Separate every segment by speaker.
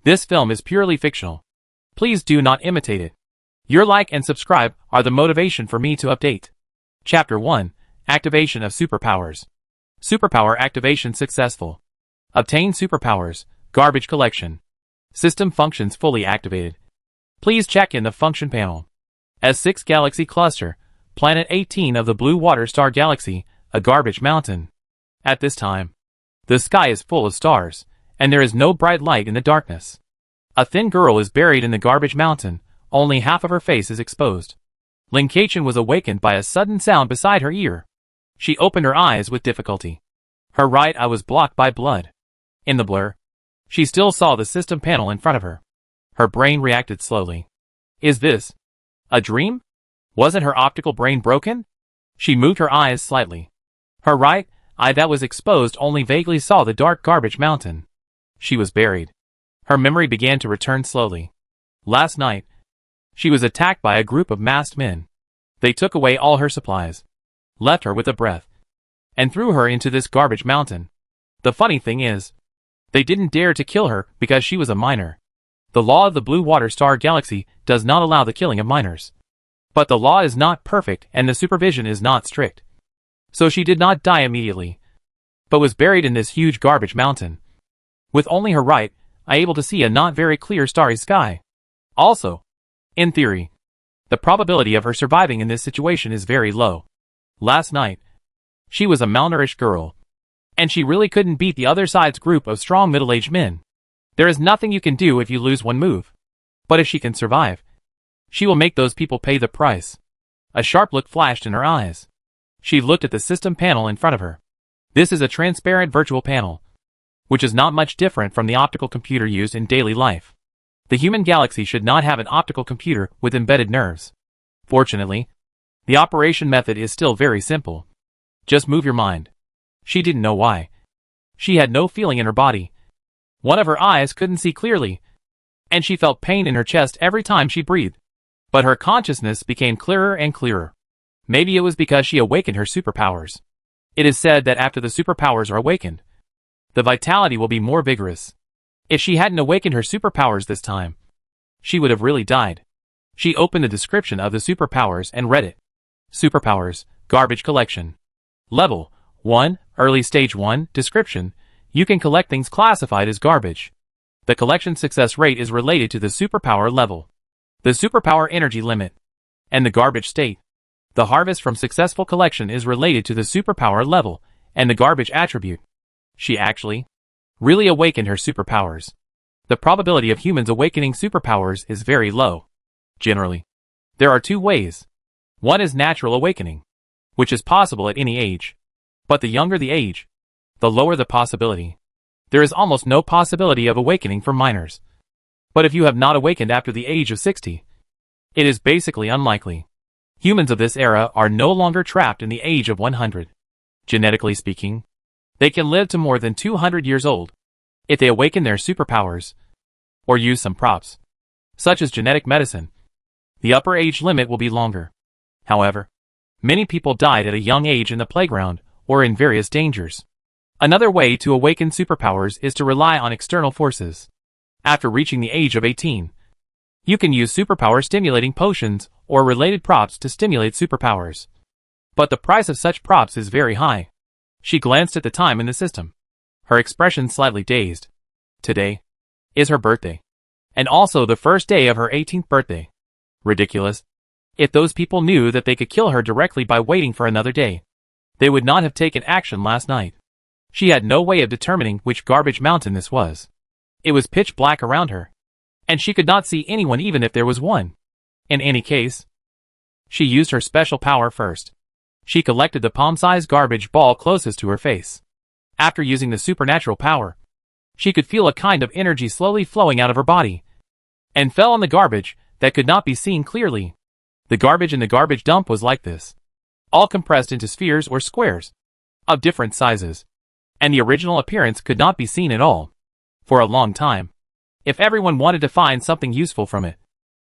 Speaker 1: This film is purely fictional. Please do not imitate it. Your like and subscribe are the motivation for me to update. Chapter 1. Activation of Superpowers. Superpower activation successful. Obtain superpowers. Garbage collection. System functions fully activated. Please check in the function panel. S6 Galaxy Cluster, Planet 18 of the Blue Water Star Galaxy, a garbage mountain. At this time, the sky is full of stars, and there is no bright light in the darkness. A thin girl is buried in the garbage mountain, only half of her face is exposed. Linkation was awakened by a sudden sound beside her ear. She opened her eyes with difficulty. Her right eye was blocked by blood. In the blur, she still saw the system panel in front of her. Her brain reacted slowly. Is this a dream? Wasn't her optical brain broken? She moved her eyes slightly. Her right eye that was exposed only vaguely saw the dark garbage mountain. She was buried. Her memory began to return slowly. Last night, she was attacked by a group of masked men. They took away all her supplies, left her with a breath, and threw her into this garbage mountain. The funny thing is, they didn't dare to kill her because she was a minor. The law of the Blue Water Star Galaxy does not allow the killing of minors. But the law is not perfect and the supervision is not strict. So she did not die immediately, but was buried in this huge garbage mountain. With only her right eye able to see a not very clear starry sky. Also, in theory, the probability of her surviving in this situation is very low. Last night, she was a malnourished girl, and she really couldn't beat the other side's group of strong middle-aged men. There is nothing you can do if you lose one move. But if she can survive, she will make those people pay the price. A sharp look flashed in her eyes. She looked at the system panel in front of her. This is a transparent virtual panel, which is not much different from the optical computer used in daily life. The human galaxy should not have an optical computer with embedded nerves. Fortunately, the operation method is still very simple. Just move your mind. She didn't know why. She had no feeling in her body. One of her eyes couldn't see clearly, and she felt pain in her chest every time she breathed. But her consciousness became clearer and clearer. Maybe it was because she awakened her superpowers. It is said that after the superpowers are awakened, the vitality will be more vigorous. If she hadn't awakened her superpowers this time, she would have really died. She opened the description of the superpowers and read it. Superpowers, garbage collection. Level 1, early stage 1, description. You can collect things classified as garbage. The collection success rate is related to the superpower level, the superpower energy limit, and the garbage state. The harvest from successful collection is related to the superpower level and the garbage attribute. She actually really awakened her superpowers. The probability of humans awakening superpowers is very low. Generally, there are two ways. One is natural awakening, which is possible at any age. But the younger the age, the lower the possibility. There is almost no possibility of awakening for minors. But if you have not awakened after the age of 60, it is basically unlikely. Humans of this era are no longer trapped in the age of 100. Genetically speaking, they can live to more than 200 years old if they awaken their superpowers or use some props, such as genetic medicine. The upper age limit will be longer. However, many people died at a young age in the playground or in various dangers. Another way to awaken superpowers is to rely on external forces. After reaching the age of 18, you can use superpower stimulating potions or related props to stimulate superpowers. But the price of such props is very high. She glanced at the time in the system, her expression slightly dazed. Today is her birthday, and also the first day of her 18th birthday. Ridiculous. If those people knew that they could kill her directly by waiting for another day, they would not have taken action last night. She had no way of determining which garbage mountain this was. It was pitch black around her, and she could not see anyone even if there was one. In any case, she used her special power first. She collected the palm-sized garbage ball closest to her face. After using the supernatural power, she could feel a kind of energy slowly flowing out of her body, and fell on the garbage that could not be seen clearly. The garbage in the garbage dump was like this, all compressed into spheres or squares, of different sizes, and the original appearance could not be seen at all. For a long time, if everyone wanted to find something useful from it,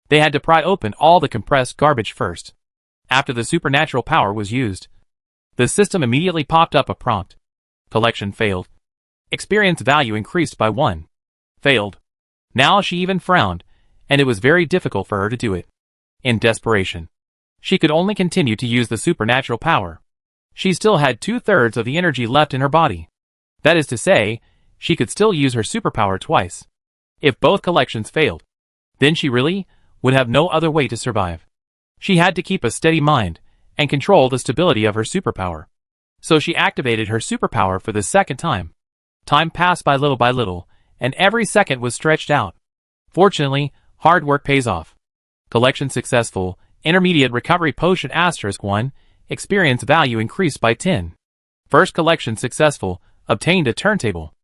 Speaker 1: they had to pry open all the compressed garbage first. After the supernatural power was used, the system immediately popped up a prompt. Collection failed. Experience value increased by 1. Failed. Now she even frowned, and it was very difficult for her to do it. In desperation, she could only continue to use the supernatural power. She still had 2/3 of the energy left in her body. That is to say, she could still use her superpower twice. If both collections failed, then she really would have no other way to survive. She had to keep a steady mind and control the stability of her superpower. So she activated her superpower for the second time. Time passed by little, and every second was stretched out. Fortunately, hard work pays off. Collection successful. Intermediate recovery potion *1, experience value increased by 10. First collection successful, obtained a turntable.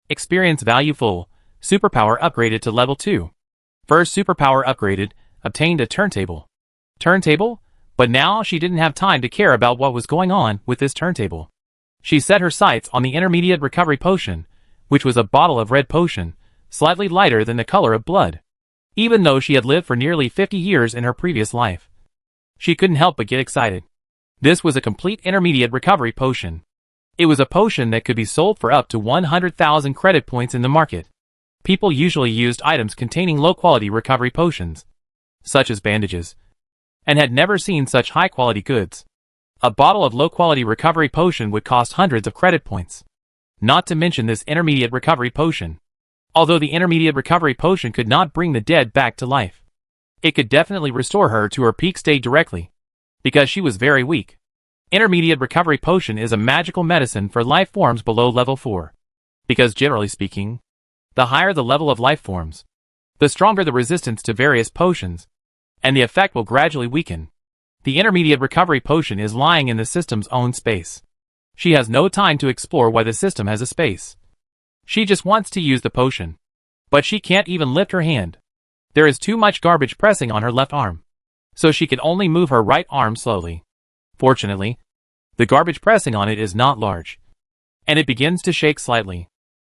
Speaker 1: Experience value full, superpower upgraded to level 2. First superpower upgraded, obtained a turntable. Turntable? But now she didn't have time to care about what was going on with this turntable. She set her sights on the intermediate recovery potion, which was a bottle of red potion, slightly lighter than the color of blood. Even though she had lived for nearly 50 years in her previous life, she couldn't help but get excited. This was a complete intermediate recovery potion. It was a potion that could be sold for up to 100,000 credit points in the market. People usually used items containing low-quality recovery potions, such as bandages, and had never seen such high-quality goods. A bottle of low-quality recovery potion would cost hundreds of credit points. Not to mention this intermediate recovery potion. Although the intermediate recovery potion could not bring the dead back to life, it could definitely restore her to her peak state directly, because she was very weak. Intermediate recovery potion is a magical medicine for life forms below level 4. Because generally speaking, the higher the level of life forms, the stronger the resistance to various potions, and the effect will gradually weaken. The intermediate recovery potion is lying in the system's own space. She has no time to explore why the system has a space. She just wants to use the potion. But she can't even lift her hand. There is too much garbage pressing on her left arm, so she can only move her right arm slowly. Fortunately, the garbage pressing on it is not large, and it begins to shake slightly.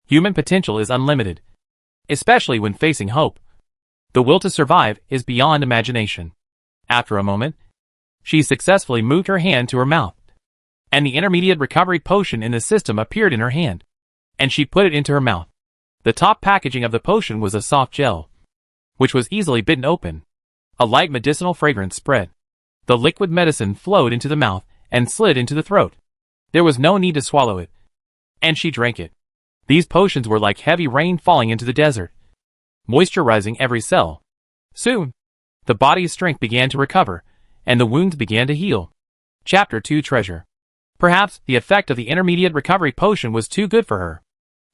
Speaker 1: Human potential is unlimited, especially when facing hope. The will to survive is beyond imagination. After a moment, she successfully moved her hand to her mouth, and the intermediate recovery potion in the system appeared in her hand, and she put it into her mouth. The top packaging of the potion was a soft gel, which was easily bitten open. A light medicinal fragrance spread. The liquid medicine flowed into the mouth and slid into the throat. There was no need to swallow it, and she drank it. These potions were like heavy rain falling into the desert, moisturizing every cell. Soon, the body's strength began to recover, and the wounds began to heal. Chapter 2 Treasure. Perhaps the effect of the intermediate recovery potion was too good for her.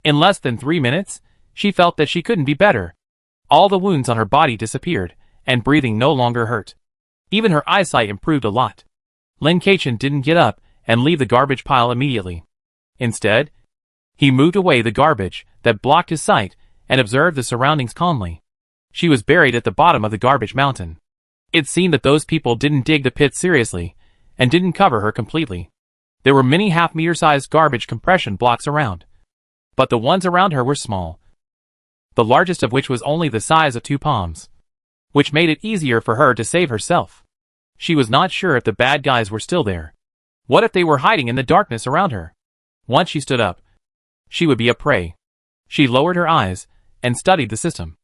Speaker 1: In less than 3 minutes, she felt that she couldn't be better. All the wounds on her body disappeared, and breathing no longer hurt. Even her eyesight improved a lot. Lin Kachin didn't get up and leave the garbage pile immediately. Instead, he moved away the garbage that blocked his sight and observed the surroundings calmly. She was buried at the bottom of the garbage mountain. It seemed that those people didn't dig the pit seriously and didn't cover her completely. There were many half-meter-sized garbage compression blocks around, but the ones around her were small, the largest of which was only the size of 2 palms, which made it easier for her to save herself. She was not sure if the bad guys were still there. What if they were hiding in the darkness around her? Once she stood up, she would be a prey. She lowered her eyes and studied the system.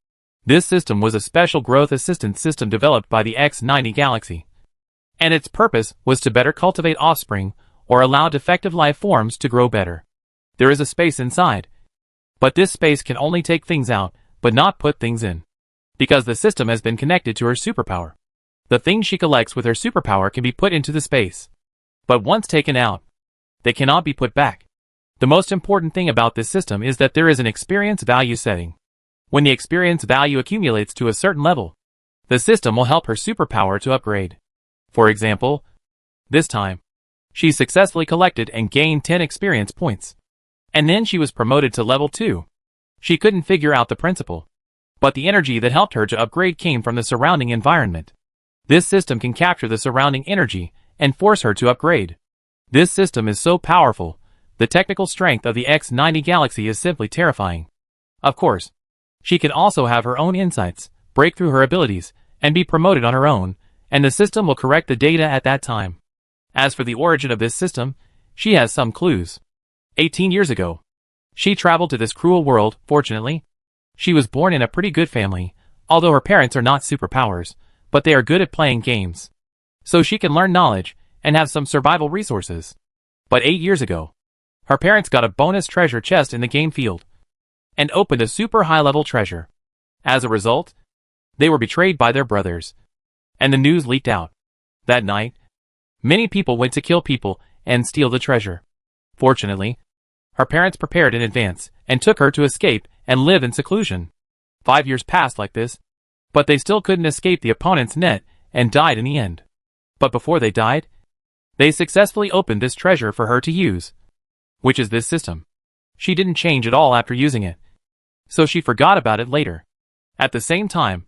Speaker 1: This system was a special growth assistance system developed by the X90 Galaxy, and its purpose was to better cultivate offspring or allow defective life forms to grow better. There is a space inside, but this space can only take things out, but not put things in, because the system has been connected to her superpower. The things she collects with her superpower can be put into the space, but once taken out, they cannot be put back. The most important thing about this system is that there is an experience value setting. When the experience value accumulates to a certain level, the system will help her superpower to upgrade. For example, this time, she successfully collected and gained 10 experience points. And then she was promoted to level 2. She couldn't figure out the principle, but the energy that helped her to upgrade came from the surrounding environment. This system can capture the surrounding energy and force her to upgrade. This system is so powerful, the technical strength of the X90 Galaxy is simply terrifying. Of course, she can also have her own insights, break through her abilities, and be promoted on her own, and the system will correct the data at that time. As for the origin of this system, she has some clues. 18 years ago, she traveled to this cruel world. Fortunately, She was born in a pretty good family, although her parents are not superpowers, but they are good at playing games. So she can learn knowledge and have some survival resources. But 8 years ago, her parents got a bonus treasure chest in the game field and opened a super high-level treasure. As a result, they were betrayed by their brothers, and the news leaked out. That night, many people went to kill people and steal the treasure. Fortunately, her parents prepared in advance and took her to escape and live in seclusion. 5 years passed like this, but they still couldn't escape the opponent's net and died in the end. But before they died, they successfully opened this treasure for her to use, which is this system. She didn't change at all after using it, so she forgot about it later. At the same time,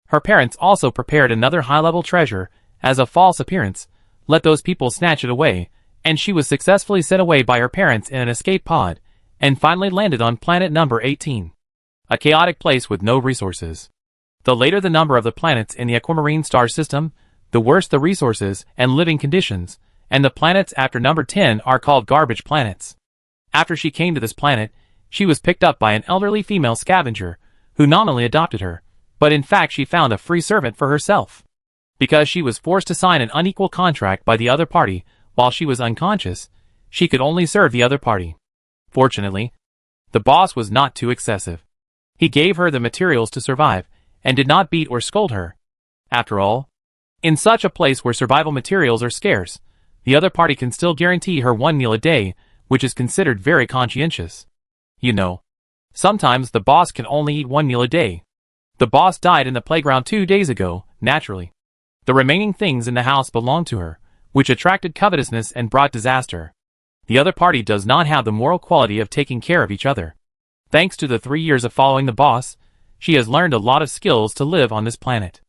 Speaker 1: her parents also prepared another high-level treasure as a false appearance, let those people snatch it away, and she was successfully sent away by her parents in an escape pod, and finally landed on planet number 18. A chaotic place with no resources. The later the number of the planets in the aquamarine star system, the worse the resources and living conditions, and the planets after number 10 are called garbage planets. After she came to this planet, she was picked up by an elderly female scavenger, who nominally adopted her, but in fact she found a free servant for herself. Because she was forced to sign an unequal contract by the other party while she was unconscious, she could only serve the other party. Fortunately, the boss was not too excessive. He gave her the materials to survive, and did not beat or scold her. After all, in such a place where survival materials are scarce, the other party can still guarantee her 1 meal a day, which is considered very conscientious. You know, sometimes the boss can only eat 1 meal a day. The boss died in the playground 2 days ago, naturally. The remaining things in the house belonged to her, which attracted covetousness and brought disaster. The other party does not have the moral quality of taking care of each other. Thanks to the 3 years of following the boss, she has learned a lot of skills to live on this planet.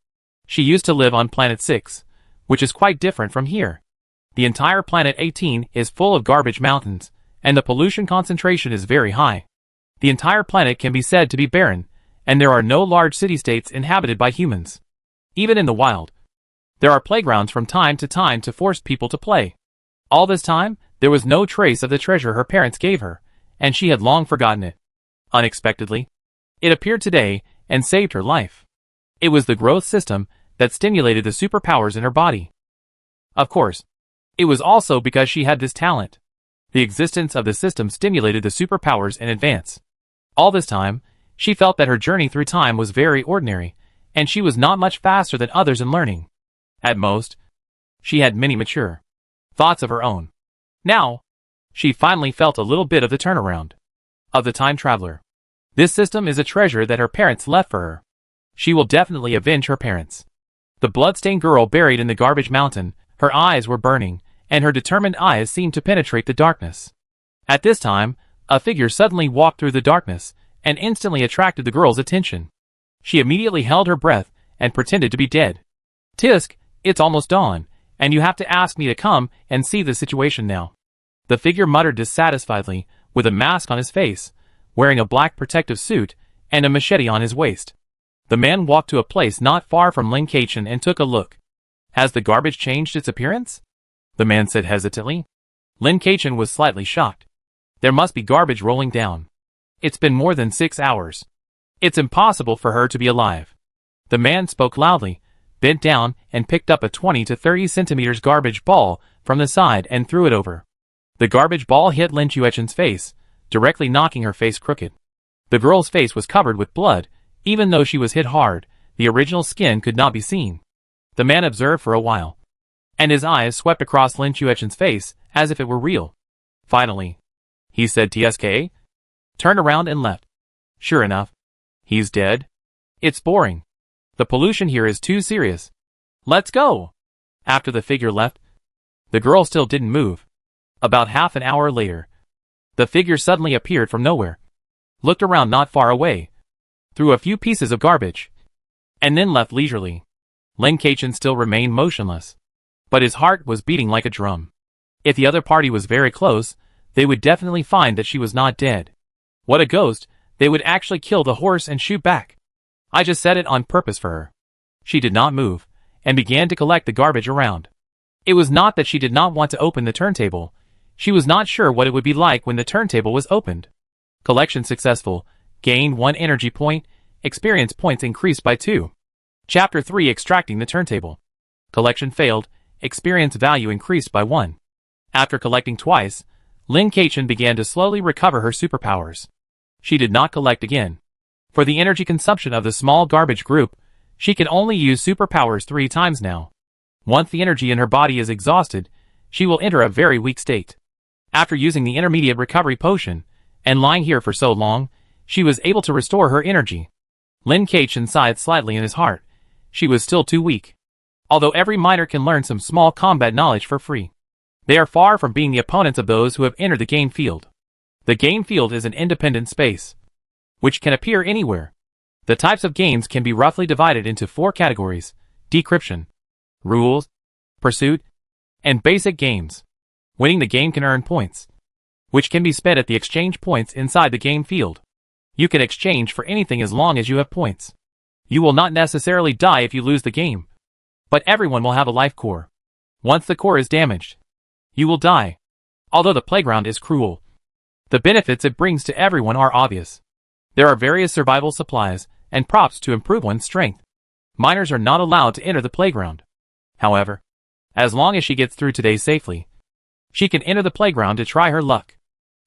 Speaker 1: She used to live on planet 6, which is quite different from here. The entire planet 18 is full of garbage mountains, and the pollution concentration is very high. The entire planet can be said to be barren, and there are no large city-states inhabited by humans. Even in the wild, there are playgrounds from time to force people to play. All this time, there was no trace of the treasure her parents gave her, and she had long forgotten it. Unexpectedly, it appeared today and saved her life. It was the growth system that stimulated the superpowers in her body. Of course, it was also because she had this talent. The existence of the system stimulated the superpowers in advance. All this time, she felt that her journey through time was very ordinary, and she was not much faster than others in learning. At most, she had many mature thoughts of her own. Now, she finally felt a little bit of the turnaround of the time traveler. This system is a treasure that her parents left for her. She will definitely avenge her parents. The bloodstained girl buried in the garbage mountain, her eyes were burning, and her determined eyes seemed to penetrate the darkness. At this time, a figure suddenly walked through the darkness, and instantly attracted the girl's attention. She immediately held her breath, and pretended to be dead. "Tisk, it's almost dawn, and you have to ask me to come and see the situation now." The figure muttered dissatisfiedly, with a mask on his face, wearing a black protective suit, and a machete on his waist. The man walked to a place not far from Lin Kachin and took a look. "Has the garbage changed its appearance?" the man said hesitantly. Lin Kachin was slightly shocked. "There must be garbage rolling down. It's been more than 6 hours. It's impossible for her to be alive." The man spoke loudly, bent down, and picked up a 20 to 30 centimeters garbage ball from the side and threw it over. The garbage ball hit Lin Chuechen's face, directly knocking her face crooked. The girl's face was covered with blood. Even though she was hit hard, the original skin could not be seen. The man observed for a while, and his eyes swept across Lin Chuechen's face as if it were real. Finally, he said "TSK?" turned around and left. Sure enough, he's dead. It's boring. The pollution here is too serious. Let's go. After the figure left, the girl still didn't move. About half an hour later, the figure suddenly appeared from nowhere, looked around not far away, threw a few pieces of garbage, and then left leisurely. Lin Kachin still remained motionless, but his heart was beating like a drum. If the other party was very close, they would definitely find that she was not dead. What a ghost! They would actually kill the horse and shoot back. I just said it on purpose for her. She did not move, and began to collect the garbage around. It was not that she did not want to open the turntable. She was not sure what it would be like when the turntable was opened. Collection successful. Gained 1 energy point. Experience points increased by 2. Chapter 3 Extracting the turntable. Collection failed. Experience value increased by 1. After collecting twice, Lin Keichen began to slowly recover her superpowers. She did not collect again. For the energy consumption of the small garbage group, she can only use superpowers 3 times now. Once the energy in her body is exhausted, she will enter a very weak state. After using the intermediate recovery potion, and lying here for so long, she was able to restore her energy. Lin Keichen sighed slightly in his heart. She was still too weak. Although every miner can learn some small combat knowledge for free, they are far from being the opponents of those who have entered the game field. The game field is an independent space, which can appear anywhere. The types of games can be roughly divided into 4 categories: decryption, rules, pursuit, and basic games. Winning the game can earn points, which can be spent at the exchange points inside the game field. You can exchange for anything as long as you have points. You will not necessarily die if you lose the game, but everyone will have a life core. Once the core is damaged, you will die. Although the playground is cruel, the benefits it brings to everyone are obvious. There are various survival supplies and props to improve one's strength. Minors are not allowed to enter the playground. However, as long as she gets through today safely, she can enter the playground to try her luck.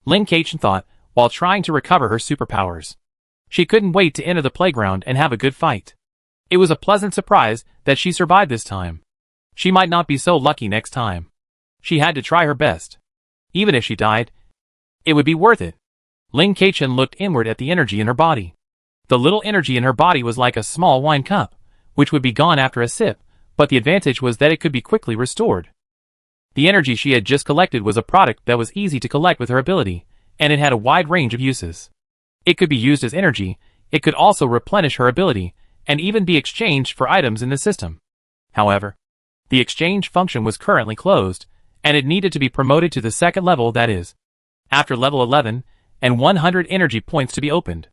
Speaker 1: Lin Keichen thought, while trying to recover her superpowers. She couldn't wait to enter the playground and have a good fight. It was a pleasant surprise that she survived this time. She might not be so lucky next time. She had to try her best. Even if she died, it would be worth it. Lin Keichen looked inward at the energy in her body. The little energy in her body was like a small wine cup, which would be gone after a sip, but the advantage was that it could be quickly restored. The energy she had just collected was a product that was easy to collect with her ability, and it had a wide range of uses. It could be used as energy, it could also replenish her ability, and even be exchanged for items in the system. However, the exchange function was currently closed, and it needed to be promoted to the second level, that is, after level 11, and 100 energy points to be opened.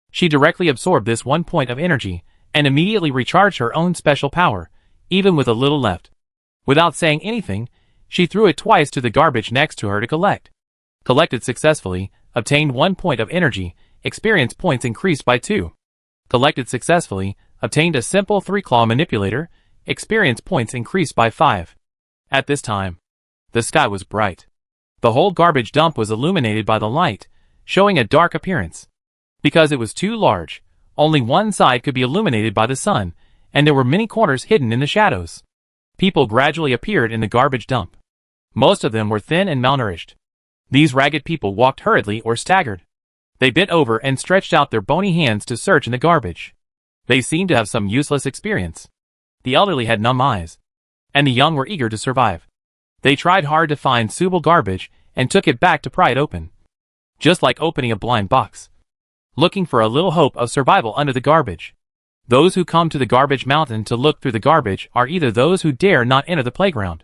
Speaker 1: She directly absorbed this 1 point of energy, and immediately recharged her own special power, even with a little left. Without saying anything, she threw it twice to the garbage next to her to collect. Collected successfully, obtained 1 point of energy, experience points increased by 2. Collected successfully, obtained a simple 3-claw manipulator, experience points increased by 5. At this time, the sky was bright. The whole garbage dump was illuminated by the light, showing a dark appearance. Because it was too large, only one side could be illuminated by the sun, and there were many corners hidden in the shadows. People gradually appeared in the garbage dump. Most of them were thin and malnourished. These ragged people walked hurriedly or staggered. They bent over and stretched out their bony hands to search in the garbage. They seemed to have some useless experience. The elderly had numb eyes, and the young were eager to survive. They tried hard to find suitable garbage and took it back to pry it open, just like opening a blind box, looking for a little hope of survival under the garbage. Those who come to the garbage mountain to look through the garbage are either those who dare not enter the playground,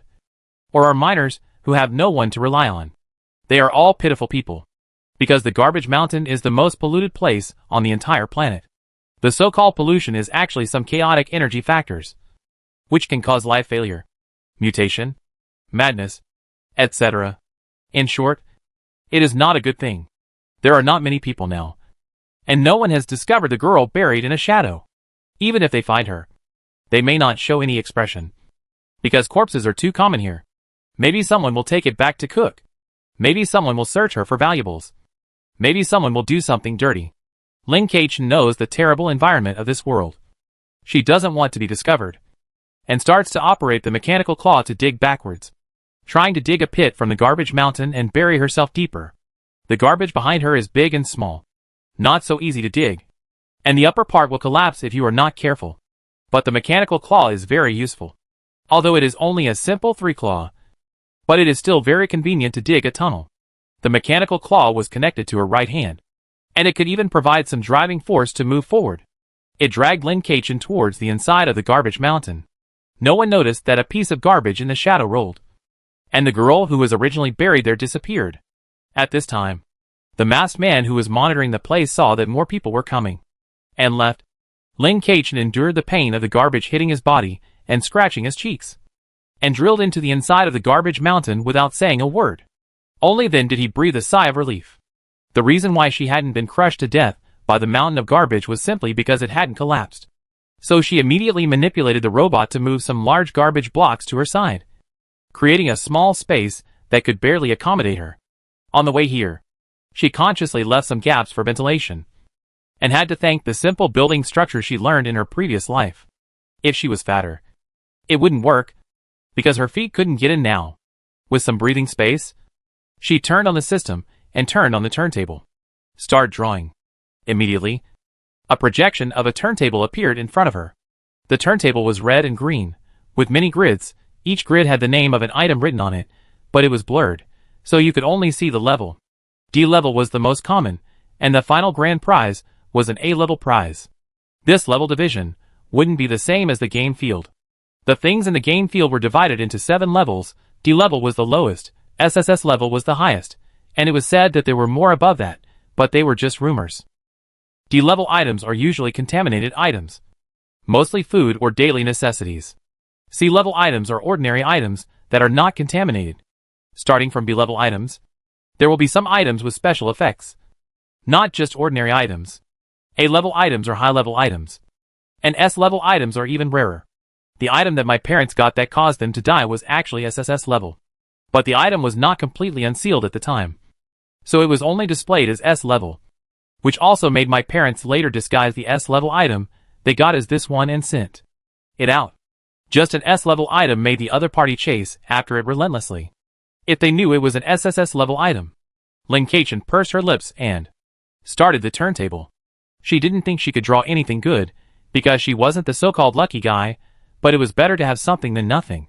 Speaker 1: or are miners who have no one to rely on. They are all pitiful people, because the garbage mountain is the most polluted place on the entire planet. The so-called pollution is actually some chaotic energy factors, which can cause life failure, mutation, madness, etc. In short, it is not a good thing. There are not many people now, and no one has discovered the girl buried in a shadow. Even if they find her, they may not show any expression, because corpses are too common here. Maybe someone will take it back to cook. Maybe someone will search her for valuables. Maybe someone will do something dirty. Lin Keichen knows the terrible environment of this world. She doesn't want to be discovered, and starts to operate the mechanical claw to dig backwards, trying to dig a pit from the garbage mountain and bury herself deeper. The garbage behind her is big and small, not so easy to dig, and the upper part will collapse if you are not careful. But the mechanical claw is very useful. Although it is only a simple 3-claw, but it is still very convenient to dig a tunnel. The mechanical claw was connected to her right hand, and it could even provide some driving force to move forward. It dragged Lin Keichen towards the inside of the garbage mountain. No one noticed that a piece of garbage in the shadow rolled, and the girl who was originally buried there disappeared. At this time, the masked man who was monitoring the place saw that more people were coming, and left. Lin Keichen endured the pain of the garbage hitting his body and scratching his cheeks, and drilled into the inside of the garbage mountain without saying a word. Only then did he breathe a sigh of relief. The reason why she hadn't been crushed to death by the mountain of garbage was simply because it hadn't collapsed. So she immediately manipulated the robot to move some large garbage blocks to her side, creating a small space that could barely accommodate her. On the way here, she consciously left some gaps for ventilation, and had to thank the simple building structure she learned in her previous life. If she was fatter, it wouldn't work, because her feet couldn't get in now. With some breathing space, she turned on the system and turned on the turntable. Start drawing. Immediately, a projection of a turntable appeared in front of her. The turntable was red and green, with many grids. Each grid had the name of an item written on it, but it was blurred, so you could only see the level. D level was the most common, and the final grand prize was an A level prize. This level division wouldn't be the same as the game field. The things in the game field were divided into 7 levels. D level was the lowest, SSS level was the highest, and it was said that there were more above that, but they were just rumors. D level items are usually contaminated items, mostly food or daily necessities. C level items are ordinary items that are not contaminated. Starting from B level items, there will be some items with special effects, not just ordinary items. A level items are high level items, and S level items are even rarer. The item that my parents got that caused them to die was actually SSS level, but the item was not completely unsealed at the time, so it was only displayed as S level, which also made my parents later disguise the S level item they got as this one and sent it out. Just an S level item made the other party chase after it relentlessly, if they knew it was an SSS level item. Lin Kachin pursed her lips and started the turntable. She didn't think she could draw anything good, because she wasn't the so-called lucky guy, but it was better to have something than nothing.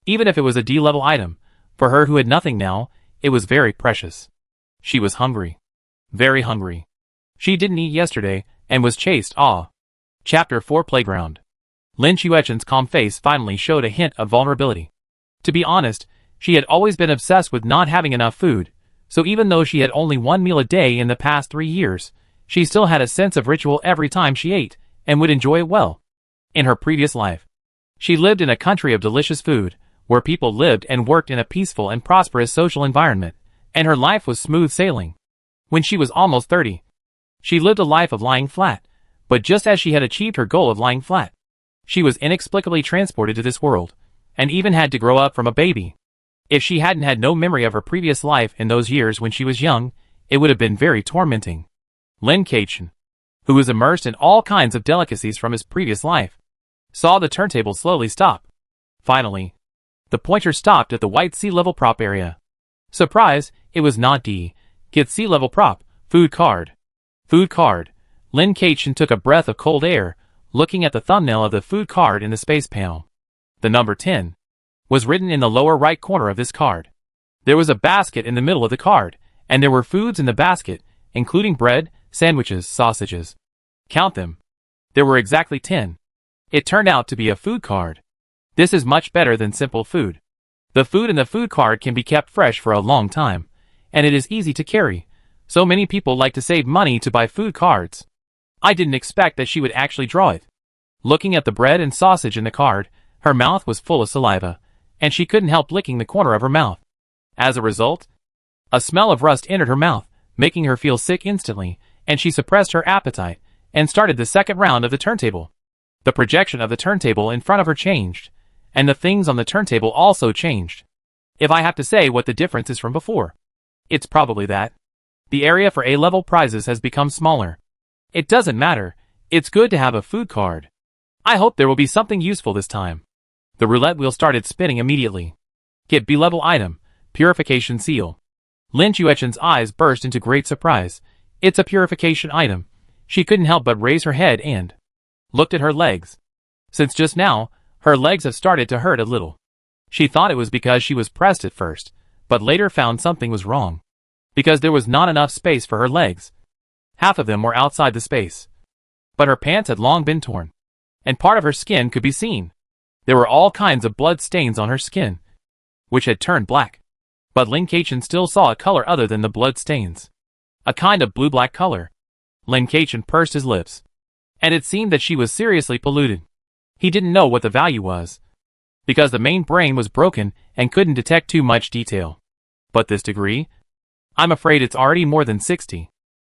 Speaker 1: Even if it was a D-level item, for her who had nothing now, it was very precious. She was hungry. Very hungry. She didn't eat yesterday, and was chased. Chapter 4 Playground. Lin Chuechen's calm face finally showed a hint of vulnerability. To be honest, she had always been obsessed with not having enough food, so even though she had only one meal a day in the past 3 years, she still had a sense of ritual every time she ate, and would enjoy it well. In her previous life, she lived in a country of delicious food, where people lived and worked in a peaceful and prosperous social environment, and her life was smooth sailing. When she was almost 30, she lived a life of lying flat, but just as she had achieved her goal of lying flat, she was inexplicably transported to this world, and even had to grow up from a baby. If she hadn't had no memory of her previous life in those years when she was young, it would have been very tormenting. Lin Kachin, who was immersed in all kinds of delicacies from his previous life, saw the turntable slowly stop. Finally, the pointer stopped at the white C-level prop area. Surprise, it was not D. Get C-level prop, food card. Food card. Lin Kachin took a breath of cold air, looking at the thumbnail of the food card in the space panel. The number 10 was written in the lower right corner of this card. There was a basket in the middle of the card, and there were foods in the basket, including bread, sandwiches, sausages. Count them. There were exactly 10. It turned out to be a food card. This is much better than simple food. The food in the food card can be kept fresh for a long time, and it is easy to carry, so many people like to save money to buy food cards. I didn't expect that she would actually draw it. Looking at the bread and sausage in the card, her mouth was full of saliva, and she couldn't help licking the corner of her mouth. As a result, a smell of rust entered her mouth, making her feel sick instantly, and she suppressed her appetite, and started the second round of the turntable. The projection of the turntable in front of her changed, and the things on the turntable also changed. If I have to say what the difference is from before, it's probably that the area for A-level prizes has become smaller. It doesn't matter, it's good to have a food card. I hope there will be something useful this time. The roulette wheel started spinning immediately. Get B-level item, purification seal. Lin Chuechen's eyes burst into great surprise. It's a purification item. She couldn't help but raise her head and looked at her legs. Since just now, her legs have started to hurt a little. She thought it was because she was pressed at first, but later found something was wrong, because there was not enough space for her legs. Half of them were outside the space. But her pants had long been torn, and part of her skin could be seen. There were all kinds of blood stains on her skin, which had turned black. But Lin Kachin still saw a color other than the blood stains. A kind of blue-black color. Lin Kachin pursed his lips, and it seemed that she was seriously polluted. He didn't know what the value was, because the main brain was broken and couldn't detect too much detail. But this degree? I'm afraid it's already more than 60.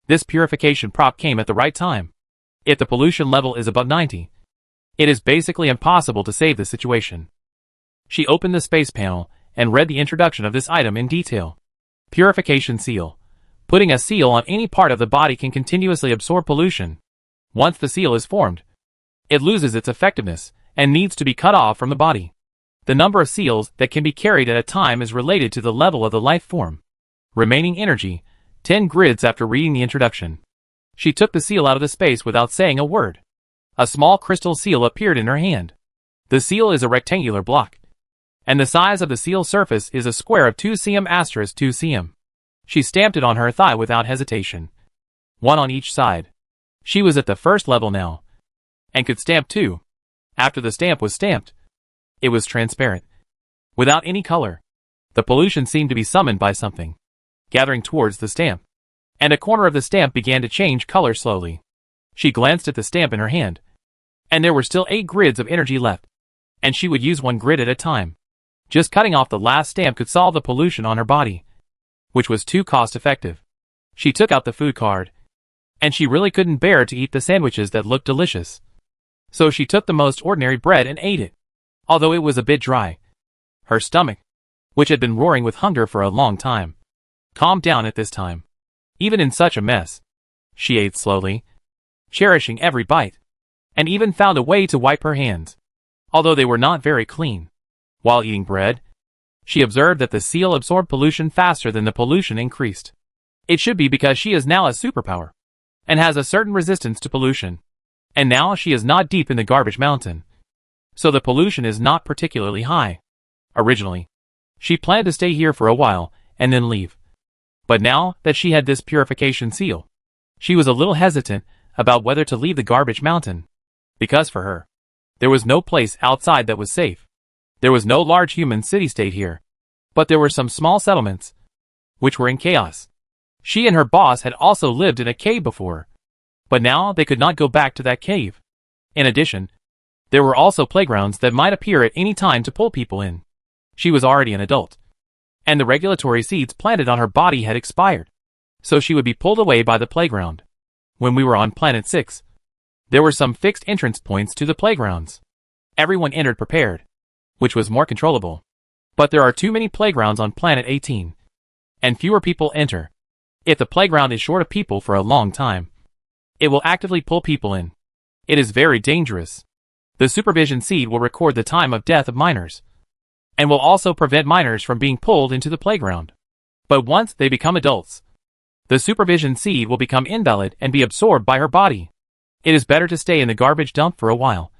Speaker 1: This purification prop came at the right time. If the pollution level is above 90, it is basically impossible to save the situation. She opened the space panel and read the introduction of this item in detail. Purification seal. Putting a seal on any part of the body can continuously absorb pollution. Once the seal is formed, it loses its effectiveness and needs to be cut off from the body. The number of seals that can be carried at a time is related to the level of the life form. Remaining energy, 10 grids after reading the introduction. She took the seal out of the space without saying a word. A small crystal seal appeared in her hand. The seal is a rectangular block, and the size of the seal surface is a square of 2 cm*2 cm. She stamped it on her thigh without hesitation. One on each side. She was at the first level now, and could stamp too. After the stamp was stamped, it was transparent, without any color. The pollution seemed to be summoned by something, gathering towards the stamp, and a corner of the stamp began to change color slowly. She glanced at the stamp in her hand, and there were still 8 grids of energy left, and she would use 1 grid at a time. Just cutting off the last stamp could solve the pollution on her body, which was too cost-effective. She took out the food card, and she really couldn't bear to eat the sandwiches that looked delicious. So she took the most ordinary bread and ate it, although it was a bit dry. Her stomach, which had been roaring with hunger for a long time, calmed down at this time. Even in such a mess, she ate slowly, cherishing every bite, and even found a way to wipe her hands, although they were not very clean. While eating bread, she observed that the seal absorbed pollution faster than the pollution increased. It should be because she is now a superpower, and has a certain resistance to pollution. And now she is not deep in the garbage mountain, so the pollution is not particularly high. Originally, she planned to stay here for a while and then leave. But now that she had this purification seal, she was a little hesitant about whether to leave the garbage mountain, because for her, there was no place outside that was safe. There was no large human city-state here, but there were some small settlements, which were in chaos. She and her boss had also lived in a cave before, but now they could not go back to that cave. In addition, there were also playgrounds that might appear at any time to pull people in. She was already an adult, and the regulatory seeds planted on her body had expired, so she would be pulled away by the playground. When we were on Planet 6, there were some fixed entrance points to the playgrounds. Everyone entered prepared, which was more controllable. But there are too many playgrounds on Planet 18, and fewer people enter. If the playground is short of people for a long time, it will actively pull people in. It is very dangerous. The supervision seed will record the time of death of minors, and will also prevent minors from being pulled into the playground. But once they become adults, the supervision seed will become invalid and be absorbed by her body. It is better to stay in the garbage dump for a while,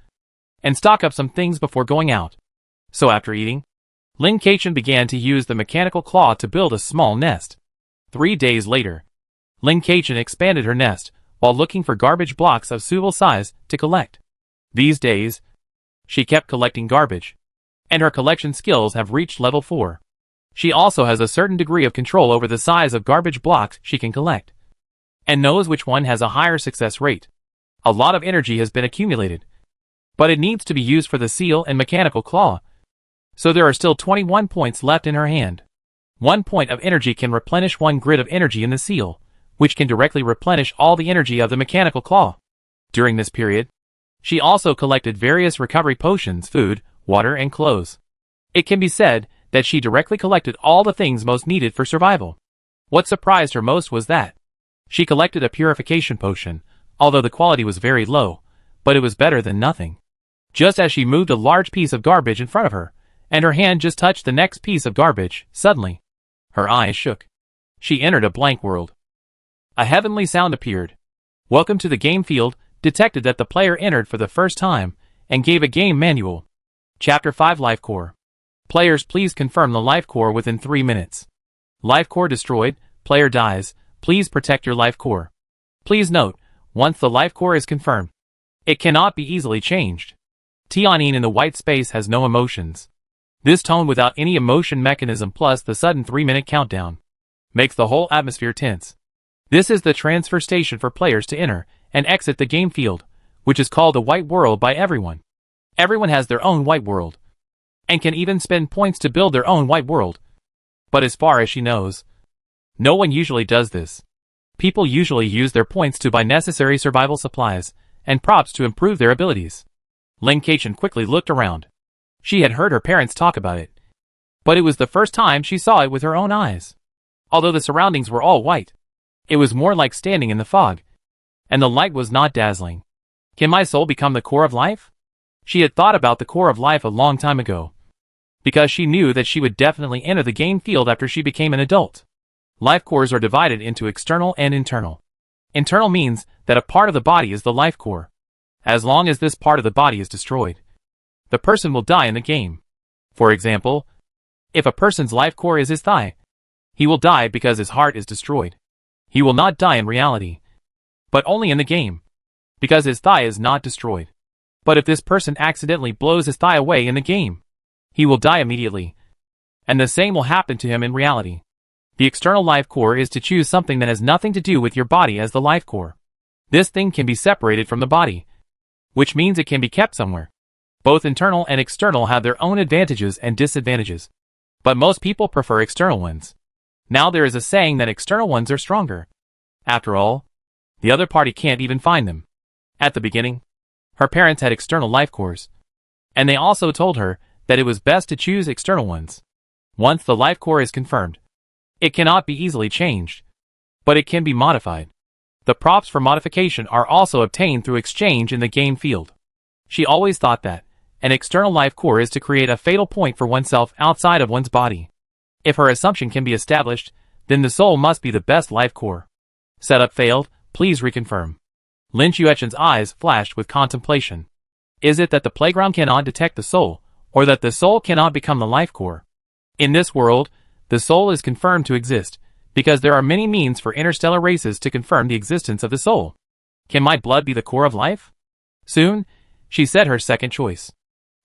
Speaker 1: and stock up some things before going out. So after eating, Lin Kachin began to use the mechanical claw to build a small nest. 3 days later, Lin Kachin expanded her nest while looking for garbage blocks of suitable size to collect. These days, she kept collecting garbage, and her collection skills have reached level 4. She also has a certain degree of control over the size of garbage blocks she can collect, and knows which one has a higher success rate. A lot of energy has been accumulated, but it needs to be used for the seal and mechanical claw. So there are still 21 points left in her hand. 1 point of energy can replenish 1 grid of energy in the seal, which can directly replenish all the energy of the mechanical claw. During this period, she also collected various recovery potions, food, water, and clothes. It can be said that she directly collected all the things most needed for survival. What surprised her most was that she collected a purification potion, although the quality was very low, but it was better than nothing. Just as she moved a large piece of garbage in front of her, and her hand just touched the next piece of garbage, suddenly, her eyes shook. She entered a blank world. A heavenly sound appeared. Welcome to the game field, detected that the player entered for the first time, and gave a game manual. Chapter 5 Life Core. Players, please confirm the life core within 3 minutes. Life core destroyed, player dies, please protect your life core. Please note, once the life core is confirmed, it cannot be easily changed. Tianyin in the white space has no emotions. This tone without any emotion mechanism plus the sudden 3-minute countdown makes the whole atmosphere tense. This is the transfer station for players to enter and exit the game field, which is called the white world by everyone. Everyone has their own white world, and can even spend points to build their own white world. But as far as she knows, no one usually does this. People usually use their points to buy necessary survival supplies and props to improve their abilities. Lin Keichen quickly looked around. She had heard her parents talk about it, but it was the first time she saw it with her own eyes. Although the surroundings were all white, it was more like standing in the fog, and the light was not dazzling. Can my soul become the core of life? She had thought about the core of life a long time ago, because she knew that she would definitely enter the game field after she became an adult. Life cores are divided into external and internal. Internal means that a part of the body is the life core. As long as this part of the body is destroyed, the person will die in the game. For example, if a person's life core is his thigh, he will die because his heart is destroyed. He will not die in reality, but only in the game, because his thigh is not destroyed. But if this person accidentally blows his thigh away in the game, he will die immediately, and the same will happen to him in reality. The external life core is to choose something that has nothing to do with your body as the life core. This thing can be separated from the body, which means it can be kept somewhere. Both internal and external have their own advantages and disadvantages, but most people prefer external ones. Now there is a saying that external ones are stronger. After all, the other party can't even find them. At the beginning, her parents had external life cores, and they also told her that it was best to choose external ones. Once the life core is confirmed, it cannot be easily changed, but it can be modified. The props for modification are also obtained through exchange in the game field. She always thought that an external life core is to create a fatal point for oneself outside of one's body. If her assumption can be established, then the soul must be the best life core. Setup failed, please reconfirm. Lin Xuechen's eyes flashed with contemplation. Is it that the playground cannot detect the soul, or that the soul cannot become the life core? In this world, the soul is confirmed to exist, because there are many means for interstellar races to confirm the existence of the soul. Can my blood be the core of life? Soon, she said her second choice.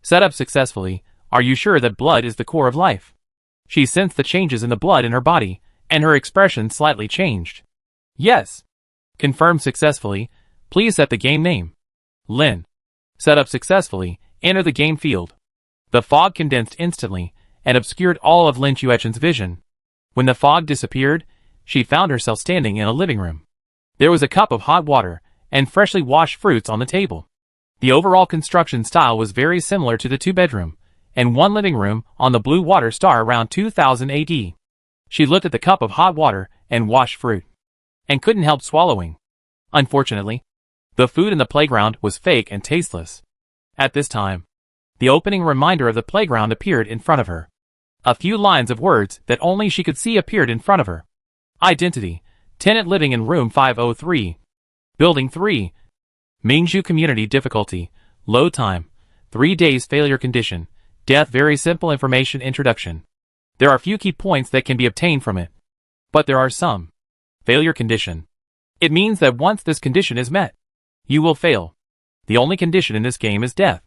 Speaker 1: Set up successfully, are you sure that blood is the core of life? She sensed the changes in the blood in her body, and her expression slightly changed. Yes. Confirmed successfully, please set the game name. Lin. Set up successfully, enter the game field. The fog condensed instantly, and obscured all of Lin Xuechen's vision. When the fog disappeared, she found herself standing in a living room. There was a cup of hot water, and freshly washed fruits on the table. The overall construction style was very similar to the two-bedroom, and one living room on the Blue Water Star around 2000 AD. She looked at the cup of hot water and washed fruit, and couldn't help swallowing. Unfortunately, the food in the playground was fake and tasteless. At this time, the opening reminder of the playground appeared in front of her. A few lines of words that only she could see appeared in front of her. Identity: tenant living in room 503. Building 3. Mingzhu community difficulty: load time, 3 days failure condition, death. Very simple information introduction. There are few key points that can be obtained from it, but there are some. Failure condition. It means that once this condition is met, you will fail. The only condition in this game is death.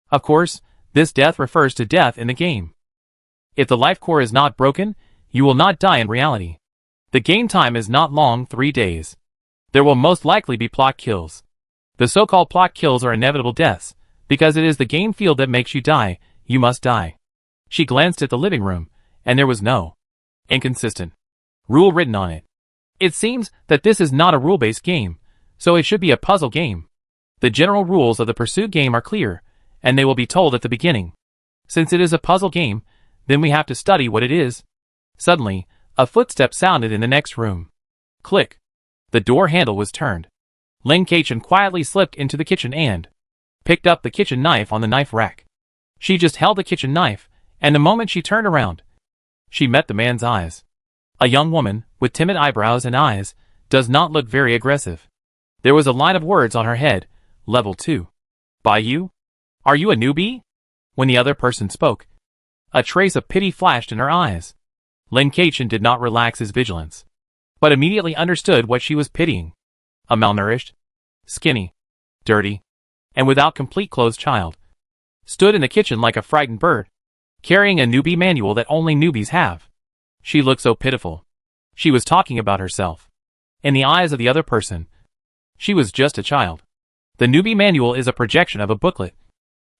Speaker 1: Of course, this death refers to death in the game. If the life core is not broken, you will not die in reality. The game time is not long, 3 days. There will most likely be plot kills. The so-called plot kills are inevitable deaths, because it is the game field that makes you die, you must die. She glanced at the living room, and there was no inconsistent rule written on it. It seems that this is not a rule-based game, so it should be a puzzle game. The general rules of the pursuit game are clear, and they will be told at the beginning. Since it is a puzzle game, then we have to study what it is. Suddenly, a footstep sounded in the next room. Click. The door handle was turned. Lin Keichen quietly slipped into the kitchen and picked up the kitchen knife on the knife rack. She just held the kitchen knife, and the moment she turned around, she met the man's eyes. A young woman, with timid eyebrows and eyes, does not look very aggressive. There was a line of words on her head, Level 2. By you? Are you a newbie? When the other person spoke, a trace of pity flashed in her eyes. Lin Keichen did not relax his vigilance, but immediately understood what she was pitying. A malnourished, skinny, dirty, and without complete clothes child stood in the kitchen like a frightened bird, carrying a newbie manual that only newbies have. She looked so pitiful. She was talking about herself. In the eyes of the other person, she was just a child. The newbie manual is a projection of a booklet,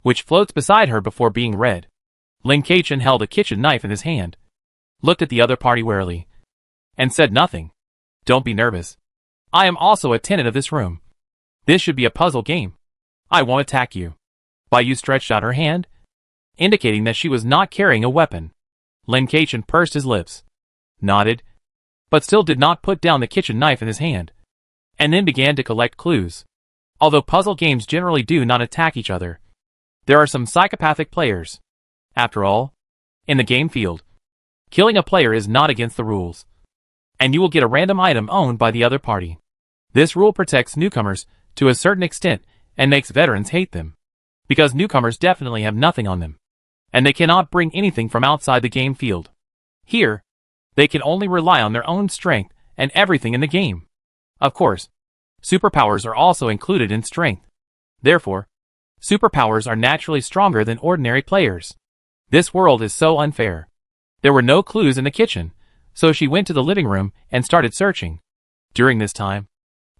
Speaker 1: which floats beside her before being read. Lin Keichen held a kitchen knife in his hand, looked at the other party warily, and said nothing. Don't be nervous. I am also a tenant of this room. This should be a puzzle game. I won't attack you. Baiyu stretched out her hand, indicating that she was not carrying a weapon. Lin Keqian pursed his lips, nodded, but still did not put down the kitchen knife in his hand, and then began to collect clues. Although puzzle games generally do not attack each other, there are some psychopathic players. After all, in the game field, killing a player is not against the rules, and you will get a random item owned by the other party. This rule protects newcomers to a certain extent and makes veterans hate them, because newcomers definitely have nothing on them, and they cannot bring anything from outside the game field. Here, they can only rely on their own strength and everything in the game. Of course, superpowers are also included in strength. Therefore, superpowers are naturally stronger than ordinary players. This world is so unfair. There were no clues in the kitchen, so she went to the living room and started searching. During this time,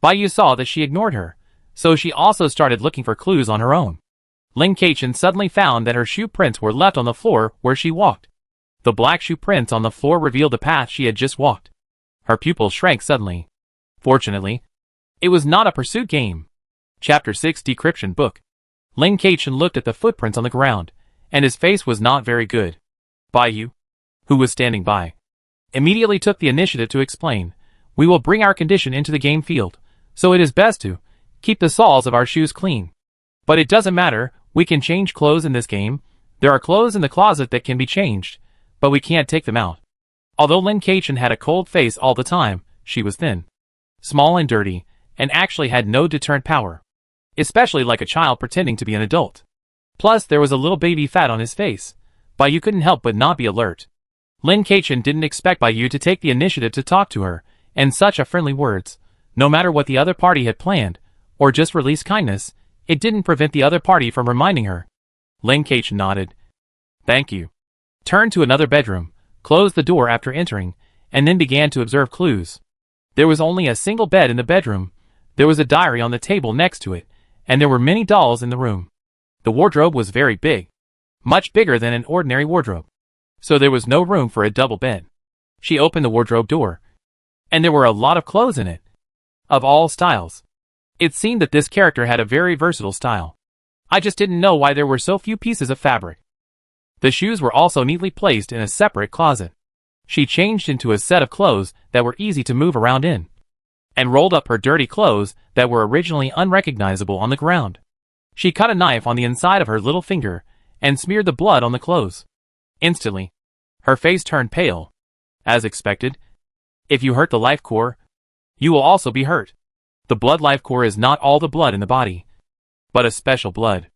Speaker 1: Baiyu saw that she ignored her, so she also started looking for clues on her own. Lin Keqian suddenly found that her shoe prints were left on the floor where she walked. The black shoe prints on the floor revealed the path she had just walked. Her pupils shrank suddenly. Fortunately, it was not a pursuit game. Chapter 6 Decryption Book. Lin Keqian looked at the footprints on the ground, and his face was not very good. Baiyu, who was standing by, immediately took the initiative to explain, "We will bring our condition into the game field, so it is best to keep the soles of our shoes clean. But it doesn't matter, we can change clothes in this game. There are clothes in the closet that can be changed, but we can't take them out." Although Lin Keqian had a cold face all the time, she was thin, small and dirty, and actually had no deterrent power, especially like a child pretending to be an adult. Plus there was a little baby fat on his face. Baiyu couldn't help but not be alert. Lin Keqian didn't expect Baiyu to take the initiative to talk to her in such a friendly words. No matter what the other party had planned, or just release kindness, it didn't prevent the other party from reminding her. Lin Keqian nodded. "Thank you." Turned to another bedroom, closed the door after entering, and then began to observe clues. There was only a single bed in the bedroom. There was a diary on the table next to it, and there were many dolls in the room. The wardrobe was very big, much bigger than an ordinary wardrobe, so there was no room for a double bed. She opened the wardrobe door, and there were a lot of clothes in it, of all styles. It seemed that this character had a very versatile style. I just didn't know why there were so few pieces of fabric. The shoes were also neatly placed in a separate closet. She changed into a set of clothes that were easy to move around in, and rolled up her dirty clothes that were originally unrecognizable on the ground. She cut a knife on the inside of her little finger and smeared the blood on the clothes. Instantly, her face turned pale. As expected, if you hurt the life core, you will also be hurt. The blood life core is not all the blood in the body, but a special blood.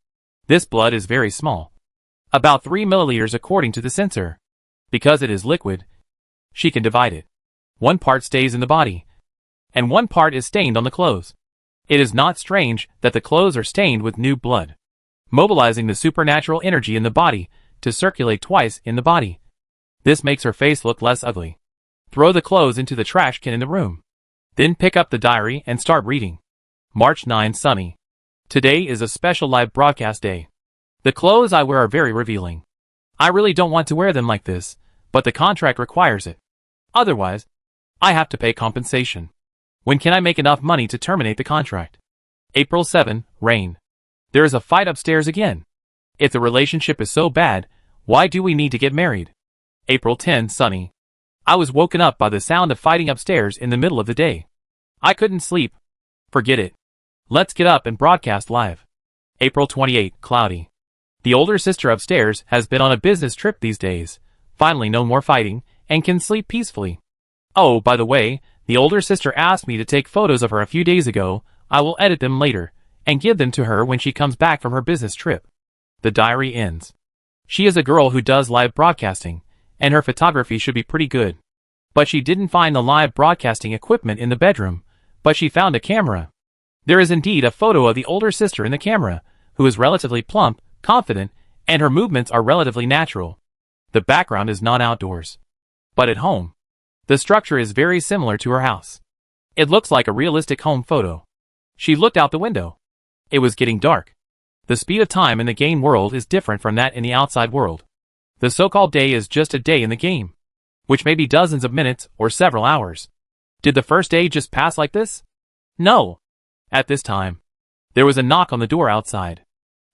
Speaker 1: This blood is very small, about 3 milliliters according to the sensor. Because it is liquid, she can divide it. One part stays in the body, and one part is stained on the clothes. It is not strange that the clothes are stained with new blood, mobilizing the supernatural energy in the body to circulate twice in the body. This makes her face look less ugly. Throw the clothes into the trash can in the room. Then pick up the diary and start reading. March 9 Sunny. Today is a special live broadcast day. The clothes I wear are very revealing. I really don't want to wear them like this, but the contract requires it. Otherwise, I have to pay compensation. When can I make enough money to terminate the contract? April 7, Rain. There is a fight upstairs again. If the relationship is so bad, why do we need to get married? April 10, Sunny. I was woken up by the sound of fighting upstairs in the middle of the day. I couldn't sleep. Forget it. Let's get up and broadcast live. April 28, Cloudy. The older sister upstairs has been on a business trip these days. Finally no more fighting, and can sleep peacefully. Oh, by the way, the older sister asked me to take photos of her a few days ago. I will edit them later, and give them to her when she comes back from her business trip. The diary ends. She is a girl who does live broadcasting, and her photography should be pretty good. But she didn't find the live broadcasting equipment in the bedroom, but she found a camera. There is indeed a photo of the older sister in the camera, who is relatively plump, confident, and her movements are relatively natural. The background is not outdoors, but at home. The structure is very similar to her house. It looks like a realistic home photo. She looked out the window. It was getting dark. The speed of time in the game world is different from that in the outside world. The so-called day is just a day in the game, which may be dozens of minutes or several hours. Did the first day just pass like this? No. At this time, there was a knock on the door outside.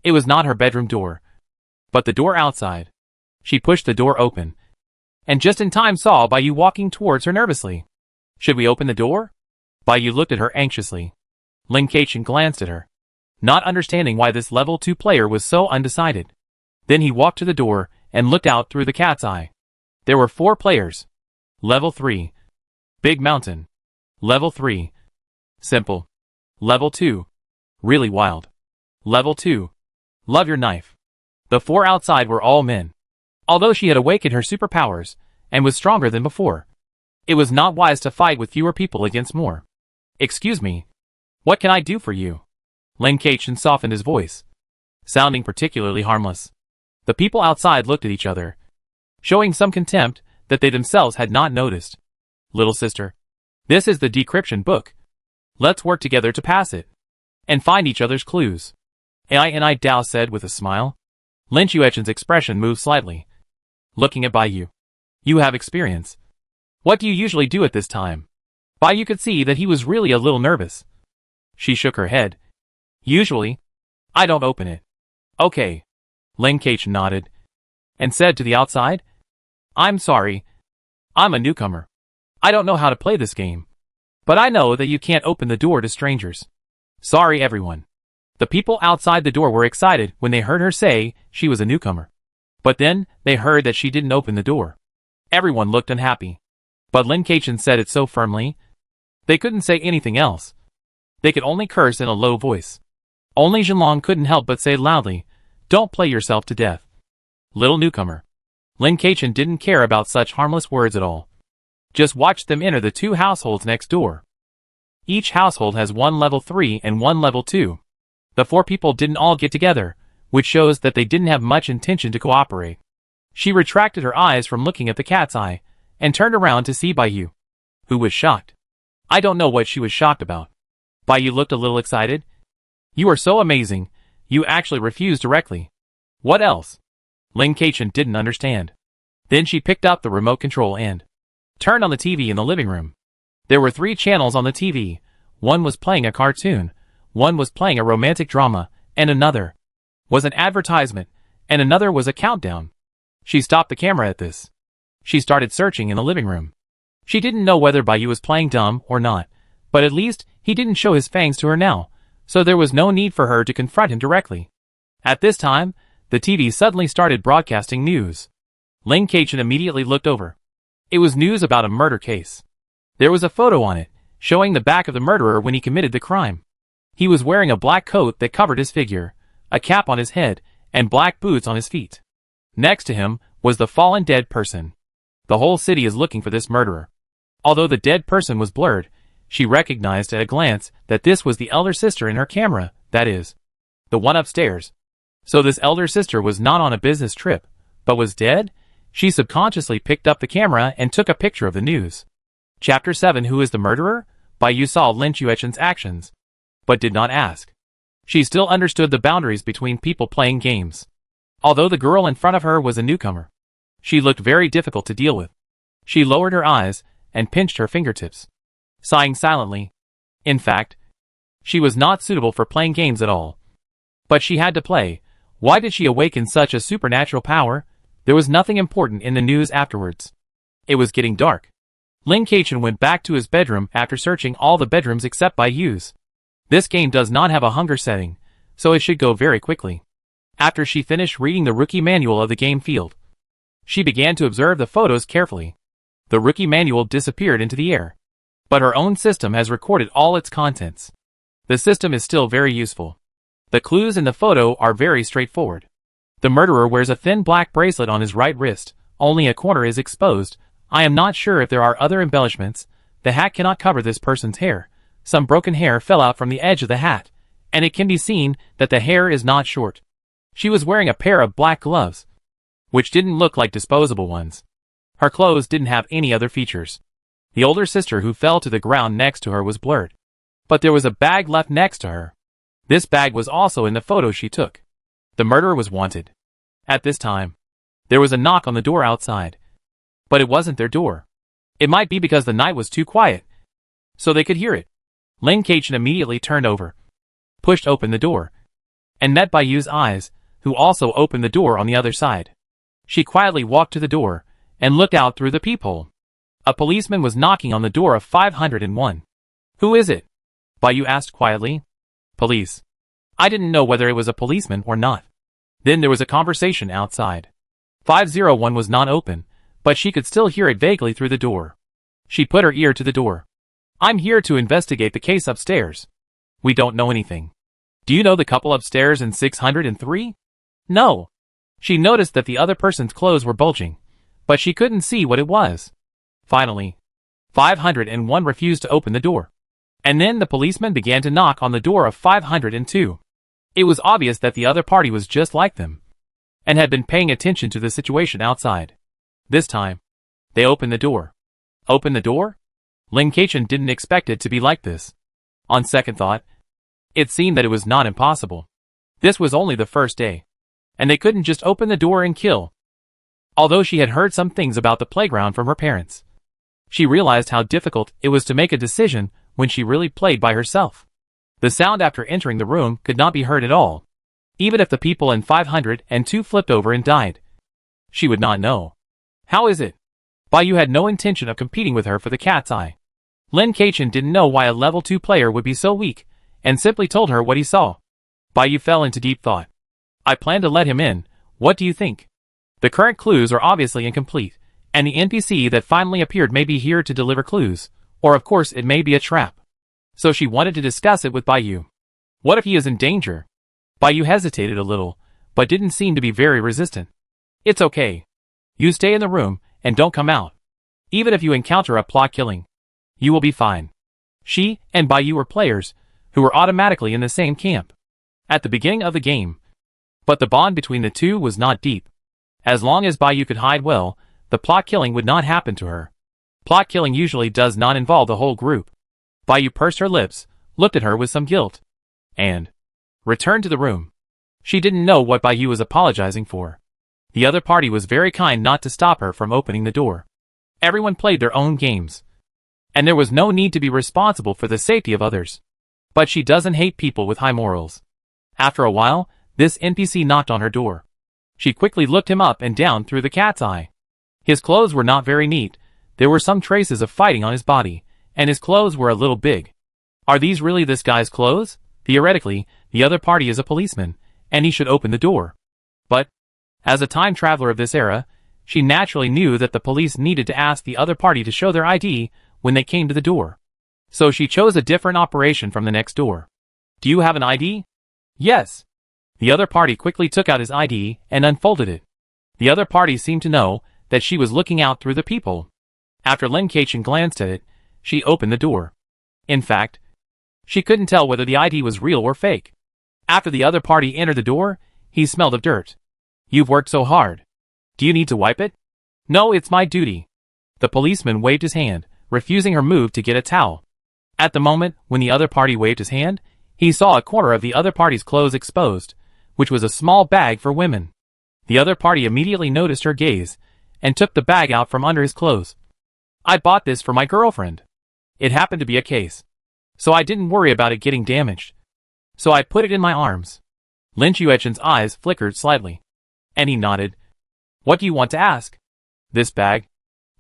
Speaker 1: It was not her bedroom door, but the door outside. She pushed the door open, and just in time saw Bayu walking towards her nervously. Should we open the door? Bayu looked at her anxiously. Lin Keqian glanced at her, not understanding why this level 2 player was so undecided. Then he walked to the door and looked out through the cat's eye. There were 4 players. Level 3. Big Mountain. Level 3. Simple. Level 2. Really wild. Level 2. Love your knife. The 4 outside were all men. Although she had awakened her superpowers and was stronger than before, it was not wise to fight with fewer people against more. Excuse me. What can I do for you? Lin Keqian softened his voice, sounding particularly harmless. The people outside looked at each other, showing some contempt that they themselves had not noticed. Little sister, this is the decryption book. Let's work together to pass it, and find each other's clues. I Dao said with a smile. Lin Keqian's expression moved slightly, looking at Bayu. You have experience. What do you usually do at this time? Bayu could see that he was really a little nervous. She shook her head. Usually, I don't open it. Okay. Lin Keqian nodded, and said to the outside, I'm sorry. I'm a newcomer. I don't know how to play this game. But I know that you can't open the door to strangers. Sorry everyone. The people outside the door were excited when they heard her say she was a newcomer. But then, they heard that she didn't open the door. Everyone looked unhappy. But Lin Keqian said it so firmly, they couldn't say anything else. They could only curse in a low voice. Only Zhenlong couldn't help but say loudly, don't play yourself to death. Little newcomer. Lin Keqian didn't care about such harmless words at all. Just watched them enter the 2 households next door. Each household has 1 level 3 and 1 level 2. The 4 people didn't all get together, which shows that they didn't have much intention to cooperate. She retracted her eyes from looking at the cat's eye, and turned around to see Bayu, who was shocked. I don't know what she was shocked about. Bayu looked a little excited. You are so amazing, you actually refused directly. What else? Lin Keqian didn't understand. Then she picked up the remote control and turned on the TV in the living room. There were 3 channels on the TV. One was playing a cartoon, one was playing a romantic drama, and another was an advertisement, and another was a countdown. She stopped the camera at this. She started searching in the living room. She didn't know whether Bayu was playing dumb or not, but at least he didn't show his fangs to her now, so there was no need for her to confront him directly. At this time, the TV suddenly started broadcasting news. Lin Keqian immediately looked over. It was news about a murder case. There was a photo on it, showing the back of the murderer when he committed the crime. He was wearing a black coat that covered his figure, a cap on his head, and black boots on his feet. Next to him was the fallen dead person. The whole city is looking for this murderer. Although the dead person was blurred, she recognized at a glance that this was the elder sister in her camera, that is, the one upstairs. So this elder sister was not on a business trip, but was dead? She subconsciously picked up the camera and took a picture of the news. Chapter 7 Who is the murderer? Bayu saw Lin Keqian's actions, but did not ask. She still understood the boundaries between people playing games. Although the girl in front of her was a newcomer, she looked very difficult to deal with. She lowered her eyes and pinched her fingertips, sighing silently. In fact, she was not suitable for playing games at all. But she had to play. Why did she awaken such a supernatural power? There was nothing important in the news afterwards. It was getting dark. Lin Keqian went back to his bedroom after searching all the bedrooms except Bayu's. This game does not have a hunger setting, so it should go very quickly. After she finished reading the rookie manual of the game field, she began to observe the photos carefully. The rookie manual disappeared into the air, but her own system has recorded all its contents. The system is still very useful. The clues in the photo are very straightforward. The murderer wears a thin black bracelet on his right wrist, only a corner is exposed. I am not sure if there are other embellishments. The hat cannot cover this person's hair. Some broken hair fell out from the edge of the hat, and it can be seen that the hair is not short. She was wearing a pair of black gloves, which didn't look like disposable ones. Her clothes didn't have any other features. The older sister who fell to the ground next to her was blurred, but there was a bag left next to her. This bag was also in the photo she took. The murderer was wanted. At this time, there was a knock on the door outside, but it wasn't their door. It might be because the night was too quiet, so they could hear it. Lin Kachin immediately turned over, pushed open the door, and met Bayu's eyes, who also opened the door on the other side. She quietly walked to the door, and looked out through the peephole. A policeman was knocking on the door of 501. Who is it? Bayu asked quietly. Police. I didn't know whether it was a policeman or not. Then there was a conversation outside. 501 was not open, but she could still hear it vaguely through the door. She put her ear to the door. I'm here to investigate the case upstairs. We don't know anything. Do you know the couple upstairs in 603? No. She noticed that the other person's clothes were bulging, but she couldn't see what it was. Finally, 501 refused to open the door. And then the policeman began to knock on the door of 502. It was obvious that the other party was just like them, and had been paying attention to the situation outside. This time, they opened the door. Open the door? Lin Kachin didn't expect it to be like this. On second thought, it seemed that it was not impossible. This was only the first day, and they couldn't just open the door and kill. Although she had heard some things about the playground from her parents, she realized how difficult it was to make a decision when she really played by herself. The sound after entering the room could not be heard at all. Even if the people in 502 flipped over and died, she would not know. How is it? Bayu had no intention of competing with her for the cat's eye. Lin Kachin didn't know why a level 2 player would be so weak, and simply told her what he saw. Bayu fell into deep thought. I plan to let him in. What do you think? The current clues are obviously incomplete, and the NPC that finally appeared may be here to deliver clues, or of course it may be a trap. So she wanted to discuss it with Bayu. What if he is in danger? Bayu hesitated a little, but didn't seem to be very resistant. It's okay. You stay in the room, and don't come out. Even if you encounter a plot killing, you will be fine. She and Bayu were players, who were automatically in the same camp at the beginning of the game. But the bond between the two was not deep. As long as Bayu could hide well, the plot killing would not happen to her. Plot killing usually does not involve the whole group. Bayu pursed her lips, looked at her with some guilt, and returned to the room. She didn't know what Bayu was apologizing for. The other party was very kind not to stop her from opening the door. Everyone played their own games, and there was no need to be responsible for the safety of others. But she doesn't hate people with high morals. After a while, this NPC knocked on her door. She quickly looked him up and down through the cat's eye. His clothes were not very neat. There were some traces of fighting on his body, and his clothes were a little big. Are these really this guy's clothes? Theoretically, the other party is a policeman, and he should open the door. But, as a time traveler of this era, she naturally knew that the police needed to ask the other party to show their ID when they came to the door. So she chose a different operation from the next door. Do you have an ID? Yes. The other party quickly took out his ID and unfolded it. The other party seemed to know that she was looking out through the peephole. After Lin Kachin glanced at it, she opened the door. In fact, she couldn't tell whether the ID was real or fake. After the other party entered the door, he smelled of dirt. You've worked so hard. Do you need to wipe it? No, it's my duty. The policeman waved his hand, refusing her move to get a towel. At the moment when the other party waved his hand, he saw a corner of the other party's clothes exposed, which was a small bag for women. The other party immediately noticed her gaze, and took the bag out from under his clothes. I bought this for my girlfriend. It happened to be a case, so I didn't worry about it getting damaged. So I put it in my arms. Lin Chuechen's eyes flickered slightly, and he nodded. What do you want to ask? This bag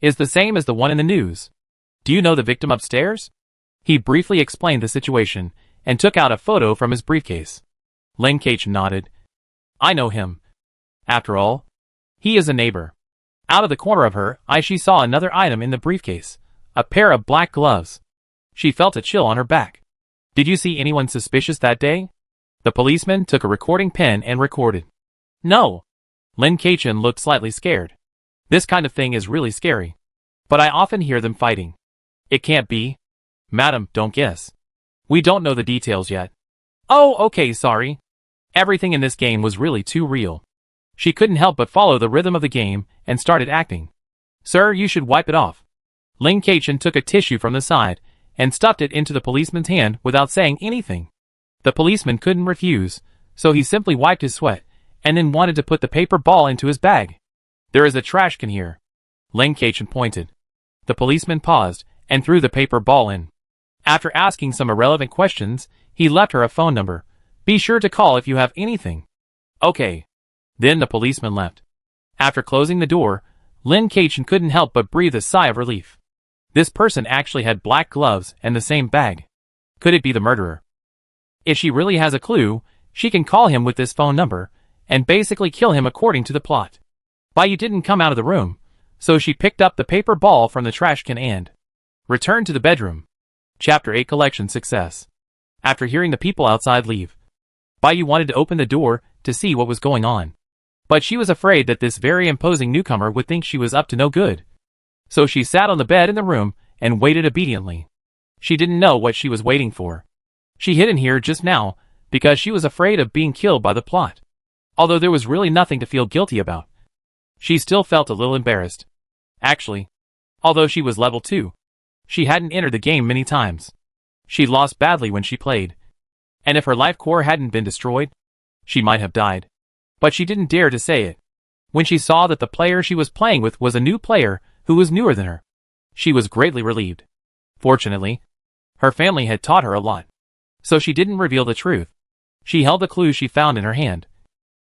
Speaker 1: is the same as the one in the news. Do you know the victim upstairs? He briefly explained the situation, and took out a photo from his briefcase. Lin Kachin nodded. I know him. After all, he is a neighbor. Out of the corner of her eye she saw another item in the briefcase, a pair of black gloves. She felt a chill on her back. Did you see anyone suspicious that day? The policeman took a recording pen and recorded. No. Lin Kachin looked slightly scared. This kind of thing is really scary. But I often hear them fighting. It can't be. Madam, don't guess. We don't know the details yet. Oh, okay, sorry. Everything in this game was really too real. She couldn't help but follow the rhythm of the game, and started acting. Sir, you should wipe it off. Lin Kachin took a tissue from the side, and stuffed it into the policeman's hand without saying anything. The policeman couldn't refuse, so he simply wiped his sweat, and then wanted to put the paper ball into his bag. There is a trash can here. Lin Kachin pointed. The policeman paused, and threw the paper ball in. After asking some irrelevant questions, he left her a phone number. Be sure to call if you have anything. Okay. Then the policeman left. After closing the door, Lynn Kachin couldn't help but breathe a sigh of relief. This person actually had black gloves and the same bag. Could it be the murderer? If she really has a clue, she can call him with this phone number, and basically kill him according to the plot. Bayu didn't come out of the room, so she picked up the paper ball from the trash can and returned to the bedroom. Chapter 8 Collection Success. After hearing the people outside leave, Bayu wanted to open the door to see what was going on. But she was afraid that this very imposing newcomer would think she was up to no good. So she sat on the bed in the room and waited obediently. She didn't know what she was waiting for. She hid in here just now because she was afraid of being killed by the plot. Although there was really nothing to feel guilty about, she still felt a little embarrassed. Actually, although she was level 2, she hadn't entered the game many times. She lost badly when she played. And if her life core hadn't been destroyed, she might have died. But she didn't dare to say it. When she saw that the player she was playing with was a new player who was newer than her, she was greatly relieved. Fortunately, her family had taught her a lot, so she didn't reveal the truth. She held the clue she found in her hand,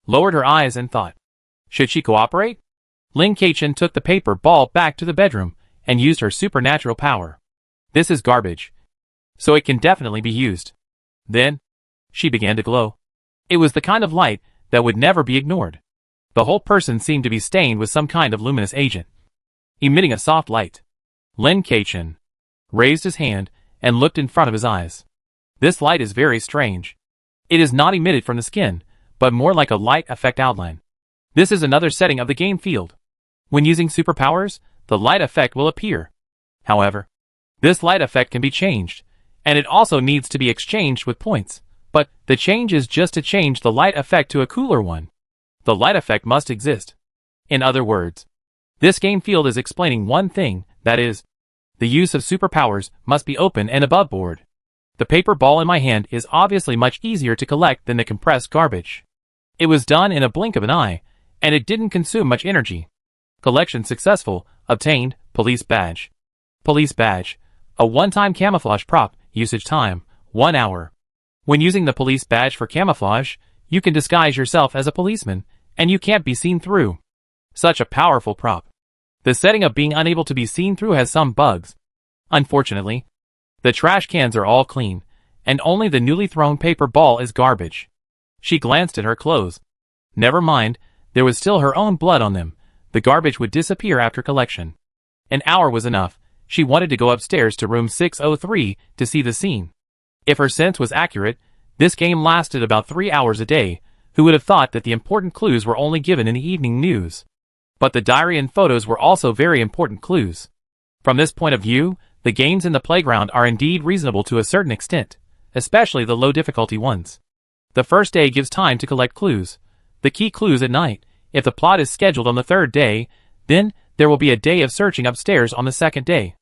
Speaker 1: lowered her eyes and thought, should she cooperate? Lynn Kachin took the paper ball back to the bedroom and used her supernatural power. This is garbage, so it can definitely be used. Then, she began to glow. It was the kind of light that would never be ignored. The whole person seemed to be stained with some kind of luminous agent, emitting a soft light. Lynn Kachin raised his hand and looked in front of his eyes. This light is very strange. It is not emitted from the skin, but more like a light effect outline. This is another setting of the game field. When using superpowers, the light effect will appear. However, this light effect can be changed, and it also needs to be exchanged with points. But the change is just to change the light effect to a cooler one. The light effect must exist. In other words, this game field is explaining one thing, that is, the use of superpowers must be open and above board. The paper ball in my hand is obviously much easier to collect than the compressed garbage. It was done in a blink of an eye, and it didn't consume much energy. Collection successful, obtained, police badge. Police badge, a one-time camouflage prop, usage time, 1 hour. When using the police badge for camouflage, you can disguise yourself as a policeman, and you can't be seen through. Such a powerful prop. The setting of being unable to be seen through has some bugs. Unfortunately, the trash cans are all clean, and only the newly thrown paper ball is garbage. She glanced at her clothes. Never mind, there was still her own blood on them. The garbage would disappear after collection. An hour was enough. She wanted to go upstairs to room 603 to see the scene. If her sense was accurate, this game lasted about 3 hours a day. Who would have thought that the important clues were only given in the evening news? But the diary and photos were also very important clues. From this point of view, the games in the playground are indeed reasonable to a certain extent, especially the low difficulty ones. The first day gives time to collect clues. The key clues at night. If the plot is scheduled on the third day, then there will be a day of searching upstairs on the second day.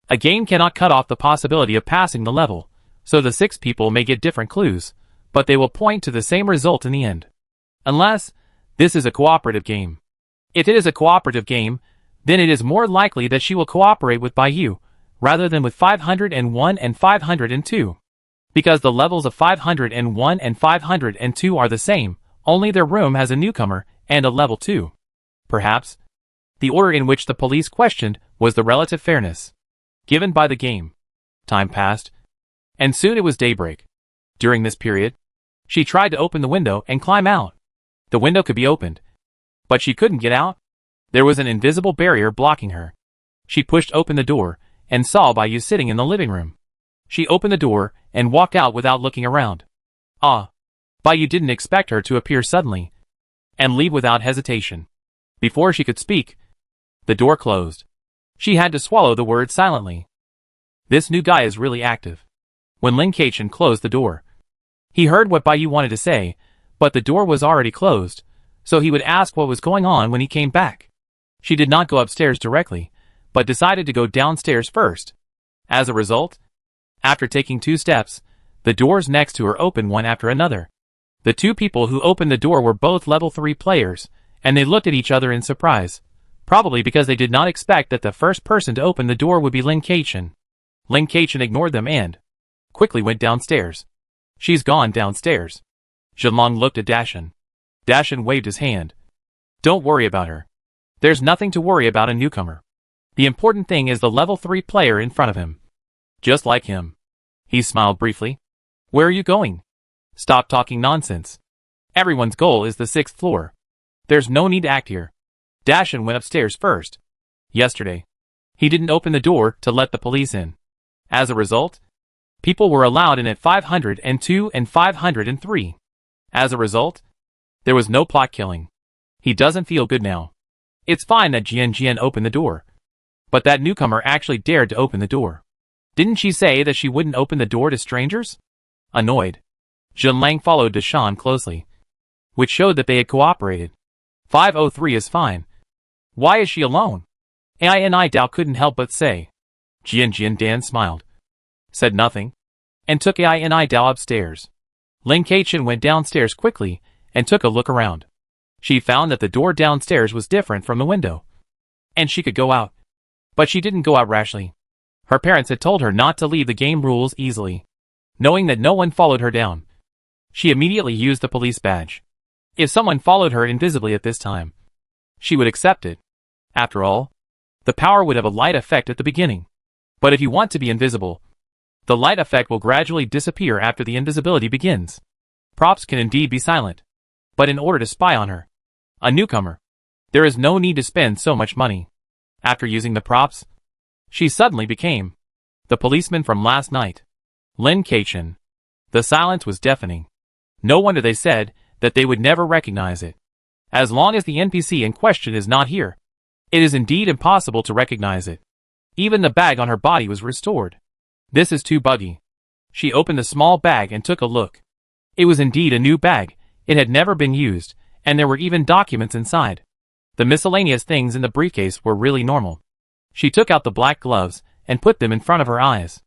Speaker 1: A game cannot cut off the possibility of passing the level, so the 6 people may get different clues, but they will point to the same result in the end. Unless this is a cooperative game. If it is a cooperative game, then it is more likely that she will cooperate with Bayu, rather than with 501 and 502. Because the levels of 501 and 502 are the same, only their room has a newcomer and a level 2. Perhaps the order in which the police questioned was the relative fairness given by the game. Time passed, and soon it was daybreak. During this period, she tried to open the window and climb out. The window could be opened, but she couldn't get out. There was an invisible barrier blocking her. She pushed open the door and saw Bayu sitting in the living room. She opened the door and walked out without looking around. Bayu didn't expect her to appear suddenly and leave without hesitation. Before she could speak, the door closed. She had to swallow the words silently. This new guy is really active. When Lynn Kachin closed the door, he heard what Bayu wanted to say, but the door was already closed, so he would ask what was going on when he came back. She did not go upstairs directly, but decided to go downstairs first. As a result, after taking 2 steps, the doors next to her opened one after another. The 2 people who opened the door were both level 3 players, and they looked at each other in surprise, probably because they did not expect that the first person to open the door would be Lynn Kachin. Lynn Kachin ignored them and quickly went downstairs. She's gone downstairs. Zhenlong looked at Dashan. Dashan waved his hand. Don't worry about her. There's nothing to worry about a newcomer. The important thing is the level 3 player in front of him. Just like him. He smiled briefly. Where are you going? Stop talking nonsense. Everyone's goal is the 6th floor. There's no need to act here. Dashan went upstairs first. Yesterday, he didn't open the door to let the police in. As a result, people were allowed in at 502 and 503. As a result, there was no plot killing. He doesn't feel good now. It's fine that Jian opened the door. But that newcomer actually dared to open the door. Didn't she say that she wouldn't open the door to strangers? Annoyed, Zhenlang followed Dashan closely, which showed that they had cooperated. 503 is fine. Why is she alone? Ai Dao couldn't help but say. Jian Dan smiled, said nothing, and took Ai Dao upstairs. Lin Keichen went downstairs quickly and took a look around. She found that the door downstairs was different from the window, and she could go out. But she didn't go out rashly. Her parents had told her not to leave the game rules easily. Knowing that no one followed her down, she immediately used the police badge. If someone followed her invisibly at this time, she would accept it. After all, the power would have a light effect at the beginning. But if you want to be invisible, the light effect will gradually disappear after the invisibility begins. Props can indeed be silent. But in order to spy on her, a newcomer, there is no need to spend so much money. After using the props, she suddenly became the policeman from last night. Lin Keichen. The silence was deafening. No wonder they said that they would never recognize it. As long as the NPC in question is not here, it is indeed impossible to recognize it. Even the bag on her body was restored. This is too buggy. She opened the small bag and took a look. It was indeed a new bag. It had never been used, and there were even documents inside. The miscellaneous things in the briefcase were really normal. She took out the black gloves and put them in front of her eyes.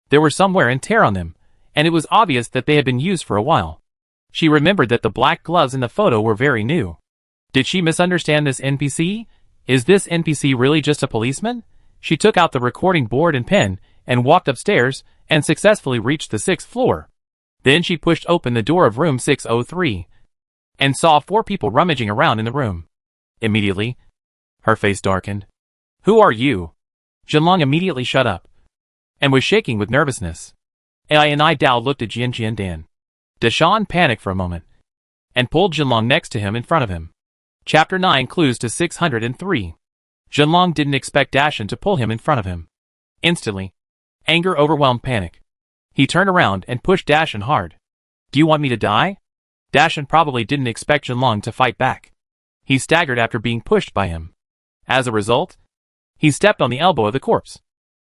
Speaker 1: There were some wear and tear on them, and it was obvious that they had been used for a while. She remembered that the black gloves in the photo were very new. Did she misunderstand this NPC? Is this NPC really just a policeman? She took out the recording board and pen and walked upstairs and successfully reached the 6th floor. Then she pushed open the door of room 603 and saw 4 people rummaging around in the room. Immediately, her face darkened. Who are you? Zhenlong immediately shut up and was shaking with nervousness. Ai Dao looked at Jian Dan. Dashan panicked for a moment and pulled Zhenlong next to him in front of him. Chapter 9 Clues to 603. Zhenlong didn't expect Dashan to pull him in front of him. Instantly, anger overwhelmed panic. He turned around and pushed Dashan hard. Do you want me to die? Dashan probably didn't expect Zhenlong to fight back. He staggered after being pushed by him. As a result, he stepped on the elbow of the corpse.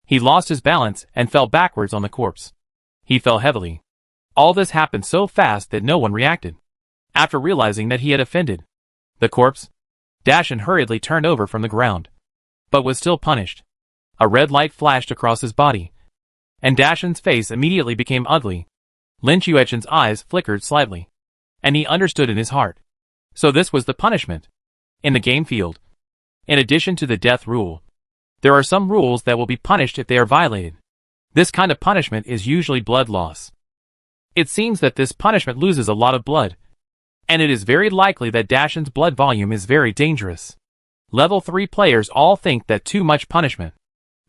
Speaker 1: He lost his balance and fell backwards on the corpse. He fell heavily. All this happened so fast that no one reacted. After realizing that he had offended the corpse, Dashan hurriedly turned over from the ground, but was still punished. A red light flashed across his body, and Dashan's face immediately became ugly. Lin Chuechen's eyes flickered slightly, and he understood in his heart. So this was the punishment. In the game field, in addition to the death rule, there are some rules that will be punished if they are violated. This kind of punishment is usually blood loss. It seems that this punishment loses a lot of blood, and it is very likely that Dashan's blood volume is very dangerous. Level 3 players all think that too much punishment.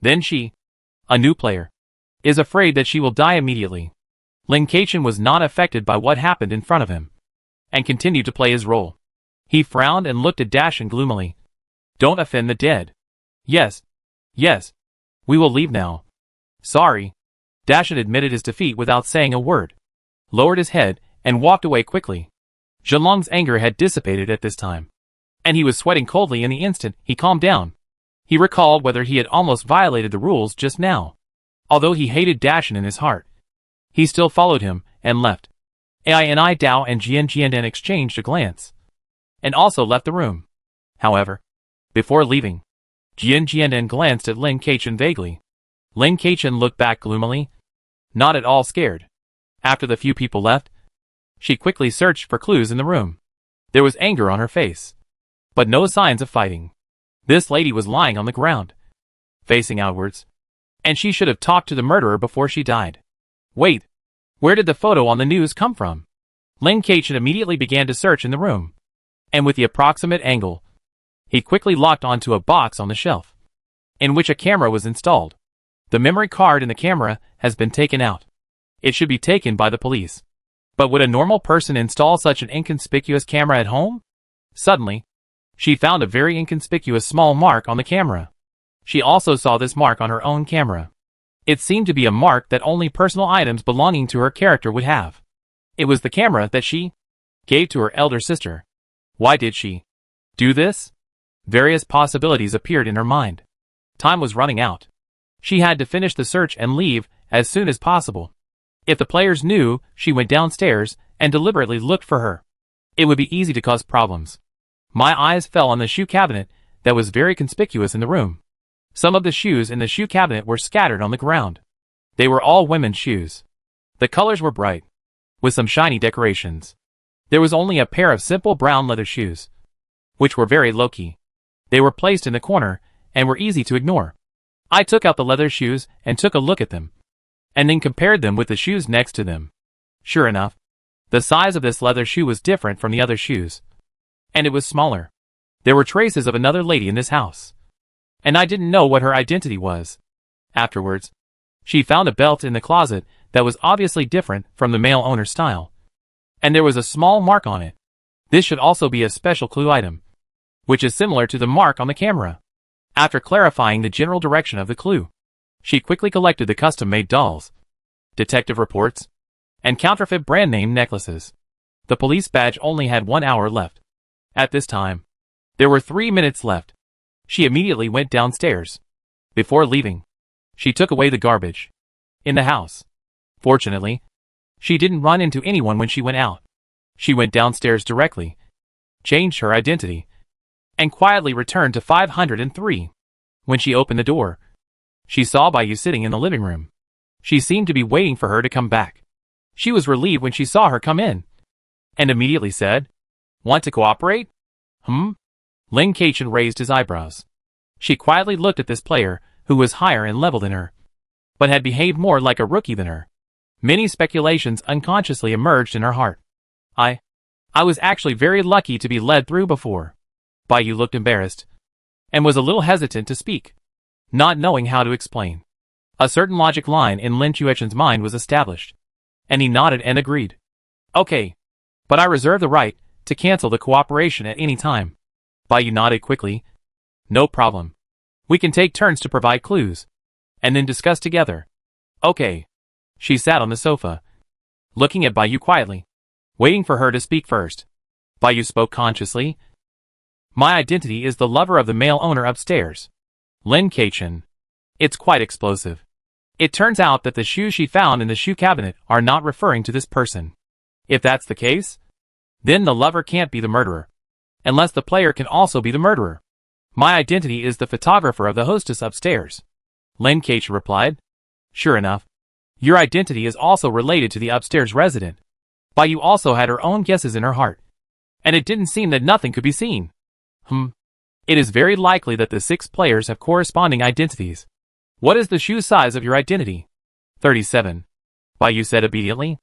Speaker 1: Then she, a new player, is afraid that she will die immediately. Lin Keichen was not affected by what happened in front of him, and continued to play his role. He frowned and looked at Dashan gloomily. Don't offend the dead. Yes. Yes. We will leave now. Sorry. Dashan admitted his defeat without saying a word, lowered his head, and walked away quickly. Zhenlong's anger had dissipated at this time, and he was sweating coldly in the instant he calmed down. He recalled whether he had almost violated the rules just now. Although he hated Dashan in his heart, he still followed him and left. Ai Dao and Jian Dan exchanged a glance, and also left the room. However, before leaving, Jian Dan glanced at Lin Keichen vaguely. Lin Keichen looked back gloomily, not at all scared. After the few people left, she quickly searched for clues in the room. There was anger on her face, but no signs of fighting. This lady was lying on the ground, facing outwards, and she should have talked to the murderer before she died. Wait, where did the photo on the news come from? Lin Kachin immediately began to search in the room. And with the approximate angle, he quickly locked onto a box on the shelf, in which a camera was installed. The memory card in the camera has been taken out. It should be taken by the police. But would a normal person install such an inconspicuous camera at home? Suddenly, she found a very inconspicuous small mark on the camera. She also saw this mark on her own camera. It seemed to be a mark that only personal items belonging to her character would have. It was the camera that she gave to her elder sister. Why did she do this? Various possibilities appeared in her mind. Time was running out. She had to finish the search and leave as soon as possible. If the players knew she went downstairs and deliberately looked for her, it would be easy to cause problems. My eyes fell on the shoe cabinet that was very conspicuous in the room. Some of the shoes in the shoe cabinet were scattered on the ground. They were all women's shoes. The colors were bright, with some shiny decorations. There was only a pair of simple brown leather shoes, which were very low-key. They were placed in the corner and were easy to ignore. I took out the leather shoes and took a look at them, and then compared them with the shoes next to them. Sure enough, the size of this leather shoe was different from the other shoes, and it was smaller. There were traces of another lady in this house, and I didn't know what her identity was. Afterwards, she found a belt in the closet that was obviously different from the male owner's style, and there was a small mark on it. This should also be a special clue item, which is similar to the mark on the camera. After clarifying the general direction of the clue, she quickly collected the custom-made dolls, detective reports, and counterfeit brand-name necklaces. The police badge only had 1 hour left. At this time, there were 3 minutes left. She immediately went downstairs. Before leaving, she took away the garbage in the house. Fortunately, she didn't run into anyone when she went out. She went downstairs directly, changed her identity, and quietly returned to 503. When she opened the door, she saw Bayu sitting in the living room. She seemed to be waiting for her to come back. She was relieved when she saw her come in, and immediately said, "Want to cooperate?" Lin Kachin raised his eyebrows. She quietly looked at this player, who was higher in level than her, but had behaved more like a rookie than her. Many speculations unconsciously emerged in her heart. I was actually very lucky to be led through before. Bayu looked embarrassed, and was a little hesitant to speak, not knowing how to explain. A certain logic line in Lin Chuechen's mind was established, and he nodded and agreed. "Okay, but I reserve the right to cancel the cooperation at any time." Bayu nodded quickly. "No problem. We can take turns to provide clues, and then discuss together." "Okay." She sat on the sofa, looking at Bayu quietly, waiting for her to speak first. Bayu spoke consciously. "My identity is the lover of the male owner upstairs, Lin Kachin." It's quite explosive. It turns out that the shoes she found in the shoe cabinet are not referring to this person. If that's the case, then the lover can't be the murderer, unless the player can also be the murderer. "My identity is the photographer of the hostess upstairs," Lin Kachin replied. "Sure enough, your identity is also related to the upstairs resident." Bayu also had her own guesses in her heart, and it didn't seem that nothing could be seen. It is very likely that the 6 players have corresponding identities. "What is the shoe size of your identity?" 37. Bayu said obediently.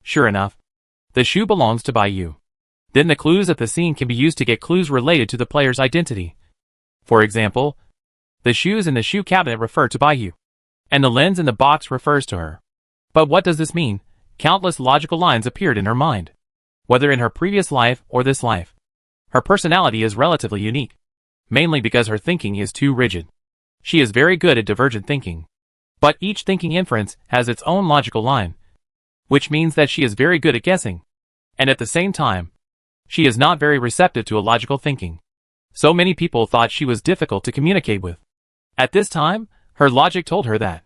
Speaker 1: Sure enough, the shoe belongs to Bayu. Then the clues at the scene can be used to get clues related to the player's identity. For example, the shoes in the shoe cabinet refer to Bayu, and the lens in the box refers to her. But what does this mean? Countless logical lines appeared in her mind. Whether in her previous life or this life, her personality is relatively unique, mainly because her thinking is too rigid. She is very good at divergent thinking, but each thinking inference has its own logical line, which means that she is very good at guessing, and at the same time, she is not very receptive to illogical thinking. So many people thought she was difficult to communicate with. At this time, her logic told her that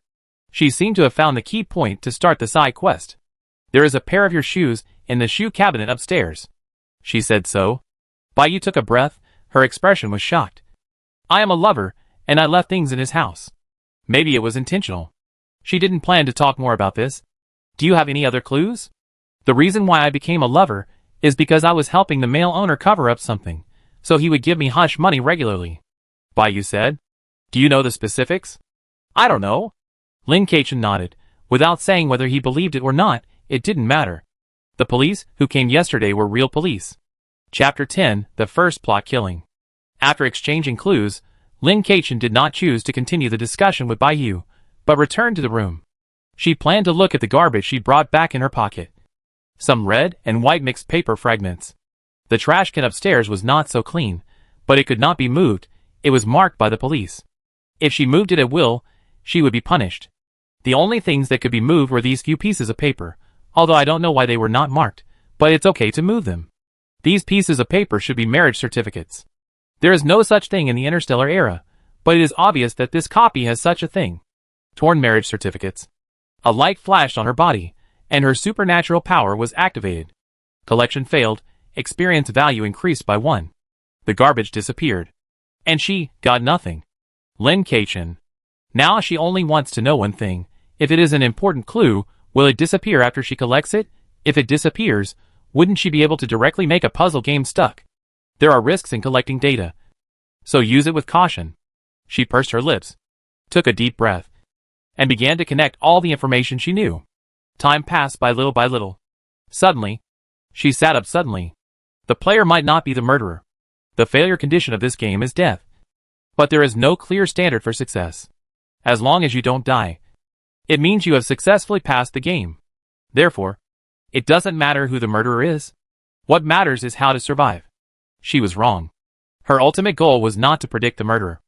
Speaker 1: she seemed to have found the key point to start the side quest. "There is a pair of your shoes in the shoe cabinet upstairs." She said so. Bayu took a breath. Her expression was shocked. "I am a lover, and I left things in his house." Maybe it was intentional. She didn't plan to talk more about this. "Do you have any other clues?" "The reason why I became a lover is because I was helping the male owner cover up something, so he would give me hush money regularly," Bayu said. "Do you know the specifics?" "I don't know." Lin Kachin nodded. Without saying whether he believed it or not, it didn't matter. The police who came yesterday were real police. Chapter 10, The First Plot Killing. After exchanging clues, Lin Keqian did not choose to continue the discussion with Baiyu, but returned to the room. She planned to look at the garbage she brought back in her pocket. Some red and white mixed paper fragments. The trash can upstairs was not so clean, but it could not be moved. It was marked by the police. If she moved it at will, she would be punished. The only things that could be moved were these few pieces of paper, although I don't know why they were not marked, but it's okay to move them. These pieces of paper should be marriage certificates. There is no such thing in the interstellar era, but it is obvious that this copy has such a thing. Torn marriage certificates. A light flashed on her body, and her supernatural power was activated. Collection failed, experience value increased by 1. The garbage disappeared. And she got nothing. Lin Keqian. Now she only wants to know one thing. If it is an important clue, will it disappear after she collects it? If it disappears, wouldn't she be able to directly make a puzzle game stuck? There are risks in collecting data, so use it with caution. She pursed her lips, took a deep breath, and began to connect all the information she knew. Time passed by little. Suddenly, she sat up suddenly. The player might not be the murderer. The failure condition of this game is death. But there is no clear standard for success. As long as you don't die, it means you have successfully passed the game. Therefore, it doesn't matter who the murderer is. What matters is how to survive. She was wrong. Her ultimate goal was not to predict the murderer,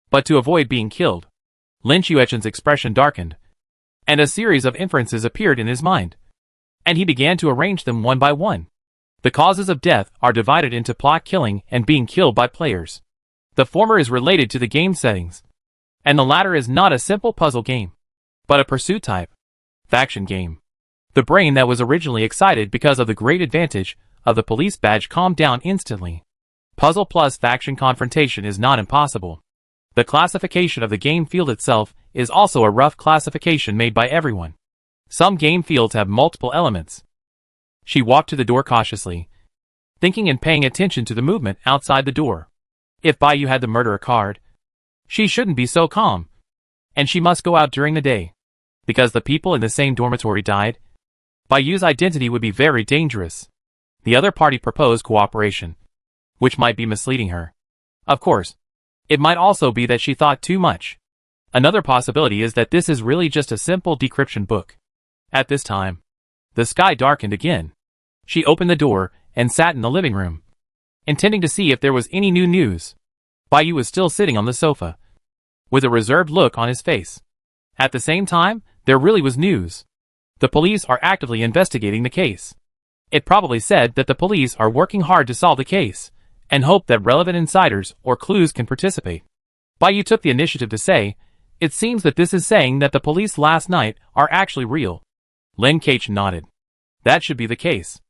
Speaker 1: but to avoid being killed. Lin Keqian's expression darkened, and a series of inferences appeared in his mind, and he began to arrange them one by one. The causes of death are divided into plot killing and being killed by players. The former is related to the game settings, and the latter is not a simple puzzle game, but a pursuit type faction game. The brain that was originally excited because of the great advantage of the police badge calmed down instantly. Puzzle plus faction confrontation is not impossible. The classification of the game field itself is also a rough classification made by everyone. Some game fields have multiple elements. She walked to the door cautiously, thinking and paying attention to the movement outside the door. If Baiyu had the murderer card, she shouldn't be so calm. And she must go out during the day. Because the people in the same dormitory died, Baiyu's identity would be very dangerous. The other party proposed cooperation, which might be misleading her. Of course, it might also be that she thought too much. Another possibility is that this is really just a simple decryption book. At this time, the sky darkened again. She opened the door and sat in the living room, intending to see if there was any new news. Baiyu was still sitting on the sofa, with a reserved look on his face. At the same time, there really was news. The police are actively investigating the case. It probably said that the police are working hard to solve the case, and hope that relevant insiders or clues can participate. Baiyu took the initiative to say, "It seems that this is saying that the police last night are actually real." Lin Keqian nodded. That should be the case.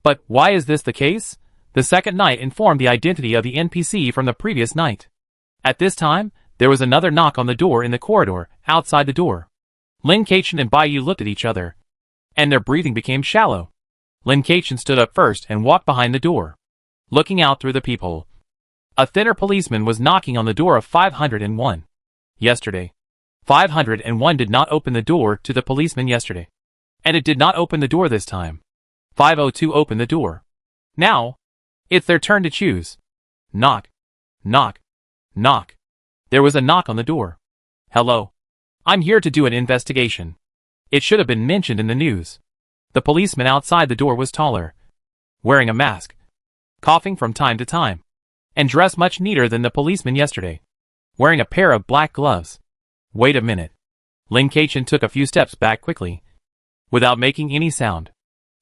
Speaker 1: But why is this the case? The second night informed the identity of the NPC from the previous night. At this time, there was another knock on the door in the corridor, outside the door. Lin Keqian and Baiyu looked at each other, and their breathing became shallow. Lin Keqian stood up first and walked behind the door, looking out through the peephole. A thinner policeman was knocking on the door of 501. Yesterday, 501 did not open the door to the policeman yesterday. And it did not open the door this time. 502 opened the door. Now, it's their turn to choose. Knock. Knock. Knock. There was a knock on the door. Hello. I'm here to do an investigation. It should have been mentioned in the news. The policeman outside the door was taller, wearing a mask, coughing from time to time, and dressed much neater than the policeman yesterday, wearing a pair of black gloves. Wait a minute. Lin Keqian took a few steps back quickly, without making any sound.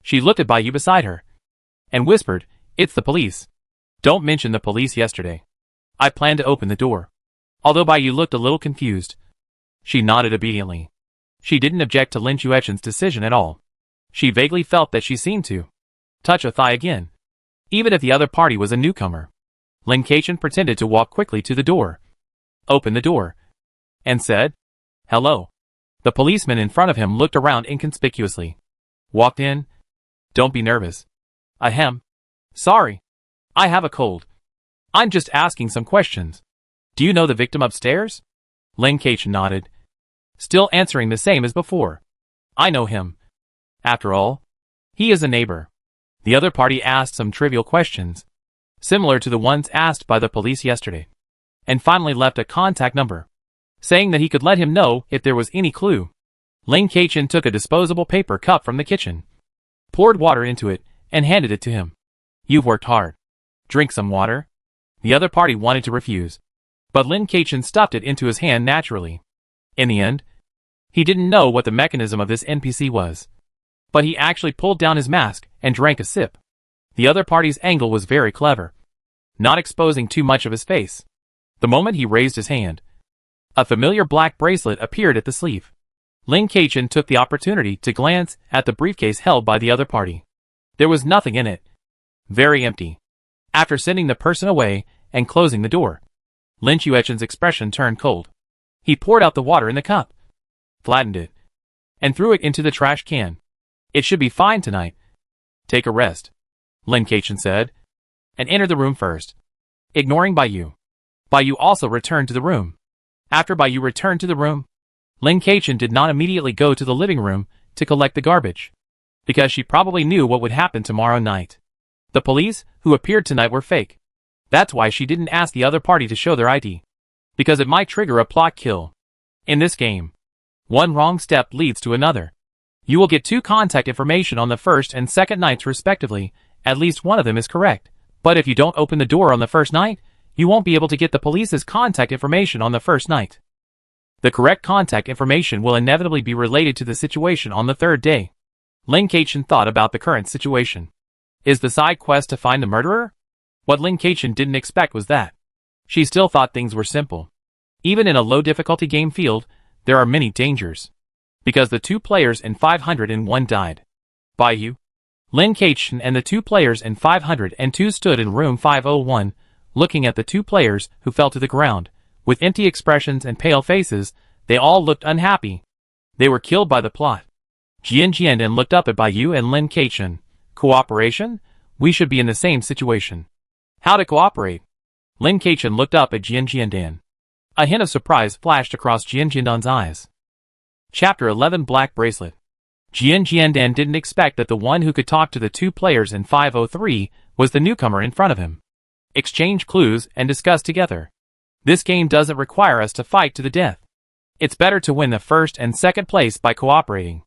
Speaker 1: She looked at Baiyu beside her, and whispered, "It's the police. Don't mention the police yesterday. I plan to open the door." Although Baiyu looked a little confused, she nodded obediently. She didn't object to Lin Keqian's decision at all. She vaguely felt that she seemed to touch a thigh again, even if the other party was a newcomer. Lin Keqian pretended to walk quickly to the door, opened the door, and said, "Hello." The policeman in front of him looked around inconspicuously, walked in. "Don't be nervous." "Ahem. Sorry. I have a cold. I'm just asking some questions. Do you know the victim upstairs?" Lin Keqian nodded, still answering the same as before. I know him. After all, he is a neighbor. The other party asked some trivial questions, similar to the ones asked by the police yesterday, and finally left a contact number, saying that he could let him know if there was any clue. Lin Keqian took a disposable paper cup from the kitchen, poured water into it, and handed it to him. You've worked hard. Drink some water. The other party wanted to refuse, but Lin Keqian stuffed it into his hand naturally. In the end, he didn't know what the mechanism of this NPC was, but he actually pulled down his mask and drank a sip. The other party's angle was very clever, not exposing too much of his face. The moment he raised his hand, a familiar black bracelet appeared at the sleeve. Lin Keqian took the opportunity to glance at the briefcase held by the other party. There was nothing in it. Very empty. After sending the person away and closing the door, Lin Keqian's expression turned cold. He poured out the water in the cup, flattened it, and threw it into the trash can. It should be fine tonight. Take a rest, Lin Keqian said, and entered the room first, ignoring Baiyu. Baiyu also returned to the room. After Baiyu returned to the room, Lin Keqian did not immediately go to the living room to collect the garbage, because she probably knew what would happen tomorrow night. The police who appeared tonight were fake. That's why she didn't ask the other party to show their ID, because it might trigger a plot kill. In this game, one wrong step leads to another. You will get 2 contact information on the first and second nights respectively. At least one of them is correct, but if you don't open the door on the first night, you won't be able to get the police's contact information on the first night. The correct contact information will inevitably be related to the situation on the third day. Lin Keqian thought about the current situation. Is the side quest to find the murderer? What Lin Keqian didn't expect was that. She still thought things were simple. Even in a low difficulty game field, there are many dangers. Because the 2 players in 501 died. Baiyu, Lin Keqian and the 2 players in 502 stood in room 501, looking at the 2 players who fell to the ground. With empty expressions and pale faces, they all looked unhappy. They were killed by the plot. Jian Jiandan looked up at Baiyu and Lin Keqian. Cooperation? We should be in the same situation. How to cooperate? Lin Keqian looked up at Jian Jiandan. A hint of surprise flashed across Jian Jiandan's eyes. Chapter 11 Black Bracelet. Jian Jiandan didn't expect that the one who could talk to the 2 players in 503 was the newcomer in front of him. Exchange clues and discuss together. This game doesn't require us to fight to the death. It's better to win the first and second place by cooperating.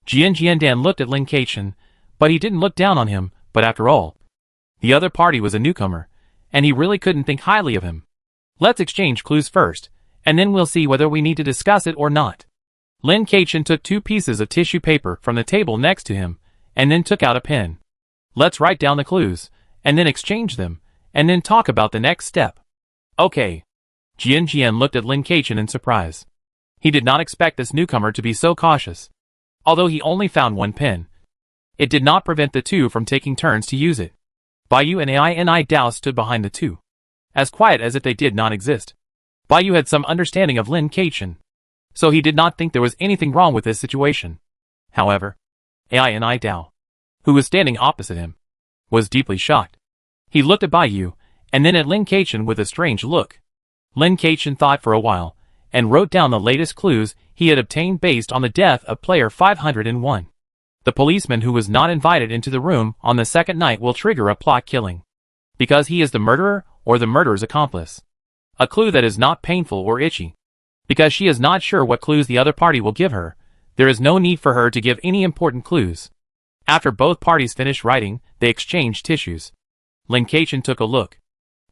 Speaker 1: Jian Jiandan looked at Lin Keqian, but he didn't look down on him. But after all, the other party was a newcomer, and he really couldn't think highly of him. Let's exchange clues first, and then we'll see whether we need to discuss it or not. Lin Keqian took 2 pieces of tissue paper from the table next to him, and then took out a pen. Let's write down the clues, and then exchange them, and then talk about the next step. Okay. Jian Jian looked at Lin Keqian in surprise. He did not expect this newcomer to be so cautious. Although he only found 1 pen, it did not prevent the 2 from taking turns to use it. Baiyu and Ai Dao stood behind the 2, as quiet as if they did not exist. Baiyu had some understanding of Lin Keqian, so he did not think there was anything wrong with this situation. However, Ai Dao, who was standing opposite him, was deeply shocked. He looked at Baiyu, and then at Lin Keqian with a strange look. Lin Keqian thought for a while, and wrote down the latest clues he had obtained based on the death of player 501. The policeman who was not invited into the room on the second night will trigger a plot killing, because he is the murderer or the murderer's accomplice. A clue that is not painful or itchy. Because she is not sure what clues the other party will give her, there is no need for her to give any important clues. After both parties finished writing, they exchanged tissues. Lin Keqian took a look.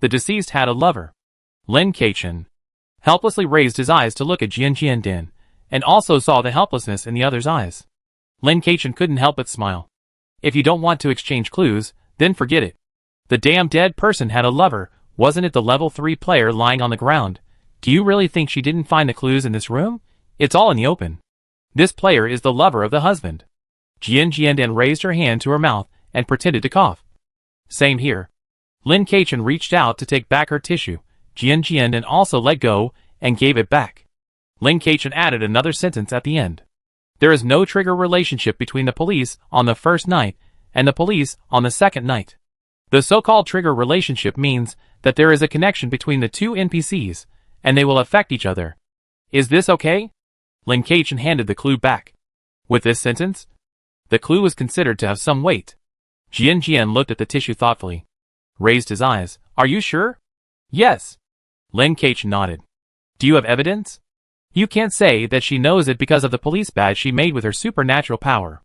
Speaker 1: The deceased had a lover. Lin Keqian helplessly raised his eyes to look at Jian Jiandan, and also saw the helplessness in the other's eyes. Lin Keqian couldn't help but smile. If you don't want to exchange clues, then forget it. The damn dead person had a lover. Wasn't it the level 3 player lying on the ground? Do you really think she didn't find the clues in this room? It's all in the open. This player is the lover of the husband. Jian Jiandan raised her hand to her mouth and pretended to cough. Same here. Lin Keqian reached out to take back her tissue. Jian Jiandan also let go and gave it back. Lin Keqian added another sentence at the end. There is no trigger relationship between the police on the first night and the police on the second night. The so-called trigger relationship means that there is a connection between the 2 NPCs, and they will affect each other. Is this okay? Lin Keqian handed the clue back. With this sentence, the clue was considered to have some weight. Jian looked at the tissue thoughtfully, raised his eyes. Are you sure? Yes. Lin Keqian nodded. Do you have evidence? You can't say that she knows it because of the police badge she made with her supernatural power.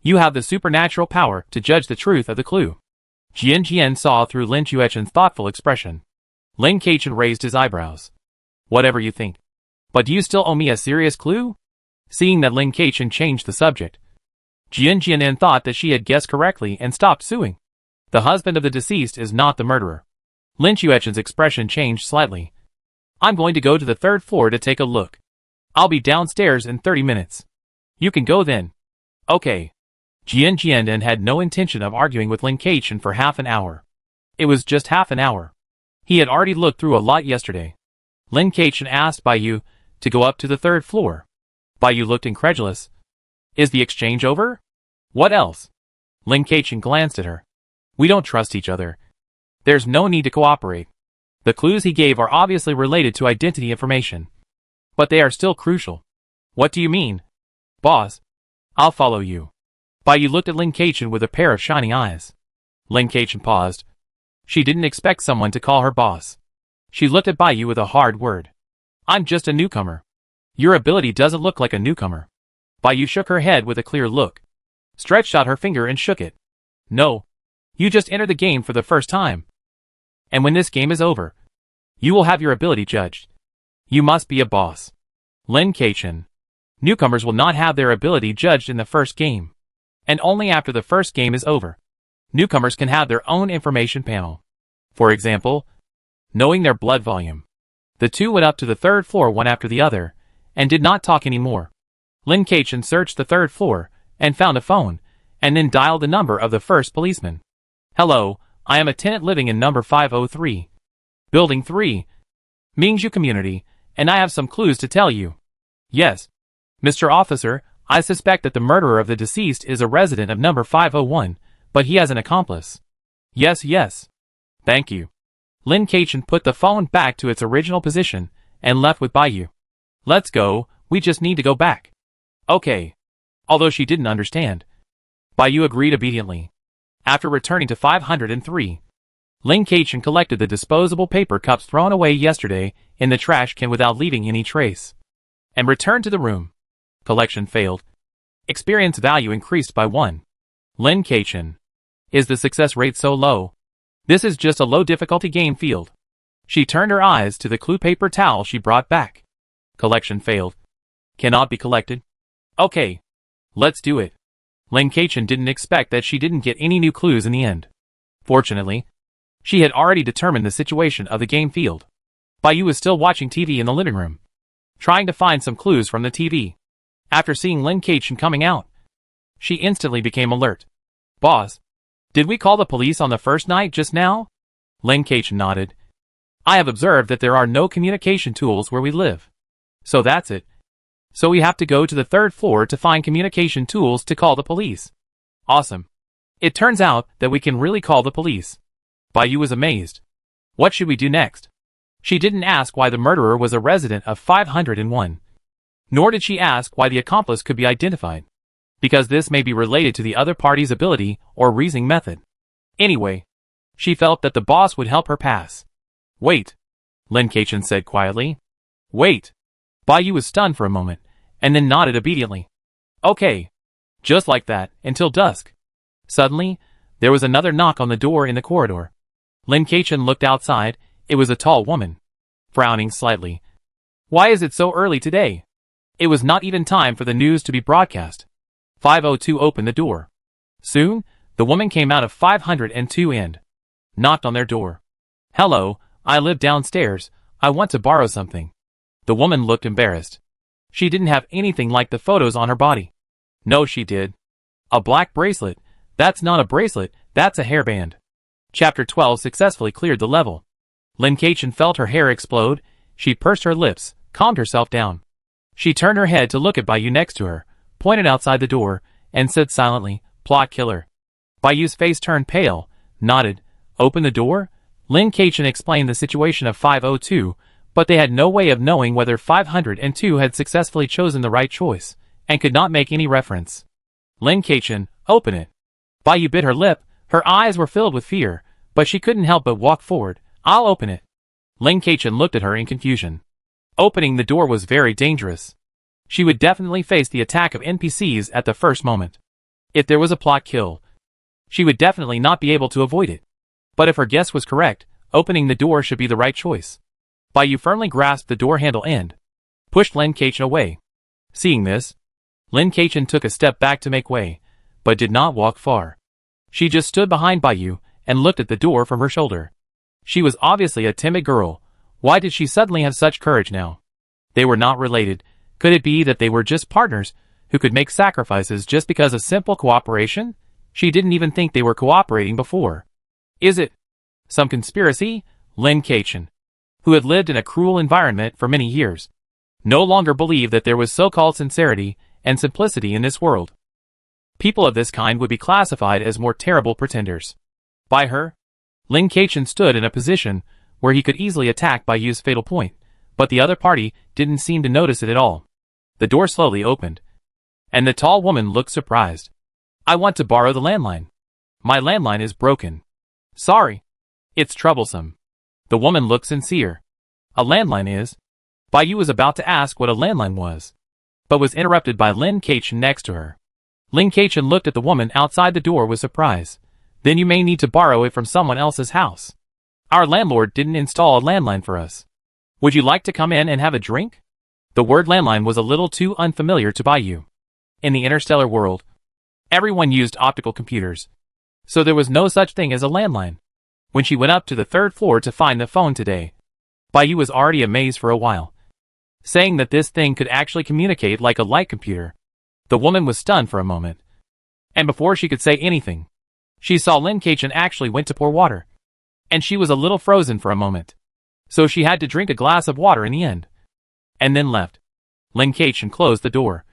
Speaker 1: You have the supernatural power to judge the truth of the clue. Jian saw through Lin Keqian's thoughtful expression. Lin Keqian raised his eyebrows. Whatever you think. But do you still owe me a serious clue? Seeing that Lin Keqian changed the subject, Jian thought that she had guessed correctly and stopped suing. The husband of the deceased is not the murderer. Lin Keqian's expression changed slightly. I'm going to go to the 3rd floor to take a look. I'll be downstairs in 30 minutes. You can go then. Okay. Jian had no intention of arguing with Lin Keqian for half an hour. It was just half an hour. He had already looked through a lot yesterday. Lin Keqian asked Baiyu to go up to the 3rd floor. Baiyu looked incredulous. Is the exchange over? What else? Lin Keqian glanced at her. We don't trust each other. There's no need to cooperate. The clues he gave are obviously related to identity information. But they are still crucial. What do you mean? Boss, I'll follow you. Baiyu looked at Lin Keqian with a pair of shining eyes. Lin Keqian paused. She didn't expect someone to call her boss. She looked at Baiyu with a hard word. I'm just a newcomer. Your ability doesn't look like a newcomer. Baiyu shook her head with a clear look. Stretched out her finger and shook it. No. You just entered the game for the first time. And when this game is over, you will have your ability judged. You must be a boss. Lin Keqian. Newcomers will not have their ability judged in the first game. And only after the first game is over. Newcomers can have their own information panel. For example, knowing their blood volume. The two went up to the 3rd floor one after the other, and did not talk anymore. Lin Keqian searched the 3rd floor, and found a phone, and then dialed the number of the first policeman. Hello, I am a tenant living in number 503. Building 3. Mingzhu Community, and I have some clues to tell you. Yes. Mr. Officer, I suspect that the murderer of the deceased is a resident of number 501, but he has an accomplice. Yes. Thank you. Lin Keqian put the phone back to its original position, and left with Baiyu. Let's go, we just need to go back. Okay. Although she didn't understand. Baiyu agreed obediently. After returning to 503, Lin Keqian collected the disposable paper cups thrown away yesterday in the trash can without leaving any trace, and returned to the room. Collection failed. Experience value increased by 1. Lin Keqian. Is the success rate so low? This is just a low difficulty game field. She turned her eyes to the clue paper towel she brought back. Collection failed. Cannot be collected. Okay. Let's do it. Lin Keqian didn't expect that she didn't get any new clues in the end. Fortunately, she had already determined the situation of the game field. Baiyu was still watching TV in the living room, trying to find some clues from the TV. After seeing Lin Keqian coming out, she instantly became alert. Boss, did we call the police on the first night just now? Lin Keqian nodded. I have observed that there are no communication tools where we live. So that's it. So we have to go to the 3rd floor to find communication tools to call the police. Awesome. It turns out that we can really call the police. Baiyu was amazed. What should we do next? She didn't ask why the murderer was a resident of 501. Nor did she ask why the accomplice could be identified. Because this may be related to the other party's ability or reasoning method. Anyway, she felt that the boss would help her pass. Wait. Lin Keqian said quietly. Wait. Baiyu was stunned for a moment, and then nodded obediently. Okay. Just like that, until dusk. Suddenly, there was another knock on the door in the corridor. Lin Keqian looked outside. It was a tall woman. Frowning slightly. Why is it so early today? It was not even time for the news to be broadcast. 502 opened the door. Soon, the woman came out of 502 and knocked on their door. Hello, I live downstairs. I want to borrow something. The woman looked embarrassed. She didn't have anything like the photos on her body. No, she did. A black bracelet. That's not a bracelet, that's a hairband. Chapter 12 successfully cleared the level. Lin Keqian felt her hair explode. She pursed her lips, calmed herself down. She turned her head to look at Baiyu next to her, pointed outside the door, and said silently, Plot killer. Baiyu's face turned pale, nodded. Open the door? Lin Keqian explained the situation of 502, but they had no way of knowing whether 502 had successfully chosen the right choice, and could not make any reference. Lin Keqian, open it. Baiyu bit her lip, her eyes were filled with fear, but she couldn't help but walk forward. I'll open it. Lin Keqian looked at her in confusion. Opening the door was very dangerous. She would definitely face the attack of NPCs at the first moment. If there was a plot kill, she would definitely not be able to avoid it. But if her guess was correct, opening the door should be the right choice. Baiyu firmly grasped the door handle and pushed Lin Keqian away. Seeing this, Lin Keqian took a step back to make way, but did not walk far. She just stood behind Baiyu and looked at the door from her shoulder. She was obviously a timid girl. Why did she suddenly have such courage now? They were not related. Could it be that they were just partners who could make sacrifices just because of simple cooperation? She didn't even think they were cooperating before. Is it some conspiracy? Lin Keqian, who had lived in a cruel environment for many years, no longer believed that there was so-called sincerity and simplicity in this world. People of this kind would be classified as more terrible pretenders. By her, Lin Keqian stood in a position where he could easily attack Baiyu's fatal point, but the other party didn't seem to notice it at all. The door slowly opened, and the tall woman looked surprised. I want to borrow the landline. My landline is broken. Sorry. It's troublesome. The woman looked sincere. A landline is? Baiyu was about to ask what a landline was, but was interrupted by Lin Keqian next to her. Lin Keqian looked at the woman outside the door with surprise. Then you may need to borrow it from someone else's house. Our landlord didn't install a landline for us. Would you like to come in and have a drink? The word landline was a little too unfamiliar to Baiyu. In the interstellar world, everyone used optical computers, so there was no such thing as a landline. When she went up to the third floor to find the phone today, Baiyu was already amazed for a while, saying that this thing could actually communicate like a light computer. The woman was stunned for a moment, and before she could say anything, she saw Lin Keqian actually went to pour water, and she was a little frozen for a moment, so she had to drink a glass of water in the end, and then left. Lin Keqian closed the door,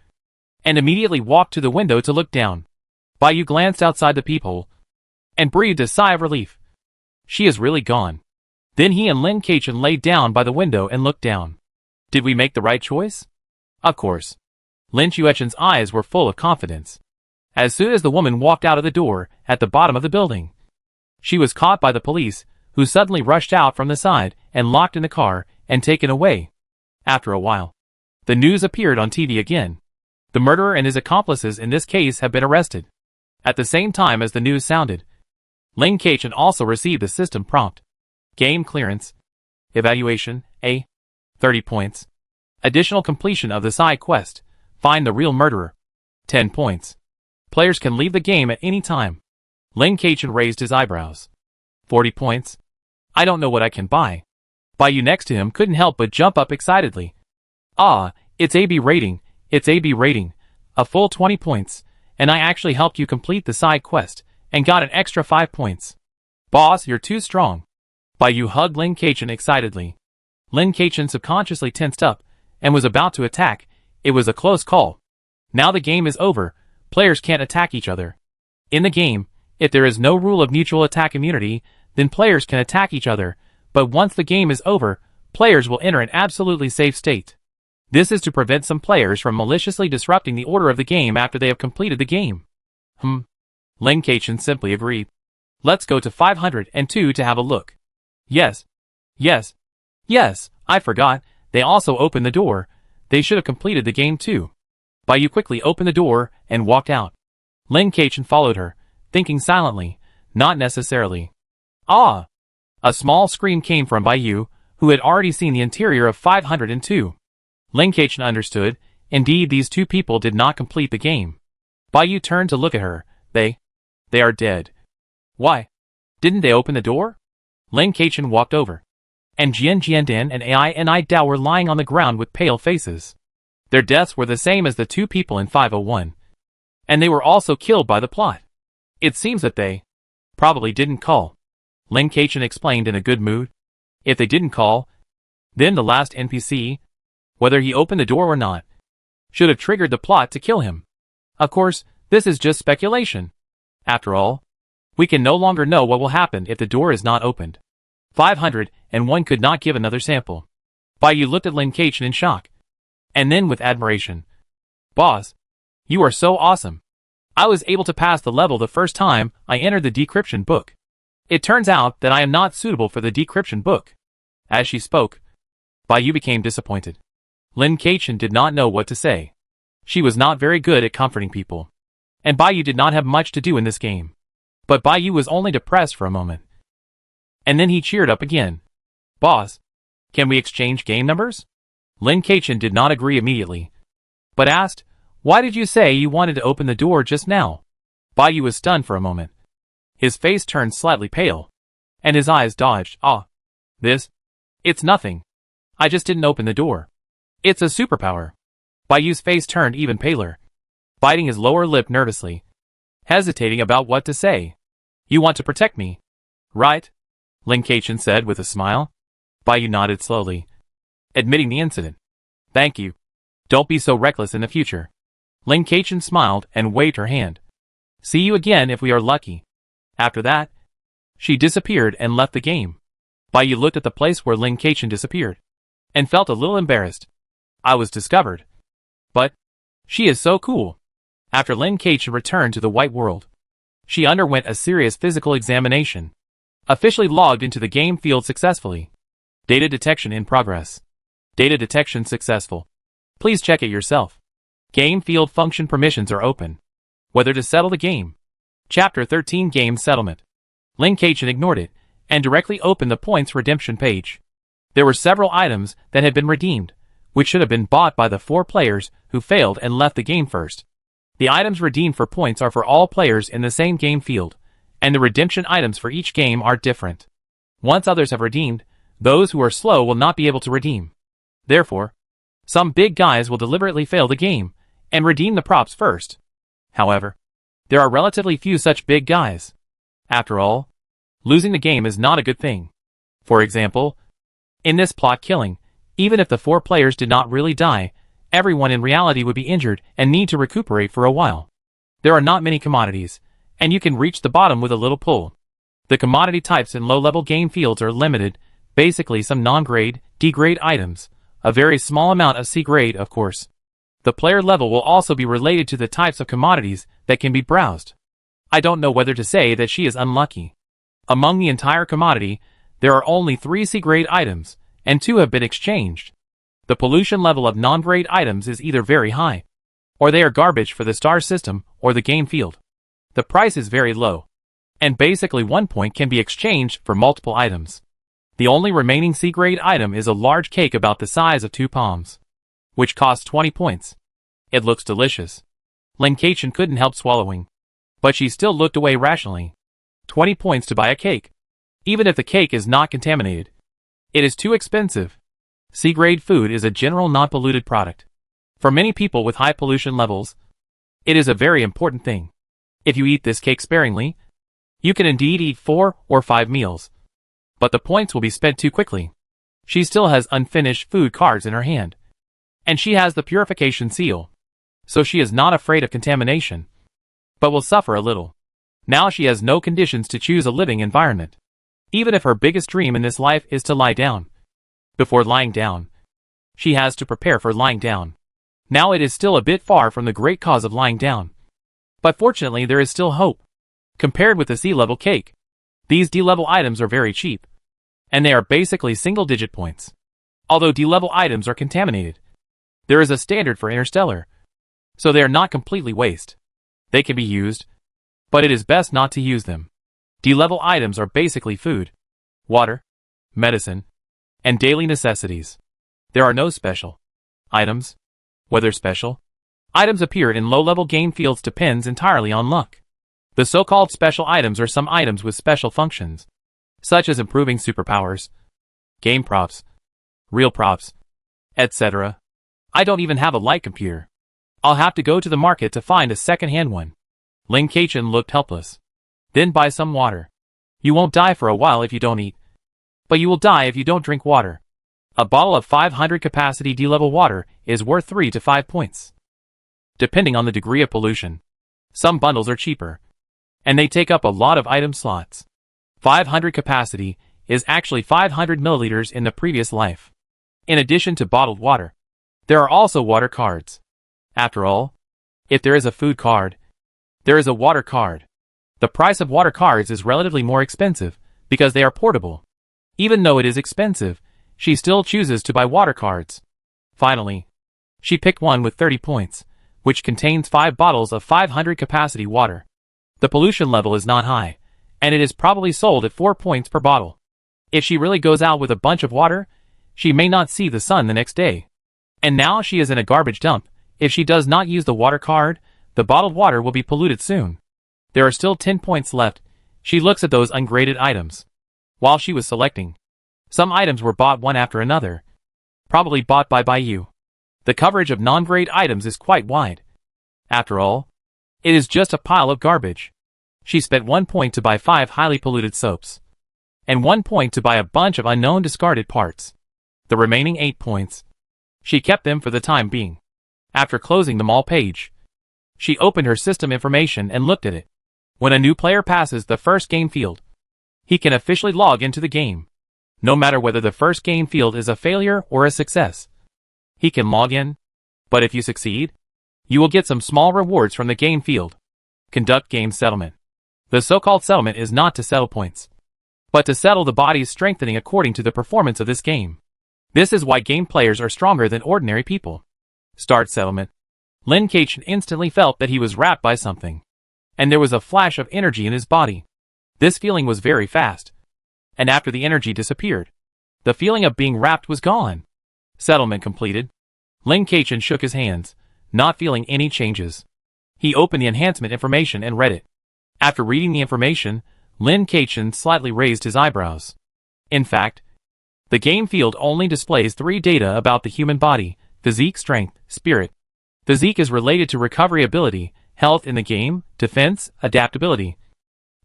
Speaker 1: and immediately walked to the window to look down. Baiyu glanced outside the peephole, and breathed a sigh of relief. She is really gone. Then he and Lin Keqian laid down by the window and looked down. Did we make the right choice? Of course. Lin Keqian's eyes were full of confidence. As soon as the woman walked out of the door at the bottom of the building, she was caught by the police, who suddenly rushed out from the side and locked in the car and taken away. After a while, the news appeared on TV again. The murderer and his accomplices in this case have been arrested. At the same time as the news sounded, Lin Keqian also received a system prompt. Game clearance. Evaluation, A. 30 points. Additional completion of the side quest. Find the real murderer. 10 points. Players can leave the game at any time. Lin Keqian raised his eyebrows. 40 points. I don't know what I can buy. Baiyu next to him couldn't help but jump up excitedly. Ah, it's AB rating, it's AB rating. A full 20 points, and I actually helped you complete the side quest, and got an extra 5 points. Boss, you're too strong. Baiyu hugged Lin Keqian excitedly. Lin Keqian subconsciously tensed up, and was about to attack. It was a close call. Now the game is over, players can't attack each other. In the game, if there is no rule of mutual attack immunity, then players can attack each other, but once the game is over, players will enter an absolutely safe state. This is to prevent some players from maliciously disrupting the order of the game after they have completed the game. Lin Keqian simply agreed. Let's go to 502 to have a look. Yes. Yes. Yes, I forgot, they also opened the door. They should have completed the game too. Baiyu quickly opened the door and walked out. Lin Keqian followed her, thinking silently, not necessarily. Ah! A small scream came from Baiyu, who had already seen the interior of 502. Lin Keqian understood, indeed these two people did not complete the game. Baiyu turned to look at her. They are dead. Why? Didn't they open the door? Lin Keqian walked over, and Jian Jiandin and Ai Dao were lying on the ground with pale faces. Their deaths were the same as the two people in 501. And they were also killed by the plot. It seems that they probably didn't call. Lin Keqian explained in a good mood. If they didn't call, then the last NPC, whether he opened the door or not, should have triggered the plot to kill him. Of course, this is just speculation. After all, we can no longer know what will happen if the door is not opened. 501 could not give another sample. Baiyu looked at Lin Keqian in shock, and then with admiration. Boss, You are so awesome. I was able to pass the level the first time I entered the decryption book. It turns out that I am not suitable for the decryption book. As she spoke, Bai became disappointed. Lin Keichen did not know what to say. She was not very good at comforting people. And Bai did not have much to do in this game. But Bai was only depressed for a moment. And then he cheered up again. Boss, can we exchange game numbers? Lin Keichen did not agree immediately, but asked, why did you say you wanted to open the door just now? Bai was stunned for a moment. His face turned slightly pale, and his eyes dodged. It's nothing. I just didn't open the door. It's a superpower. Bai's face turned even paler, biting his lower lip nervously, hesitating about what to say. You want to protect me, right? Lin Keichen said with a smile. Bai nodded slowly, admitting the incident. Thank you. Don't be so reckless in the future. Lin Keichen smiled and waved her hand. See you again if we are lucky. After that, she disappeared and left the game. Bai looked at the place where Lin Keichen disappeared, and felt a little embarrassed. I was discovered. But she is so cool. After Lin Keichen returned to the white world, she underwent a serious physical examination. Officially logged into the game field successfully. Data detection in progress. Data detection successful. Please check it yourself. Game field function permissions are open. Whether to settle the game. Chapter 13 Game Settlement. Lin Keichen ignored it, and directly opened the points redemption page. There were several items that had been redeemed, which should have been bought by the 4 players who failed and left the game first. The items redeemed for points are for all players in the same game field, and the redemption items for each game are different. Once others have redeemed, those who are slow will not be able to redeem. Therefore, some big guys will deliberately fail the game, and redeem the props first. However, there are relatively few such big guys. After all, losing the game is not a good thing. For example, in this plot killing, even if the 4 players did not really die, everyone in reality would be injured and need to recuperate for a while. There are not many commodities, and you can reach the bottom with a little pull. The commodity types in low-level game fields are limited, basically some non-grade, D-grade items, a very small amount of C-grade of course. The player level will also be related to the types of commodities that can be browsed. I don't know whether to say that she is unlucky. Among the entire commodity, there are only 3 C-grade items, and 2 have been exchanged. The pollution level of non-grade items is either very high, or they are garbage for the star system or the game field. The price is very low, and basically 1 point can be exchanged for multiple items. The only remaining C-grade item is a large cake about the size of 2 palms, which costs 20 points. It looks delicious. Lin Keichen couldn't help swallowing, but she still looked away rationally. 20 points to buy a cake. Even if the cake is not contaminated, it is too expensive. C-grade food is a general non-polluted product. For many people with high pollution levels, it is a very important thing. If you eat this cake sparingly, you can indeed eat 4 or 5 meals. But the points will be spent too quickly. She still has unfinished food cards in her hand. And she has the purification seal. So she is not afraid of contamination, but will suffer a little. Now she has no conditions to choose a living environment. Even if her biggest dream in this life is to lie down. Before lying down, she has to prepare for lying down. Now it is still a bit far from the great cause of lying down. But fortunately there is still hope. Compared with the C-level cake, these D-level items are very cheap. And they are basically single-digit points. Although D-level items are contaminated, there is a standard for interstellar, so they are not completely waste. They can be used, but it is best not to use them. D-level items are basically food, water, medicine, and daily necessities. There are no special items. Whether special items appear in low-level game fields depends entirely on luck. The so-called special items are some items with special functions, such as improving superpowers, game props, real props, etc. I don't even have a light computer. I'll have to go to the market to find a second-hand one. Lin Keichen looked helpless. Then buy some water. You won't die for a while if you don't eat, but you will die if you don't drink water. A bottle of 500 capacity D-level water is worth 3 to 5 points, depending on the degree of pollution. Some bundles are cheaper, and they take up a lot of item slots. 500 capacity is actually 500 milliliters in the previous life. In addition to bottled water, there are also water cards. After all, If there is a food card, there is a water card. The price of water cards is relatively more expensive because they are portable. Even though it is expensive, she still chooses to buy water cards. Finally, she picked one with 30 points, which contains 5 bottles of 500 capacity water. The pollution level is not high, and it is probably sold at 4 points per bottle. If she really goes out with a bunch of water, she may not see the sun the next day. And now she is in a garbage dump. If she does not use the water card, the bottled water will be polluted soon. There are still 10 points left. She looks at those ungraded items. While she was selecting, some items were bought one after another. Probably bought by you. The coverage of non-grade items is quite wide. After all, it is just a pile of garbage. She spent 1 point to buy 5 highly polluted soaps, and 1 point to buy a bunch of unknown discarded parts. The remaining 8 points, she kept them for the time being. After closing the mall page, she opened her system information and looked at it. When a new player passes the first game field, he can officially log into the game. No matter whether the first game field is a failure or a success, he can log in. But if you succeed, you will get some small rewards from the game field. Conduct game settlement. The so-called settlement is not to settle points, but to settle the body's strengthening according to the performance of this game. This is why game players are stronger than ordinary people. Start settlement. Lin Kachin instantly felt that he was wrapped by something, and there was a flash of energy in his body. This feeling was very fast, and after the energy disappeared, the feeling of being wrapped was gone. Settlement completed. Lin Kachin shook his hands, not feeling any changes. He opened the enhancement information and read it. After reading the information, Lin Kachin slightly raised his eyebrows. In fact, the game field only displays 3 data about the human body: physique, strength, spirit. Physique is related to recovery ability, health in the game, defense, adaptability,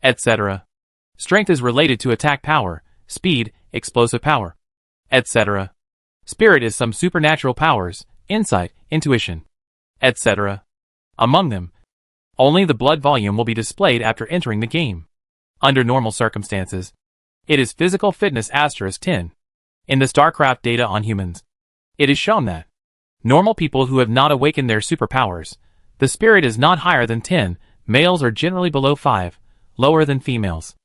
Speaker 1: etc. Strength is related to attack power, speed, explosive power, etc. Spirit is some supernatural powers, insight, intuition, etc. Among them, only the blood volume will be displayed after entering the game. Under normal circumstances, it is physical fitness *10. In the StarCraft data on humans, it is shown that normal people who have not awakened their superpowers, the spirit is not higher than 10, males are generally below 5, lower than females.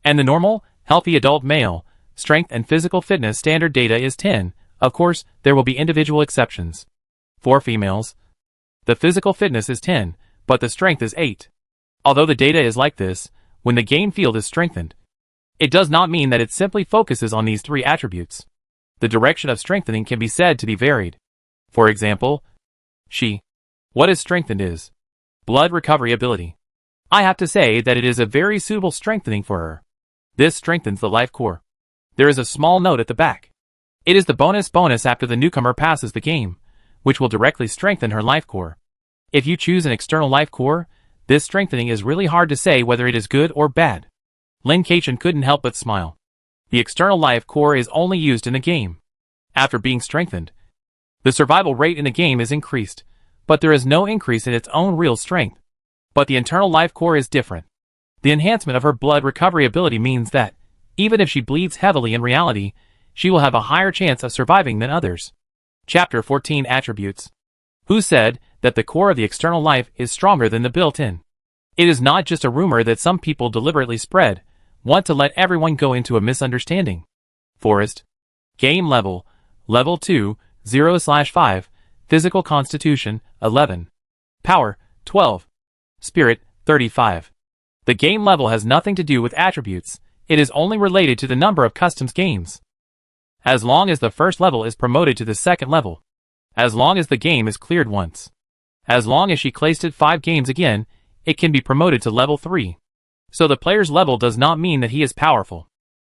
Speaker 1: And the normal, healthy adult male, strength and physical fitness standard data is 10, of course, there will be individual exceptions. For females, the physical fitness is 10, but the strength is 8. Although the data is like this, when the game field is strengthened, it does not mean that it simply focuses on these 3 attributes. The direction of strengthening can be said to be varied. For example, what is strengthened is blood recovery ability. I have to say that it is a very suitable strengthening for her. This strengthens the life core. There is a small note at the back. It is the bonus after the newcomer passes the game, which will directly strengthen her life core. If you choose an external life core, this strengthening is really hard to say whether it is good or bad. Lin Kachin couldn't help but smile. The external life core is only used in the game. After being strengthened, the survival rate in the game is increased, but there is no increase in its own real strength. But the internal life core is different. The enhancement of her blood recovery ability means that, even if she bleeds heavily in reality, she will have a higher chance of surviving than others. Chapter 14 Attributes. Who said that the core of the external life is stronger than the built-in? It is not just a rumor that some people deliberately spread, want to let everyone go into a misunderstanding. Forest. Game level, level 2, 0/5, physical constitution, 11. Power, 12. Spirit, 35. The game level has nothing to do with attributes, it is only related to the number of customs games. As long as the first level is promoted to the second level. As long as the game is cleared once. As long as she clasted 5 games again, it can be promoted to level 3. So the player's level does not mean that he is powerful.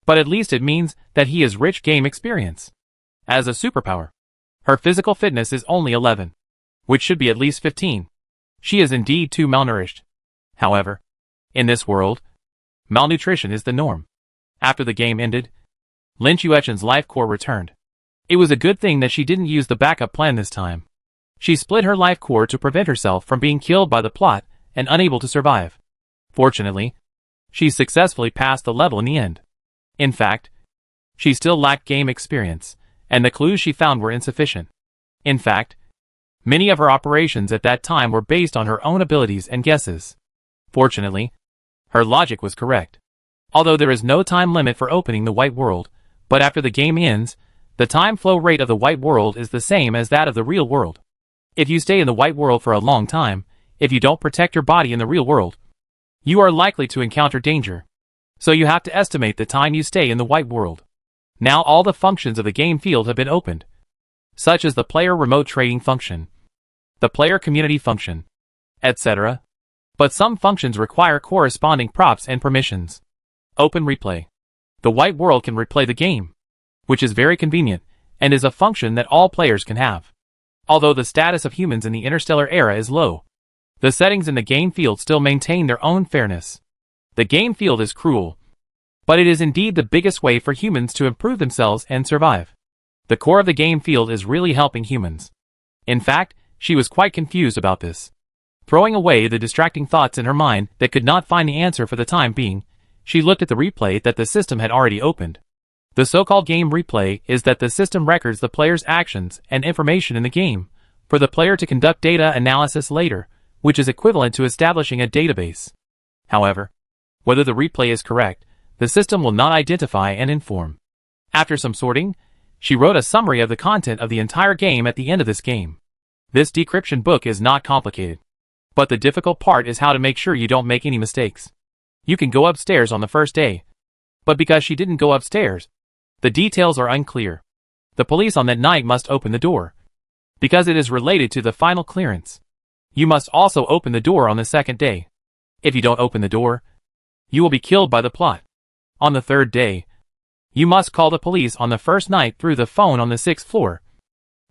Speaker 1: But at least it means that he has rich game experience. As a superpower, her physical fitness is only 11, which should be at least 15. She is indeed too malnourished. However, in this world, malnutrition is the norm. After the game ended, Lin Chuechen's life core returned. It was a good thing that she didn't use the backup plan this time. She split her life core to prevent herself from being killed by the plot and unable to survive. Fortunately, she successfully passed the level in the end. In fact, she still lacked game experience, and the clues she found were insufficient. In fact, Many of her operations at that time were based on her own abilities and guesses. Fortunately, her logic was correct. Although there is no time limit for opening the white world, but after the game ends, the time flow rate of the white world is the same as that of the real world. If you stay in the white world for a long time, if you don't protect your body in the real world, you are likely to encounter danger. So you have to estimate the time you stay in the white world. Now all the functions of the game field have been opened, such as the player remote trading function, the player community function, etc. But some functions require corresponding props and permissions. Open replay. The white world can replay the game, which is very convenient, and is a function that all players can have. Although the status of humans in the interstellar era is low, the settings in the game field still maintain their own fairness. The game field is cruel, but it is indeed the biggest way for humans to improve themselves and survive. The core of the game field is really helping humans. In fact, she was quite confused about this. Throwing away the distracting thoughts in her mind that could not find the answer for the time being, she looked at the replay that the system had already opened. The so-called game replay is that the system records the player's actions and information in the game, for the player to conduct data analysis later, which is equivalent to establishing a database. However, whether the replay is correct, the system will not identify and inform. After some sorting, she wrote a summary of the content of the entire game at the end of this game. This decryption book is not complicated, but the difficult part is how to make sure you don't make any mistakes. You can go upstairs on the first day, but because she didn't go upstairs, the details are unclear. The police on that night must open the door, because it is related to the final clearance. You must also open the door on the second day. If you don't open the door, you will be killed by the plot. On the third day, you must call the police on the first night through the phone on the 6th floor,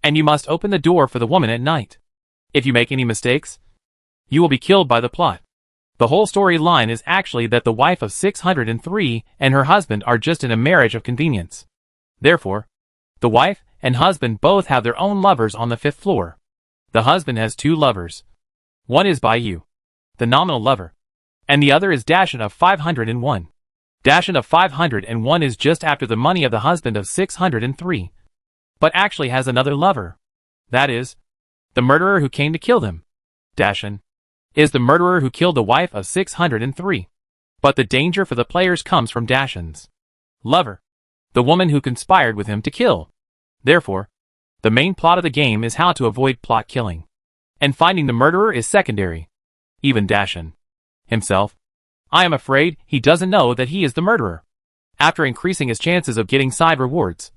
Speaker 1: and you must open the door for the woman at night. If you make any mistakes, you will be killed by the plot. The whole storyline is actually that the wife of 603 and her husband are just in a marriage of convenience. Therefore, the wife and husband both have their own lovers on the 5th floor. The husband has 2 lovers. One is by you, the nominal lover, and the other is Dashin of 501. Dashin of 501 is just after the money of the husband of 603, but actually has another lover. That is, the murderer who came to kill them. Dashin is the murderer who killed the wife of 603. But the danger for the players comes from Dashin's lover, the woman who conspired with him to kill. Therefore, the main plot of the game is how to avoid plot killing, and finding the murderer is secondary. Even Dashin himself, I am afraid he doesn't know that he is the murderer. After increasing his chances of getting side rewards,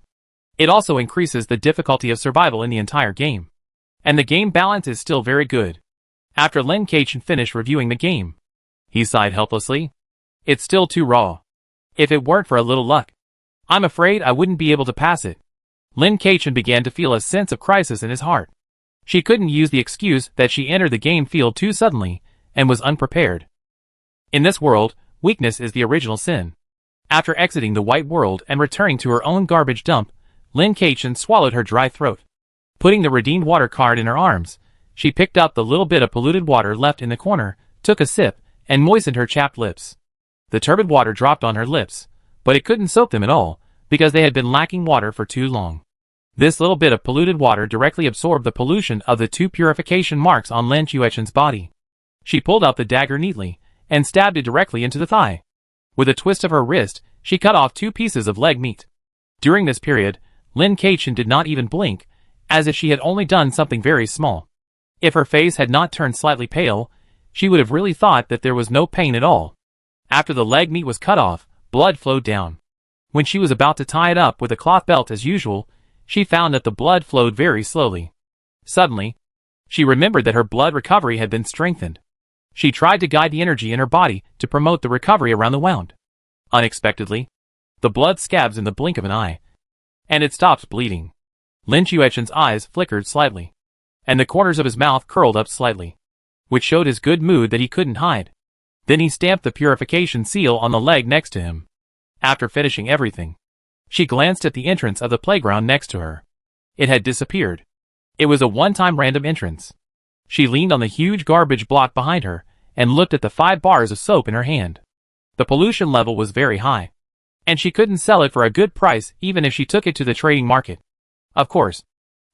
Speaker 1: it also increases the difficulty of survival in the entire game. And the game balance is still very good. After Lin Kachin finished reviewing the game, he sighed helplessly. It's still too raw. If it weren't for a little luck, I'm afraid I wouldn't be able to pass it. Lin Kachin began to feel a sense of crisis in his heart. She couldn't use the excuse that she entered the game field too suddenly and was unprepared. In this world, weakness is the original sin. After exiting the white world and returning to her own garbage dump, Lin Kachin swallowed her dry throat. Putting the redeemed water card in her arms, she picked up the little bit of polluted water left in the corner, took a sip, and moistened her chapped lips. The turbid water dropped on her lips, but it couldn't soak them at all, because they had been lacking water for too long. This little bit of polluted water directly absorbed the pollution of the 2 purification marks on Lin Chuechen's body. She pulled out the dagger neatly, and stabbed it directly into the thigh. With a twist of her wrist, she cut off 2 pieces of leg meat. During this period, Lin Kachin did not even blink, as if she had only done something very small. If her face had not turned slightly pale, she would have really thought that there was no pain at all. After the leg meat was cut off, blood flowed down. When she was about to tie it up with a cloth belt as usual, she found that the blood flowed very slowly. Suddenly, she remembered that her blood recovery had been strengthened. She tried to guide the energy in her body to promote the recovery around the wound. Unexpectedly, the blood scabs in the blink of an eye, and it stopped bleeding. Lin Chuechen's eyes flickered slightly, and the corners of his mouth curled up slightly, which showed his good mood that he couldn't hide. Then he stamped the purification seal on the leg next to him. After finishing everything, she glanced at the entrance of the playground next to her. It had disappeared. It was a one-time random entrance. She leaned on the huge garbage block behind her and looked at the 5 bars of soap in her hand. The pollution level was very high, and she couldn't sell it for a good price even if she took it to the trading market. Of course,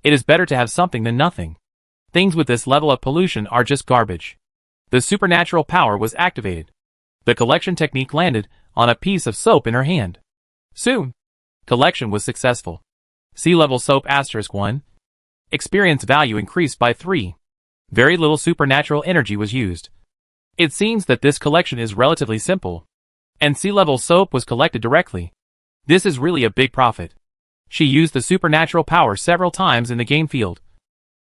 Speaker 1: it is better to have something than nothing. Things with this level of pollution are just garbage. The supernatural power was activated. The collection technique landed on a piece of soap in her hand. Soon, collection was successful. Sea level soap *1. Experience value increased by 3. Very little supernatural energy was used. It seems that this collection is relatively simple. And sea level soap was collected directly. This is really a big profit. She used the supernatural power several times in the game field.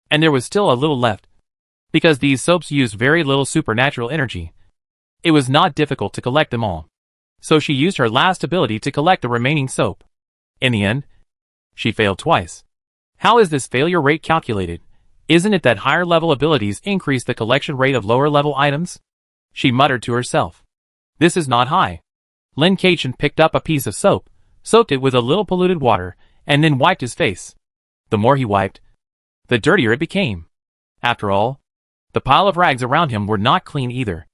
Speaker 1: And there was still a little left. Because these soaps used very little supernatural energy. It was not difficult to collect them all. So she used her last ability to collect the remaining soap. In the end, she failed twice. How is this failure rate calculated? Isn't it that higher level abilities increase the collection rate of lower level items? She muttered to herself. This is not high. Lin Keqian picked up a piece of soap, soaked it with a little polluted water, and then wiped his face. The more he wiped, the dirtier it became. After all, the pile of rags around him were not clean either.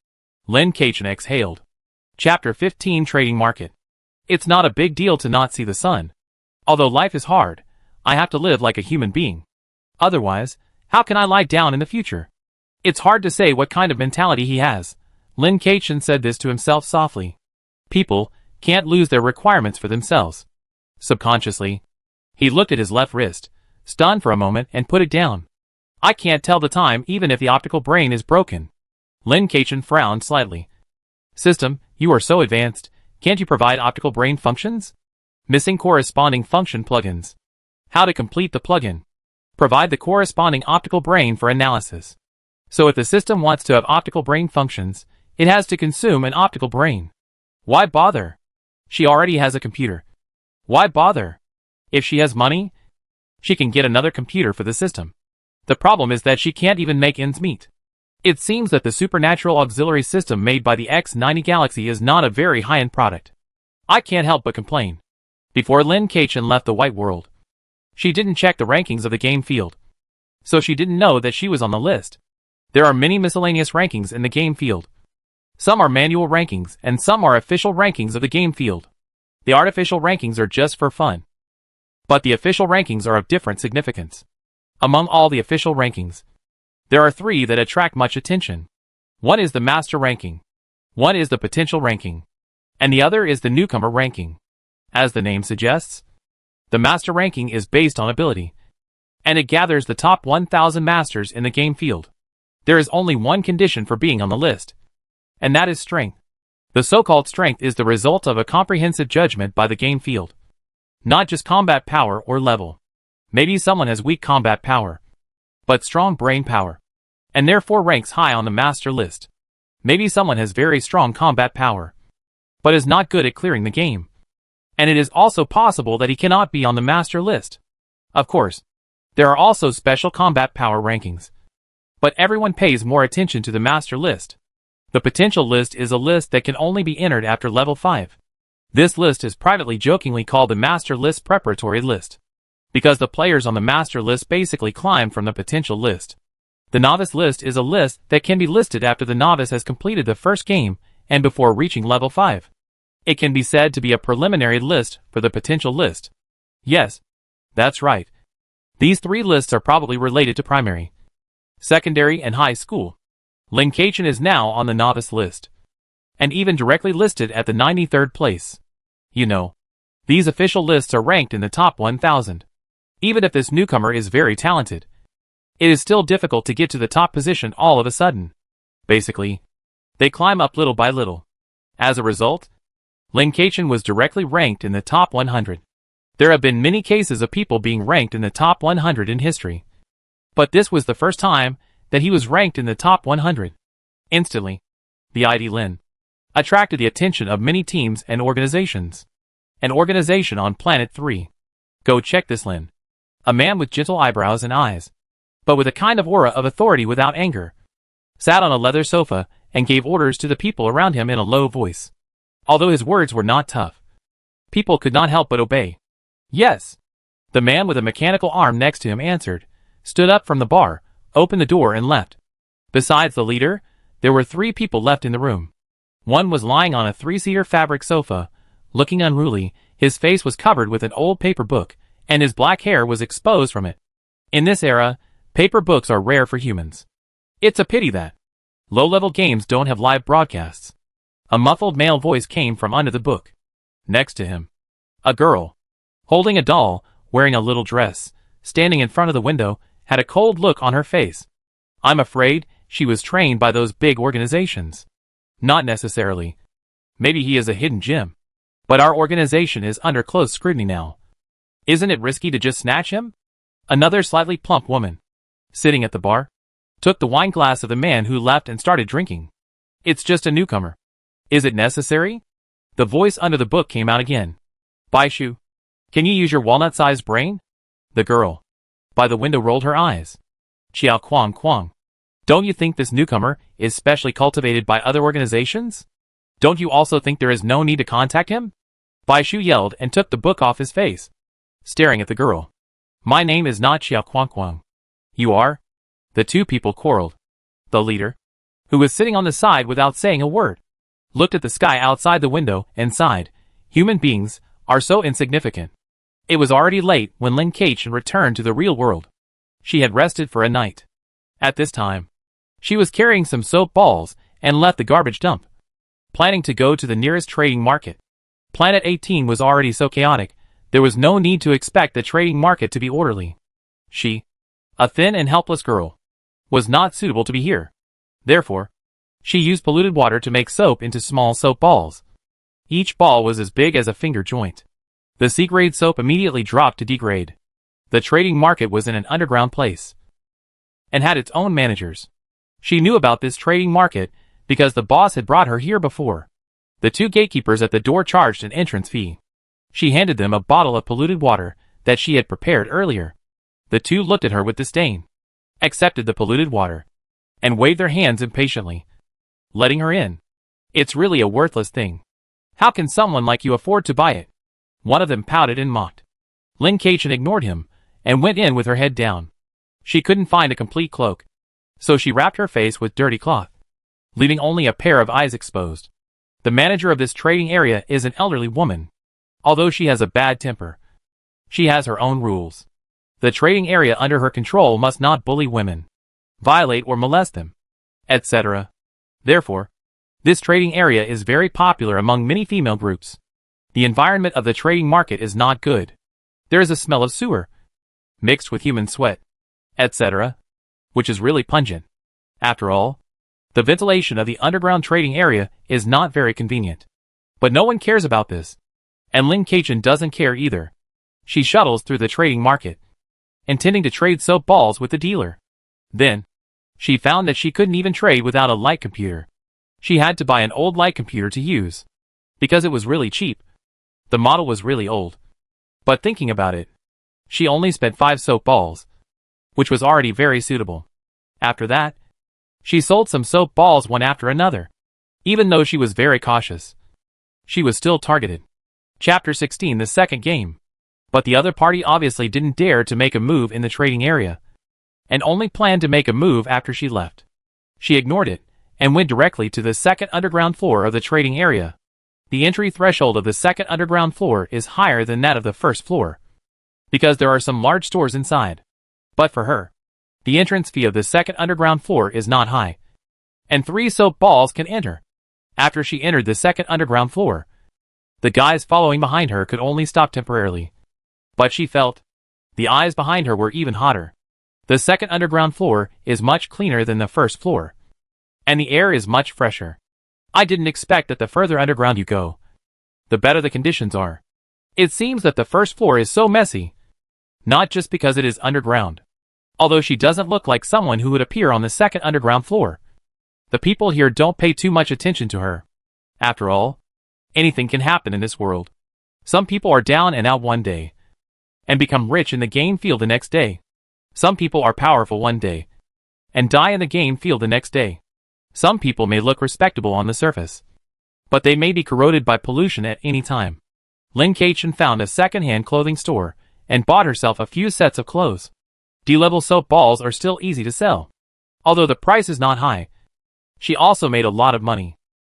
Speaker 1: Lin Keqian exhaled. Chapter 15 Trading Market. It's not a big deal to not see the sun. Although life is hard, I have to live like a human being. Otherwise, how can I lie down in the future? It's hard to say what kind of mentality he has. Lin Keqian said this to himself softly. People can't lose their requirements for themselves. Subconsciously, he looked at his left wrist, stunned for a moment, and put it down. I can't tell the time even if the optical brain is broken. Lin Keqian frowned slightly. System, you are so advanced, can't you provide optical brain functions? Missing corresponding function plugins. How to complete the plugin. Provide the corresponding optical brain for analysis. So if the system wants to have optical brain functions, it has to consume an optical brain. Why bother? She already has a computer. Why bother? If she has money, she can get another computer for the system. The problem is that she can't even make ends meet. It seems that the supernatural auxiliary system made by the X90 Galaxy is not a very high-end product. I can't help but complain. Before Lin Keqian left the white world, she didn't check the rankings of the game field. So she didn't know that she was on the list. There are many miscellaneous rankings in the game field. Some are manual rankings and some are official rankings of the game field. The artificial rankings are just for fun. But the official rankings are of different significance. Among all the official rankings, there are 3 that attract much attention. One is the master ranking. One is the potential ranking. And the other is the newcomer ranking. As the name suggests, the master ranking is based on ability. And it gathers the top 1,000 masters in the game field. There is only one condition for being on the list. And that is strength. The so-called strength is the result of a comprehensive judgment by the game field. Not just combat power or level. Maybe someone has weak combat power, but strong brain power, and therefore ranks high on the master list. Maybe someone has very strong combat power, but is not good at clearing the game. And it is also possible that he cannot be on the master list. Of course, there are also special combat power rankings. But everyone pays more attention to the master list. The potential list is a list that can only be entered after level 5. This list is privately jokingly called the master list preparatory list. Because the players on the master list basically climb from the potential list. The novice list is a list that can be listed after the novice has completed the first game and before reaching level 5. It can be said to be a preliminary list for the potential list. Yes, that's right. These 3 lists are probably related to primary, secondary, and high school. Lin Keqian is now on the novice list, and even directly listed at the 93rd place. You know, these official lists are ranked in the top 1,000. Even if this newcomer is very talented, it is still difficult to get to the top position all of a sudden. Basically, they climb up little by little. As a result, Lin Keqian was directly ranked in the top 100. There have been many cases of people being ranked in the top 100 in history. But this was the first time that he was ranked in the top 100. Instantly, the ID Lin attracted the attention of many teams and organizations. An organization on Planet 3. Go check this Lin. A man with gentle eyebrows and eyes, but with a kind of aura of authority without anger, sat on a leather sofa and gave orders to the people around him in a low voice. Although his words were not tough, people could not help but obey. Yes. The man with a mechanical arm next to him answered, stood up from the bar, opened the door and left. Besides the leader, there were 3 people left in the room. One was lying on a 3-seater fabric sofa, looking unruly. His face was covered with an old paper book, and his black hair was exposed from it. In this era, Paper books are rare for humans. It's a pity that low-level games don't have live broadcasts. A muffled male voice came from under the book. Next to him, a girl, holding a doll, wearing a little dress, standing in front of the window, had a cold look on her face. I'm afraid she was trained by those big organizations. Not necessarily. Maybe he is a hidden gem. But our organization is under close scrutiny now. Isn't it risky to just snatch him? Another slightly plump woman, sitting at the bar, took the wine glass of the man who left and started drinking. It's just a newcomer. Is it necessary? The voice under the book came out again. Baishu, can you use your walnut-sized brain? The girl by the window rolled her eyes. Xiao Kuang Kuang. Don't you think this newcomer is specially cultivated by other organizations? Don't you also think there is no need to contact him? Baishu yelled and took the book off his face, staring at the girl. My name is not Xiao Kuang Kuang. You are? The two people quarreled. The leader, who was sitting on the side without saying a word, looked at the sky outside the window and sighed. Human beings are so insignificant. It was already late when Lin Kaichen returned to the real world. She had rested for a night. At this time, she was carrying some soap balls and left the garbage dump, planning to go to the nearest trading market. Planet 18 was already so chaotic, there was no need to expect the trading market to be orderly. She, a thin and helpless girl, was not suitable to be here. Therefore, she used polluted water to make soap into small soap balls. Each ball was as big as a finger joint. The C-grade soap immediately dropped to D-grade. The trading market was in an underground place and had its own managers. She knew about this trading market because the boss had brought her here before. The two gatekeepers at the door charged an entrance fee. She handed them a bottle of polluted water that she had prepared earlier. The two looked at her with disdain, accepted the polluted water, and waved their hands impatiently, letting her in. It's really a worthless thing. How can someone like you afford to buy it? One of them pouted and mocked. Lin Kaichen ignored him and went in with her head down. She couldn't find a complete cloak, so she wrapped her face with dirty cloth, leaving only a pair of eyes exposed. The manager of this trading area is an elderly woman. Although she has a bad temper, she has her own rules. The trading area under her control must not bully women, violate or molest them, etc. Therefore, this trading area is very popular among many female groups. The environment of the trading market is not good. There is a smell of sewer, mixed with human sweat, etc., which is really pungent. After all, the ventilation of the underground trading area is not very convenient. But no one cares about this. And Lin Kaichen doesn't care either. She shuttles through the trading market, intending to trade soap balls with the dealer. Then, she found that she couldn't even trade without a light computer. She had to buy an old light computer to use, because it was really cheap. The model was really old. But thinking about it, she only spent 5 soap balls, which was already very suitable. After that, she sold some soap balls one after another. Even though she was very cautious, she was still targeted. Chapter 16, the second game. But the other party obviously didn't dare to make a move in the trading area, and only planned to make a move after she left. She ignored it, and went directly to the second underground floor of the trading area. The entry threshold of the second underground floor is higher than that of the first floor, because there are some large stores inside. But for her, the entrance fee of the second underground floor is not high, and 3 soap balls can enter. After she entered the second underground floor, the guys following behind her could only stop temporarily. But she felt the eyes behind her were even hotter. The second underground floor is much cleaner than the first floor, and the air is much fresher. I didn't expect that the further underground you go, the better the conditions are. It seems that the first floor is so messy, not just because it is underground. Although she doesn't look like someone who would appear on the second underground floor, the people here don't pay too much attention to her. After all, anything can happen in this world. Some people are down and out one day, and become rich in the game field the next day. Some people are powerful one day, and die in the game field the next day. Some people may look respectable on the surface, but they may be corroded by pollution at any time. Lin Kaichen found a second-hand clothing store, and bought herself a few sets of clothes. D-level soap balls are still easy to sell. Although the price is not high, she also made a lot of money.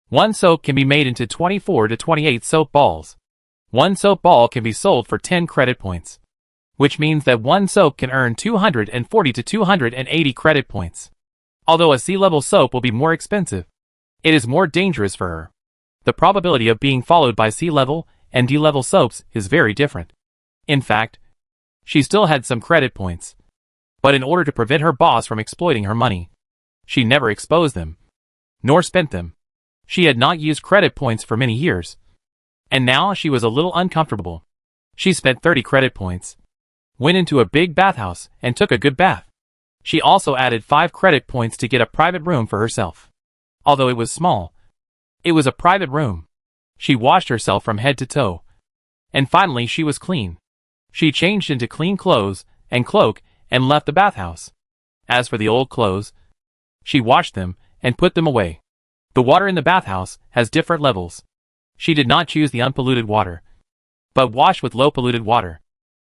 Speaker 1: 1 soap can be made into 24 to 28 soap balls. 1 soap ball can be sold for 10 credit points. which means that one soap can earn 240 to 280 credit points. Although a sea-level soap will be more expensive, it is more dangerous for her. The probability of being followed by sea-level and D-level soaps is very different. In fact, she still had some credit points. But in order to prevent her boss from exploiting her money, she never exposed them, nor spent them. She had not used credit points for many years. And now she was a little uncomfortable. She spent 30 credit points, went into a big bathhouse, and took a good bath. She also added 5 credit points to get a private room for herself. Although it was small, it was a private room. She washed herself from head to toe. And finally she was clean. She changed into clean clothes and cloak and left the bathhouse. As for the old clothes, she washed them and put them away. The water in the bathhouse has different levels. She did not choose the unpolluted water, but washed with low polluted water.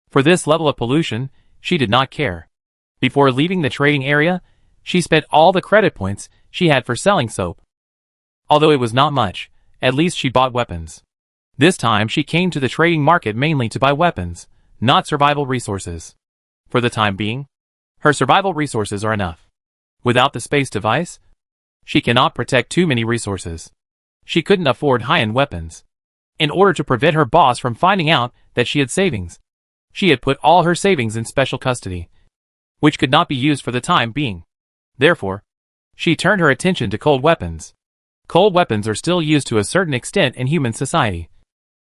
Speaker 1: For this level of pollution, she did not care. Before leaving the trading area, she spent all the credit points she had for selling soap. Although it was not much, at least she bought weapons. This time she came to the trading market mainly to buy weapons, not survival resources. For the time being, her survival resources are enough. Without the space device, she cannot protect too many resources. She couldn't afford high-end weapons. In order to prevent her boss from finding out that she had savings, she had put all her savings in special custody, which could not be used for the time being. Therefore, she turned her attention to cold weapons. Cold weapons are still used to a certain extent in human society.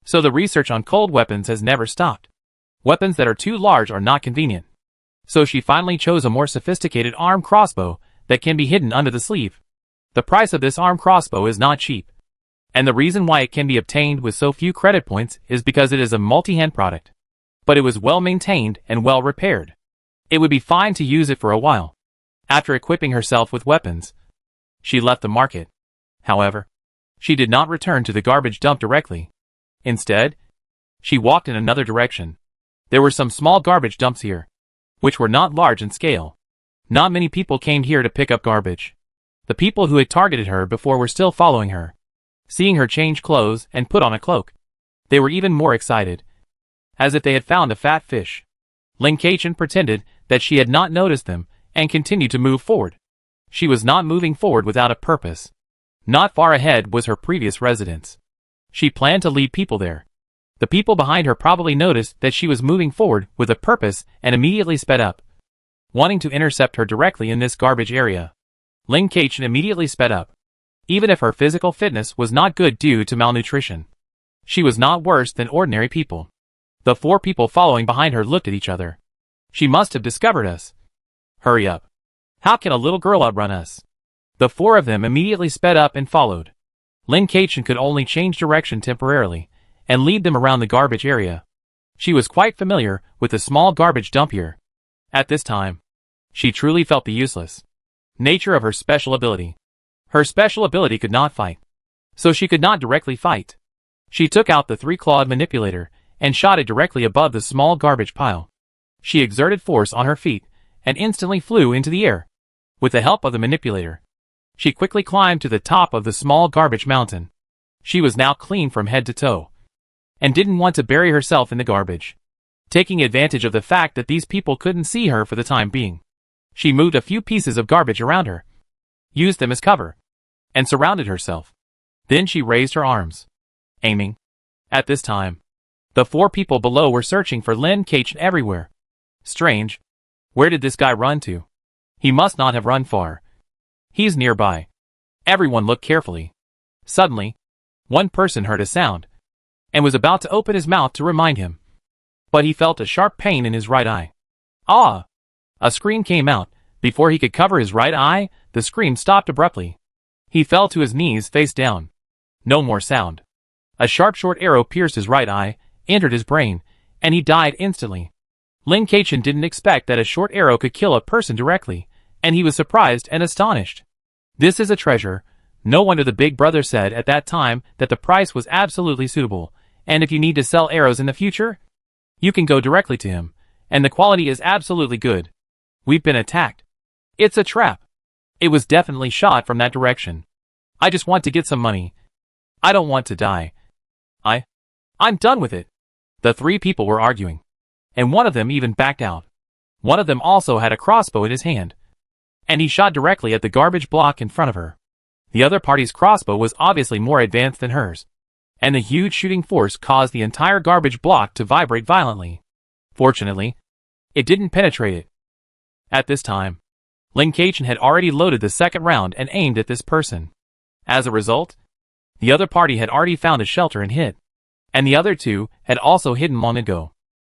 Speaker 1: So the research on cold weapons has never stopped. Weapons that are too large are not convenient. So she finally chose a more sophisticated armed crossbow that can be hidden under the sleeve. The price of this armed crossbow is not cheap. And the reason why it can be obtained with so few credit points is because it is a multi-hand product. But it was well maintained and well repaired. It would be fine to use it for a while. After equipping herself with weapons, she left the market. However, she did not return to the garbage dump directly. Instead, she walked in another direction. There were some small garbage dumps here, which were not large in scale. Not many people came here to pick up garbage. The people who had targeted her before were still following her. Seeing her change clothes and put on a cloak, they were even more excited, as if they had found a fat fish. Lin Kachin pretended that she had not noticed them and continued to move forward. She was not moving forward without a purpose. Not far ahead was her previous residence. She planned to lead people there. The people behind her probably noticed that she was moving forward with a purpose and immediately sped up, wanting to intercept her directly in this garbage area. Lin Kachin immediately sped up. Even if her physical fitness was not good due to malnutrition, she was not worse than ordinary people. The 4 people following behind her looked at each other. She must have discovered us. Hurry up. How can a little girl outrun us? The 4 of them immediately sped up and followed. Lin Kachin could only change direction temporarily and lead them around the garbage area. She was quite familiar with the small garbage dump here. At this time, she truly felt the useless nature of her special ability. Her special ability could not fight, so she could not directly fight. She took out the 3-clawed manipulator and shot it directly above the small garbage pile. She exerted force on her feet and instantly flew into the air. With the help of the manipulator, she quickly climbed to the top of the small garbage mountain. She was now clean from head to toe, and didn't want to bury herself in the garbage. Taking advantage of the fact that these people couldn't see her for the time being, she moved a few pieces of garbage around her, used them as cover, and surrounded herself. Then she raised her arms, aiming. At this time, the 4 people below were searching for Lin Kachin everywhere. Strange. Where did this guy run to? He must not have run far. He's nearby. Everyone looked carefully. Suddenly, one person heard a sound, and was about to open his mouth to remind him. But he felt a sharp pain in his right eye. Ah! A scream came out. Before he could cover his right eye, the scream stopped abruptly. He fell to his knees face down. No more sound. A sharp short arrow pierced his right eye, entered his brain, and he died instantly. Lin Kachin didn't expect that a short arrow could kill a person directly, and he was surprised and astonished. This is a treasure. No wonder the big brother said at that time that the price was absolutely suitable, and if you need to sell arrows in the future, you can go directly to him, and the quality is absolutely good. We've been attacked. It's a trap. It was definitely shot from that direction. I just want to get some money. I don't want to die. I'm done with it. The 3 people were arguing. and one of them even backed out. One of them also had a crossbow in his hand, and he shot directly at the garbage block in front of her. The other party's crossbow was obviously more advanced than hers, and the huge shooting force caused the entire garbage block to vibrate violently. Fortunately, it didn't penetrate it. At this time, Lin Kachin had already loaded the second round and aimed at this person. As a result, the other party had already found a shelter and hid, and the other two had also hidden long ago.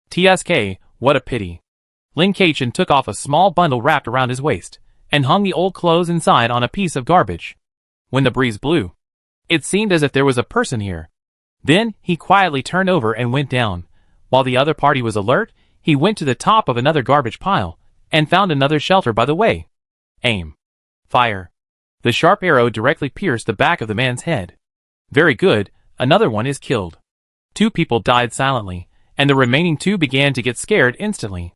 Speaker 1: TSK, what a pity. Lin Kachin took off a small bundle wrapped around his waist, and hung the old clothes inside on a piece of garbage. When the breeze blew, it seemed as if there was a person here. Then, he quietly turned over and went down. While the other party was alert, he went to the top of another garbage pile, and found another shelter by the way. Aim. Fire. The sharp arrow directly pierced the back of the man's head. Very good, another one is killed. 2 people died silently, and the remaining 2 began to get scared instantly.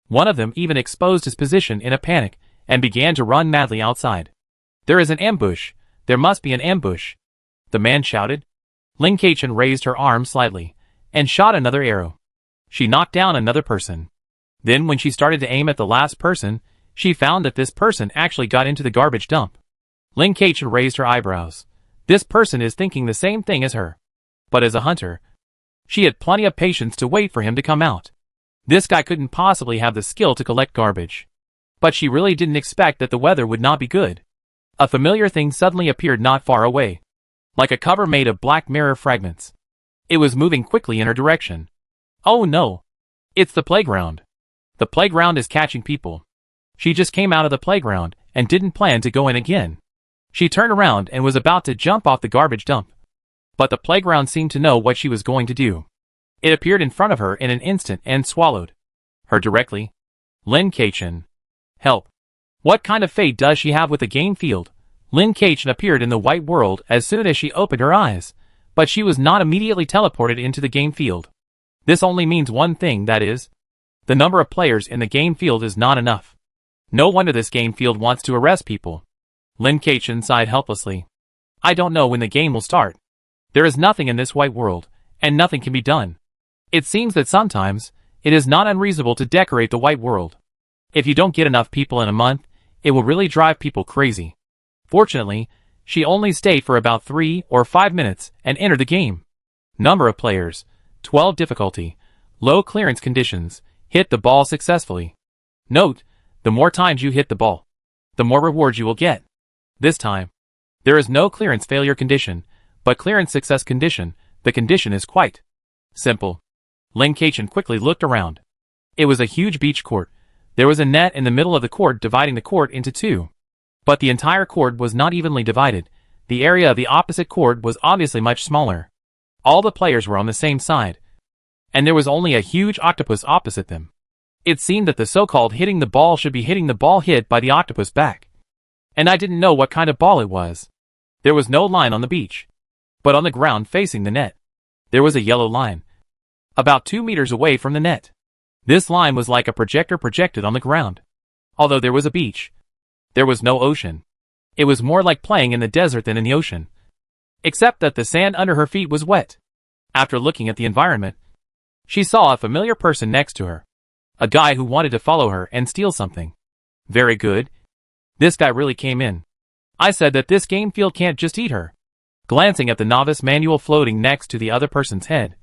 Speaker 1: One of them even exposed his position in a panic, and began to run madly outside. There is an ambush. There must be an ambush, the man shouted. Lin Kachin raised her arm slightly, and shot another arrow. She knocked down another person. Then when she started to aim at the last person, she found that this person actually got into the garbage dump. Lin Kachin raised her eyebrows. This person is thinking the same thing as her. But as a hunter, she had plenty of patience to wait for him to come out. This guy couldn't possibly have the skill to collect garbage. But she really didn't expect that the weather would not be good. A familiar thing suddenly appeared not far away, like a cover made of black mirror fragments. It was moving quickly in her direction. Oh no! It's the playground. The playground is catching people. She just came out of the playground and didn't plan to go in again. She turned around and was about to jump off the garbage dump. But the playground seemed to know what she was going to do. It appeared in front of her in an instant and swallowed her directly. Lin Kachin. Help. What kind of fate does she have with the game field? Lin Kachin appeared in the white world as soon as she opened her eyes, but she was not immediately teleported into the game field. This only means one thing, that is, the number of players in the game field is not enough. No wonder this game field wants to arrest people. Lin Kachin sighed helplessly. I don't know when the game will start. There is nothing in this white world, and nothing can be done. It seems that sometimes, it is not unreasonable to decorate the white world. If you don't get enough people in a month, it will really drive people crazy. Fortunately, she only stayed for about 3 or 5 minutes and entered the game. Number of players, 12. Difficulty, low clearance conditions, hit the ball successfully. Note, the more times you hit the ball, the more rewards you will get. This time, there is no clearance failure condition, but clearance success condition. The condition is quite simple. Lin Kachin quickly looked around. It was a huge beach court. There was a net in the middle of the court dividing the court into 2. But the entire court was not evenly divided. The area of the opposite court was obviously much smaller. All the players were on the same side, and there was only a huge octopus opposite them. It seemed that the so-called hitting the ball should be hitting the ball hit by the octopus back. And I didn't know what kind of ball it was. There was no line on the beach, but on the ground facing the net, there was a yellow line, about 2 meters away from the net. This line was like a projector projected on the ground. Although there was a beach, there was no ocean. It was more like playing in the desert than in the ocean, except that the sand under her feet was wet. After looking at the environment, she saw a familiar person next to her. A guy who wanted to follow her and steal something. Very good. This guy really came in. I said that this game field can't just eat her. Glancing at the novice manual floating next to the other person's head.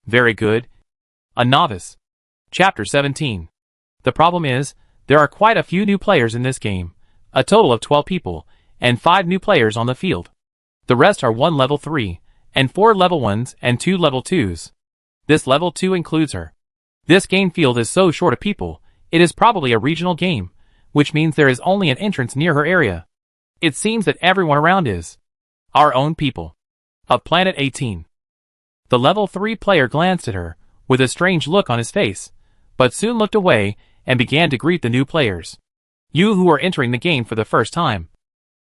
Speaker 1: Very good. A novice. Chapter 17. The problem is, there are quite a few new players in this game. A total of 12 people, and 5 new players on the field. The rest are 1 level 3, and 4 level 1s and 2 level 2s. This level 2 includes her. This game field is so short of people, it is probably a regional game, which means there is only an entrance near her area. It seems that everyone around is our own people. Of Planet 18. The level 3 player glanced at her, with a strange look on his face, but soon looked away and began to greet the new players. You who are entering the game for the first time,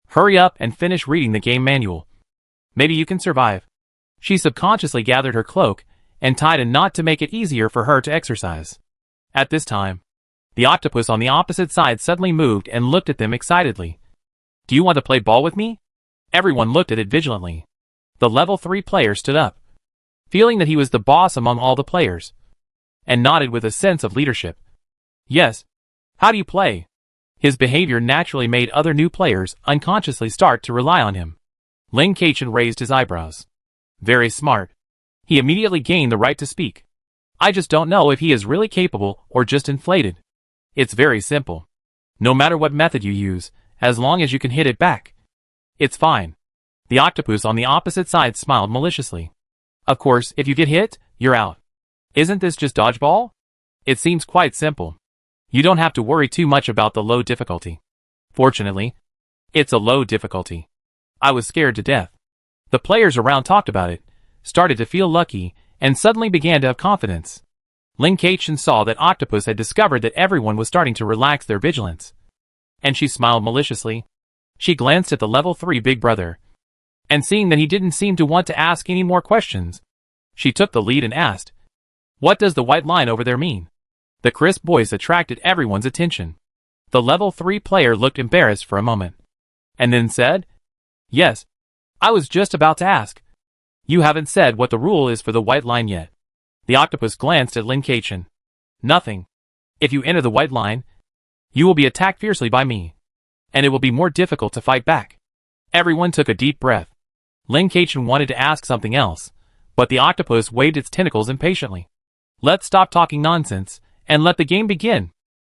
Speaker 1: hurry up and finish reading the game manual. Maybe you can survive. She subconsciously gathered her cloak and tied a knot to make it easier for her to exercise. At this time, the octopus on the opposite side suddenly moved and looked at them excitedly. Do you want to play ball with me? Everyone looked at it vigilantly. The level 3 player stood up, feeling that he was the boss among all the players. and nodded with a sense of leadership. Yes. How do you play? His behavior naturally made other new players unconsciously start to rely on him. Lin Keqian raised his eyebrows. Very smart. He immediately gained the right to speak. I just don't know if he is really capable or just inflated. It's very simple. No matter what method you use, as long as you can hit it back, it's fine. The octopus on the opposite side smiled maliciously. Of course, if you get hit, you're out. Isn't this just dodgeball? It seems quite simple. You don't have to worry too much about the low difficulty. Fortunately, it's a low difficulty. I was scared to death. The players around talked about it, started to feel lucky, and suddenly began to have confidence. Lin Keqian saw that Octopus had discovered that everyone was starting to relax their vigilance. And she smiled maliciously. She glanced at the level 3 big brother. And seeing that he didn't seem to want to ask any more questions, she took the lead and asked, "What does the white line over there mean?" The crisp voice attracted everyone's attention. The level 3 player looked embarrassed for a moment, and then said, "Yes, I was just about to ask. You haven't said what the rule is for the white line yet." The octopus glanced at Lin Keqian. "Nothing. If you enter the white line, you will be attacked fiercely by me, and it will be more difficult to fight back." Everyone took a deep breath. Lin Keqian wanted to ask something else, but the octopus waved its tentacles impatiently. "Let's stop talking nonsense, and let the game begin."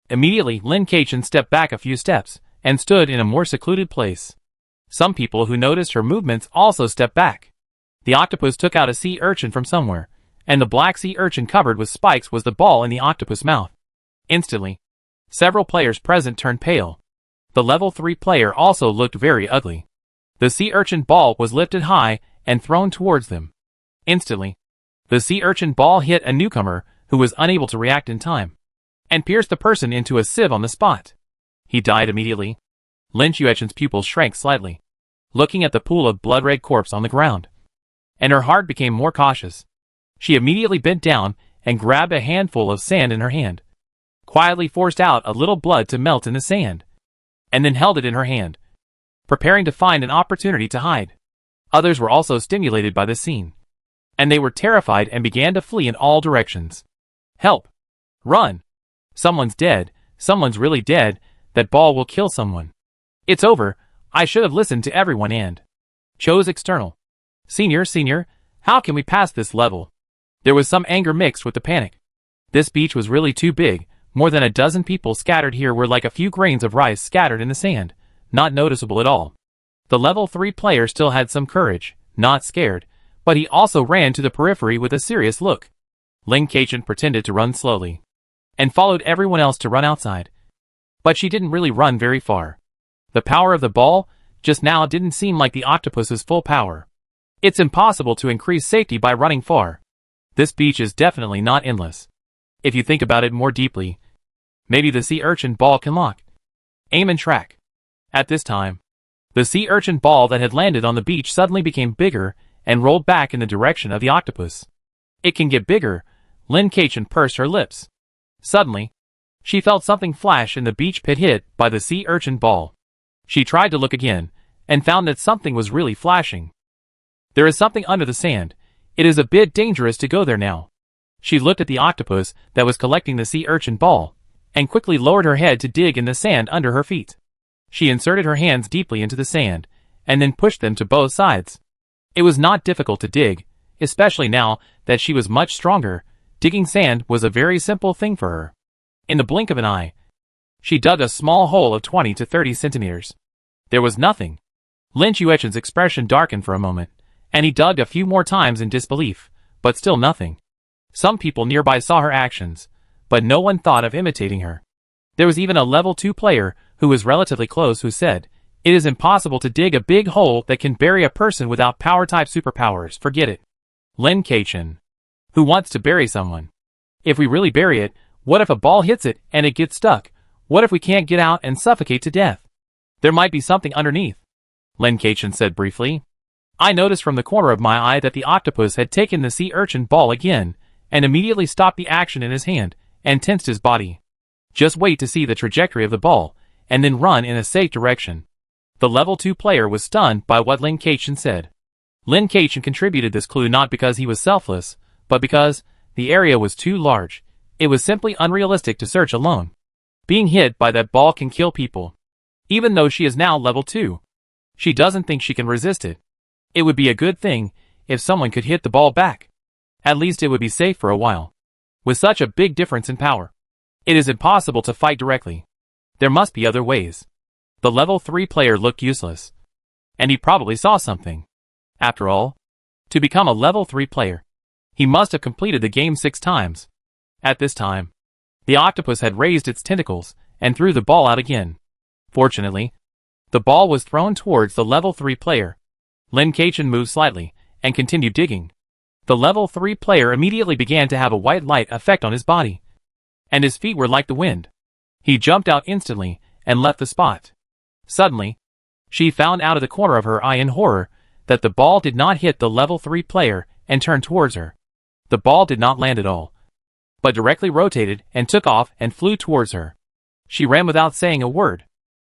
Speaker 1: Immediately, Lin Keqian stepped back a few steps, and stood in a more secluded place. Some people who noticed her movements also stepped back. The octopus took out a sea urchin from somewhere, and the black sea urchin covered with spikes was the ball in the octopus mouth. Instantly, several players present turned pale. The level 3 player also looked very ugly. The sea urchin ball was lifted high and thrown towards them. Instantly, the sea urchin ball hit a newcomer who was unable to react in time, and pierced the person into a sieve on the spot. He died immediately. Lin Keqian's pupils shrank slightly, looking at the pool of blood-red corpse on the ground, and her heart became more cautious. She immediately bent down and grabbed a handful of sand in her hand, quietly forced out a little blood to melt in the sand, and then held it in her hand, preparing to find an opportunity to hide. Others were also stimulated by this scene, and they were terrified and began to flee in all directions. "Help! Run! Someone's dead, someone's really dead, that ball will kill someone. It's over, I should have listened to everyone and chose external. Senior, how can we pass this level?" There was some anger mixed with the panic. This beach was really too big. More than a dozen people scattered here were like a few grains of rice scattered in the sand, not noticeable at all. The level 3 player still had some courage, not scared, but he also ran to the periphery with a serious look. Lin Keqian pretended to run slowly, and followed everyone else to run outside. But she didn't really run very far. The power of the ball just now didn't seem like the octopus's full power. It's impossible to increase safety by running far. This beach is definitely not endless. If you think about it more deeply, maybe the sea urchin ball can lock, aim and track. At this time, the sea urchin ball that had landed on the beach suddenly became bigger and rolled back in the direction of the octopus. "It can get bigger." Lin Keqian pursed her lips. Suddenly, she felt something flash in the beach pit hit by the sea urchin ball. She tried to look again, and found that something was really flashing. "There is something under the sand. It is a bit dangerous to go there now." She looked at the octopus that was collecting the sea urchin ball, and quickly lowered her head to dig in the sand under her feet. She inserted her hands deeply into the sand, and then pushed them to both sides. It was not difficult to dig, especially now that she was much stronger. Digging sand was a very simple thing for her. In the blink of an eye, she dug a small hole of 20 to 30 centimeters. There was nothing. Lin Keqian's expression darkened for a moment, and he dug a few more times in disbelief, but still nothing. Some people nearby saw her actions, but no one thought of imitating her. There was even a level 2 player who was relatively close who said, "It is impossible to dig a big hole that can bury a person without power-type superpowers, forget it." Lin Keqian. Who wants to bury someone? If we really bury it, what if a ball hits it and it gets stuck? What if we can't get out and suffocate to death? There might be something underneath. Lin Keqian said briefly. I noticed from the corner of my eye that the octopus had taken the sea urchin ball again, and immediately stopped the action in his hand, and tensed his body. Just wait to see the trajectory of the ball, and then run in a safe direction. The level 2 player was stunned by what Lin Keqian said. Lin Keqian contributed this clue not because he was selfless, but because the area was too large. It was simply unrealistic to search alone. Being hit by that ball can kill people. Even though she is now level 2. She doesn't think she can resist it. It would be a good thing if someone could hit the ball back. At least it would be safe for a while. With such a big difference in power, it is impossible to fight directly. There must be other ways. The level 3 player looked useless. And he probably saw something. After all, to become a level 3 player, he must have completed the game 6 times. At this time, the octopus had raised its tentacles and threw the ball out again. Fortunately, the ball was thrown towards the level 3 player. Lin Keichen moved slightly and continued digging. The level 3 player immediately began to have a white light effect on his body, and his feet were like the wind. He jumped out instantly and left the spot. Suddenly, she found out of the corner of her eye in horror that the ball did not hit the level 3 player and turned towards her. The ball did not land at all, but directly rotated and took off and flew towards her. She ran without saying a word.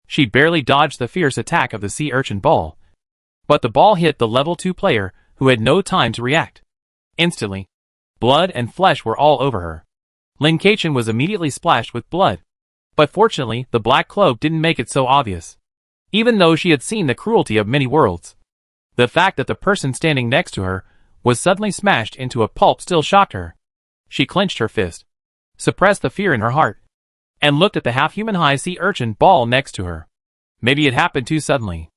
Speaker 1: She barely dodged the fierce attack of the sea urchin ball, but the ball hit the level 2 player, who had no time to react. Instantly, blood and flesh were all over her. Lin Keichen was immediately splashed with blood, but fortunately the black cloak didn't make it so obvious. Even though she had seen the cruelty of many worlds, the fact that the person standing next to her was suddenly smashed into a pulp still shocked her. She clenched her fist, suppressed the fear in her heart, and looked at the half-human high sea urchin ball next to her. Maybe it happened too suddenly.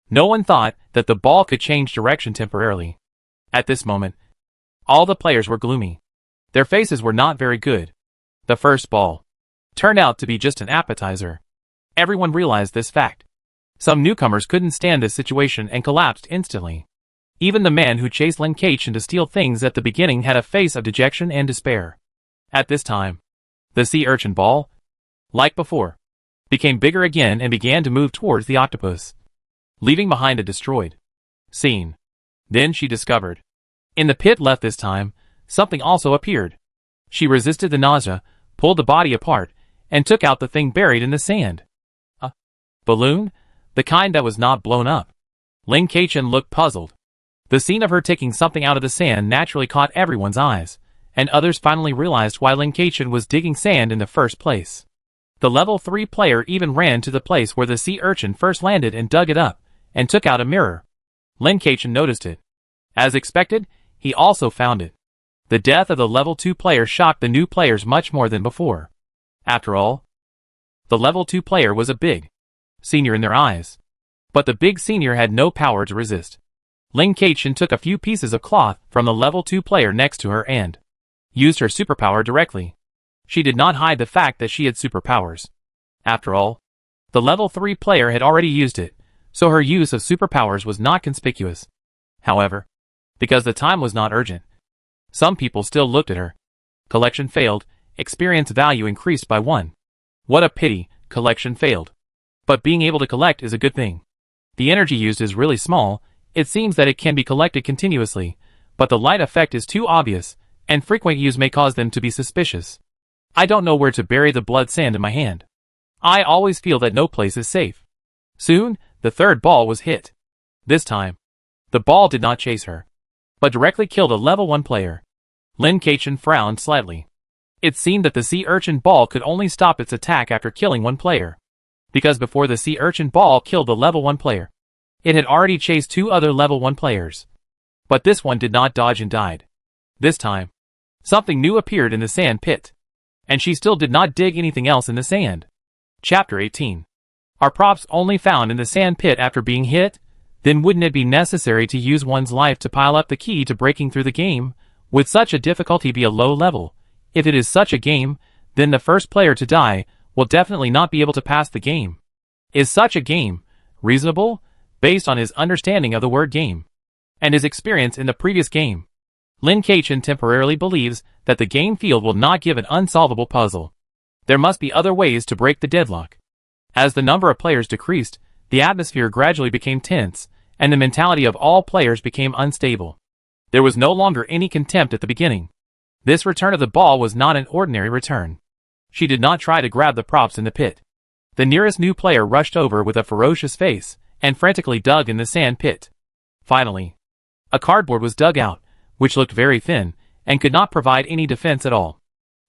Speaker 1: No one thought that the ball could change direction temporarily. At this moment, all the players were gloomy. Their faces were not very good. The first ball turned out to be just an appetizer. Everyone realized this fact. Some newcomers couldn't stand this situation and collapsed instantly. Even the man who chased Lin Keichen to steal things at the beginning had a face of dejection and despair. At this time, the sea urchin ball, like before, became bigger again and began to move towards the octopus, leaving behind a destroyed scene. Then she discovered, in the pit left this time, something also appeared. She resisted the nausea, pulled the body apart, and took out the thing buried in the sand. A balloon? The kind that was not blown up. Lin Keichen looked puzzled. The scene of her taking something out of the sand naturally caught everyone's eyes, and others finally realized why Lin Keichen was digging sand in the first place. The level 3 player even ran to the place where the sea urchin first landed and dug it up, and took out a mirror. Lin Keichen noticed it. As expected, he also found it. The death of the level 2 player shocked the new players much more than before. After all, the level 2 player was a big senior in their eyes. But the big senior had no power to resist. Lin Keichen took a few pieces of cloth from the level 2 player next to her and used her superpower directly. She did not hide the fact that she had superpowers. After all, the level 3 player had already used it, so her use of superpowers was not conspicuous. However, because the time was not urgent, some people still looked at her. Collection failed, experience value increased by 1. What a pity, collection failed. But being able to collect is a good thing. The energy used is really small. It seems that it can be collected continuously, but the light effect is too obvious, and frequent use may cause them to be suspicious. I don't know where to bury the blood sand in my hand. I always feel that no place is safe. Soon, the third ball was hit. This time, the ball did not chase her, but directly killed a level 1 player. Lin Keichen frowned slightly. It seemed that the sea urchin ball could only stop its attack after killing 1 player. Because before the sea urchin ball killed the level 1 player, it had already chased 2 other level 1 players. But this one did not dodge and died. This time, something new appeared in the sand pit, and she still did not dig anything else in the sand. Chapter 18. Are props only found in the sand pit after being hit? Then wouldn't it be necessary to use one's life to pile up the key to breaking through the game? Would such a difficulty be a low level? If it is such a game, then the first player to die will definitely not be able to pass the game. Is such a game reasonable? Based on his understanding of the word game and his experience in the previous game, Lin Keichen temporarily believes that the game field will not give an unsolvable puzzle. There must be other ways to break the deadlock. As the number of players decreased, the atmosphere gradually became tense, and the mentality of all players became unstable. There was no longer any contempt at the beginning. This return of the ball was not an ordinary return. She did not try to grab the props in the pit. The nearest new player rushed over with a ferocious face and frantically dug in the sand pit. Finally, a cardboard was dug out, which looked very thin and could not provide any defense at all.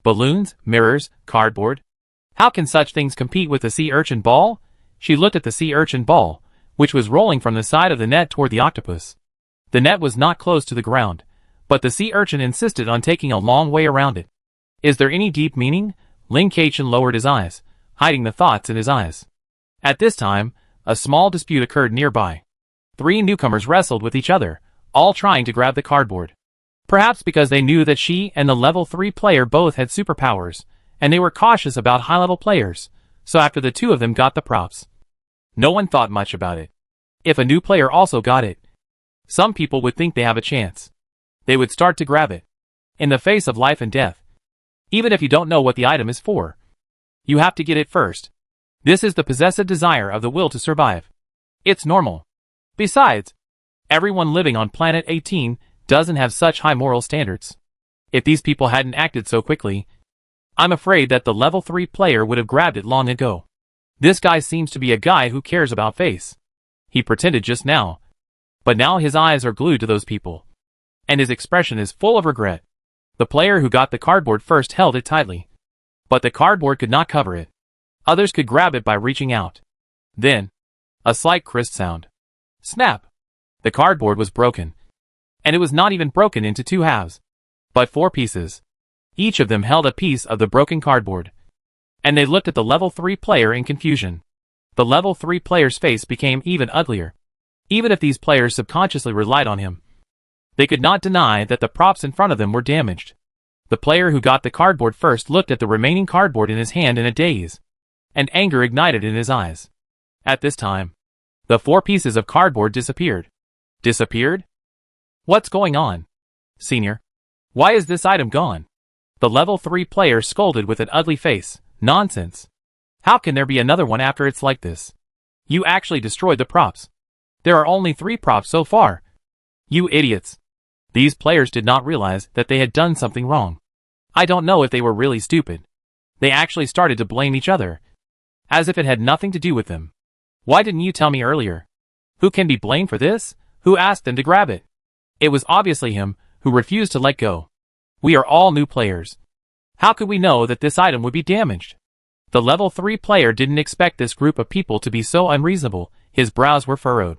Speaker 1: Balloons, mirrors, cardboard. How can such things compete with the sea urchin ball? She looked at the sea urchin ball, which was rolling from the side of the net toward the octopus. The net was not close to the ground, but the sea urchin insisted on taking a long way around it. Is there any deep meaning? Lin Kachin lowered his eyes, hiding the thoughts in his eyes. At this time, a small dispute occurred nearby. 3 newcomers wrestled with each other, all trying to grab the cardboard. Perhaps because they knew that she and the level 3 player both had superpowers, and they were cautious about high-level players, so after the 2 of them got the props, no one thought much about it. If a new player also got it, some people would think they have a chance. They would start to grab it. In the face of life and death. Even if you don't know what the item is for, you have to get it first. This is the possessive desire of the will to survive. It's normal. Besides, everyone living on Planet 18 doesn't have such high moral standards. If these people hadn't acted so quickly, I'm afraid that the level 3 player would have grabbed it long ago. This guy seems to be a guy who cares about face. He pretended just now. But now his eyes are glued to those people. And his expression is full of regret. The player who got the cardboard first held it tightly. But the cardboard could not cover it. Others could grab it by reaching out. Then, a slight crisp sound. Snap! The cardboard was broken. And it was not even broken into 2 halves, but 4 pieces. Each of them held a piece of the broken cardboard. And they looked at the level 3 player in confusion. The level 3 player's face became even uglier. Even if these players subconsciously relied on him, they could not deny that the props in front of them were damaged. The player who got the cardboard first looked at the remaining cardboard in his hand in a daze, and anger ignited in his eyes. At this time, the 4 pieces of cardboard disappeared. Disappeared? What's going on? Senior, why is this item gone? The level 3 player scolded with an ugly face. Nonsense. How can there be another one after it's like this? You actually destroyed the props. There are only 3 props so far. You idiots. These players did not realize that they had done something wrong. I don't know if they were really stupid. They actually started to blame each other, as if it had nothing to do with them. Why didn't you tell me earlier? Who can be blamed for this? Who asked them to grab it? It was obviously him, who refused to let go. We are all new players. How could we know that this item would be damaged? The level 3 player didn't expect this group of people to be so unreasonable. His brows were furrowed.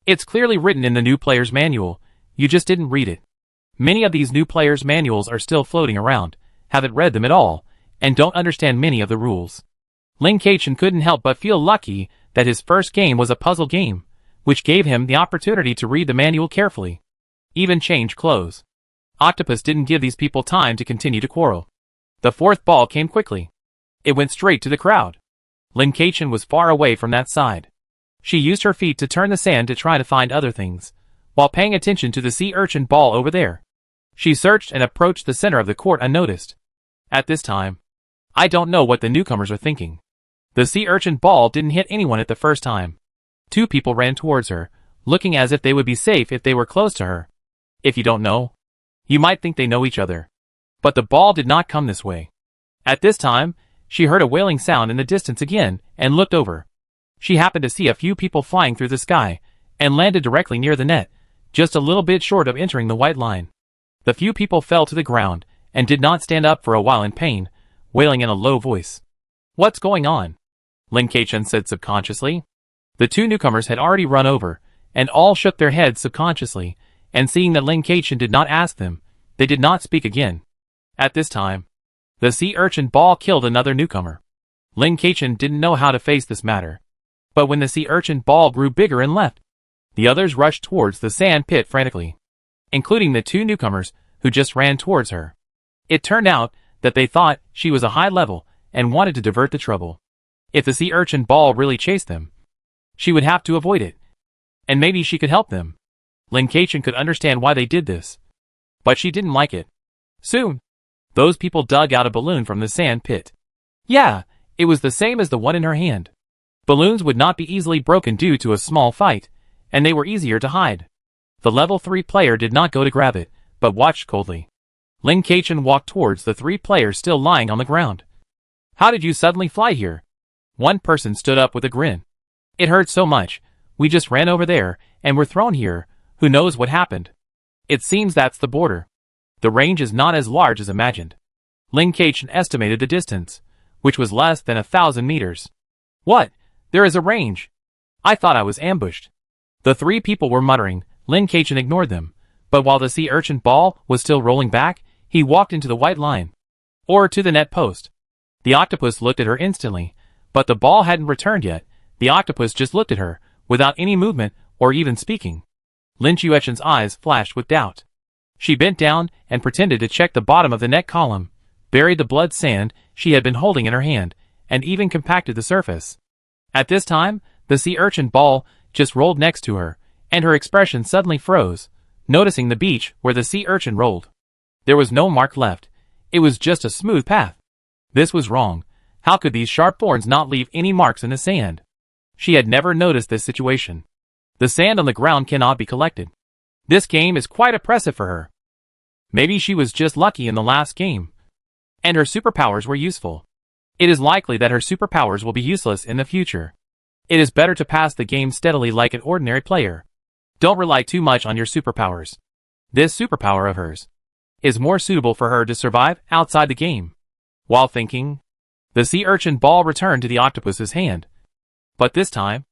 Speaker 1: It's clearly written in the new player's manual. You just didn't read it. Many of these new players' manuals are still floating around, haven't read them at all, and don't understand many of the rules. Lin Kachin couldn't help but feel lucky that his first game was a puzzle game, which gave him the opportunity to read the manual carefully. Even change clothes. Octopus didn't give these people time to continue to quarrel. The 4th ball came quickly. It went straight to the crowd. Lin Kachin was far away from that side. She used her feet to turn the sand to try to find other things, while paying attention to the sea urchin ball over there. She searched and approached the center of the court unnoticed. At this time, I don't know what the newcomers are thinking. The sea urchin ball didn't hit anyone at the first time. 2 people ran towards her, looking as if they would be safe if they were close to her. If you don't know, you might think they know each other. But the ball did not come this way. At this time, she heard a wailing sound in the distance again, and looked over. She happened to see a few people flying through the sky, and landed directly near the net, just a little bit short of entering the white line. The few people fell to the ground, and did not stand up for a while in pain, wailing in a low voice. What's going on? Lin Kachin said subconsciously. The 2 newcomers had already run over, and all shook their heads subconsciously, and seeing that Lin Kachin did not ask them, they did not speak again. At this time, the sea urchin ball killed another newcomer. Lin Kachin didn't know how to face this matter. But when the sea urchin ball grew bigger and left, the others rushed towards the sand pit frantically, including the 2 newcomers who just ran towards her. It turned out that they thought she was a high level and wanted to divert the trouble. If the sea urchin ball really chased them, she would have to avoid it. And maybe she could help them. Lin Kachin could understand why they did this. But she didn't like it. Soon, those people dug out a balloon from the sand pit. Yeah, it was the same as the one in her hand. Balloons would not be easily broken due to a small fight, and they were easier to hide. The level 3 player did not go to grab it, but watched coldly. Lin Kachin walked towards the 3 players still lying on the ground. How did you suddenly fly here? One person stood up with a grin. It hurt so much, we just ran over there, and were thrown here. Who knows what happened? It seems that's the border. The range is not as large as imagined. Lin Keqian estimated the distance, which was less than 1,000 meters. What? There is a range. I thought I was ambushed. The three people were muttering. Lin Keqian ignored them, but while the sea urchin ball was still rolling back, he walked into the white line. Or to the net post. The octopus looked at her instantly, but the ball hadn't returned yet. The octopus just looked at her, without any movement or even speaking. Lin Keqian's eyes flashed with doubt. She bent down and pretended to check the bottom of the net column, buried the blood sand she had been holding in her hand, and even compacted the surface. At this time, the sea urchin ball just rolled next to her, and her expression suddenly froze, noticing the beach where the sea urchin rolled. There was no mark left. It was just a smooth path. This was wrong. How could these sharp thorns not leave any marks in the sand? She had never noticed this situation. The sand on the ground cannot be collected. This game is quite oppressive for her. Maybe she was just lucky in the last game, and her superpowers were useful. It is likely that her superpowers will be useless in the future. It is better to pass the game steadily like an ordinary player. Don't rely too much on your superpowers. This superpower of hers is more suitable for her to survive outside the game. While thinking, the sea urchin ball returned to the octopus's hand. But this time,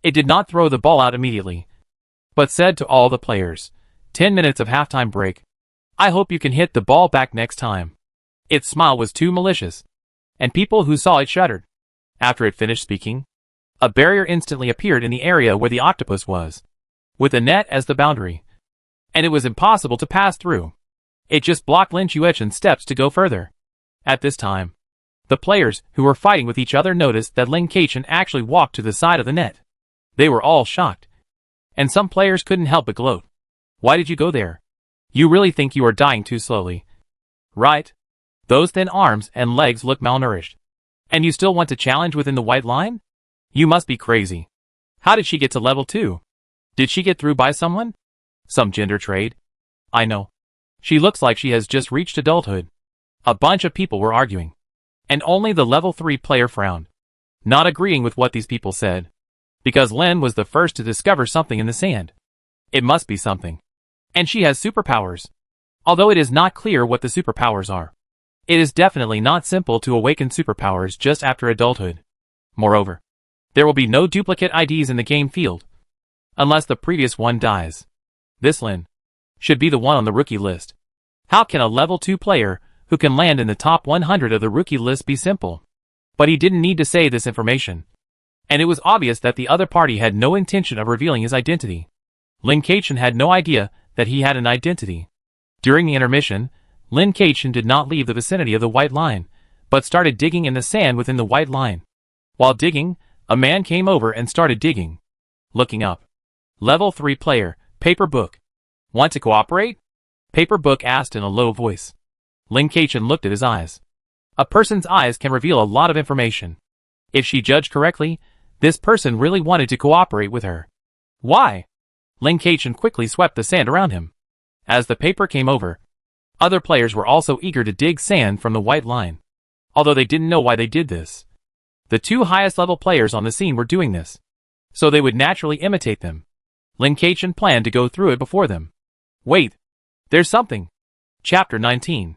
Speaker 1: it did not throw the ball out immediately, but said to all the players, 10 minutes of halftime break. I hope you can hit the ball back next time. Its smile was too malicious, and people who saw it shuddered. After it finished speaking, a barrier instantly appeared in the area where the octopus was, with a net as the boundary, and it was impossible to pass through. It just blocked Lin Keqian's steps to go further. At this time, the players who were fighting with each other noticed that Lin Keqian actually walked to the side of the net. They were all shocked, and some players couldn't help but gloat. Why did you go there? You really think you are dying too slowly? Right? Those thin arms and legs look malnourished. And you still want to challenge within the white line? You must be crazy. How did she get to level 2? Did she get through by someone? Some gender trade? I know. She looks like she has just reached adulthood. A bunch of people were arguing, and only the level 3 player frowned, not agreeing with what these people said. Because Lin was the first to discover something in the sand. It must be something. And she has superpowers. Although it is not clear what the superpowers are. It is definitely not simple to awaken superpowers just after adulthood. Moreover, there will be no duplicate IDs in the game field, unless the previous one dies. This Lin should be the one on the rookie list. How can a level 2 player who can land in the top 100 of the rookie list be simple? But he didn't need to say this information. And it was obvious that the other party had no intention of revealing his identity. Lin Keqian had no idea that he had an identity. During the intermission, Lin Keqian did not leave the vicinity of the white line, but started digging in the sand within the white line. While digging, a man came over and started digging. Looking up. Level 3 player, Paper Book. Want to cooperate? Paper Book asked in a low voice. Lin Keqian looked at his eyes. A person's eyes can reveal a lot of information. If she judged correctly, this person really wanted to cooperate with her. Why? Lin Keqian quickly swept the sand around him. As the paper came over, other players were also eager to dig sand from the white line, although they didn't know why they did this. The 2 highest level players on the scene were doing this, so they would naturally imitate them. Lin Keqian planned to go through it before them. Wait, there's something. Chapter 19.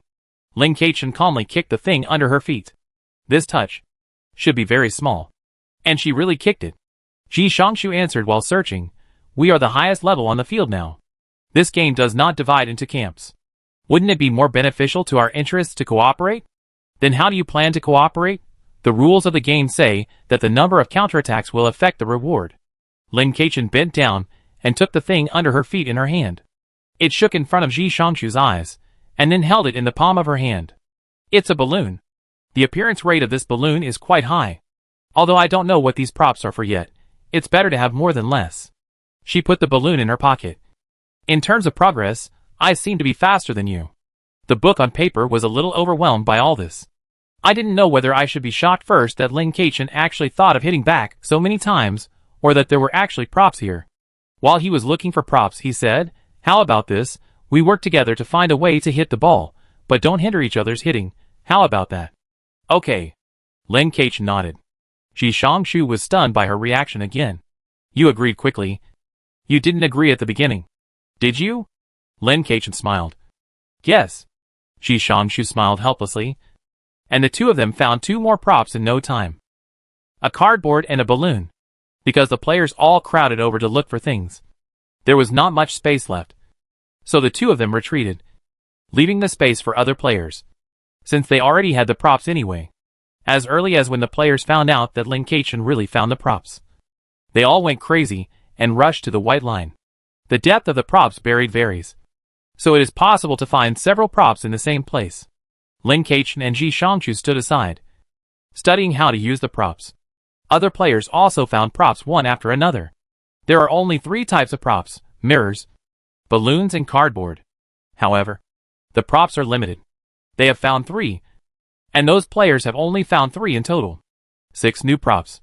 Speaker 1: Lin Keqian calmly kicked the thing under her feet. This touch should be very small. And she really kicked it. Ji Xiangshu answered while searching. We are the highest level on the field now. This game does not divide into camps. Wouldn't it be more beneficial to our interests to cooperate? Then how do you plan to cooperate? The rules of the game say that the number of counterattacks will affect the reward. Lin Keqian bent down and took the thing under her feet in her hand. It shook in front of Ji Xiangshu's eyes, and then held it in the palm of her hand. It's a balloon. The appearance rate of this balloon is quite high. Although I don't know what these props are for yet, it's better to have more than less. She put the balloon in her pocket. In terms of progress, I seem to be faster than you. The book on paper was a little overwhelmed by all this. I didn't know whether I should be shocked first that Lin Keqian actually thought of hitting back so many times, or that there were actually props here. While he was looking for props, he said, how about this? We work together to find a way to hit the ball, but don't hinder each other's hitting. How about that? Okay. Lin Keqian nodded. Ji Xiangshu was stunned by her reaction again. You agreed quickly. You didn't agree at the beginning. Did you? Lin Keqian smiled. Yes. Ji Xiangshu smiled helplessly. and the two of them found two more props in no time. A cardboard and a balloon. Because the players all crowded over to look for things, there was not much space left. So the two of them retreated, leaving the space for other players, since they already had the props anyway. As early as when the players found out that Lin Keichen really found the props, they all went crazy and rushed to the white line. The depth of the props buried varies, so it is possible to find several props in the same place. Lin Keichen and Ji Xiangqiu stood aside, studying how to use the props. Other players also found props one after another. There are only 3 types of props: mirrors, balloons, and cardboard. However, the props are limited. They have found 3, and those players have only found 3 in total. 6 new props,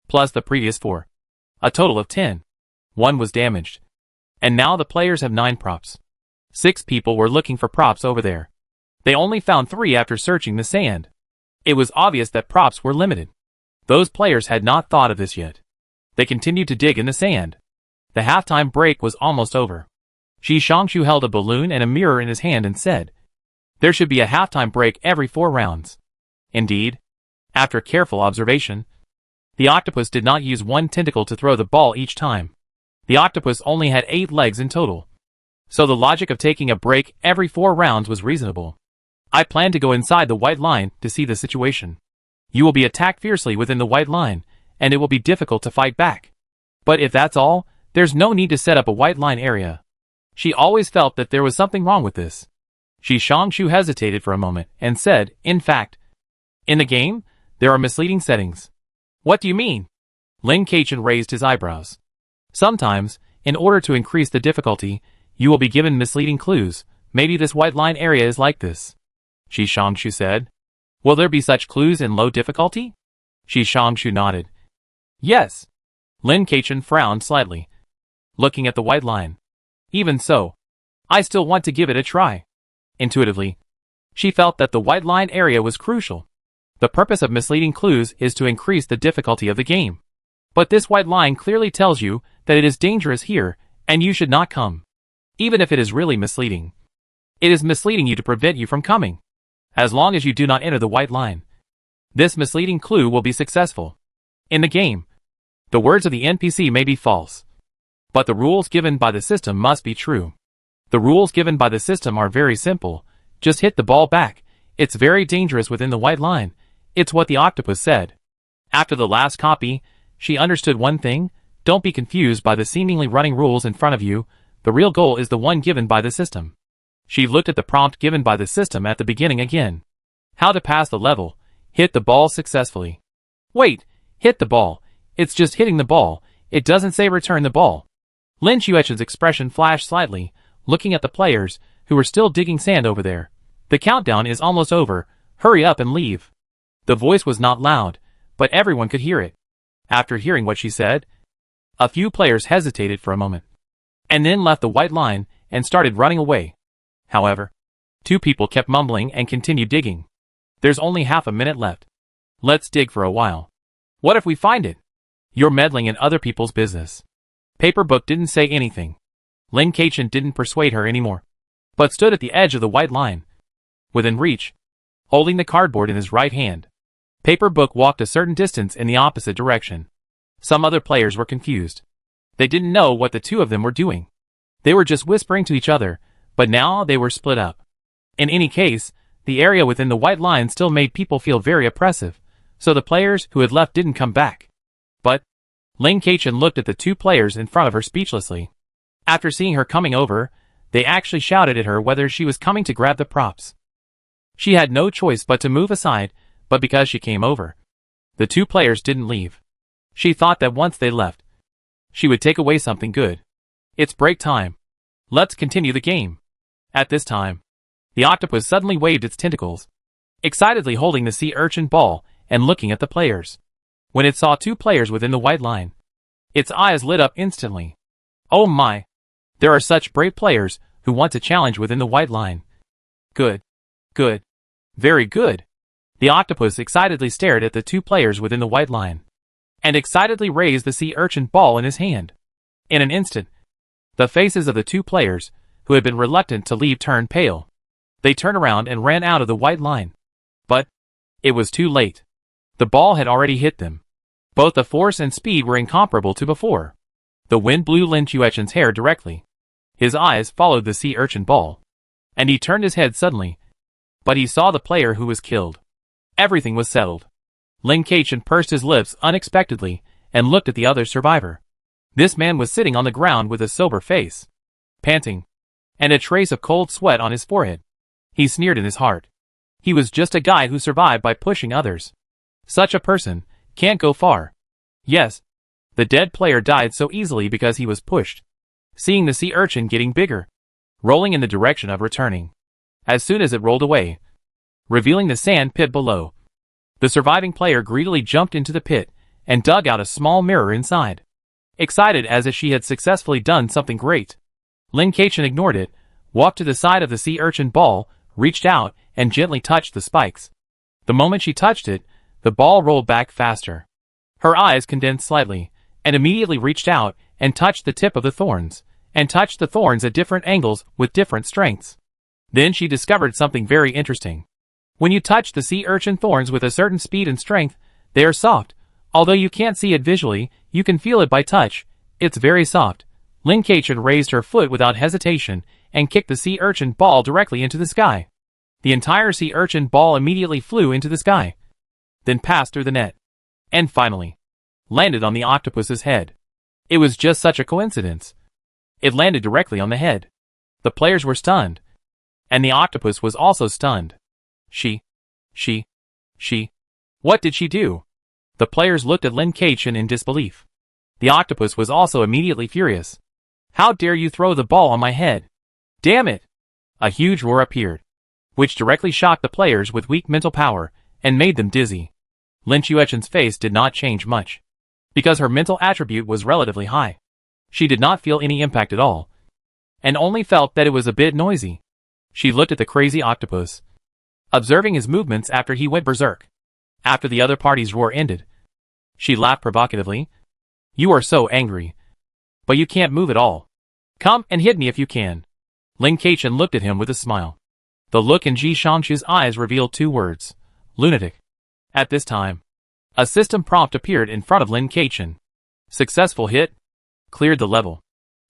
Speaker 1: plus the previous 4. A total of 10. 1 was damaged. And now the players have 9 props. 6 people were looking for props over there. They only found 3 after searching the sand. It was obvious that props were limited. Those players had not thought of this yet. They continued to dig in the sand. The halftime break was almost over. Ji Xiangqiu held a balloon and a mirror in his hand and said, "There should be a halftime break every 4 rounds." Indeed, after careful observation, the octopus did not use one tentacle to throw the ball each time. The octopus only had 8 legs in total. So the logic of taking a break every 4 rounds was reasonable. I plan to go inside the white line to see the situation. You will be attacked fiercely within the white line, and it will be difficult to fight back. But if that's all, there's no need to set up a white line area. She always felt that there was something wrong with this. Ji Xiangqiu hesitated for a moment and said, "In fact, in the game, there are misleading settings." "What do you mean?" Lin Keichen raised his eyebrows. "Sometimes, in order to increase the difficulty, you will be given misleading clues. Maybe this white line area is like this," Ji Xiangqiu said. "Will there be such clues in low difficulty?" Ji Xiangqiu nodded. "Yes." Lin Keichen frowned slightly, looking at the white line. "Even so, I still want to give it a try." Intuitively, she felt that the white line area was crucial. The purpose of misleading clues is to increase the difficulty of the game. But this white line clearly tells you that it is dangerous here, and you should not come. Even if it is really misleading, it is misleading you to prevent you from coming. As long as you do not enter the white line, this misleading clue will be successful. In the game, the words of the NPC may be false, but the rules given by the system must be true. The rules given by the system are very simple. Just hit the ball back. It's very dangerous within the white line. It's what the octopus said. After the last copy, she understood one thing: don't be confused by the seemingly running rules in front of you. The real goal is the one given by the system. She looked at the prompt given by the system at the beginning again. How to pass the level. Hit the ball successfully. Wait, hit the ball. It's just hitting the ball. It doesn't say return the ball. Lin Qiuechen's expression flashed slightly, looking at the players, who were still digging sand over there. The countdown is almost over. Hurry up and leave. The voice was not loud, but everyone could hear it. After hearing what she said, a few players hesitated for a moment, and then left the white line and started running away. However, 2 people kept mumbling and continued digging. There's only half a minute left. Let's dig for a while. What if we find it? You're meddling in other people's business. Paper Book didn't say anything. Lin Keichen didn't persuade her anymore, but stood at the edge of the white line, within reach, holding the cardboard in his right hand. Paper Book walked a certain distance in the opposite direction. Some other players were confused. They didn't know what the two of them were doing. They were just whispering to each other, but now they were split up. In any case, the area within the white line still made people feel very oppressive, so the players who had left didn't come back. But Lin Keichen looked at the 2 players in front of her speechlessly. After seeing her coming over, they actually shouted at her whether she was coming to grab the props. She had no choice but to move aside, but because she came over, the 2 players didn't leave. She thought that once they left, she would take away something good. It's break time. Let's continue the game. At this time, the octopus suddenly waved its tentacles, excitedly holding the sea urchin ball and looking at the players. When it saw 2 players within the white line, its eyes lit up instantly. Oh my! There are such brave players who want to challenge within the white line. Good. Good. Very good. The octopus excitedly stared at the 2 players within the white line, and excitedly raised the sea urchin ball in his hand. In an instant, the faces of the 2 players, who had been reluctant to leave, turned pale. They turned around and ran out of the white line. But It was too late. The ball had already hit them. Both the force and speed were incomparable to before. The wind blew Lin Chuechen's hair directly. His eyes followed the sea urchin ball. And he turned his head suddenly. But he saw the player who was killed. Everything was settled. Lin Chuechen pursed his lips unexpectedly and looked at the other survivor. This man was sitting on the ground with a sober face, panting, and a trace of cold sweat on his forehead. He sneered in his heart. He was just a guy who survived by pushing others. Such a person can't go far. Yes, the dead player died so easily because he was pushed. Seeing the sea urchin getting bigger, rolling in the direction of returning. As soon as it rolled away, revealing the sand pit below, the surviving player greedily jumped into the pit and dug out a small mirror inside. Excited as if she had successfully done something great, Lin Chuechen ignored it, walked to the side of the sea urchin ball, reached out, and gently touched the spikes. The moment she touched it, the ball rolled back faster. Her eyes condensed slightly, and immediately reached out and touched the tip of the thorns, and touched the thorns at different angles with different strengths. Then she discovered something very interesting. When you touch the sea urchin thorns with a certain speed and strength, they are soft. Although you can't see it visually, you can feel it by touch. It's very soft. Lin Chuechen raised her foot without hesitation and kicked the sea urchin ball directly into the sky. The entire sea urchin ball immediately flew into the sky, then passed through the net, and finally landed on the octopus's head. It was just such a coincidence. It landed directly on the head. The players were stunned, and the octopus was also stunned. She. What did she do? The players looked at Lin Chuechen in disbelief. The octopus was also immediately furious. How dare you throw the ball on my head? Damn it! A huge roar appeared, which directly shocked the players with weak mental power and made them dizzy. Lin Chuechen's face did not change much, because her mental attribute was relatively high. She did not feel any impact at all, and only felt that it was a bit noisy. She looked at the crazy octopus, observing his movements after he went berserk. After the other party's roar ended, she laughed provocatively. You are so angry, but you can't move at all. Come and hit me if you can. Lin Chuechen looked at him with a smile. The look in Ji Shangshu's eyes revealed two words: lunatic. At this time, a system prompt appeared in front of Lin Chuechen. Successful hit. Cleared the level.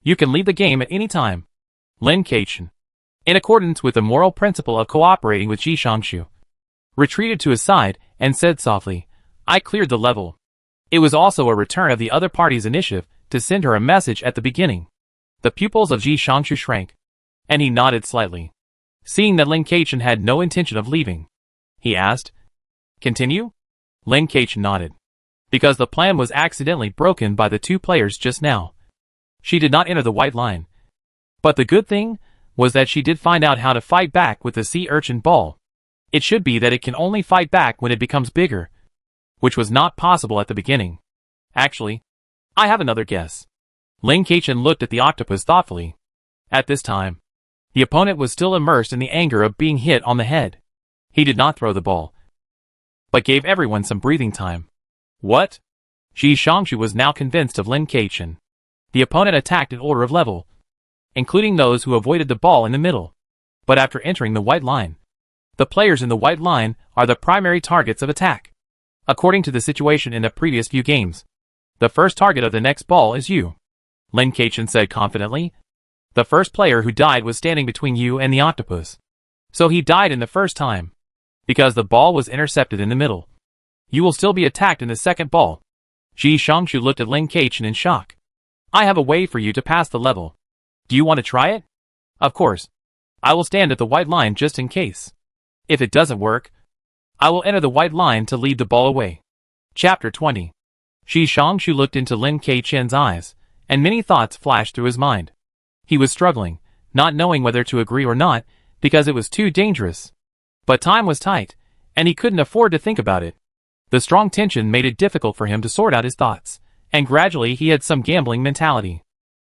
Speaker 1: You can leave the game at any time. Lin Chuechen, in accordance with the moral principle of cooperating with Ji Shangshu, retreated to his side and said softly, I cleared the level. It was also a return of the other party's initiative to send her a message at the beginning. The pupils of Ji Shangshu shrank, and he nodded slightly. Seeing that Lin Chuechen had no intention of leaving, he asked, Continue? Lin Chuechen nodded, because the plan was accidentally broken by the two players just now. She did not enter the white line. But the good thing was that she did find out how to fight back with the sea urchin ball. It should be that it can only fight back when it becomes bigger, which was not possible at the beginning. Actually, I have another guess. Lin Chuechen looked at the octopus thoughtfully. At this time, the opponent was still immersed in the anger of being hit on the head. He did not throw the ball, but gave everyone some breathing time. What? Ji Shangshu was now convinced of Lin Chuechen. The opponent attacked in order of level, including those who avoided the ball in the middle. But after entering the white line, the players in the white line are the primary targets of attack. According to the situation in the previous few games, the first target of the next ball is you. Lin Chuechen said confidently. The first player who died was standing between you and the octopus. So he died in the first time, because the ball was intercepted in the middle. You will still be attacked in the second ball. Ji Shangshu looked at Lin Chuechen in shock. I have a way for you to pass the level. Do you want to try it? Of course. I will stand at the white line just in case. If it doesn't work, I will enter the white line to lead the ball away. Chapter 20. Ji Shangshu looked into Lin Chuechen's eyes, and many thoughts flashed through his mind. He was struggling, not knowing whether to agree or not, because it was too dangerous. But time was tight, and he couldn't afford to think about it. The strong tension made it difficult for him to sort out his thoughts, and gradually he had some gambling mentality.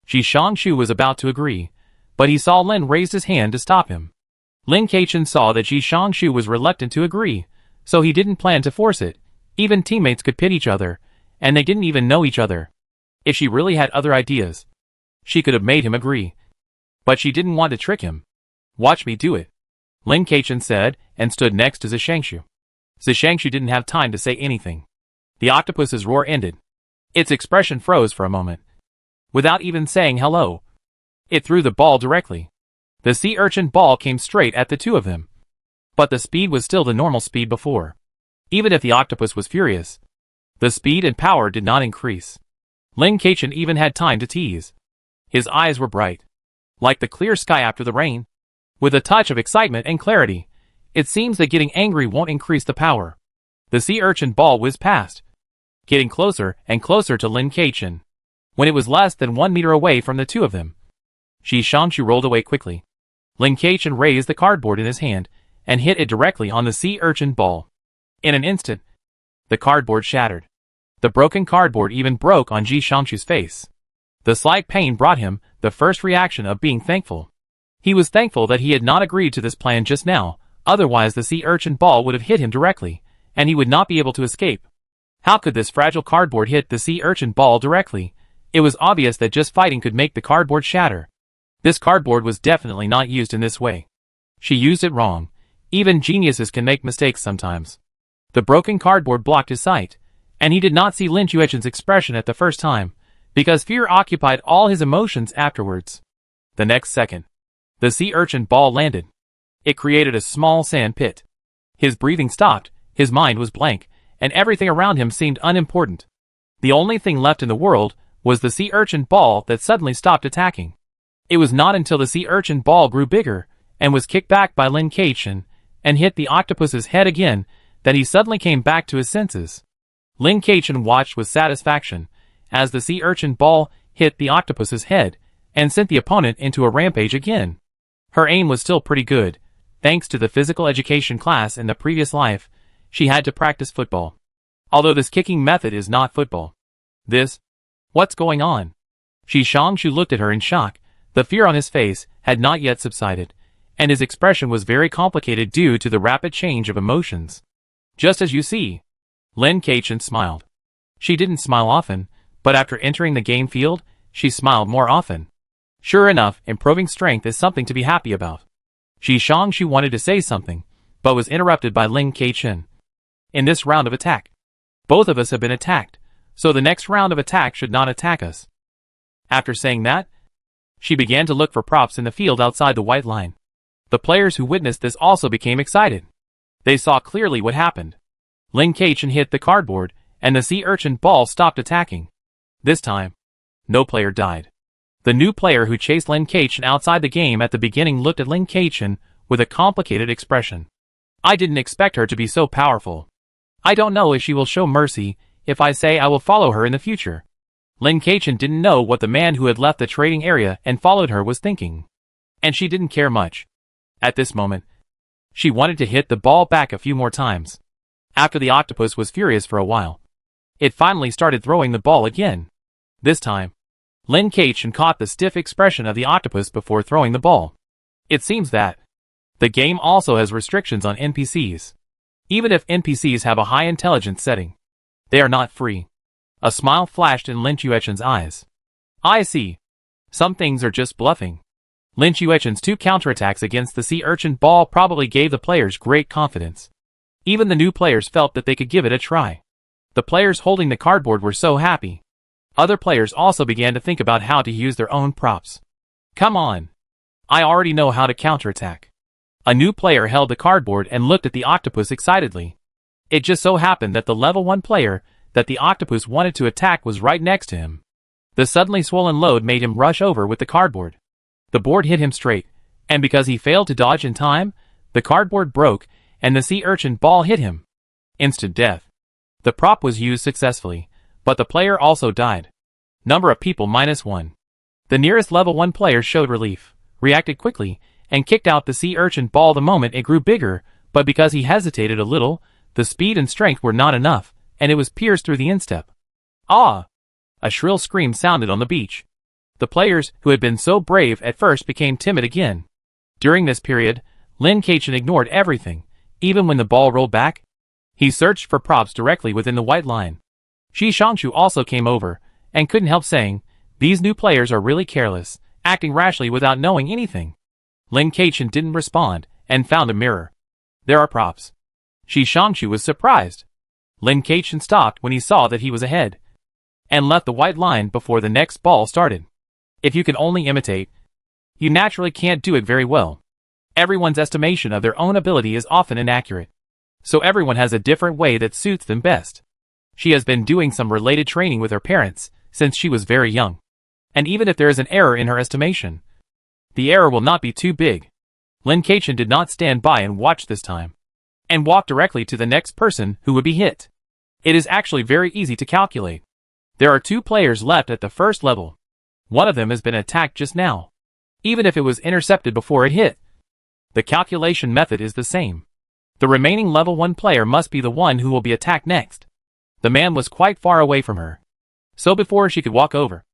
Speaker 1: Ji Shangshu was about to agree, but he saw Lin raise his hand to stop him. Lin Chuechen saw that Ji Shangshu was reluctant to agree, so he didn't plan to force it. Even teammates could pit each other, and they didn't even know each other. If she really had other ideas, she could have made him agree. But she didn't want to trick him. Watch me do it, Lin Chuechen said, and stood next to Ji Shangshu. Zishangshu didn't have time to say anything. The octopus's roar ended. Its expression froze for a moment. Without even saying hello, it threw the ball directly. The sea urchin ball came straight at the two of them. But the speed was still the normal speed before. Even if the octopus was furious, the speed and power did not increase. Lin Keichen even had time to tease. His eyes were bright, like the clear sky after the rain. With a touch of excitement and clarity, it seems that getting angry won't increase the power. The sea urchin ball whizzed past, getting closer and closer to Lin Keichen. When it was less than 1 meter away from the two of them, Zishangshu rolled away quickly. Lin Keichen raised the cardboard in his hand and hit it directly on the sea urchin ball. In an instant, the cardboard shattered. The broken cardboard even broke on Zishangshu's face. The slight pain brought him the first reaction of being thankful. He was thankful that he had not agreed to this plan just now, otherwise the sea urchin ball would have hit him directly, and he would not be able to escape. How could this fragile cardboard hit the sea urchin ball directly? It was obvious that just fighting could make the cardboard shatter. This cardboard was definitely not used in this way. She used it wrong. Even geniuses can make mistakes sometimes. The broken cardboard blocked his sight, and he did not see Lin Chuechen's expression at the first time, because fear occupied all his emotions afterwards. The next second, the sea urchin ball landed. It created a small sand pit. His breathing stopped, his mind was blank, and everything around him seemed unimportant. The only thing left in the world was the sea urchin ball that suddenly stopped attacking. It was not until the sea urchin ball grew bigger and was kicked back by Lin Keichen and hit the octopus's head again that he suddenly came back to his senses. Lin Keichen watched with satisfaction as the sea urchin ball hit the octopus's head and sent the opponent into a rampage again. Her aim was still pretty good. Thanks to the physical education class in the previous life, she had to practice football. Although this kicking method is not football. What's going on? Zishangshu looked at her in shock. The fear on his face had not yet subsided, and his expression was very complicated due to the rapid change of emotions. Just as you see. Lin Keichen smiled. She didn't smile often, but after entering the game field, she smiled more often. Sure enough, improving strength is something to be happy about. Zishangshu wanted to say something, but was interrupted by Lin Keichen. In this round of attack, both of us have been attacked, so the next round of attack should not attack us. After saying that, she began to look for props in the field outside the white line. The players who witnessed this also became excited. They saw clearly what happened. Lin Keichen hit the cardboard, and the sea urchin ball stopped attacking. This time, no player died. The new player who chased Lin Keichen outside the game at the beginning looked at Lin Keichen with a complicated expression. I didn't expect her to be so powerful. I don't know if she will show mercy if I say I will follow her in the future. Lin Keichen didn't know what the man who had left the trading area and followed her was thinking. And she didn't care much. At this moment, she wanted to hit the ball back a few more times. After the octopus was furious for a while, it finally started throwing the ball again. This time, Lin Keichen caught the stiff expression of the octopus before throwing the ball. It seems that the game also has restrictions on NPCs. Even if NPCs have a high intelligence setting, they are not free. A smile flashed in Lin Chuechen's eyes. I see. Some things are just bluffing. Lin Chuechen's 2 counterattacks against the sea urchin ball probably gave the players great confidence. Even the new players felt that they could give it a try. The players holding the cardboard were so happy. Other players also began to think about how to use their own props. Come on. I already know how to counterattack. A new player held the cardboard and looked at the octopus excitedly. It just so happened that the level 1 player that the octopus wanted to attack was right next to him. The suddenly swollen load made him rush over with the cardboard. The board hit him straight, and because he failed to dodge in time, the cardboard broke and the sea urchin ball hit him. Instant death. The prop was used successfully, but the player also died. Number of people -1. The nearest level 1 player showed relief, reacted quickly, and kicked out the sea urchin ball the moment it grew bigger, but because he hesitated a little, the speed and strength were not enough, and it was pierced through the instep. Ah! A shrill scream sounded on the beach. The players who had been so brave at first became timid again. During this period, Lin Keichen ignored everything, even when the ball rolled back. He searched for props directly within the white line. Zishangshu also came over, and couldn't help saying, these new players are really careless, acting rashly without knowing anything. Lin Keichen didn't respond, and found a mirror. There are props. Shi Shangshu was surprised. Lin Keichen stopped when he saw that he was ahead, and left the white line before the next ball started. If you can only imitate, you naturally can't do it very well. Everyone's estimation of their own ability is often inaccurate, so everyone has a different way that suits them best. She has been doing some related training with her parents since she was very young, and even if there is an error in her estimation, the error will not be too big. Lin Keichen did not stand by and watch this time, and walked directly to the next person who would be hit. It is actually very easy to calculate. There are 2 players left at the first level. One of them has been attacked just now, even if it was intercepted before it hit. The calculation method is the same. The remaining level 1 player must be the one who will be attacked next. The man was quite far away from her, so before she could walk over,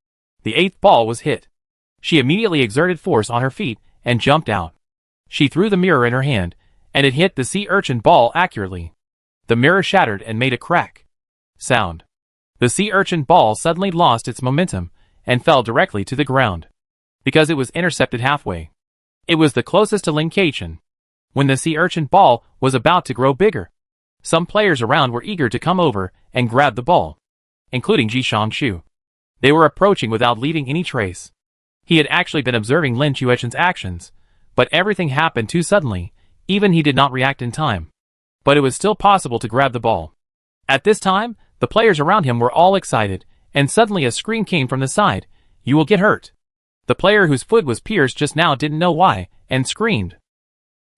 Speaker 1: the 8th ball was hit. She immediately exerted force on her feet and jumped out. She threw the mirror in her hand, and it hit the sea urchin ball accurately. The mirror shattered and made a crack sound. The sea urchin ball suddenly lost its momentum and fell directly to the ground, because it was intercepted halfway. It was the closest to Lin Keichen. When the sea urchin ball was about to grow bigger, some players around were eager to come over and grab the ball, including Shi Shangshu. They were approaching without leaving any trace. He had actually been observing Lin Chuechen's actions, but everything happened too suddenly, even he did not react in time. But it was still possible to grab the ball. At this time, the players around him were all excited, and suddenly a scream came from the side, "You will get hurt." The player whose foot was pierced just now didn't know why, and screamed.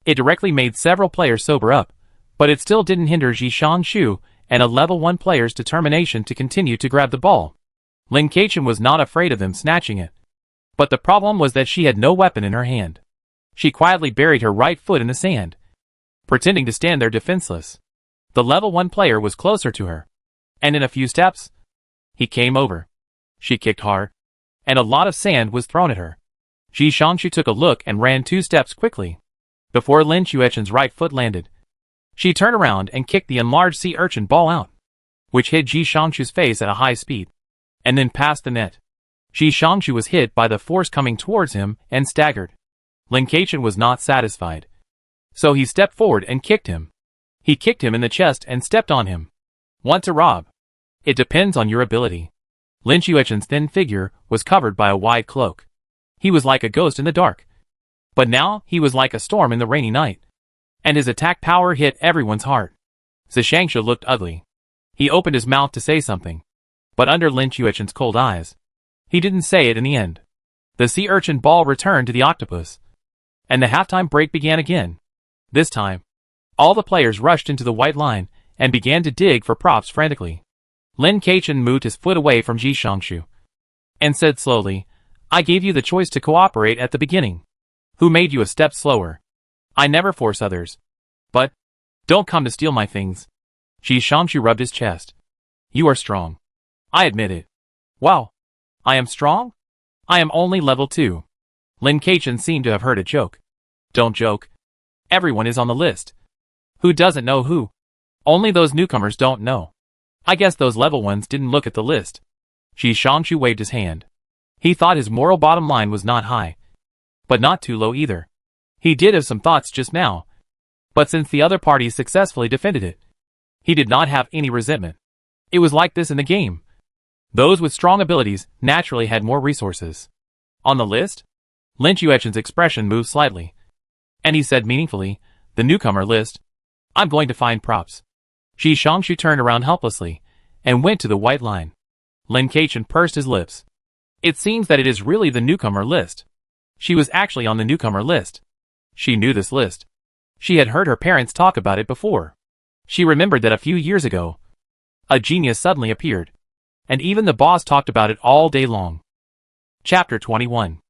Speaker 1: It directly made several players sober up, but it still didn't hinder Shi Shangshu and a level 1 player's determination to continue to grab the ball. Lin Keichen was not afraid of them snatching it, but the problem was that she had no weapon in her hand. She quietly buried her right foot in the sand, pretending to stand there defenseless. The level 1 player was closer to her, and in a few steps, he came over. She kicked hard, and a lot of sand was thrown at her. Shi Shangshu took a look and ran 2 steps quickly, before Lin Chuechen's right foot landed. She turned around and kicked the enlarged sea urchin ball out, which hit Shi Shangshu's face at a high speed, and then past the net. Shi Shangshu was hit by the force coming towards him and staggered. Lin Keichen was not satisfied, so he stepped forward and kicked him. He kicked him in the chest and stepped on him. Want to rob? It depends on your ability. Lin Chuechen's thin figure was covered by a wide cloak. He was like a ghost in the dark, but now he was like a storm in the rainy night, and his attack power hit everyone's heart. Zishangsha looked ugly. He opened his mouth to say something, but under Lin Chuechen's cold eyes, he didn't say it in the end. The sea urchin ball returned to the octopus, and the halftime break began again. This time, all the players rushed into the white line and began to dig for props frantically. Lin Keichen moved his foot away from Shi Shangshu and said slowly, "I gave you the choice to cooperate at the beginning. Who made you a step slower? I never force others. But don't come to steal my things." Shi Shangshu rubbed his chest. "You are strong. I admit it." "Wow. I am strong? I am only level 2. Lin Keichen seemed to have heard a joke. "Don't joke. Everyone is on the list. Who doesn't know who? Only those newcomers don't know. I guess those level ones didn't look at the list." Shi Shangshu waved his hand. He thought his moral bottom line was not high, but not too low either. He did have some thoughts just now, but since the other party successfully defended it, he did not have any resentment. It was like this in the game. Those with strong abilities naturally had more resources. On the list? Lin Chuechen's expression moved slightly, and he said meaningfully, "The newcomer list. I'm going to find props." Shi Shangshu turned around helplessly and went to the white line. Lin Keichen pursed his lips. It seems that it is really the newcomer list. She was actually on the newcomer list. She knew this list. She had heard her parents talk about it before. She remembered that a few years ago, a genius suddenly appeared, and even the boss talked about it all day long. Chapter 21.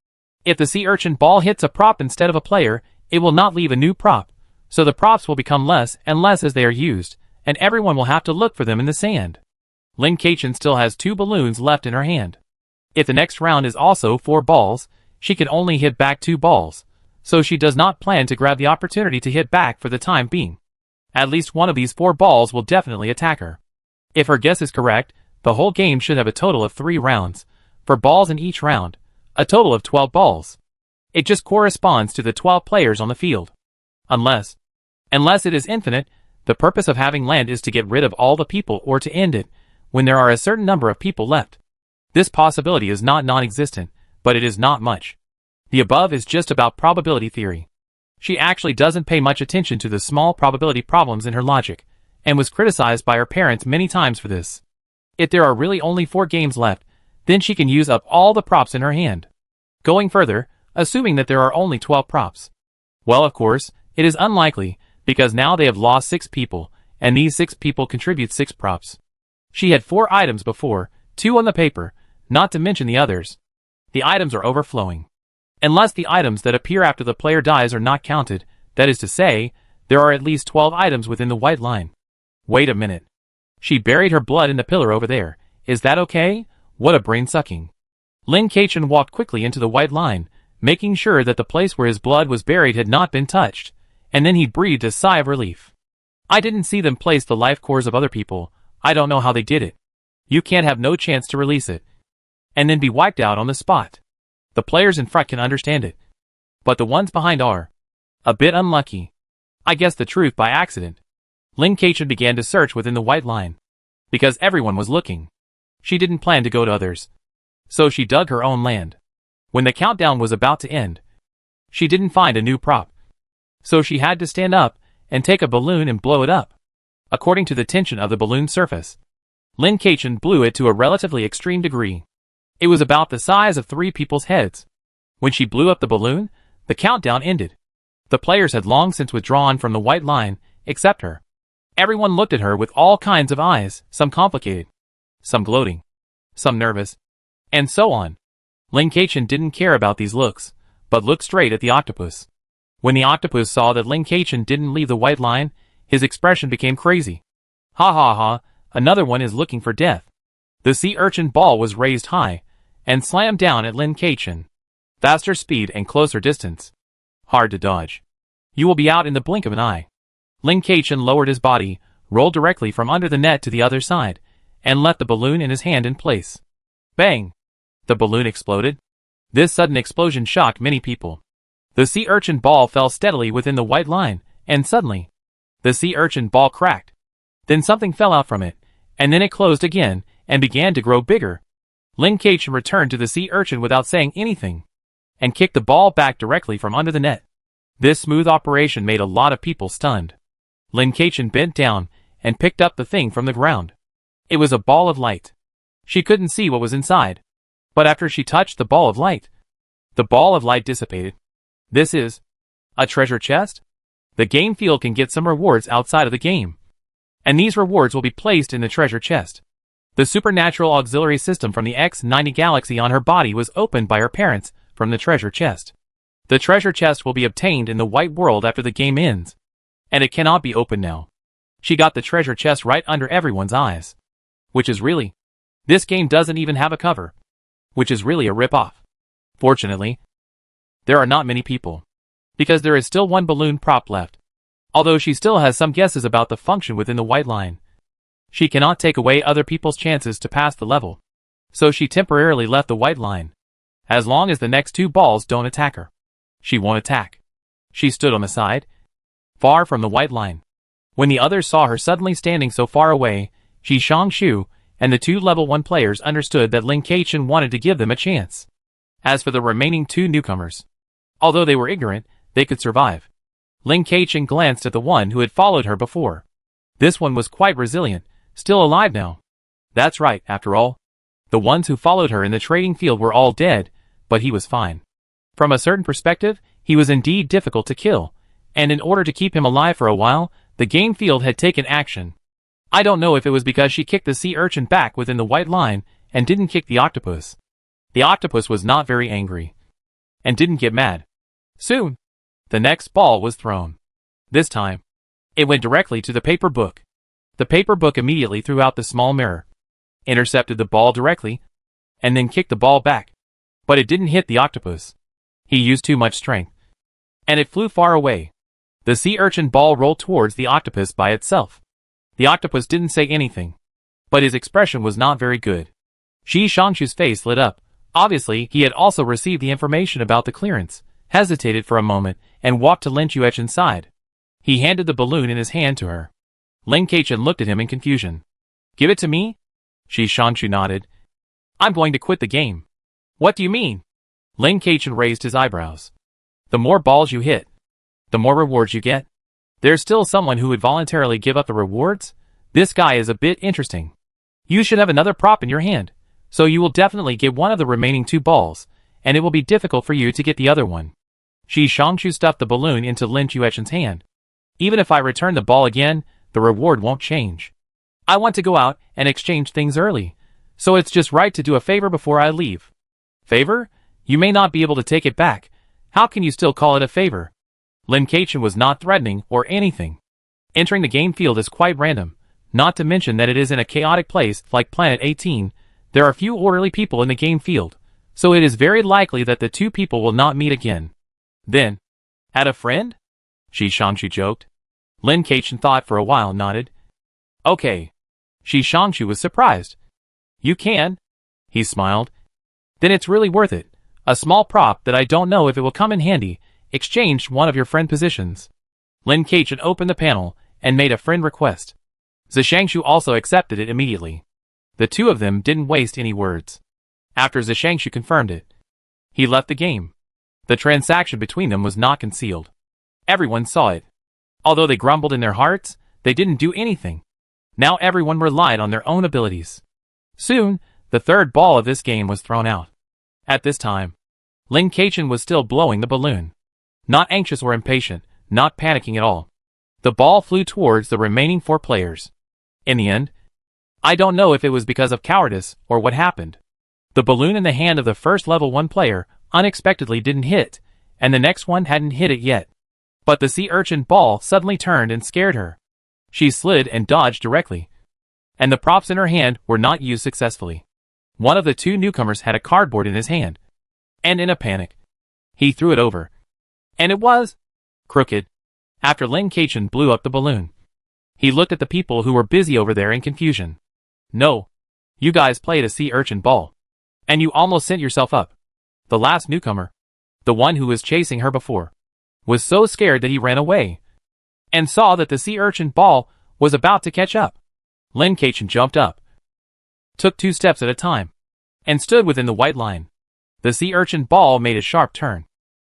Speaker 1: If the sea urchin ball hits a prop instead of a player, it will not leave a new prop, so the props will become less and less as they are used, and everyone will have to look for them in the sand. Lin Keichen still has 2 balloons left in her hand. If the next round is also 4 balls, she can only hit back 2 balls, so she does not plan to grab the opportunity to hit back for the time being. At least one of these 4 balls will definitely attack her. If her guess is correct, the whole game should have a total of 3 rounds, for balls in each round, a total of 12 balls. It just corresponds to the 12 players on the field. Unless it is infinite, The purpose of having land is to get rid of all the people or to end it when there are a certain number of people left. This possibility is not non-existent, but it is not much. The above is just about probability theory. She actually doesn't pay much attention to the small probability problems in her logic, and was criticized by her parents many times for this. If there are really only 4 games left, then she can use up all the props in her hand. Going further, assuming that there are only 12 props. Well, of course, it is unlikely, because now they have lost 6 people, and these 6 people contribute 6 props. She had 4 items before, 2 on the paper, not to mention the others. The items are overflowing. Unless the items that appear after the player dies are not counted, that is to say, there are at least 12 items within the white line. Wait a minute. She buried her blood in the pillar over there. Is that okay? What a brain-sucking. Lin Keqian walked quickly into the white line, making sure that the place where his blood was buried had not been touched, and then he breathed a sigh of relief. I didn't see them place the life cores of other people. I don't know how they did it. You can't have no chance to release it, and then be wiped out on the spot. The players in front can understand it, but the ones behind are a bit unlucky. I guessed the truth by accident. Lin Keqian began to search within the white line, because everyone was looking. She didn't plan to go to others, so she dug her own land. When the countdown was about to end, she didn't find a new prop, so she had to stand up and take a balloon and blow it up. According to the tension of the balloon surface, Lin Keqian blew it to a relatively extreme degree. It was about the size of 3 people's heads. When she blew up the balloon, the countdown ended. The players had long since withdrawn from the white line, except her. Everyone looked at her with all kinds of eyes, some complicated, some gloating, some nervous, and so on. Lin Keqian didn't care about these looks, but looked straight at the octopus. When the octopus saw that Lin Keqian didn't leave the white line, his expression became crazy. Ha ha ha, another one is looking for death. The sea urchin ball was raised high, and slammed down at Lin Keqian. Faster speed and closer distance. Hard to dodge. You will be out in the blink of an eye. Lin Keqian lowered his body, rolled directly from under the net to the other side, and left the balloon in his hand in place. Bang! The balloon exploded. This sudden explosion shocked many people. The sea urchin ball fell steadily within the white line, and suddenly, the sea urchin ball cracked. Then something fell out from it, and then it closed again, and began to grow bigger. Lin Keqian returned to the sea urchin without saying anything, and kicked the ball back directly from under the net. This smooth operation made a lot of people stunned. Lin Keqian bent down and picked up the thing from the ground. It was a ball of light. She couldn't see what was inside, but after she touched the ball of light, the ball of light dissipated. This is a treasure chest? The game field can get some rewards outside of the game, and these rewards will be placed in the treasure chest. The supernatural auxiliary system from the X-90 galaxy on her body was opened by her parents from the treasure chest. The treasure chest will be obtained in the white world after the game ends, and it cannot be opened now. She got the treasure chest right under everyone's eyes, which is really, this game doesn't even have a cover, which is really a rip-off. Fortunately, there are not many people, because there is still one balloon prop left, although she still has some guesses about the function within the white line. She cannot take away other people's chances to pass the level, so she temporarily left the white line. As long as the next 2 balls don't attack her, she won't attack. She stood on the side, far from the white line. When the others saw her suddenly standing so far away, Ji Xiangshu and the 2 level 1 players understood that Lin Keqian wanted to give them a chance. As for the remaining 2 newcomers, although they were ignorant, they could survive. Lin Keqian glanced at the one who had followed her before. This one was quite resilient, still alive now. That's right, after all. The ones who followed her in the trading field were all dead, but he was fine. From a certain perspective, he was indeed difficult to kill, and in order to keep him alive for a while, the game field had taken action. I don't know if it was because she kicked the sea urchin back within the white line and didn't kick the octopus. The octopus was not very angry, and didn't get mad. Soon, the next ball was thrown. This time, it went directly to the paper book. The paper book immediately threw out the small mirror, intercepted the ball directly, and then kicked the ball back. But it didn't hit the octopus. He used too much strength, and it flew far away. The sea urchin ball rolled towards the octopus by itself. The octopus didn't say anything, but his expression was not very good. Ji Xiangshu's face lit up. Obviously, he had also received the information about the clearance, hesitated for a moment, and walked to Lin Keqian's side. He handed the balloon in his hand to her. Lin Keqian looked at him in confusion. Give it to me? Shi Shangshu nodded. I'm going to quit the game. What do you mean? Lin Keqian raised his eyebrows. The more balls you hit, the more rewards you get. There's still someone who would voluntarily give up the rewards? This guy is a bit interesting. You should have another prop in your hand, so you will definitely get one of the remaining 2 balls, and it will be difficult for you to get the other one. Shi Shangshu stuffed the balloon into Lin Keqian's hand. Even if I return the ball again, the reward won't change. I want to go out and exchange things early, so it's just right to do a favor before I leave. Favor? You may not be able to take it back. How can you still call it a favor? Lin Keqian was not threatening or anything. Entering the game field is quite random, not to mention that it is in a chaotic place like Planet 18. There are few orderly people in the game field, so it is very likely that the 2 people will not meet again. Then, add a friend? Shi Shangshu joked. Lin Keqian thought for a while and nodded. Okay. Shi Shangshu was surprised. You can? He smiled. Then it's really worth it. A small prop that I don't know if it will come in handy. Exchange one of your friend positions. Lin Keqian opened the panel and made a friend request. Zishangshu also accepted it immediately. The 2 of them didn't waste any words. After Zishangshu confirmed it, he left the game. The transaction between them was not concealed. Everyone saw it. Although they grumbled in their hearts, they didn't do anything. Now everyone relied on their own abilities. Soon, the 3rd ball of this game was thrown out. At this time, Lin Keqian was still blowing the balloon. Not anxious or impatient, not panicking at all. The ball flew towards the remaining 4 players. In the end, I don't know if it was because of cowardice or what happened. The balloon in the hand of the first level 1 player unexpectedly didn't hit, and the next one hadn't hit it yet. But the sea urchin ball suddenly turned and scared her. She slid and dodged directly, and the props in her hand were not used successfully. One of the 2 newcomers had a cardboard in his hand, and in a panic, he threw it over. And it was crooked. After Lin Keqian blew up the balloon, he looked at the people who were busy over there in confusion. No. You guys played a sea urchin ball. And you almost sent yourself up. The last newcomer, the one who was chasing her before, was so scared that he ran away, and saw that the sea urchin ball was about to catch up. Lin Keqian jumped up, took 2 steps at a time, and stood within the white line. The sea urchin ball made a sharp turn,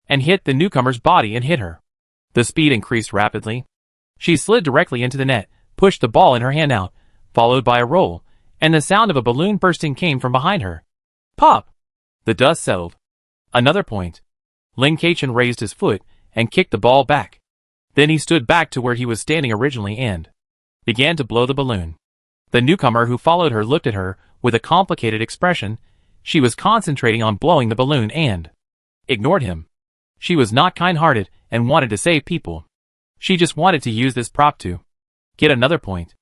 Speaker 1: and hit the newcomer's body and hit her. The speed increased rapidly. She slid directly into the net, pushed the ball in her hand out, followed by a roll, and the sound of a balloon bursting came from behind her. Pop! The dust settled. Another point. Lin Keqian raised his foot and kicked the ball back. Then he stood back to where he was standing originally and began to blow the balloon. The newcomer who followed her looked at her with a complicated expression. She was concentrating on blowing the balloon and ignored him. She was not kind-hearted and wanted to save people. She just wanted to use this prop to get another point.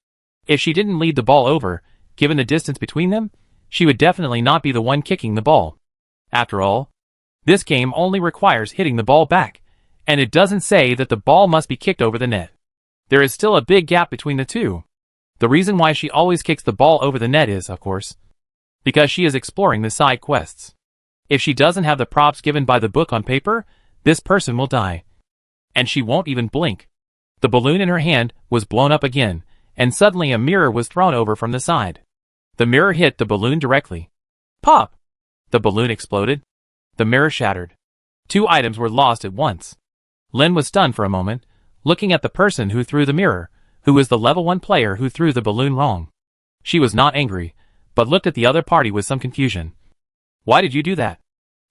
Speaker 1: If she didn't lead the ball over, given the distance between them, she would definitely not be the one kicking the ball. After all, this game only requires hitting the ball back, and it doesn't say that the ball must be kicked over the net. There is still a big gap between the 2. The reason why she always kicks the ball over the net is, of course, because she is exploring the side quests. If she doesn't have the props given by the book on paper, this person will die. And she won't even blink. The balloon in her hand was blown up again, and suddenly a mirror was thrown over from the side. The mirror hit the balloon directly. Pop! The balloon exploded. The mirror shattered. 2 items were lost at once. Lin was stunned for a moment, looking at the person who threw the mirror, who was the level 1 player who threw the balloon wrong. She was not angry, but looked at the other party with some confusion. Why did you do that?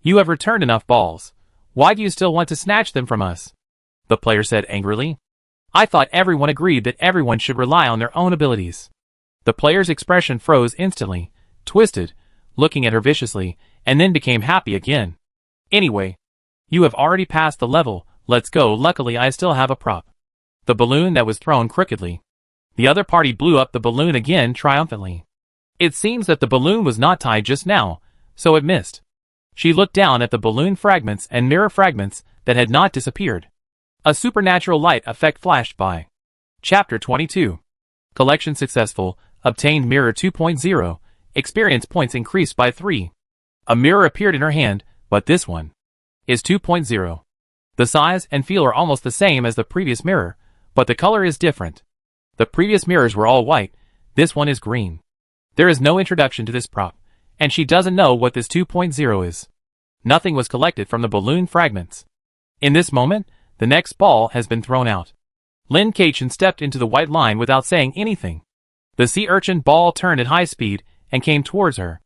Speaker 1: You have returned enough balls. Why do you still want to snatch them from us? The player said angrily. I thought everyone agreed that everyone should rely on their own abilities. The player's expression froze instantly, twisted, looking at her viciously, and then became happy again. Anyway, you have already passed the level, let's go. Luckily I still have a prop. The balloon that was thrown crookedly. The other party blew up the balloon again triumphantly. It seems that the balloon was not tied just now, so it missed. She looked down at the balloon fragments and mirror fragments that had not disappeared. A supernatural light effect flashed by. Chapter 22. Collection successful. Obtained mirror 2.0. Experience points increased by 3. A mirror appeared in her hand, but this one is 2.0. The size and feel are almost the same as the previous mirror, but the color is different. The previous mirrors were all white, this one is green. There is no introduction to this prop, and she doesn't know what this 2.0 is. Nothing was collected from the balloon fragments. In this moment, the next ball has been thrown out. Lin Kachin stepped into the white line without saying anything. The sea urchin ball turned at high speed and came towards her.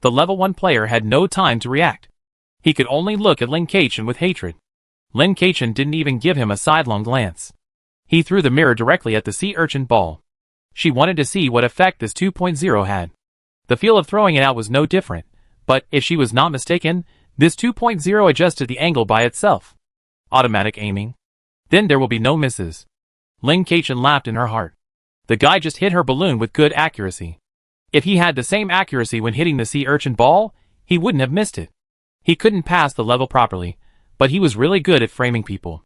Speaker 1: The level 1 player had no time to react. He could only look at Lin Kachin with hatred. Lin Kachin didn't even give him a sidelong glance. He threw the mirror directly at the sea urchin ball. She wanted to see what effect this 2.0 had. The feel of throwing it out was no different, but if she was not mistaken, this 2.0 adjusted the angle by itself. Automatic aiming. Then there will be no misses. Lin Kachin laughed in her heart. The guy just hit her balloon with good accuracy. If he had the same accuracy when hitting the sea urchin ball, he wouldn't have missed it. He couldn't pass the level properly, but he was really good at framing people.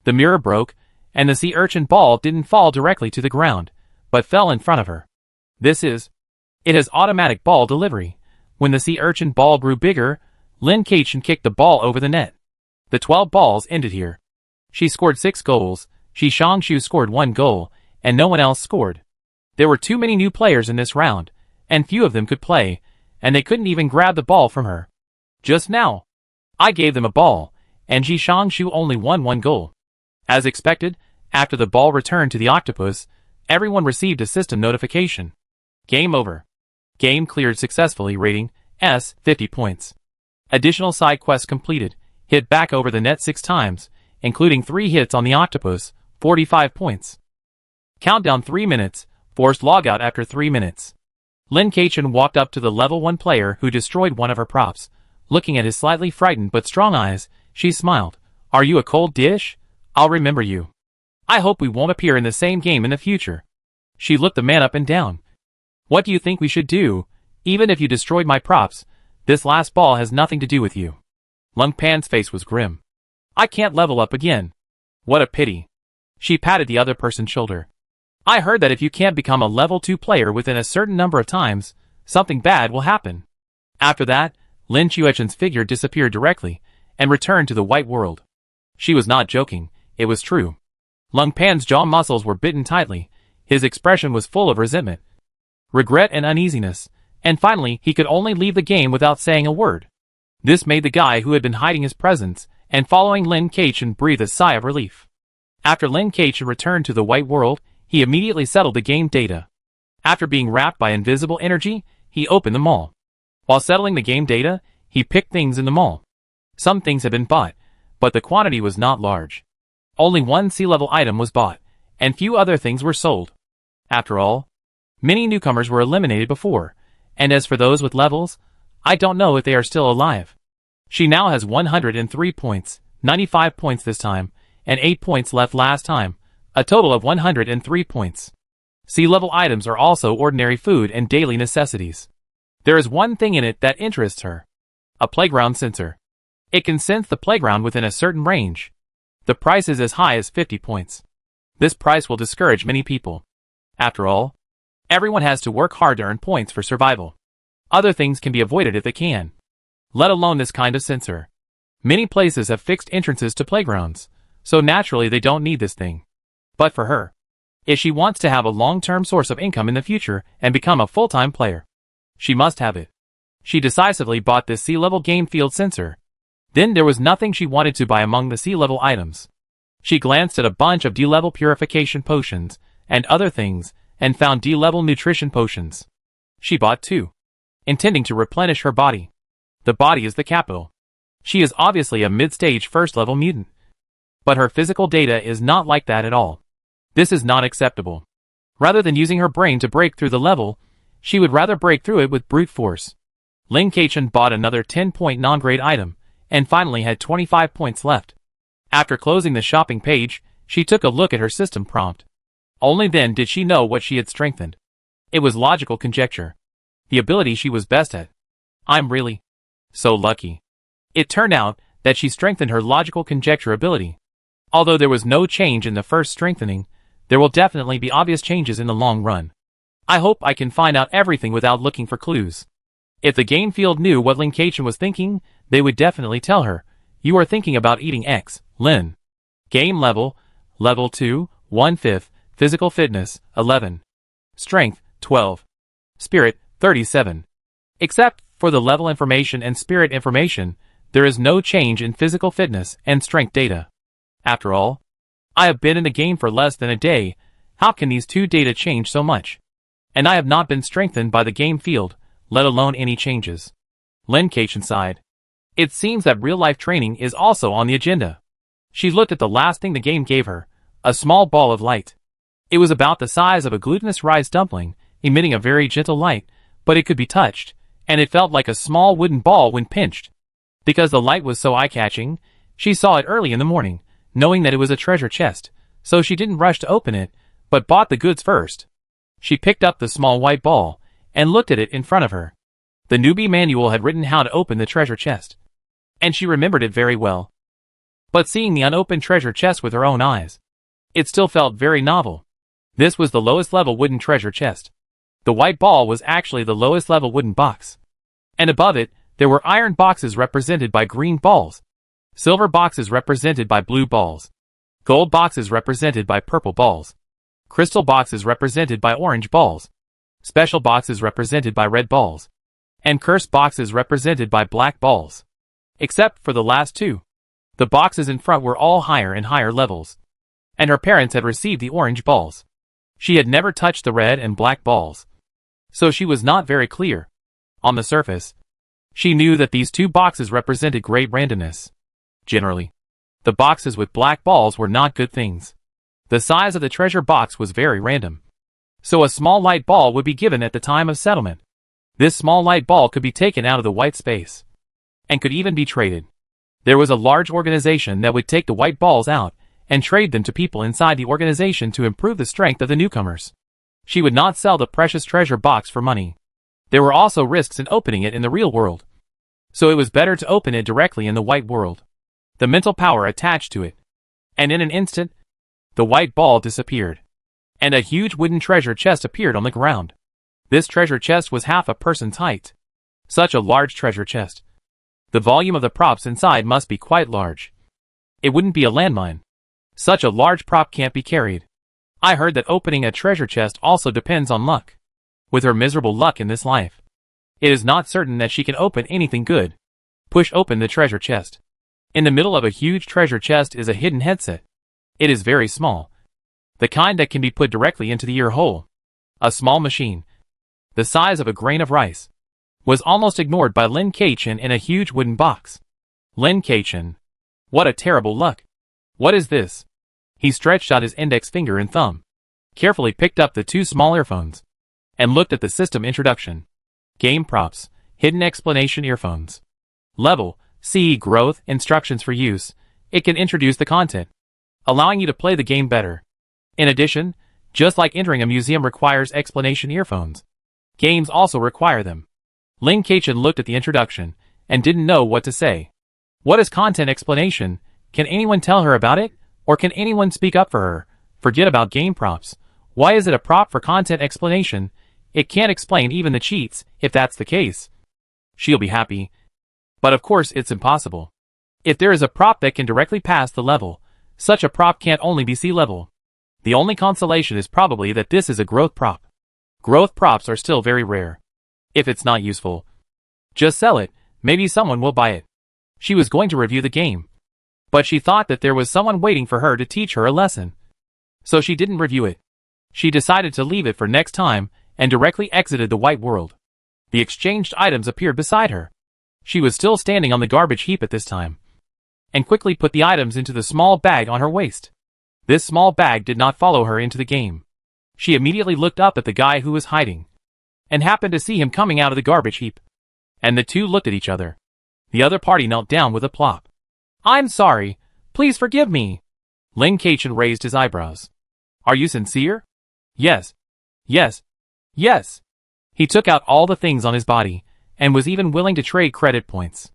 Speaker 1: The mirror broke, and the sea urchin ball didn't fall directly to the ground, but fell in front of her. It has automatic ball delivery. When the sea urchin ball grew bigger, Lin Kachin kicked the ball over the net. The 12 balls ended here. She scored 6 goals, Shi Xiangshu scored 1 goal, and no one else scored. There were too many new players in this round, and few of them could play, and they couldn't even grab the ball from her. Just now, I gave them a ball, and Shi Xiangshu only won 1 goal. As expected, after the ball returned to the octopus, everyone received a system notification. Game over. Game cleared successfully, rating S 50 points. Additional side quests completed, hit back over the net 6 times, including 3 hits on the octopus, 45 points. Countdown 3 minutes, forced logout after 3 minutes. Lin Kachin walked up to the level 1 player who destroyed one of her props. Looking at his slightly frightened but strong eyes, she smiled. Are you a cold dish? I'll remember you. I hope we won't appear in the same game in the future. She looked the man up and down. What do you think we should do? Even if you destroyed my props, this last ball has nothing to do with you. Lung Pan's face was grim. I can't level up again. What a pity. She patted the other person's shoulder. I heard that if you can't become a level 2 player within a certain number of times, something bad will happen. After that, Lin Chuechen's figure disappeared directly, and returned to the white world. She was not joking, it was true. Lung Pan's jaw muscles were bitten tightly, his expression was full of resentment, regret and uneasiness, and finally he could only leave the game without saying a word. This made the guy who had been hiding his presence and following Lin Kachin breathe a sigh of relief. After Lin Kachin returned to the white world, he immediately settled the game data. After being wrapped by invisible energy, he opened the mall. While settling the game data, he picked things in the mall. Some things had been bought, but the quantity was not large. Only 1 sea-level item was bought, and few other things were sold. After all, many newcomers were eliminated before, and as for those with levels, I don't know if they are still alive. She now has 103 points, 95 points this time, and 8 points left last time, a total of 103 points. Sea-level items are also ordinary food and daily necessities. There is one thing in it that interests her. A playground sensor. It can sense the playground within a certain range. The price is as high as 50 points. This price will discourage many people. After all, everyone has to work hard to earn points for survival. Other things can be avoided if they can. Let alone this kind of sensor. Many places have fixed entrances to playgrounds, so naturally they don't need this thing. But for her, if she wants to have a long-term source of income in the future and become a full-time player, she must have it. She decisively bought this sea-level game field sensor. Then there was nothing she wanted to buy among the sea-level items. She glanced at a bunch of D-level purification potions and other things and found D-level nutrition potions. She bought 2, intending to replenish her body. The body is the capital. She is obviously a mid-stage first-level mutant. But her physical data is not like that at all. This is not acceptable. Rather than using her brain to break through the level, she would rather break through it with brute force. Lin Kachin bought another 10-point non-grade item, and finally had 25 points left. After closing the shopping page, she took a look at her system prompt. Only then did she know what she had strengthened. It was logical conjecture. The ability she was best at. I'm really so lucky. It turned out that she strengthened her logical conjecture ability. Although there was no change in the first strengthening, there will definitely be obvious changes in the long run. I hope I can find out everything without looking for clues. If the game field knew what Lin Kachin was thinking, they would definitely tell her, you are thinking about eating X, Lin. Game level, level 2, 1/5, Physical fitness, 11. Strength, 12. Spirit, 37. Except for the level information and spirit information, there is no change in physical fitness and strength data. After all, I have been in the game for less than a day. How can these two data change so much? And I have not been strengthened by the game field, let alone any changes. Lin Keqian sighed. It seems that real-life training is also on the agenda. She looked at the last thing the game gave her, a small ball of light. It was about the size of a glutinous rice dumpling, emitting a very gentle light, but it could be touched, and it felt like a small wooden ball when pinched. Because the light was so eye-catching, she saw it early in the morning, knowing that it was a treasure chest, so she didn't rush to open it, but bought the goods first. She picked up the small white ball, and looked at it in front of her. The newbie manual had written how to open the treasure chest, and she remembered it very well. But seeing the unopened treasure chest with her own eyes, it still felt very novel. This was the lowest level wooden treasure chest. The white ball was actually the lowest level wooden box. And above it, there were iron boxes represented by green balls, silver boxes represented by blue balls, gold boxes represented by purple balls, crystal boxes represented by orange balls, special boxes represented by red balls, and cursed boxes represented by black balls. Except for the last two. The boxes in front were all higher and higher levels. And her parents had received the orange balls. She had never touched the red and black balls. So she was not very clear. On the surface, she knew that these two boxes represented great randomness. Generally, the boxes with black balls were not good things. The size of the treasure box was very random. So a small light ball would be given at the time of settlement. This small light ball could be taken out of the white space, and could even be traded. There was a large organization that would take the white balls out and trade them to people inside the organization to improve the strength of the newcomers. She would not sell the precious treasure box for money. There were also risks in opening it in the real world. So it was better to open it directly in the white world. The mental power attached to it. And in an instant, the white ball disappeared. And a huge wooden treasure chest appeared on the ground. This treasure chest was half a person's height. Such a large treasure chest. The volume of the props inside must be quite large. It wouldn't be a landmine. Such a large prop can't be carried. I heard that opening a treasure chest also depends on luck. With her miserable luck in this life, it is not certain that she can open anything good. Push open the treasure chest. In the middle of a huge treasure chest is a hidden headset. It is very small. The kind that can be put directly into the ear hole. A small machine, the size of a grain of rice, was almost ignored by Lin Keqian in a huge wooden box. Lin Keqian. What a terrible luck. What is this? He stretched out his index finger and thumb, carefully picked up the two small earphones, and looked at the system introduction. Game props, hidden explanation earphones. Level, C, growth, instructions for use. It can introduce the content, allowing you to play the game better. In addition, just like entering a museum requires explanation earphones, games also require them. Lin Keqian looked at the introduction, and didn't know what to say. What is content explanation? Can anyone tell her about it? Or can anyone speak up for her? Forget about game props. Why is it a prop for content explanation? It can't explain even the cheats, if that's the case. She'll be happy. But of course it's impossible. If there is a prop that can directly pass the level, such a prop can't only be C-level. The only consolation is probably that this is a growth prop. Growth props are still very rare. If it's not useful, just sell it, maybe someone will buy it. She was going to review the game, but she thought that there was someone waiting for her to teach her a lesson. So she didn't review it. She decided to leave it for next time, and directly exited the white world. The exchanged items appeared beside her. She was still standing on the garbage heap at this time, and quickly put the items into the small bag on her waist. This small bag did not follow her into the game. She immediately looked up at the guy who was hiding, and happened to see him coming out of the garbage heap. And the two looked at each other. The other party knelt down with a plop. I'm sorry. Please forgive me. Lin Keqian raised his eyebrows. Are you sincere? Yes. Yes. Yes. He took out all the things on his body, and was even willing to trade credit points.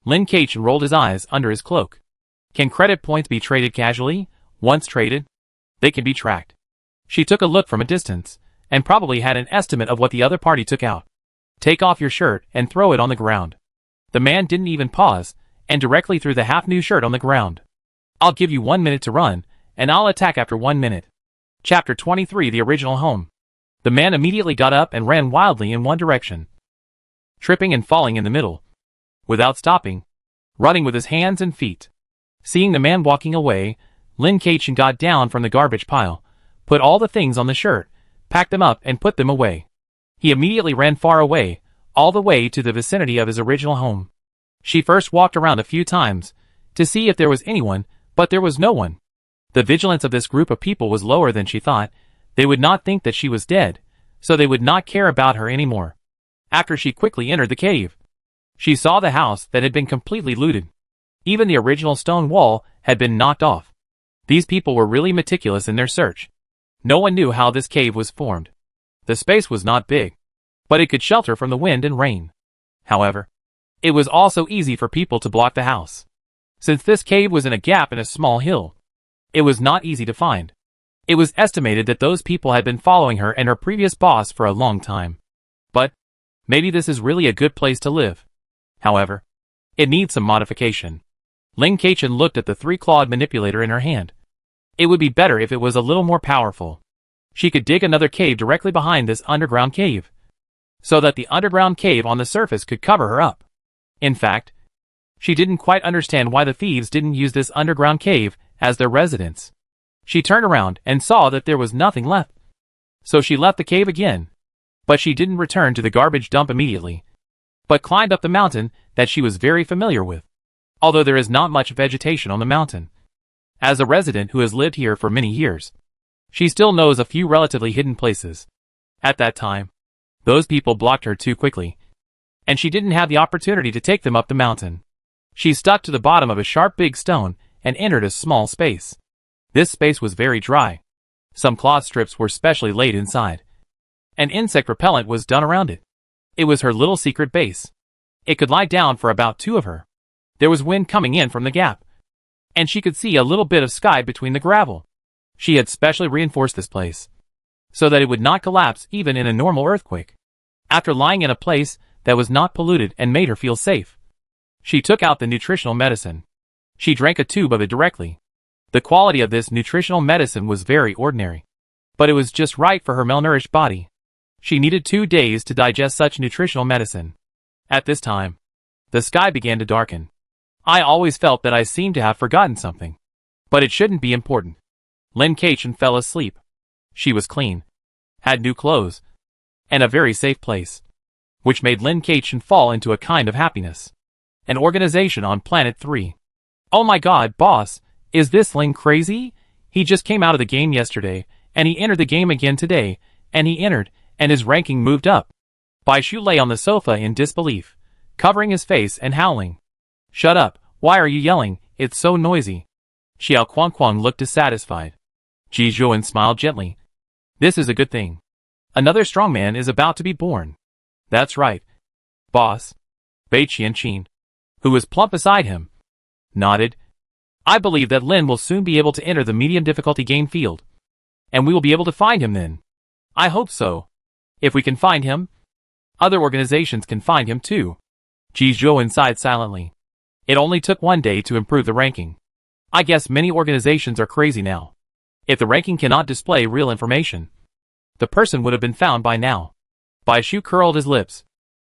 Speaker 1: Lin Keqian rolled his eyes under his cloak. Can credit points be traded casually? Once traded, they can be tracked. She took a look from a distance, and probably had an estimate of what the other party took out. Take off your shirt and throw it on the ground. The man didn't even pause, and directly threw the half-new shirt on the ground. I'll give you 1 minute to run, and I'll attack after 1 minute. Chapter 23 The Original Home. The man immediately got up and ran wildly in one direction, tripping and falling in the middle, without stopping, running with his hands and feet. Seeing the man walking away, Lin Keichen got down from the garbage pile, put all the things on the shirt, packed them up and put them away. He immediately ran far away, all the way to the vicinity of his original home. She first walked around a few times, to see if there was anyone, but there was no one. The vigilance of this group of people was lower than she thought. They would not think that she was dead, so they would not care about her anymore. After she quickly entered the cave, she saw the house that had been completely looted. Even the original stone wall had been knocked off. These people were really meticulous in their search. No one knew how this cave was formed. The space was not big, but it could shelter from the wind and rain. However, it was also easy for people to block the house. Since this cave was in a gap in a small hill, it was not easy to find. It was estimated that those people had been following her and her previous boss for a long time. But maybe this is really a good place to live. However, it needs some modification. Lin Keichen looked at the three-clawed manipulator in her hand. It would be better if it was a little more powerful. She could dig another cave directly behind this underground cave, so that the underground cave on the surface could cover her up. In fact, she didn't quite understand why the thieves didn't use this underground cave as their residence. She turned around and saw that there was nothing left. So she left the cave again. But she didn't return to the garbage dump immediately, but climbed up the mountain that she was very familiar with, although there is not much vegetation on the mountain. As a resident who has lived here for many years, she still knows a few relatively hidden places. At that time, those people blocked her too quickly, and she didn't have the opportunity to take them up the mountain. She stuck to the bottom of a sharp big stone and entered a small space. This space was very dry. Some cloth strips were specially laid inside. An insect repellent was done around it. It was her little secret base. It could lie down for about two of her. There was wind coming in from the gap, and she could see a little bit of sky between the gravel. She had specially reinforced this place, so that it would not collapse even in a normal earthquake. After lying in a place that was not polluted and made her feel safe, she took out the nutritional medicine. She drank a tube of it directly. The quality of this nutritional medicine was very ordinary, but it was just right for her malnourished body. She needed 2 days to digest such nutritional medicine. At this time, the sky began to darken. I always felt that I seemed to have forgotten something, but it shouldn't be important. Lin Keichen fell asleep. She was clean, had new clothes, and a very safe place, which made Lin Keichen fall into a kind of happiness. An organization on Planet 3. Oh my god, boss, is this Lin crazy? He just came out of the game yesterday, and he entered the game again today, and he entered, and his ranking moved up. Bai Shu lay on the sofa in disbelief, covering his face and howling. Shut up, why are you yelling, it's so noisy. Xiao Quanquang looked dissatisfied. Ji Zhuan smiled gently. This is a good thing. Another strong man is about to be born. That's right. Boss. Bai Qianqin, who was plump beside him, nodded. I believe that Lin will soon be able to enter the medium difficulty game field, and we will be able to find him then. I hope so. If we can find him, other organizations can find him too. Ji Zhuan sighed silently. It only took 1 day to improve the ranking. I guess many organizations are crazy now. If the ranking cannot display real information, the person would have been found by now. Bai Shu curled his lips.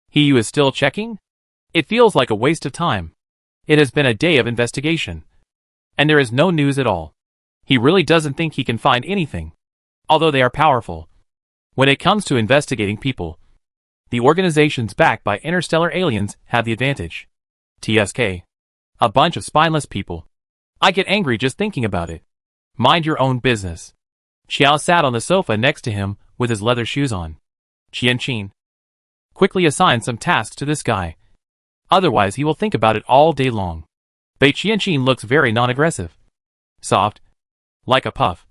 Speaker 1: He who is still checking? It feels like a waste of time. It has been a day of investigation, and there is no news at all. He really doesn't think he can find anything, although they are powerful. When it comes to investigating people, the organizations backed by interstellar aliens have the advantage. TSK. A bunch of spineless people. I get angry just thinking about it. Mind your own business. Xiao sat on the sofa next to him with his leather shoes on. Qianqin. Quickly assign some tasks to this guy. Otherwise he will think about it all day long. Bai Qianqin looks very non-aggressive. Soft. Like a puff.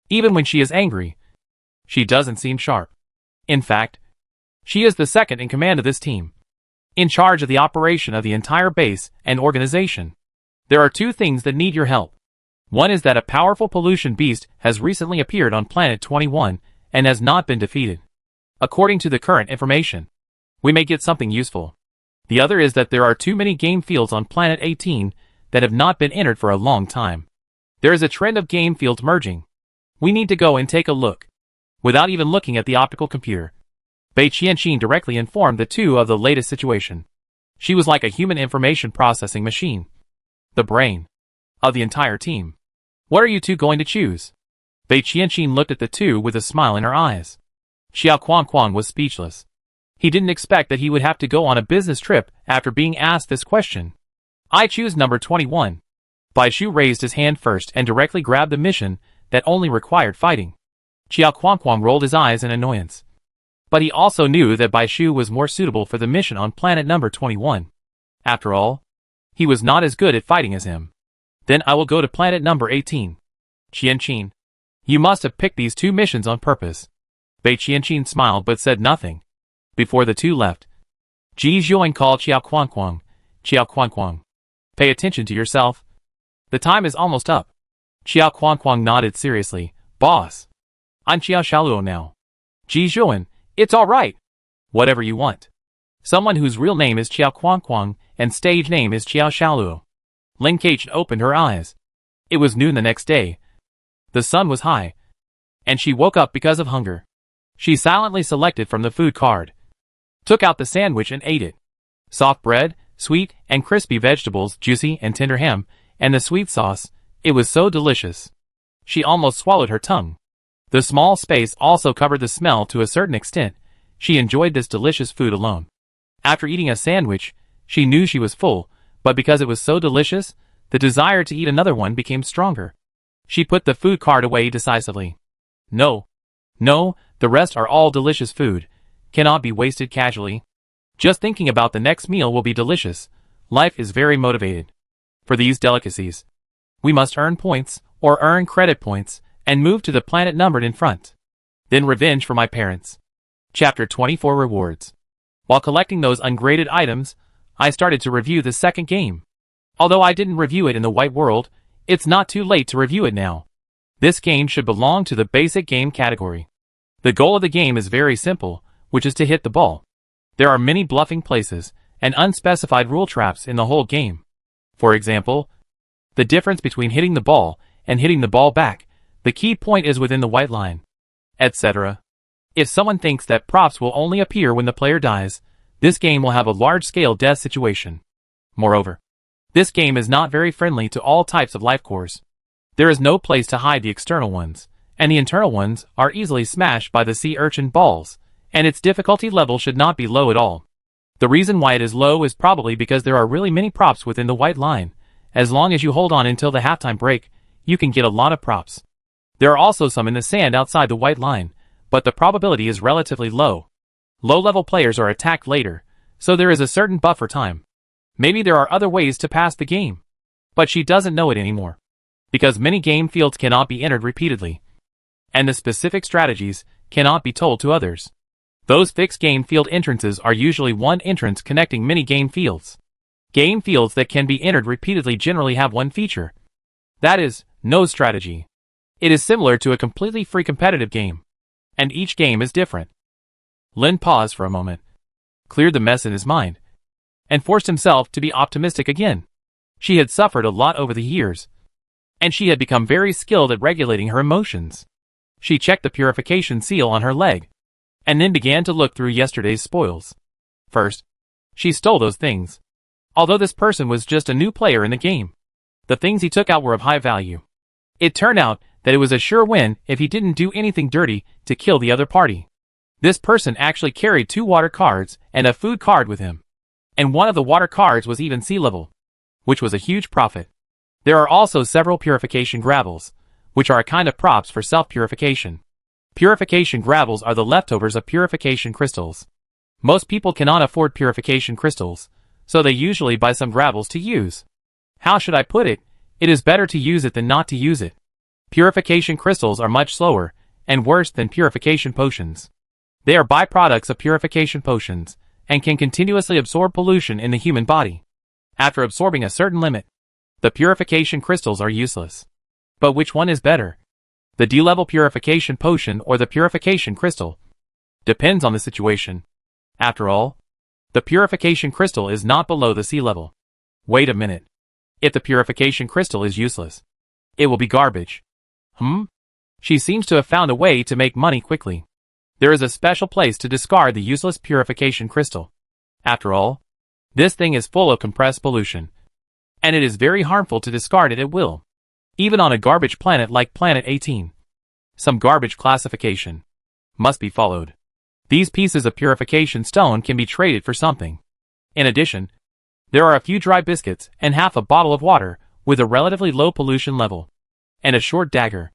Speaker 1: Even when she is angry, she doesn't seem sharp. In fact, she is the second in command of this team, in charge of the operation of the entire base and organization. There are 2 things that need your help. One is that a powerful pollution beast has recently appeared on Planet 21 and has not been defeated. According to the current information, we may get something useful. The other is that there are too many game fields on Planet 18 that have not been entered for a long time. There is a trend of game fields merging. We need to go and take a look. Without even looking at the optical computer, Bei Qianqin directly informed the two of the latest situation. She was like a human information processing machine. The brain of the entire team. What are you two going to choose? Bei Qianqin looked at the two with a smile in her eyes. Xiao Kuang was speechless. He didn't expect that he would have to go on a business trip after being asked this question. I choose number 21. Bai Shu raised his hand first and directly grabbed the mission that only required fighting. Xiao Kuang rolled his eyes in annoyance. But he also knew that Bai Shu was more suitable for the mission on planet number 21. After all, he was not as good at fighting as him. Then I will go to planet number 18. Qianqin, you must have picked these two missions on purpose. Bei Qianqin smiled but said nothing. Before the two left, Ji Zhuang called Xiao Kuang. Xiao Kuang, pay attention to yourself. The time is almost up. Xiao Kuang nodded seriously. Boss, I'm Xiao Shaluo now. Ji Zhuang, it's all right. Whatever you want. Someone whose real name is Xiao Kuang and stage name is Xiao Shaluo. Ling Keqian opened her eyes. It was noon the next day. The sun was high, and she woke up because of hunger. She silently selected from the food card, took out the sandwich and ate it. Soft bread, sweet and crispy vegetables, juicy and tender ham, and the sweet sauce, it was so delicious. She almost swallowed her tongue. The small space also covered the smell to a certain extent. She enjoyed this delicious food alone. After eating a sandwich, she knew she was full, but because it was so delicious, the desire to eat another one became stronger. She put the food card away decisively. No, the rest are all delicious food, cannot be wasted casually. Just thinking about the next meal will be delicious. Life is very motivated. For these delicacies, we must earn points, or earn credit points, and move to the planet numbered in front. Then revenge for my parents. Chapter 24 Rewards. While collecting those ungraded items, I started to review the second game. Although I didn't review it in the white world, it's not too late to review it now. This game should belong to the basic game category. The goal of the game is very simple, which is to hit the ball. There are many bluffing places and unspecified rule traps in the whole game. For example, the difference between hitting the ball and hitting the ball back, the key point is within the white line, etc. If someone thinks that props will only appear when the player dies, this game will have a large-scale death situation. Moreover, this game is not very friendly to all types of life cores. There is no place to hide the external ones, and the internal ones are easily smashed by the sea urchin balls, and its difficulty level should not be low at all. The reason why it is low is probably because there are really many props within the white line. As long as you hold on until the halftime break, you can get a lot of props. There are also some in the sand outside the white line, but the probability is relatively low. Low-level players are attacked later, so there is a certain buffer time. Maybe there are other ways to pass the game. But she doesn't know it anymore. Because many game fields cannot be entered repeatedly. And the specific strategies cannot be told to others. Those fixed game field entrances are usually one entrance connecting many game fields. Game fields that can be entered repeatedly generally have one feature. That is, no strategy. It is similar to a completely free competitive game. And each game is different. Lin paused for a moment, cleared the mess in his mind, and forced himself to be optimistic again. She had suffered a lot over the years, and she had become very skilled at regulating her emotions. She checked the purification seal on her leg, and then began to look through yesterday's spoils. First, she stole those things. Although this person was just a new player in the game, the things he took out were of high value. It turned out that it was a sure win if he didn't do anything dirty to kill the other party. This person actually carried 2 water cards and a food card with him. And one of the water cards was even sea level, which was a huge profit. There are also several purification gravels, which are a kind of props for self-purification. Purification gravels are the leftovers of purification crystals. Most people cannot afford purification crystals, so they usually buy some gravels to use. How should I put it? It is better to use it than not to use it. Purification crystals are much slower and worse than purification potions. They are byproducts of purification potions and can continuously absorb pollution in the human body. After absorbing a certain limit, the purification crystals are useless. But which one is better? The D-level purification potion or the purification crystal? Depends on the situation. After all, the purification crystal is not below the sea level. Wait a minute. If the purification crystal is useless, it will be garbage. She seems to have found a way to make money quickly. There is a special place to discard the useless purification crystal. After all, this thing is full of compressed pollution, and it is very harmful to discard it at will, even on a garbage planet like Planet 18. Some garbage classification must be followed. These pieces of purification stone can be traded for something. In addition, there are a few dry biscuits and half a bottle of water with a relatively low pollution level, and a short dagger.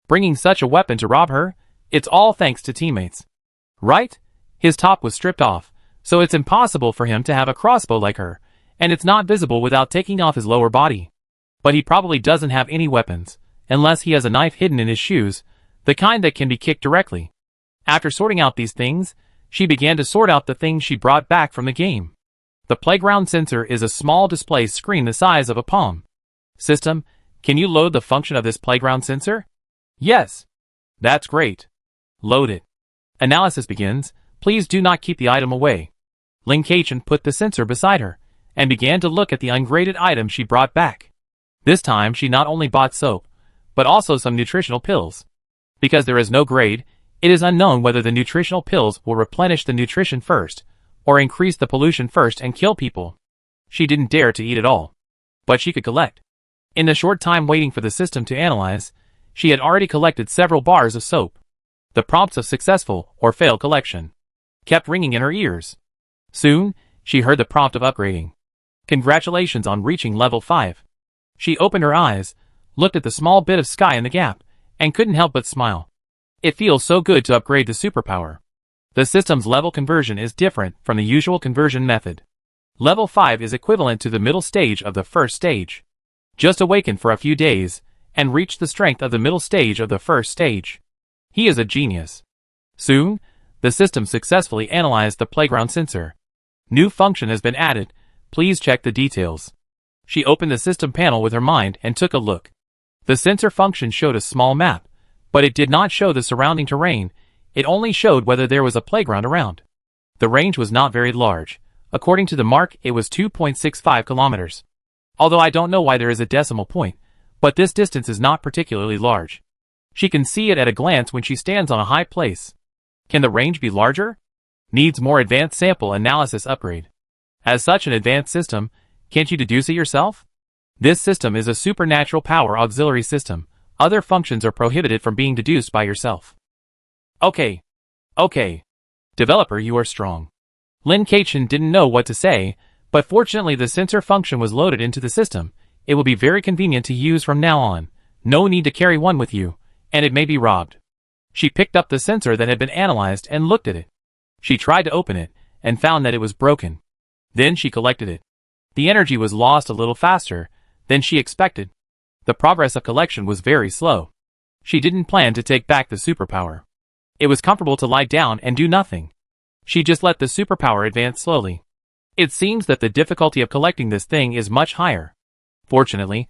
Speaker 1: Bringing such a weapon to rob her, it's all thanks to teammates. Right? His top was stripped off, so it's impossible for him to have a crossbow like her, and it's not visible without taking off his lower body. But he probably doesn't have any weapons, unless he has a knife hidden in his shoes, the kind that can be kicked directly. After sorting out these things, she began to sort out the things she brought back from the game. The playground sensor is a small display screen the size of a palm. System, can you load the function of this playground sensor? Yes. That's great. Load it. Analysis begins. Please do not keep the item away. Lin Kachin put the sensor beside her, and began to look at the ungraded item she brought back. This time she not only bought soap, but also some nutritional pills. Because there is no grade, it is unknown whether the nutritional pills will replenish the nutrition first, or increase the pollution first and kill people. She didn't dare to eat it all. But she could collect. In the short time waiting for the system to analyze, she had already collected several bars of soap. The prompts of successful or failed collection kept ringing in her ears. Soon, she heard the prompt of upgrading. Congratulations on reaching level 5. She opened her eyes, looked at the small bit of sky in the gap, and couldn't help but smile. It feels so good to upgrade the superpower. The system's level conversion is different from the usual conversion method. Level 5 is equivalent to the middle stage of the first stage. Just awaken for a few days, and reach the strength of the middle stage of the first stage. He is a genius. Soon, the system successfully analyzed the playground sensor. New function has been added, please check the details. She opened the system panel with her mind and took a look. The sensor function showed a small map, but it did not show the surrounding terrain, it only showed whether there was a playground around. The range was not very large. According to the mark, it was 2.65 kilometers. Although I don't know why there is a decimal point, but this distance is not particularly large. She can see it at a glance when she stands on a high place. Can the range be larger? Needs more advanced sample analysis upgrade. As such an advanced system, can't you deduce it yourself? This system is a supernatural power auxiliary system. Other functions are prohibited from being deduced by yourself. Okay. Developer, you are strong. Lin Kachin didn't know what to say, but fortunately the sensor function was loaded into the system. It will be very convenient to use from now on. No need to carry one with you, and it may be robbed. She picked up the sensor that had been analyzed and looked at it. She tried to open it, and found that it was broken. Then she collected it. The energy was lost a little faster than she expected. The progress of collection was very slow. She didn't plan to take back the superpower. It was comfortable to lie down and do nothing. She just let the superpower advance slowly. It seems that the difficulty of collecting this thing is much higher. Fortunately,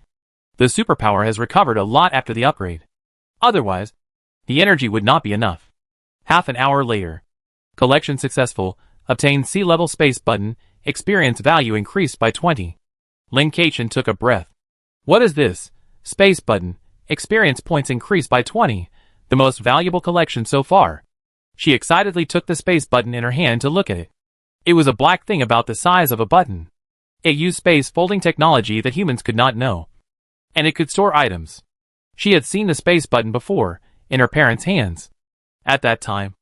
Speaker 1: the superpower has recovered a lot after the upgrade. Otherwise, the energy would not be enough. Half an hour later. Collection successful. Obtained sea-level space button. Experience value increased by 20. Lin Kachin took a breath. What is this? Space button. Experience points increased by 20. The most valuable collection so far. She excitedly took the space button in her hand to look at it. It was a black thing about the size of a button. It used space folding technology that humans could not know. And it could store items. She had seen the space button before, in her parents' hands. At that time,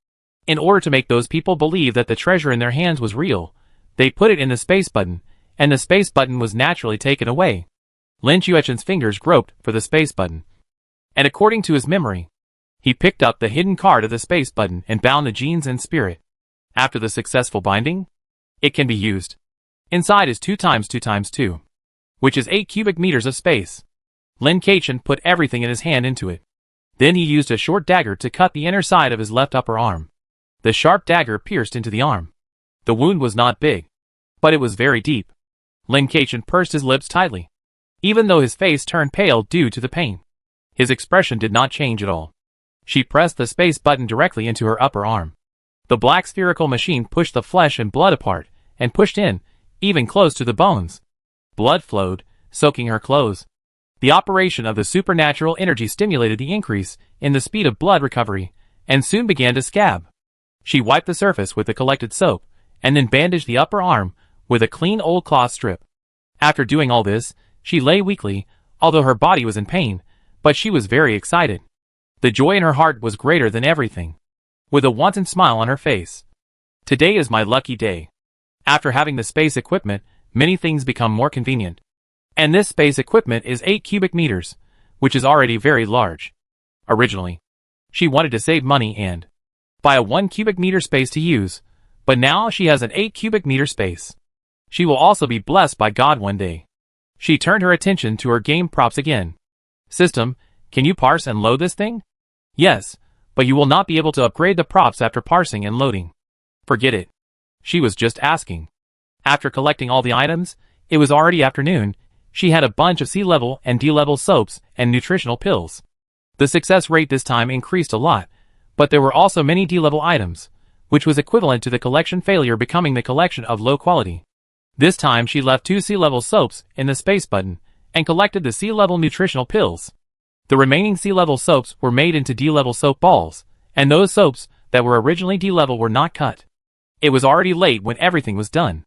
Speaker 1: in order to make those people believe that the treasure in their hands was real, they put it in the space button, and the space button was naturally taken away. Lin Chuechen's fingers groped for the space button. And according to his memory, he picked up the hidden card of the space button and bound the genes and spirit. After the successful binding, it can be used. Inside is 2 times 2 times 2, which is 8 cubic meters of space. Lin Kachin put everything in his hand into it. Then he used a short dagger to cut the inner side of his left upper arm. The sharp dagger pierced into the arm. The wound was not big, but it was very deep. Lin Kachin pursed his lips tightly. Even though his face turned pale due to the pain, his expression did not change at all. She pressed the space button directly into her upper arm. The black spherical machine pushed the flesh and blood apart, and pushed in, even close to the bones. Blood flowed, soaking her clothes. The operation of the supernatural energy stimulated the increase in the speed of blood recovery, and soon began to scab. She wiped the surface with the collected soap, and then bandaged the upper arm with a clean old cloth strip. After doing all this, she lay weakly, although her body was in pain, but she was very excited. The joy in her heart was greater than everything. With a wanton smile on her face. Today is my lucky day. After having the space equipment, many things become more convenient. And this space equipment is 8 cubic meters, which is already very large. Originally, she wanted to save money and buy a 1 cubic meter space to use, but now she has an 8 cubic meter space. She will also be blessed by God one day. She turned her attention to her game props again. System, can you parse and load this thing? Yes, but you will not be able to upgrade the props after parsing and loading. Forget it. She was just asking. After collecting all the items, it was already afternoon. She had a bunch of C-level and D-level soaps and nutritional pills. The success rate this time increased a lot, but there were also many D-level items, which was equivalent to the collection failure becoming the collection of low quality. This time she left 2 C-level soaps in the space button, and collected the C-level nutritional pills. The remaining C-level soaps were made into D-level soap balls, and those soaps that were originally D-level were not cut. It was already late when everything was done.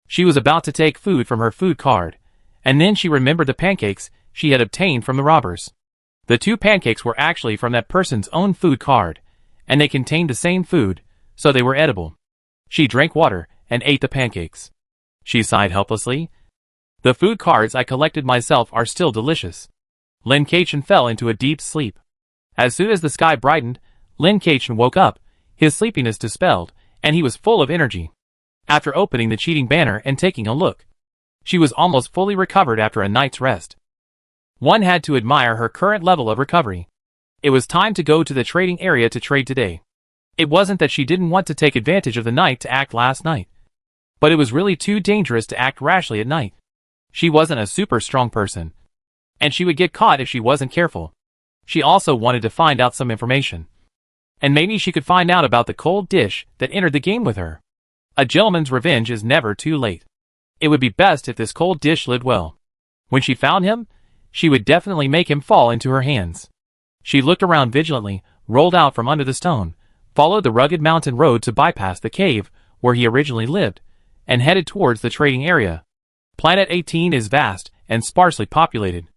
Speaker 1: She was about to take food from her food card, and then she remembered the pancakes she had obtained from the robbers. The 2 pancakes were actually from that person's own food card, and they contained the same food, so they were edible. She drank water and ate the pancakes. She sighed helplessly. The food cards I collected myself are still delicious. Lin Kachin fell into a deep sleep. As soon as the sky brightened, Lin Kachin woke up, his sleepiness dispelled, and he was full of energy. After opening the cheating banner and taking a look, she was almost fully recovered after a night's rest. One had to admire her current level of recovery. It was time to go to the trading area to trade today. It wasn't that she didn't want to take advantage of the night to act last night, but it was really too dangerous to act rashly at night. She wasn't a super strong person, and she would get caught if she wasn't careful. She also wanted to find out some information, and maybe she could find out about the cold dish that entered the game with her. A gentleman's revenge is never too late. It would be best if this cold dish lived well. When she found him, she would definitely make him fall into her hands. She looked around vigilantly, rolled out from under the stone, followed the rugged mountain road to bypass the cave where he originally lived, and headed towards the trading area. Planet 18 is vast and sparsely populated.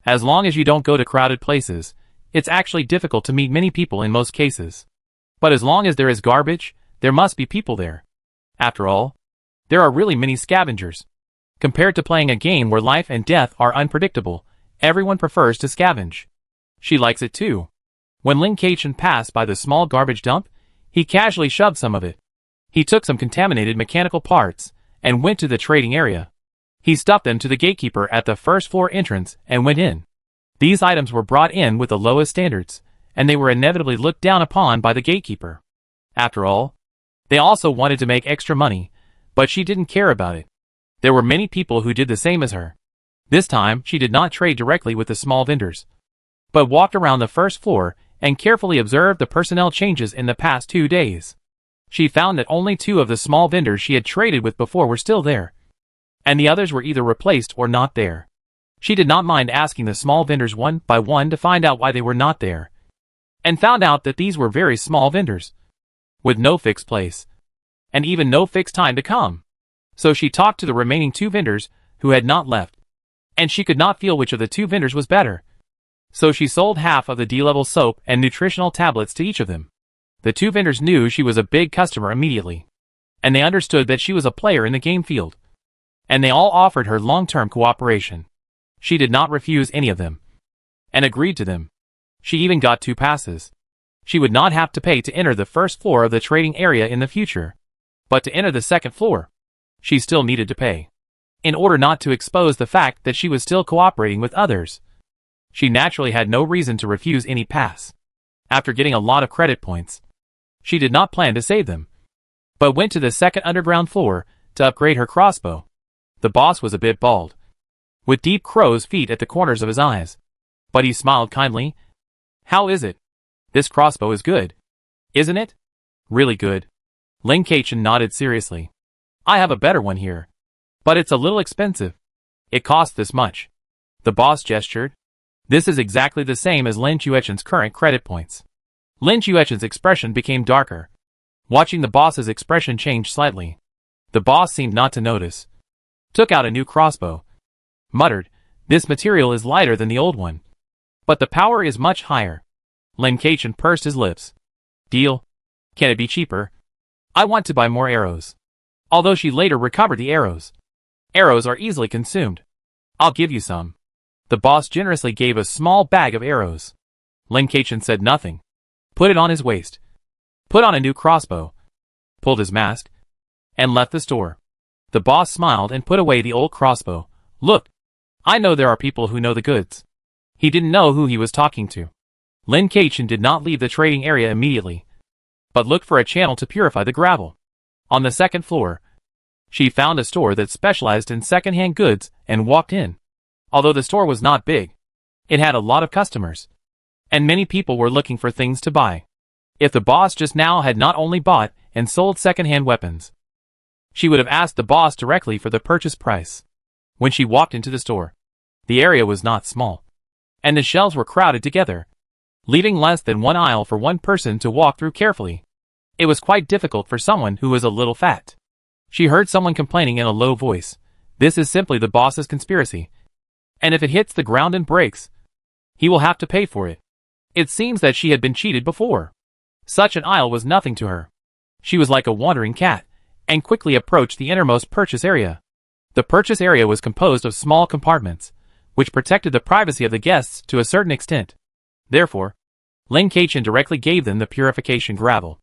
Speaker 1: As long as you don't go to crowded places, it's actually difficult to meet many people in most cases. But as long as there is garbage, there must be people there. After all, there are really many scavengers. Compared to playing a game where life and death are unpredictable, everyone prefers to scavenge. She likes it too. When Lin Kachin passed by the small garbage dump, he casually shoved some of it. He took some contaminated mechanical parts and went to the trading area. He stuffed them to the gatekeeper at the first floor entrance and went in. These items were brought in with the lowest standards, and they were inevitably looked down upon by the gatekeeper. After all, they also wanted to make extra money, but she didn't care about it. There were many people who did the same as her. This time, she did not trade directly with the small vendors, but walked around the first floor and carefully observed the personnel changes in the past 2 days. She found that only 2 of the small vendors she had traded with before were still there, and the others were either replaced or not there. She did not mind asking the small vendors one by one to find out why they were not there, and found out that these were very small vendors, with no fixed place, and even no fixed time to come. So she talked to the remaining 2 vendors who had not left, and she could not feel which of the 2 vendors was better. So she sold half of the D-level soap and nutritional tablets to each of them. The 2 vendors knew she was a big customer immediately, and they understood that she was a player in the game field, and they all offered her long-term cooperation. She did not refuse any of them, and agreed to them. She even got 2 passes. She would not have to pay to enter the first floor of the trading area in the future, but to enter the second floor, she still needed to pay, in order not to expose the fact that she was still cooperating with others. She naturally had no reason to refuse any pass. After getting a lot of credit points, she did not plan to save them, but went to the second underground floor to upgrade her crossbow. The boss was a bit bald, with deep crow's feet at the corners of his eyes, but he smiled kindly. "How is it? This crossbow is good, isn't it?" "Really good." Lin Kachin nodded seriously. "I have a better one here, but it's a little expensive. It costs this much." The boss gestured. This is exactly the same as Lin Chuechen's current credit points. Lin Chuechen's expression became darker. Watching the boss's expression change slightly. The boss seemed not to notice. Took out a new crossbow. Muttered, "This material is lighter than the old one. But the power is much higher." Lin Chuechen pursed his lips. "Deal? Can it be cheaper? I want to buy more arrows." Although she later recovered the arrows. Arrows are easily consumed. "I'll give you some." The boss generously gave a small bag of arrows. Lin Chuechen said nothing. Put it on his waist. Put on a new crossbow. Pulled his mask. And left the store. The boss smiled and put away the old crossbow. "Look. I know there are people who know the goods." He didn't know who he was talking to. Lin Chuechen did not leave the trading area immediately, but looked for a channel to purify the gravel. On the second floor, she found a store that specialized in second-hand goods and walked in. Although the store was not big, it had a lot of customers, and many people were looking for things to buy. If the boss just now had not only bought and sold second-hand weapons, she would have asked the boss directly for the purchase price. When she walked into the store, the area was not small, and the shelves were crowded together, leaving less than one aisle for one person to walk through carefully. It was quite difficult for someone who was a little fat. She heard someone complaining in a low voice, "This is simply the boss's conspiracy. And if it hits the ground and breaks, he will have to pay for it." It seems that she had been cheated before. Such an aisle was nothing to her. She was like a wandering cat, and quickly approached the innermost purchase area. The purchase area was composed of small compartments, which protected the privacy of the guests to a certain extent. Therefore, Lin Chuechen directly gave them the purification gravel.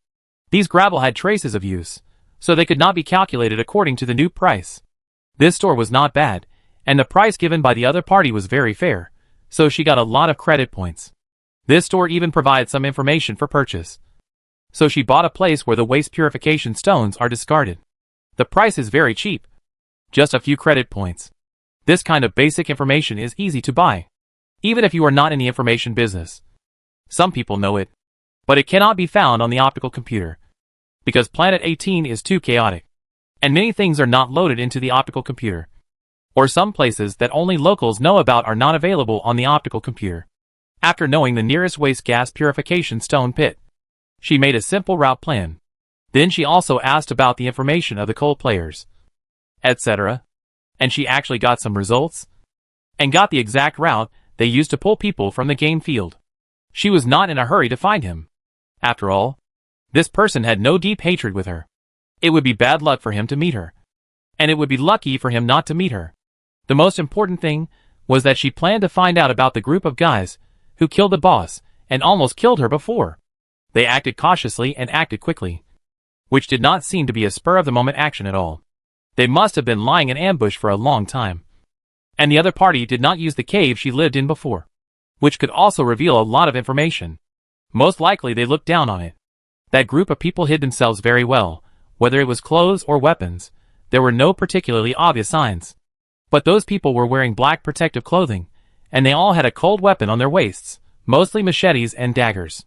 Speaker 1: These gravel had traces of use, so they could not be calculated according to the new price. This store was not bad, and the price given by the other party was very fair, so she got a lot of credit points. This store even provides some information for purchase. So she bought a place where the waste purification stones are discarded. The price is very cheap. Just a few credit points. This kind of basic information is easy to buy, even if you are not in the information business. Some people know it, but it cannot be found on the optical computer, because Planet 18 is too chaotic, and many things are not loaded into the optical computer. Or some places that only locals know about are not available on the optical computer. After knowing the nearest waste gas purification stone pit, she made a simple route plan. Then she also asked about the information of the coal players, etc. And she actually got some results, and got the exact route they used to pull people from the game field. She was not in a hurry to find him. After all, this person had no deep hatred with her. It would be bad luck for him to meet her, and it would be lucky for him not to meet her. The most important thing was that she planned to find out about the group of guys who killed the boss and almost killed her before. They acted cautiously and acted quickly, which did not seem to be a spur-of-the-moment action at all. They must have been lying in ambush for a long time. And the other party did not use the cave she lived in before, which could also reveal a lot of information. Most likely they looked down on it. That group of people hid themselves very well, whether it was clothes or weapons. There were no particularly obvious signs. But those people were wearing black protective clothing, and they all had a cold weapon on their waists, mostly machetes and daggers.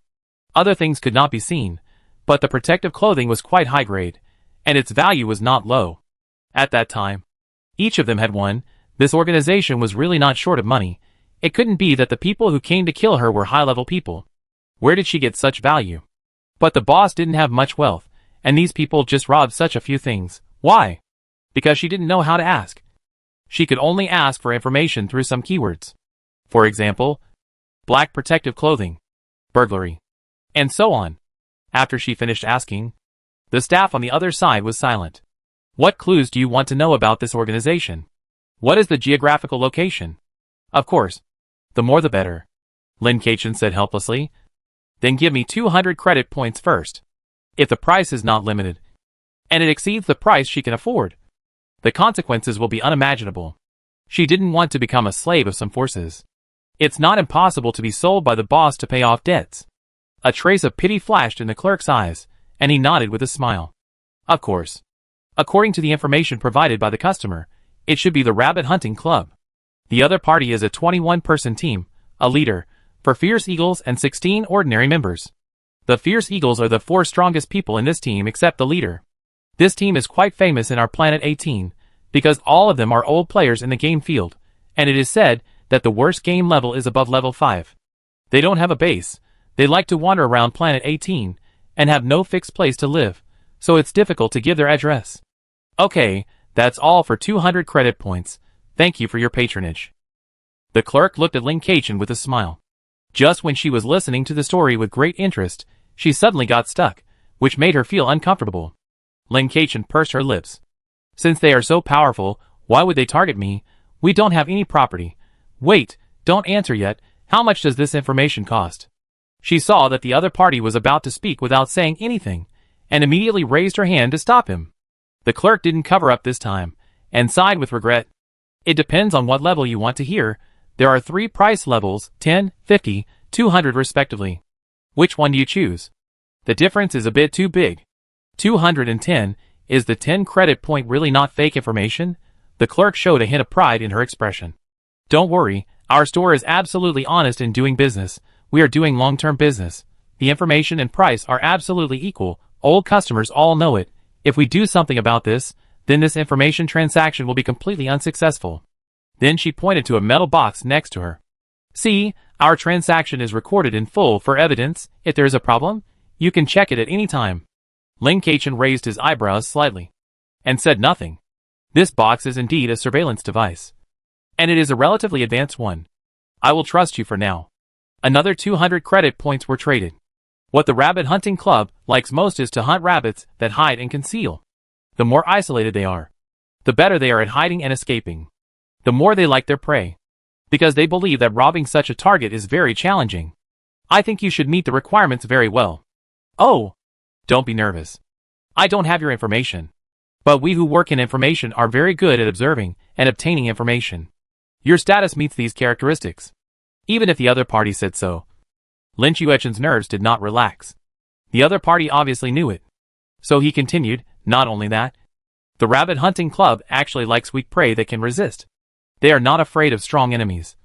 Speaker 1: Other things could not be seen, but the protective clothing was quite high grade, and its value was not low. At that time, each of them had one. This organization was really not short of money. It couldn't be that the people who came to kill her were high-level people. Where did she get such value? But the boss didn't have much wealth, and these people just robbed such a few things. Why? Because she didn't know how to ask. She could only ask for information through some keywords. For example, black protective clothing, burglary, and so on. After she finished asking, the staff on the other side was silent. What clues do you want to know about this organization? What is the geographical location? Of course, the more the better, Lin Chuechen said helplessly. Then give me 200 credit points first. If the price is not limited, and it exceeds the price she can afford, the consequences will be unimaginable. She didn't want to become a slave of some forces. It's not impossible to be sold by the boss to pay off debts. A trace of pity flashed in the clerk's eyes, and he nodded with a smile. Of course. According to the information provided by the customer, it should be the Rabbit Hunting Club. The other party is a 21-person team, a leader, for Fierce Eagles and 16 ordinary members. The Fierce Eagles are the 4 strongest people in this team except the leader. This team is quite famous in our Planet 18, because all of them are old players in the game field, and it is said that the worst game level is above level 5. They don't have a base. They like to wander around planet 18 and have no fixed place to live, so it's difficult to give their address. Okay, that's all for 200 credit points. Thank you for your patronage. The clerk looked at Lin Keqian with a smile. Just when she was listening to the story with great interest, she suddenly got stuck, which made her feel uncomfortable. Lin Keqian pursed her lips. Since they are so powerful, why would they target me? We don't have any property. Wait, don't answer yet. How much does this information cost? She saw that the other party was about to speak without saying anything, and immediately raised her hand to stop him. The clerk didn't cover up this time, and sighed with regret. It depends on what level you want to hear. There are 3 price levels, 10, 50, 200 respectively. Which one do you choose? The difference is a bit too big. 210, is the 10 credit point really not fake information? The clerk showed a hint of pride in her expression. Don't worry, our store is absolutely honest in doing business. We are doing long-term business. The information and price are absolutely equal. Old customers all know it. If we do something about this, then this information transaction will be completely unsuccessful. Then she pointed to a metal box next to her. See, our transaction is recorded in full for evidence. If there is a problem, you can check it at any time. Lin Keqian raised his eyebrows slightly and said nothing. This box is indeed a surveillance device, and it is a relatively advanced one. I will trust you for now. Another 200 credit points were traded. What the rabbit hunting club likes most is to hunt rabbits that hide and conceal. The more isolated they are, the better they are at hiding and escaping. The more they like their prey, because they believe that robbing such a target is very challenging. I think you should meet the requirements very well. Oh, don't be nervous. I don't have your information. But we who work in information are very good at observing and obtaining information. Your status meets these characteristics. Even if the other party said so. Lin Keqian's nerves did not relax. The other party obviously knew it. So he continued, not only that. The rabbit hunting club actually likes weak prey that can resist. They are not afraid of strong enemies.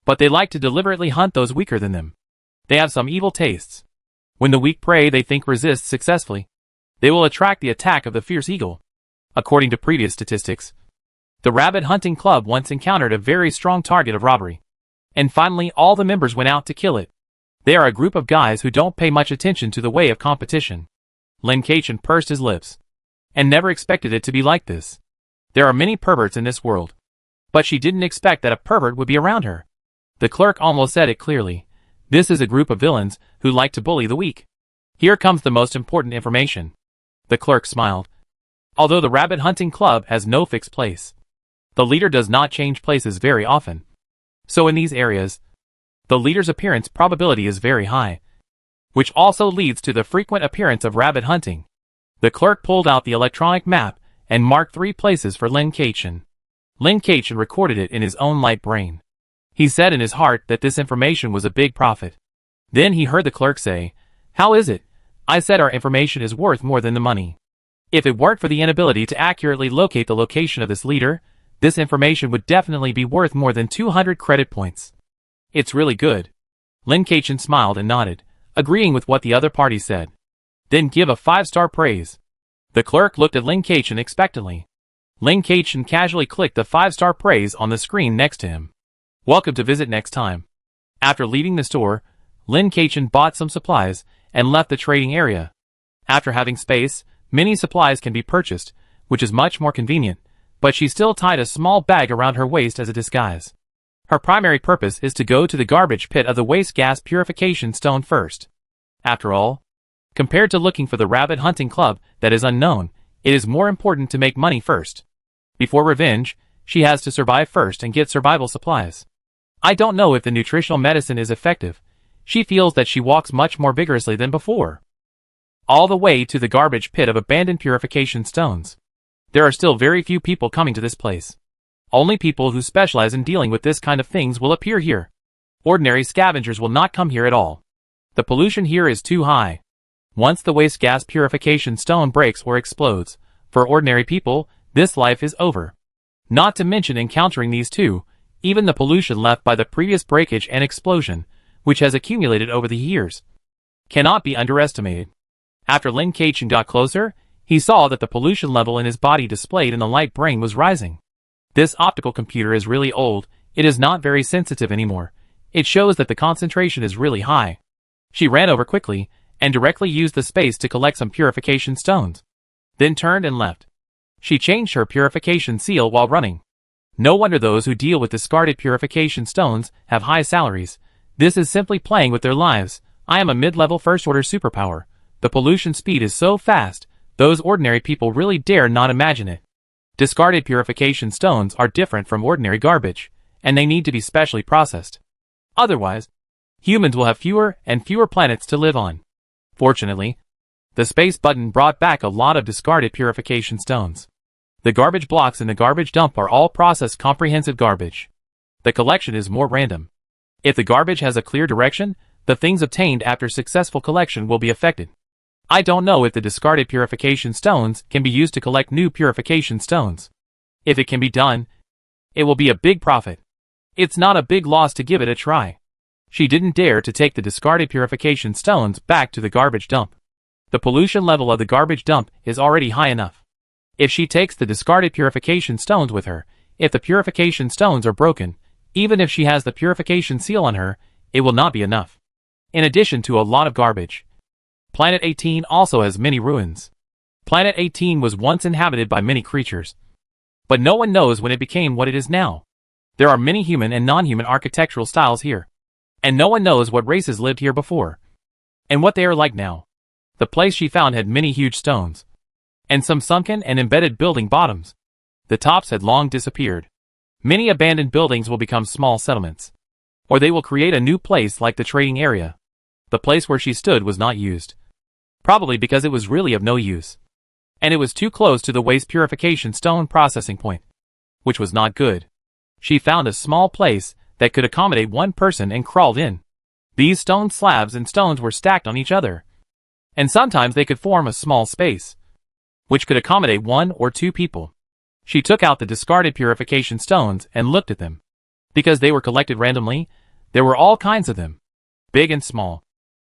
Speaker 1: But they like to deliberately hunt those weaker than them. They have some evil tastes. When the weak prey they think resists successfully, they will attract the attack of the fierce eagle. According to previous statistics, the rabbit hunting club once encountered a very strong target of robbery. And finally all the members went out to kill it. They are a group of guys who don't pay much attention to the way of competition. Lin Keqian pursed his lips, and never expected it to be like this. There are many perverts in this world. But she didn't expect that a pervert would be around her. The clerk almost said it clearly. This is a group of villains who like to bully the weak. Here comes the most important information. The clerk smiled. Although the rabbit hunting club has no fixed place, the leader does not change places very often. So in these areas, the leader's appearance probability is very high, which also leads to the frequent appearance of rabbit hunting. The clerk pulled out the electronic map and marked 3 places for Lin Keqian. Lin Keqian recorded it in his own light brain. He said in his heart that this information was a big profit. Then he heard the clerk say, "How is it? I said our information is worth more than the money. If it weren't for the inability to accurately locate the location of this leader, this information would definitely be worth more than 200 credit points. It's really good." Lin Keqian smiled and nodded, agreeing with what the other party said. Then give a 5-star praise. The clerk looked at Lin Keqian expectantly. Lin Keqian casually clicked the 5-star praise on the screen next to him. Welcome to visit next time. After leaving the store, Lin Keqian bought some supplies and left the trading area. After having space, many supplies can be purchased, which is much more convenient, but she still tied a small bag around her waist as a disguise. Her primary purpose is to go to the garbage pit of the waste gas purification stone first. After all, compared to looking for the rabbit hunting club that is unknown, it is more important to make money first. Before revenge, she has to survive first and get survival supplies. I don't know if the nutritional medicine is effective. She feels that she walks much more vigorously than before. All the way to the garbage pit of abandoned purification stones. There are still very few people coming to this place. Only people who specialize in dealing with this kind of things will appear here. Ordinary scavengers will not come here at all. The pollution here is too high. Once the waste gas purification stone breaks or explodes, for ordinary people, this life is over. Not to mention encountering these two, even the pollution left by the previous breakage and explosion, which has accumulated over the years, cannot be underestimated. After Lin Keqian got closer, he saw that the pollution level in his body displayed in the light brain was rising. This optical computer is really old, It is not very sensitive anymore. It shows that the concentration is really high. She ran over quickly, and directly used the space to collect some purification stones. Then turned and left. She changed her purification seal while running. No wonder those who deal with discarded purification stones have high salaries. This is simply playing with their lives. I am a mid-level first-order superpower. The pollution speed is so fast, those ordinary people really dare not imagine it. Discarded purification stones are different from ordinary garbage, and they need to be specially processed. Otherwise, humans will have fewer and fewer planets to live on. Fortunately, the space button brought back a lot of discarded purification stones. The garbage blocks in the garbage dump are all processed comprehensive garbage. The collection is more random. If the garbage has a clear direction, the things obtained after successful collection will be affected. I don't know if the discarded purification stones can be used to collect new purification stones. If it can be done, it will be a big profit. It's not a big loss to give it a try. She didn't dare to take the discarded purification stones back to the garbage dump. The pollution level of the garbage dump is already high enough. If she takes the discarded purification stones with her, if the purification stones are broken, even if she has the purification seal on her, it will not be enough. In addition to a lot of garbage, Planet 18 also has many ruins. Planet 18 was once inhabited by many creatures, but no one knows when it became what it is now. There are many human and non-human architectural styles here, and no one knows what races lived here before, and what they are like now. The place she found had many huge stones, and some sunken and embedded building bottoms. The tops had long disappeared. Many abandoned buildings will become small settlements, or they will create a new place like the trading area. The place where she stood was not used, probably because it was really of no use, and it was too close to the waste purification stone processing point, which was not good. She found a small place that could accommodate one person and crawled in. These stone slabs and stones were stacked on each other, and sometimes they could form a small space, which could accommodate 1 or 2 people. She took out the discarded purification stones and looked at them. Because they were collected randomly, there were all kinds of them, big and small.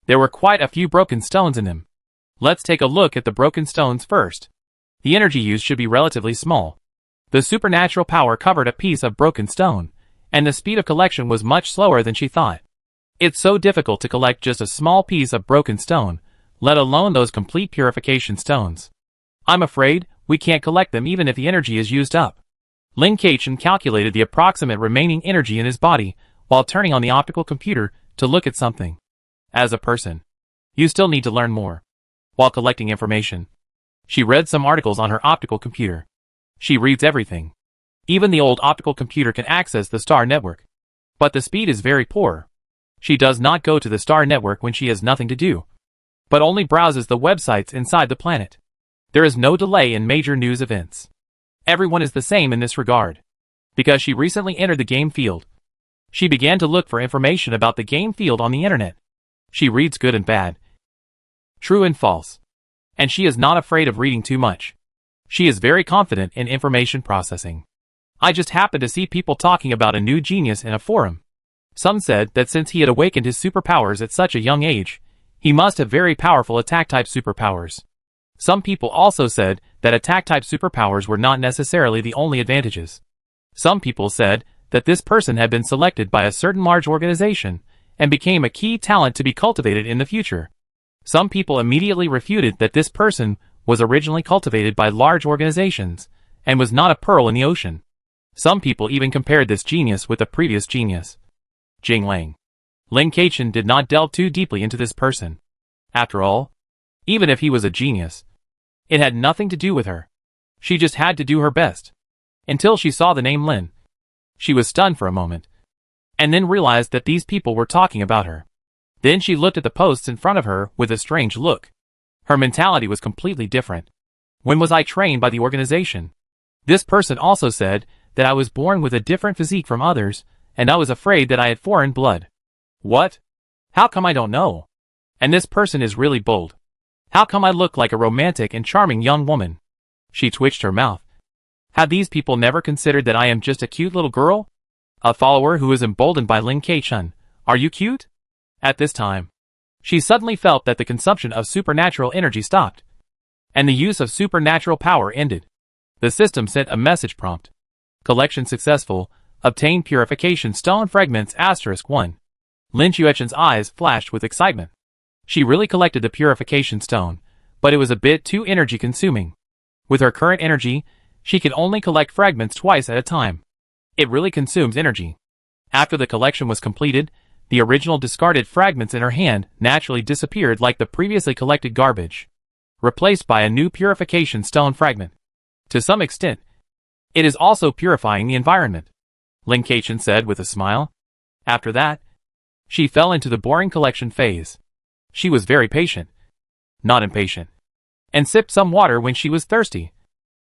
Speaker 1: There were quite a few broken stones in them. Let's take a look at the broken stones first. The energy used should be relatively small. The supernatural power covered a piece of broken stone, and the speed of collection was much slower than she thought. It's so difficult to collect just a small piece of broken stone, let alone those complete purification stones. I'm afraid we can't collect them even if the energy is used up. Lin Kachin calculated the approximate remaining energy in his body while turning on the optical computer to look at something. As a person, you still need to learn more. While collecting information, she read some articles on her optical computer. She reads everything. Even the old optical computer can access the star network. But the speed is very poor. She does not go to the star network when she has nothing to do, but only browses the websites inside the planet. There is no delay in major news events. Everyone is the same in this regard. Because she recently entered the game field, she began to look for information about the game field on the internet. She reads good and bad, true and false, and she is not afraid of reading too much. She is very confident in information processing. I just happened to see people talking about a new genius in a forum. Some said that since he had awakened his superpowers at such a young age, he must have very powerful attack-type superpowers. Some people also said that attack-type superpowers were not necessarily the only advantages. Some people said that this person had been selected by a certain large organization and became a key talent to be cultivated in the future. Some people immediately refuted that this person was originally cultivated by large organizations and was not a pearl in the ocean. Some people even compared this genius with a previous genius, Jing Lang. Lin Kachin did not delve too deeply into this person. After all, even if he was a genius, it had nothing to do with her. She just had to do her best. Until she saw the name Lin. She was stunned for a moment, and then realized that these people were talking about her. Then she looked at the posts in front of her with a strange look. Her mentality was completely different. When was I trained by the organization? This person also said that I was born with a different physique from others, and I was afraid that I had foreign blood. What? How come I don't know? And this person is really bold. How come I look like a romantic and charming young woman? She twitched her mouth. Have these people never considered that I am just a cute little girl? A follower who is emboldened by Lin Kachin. Are you cute? At this time, she suddenly felt that the consumption of supernatural energy stopped, and the use of supernatural power ended. The system sent a message prompt. Collection successful. Obtain purification stone fragments *1. Lin Xuechen's eyes flashed with excitement. She really collected the purification stone, but it was a bit too energy consuming. With her current energy, she could only collect fragments twice at a time. It really consumes energy. After the collection was completed, the original discarded fragments in her hand naturally disappeared like the previously collected garbage, replaced by a new purification stone fragment. To some extent, it is also purifying the environment, Lin Keichen said with a smile. After that, she fell into the boring collection phase. She was very patient, not impatient, and sipped some water when she was thirsty,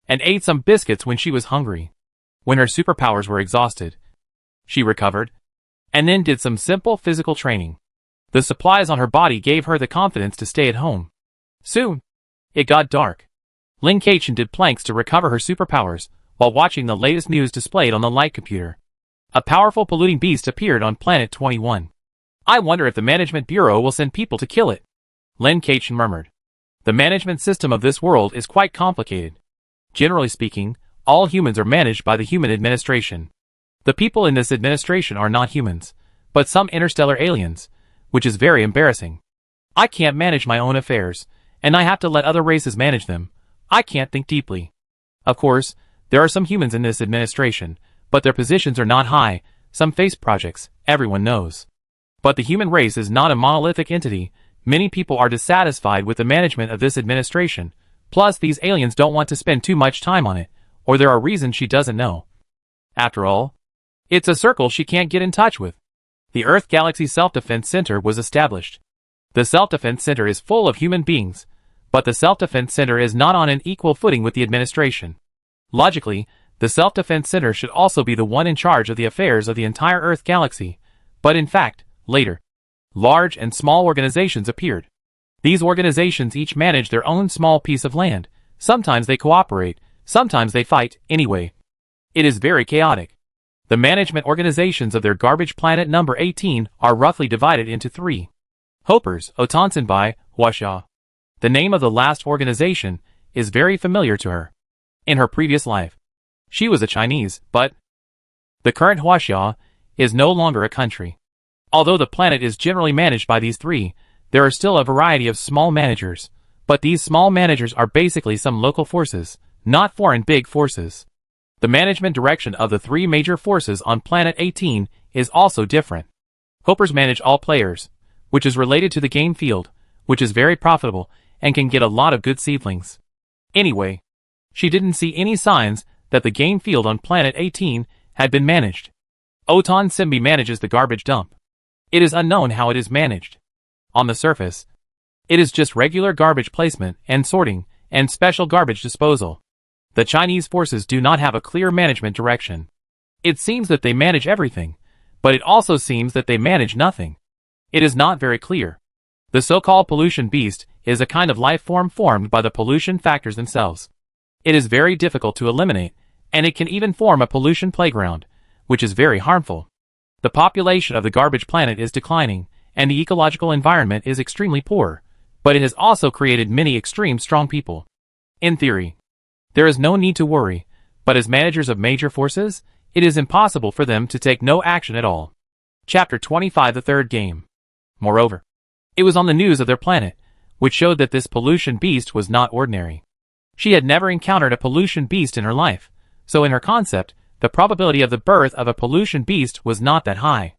Speaker 1: and ate some biscuits when she was hungry. When her superpowers were exhausted, she recovered, and then did some simple physical training. The supplies on her body gave her the confidence to stay at home. Soon, it got dark. Lin Keichen did planks to recover her superpowers while watching the latest news displayed on the light computer. A powerful polluting beast appeared on Planet 21. I wonder if the Management Bureau will send people to kill it, Lin Keichen murmured. The management system of this world is quite complicated. Generally speaking, all humans are managed by the human administration. The people in this administration are not humans, but some interstellar aliens, which is very embarrassing. I can't manage my own affairs, and I have to let other races manage them. I can't think deeply. Of course, there are some humans in this administration, but their positions are not high. Some face projects, everyone knows. But the human race is not a monolithic entity. Many people are dissatisfied with the management of this administration. Plus, these aliens don't want to spend too much time on it, or there are reasons she doesn't know. After all, it's a circle she can't get in touch with. The Earth Galaxy Self-Defense Center was established. The Self-Defense Center is full of human beings, but the Self-Defense Center is not on an equal footing with the administration. Logically, the Self-Defense Center should also be the one in charge of the affairs of the entire Earth Galaxy, but in fact, later, large and small organizations appeared. These organizations each manage their own small piece of land. Sometimes they cooperate, sometimes they fight. Anyway, it is very chaotic. The management organizations of their garbage planet number 18 are roughly divided into three. Hopers, Otansenbai, Huaxia. The name of the last organization is very familiar to her. In her previous life, she was a Chinese, but the current Huaxia is no longer a country. Although the planet is generally managed by these three, there are still a variety of small managers, but these small managers are basically some local forces, not foreign big forces. The management direction of the three major forces on Planet 18 is also different. Hopers manage all players, which is related to the game field, which is very profitable and can get a lot of good seedlings. Anyway, she didn't see any signs that the game field on Planet 18 had been managed. Otan Simbi manages the garbage dump. It is unknown how it is managed. On the surface, it is just regular garbage placement and sorting and special garbage disposal. The Chinese forces do not have a clear management direction. It seems that they manage everything, but it also seems that they manage nothing. It is not very clear. The so-called pollution beast is a kind of life form formed by the pollution factors themselves. It is very difficult to eliminate, and it can even form a pollution playground, which is very harmful. The population of the garbage planet is declining, and the ecological environment is extremely poor, but it has also created many extreme strong people. In theory, there is no need to worry, but as managers of major forces, it is impossible for them to take no action at all. Chapter 25, the third game. Moreover, it was on the news of their planet, which showed that this pollution beast was not ordinary. She had never encountered a pollution beast in her life, so in her concept, the probability of the birth of a pollution beast was not that high.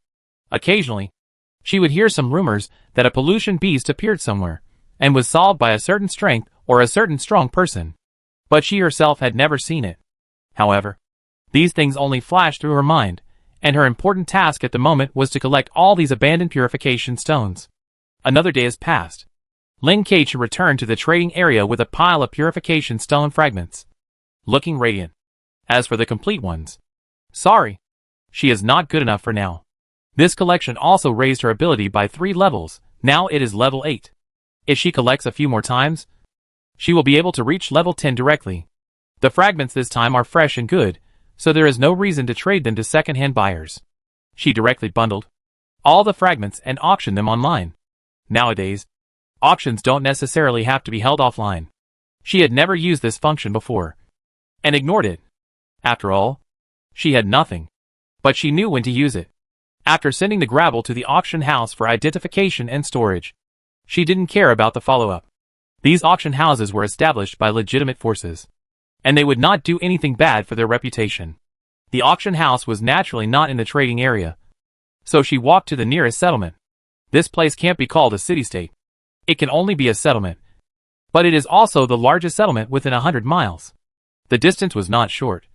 Speaker 1: Occasionally, she would hear some rumors that a pollution beast appeared somewhere, and was solved by a certain strength or a certain strong person. But she herself had never seen it. However, these things only flashed through her mind, and her important task at the moment was to collect all these abandoned purification stones. Another day has passed. Lin Keichen returned to the trading area with a pile of purification stone fragments, looking radiant. As for the complete ones, sorry, she is not good enough for now. This collection also raised her ability by 3 levels, now it is level 8. If she collects a few more times, she will be able to reach level 10 directly. The fragments this time are fresh and good, so there is no reason to trade them to second-hand buyers. She directly bundled all the fragments and auctioned them online. Nowadays, auctions don't necessarily have to be held offline. She had never used this function before, and ignored it. After all, she had nothing but she knew when to use it. After sending the gravel to the auction house for identification and storage, she didn't care about the follow-up. These auction houses were established by legitimate forces, and they would not do anything bad for their reputation. The auction house was naturally not in the trading area, so she walked to the nearest settlement. This place can't be called a city-state. It can only be a settlement, but it is also the largest settlement within 100 miles. The distance was not short,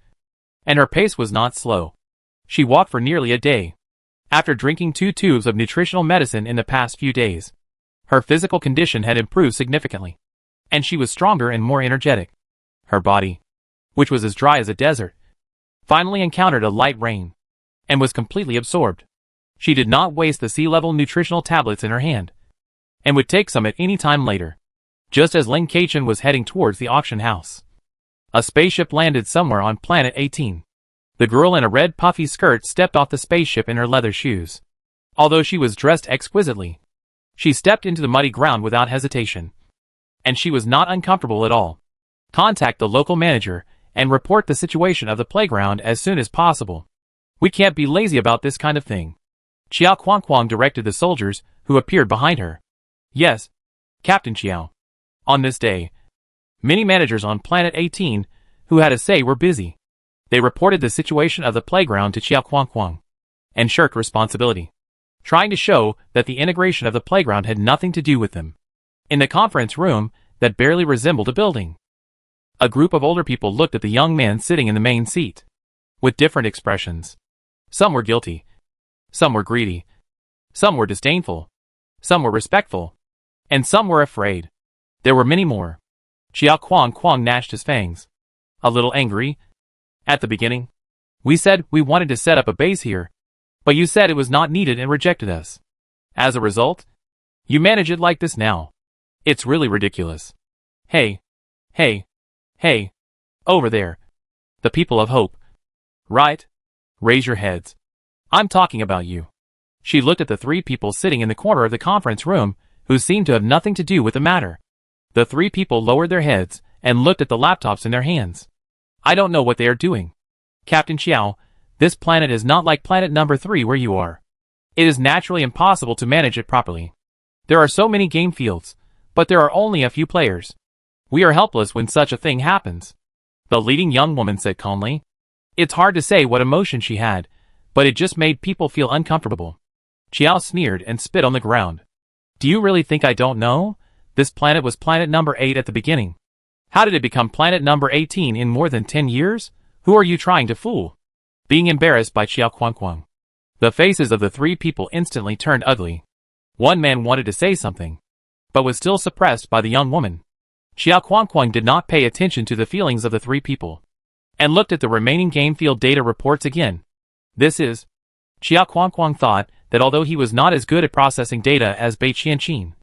Speaker 1: and her pace was not slow. She walked for nearly a day. After drinking 2 tubes of nutritional medicine in the past few days, her physical condition had improved significantly, and she was stronger and more energetic. Her body, which was as dry as a desert, finally encountered a light rain, and was completely absorbed. She did not waste the sea-level nutritional tablets in her hand, and would take some at any time later. Just as Lin Keichen was heading towards the auction house, a spaceship landed somewhere on Planet 18. The girl in a red puffy skirt stepped off the spaceship in her leather shoes. Although she was dressed exquisitely, she stepped into the muddy ground without hesitation. And she was not uncomfortable at all. Contact the local manager and report the situation of the playground as soon as possible. We can't be lazy about this kind of thing. Xiao Kuang directed the soldiers who appeared behind her. Yes, Captain Xiao. On this day, many managers on Planet 18 who had a say were busy. They reported the situation of the playground to Xiao Kuang and shirked responsibility, trying to show that the integration of the playground had nothing to do with them. In the conference room that barely resembled a building, a group of older people looked at the young man sitting in the main seat, with different expressions. Some were guilty, some were greedy, some were disdainful, some were respectful, and some were afraid. There were many more. Xiao Kuang gnashed his fangs, a little angry. At the beginning, we said we wanted to set up a base here, but you said it was not needed and rejected us. As a result, you manage it like this now. It's really ridiculous. Hey, over there. The people of hope. Right? Raise your heads. I'm talking about you. She looked at the 3 people sitting in the corner of the conference room, who seemed to have nothing to do with the matter. The 3 people lowered their heads and looked at the laptops in their hands. I don't know what they are doing. Captain Xiao, this planet is not like planet number 3 where you are. It is naturally impossible to manage it properly. There are so many game fields, but there are only a few players. We are helpless when such a thing happens. The leading young woman said calmly. It's hard to say what emotion she had, but it just made people feel uncomfortable. Xiao sneered and spit on the ground. Do you really think I don't know? This planet was planet number 8 at the beginning. How did it become planet number 18 in more than 10 years? Who are you trying to fool? Being embarrassed by Xiao Kuang. The faces of the 3 people instantly turned ugly. One man wanted to say something, but was still suppressed by the young woman. Xiao Kuang did not pay attention to the feelings of the 3 people, and looked at the remaining game field data reports again. Xiao Kuang thought that although he was not as good at processing data as Bai Qianqin,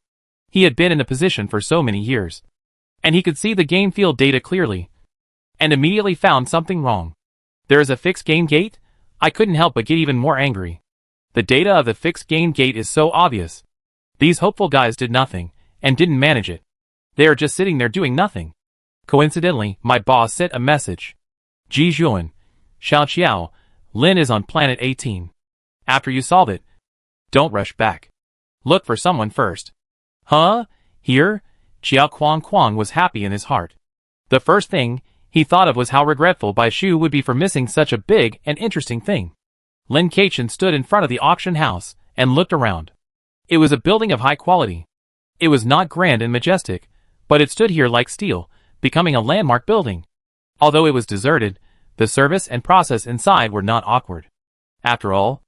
Speaker 1: he had been in the position for so many years, and he could see the game field data clearly, and immediately found something wrong. There is a fixed game gate? I couldn't help but get even more angry. The data of the fixed game gate is so obvious. These hopeful guys did nothing, and didn't manage it. They are just sitting there doing nothing. Coincidentally, my boss sent a message. Ji Zhuan, Xiao Qiao, Lin is on planet 18. After you solve it, don't rush back. Look for someone first. Huh? Here? Xiao Kuang was happy in his heart. The first thing he thought of was how regretful Bai Shu would be for missing such a big and interesting thing. Lin Keichen stood in front of the auction house and looked around. It was a building of high quality. It was not grand and majestic, but it stood here like steel, becoming a landmark building. Although it was deserted, the service and process inside were not awkward. After all,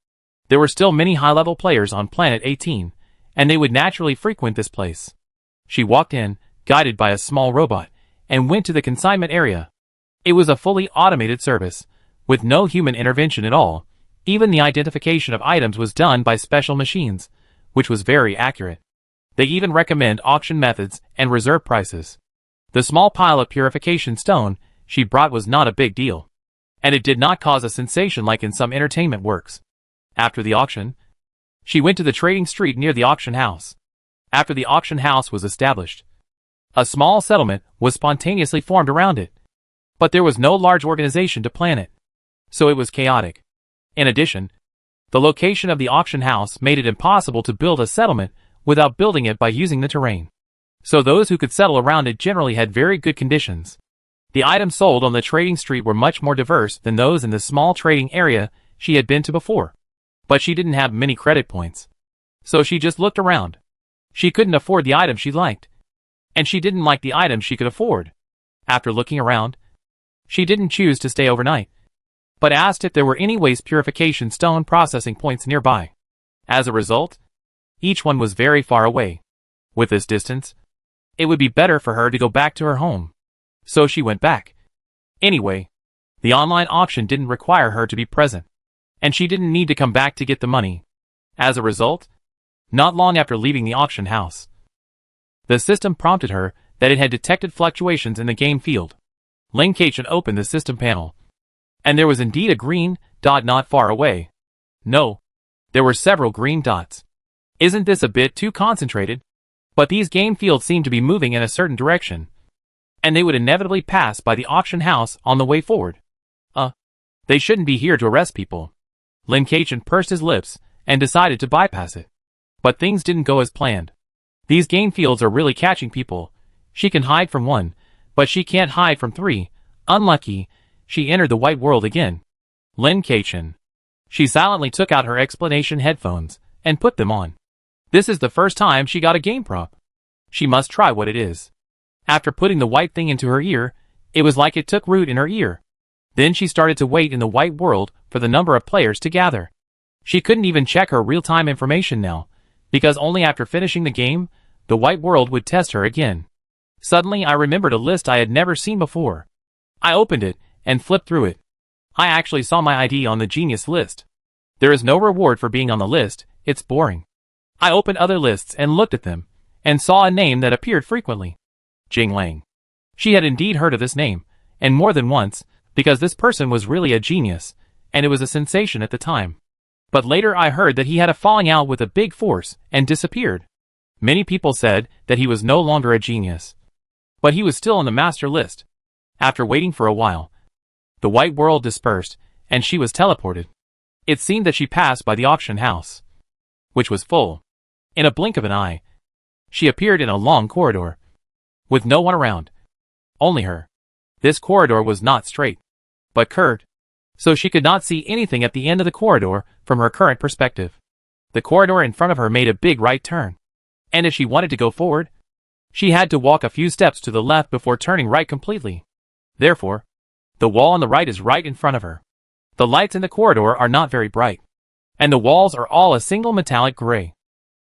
Speaker 1: there were still many high-level players on Planet 18, and they would naturally frequent this place. She walked in, guided by a small robot, and went to the consignment area. It was a fully automated service, with no human intervention at all. Even the identification of items was done by special machines, which was very accurate. They even recommend auction methods and reserve prices. The small pile of purification stone she brought was not a big deal, and it did not cause a sensation like in some entertainment works. After the auction, she went to the trading street near the auction house. After the auction house was established, a small settlement was spontaneously formed around it. But there was no large organization to plan it, so it was chaotic. In addition, the location of the auction house made it impossible to build a settlement without building it by using the terrain. So those who could settle around it generally had very good conditions. The items sold on the trading street were much more diverse than those in the small trading area she had been to before. But she didn't have many credit points. So she just looked around. She couldn't afford the items she liked. And she didn't like the items she could afford. After looking around, she didn't choose to stay overnight, but asked if there were any waste purification stone processing points nearby. As a result, each one was very far away. With this distance, it would be better for her to go back to her home. So she went back. Anyway, the online auction didn't require her to be present, and she didn't need to come back to get the money. As a result, not long after leaving the auction house, the system prompted her that it had detected fluctuations in the game field. Lin Kachin opened the system panel, and there was indeed a green dot not far away. No, there were several green dots. Isn't this a bit too concentrated? But these game fields seemed to be moving in a certain direction, and they would inevitably pass by the auction house on the way forward. They shouldn't be here to arrest people. Lin Kachin pursed his lips and decided to bypass it. But things didn't go as planned. These game fields are really catching people. She can hide from one, but she can't hide from three. Unlucky, she entered the white world again. Lin Kachin. She silently took out her explanation headphones and put them on. This is the first time she got a game prop. She must try what it is. After putting the white thing into her ear, it was like it took root in her ear. Then she started to wait in the white world for the number of players to gather. She couldn't even check her real-time information now, because only after finishing the game, the white world would test her again. Suddenly I remembered a list I had never seen before. I opened it and flipped through it. I actually saw my ID on the genius list. There is no reward for being on the list, it's boring. I opened other lists and looked at them, and saw a name that appeared frequently. Jing Lang. She had indeed heard of this name, and more than once, because this person was really a genius, and it was a sensation at the time. But later I heard that he had a falling out with a big force and disappeared. Many people said that he was no longer a genius. But he was still on the master list. After waiting for a while, the white world dispersed, and she was teleported. It seemed that she passed by the auction house, which was full. In a blink of an eye, she appeared in a long corridor, with no one around. Only her. This corridor was not straight, but curved, so she could not see anything at the end of the corridor from her current perspective. The corridor in front of her made a big right turn, and if she wanted to go forward, she had to walk a few steps to the left before turning right completely. Therefore, the wall on the right is right in front of her. The lights in the corridor are not very bright, and the walls are all a single metallic gray.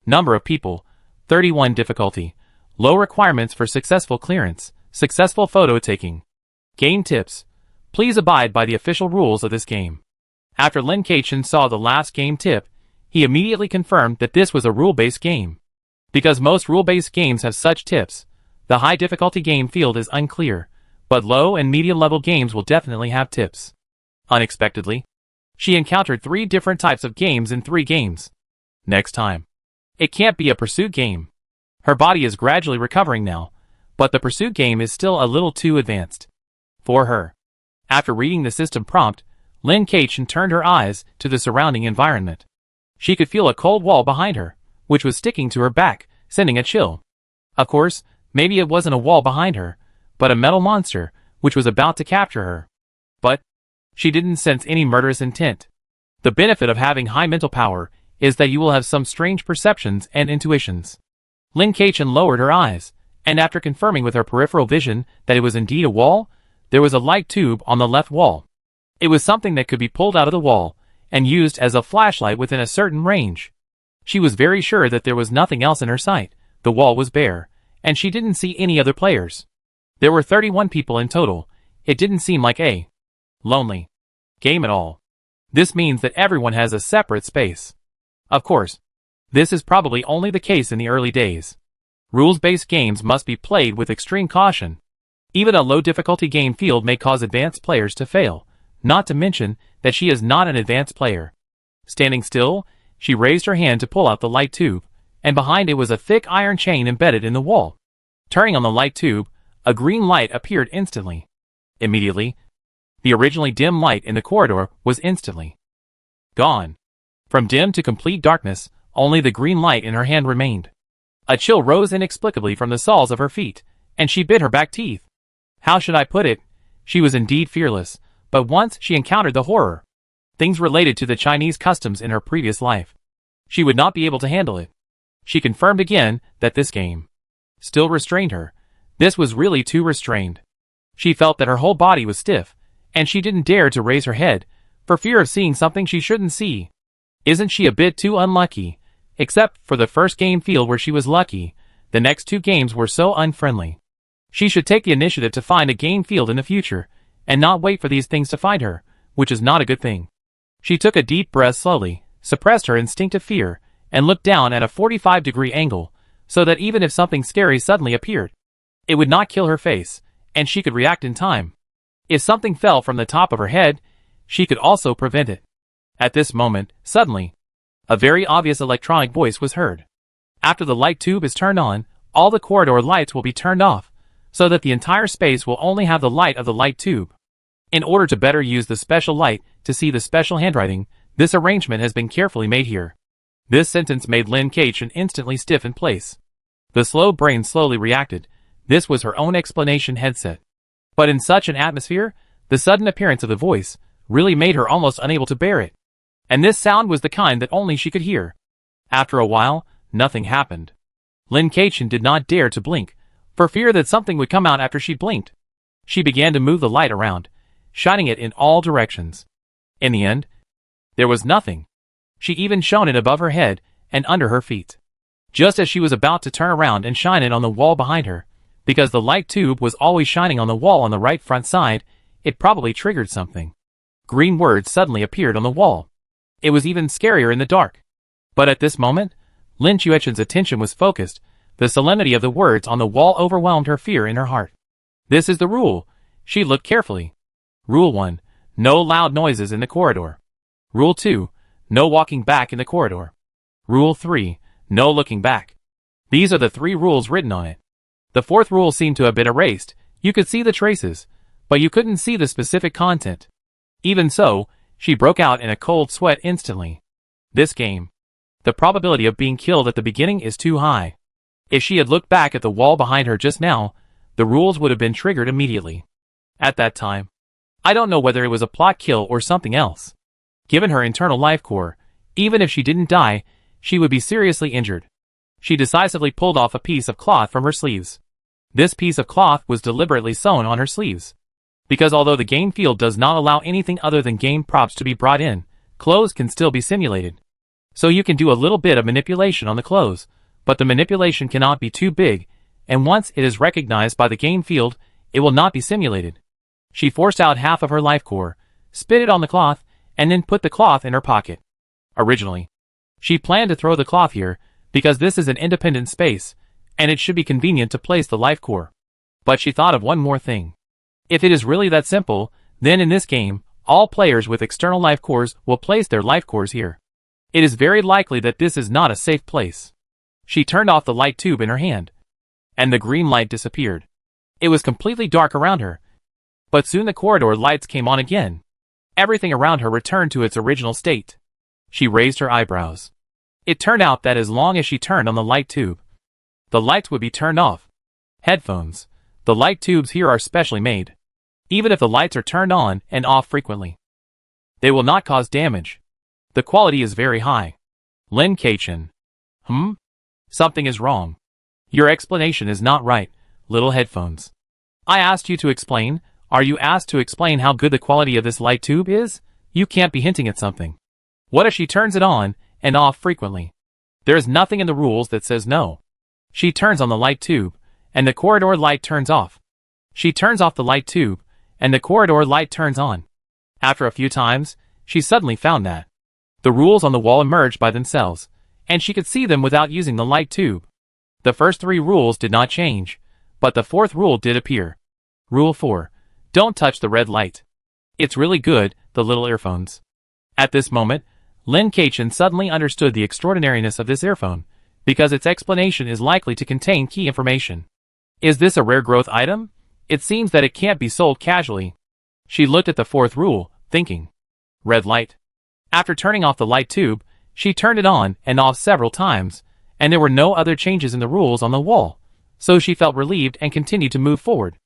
Speaker 1: Number of people, 31 difficulty. Low requirements for successful clearance, successful photo taking. Game tips. Please abide by the official rules of this game. After Lin Kachin saw the last game tip, he immediately confirmed that this was a rule-based game. Because most rule-based games have such tips, the high difficulty game field is unclear, but low and medium level games will definitely have tips. Unexpectedly, she encountered 3 different types of games in 3 games. Next time, it can't be a pursuit game. Her body is gradually recovering now, but the pursuit game is still a little too advanced for her. After reading the system prompt, Lin Kachin turned her eyes to the surrounding environment. She could feel a cold wall behind her, which was sticking to her back, sending a chill. Of course, maybe it wasn't a wall behind her, but a metal monster, which was about to capture her. But she didn't sense any murderous intent. The benefit of having high mental power is that you will have some strange perceptions and intuitions. Lin Kachin lowered her eyes, and after confirming with her peripheral vision that it was indeed a wall, there was a light tube on the left wall. It was something that could be pulled out of the wall and used as a flashlight within a certain range. She was very sure that there was nothing else in her sight. The wall was bare, and she didn't see any other players. There were 31 people in total. It didn't seem like a lonely game at all. This means that everyone has a separate space. Of course, this is probably only the case in the early days. Rules-based games must be played with extreme caution. Even a low-difficulty game field may cause advanced players to fail, not to mention that she is not an advanced player. Standing still, she raised her hand to pull out the light tube, and behind it was a thick iron chain embedded in the wall. Turning on the light tube, a green light appeared instantly. Immediately, the originally dim light in the corridor was instantly Gone. From dim to complete darkness, only the green light in her hand remained. A chill rose inexplicably from the soles of her feet, and she bit her back teeth. How should I put it? She was indeed fearless, but once she encountered the horror. Things related to the Chinese customs in her previous life. She would not be able to handle it. She confirmed again that this game still restrained her. This was really too restrained. She felt that her whole body was stiff, and she didn't dare to raise her head, for fear of seeing something she shouldn't see. Isn't she a bit too unlucky? Except for the first game field where she was lucky, the next two games were so unfriendly. She should take the initiative to find a game field in the future, and not wait for these things to find her, which is not a good thing. She took a deep breath slowly, suppressed her instinctive fear, and looked down at a 45-degree angle, so that even if something scary suddenly appeared, it would not kill her face, and she could react in time. If something fell from the top of her head, she could also prevent it. At this moment, suddenly, a very obvious electronic voice was heard. After the light tube is turned on, all the corridor lights will be turned off, so that the entire space will only have the light of the light tube. In order to better use the special light to see the special handwriting, this arrangement has been carefully made here. This sentence made Lin Keqian instantly stiff in place. The slow brain slowly reacted. This was her own explanation headset. But in such an atmosphere, the sudden appearance of the voice really made her almost unable to bear it. And this sound was the kind that only she could hear. After a while, nothing happened. Lin Keqian did not dare to blink, for fear that something would come out after she blinked. She began to move the light around, shining it in all directions. In the end, there was nothing. She even shone it above her head and under her feet. Just as she was about to turn around and shine it on the wall behind her, because the light tube was always shining on the wall on the right front side, it probably triggered something. Green words suddenly appeared on the wall. It was even scarier in the dark. But at this moment, Lin Keqian's attention was focused. The solemnity of the words on the wall overwhelmed her fear in her heart. This is the rule. She looked carefully. Rule 1. No loud noises in the corridor. Rule 2. No walking back in the corridor. Rule 3. No looking back. These are the 3 rules written on it. The 4th rule seemed to have been erased. You could see the traces, but you couldn't see the specific content. Even so, she broke out in a cold sweat instantly. This game. The probability of being killed at the beginning is too high. If she had looked back at the wall behind her just now, the rules would have been triggered immediately. At that time, I don't know whether it was a plot kill or something else. Given her internal life core, even if she didn't die, she would be seriously injured. She decisively pulled off a piece of cloth from her sleeves. This piece of cloth was deliberately sewn on her sleeves. Because although the game field does not allow anything other than game props to be brought in, clothes can still be simulated. So you can do a little bit of manipulation on the clothes, but the manipulation cannot be too big, and once it is recognized by the game field, it will not be simulated. She forced out half of her life core, spit it on the cloth, and then put the cloth in her pocket. Originally, she planned to throw the cloth here, because this is an independent space, and it should be convenient to place the life core. But she thought of one more thing. If it is really that simple, then in this game, all players with external life cores will place their life cores here. It is very likely that this is not a safe place. She turned off the light tube in her hand, and the green light disappeared. It was completely dark around her, but soon the corridor lights came on again. Everything around her returned to its original state. She raised her eyebrows. It turned out that as long as she turned on the light tube, the lights would be turned off. Headphones. The light tubes here are specially made. Even if the lights are turned on and off frequently, they will not cause damage. The quality is very high. Lin Keqian. Something is wrong. Your explanation is not right, little headphones. I asked you to explain. Are you asked to explain how good the quality of this light tube is? You can't be hinting at something. What if she turns it on and off frequently? There is nothing in the rules that says no. She turns on the light tube, and the corridor light turns off. She turns off the light tube, and the corridor light turns on. After a few times, she suddenly found that the rules on the wall emerged by themselves, and she could see them without using the light tube. The first 3 rules did not change, but the 4th rule did appear. Rule 4. Don't touch the red light. It's really good, the little earphones. At this moment, Lin Keqian suddenly understood the extraordinariness of this earphone, because its explanation is likely to contain key information. Is this a rare growth item? It seems that it can't be sold casually. She looked at the 4th rule, thinking. Red light. After turning off the light tube, she turned it on and off several times, and there were no other changes in the rules on the wall, so she felt relieved and continued to move forward.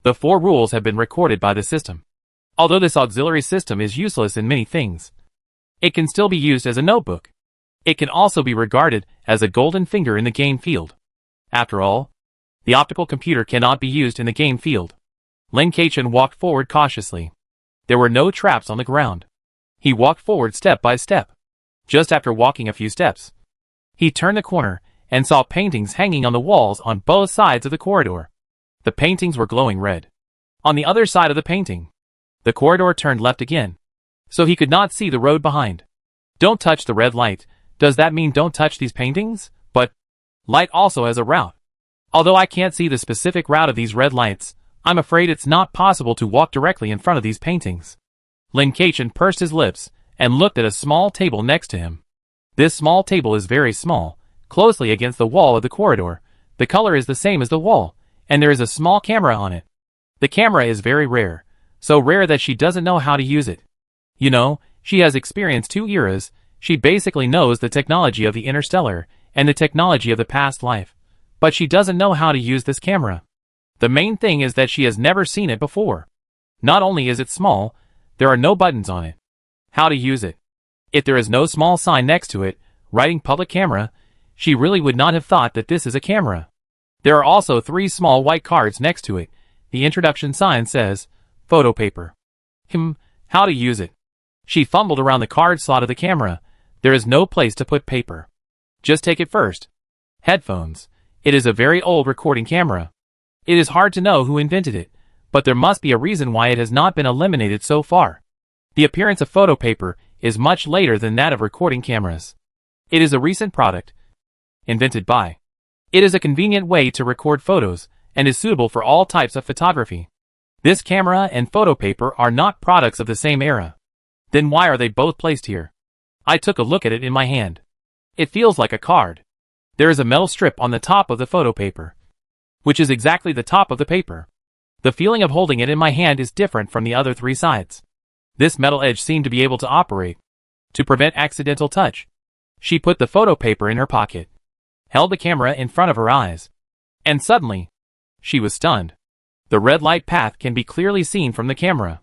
Speaker 1: The 4 rules have been recorded by the system. Although this auxiliary system is useless in many things, it can still be used as a notebook. It can also be regarded as a golden finger in the game field. After all, the optical computer cannot be used in the game field. Lin Keichen walked forward cautiously. There were no traps on the ground. He walked forward step by step. Just after walking a few steps, he turned the corner and saw paintings hanging on the walls on both sides of the corridor. The paintings were glowing red. On the other side of the painting, the corridor turned left again, so he could not see the road behind. Don't touch the red light. Does that mean don't touch these paintings? But light also has a route. Although I can't see the specific route of these red lights, I'm afraid it's not possible to walk directly in front of these paintings. Lin Keichen pursed his lips and looked at a small table next to him. This small table is very small, closely against the wall of the corridor. The color is the same as the wall, and there is a small camera on it. The camera is very rare, so rare that she doesn't know how to use it. You know, she has experienced 2 eras. She basically knows the technology of the interstellar and the technology of the past life, but she doesn't know how to use this camera. The main thing is that she has never seen it before. Not only is it small, there are no buttons on it. How to use it? If there is no small sign next to it, writing public camera, she really would not have thought that this is a camera. There are also 3 small white cards next to it. The introduction sign says, photo paper. How to use it? She fumbled around the card slot of the camera. There is no place to put paper. Just take it first. Headphones. It is a very old recording camera. It is hard to know who invented it, but there must be a reason why it has not been eliminated so far. The appearance of photo paper is much later than that of recording cameras. It is a recent product, invented by. It is a convenient way to record photos, and is suitable for all types of photography. This camera and photo paper are not products of the same era. Then why are they both placed here? I took a look at it in my hand. It feels like a card. There is a metal strip on the top of the photo paper, which is exactly the top of the paper. The feeling of holding it in my hand is different from the other 3 sides. This metal edge seemed to be able to operate to prevent accidental touch. She put the photo paper in her pocket, held the camera in front of her eyes, and suddenly, she was stunned. The red light path can be clearly seen from the camera.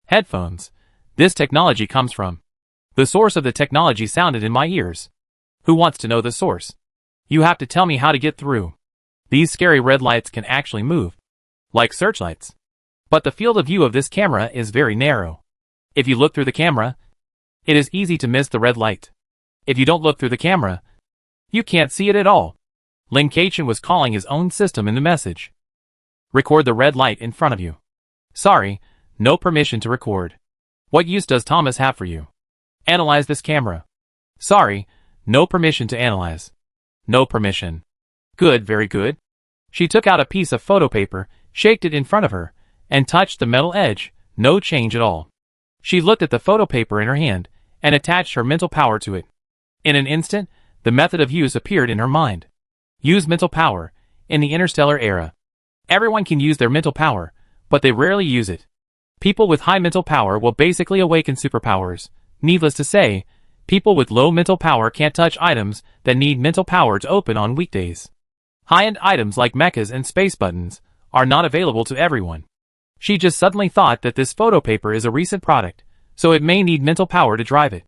Speaker 1: Headphones. This technology comes from. The source of the technology sounded in my ears. Who wants to know the source? You have to tell me how to get through. These scary red lights can actually move, like searchlights. But the field of view of this camera is very narrow. If you look through the camera, it is easy to miss the red light. If you don't look through the camera, you can't see it at all. Lin Keichen was calling his own system in the message. Record the red light in front of you. Sorry, no permission to record. What use does Thomas have for you? Analyze this camera. Sorry, no permission to analyze. No permission. Good, very good. She took out a piece of photo paper, shaked it in front of her, and touched the metal edge. No change at all. She looked at the photo paper in her hand, and attached her mental power to it. In an instant, the method of use appeared in her mind. Use mental power. In the interstellar era, everyone can use their mental power, but they rarely use it. People with high mental power will basically awaken superpowers. Needless to say, people with low mental power can't touch items that need mental power to open on weekdays. High-end items like mechas and space buttons are not available to everyone. She just suddenly thought that this photo paper is a recent product, so it may need mental power to drive it.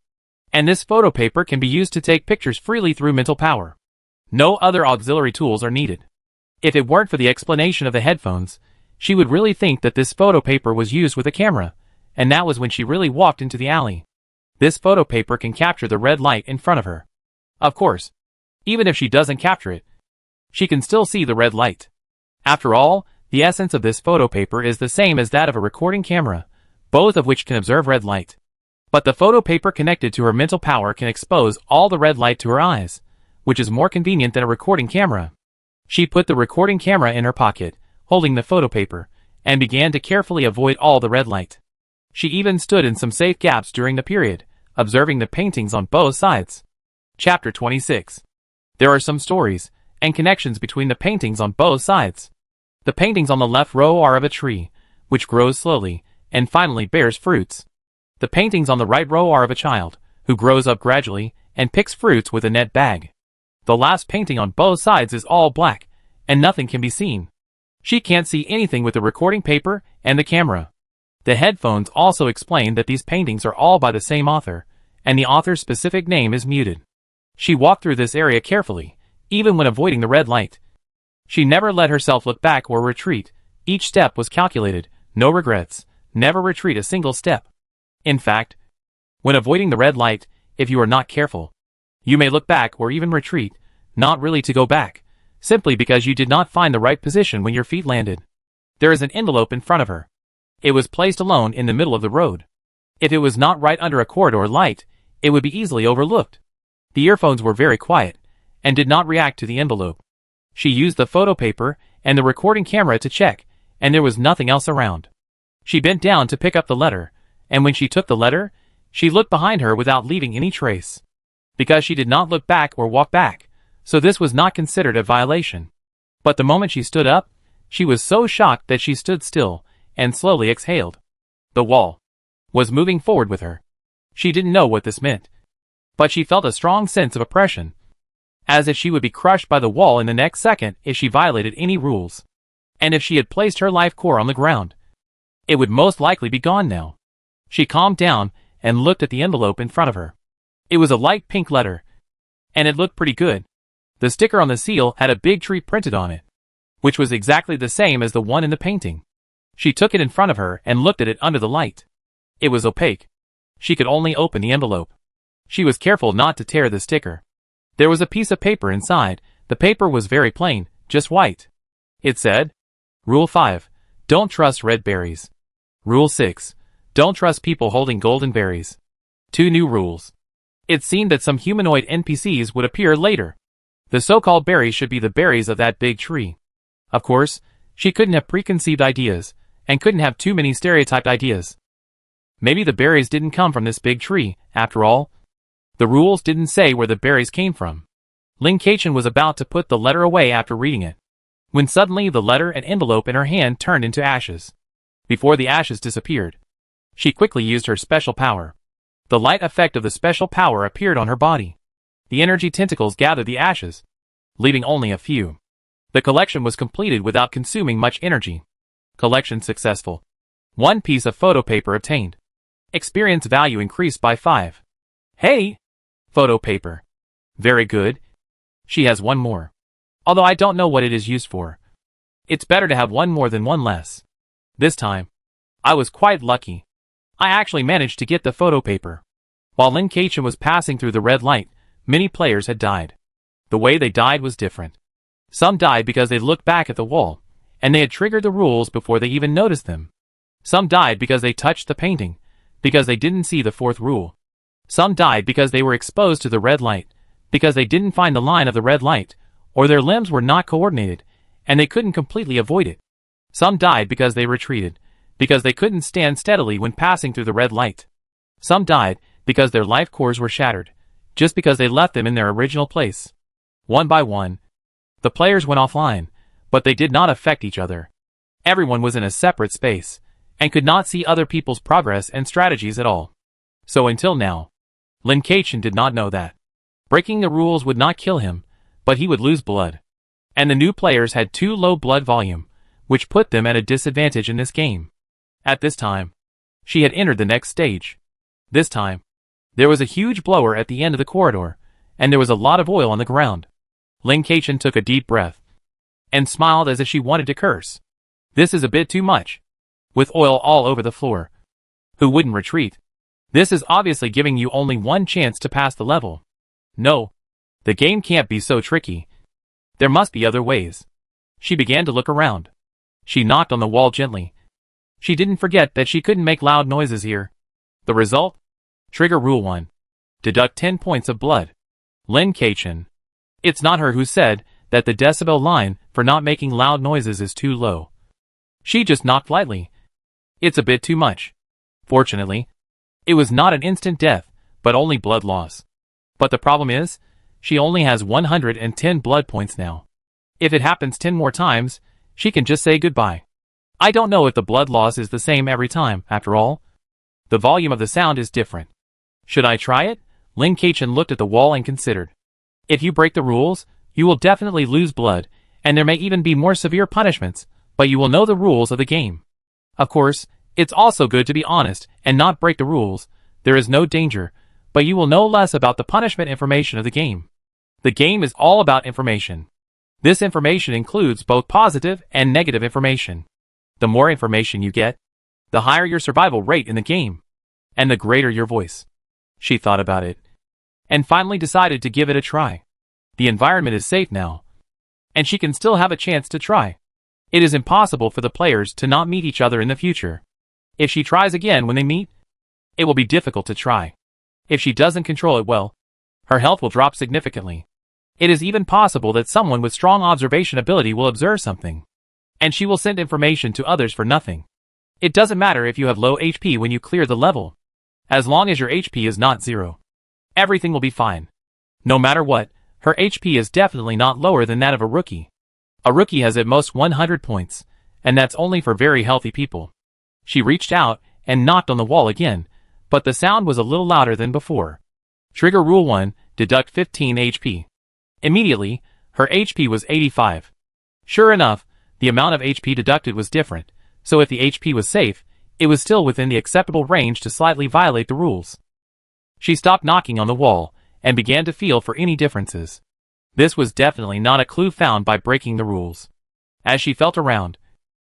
Speaker 1: And this photo paper can be used to take pictures freely through mental power. No other auxiliary tools are needed. If it weren't for the explanation of the headphones, she would really think that this photo paper was used with a camera, and that was when she really walked into the alley. This photo paper can capture the red light in front of her. Of course, even if she doesn't capture it, she can still see the red light. After all, the essence of this photo paper is the same as that of a recording camera, both of which can observe red light. But the photo paper connected to her mental power can expose all the red light to her eyes, which is more convenient than a recording camera. She put the recording camera in her pocket, holding the photo paper, and began to carefully avoid all the red light. She even stood in some safe gaps during the period, observing the paintings on both sides. Chapter 26. There are some stories and connections between the paintings on both sides. The paintings on the left row are of a tree, which grows slowly, and finally bears fruits. The paintings on the right row are of a child, who grows up gradually and picks fruits with a net bag. The last painting on both sides is all black, and nothing can be seen. She can't see anything with the recording paper and the camera. The headphones also explain that these paintings are all by the same author, and the author's specific name is muted. She walked through this area carefully, even when avoiding the red light. She never let herself look back or retreat. Each step was calculated, no regrets, never retreat a single step. In fact, when avoiding the red light, if you are not careful, you may look back or even retreat, not really to go back, simply because you did not find the right position when your feet landed. There is an envelope in front of her. It was placed alone in the middle of the road. If it was not right under a corridor light, it would be easily overlooked. The earphones were very quiet, and did not react to the envelope. She used the photo paper and the recording camera to check, and there was nothing else around. She bent down to pick up the letter, and when she took the letter, she looked behind her without leaving any trace. Because she did not look back or walk back, so this was not considered a violation. But the moment she stood up, she was so shocked that she stood still, and slowly exhaled. The wall was moving forward with her. She didn't know what this meant, but she felt a strong sense of oppression, as if she would be crushed by the wall in the next second if she violated any rules. And if she had placed her life core on the ground, it would most likely be gone now. She calmed down and looked at the envelope in front of her. It was a light pink letter, and it looked pretty good. The sticker on the seal had a big tree printed on it, which was exactly the same as the one in the painting. She took it in front of her and looked at it under the light. It was opaque. She could only open the envelope. She was careful not to tear the sticker. There was a piece of paper inside. The paper was very plain, just white. It said, Rule 5. Don't trust red berries. Rule 6. Don't trust people holding golden berries. 2 new rules. It seemed that some humanoid NPCs would appear later. The so-called berries should be the berries of that big tree. Of course, she couldn't have preconceived ideas, and couldn't have too many stereotyped ideas. Maybe the berries didn't come from this big tree, after all. The rules didn't say where the berries came from. Lin Kachin was about to put the letter away after reading it, when suddenly the letter and envelope in her hand turned into ashes. Before the ashes disappeared, she quickly used her special power. The light effect of the special power appeared on her body. The energy tentacles gathered the ashes, leaving only a few. The collection was completed without consuming much energy. Collection successful. 1 piece of photo paper obtained. Experience value increased by 5. Hey! Photo paper. Very good. She has 1 more. Although I don't know what it is used for. It's better to have 1 more than 1 less. This time, I was quite lucky. I actually managed to get the photo paper. While Lin Kachin was passing through the red light, many players had died. The way they died was different. Some died because they looked back at the wall, and they had triggered the rules before they even noticed them. Some died because they touched the painting, because they didn't see the 4th rule. Some died because they were exposed to the red light, because they didn't find the line of the red light, or their limbs were not coordinated, and they couldn't completely avoid it. Some died because they retreated, because they couldn't stand steadily when passing through the red light. Some died because their life cores were shattered, just because they left them in their original place. One by one, the players went offline, but they did not affect each other. Everyone was in a separate space, and could not see other people's progress and strategies at all. So until now, Lin Kachin did not know that breaking the rules would not kill him, but he would lose blood. And the new players had too low blood volume, which put them at a disadvantage in this game. At this time, she had entered the next stage. This time, there was a huge blower at the end of the corridor, and there was a lot of oil on the ground. Lin Kachin took a deep breath, and smiled as if she wanted to curse. This is a bit too much. With oil all over the floor. Who wouldn't retreat? This is obviously giving you only 1 chance to pass the level. No. The game can't be so tricky. There must be other ways. She began to look around. She knocked on the wall gently. She didn't forget that she couldn't make loud noises here. The result? Trigger Rule 1. Deduct 10 points of blood. Lin Kachin. It's not her who said that the decibel line for not making loud noises is too low. She just knocked lightly. It's a bit too much. Fortunately, it was not an instant death, but only blood loss. But the problem is, she only has 110 blood points now. If it happens 10 more times, she can just say goodbye. I don't know if the blood loss is the same every time, after all. The volume of the sound is different. Should I try it? Lin Keichen looked at the wall and considered. If you break the rules, you will definitely lose blood, and there may even be more severe punishments, but you will know the rules of the game. Of course, it's also good to be honest and not break the rules. There is no danger, but you will know less about the punishment information of the game. The game is all about information. This information includes both positive and negative information. The more information you get, the higher your survival rate in the game, and the greater your voice. She thought about it, and finally decided to give it a try. The environment is safe now, and she can still have a chance to try. It is impossible for the players to not meet each other in the future. If she tries again when they meet, it will be difficult to try. If she doesn't control it well, her health will drop significantly. It is even possible that someone with strong observation ability will observe something, and she will send information to others for nothing. It doesn't matter if you have low HP when you clear the level. As long as your HP is not 0, everything will be fine. No matter what, her HP is definitely not lower than that of a rookie. A rookie has at most 100 points, and that's only for very healthy people. She reached out and knocked on the wall again, but the sound was a little louder than before. Trigger Rule 1, deduct 15 HP. Immediately, her HP was 85. Sure enough, the amount of HP deducted was different, so if the HP was safe, it was still within the acceptable range to slightly violate the rules. She stopped knocking on the wall, and began to feel for any differences. This was definitely not a clue found by breaking the rules. As she felt around,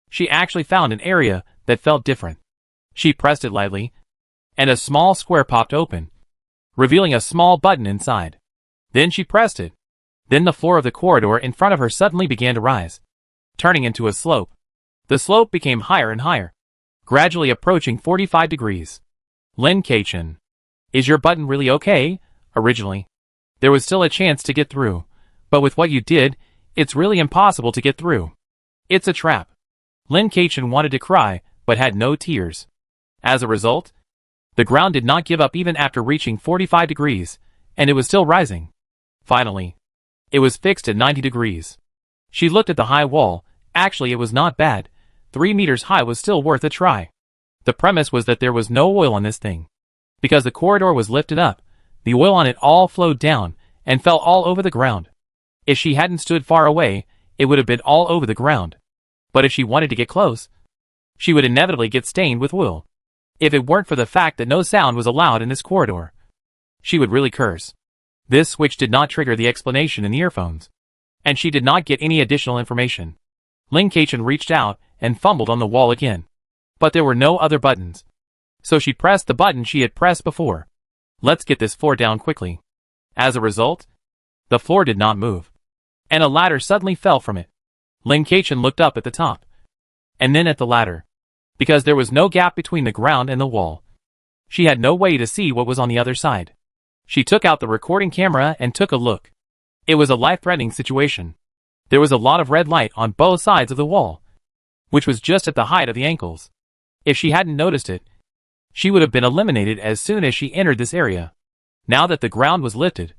Speaker 1: she actually found an area that felt different. She pressed it lightly, and a small square popped open, revealing a small button inside. Then she pressed it. Then the floor of the corridor in front of her suddenly began to rise, turning into a slope. The slope became higher and higher, gradually approaching 45 degrees. Lin Keichen, is your button really okay? Originally, there was still a chance to get through, but with what you did, it's really impossible to get through. It's a trap. Lin Keichen wanted to cry, but had no tears. As a result, the ground did not give up even after reaching 45 degrees, and it was still rising. Finally, it was fixed at 90 degrees. She looked at the high wall. Actually, it was not bad. 3 meters high was still worth a try. The premise was that there was no oil on this thing. Because the corridor was lifted up, the oil on it all flowed down and fell all over the ground. If she hadn't stood far away, it would have been all over the ground. But if she wanted to get close, she would inevitably get stained with oil. If it weren't for the fact that no sound was allowed in this corridor, she would really curse. This switch did not trigger the explanation in the earphones, and she did not get any additional information. Lin Keichen reached out and fumbled on the wall again. But there were no other buttons. So she pressed the button she had pressed before. Let's get this floor down quickly. As a result, the floor did not move, and a ladder suddenly fell from it. Lin Keichen looked up at the top, and then at the ladder. Because there was no gap between the ground and the wall, she had no way to see what was on the other side. She took out the recording camera and took a look. It was a life-threatening situation. There was a lot of red light on both sides of the wall, which was just at the height of the ankles. If she hadn't noticed it, she would have been eliminated as soon as she entered this area. Now that the ground was lifted,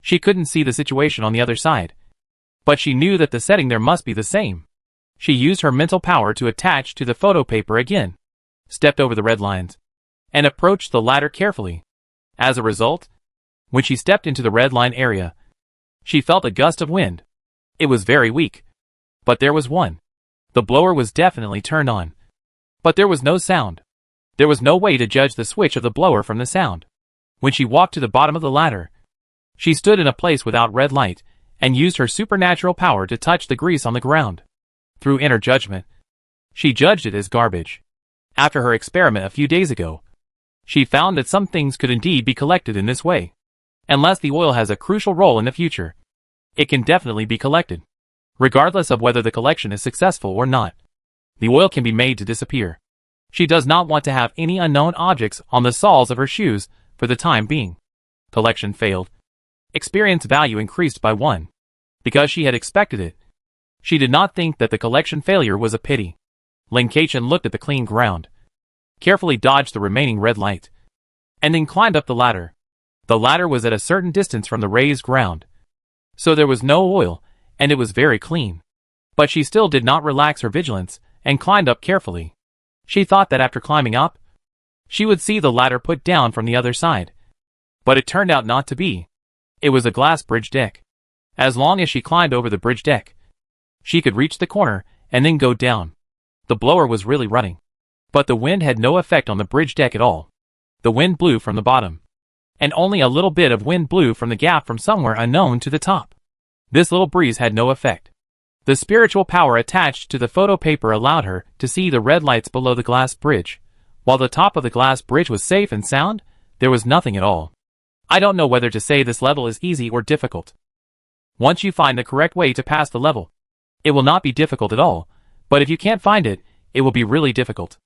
Speaker 1: she couldn't see the situation on the other side. But she knew that the setting there must be the same. She used her mental power to attach to the photo paper again, stepped over the red lines, and approached the ladder carefully. As a result, when she stepped into the red line area, she felt a gust of wind. It was very weak, but there was one. The blower was definitely turned on, but there was no sound. There was no way to judge the switch of the blower from the sound. When she walked to the bottom of the ladder, she stood in a place without red light and used her supernatural power to touch the grease on the ground. Through inner judgment, she judged it as garbage. After her experiment a few days ago, she found that some things could indeed be collected in this way. Unless the oil has a crucial role in the future, it can definitely be collected, regardless of whether the collection is successful or not. The oil can be made to disappear. She does not want to have any unknown objects on the soles of her shoes for the time being. Collection failed. Experience value increased by 1. Because she had expected it, she did not think that the collection failure was a pity. Lin Keichen looked at the clean ground, carefully dodged the remaining red light, and then climbed up the ladder. The ladder was at a certain distance from the raised ground, so there was no oil, and it was very clean. But she still did not relax her vigilance and climbed up carefully. She thought that after climbing up, she would see the ladder put down from the other side. But it turned out not to be. It was a glass bridge deck. As long as she climbed over the bridge deck, she could reach the corner and then go down. The blower was really running. But the wind had no effect on the bridge deck at all. The wind blew from the bottom. And only a little bit of wind blew from the gap from somewhere unknown to the top. This little breeze had no effect. The spiritual power attached to the photo paper allowed her to see the red lights below the glass bridge. While the top of the glass bridge was safe and sound, there was nothing at all. I don't know whether to say this level is easy or difficult. Once you find the correct way to pass the level, it will not be difficult at all, but if you can't find it, it will be really difficult.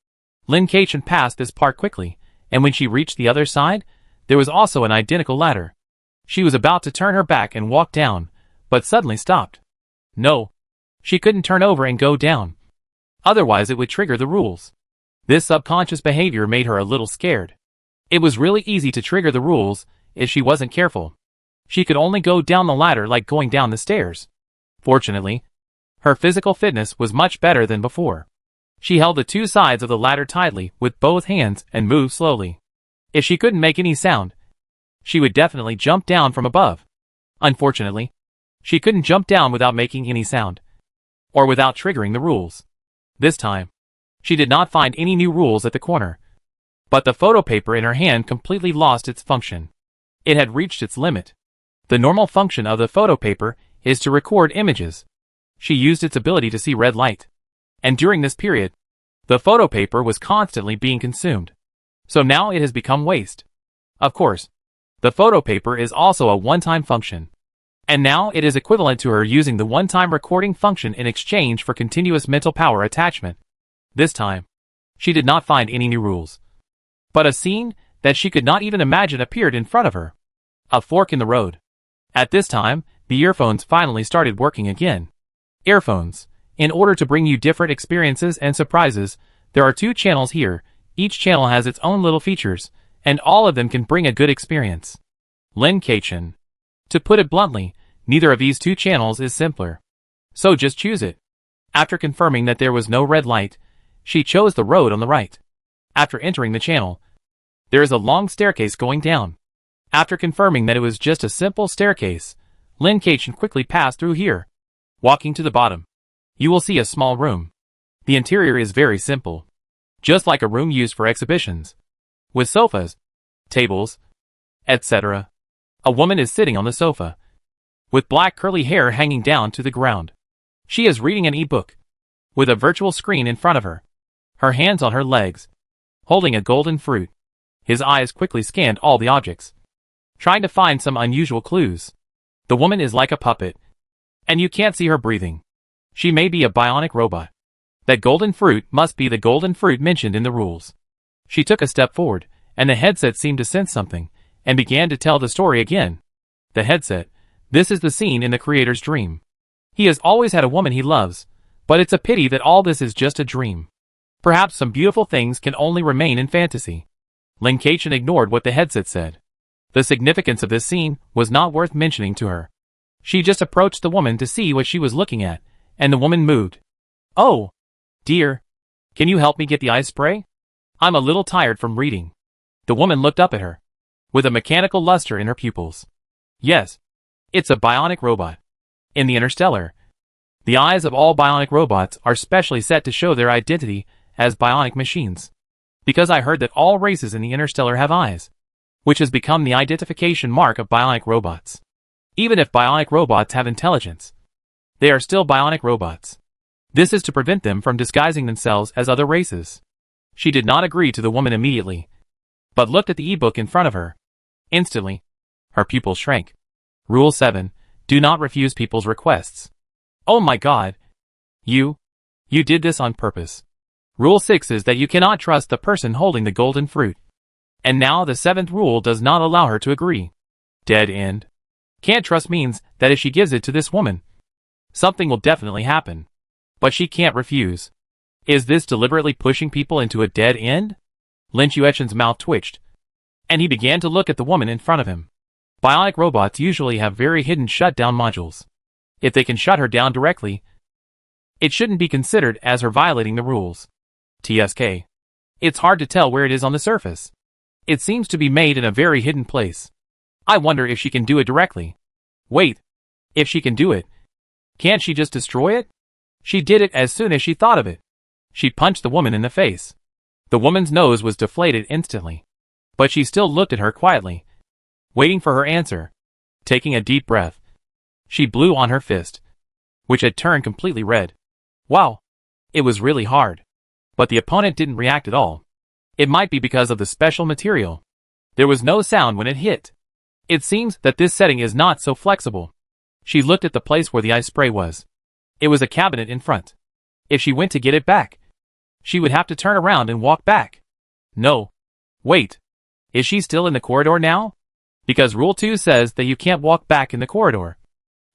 Speaker 1: Lin Keichen passed this part quickly, and when she reached the other side, there was also an identical ladder. She was about to turn her back and walk down, but suddenly stopped. No. She couldn't turn over and go down. Otherwise it would trigger the rules. This subconscious behavior made her a little scared. It was really easy to trigger the rules if she wasn't careful. She could only go down the ladder like going down the stairs. Fortunately, her physical fitness was much better than before. She held the two sides of the ladder tightly with both hands and moved slowly. If she couldn't make any sound, she would definitely jump down from above. Unfortunately, she couldn't jump down without making any sound, or without triggering the rules. This time, she did not find any new rules at the corner. But the photo paper in her hand completely lost its function. It had reached its limit. The normal function of the photo paper is to record images. She used its ability to see red light. And during this period, the photo paper was constantly being consumed. So now it has become waste. Of course, the photo paper is also a one-time function. And now it is equivalent to her using the one-time recording function in exchange for continuous mental power attachment. This time, she did not find any new rules. But a scene that she could not even imagine appeared in front of her. A fork in the road. At this time, the earphones finally started working again. Earphones. In order to bring you different experiences and surprises, there are 2 channels here. Each channel has its own little features, and all of them can bring a good experience. Lin Keichen. To put it bluntly, neither of these 2 channels is simpler. So just choose it. After confirming that there was no red light, she chose the road on the right. After entering the channel, there is a long staircase going down. After confirming that it was just a simple staircase, Lin Keichen quickly passed through here. Walking to the bottom, you will see a small room. The interior is very simple, just like a room used for exhibitions, with sofas, tables, etc. A woman is sitting on the sofa, with black curly hair hanging down to the ground. She is reading an e-book, with a virtual screen in front of her, her hands on her legs, holding a golden fruit. His eyes quickly scanned all the objects, trying to find some unusual clues. The woman is like a puppet, and you can't see her breathing. She may be a bionic robot. That golden fruit must be the golden fruit mentioned in the rules. She took a step forward, and the headset seemed to sense something, and began to tell the story again. The headset. This is the scene in the creator's dream. He has always had a woman he loves, but it's a pity that all this is just a dream. Perhaps some beautiful things can only remain in fantasy. Lin Keichen ignored what the headset said. The significance of this scene was not worth mentioning to her. She just approached the woman to see what she was looking at, and the woman moved. Oh, dear. Can you help me get the eye spray? I'm a little tired from reading. The woman looked up at her, with a mechanical luster in her pupils. Yes, it's a bionic robot. In the Interstellar, the eyes of all bionic robots are specially set to show their identity as bionic machines. Because I heard that all races in the Interstellar have eyes, which has become the identification mark of bionic robots. Even if bionic robots have intelligence, they are still bionic robots. This is to prevent them from disguising themselves as other races. She did not agree to the woman immediately, but looked at the e-book in front of her. Instantly, her pupils shrank. Rule 7. Do not refuse people's requests. Oh my God. You did this on purpose. Rule 6 is that you cannot trust the person holding the golden fruit. And now the 7th rule does not allow her to agree. Dead end. Can't trust means that if she gives it to this woman, something will definitely happen. But she can't refuse. Is this deliberately pushing people into a dead end? Lin Chuechen's mouth twitched, and he began to look at the woman in front of him. Bionic robots usually have very hidden shutdown modules. If they can shut her down directly, it shouldn't be considered as her violating the rules. TSK. It's hard to tell where it is on the surface. It seems to be made in a very hidden place. I wonder if she can do it directly. Wait. If she can do it, can't she just destroy it? She did it as soon as she thought of it. She punched the woman in the face. The woman's nose was deflated instantly. But she still looked at her quietly, waiting for her answer. Taking a deep breath, she blew on her fist, which had turned completely red. Wow. It was really hard. But the opponent didn't react at all. It might be because of the special material. There was no sound when it hit. It seems that this setting is not so flexible. She looked at the place where the ice spray was. It was a cabinet in front. If she went to get it back, she would have to turn around and walk back. No. Wait. Is she still in the corridor now? Because Rule 2 says that you can't walk back in the corridor.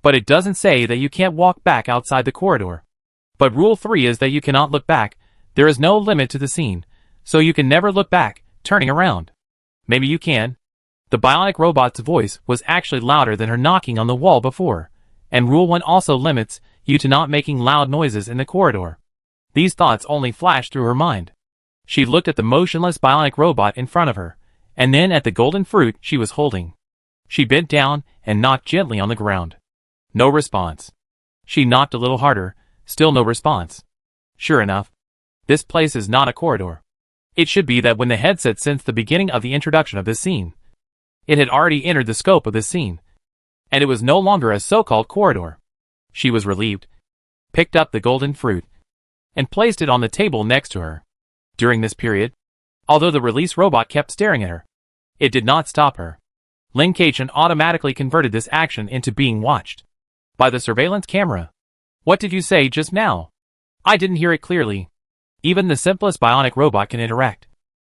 Speaker 1: But it doesn't say that you can't walk back outside the corridor. But Rule 3 is that you cannot look back. There is no limit to the scene, so you can never look back, turning around. Maybe you can. The bionic robot's voice was actually louder than her knocking on the wall before, and Rule 1 also limits you to not making loud noises in the corridor. These thoughts only flashed through her mind. She looked at the motionless bionic robot in front of her, and then at the golden fruit she was holding. She bent down and knocked gently on the ground. No response. She knocked a little harder, still no response. Sure enough, this place is not a corridor. It should be that when the headset since the beginning of the introduction of this scene. It had already entered the scope of this scene, and it was no longer a so-called corridor. She was relieved, picked up the golden fruit, and placed it on the table next to her. During this period, although the release robot kept staring at her, it did not stop her. Lin Kachan automatically converted this action into being watched by the surveillance camera. What did you say just now? I didn't hear it clearly. Even the simplest bionic robot can interact.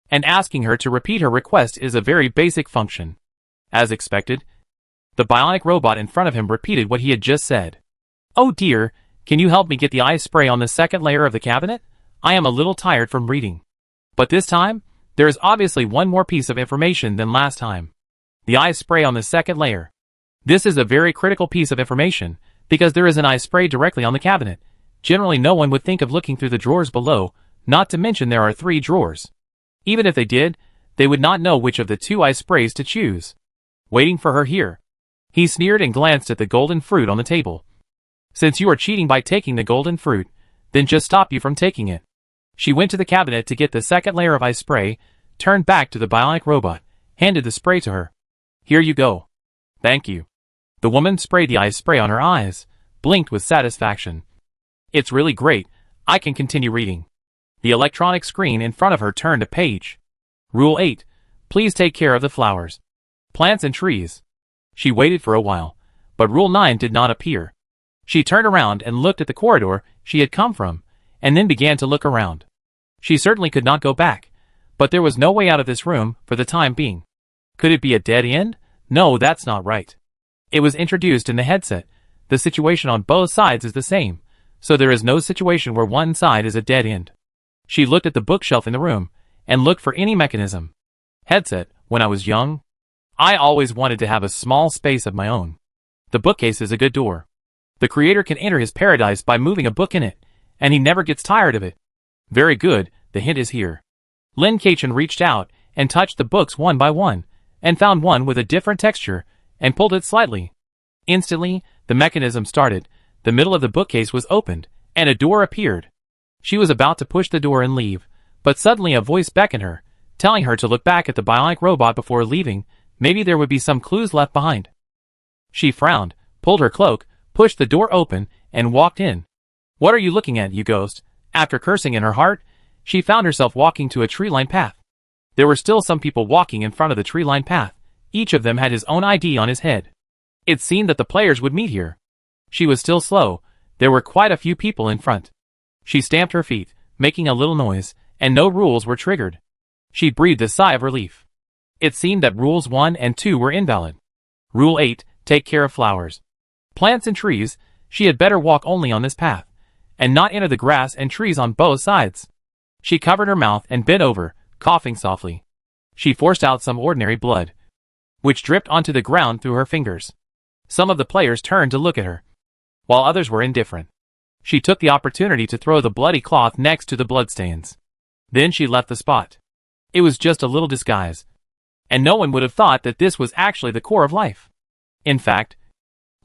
Speaker 1: And asking her to repeat her request is a very basic function. As expected, the bionic robot in front of him repeated what he had just said. Oh dear, can you help me get the ice spray on the second layer of the cabinet? I am a little tired from reading. But this time, there is obviously one more piece of information than last time. The ice spray on the second layer. This is a very critical piece of information, because there is an ice spray directly on the cabinet. Generally no one would think of looking through the drawers below, not to mention there are 3 drawers. Even if they did, they would not know which of the 2 ice sprays to choose. Waiting for her here. He sneered and glanced at the golden fruit on the table. Since you are cheating by taking the golden fruit, then just stop you from taking it. She went to the cabinet to get the second layer of ice spray, turned back to the bionic robot, handed the spray to her. Here you go. Thank you. The woman sprayed the ice spray on her eyes, blinked with satisfaction. It's really great. I can continue reading. The electronic screen in front of her turned a page. Rule 8. Please take care of the flowers, plants and trees. She waited for a while, but Rule 9 did not appear. She turned around and looked at the corridor she had come from, and then began to look around. She certainly could not go back, but there was no way out of this room for the time being. Could it be a dead end? No, that's not right. It was introduced in the headset. The situation on both sides is the same, so there is no situation where one side is a dead end. She looked at the bookshelf in the room, and looked for any mechanism. Headset, when I was young, I always wanted to have a small space of my own. The bookcase is a good door. The creator can enter his paradise by moving a book in it, and he never gets tired of it. Very good, the hint is here. Lin Kachan reached out, and touched the books one by one, and found one with a different texture, and pulled it slightly. Instantly, the mechanism started, the middle of the bookcase was opened, and a door appeared. She was about to push the door and leave, but suddenly a voice beckoned her, telling her to look back at the bionic robot before leaving. Maybe there would be some clues left behind. She frowned, pulled her cloak, pushed the door open, and walked in. What are you looking at, you ghost? After cursing in her heart, she found herself walking to a tree-lined path. There were still some people walking in front of the tree-lined path. Each of them had his own ID on his head. It seemed that the players would meet here. She was still slow. There were quite a few people in front. She stamped her feet, making a little noise, and no rules were triggered. She breathed a sigh of relief. It seemed that Rules 1 and 2 were invalid. Rule 8, take care of flowers, plants and trees. She had better walk only on this path, and not enter the grass and trees on both sides. She covered her mouth and bent over, coughing softly. She forced out some ordinary blood, which dripped onto the ground through her fingers. Some of the players turned to look at her, while others were indifferent. She took the opportunity to throw the bloody cloth next to the bloodstains. Then she left the spot. It was just a little disguise. And no one would have thought that this was actually the core of life. In fact,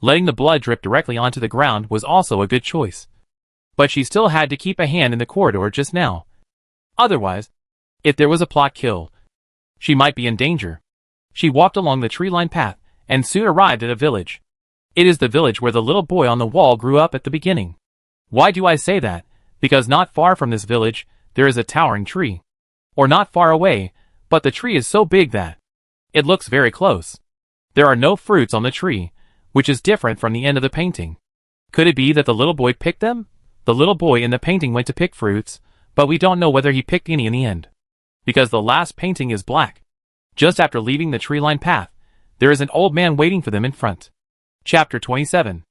Speaker 1: letting the blood drip directly onto the ground was also a good choice. But she still had to keep a hand in the corridor just now. Otherwise, if there was a plot kill, she might be in danger. She walked along the tree-lined path, and soon arrived at a village. It is the village where the little boy on the wall grew up at the beginning. Why do I say that? Because not far from this village, there is a towering tree. Or not far away, but the tree is so big that it looks very close. There are no fruits on the tree, which is different from the end of the painting. Could it be that the little boy picked them? The little boy in the painting went to pick fruits, but we don't know whether he picked any in the end. Because the last painting is black. Just after leaving the tree-lined path, there is an old man waiting for them in front. Chapter 27.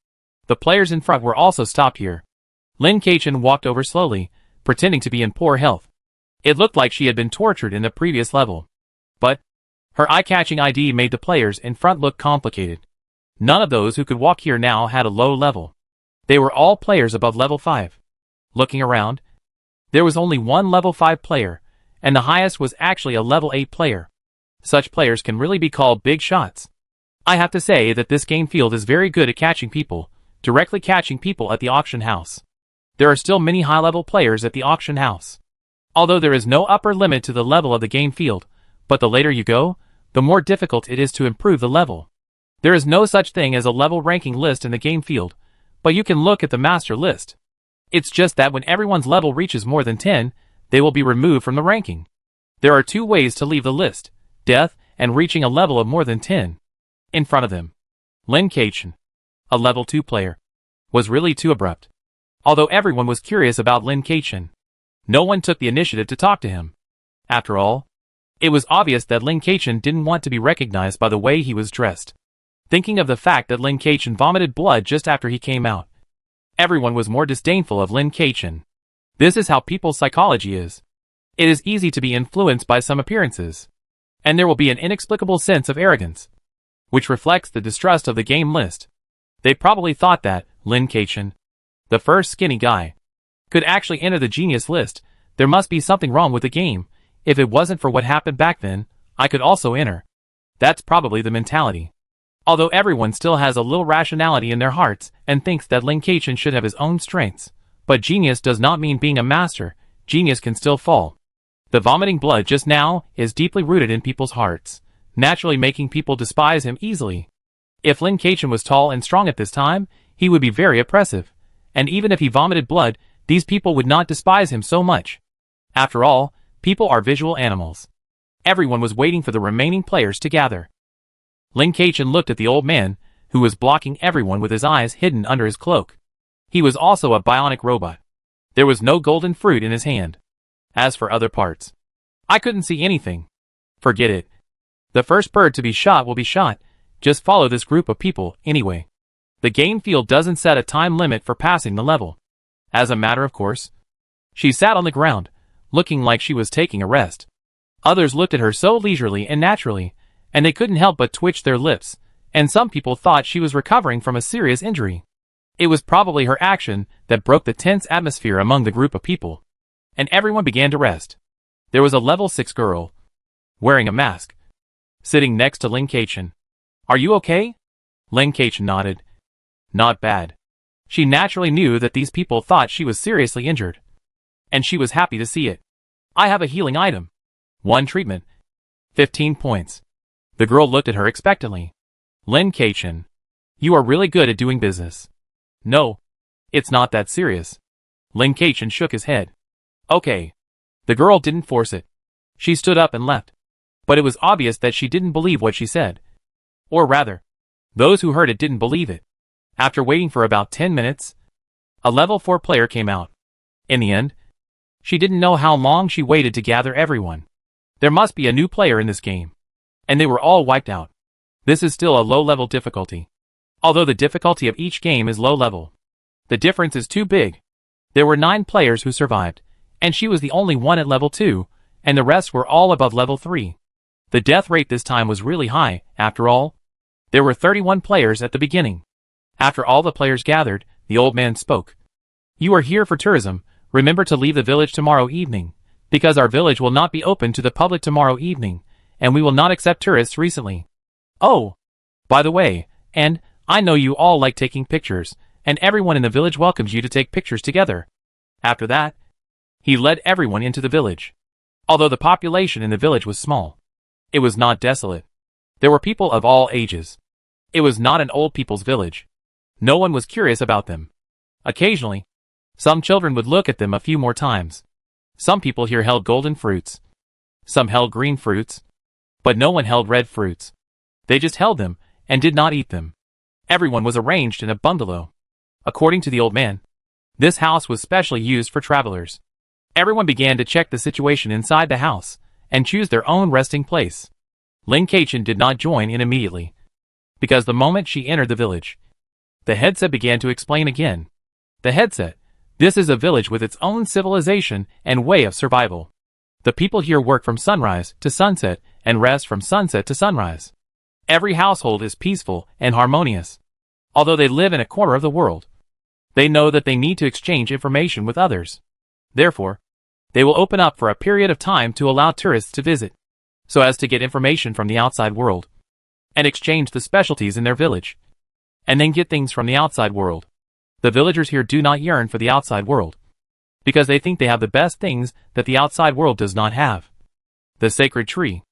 Speaker 1: The players in front were also stopped here. Lin Keqian walked over slowly, pretending to be in poor health. It looked like she had been tortured in the previous level. But her eye-catching ID made the players in front look complicated. None of those who could walk here now had a low level. They were all players above level 5. Looking around, there was only one level 5 player, and the highest was actually a level 8 player. Such players can really be called big shots. I have to say that this game field is very good at catching people, directly catching people at the auction house. There are still many high-level players at the auction house. Although there is no upper limit to the level of the game field, but the later you go, the more difficult it is to improve the level. There is no such thing as a level ranking list in the game field, but you can look at the master list. It's just that when everyone's level reaches more than 10, they will be removed from the ranking. There are two ways to leave the list: death and reaching a level of more than 10. In front of them, Lin Keqian, a level 2 player, was really too abrupt. Although everyone was curious about Lin Keqian, no one took the initiative to talk to him. After all, it was obvious that Lin Keqian didn't want to be recognized by the way he was dressed. Thinking of the fact that Lin Keqian vomited blood just after he came out, everyone was more disdainful of Lin Keqian. This is how people's psychology is. It is easy to be influenced by some appearances, and there will be an inexplicable sense of arrogance, which reflects the distrust of the game list. They probably thought that Lin Keqian, the first skinny guy, could actually enter the genius list. There must be something wrong with the game. If it wasn't for what happened back then, I could also enter. That's probably the mentality. Although everyone still has a little rationality in their hearts and thinks that Lin Keqian should have his own strengths. But genius does not mean being a master. Genius can still fall. The vomiting blood just now is deeply rooted in people's hearts, naturally making people despise him easily. If Lin Keqian was tall and strong at this time, he would be very oppressive. And even if he vomited blood, these people would not despise him so much. After all, people are visual animals. Everyone was waiting for the remaining players to gather. Lin Keqian looked at the old man, who was blocking everyone with his eyes hidden under his cloak. He was also a bionic robot. There was no golden fruit in his hand. As for other parts, I couldn't see anything. Forget it. The first bird to be shot will be shot. Just follow this group of people, anyway. The game field doesn't set a time limit for passing the level. As a matter of course. She sat on the ground, looking like she was taking a rest. Others looked at her so leisurely and naturally, and they couldn't help but twitch their lips, and some people thought she was recovering from a serious injury. It was probably her action that broke the tense atmosphere among the group of people, and everyone began to rest. There was a level 6 girl, wearing a mask, sitting next to Lin Keqian. "Are you okay?" Lin Keqian nodded. "Not bad." She naturally knew that these people thought she was seriously injured, and she was happy to see it. "I have a healing item. 1 treatment. 15 points. The girl looked at her expectantly. "Lin Keqian, you are really good at doing business." "No, it's not that serious." Lin Keqian shook his head. "Okay." The girl didn't force it. She stood up and left. But it was obvious that she didn't believe what she said. Or rather, those who heard it didn't believe it. After waiting for about 10 minutes, a level 4 player came out. In the end, she didn't know how long she waited to gather everyone. There must be a new player in this game. And they were all wiped out. This is still a low-level difficulty. Although the difficulty of each game is low-level, the difference is too big. There were 9 players who survived, and she was the only one at level 2, and the rest were all above level 3. The death rate this time was really high. After all, there were 31 players at the beginning. After all the players gathered, the old man spoke. "You are here for tourism. Remember to leave the village tomorrow evening, because our village will not be open to the public tomorrow evening, and we will not accept tourists recently. Oh, by the way, and I know you all like taking pictures, and everyone in the village welcomes you to take pictures together. After that, he led everyone into the village. Although the population in the village was small, it was not desolate. There were people of all ages. It was not an old people's village. No one was curious about them. Occasionally, some children would look at them a few more times. Some people here held golden fruits. Some held green fruits. But no one held red fruits. They just held them, and did not eat them. Everyone was arranged in a bungalow. According to the old man, this house was specially used for travelers. Everyone began to check the situation inside the house, and choose their own resting place. Lin Keqian did not join in immediately, because the moment she entered the village, the headset began to explain again. The headset, this is a village with its own civilization and way of survival. The people here work from sunrise to sunset and rest from sunset to sunrise. Every household is peaceful and harmonious. Although they live in a corner of the world, they know that they need to exchange information with others. Therefore, they will open up for a period of time to allow tourists to visit, so as to get information from the outside world, and exchange the specialties in their village, and then get things from the outside world. The villagers here do not yearn for the outside world, because they think they have the best things that the outside world does not have. The sacred tree.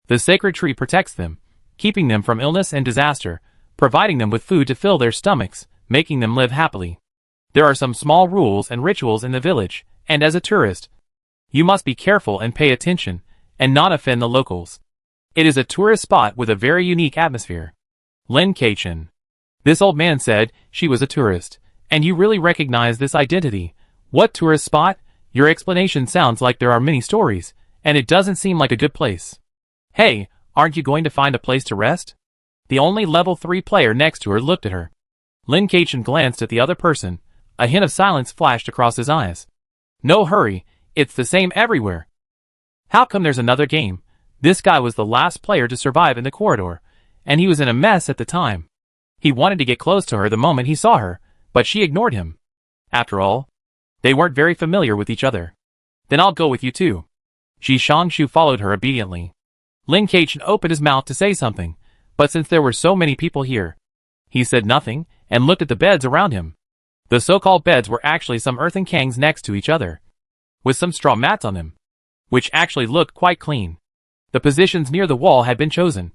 Speaker 1: The sacred tree protects them, keeping them from illness and disaster, providing them with food to fill their stomachs, making them live happily. There are some small rules and rituals in the village, and as a tourist, you must be careful and pay attention, and not offend the locals. It is a tourist spot with a very unique atmosphere. Lin Keqian. This old man said she was a tourist, and you really recognize this identity. What tourist spot? Your explanation sounds like there are many stories, and it doesn't seem like a good place. Hey, aren't you going to find a place to rest? The only level 3 player next to her looked at her. Lin Keqian glanced at the other person. A hint of silence flashed across his eyes. No hurry, it's the same everywhere. How come there's another game? This guy was the last player to survive in the corridor, and he was in a mess at the time. He wanted to get close to her the moment he saw her, but she ignored him. After all, they weren't very familiar with each other. Then I'll go with you too. Ji Shangshu followed her obediently. Lin Keqian opened his mouth to say something, but since there were so many people here, he said nothing and looked at the beds around him. The so-called beds were actually some earthen kangs next to each other, with some straw mats on them, which actually looked quite clean. The positions near the wall had been chosen,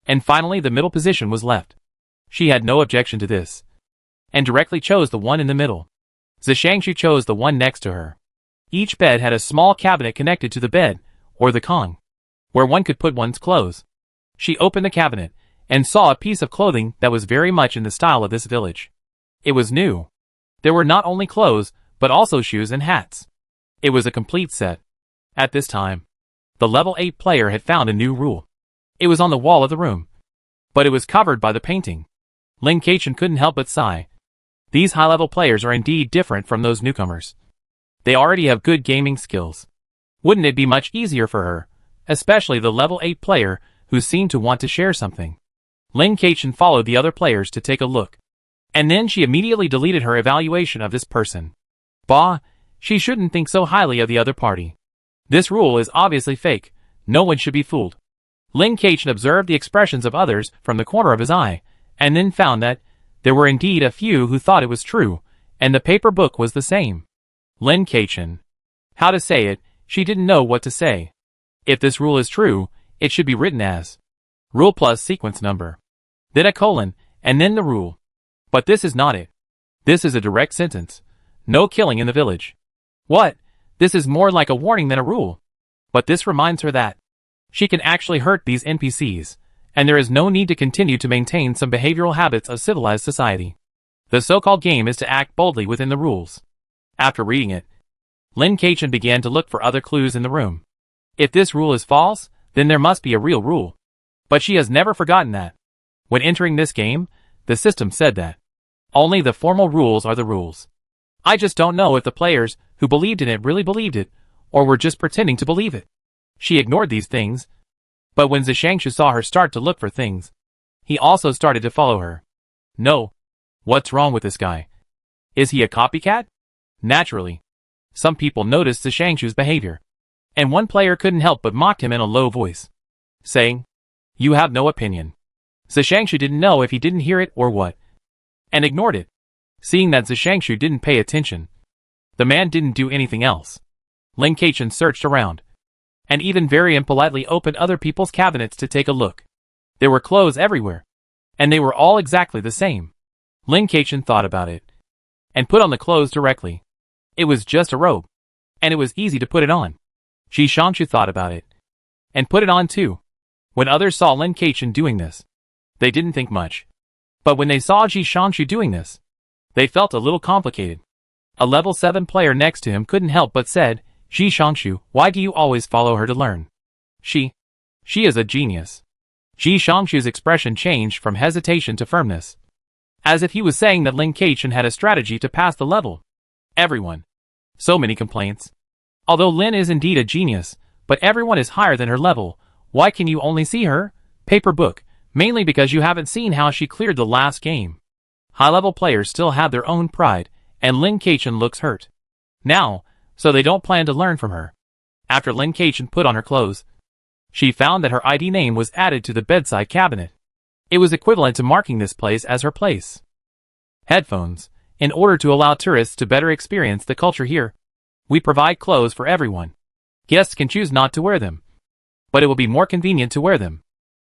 Speaker 1: and finally the middle position was left. She had no objection to this, and directly chose the one in the middle. Zishangshu chose the one next to her. Each bed had a small cabinet connected to the bed, or the kong, where one could put one's clothes. She opened the cabinet, and saw a piece of clothing that was very much in the style of this village. It was new. There were not only clothes, but also shoes and hats. It was a complete set. At this time, the level 8 player had found a new rule. It was on the wall of the room, but it was covered by the painting. Lin Keqian couldn't help but sigh. These high-level players are indeed different from those newcomers. They already have good gaming skills. Wouldn't it be much easier for her, especially the level 8 player who seemed to want to share something? Lin Keqian followed the other players to take a look, and then she immediately deleted her evaluation of this person. Bah, she shouldn't think so highly of the other party. This rule is obviously fake. No one should be fooled. Lin Keqian observed the expressions of others from the corner of his eye, and then found that there were indeed a few who thought it was true, and the paper book was the same. Lin Keqian. How to say it, she didn't know what to say. If this rule is true, it should be written as rule plus sequence number, then a colon, and then the rule. But this is not it. This is a direct sentence. No killing in the village. What? This is more like a warning than a rule. But this reminds her that she can actually hurt these NPCs, and there is no need to continue to maintain some behavioral habits of civilized society. The so-called game is to act boldly within the rules. After reading it, Lin Keqian began to look for other clues in the room. If this rule is false, then there must be a real rule. But she has never forgotten that. When entering this game, the system said that only the formal rules are the rules. I just don't know if the players who believed in it really believed it, or were just pretending to believe it. She ignored these things. But when Zishangshu saw her start to look for things, he also started to follow her. No. What's wrong with this guy? Is he a copycat? Naturally. Some people noticed Zishangshu's behavior, and one player couldn't help but mock him in a low voice. saying, "You have no opinion." Zishangshu didn't know if he didn't hear it or what, and ignored it. Seeing that Zishangshu didn't pay attention, the man didn't do anything else. Lin Keichen searched around, and even very impolitely opened other people's cabinets to take a look. There were clothes everywhere, and they were all exactly the same. Lin Keichen thought about it, and put on the clothes directly. It was just a robe, and it was easy to put it on. Zishangshu thought about it, and put it on too. When others saw Lin Keichen doing this, they didn't think much. But when they saw Zishangshu doing this, they felt a little complicated. A level 7 player next to him couldn't help but said, "Zishangshu, why do you always follow her to learn? She is a genius." Zishangshu's expression changed from hesitation to firmness, as if he was saying that Lin Keichen had a strategy to pass the level. Everyone. So many complaints. Although Lin is indeed a genius, but everyone is higher than her level. Why can you only see her? Paper book. Mainly because you haven't seen how she cleared the last game. High-level players still have their own pride, and Lin Keichen looks hurt now, so they don't plan to learn from her. After Lin Keichen put on her clothes, she found that her ID name was added to the bedside cabinet. It was equivalent to marking this place as her place. Headphones. In order to allow tourists to better experience the culture here, we provide clothes for everyone. Guests can choose not to wear them, but it will be more convenient to wear them.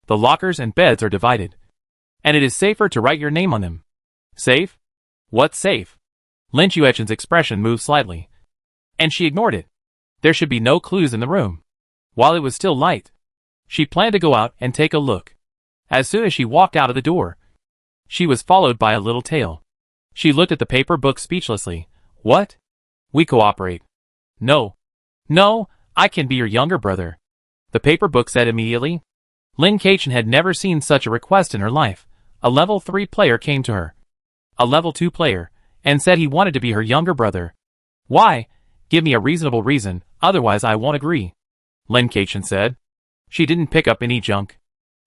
Speaker 1: The lockers and beds are divided, and it is safer to write your name on them. Safe? What's safe? Lin Chuechen's expression moved slightly, and she ignored it. There should be no clues in the room. While it was still light, she planned to go out and take a look. As soon as she walked out of the door, she was followed by a little tail. She looked at the paper book speechlessly. "What? We cooperate." No, I can be your younger brother," the paper book said immediately. Lin Keichen had never seen such a request in her life. A level 3 player came to her, a level 2 player, and said he wanted to be her younger brother. "Why? Give me a reasonable reason, otherwise I won't agree," Lin Keichen said. She didn't pick up any junk.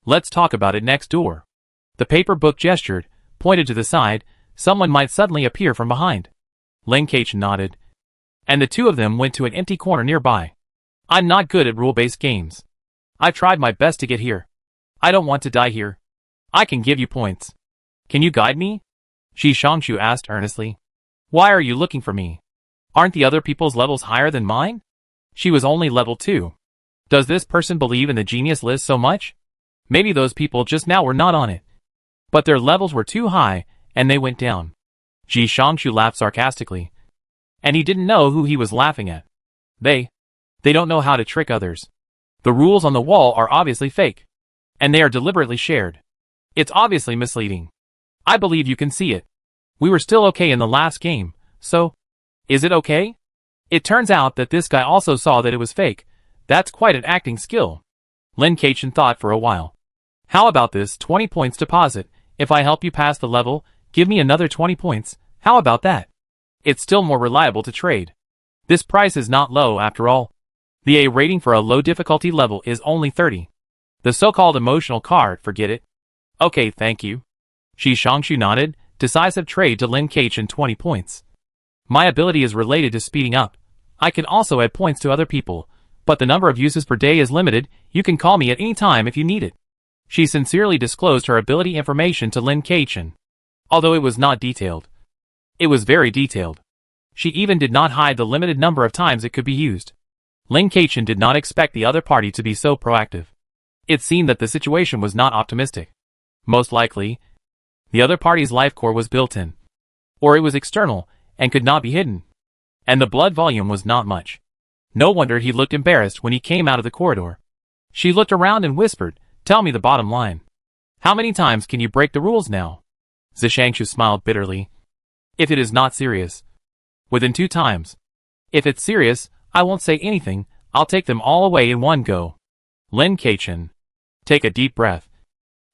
Speaker 1: "Let's talk about it next door." The paper book gestured, pointed to the side. Someone might suddenly appear from behind. Lin Keichen nodded, and the two of them went to an empty corner nearby. "I'm not good at rule-based games. I've tried my best to get here. I don't want to die here. I can give you points. Can you guide me?" Zishangshu asked earnestly. "Why are you looking for me? Aren't the other people's levels higher than mine?" She was only level 2. Does this person believe in the genius list so much? Maybe those people just now were not on it, but their levels were too high, and they went down. Zishangshu laughed sarcastically, and he didn't know who he was laughing at. They don't know how to trick others. The rules on the wall are obviously fake, and they are deliberately shared. It's obviously misleading. I believe you can see it. We were still okay in the last game, so is it okay? It turns out that this guy also saw that it was fake. That's quite an acting skill. Lin Keichen thought for a while. How about this 20 points deposit? If I help you pass the level, give me another 20 points. How about that? It's still more reliable to trade. This price is not low after all. The A rating for a low difficulty level is only 30. The so-called emotional card, forget it. Okay, thank you. Zishangshu nodded. Decisive trade to Lin Keichen 20 points. My ability is related to speeding up. I can also add points to other people, but the number of uses per day is limited. You can call me at any time if you need it. She sincerely disclosed her ability information to Lin Keichen. Although it was not detailed, it was very detailed. She even did not hide the limited number of times it could be used. Lin Keichen did not expect the other party to be so proactive. It seemed that the situation was not optimistic. Most likely, the other party's life core was built-in, or it was external and could not be hidden. And the blood volume was not much. No wonder he looked embarrassed when he came out of the corridor. She looked around and whispered, "Tell me the bottom line. How many times can you break the rules now?" Zishangshu smiled bitterly. "If it is not serious, within 2 times. If it's serious, I won't say anything. I'll take them all away in one go." Lin Keichen. Take a deep breath.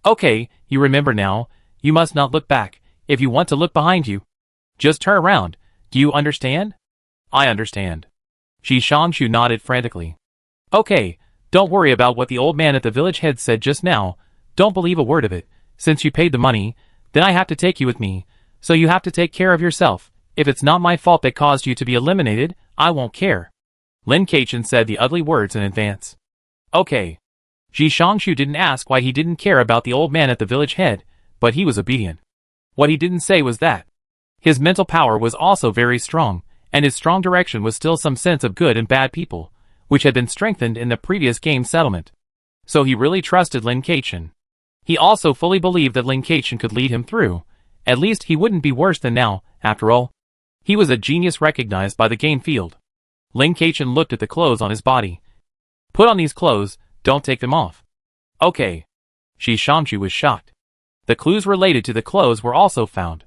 Speaker 1: Okay, you remember now. You must not look back. If you want to look behind you, just turn around. Do you understand? I understand. Zishangshu nodded frantically. Okay, don't worry about what the old man at the village head said just now. Don't believe a word of it. Since you paid the money, then I have to take you with me. So you have to take care of yourself. If it's not my fault that caused you to be eliminated, I won't care. Lin Keichen said the ugly words in advance. Okay. Ji Shangshu didn't ask why he didn't care about the old man at the village head, but he was obedient. What he didn't say was that his mental power was also very strong, and his strong direction was still some sense of good and bad people, which had been strengthened in the previous game settlement. So he really trusted Lin Keichen. He also fully believed that Lin Keichen could lead him through. At least he wouldn't be worse than now, after all. He was a genius recognized by the game field. Lin Keichen looked at the clothes on his body. Put on these clothes, don't take them off. Okay. Ji Shangshu was shocked. The clues related to the clothes were also found.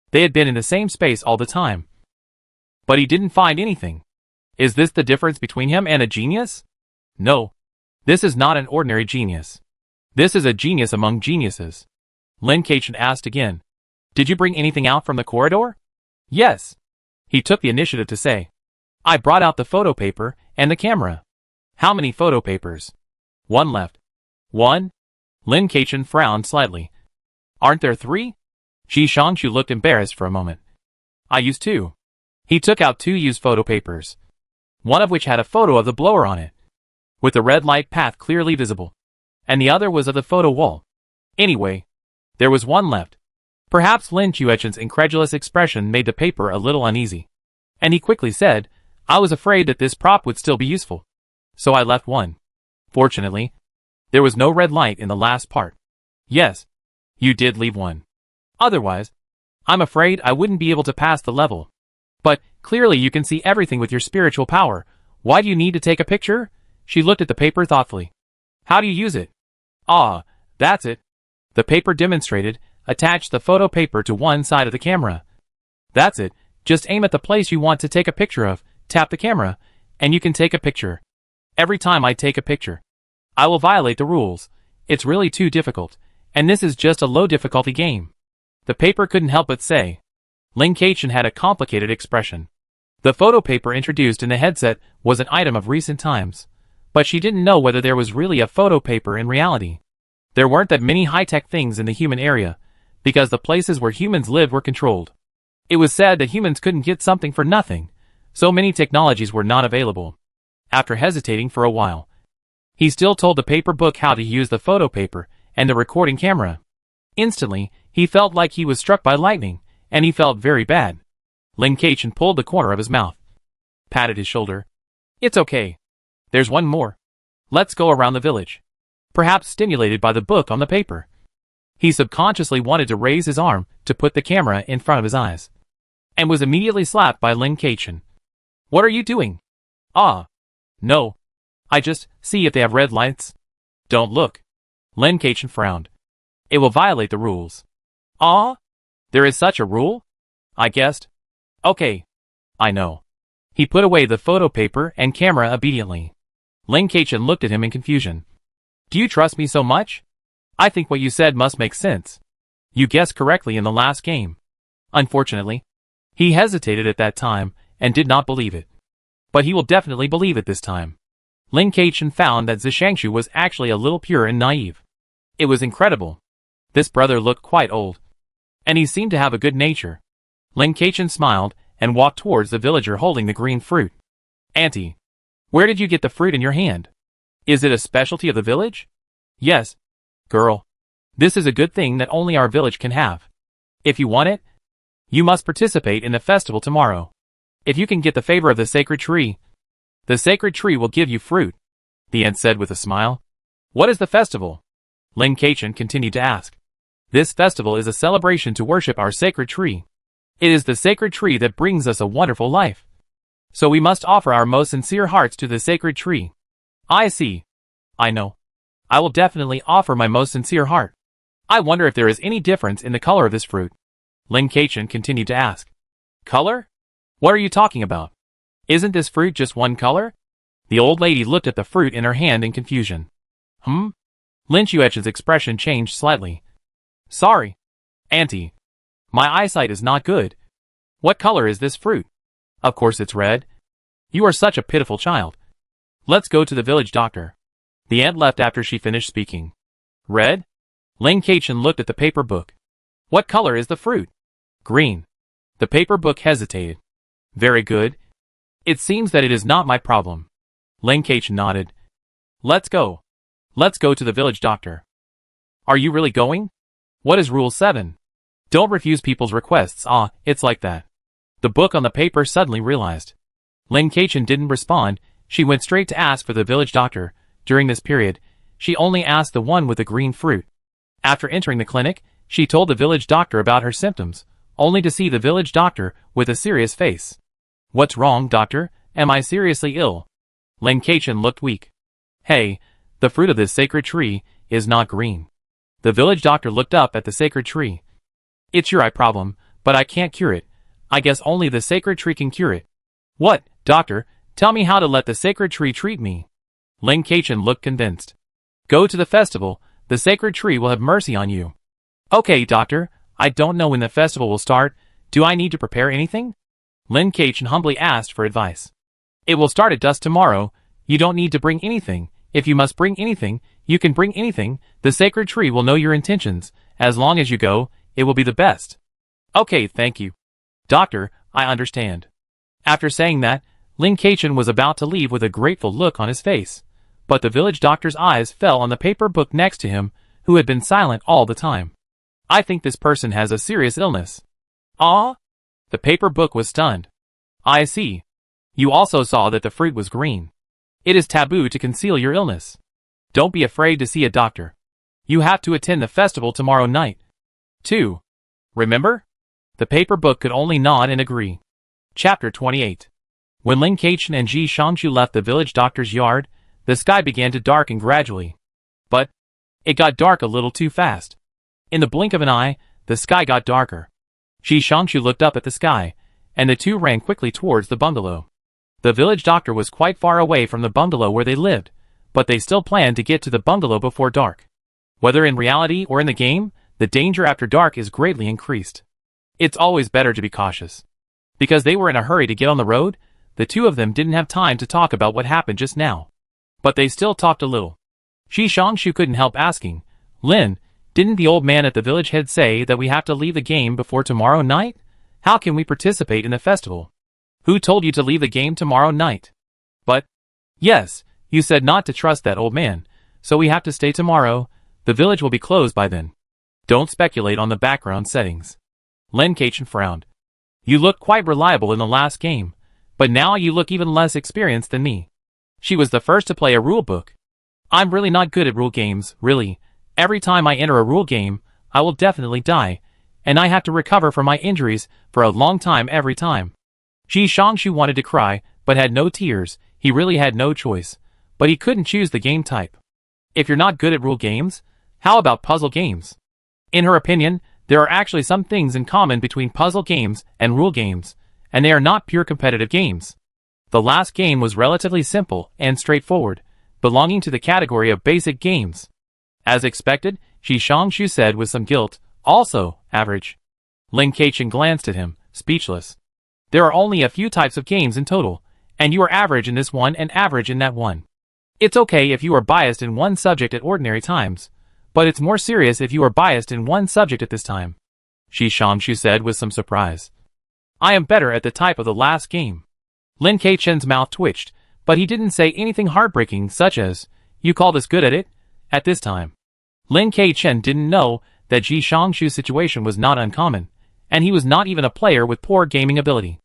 Speaker 1: They had been in the same space all the time. But he didn't find anything. Is this the difference between him and a genius? No. This is not an ordinary genius. This is a genius among geniuses. Lin Keichen asked again. Did you bring anything out from the corridor? Yes. He took the initiative to say. I brought out the photo paper and the camera. How many photo papers? One left. One? Lin Keichen frowned slightly. Aren't there three? Ji Shangshu looked embarrassed for a moment. I used two. He took out two used photo papers, one of which had a photo of the blower on it, with the red light path clearly visible, and the other was of the photo wall. Anyway, there was one left. Perhaps Lin Chuechen's incredulous expression made the paper a little uneasy, and he quickly said, I was afraid that this prop would still be useful, so I left one. Fortunately, there was no red light in the last part. Yes, you did leave one. Otherwise, I'm afraid I wouldn't be able to pass the level. But, clearly you can see everything with your spiritual power. Why do you need to take a picture? She looked at the paper thoughtfully. How do you use it? Ah, that's it. The paper demonstrated, attach the photo paper to one side of the camera. That's it, just aim at the place you want to take a picture of, tap the camera, and you can take a picture. Every time I take a picture, I will violate the rules. It's really too difficult, and this is just a low difficulty game. The paper couldn't help but say. Lin Keichen had a complicated expression. The photo paper introduced in the headset was an item of recent times, but she didn't know whether there was really a photo paper in reality. There weren't that many high-tech things in the human area, because the places where humans lived were controlled. It was said that humans couldn't get something for nothing, so many technologies were not available. After hesitating for a while, he still told the paper book how to use the photo paper and the recording camera. Instantly, he felt like he was struck by lightning, and he felt very bad. Lin Keichen pulled the corner of his mouth, patted his shoulder. It's okay. There's one more. Let's go around the village. Perhaps stimulated by the book on the paper. He subconsciously wanted to raise his arm to put the camera in front of his eyes, and was immediately slapped by Lin Keichen. What are you doing? Ah. No. I just see if they have red lights. Don't look. Lin Keichen frowned. It will violate the rules. Ah? There is such a rule? I guessed. Okay. I know. He put away the photo paper and camera obediently. Lin Keichen looked at him in confusion. Do you trust me so much? I think what you said must make sense. You guessed correctly in the last game. Unfortunately, he hesitated at that time and did not believe it. But he will definitely believe it this time. Lin Keichen found that Ji Shangshu was actually a little pure and naive. It was incredible. This brother looked quite old, and he seemed to have a good nature. Lin Keichen smiled and walked towards the villager holding the green fruit. Auntie, where did you get the fruit in your hand? Is it a specialty of the village? Yes. Girl, this is a good thing that only our village can have. If you want it, you must participate in the festival tomorrow. If you can get the favor of the sacred tree, the sacred tree will give you fruit, the aunt said with a smile. What is the festival? Lin Keichen continued to ask. This festival is a celebration to worship our sacred tree. It is the sacred tree that brings us a wonderful life. So we must offer our most sincere hearts to the sacred tree. I see. I know. I will definitely offer my most sincere heart. I wonder if there is any difference in the color of this fruit. Lin Keichen continued to ask. Color? What are you talking about? Isn't this fruit just one color? The old lady looked at the fruit in her hand in confusion. Lin Chuechen's expression changed slightly. Sorry, Auntie. My eyesight is not good. What color is this fruit? Of course it's red. You are such a pitiful child. Let's go to the village doctor. The aunt left after she finished speaking. Red? Lin Keichen looked at the paper book. What color is the fruit? Green. The paper book hesitated. Very good. It seems that it is not my problem. Lin Keichen nodded. Let's go. Let's go to the village doctor. Are you really going? What is Rule 7? Don't refuse people's requests. It's like that. The book on the paper suddenly realized. Lin Keichen didn't respond. She went straight to ask for the village doctor. During this period, she only asked the one with the green fruit. After entering the clinic, she told the village doctor about her symptoms, only to see the village doctor with a serious face. What's wrong, doctor? Am I seriously ill? Lin Keichen looked weak. Hey, the fruit of this sacred tree is not green. The village doctor looked up at the sacred tree. It's your eye problem, but I can't cure it. I guess only the sacred tree can cure it. What, doctor? Tell me how to let the sacred tree treat me. Lin Keichen looked convinced. Go to the festival. The sacred tree will have mercy on you. Okay, doctor. I don't know when the festival will start. Do I need to prepare anything? Lin Keichen humbly asked for advice. It will start at dusk tomorrow. You don't need to bring anything. If you must bring anything, you can bring anything. The sacred tree will know your intentions. As long as you go, it will be the best. Okay, thank you. Doctor, I understand. After saying that, Lin Keichen was about to leave with a grateful look on his face. But the village doctor's eyes fell on the paper book next to him, who had been silent all the time. I think this person has a serious illness. Ah? The paper book was stunned. I see. You also saw that the fruit was green. It is taboo to conceal your illness. Don't be afraid to see a doctor. You have to attend the festival tomorrow night. 2. Remember? The paper book could only nod and agree. Chapter 28. When Lin Keichen and Ji Shangshu left the village doctor's yard, the sky began to darken gradually. But it got dark a little too fast. In the blink of an eye, the sky got darker. Ji Shangshu looked up at the sky, and the two ran quickly towards the bungalow. The village doctor was quite far away from the bungalow where they lived, but they still planned to get to the bungalow before dark. Whether in reality or in the game, the danger after dark is greatly increased. It's always better to be cautious. Because they were in a hurry to get on the road, the two of them didn't have time to talk about what happened just now. But they still talked a little. Ji Shangshu couldn't help asking, Lin, didn't the old man at the village head say that we have to leave the game before tomorrow night? How can we participate in the festival? Who told you to leave the game tomorrow night? But, yes, you said not to trust that old man, so we have to stay tomorrow. The village will be closed by then. Don't speculate on the background settings. Lin Keichen frowned. You looked quite reliable in the last game, but now you look even less experienced than me. She was the first to play a rule book. I'm really not good at rule games, really. Every time I enter a rule game, I will definitely die, and I have to recover from my injuries for a long time every time. Ji Shangshu wanted to cry, but had no tears. He really had no choice, but he couldn't choose the game type. If you're not good at rule games, how about puzzle games? In her opinion, there are actually some things in common between puzzle games and rule games, and they are not pure competitive games. The last game was relatively simple and straightforward, belonging to the category of basic games. As expected, Ji Shangshu said with some guilt, also average. Lin Keichen glanced at him, speechless. There are only a few types of games in total, and you are average in this one and average in that one. It's okay if you are biased in one subject at ordinary times, but it's more serious if you are biased in one subject at this time. Ji Shangshu said with some surprise. I am better at the type of the last game. Lin Keichen's mouth twitched, but he didn't say anything heartbreaking such as, you call this good at it? At this time. Lin Keichen didn't know that Ji Shangshu's situation was not uncommon, and he was not even a player with poor gaming ability.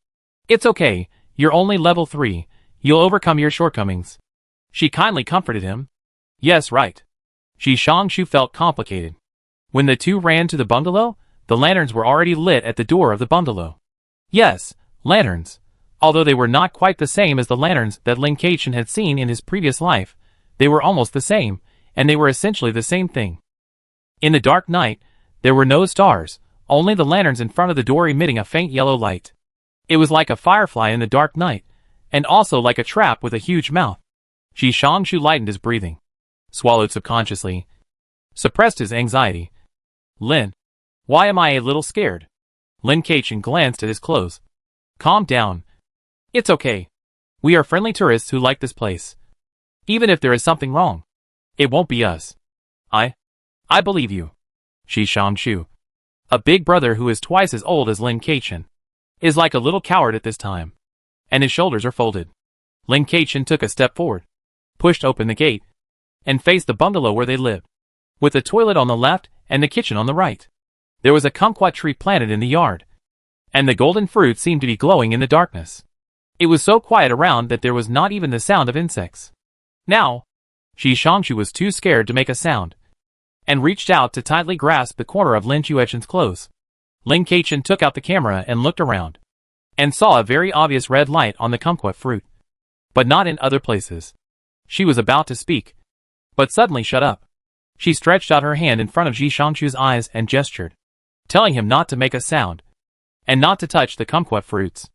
Speaker 1: It's okay, you're only level 3, you'll overcome your shortcomings. She kindly comforted him. Yes, right. Ji Shangshu felt complicated. When the two ran to the bungalow, the lanterns were already lit at the door of the bungalow. Yes, lanterns. Although they were not quite the same as the lanterns that Lin Keichen had seen in his previous life, they were almost the same, and they were essentially the same thing. In the dark night, there were no stars, only the lanterns in front of the door emitting a faint yellow light. It was like a firefly in the dark night, and also like a trap with a huge mouth. Ji Shangshu lightened his breathing, swallowed subconsciously, suppressed his anxiety. Lin, why am I a little scared? Lin Keichen glanced at his clothes. Calm down. It's okay. We are friendly tourists who like this place. Even if there is something wrong, it won't be us. I believe you. Ji Shangshu, a big brother who is twice as old as Lin Keichen, is like a little coward at this time, and his shoulders are folded. Lin Keichen took a step forward, pushed open the gate. and faced the bungalow where they lived, with the toilet on the left and the kitchen on the right. There was a kumquat tree planted in the yard, and the golden fruit seemed to be glowing in the darkness. It was so quiet around that there was not even the sound of insects. Now, Ji Xiangshu was too scared to make a sound, and reached out to tightly grasp the corner of Lin Chuechen's clothes. Lin Keichen took out the camera and looked around, and saw a very obvious red light on the kumquat fruit, but not in other places. She was about to speak, but suddenly shut up. She stretched out her hand in front of Ji Xiangshu's eyes and gestured, telling him not to make a sound, and not to touch the kumquat fruits.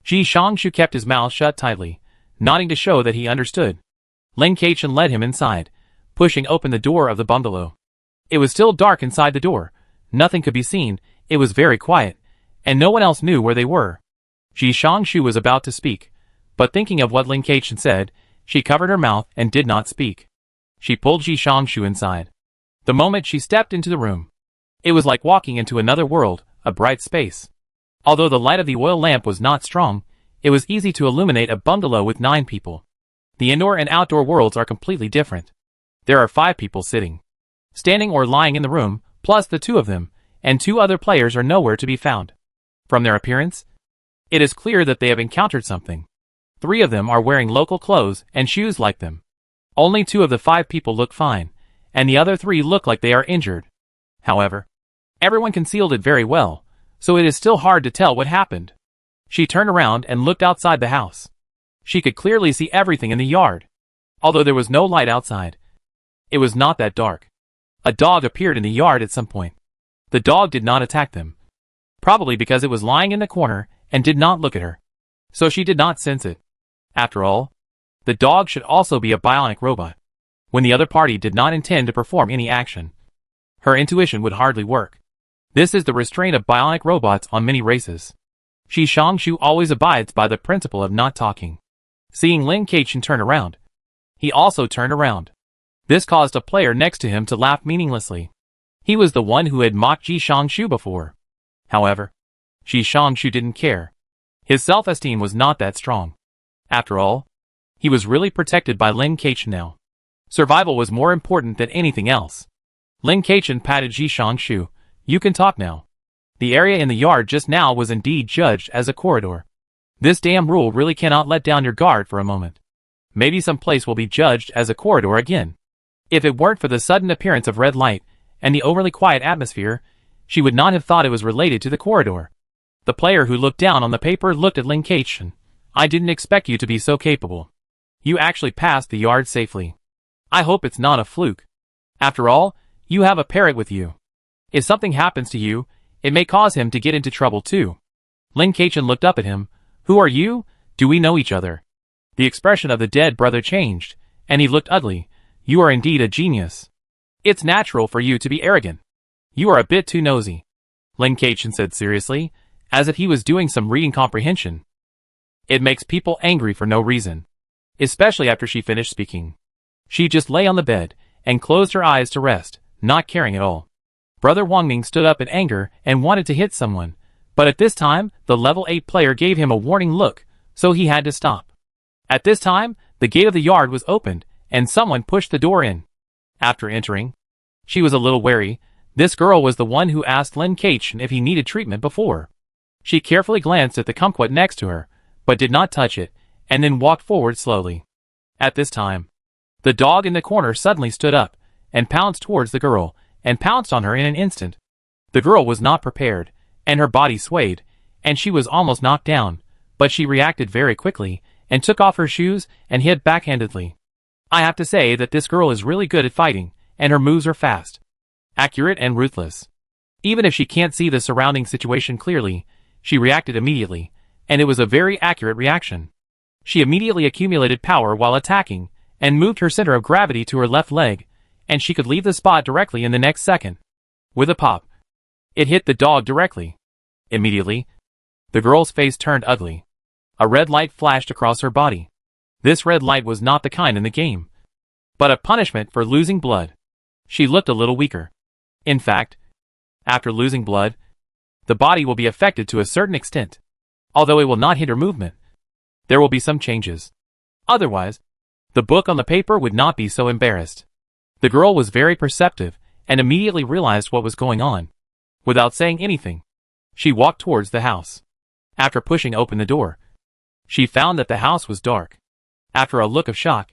Speaker 1: Ji Xiangshu kept his mouth shut tightly, nodding to show that he understood. Lin Keichen led him inside, pushing open the door of the bungalow. It was still dark inside the door, nothing could be seen, it was very quiet, and no one else knew where they were. Ji Xiangshu was about to speak, but thinking of what Lin Keichen said, she covered her mouth and did not speak. She pulled Ji Xiangshu inside. The moment she stepped into the room, it was like walking into another world, a bright space. Although the light of the oil lamp was not strong, it was easy to illuminate a bungalow with 9 people. The indoor and outdoor worlds are completely different. There are 5 people sitting, standing or lying in the room, plus the 2 of them, and 2 other players are nowhere to be found. From their appearance, it is clear that they have encountered something. 3 of them are wearing local clothes and shoes like them. Only 2 of the 5 people look fine, and the other 3 look like they are injured. However, everyone concealed it very well, so it is still hard to tell what happened. She turned around and looked outside the house. She could clearly see everything in the yard. Although there was no light outside, it was not that dark. A dog appeared in the yard at some point. The dog did not attack them, probably because it was lying in the corner and did not look at her, so she did not sense it. After all, the dog should also be a bionic robot. When the other party did not intend to perform any action, her intuition would hardly work. This is the restraint of bionic robots on many races. Ji Xiangshu always abides by the principle of not talking. Seeing Lin Keichen turn around, he also turned around. This caused a player next to him to laugh meaninglessly. He was the one who had mocked Ji Xiangshu before. However, Ji Xiangshu didn't care. His self-esteem was not that strong. After all, he was really protected by Lin Keichen now. Survival was more important than anything else. Lin Keichen patted Ji Xiangshu. You can talk now. The area in the yard just now was indeed judged as a corridor. This damn rule really cannot let down your guard for a moment. Maybe some place will be judged as a corridor again. If it weren't for the sudden appearance of red light and the overly quiet atmosphere, she would not have thought it was related to the corridor. The player who looked down on the paper looked at Lin Keichen. I didn't expect you to be so capable. You actually passed the yard safely. I hope it's not a fluke. After all, you have a parrot with you. If something happens to you, it may cause him to get into trouble too. Lin Keichen looked up at him. Who are you? Do we know each other? The expression of the dead brother changed, and he looked ugly. You are indeed a genius. It's natural for you to be arrogant. You are a bit too nosy, Lin Keichen said seriously, as if he was doing some reading comprehension. It makes people angry for no reason, especially after she finished speaking. She just lay on the bed and closed her eyes to rest, not caring at all. Brother Wangming stood up in anger and wanted to hit someone, but at this time, the level 8 player gave him a warning look, so he had to stop. At this time, the gate of the yard was opened, and someone pushed the door in. After entering, she was a little wary. This girl was the one who asked Lin Keichen if he needed treatment before. She carefully glanced at the kumquat next to her, but did not touch it, and then walked forward slowly. At this time, the dog in the corner suddenly stood up, and pounced towards the girl, and pounced on her in an instant. The girl was not prepared, and her body swayed, and she was almost knocked down, but she reacted very quickly, and took off her shoes and hit backhandedly. I have to say that this girl is really good at fighting, and her moves are fast, accurate and ruthless. Even if she can't see the surrounding situation clearly, she reacted immediately, and it was a very accurate reaction. She immediately accumulated power while attacking, and moved her center of gravity to her left leg, and she could leave the spot directly in the next second. With a pop, it hit the dog directly. Immediately, the girl's face turned ugly. A red light flashed across her body. This red light was not the kind in the game, but a punishment for losing blood. She looked a little weaker. In fact, after losing blood, the body will be affected to a certain extent. Although it will not hinder movement, there will be some changes. Otherwise, the book on the paper would not be so embarrassed. The girl was very perceptive and immediately realized what was going on. Without saying anything, she walked towards the house. After pushing open the door, she found that the house was dark. After a look of shock,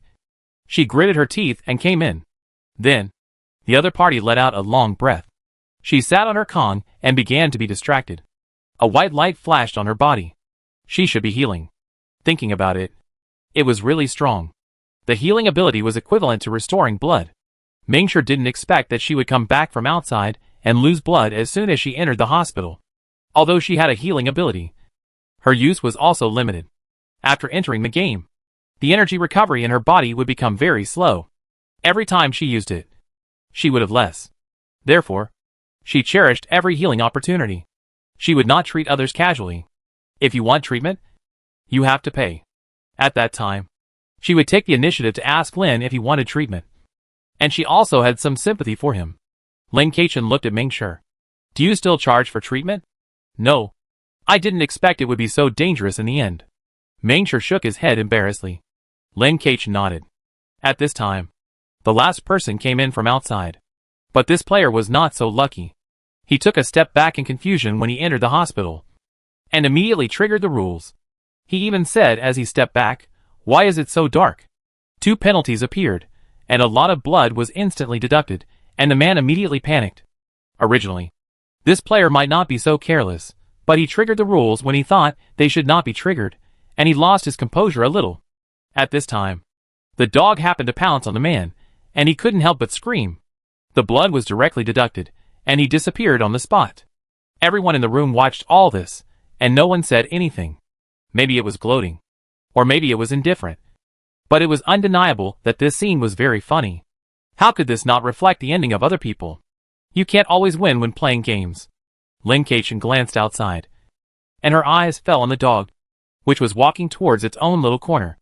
Speaker 1: she gritted her teeth and came in. Then, the other party let out a long breath. She sat on her Kong and began to be distracted. A white light flashed on her body. She should be healing. Thinking about it, it was really strong. The healing ability was equivalent to restoring blood. Mingshi didn't expect that she would come back from outside and lose blood as soon as she entered the hospital. Although she had a healing ability, her use was also limited. After entering the game, the energy recovery in her body would become very slow. Every time she used it, she would have less. Therefore, she cherished every healing opportunity. She would not treat others casually. If you want treatment, you have to pay. At that time, she would take the initiative to ask Lin if he wanted treatment. And she also had some sympathy for him. Lin Kachin looked at Mingshi. Do you still charge for treatment? No. I didn't expect it would be so dangerous in the end. Mingshi shook his head embarrassedly. Lin Kachin nodded. At this time, the last person came in from outside. But this player was not so lucky. He took a step back in confusion when he entered the hospital, and immediately triggered the rules. He even said as he stepped back, "Why is it so dark?" 2 penalties appeared, and a lot of blood was instantly deducted, and the man immediately panicked. Originally, this player might not be so careless, but he triggered the rules when he thought they should not be triggered, and he lost his composure a little. At this time, the dog happened to pounce on the man, and he couldn't help but scream. The blood was directly deducted, and he disappeared on the spot. Everyone in the room watched all this, and no one said anything. Maybe it was gloating, or maybe it was indifferent. But it was undeniable that this scene was very funny. How could this not reflect the ending of other people? You can't always win when playing games. Lin Kachin glanced outside, and her eyes fell on the dog, which was walking towards its own little corner.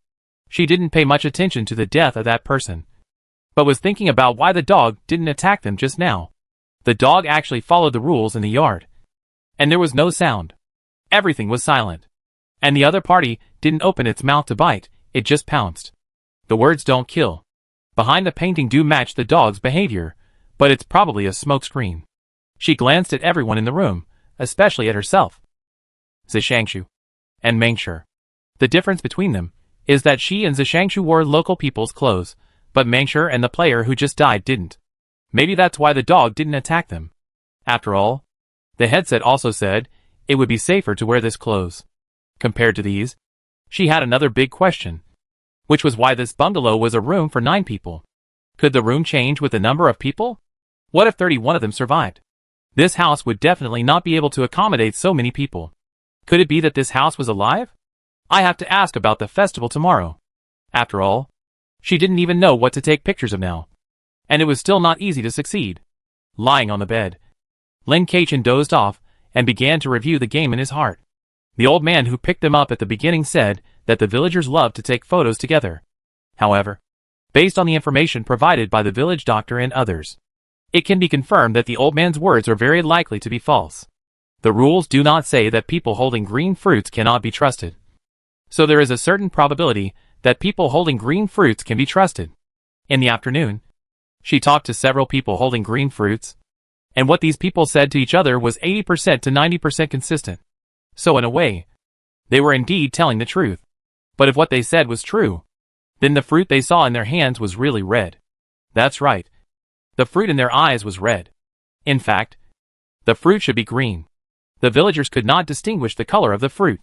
Speaker 1: She didn't pay much attention to the death of that person, but was thinking about why the dog didn't attack them just now. The dog actually followed the rules in the yard, and there was no sound. Everything was silent, and the other party didn't open its mouth to bite, it just pounced. The words "don't kill" behind the painting do match the dog's behavior, but it's probably a smokescreen. She glanced at everyone in the room, especially at herself. Zishangshu and Mingshi. The difference between them is that she and Zishangshu wore local people's clothes, but Mingshi and the player who just died didn't. Maybe that's why the dog didn't attack them. After all, the headset also said it would be safer to wear this clothes. Compared to these, she had another big question, which was why this bungalow was a room for 9 people. Could the room change with the number of people? What if 31 of them survived? This house would definitely not be able to accommodate so many people. Could it be that this house was alive? I have to ask about the festival tomorrow. After all, she didn't even know what to take pictures of now. And it was still not easy to succeed. Lying on the bed, Lin Kachin dozed off and began to review the game in his heart. The old man who picked them up at the beginning said that the villagers loved to take photos together. However, based on the information provided by the village doctor and others, it can be confirmed that the old man's words are very likely to be false. The rules do not say that people holding green fruits cannot be trusted. So there is a certain probability that people holding green fruits can be trusted. In the afternoon, she talked to several people holding green fruits, and what these people said to each other was 80% to 90% consistent. So in a way, they were indeed telling the truth. But if what they said was true, then the fruit they saw in their hands was really red. That's right. The fruit in their eyes was red. In fact, the fruit should be green. The villagers could not distinguish the color of the fruit.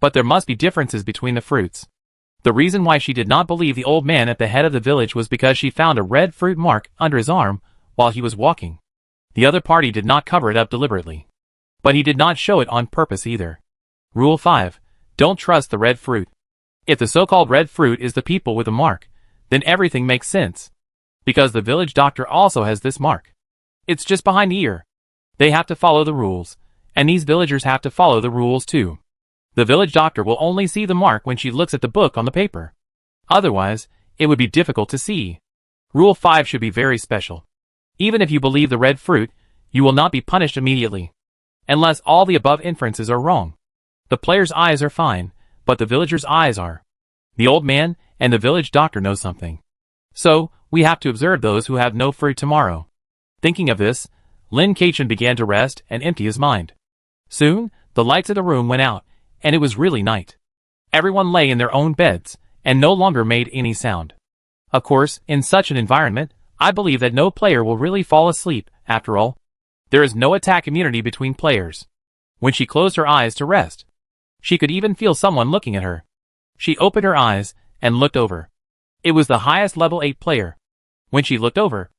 Speaker 1: But there must be differences between the fruits. The reason why she did not believe the old man at the head of the village was because she found a red fruit mark under his arm while he was walking. The other party did not cover it up deliberately. But he did not show it on purpose either. Rule 5. Don't trust the red fruit. If the so-called red fruit is the people with a mark, then everything makes sense. Because the village doctor also has this mark. It's just behind the ear. They have to follow the rules, and these villagers have to follow the rules too. The village doctor will only see the mark when she looks at the book on the paper. Otherwise, it would be difficult to see. Rule 5 should be very special. Even if you believe the red fruit, you will not be punished immediately. Unless all the above inferences are wrong. The player's eyes are fine, but the villager's eyes are. The old man and the village doctor know something. So, we have to observe those who have no fruit tomorrow. Thinking of this, Lin Kachin began to rest and empty his mind. Soon, the lights of the room went out, and it was really night. Everyone lay in their own beds, and no longer made any sound. Of course, in such an environment, I believe that no player will really fall asleep, after all. There is no attack immunity between players. When she closed her eyes to rest, she could even feel someone looking at her. She opened her eyes and looked over. It was the highest level 8 player. When she looked over,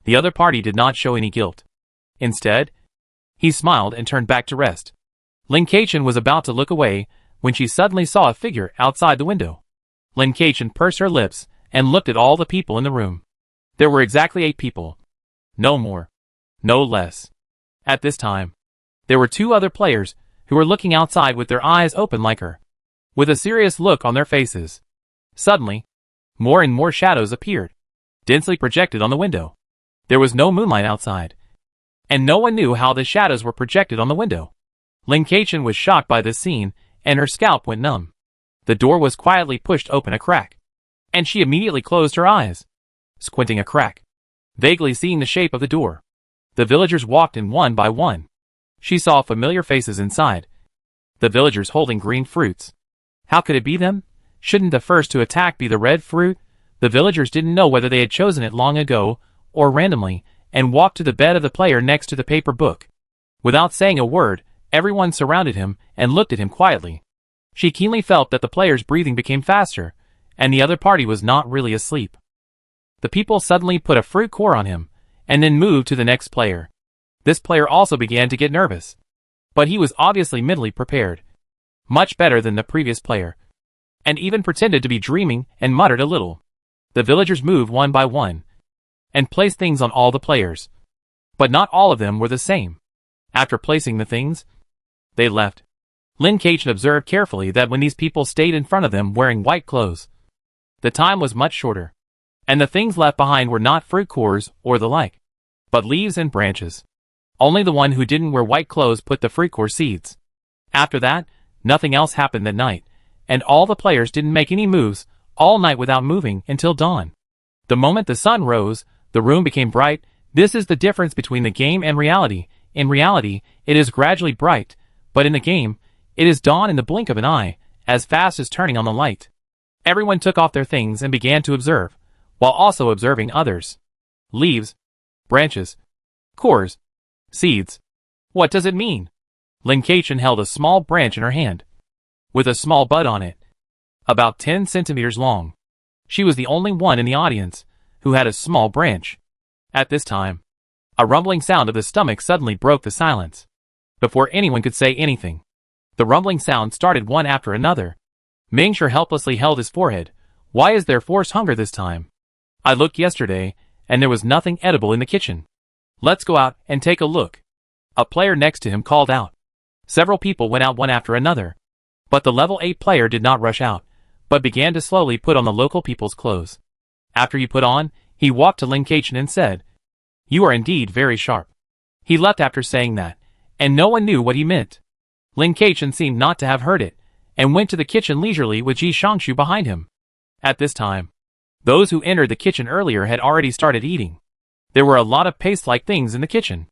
Speaker 1: the other party did not show any guilt. Instead, he smiled and turned back to rest. Lin Kachin was about to look away when she suddenly saw a figure outside the window. Lin Kachin pursed her lips and looked at all the people in the room. There were exactly 8 people. No more. No less. At this time, there were 2 other players who were looking outside with their eyes open like her, with a serious look on their faces. Suddenly, more and more shadows appeared, densely projected on the window. There was no moonlight outside, and no one knew how the shadows were projected on the window. Lin Kachin was shocked by this scene, and her scalp went numb. The door was quietly pushed open a crack, and she immediately closed her eyes, squinting a crack, vaguely seeing the shape of the door. The villagers walked in one by one. She saw familiar faces inside. The villagers holding green fruits. How could it be them? Shouldn't the first to attack be the red fruit? The villagers didn't know whether they had chosen it long ago, or randomly, and walked to the bed of the player next to the paper book. Without saying a word, everyone surrounded him and looked at him quietly. She keenly felt that the player's breathing became faster, and the other party was not really asleep. The people suddenly put a fruit core on him, and then moved to the next player. This player also began to get nervous. But he was obviously mentally prepared. Much better than the previous player. And even pretended to be dreaming and muttered a little. The villagers moved one by one, and placed things on all the players. But not all of them were the same. After placing the things, they left. Lin Kachin observed carefully that when these people stayed in front of them wearing white clothes, the time was much shorter. And the things left behind were not fruit cores or the like, but leaves and branches. Only the one who didn't wear white clothes put the fruit core seeds. After that, nothing else happened that night, and all the players didn't make any moves all night without moving until dawn. The moment the sun rose, the room became bright. This is the difference between the game and reality. In reality, it is gradually bright, but in the game, it is dawn in the blink of an eye, as fast as turning on the light. Everyone took off their things and began to observe, while also observing others. Leaves, branches, cores, seeds. What does it mean? Lin Kachin held a small branch in her hand, with a small bud on it, about 10 centimeters long. She was the only one in the audience who had a small branch. At this time, a rumbling sound of the stomach suddenly broke the silence. Before anyone could say anything, the rumbling sound started one after another. Mingshur helplessly held his forehead. Why is there forced hunger this time? I looked yesterday, and there was nothing edible in the kitchen. Let's go out and take a look. A player next to him called out. Several people went out one after another. But the level 8 player did not rush out, but began to slowly put on the local people's clothes. After he put on, he walked to Lin Kachin and said, "You are indeed very sharp." He left after saying that, and no one knew what he meant. Lin Kachin seemed not to have heard it, and went to the kitchen leisurely with Ji Shangshu behind him. At this time, those who entered the kitchen earlier had already started eating. There were a lot of paste-like things in the kitchen.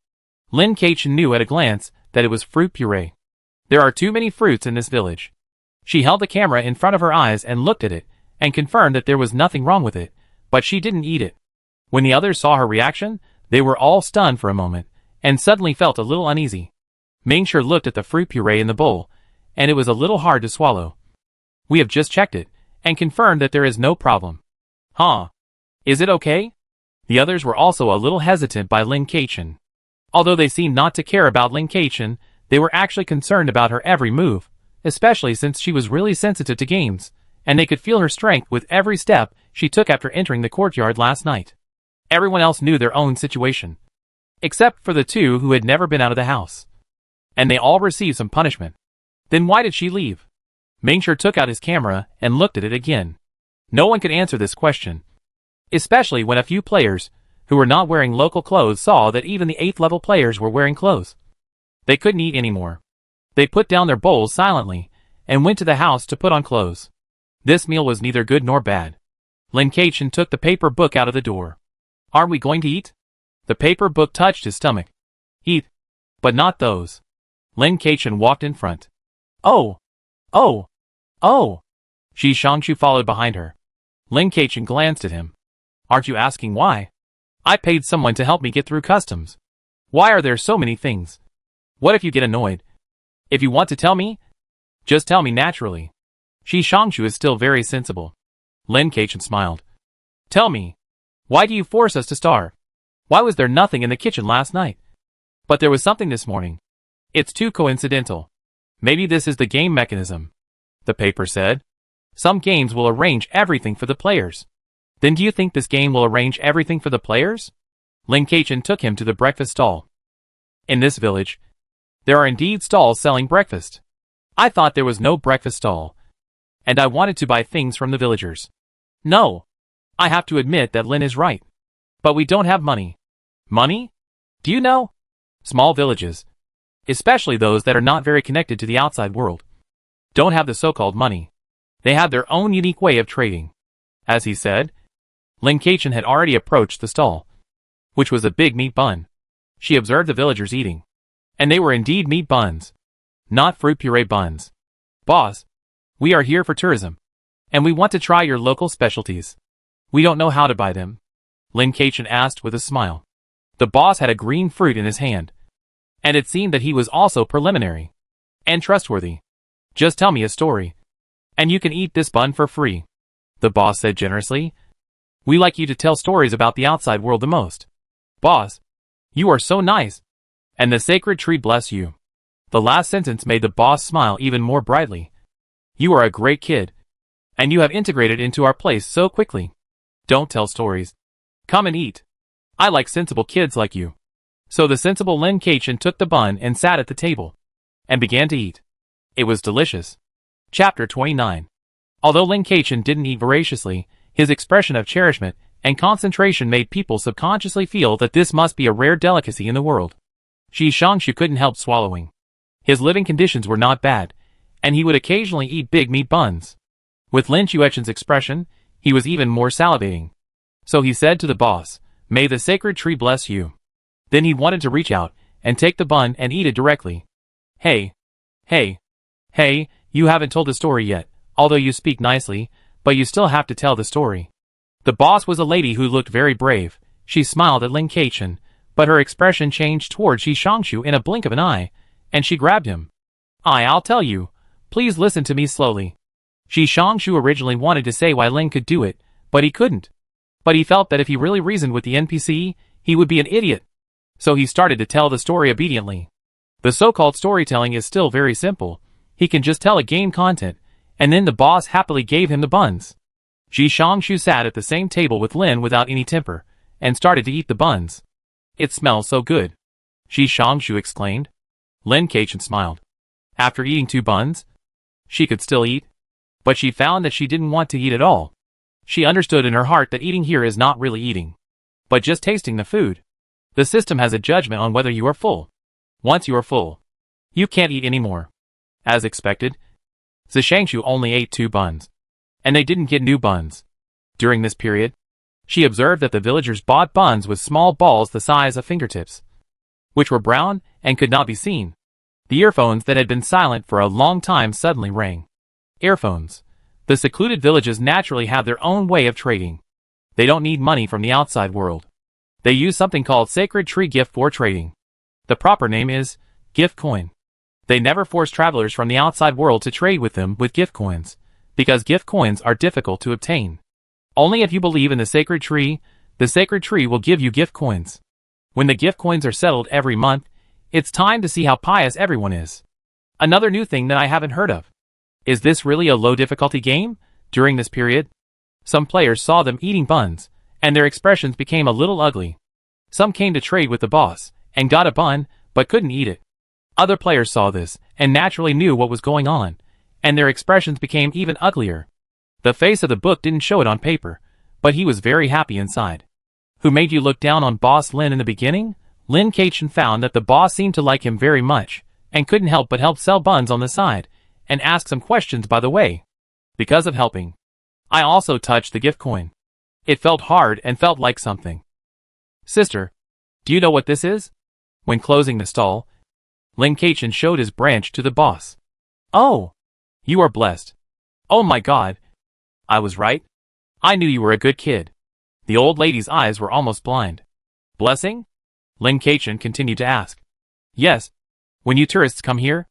Speaker 1: Lin Kachin knew at a glance that it was fruit puree. There are too many fruits in this village. She held the camera in front of her eyes and looked at it, and confirmed that there was nothing wrong with it, but she didn't eat it. When the others saw her reaction, they were all stunned for a moment, and suddenly felt a little uneasy. Mingshur looked at the fruit puree in the bowl, and it was a little hard to swallow. "We have just checked it, and confirmed that there is no problem." "Huh? Is it okay?" The others were also a little hesitant by Lin Kachin. Although they seemed not to care about Lin Kachin, they were actually concerned about her every move, especially since she was really sensitive to games, and they could feel her strength with every step she took after entering the courtyard last night. Everyone else knew their own situation, except for the 2 who had never been out of the house. And they all received some punishment. Then why did she leave? Mingshur took out his camera and looked at it again. No one could answer this question, especially when a few players, who were not wearing local clothes, saw that even the 8th level players were wearing clothes. They couldn't eat anymore. They put down their bowls silently, and went to the house to put on clothes. This meal was neither good nor bad. Lin Kachin took the paper book out of the door. Are we going to eat? The paper book touched his stomach. Eat. But not those. Lin Kachin walked in front. Oh! Oh! Oh! Shi Shangshu followed behind her. Lin Kachin glanced at him. Aren't you asking why? I paid someone to help me get through customs. Why are there so many things? What if you get annoyed? If you want to tell me, just tell me naturally. Shi Shangshu is still very sensible. Lin Kachin smiled. Tell me, why do you force us to starve? Why was there nothing in the kitchen last night? But there was something this morning. It's too coincidental. Maybe this is the game mechanism. The paper said. Some games will arrange everything for the players. Then do you think this game will arrange everything for the players? Lin Kachin took him to the breakfast stall. In this village, there are indeed stalls selling breakfast. I thought there was no breakfast stall, and I wanted to buy things from the villagers. No. I have to admit that Lin is right. But we don't have money. Money? Do you know? Small villages, especially those that are not very connected to the outside world, don't have the so-called money. They have their own unique way of trading. As he said, Lin Kachin had already approached the stall, which was a big meat bun. She observed the villagers eating. And they were indeed meat buns, not fruit puree buns. Boss, we are here for tourism, and we want to try your local specialties. We don't know how to buy them. Lin Kachin asked with a smile. The boss had a green fruit in his hand, and it seemed that he was also preliminary and trustworthy. Just tell me a story, and you can eat this bun for free. The boss said generously. We like you to tell stories about the outside world the most. Boss, you are so nice. And the sacred tree bless you. The last sentence made the boss smile even more brightly. You are a great kid. And you have integrated into our place so quickly. Don't tell stories. Come and eat. I like sensible kids like you. So the sensible Lin Kachin took the bun and sat at the table, and began to eat. It was delicious. Chapter 29. Although Lin Kachin didn't eat voraciously, his expression of cherishment and concentration made people subconsciously feel that this must be a rare delicacy in the world. Shi Shangshu couldn't help swallowing. His living conditions were not bad, and he would occasionally eat big meat buns. With Lin Chuechen's expression, he was even more salivating. So he said to the boss, May the sacred tree bless you. Then he wanted to reach out and take the bun and eat it directly. Hey, you haven't told the story yet, although you speak nicely, but you still have to tell the story. The boss was a lady who looked very brave. She smiled at Lin Kachin, but her expression changed toward Shi Shangshu in a blink of an eye, and she grabbed him. I'll tell you. Please listen to me slowly. Shi Shangshu originally wanted to say why Lin could do it, but he couldn't. But he felt that if he really reasoned with the NPC, he would be an idiot. So he started to tell the story obediently. The so-called storytelling is still very simple. He can just tell a game content, and then the boss happily gave him the buns. Shi Shangshu sat at the same table with Lin without any temper, and started to eat the buns. It smells so good. Shi Shangshu exclaimed. Lin Kachin smiled. After eating 2 buns, she could still eat, but she found that she didn't want to eat at all. She understood in her heart that eating here is not really eating, but just tasting the food. The system has a judgment on whether you are full. Once you are full, you can't eat anymore. As expected, Zishangshu only ate 2 buns, and they didn't get new buns. During this period, she observed that the villagers bought buns with small balls the size of fingertips, which were brown and could not be seen. The earphones that had been silent for a long time suddenly rang. Earphones. The secluded villages naturally have their own way of trading. They don't need money from the outside world. They use something called sacred tree gift for trading. The proper name is gift coin. They never force travelers from the outside world to trade with them with gift coins, because gift coins are difficult to obtain. Only if you believe in the sacred tree will give you gift coins. When the gift coins are settled every month, it's time to see how pious everyone is. Another new thing that I haven't heard of. Is this really a low difficulty game? During this period, some players saw them eating buns, and their expressions became a little ugly. Some came to trade with the boss, and got a bun, but couldn't eat it. Other players saw this, and naturally knew what was going on, and their expressions became even uglier. The face of the book didn't show it on paper, but he was very happy inside. Who made you look down on Boss Lin in the beginning? Lin Kachin found that the boss seemed to like him very much, and couldn't help but help sell buns on the side, and ask some questions by the way. Because of helping, I also touched the gift coin. It felt hard and felt like something. Sister, do you know what this is? When closing the stall, Lin Kachin showed his branch to the boss. Oh, you are blessed. Oh my God. I was right. I knew you were a good kid. The old lady's eyes were almost blind. Blessing? Lin Kachin continued to ask. Yes. When you tourists come here,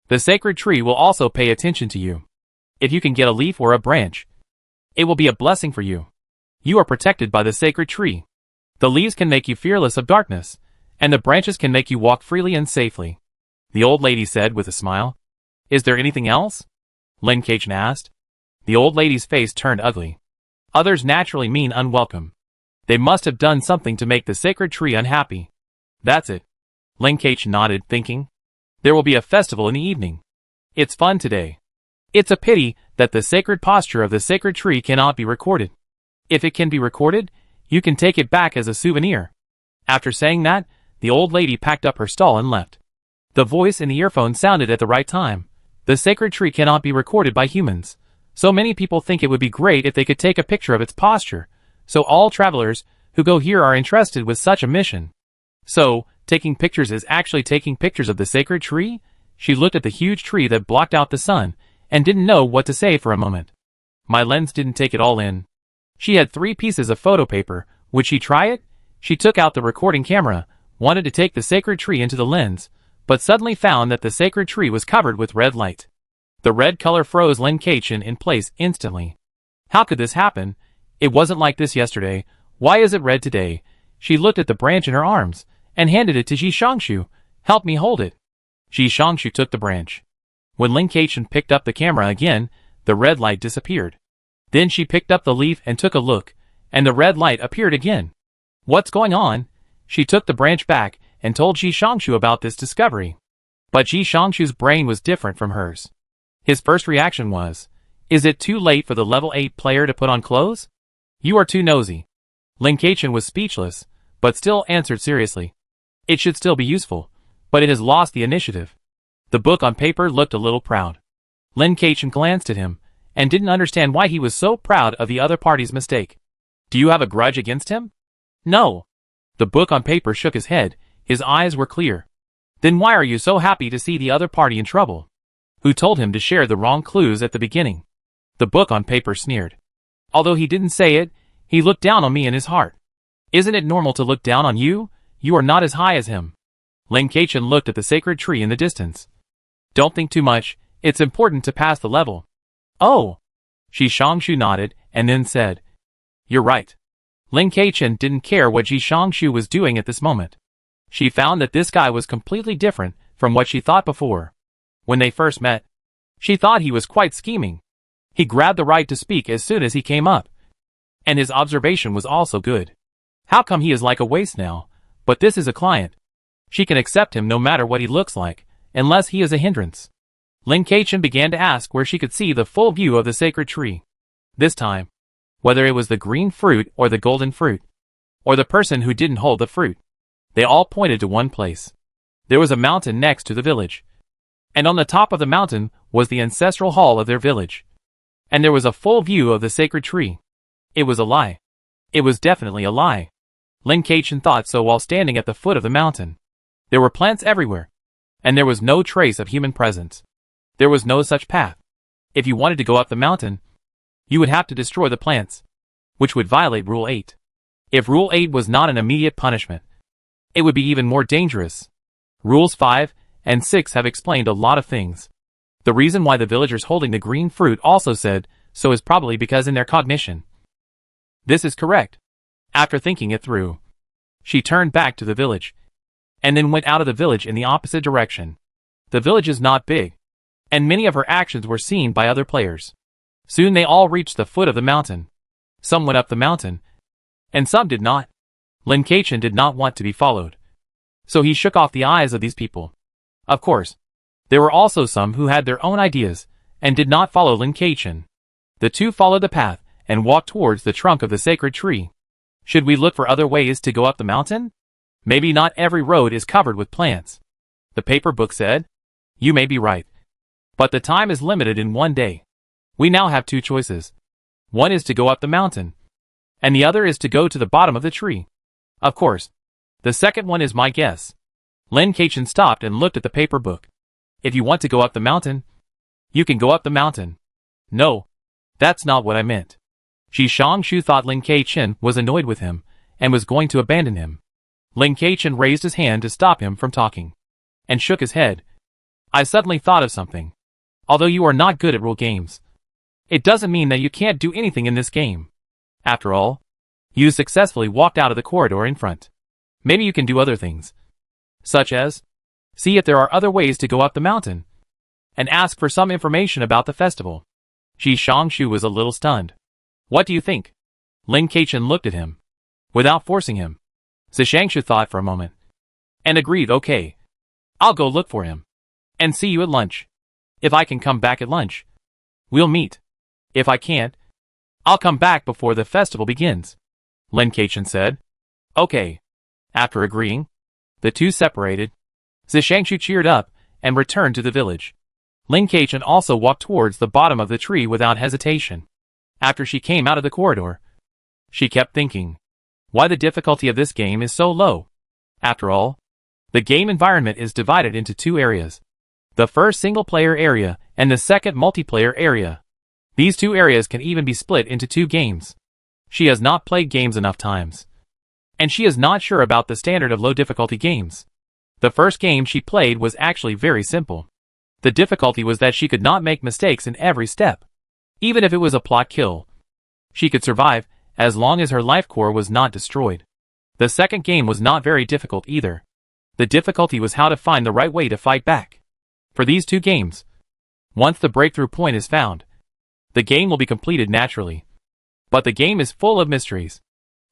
Speaker 1: the sacred tree will also pay attention to you. If you can get a leaf or a branch, it will be a blessing for you. You are protected by the sacred tree. The leaves can make you fearless of darkness, and the branches can make you walk freely and safely. The old lady said with a smile. Is there anything else? Lin Kachin asked. The old lady's face turned ugly. Others naturally mean unwelcome. They must have done something to make the sacred tree unhappy. That's it. Lin Kachin nodded, thinking. There will be a festival in the evening. It's fun today. It's a pity that the sacred posture of the sacred tree cannot be recorded. If it can be recorded, you can take it back as a souvenir. After saying that, the old lady packed up her stall and left. The voice in the earphone sounded at the right time. The sacred tree cannot be recorded by humans. So many people think it would be great if they could take a picture of its posture. So all travelers who go here are entrusted with such a mission. So, taking pictures is actually taking pictures of the sacred tree? She looked at the huge tree that blocked out the sun, and didn't know what to say for a moment. My lens didn't take it all in. She had 3 pieces of photo paper. Would she try it? She took out the recording camera, wanted to take the sacred tree into the lens, but suddenly found that the sacred tree was covered with red light. The red color froze Lin Kachin in place instantly. How could this happen? It wasn't like this yesterday. Why is it red today? She looked at the branch in her arms, and handed it to Ji Shangshu. Help me hold it. Ji Shangshu took the branch. When Lin Kachin picked up the camera again, the red light disappeared. Then she picked up the leaf and took a look, and the red light appeared again. What's going on? She took the branch back and told Ji Shangshu about this discovery. But Ji Shangshu's brain was different from hers. His first reaction was, is it too late for the level 8 player to put on clothes? You are too nosy. Lin Kachin was speechless, but still answered seriously. It should still be useful, but it has lost the initiative. The book on paper looked a little proud. Lin Kachin glanced at him, and didn't understand why he was so proud of the other party's mistake. Do you have a grudge against him? No. The book on paper shook his head, his eyes were clear. Then why are you so happy to see the other party in trouble? Who told him to share the wrong clues at the beginning? The book on paper sneered. Although he didn't say it, he looked down on me in his heart. Isn't it normal to look down on you? You are not as high as him. Lin Kachin looked at the sacred tree in the distance. Don't think too much, it's important to pass the level. Oh! Ji Shangshu nodded, and then said, You're right. Lin Kachin didn't care what Ji Shangshu was doing at this moment. She found that this guy was completely different from what she thought before. When they first met, she thought he was quite scheming. He grabbed the right to speak as soon as he came up. And his observation was also good. How come he is like a waste now? But this is a client. She can accept him no matter what he looks like, unless he is a hindrance. Lin Kachin began to ask where she could see the full view of the sacred tree. This time, whether it was the green fruit or the golden fruit, or the person who didn't hold the fruit, they all pointed to one place. There was a mountain next to the village. And on the top of the mountain was the ancestral hall of their village. And there was a full view of the sacred tree. It was a lie. It was definitely a lie. Lin Kachin thought so while standing at the foot of the mountain. There were plants everywhere. And there was no trace of human presence. There was no such path. If you wanted to go up the mountain, you would have to destroy the plants, which would violate Rule 8. If Rule 8 was not an immediate punishment, it would be even more dangerous. Rules 5 and 6 have explained a lot of things. The reason why the villagers holding the green fruit also said so is probably because in their cognition. This is correct. After thinking it through, she turned back to the village, and then went out of the village in the opposite direction. The village is not big, and many of her actions were seen by other players. Soon they all reached the foot of the mountain. Some went up the mountain, and some did not. Lin Kachin did not want to be followed, so he shook off the eyes of these people. Of course, there were also some who had their own ideas, and did not follow Lin Kachin. The two followed the path, and walked towards the trunk of the sacred tree. Should we look for other ways to go up the mountain? Maybe not every road is covered with plants. The paper book said. You may be right. But the time is limited in one day. We now have two choices. One is to go up the mountain, and the other is to go to the bottom of the tree. Of course, the second one is my guess. Lin Keichen stopped and looked at the paper book. If you want to go up the mountain, you can go up the mountain. No, that's not what I meant. Shi Xiangshu thought Lin Keichen was annoyed with him and was going to abandon him. Lin Keichen raised his hand to stop him from talking and shook his head. I suddenly thought of something. Although you are not good at rule games, it doesn't mean that you can't do anything in this game. After all, you successfully walked out of the corridor in front. Maybe you can do other things, such as see if there are other ways to go up the mountain and ask for some information about the festival. Shi Xiangshu was a little stunned. What do you think? Lin Keichen looked at him without forcing him. Zishangshu thought for a moment and agreed, okay, I'll go look for him and see you at lunch. If I can come back at lunch, we'll meet. If I can't, I'll come back before the festival begins, Lin Keichen said. Okay. After agreeing, the two separated. Zishangshu cheered up and returned to the village. Lin Keichen also walked towards the bottom of the tree without hesitation. After she came out of the corridor, she kept thinking, why the difficulty of this game is so low. After all, the game environment is divided into two areas. The first single-player area and the second multiplayer area. These two areas can even be split into two games. She has not played games enough times, and she is not sure about the standard of low difficulty games. The first game she played was actually very simple. The difficulty was that she could not make mistakes in every step. Even if it was a plot kill, she could survive as long as her life core was not destroyed. The second game was not very difficult either. The difficulty was how to find the right way to fight back. For these two games, once the breakthrough point is found, the game will be completed naturally. But the game is full of mysteries.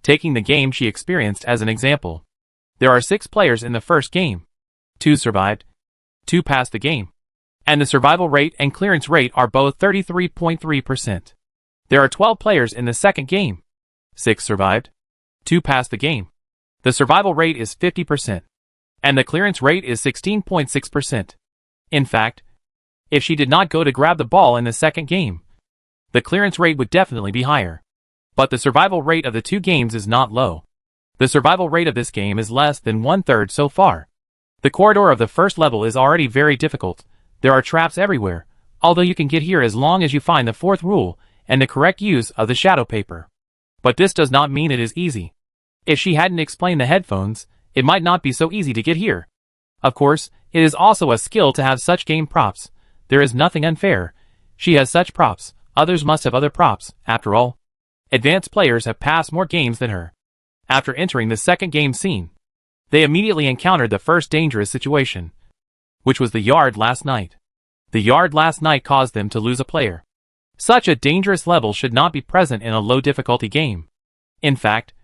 Speaker 1: Taking the game she experienced as an example, there are 6 players in the first game. 2 survived, 2 passed the game, and the survival rate and clearance rate are both 33.3%. There are 12 players in the second game. 6 survived, 2 passed the game. The survival rate is 50%, and the clearance rate is 16.6%. In fact, if she did not go to grab the ball in the second game, the clearance rate would definitely be higher. But the survival rate of the two games is not low. The survival rate of this game is less than 1/3 so far. The corridor of the first level is already very difficult. There are traps everywhere, although you can get here as long as you find the 4th rule and the correct use of the shadow paper. But this does not mean it is easy. If she hadn't explained the headphones, it might not be so easy to get here. Of course, it is also a skill to have such game props. There is nothing unfair. She has such props, others must have other props, after all. Advanced players have passed more games than her. After entering the second game scene, they immediately encountered the first dangerous situation, which was the yard last night. The yard last night caused them to lose a player. Such a dangerous level should not be present in a low difficulty game. In fact,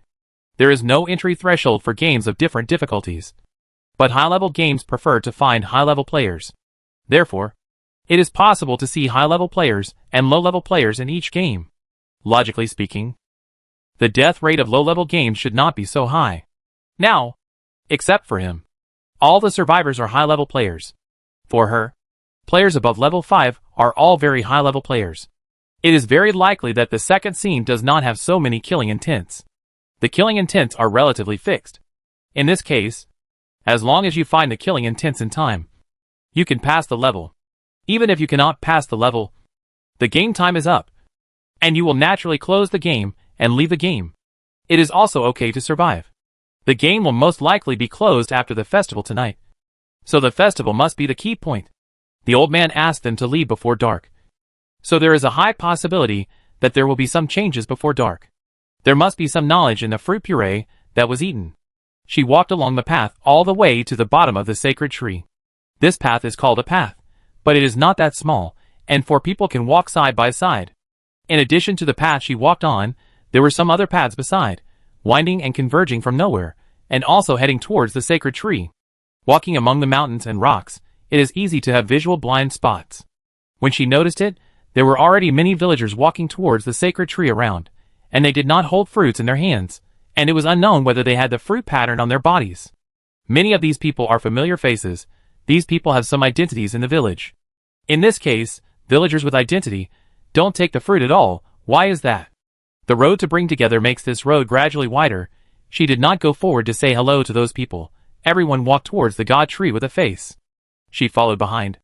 Speaker 1: there is no entry threshold for games of different difficulties. But high-level games prefer to find high-level players. Therefore, it is possible to see high-level players and low-level players in each game. Logically speaking, the death rate of low-level games should not be so high. Now, except for him, all the survivors are high-level players. For her, players above level 5 are all very high-level players. It is very likely that the second scene does not have so many killing intents. The killing intents are relatively fixed. In this case, as long as you find the killing intents in time, you can pass the level. Even if you cannot pass the level, the game time is up, and you will naturally close the game and leave the game. It is also okay to survive. The game will most likely be closed after the festival tonight. So the festival must be the key point. The old man asked them to leave before dark. So there is a high possibility that there will be some changes before dark. There must be some knowledge in the fruit puree that was eaten. She walked along the path all the way to the bottom of the sacred tree. This path is called a path, but it is not that small, and 4 people can walk side by side. In addition to the path she walked on, there were some other paths beside, winding and converging from nowhere, and also heading towards the sacred tree. Walking among the mountains and rocks, it is easy to have visual blind spots. When she noticed it, there were already many villagers walking towards the sacred tree around, and they did not hold fruits in their hands, and it was unknown whether they had the fruit pattern on their bodies. Many of these people are familiar faces. These people have some identities in the village. In this case, villagers with identity don't take the fruit at all. Why is that? The road to bring together makes this road gradually wider. She did not go forward to say hello to those people. Everyone walked towards the god tree with a face. She followed behind.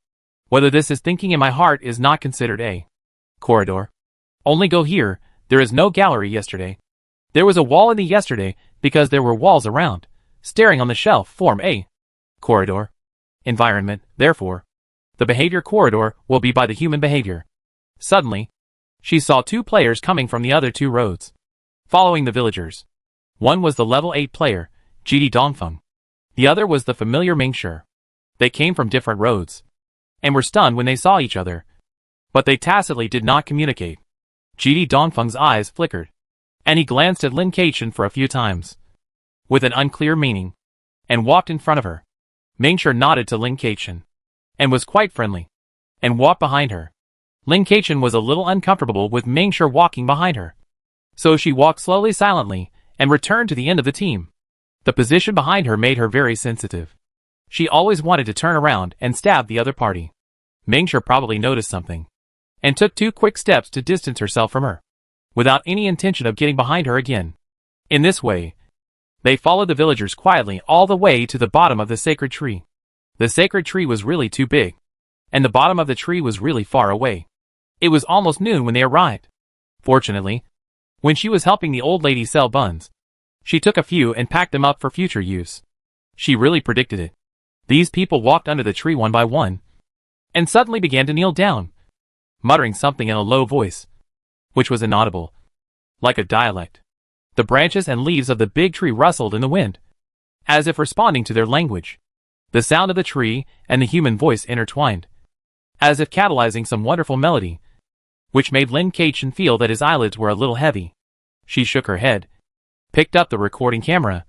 Speaker 1: Whether this is thinking in my heart is not considered a corridor. Only go here. There is no gallery yesterday. There was a wall in the yesterday because there were walls around. Staring on the shelf form a corridor. Environment, therefore. The behavior corridor will be by the human behavior. Suddenly, she saw two players coming from the other two roads, following the villagers. One was the level 8 player, GD Dongfeng. The other was the familiar Mingshi. They came from different roads, and were stunned when they saw each other. But they tacitly did not communicate. GD Dongfeng's eyes flickered, and he glanced at Lin Kaichen for a few times, with an unclear meaning, and walked in front of her. Mingshi nodded to Lin Kaichen, and was quite friendly, and walked behind her. Lin Kaichen was a little uncomfortable with Mingshi walking behind her, so she walked slowly silently, and returned to the end of the team. The position behind her made her very sensitive. She always wanted to turn around and stab the other party. Mingshi probably noticed something, and took 2 quick steps to distance herself from her, without any intention of getting behind her again. In this way, they followed the villagers quietly all the way to the bottom of the sacred tree. The sacred tree was really too big, and the bottom of the tree was really far away. It was almost noon when they arrived. Fortunately, when she was helping the old lady sell buns, she took a few and packed them up for future use. She really predicted it. These people walked under the tree one by one, and suddenly began to kneel down, muttering something in a low voice, which was inaudible, like a dialect. The branches and leaves of the big tree rustled in the wind, as if responding to their language. The sound of the tree and the human voice intertwined, as if catalyzing some wonderful melody, which made Lin Kaichen feel that his eyelids were a little heavy. She shook her head, picked up the recording camera,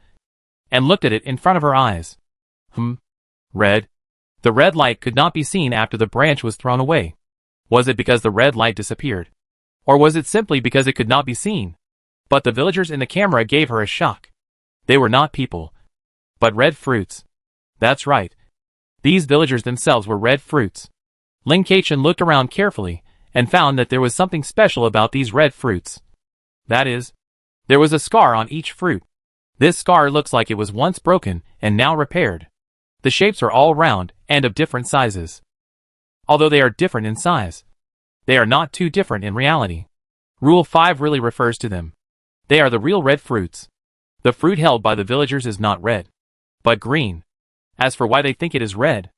Speaker 1: and looked at it in front of her eyes. Red. The red light could not be seen after the branch was thrown away. Was it because the red light disappeared? Or was it simply because it could not be seen? But the villagers in the camera gave her a shock. They were not people, but red fruits. That's right. These villagers themselves were red fruits. Lin Kaichen looked around carefully, and found that there was something special about these red fruits. That is, there was a scar on each fruit. This scar looks like it was once broken and now repaired. The shapes are all round and of different sizes. Although they are different in size, they are not too different in reality. Rule 5 really refers to them. They are the real red fruits. The fruit held by the villagers is not red, but green. As for why they think it is red,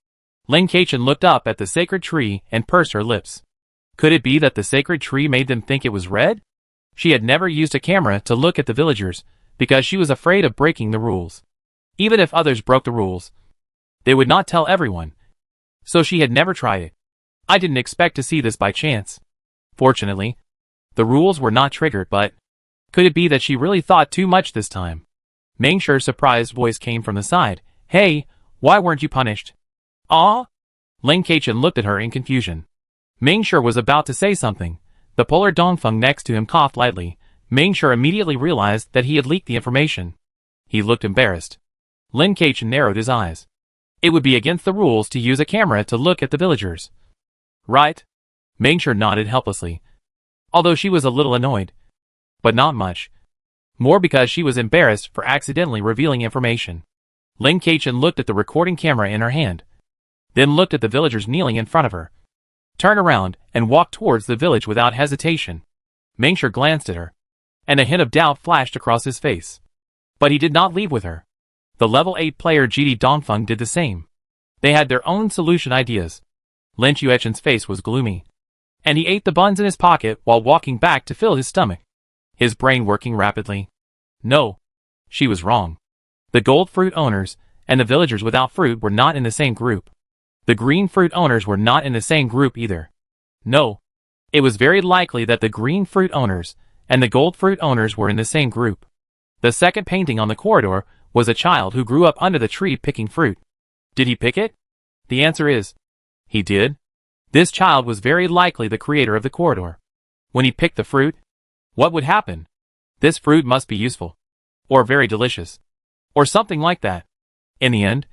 Speaker 1: Lin Kaichen looked up at the sacred tree and pursed her lips. Could it be that the sacred tree made them think it was red? She had never used a camera to look at the villagers, because she was afraid of breaking the rules. Even if others broke the rules, they would not tell everyone. So she had never tried it. I didn't expect to see this by chance. Fortunately, the rules were not triggered, but could it be that she really thought too much this time? Mingshi's surprised voice came from the side. Hey, why weren't you punished? Ah? Lin Kaichen looked at her in confusion. Mingshi was about to say something. The polar Dongfeng next to him coughed lightly. Mingshi immediately realized that he had leaked the information. He looked embarrassed. Lin Kaichen narrowed his eyes. It would be against the rules to use a camera to look at the villagers. Right? Mingshi nodded helplessly. Although she was a little annoyed. But not much. More because she was embarrassed for accidentally revealing information. Lin Kaichen looked at the recording camera in her hand, then looked at the villagers kneeling in front of her, turned around and walked towards the village without hesitation. Mingshi glanced at her, and a hint of doubt flashed across his face. But he did not leave with her. The level 8 player GD Dongfeng did the same. They had their own solution ideas. Lin Chuechen's face was gloomy, and he ate the buns in his pocket while walking back to fill his stomach, his brain working rapidly. No, she was wrong. The gold fruit owners and the villagers without fruit were not in the same group. The green fruit owners were not in the same group either. No, it was very likely that the green fruit owners and the gold fruit owners were in the same group. The second painting on the corridor was a child who grew up under the tree picking fruit. Did he pick it? The answer is, he did. This child was very likely the creator of the corridor. When he picked the fruit, what would happen? This fruit must be useful, or very delicious, or something like that. In the end,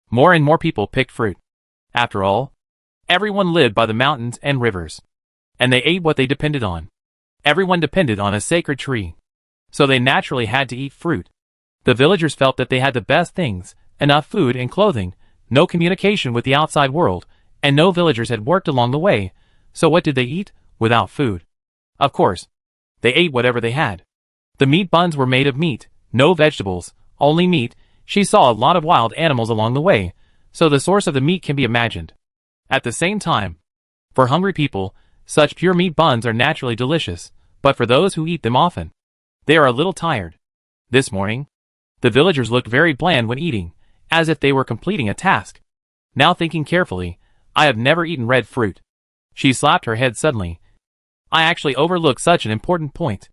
Speaker 1: more and more people picked fruit. After all, everyone lived by the mountains and rivers, and they ate what they depended on. Everyone depended on a sacred tree. So they naturally had to eat fruit. The villagers felt that they had the best things, enough food and clothing, no communication with the outside world, and no villagers had worked along the way, so what did they eat? Without food. Of course. They ate whatever they had. The meat buns were made of meat, no vegetables, only meat. She saw a lot of wild animals along the way, so the source of the meat can be imagined. At the same time, for hungry people, such pure meat buns are naturally delicious, but for those who eat them often, they are a little tired. This morning, the villagers looked very bland when eating, as if they were completing a task. Now thinking carefully, I have never eaten red fruit. She slapped her head suddenly. I actually overlooked such an important point.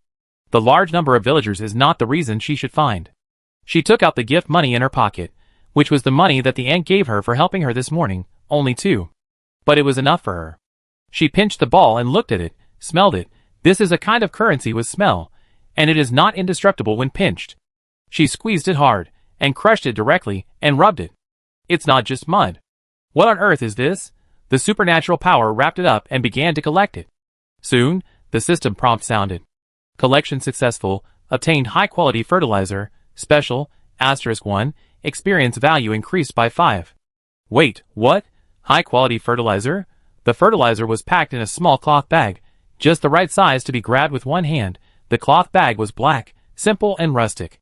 Speaker 1: The large number of villagers is not the reason she should find. She took out the gift money in her pocket, which was the money that the ant gave her for helping her this morning, only 2. But it was enough for her. She pinched the ball and looked at it, smelled it. This is a kind of currency with smell, and it is not indestructible when pinched. She squeezed it hard, and crushed it directly, and rubbed it. It's not just mud. What on earth is this? The supernatural power wrapped it up and began to collect it. Soon, the system prompt sounded. Collection successful, obtained high-quality fertilizer, special, *1, experience value increased by 5. Wait, what? High-quality fertilizer? The fertilizer was packed in a small cloth bag, just the right size to be grabbed with one hand. The cloth bag was black, simple and rustic.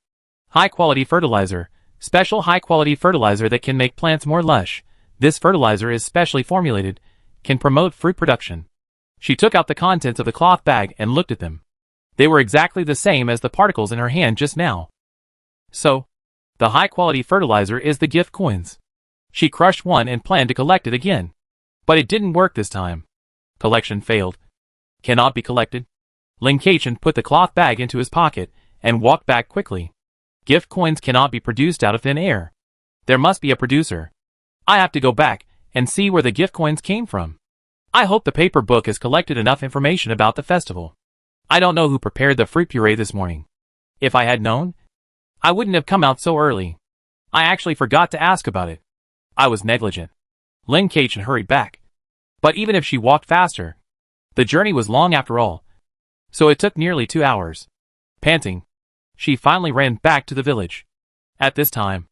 Speaker 1: High-quality fertilizer, special high-quality fertilizer that can make plants more lush. This fertilizer is specially formulated, can promote fruit production. She took out the contents of the cloth bag and looked at them. They were exactly the same as the particles in her hand just now. So, the high-quality fertilizer is the gift coins. She crushed one and planned to collect it again. But it didn't work this time. Collection failed. Cannot be collected. Lin Kachin put the cloth bag into his pocket and walked back quickly. Gift coins cannot be produced out of thin air. There must be a producer. I have to go back and see where the gift coins came from. I hope the paper book has collected enough information about the festival. I don't know who prepared the fruit puree this morning. If I had known, I wouldn't have come out so early. I actually forgot to ask about it. I was negligent. Lin Kachin hurried back. But even if she walked faster, the journey was long after all, so it took nearly 2 hours. Panting, she finally ran back to the village. At this time,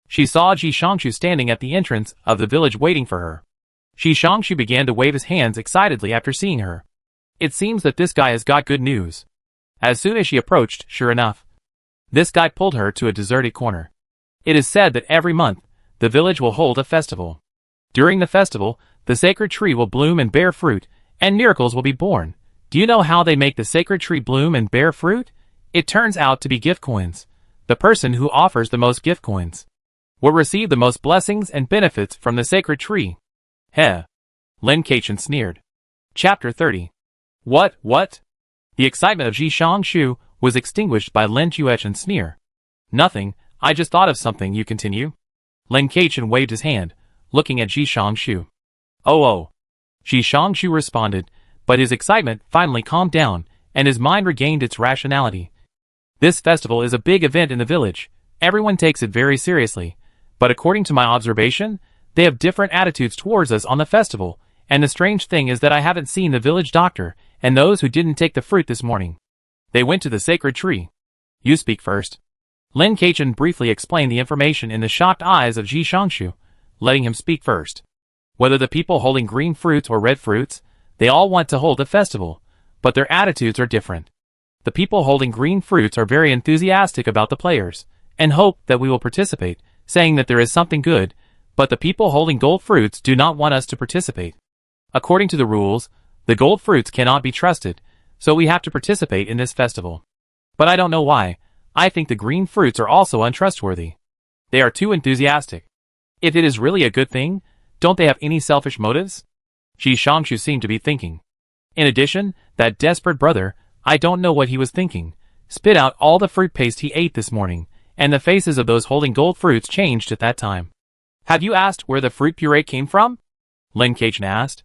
Speaker 1: she saw Ji Shangshu standing at the entrance of the village waiting for her. Ji Shangshu began to wave his hands excitedly after seeing her. It seems that this guy has got good news. As soon as she approached, sure enough, this guy pulled her to a deserted corner. It is said that every month, the village will hold a festival. During the festival, the sacred tree will bloom and bear fruit, and miracles will be born. Do you know how they make the sacred tree bloom and bear fruit? It turns out to be gift coins. The person who offers the most gift coins will receive the most blessings and benefits from the sacred tree. Heh. Lin Kachin sneered. Chapter 30. What? The excitement of Ji Shangshu was extinguished by Lin Chuechen's sneer. Nothing, I just thought of something, you continue. Lin Kachin waved his hand, looking at Ji Shangshu. Oh. Ji Shangshu responded, but his excitement finally calmed down, and his mind regained its rationality. This festival is a big event in the village. Everyone takes it very seriously. But according to my observation, they have different attitudes towards us on the festival, and the strange thing is that I haven't seen the village doctor, and those who didn't take the fruit this morning. They went to the sacred tree. You speak first. Lin Kachin briefly explained the information in the shocked eyes of Ji Shangshu, letting him speak first. Whether the people holding green fruits or red fruits, they all want to hold a festival, but their attitudes are different. The people holding green fruits are very enthusiastic about the players, and hope that we will participate, saying that there is something good, but the people holding gold fruits do not want us to participate. According to the rules, the gold fruits cannot be trusted, so we have to participate in this festival. But I don't know why, I think the green fruits are also untrustworthy. They are too enthusiastic. If it is really a good thing, don't they have any selfish motives? Ji Shangshu seemed to be thinking. In addition, that desperate brother, I don't know what he was thinking, spit out all the fruit paste he ate this morning, and the faces of those holding gold fruits changed at that time. Have you asked where the fruit puree came from? Lin Kachin asked.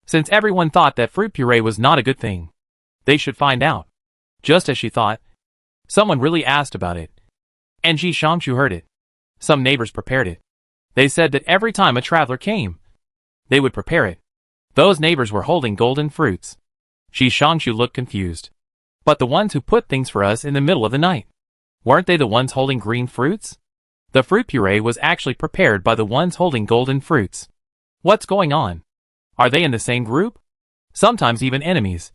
Speaker 1: Since everyone thought that fruit puree was not a good thing, they should find out. Just as she thought, someone really asked about it. And Ji Shangshu heard it. Some neighbors prepared it. They said that every time a traveler came, they would prepare it. Those neighbors were holding golden fruits. Ji Shangshu looked confused. But the ones who put things for us in the middle of the night, weren't they the ones holding green fruits? The fruit puree was actually prepared by the ones holding golden fruits. What's going on? Are they in the same group? Sometimes even enemies,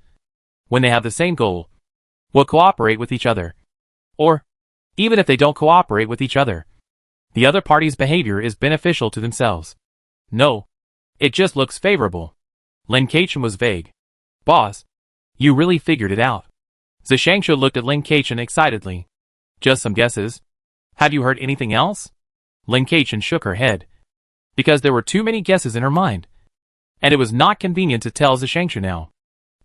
Speaker 1: when they have the same goal, will cooperate with each other. Or, even if they don't cooperate with each other, the other party's behavior is beneficial to themselves. No, it just looks favorable. Lin Keichen was vague. Boss, you really figured it out. Zishangshu looked at Lin Keichen excitedly. Just some guesses. Have you heard anything else? Lin Keichen shook her head, because there were too many guesses in her mind, and it was not convenient to tell Zishangshu now.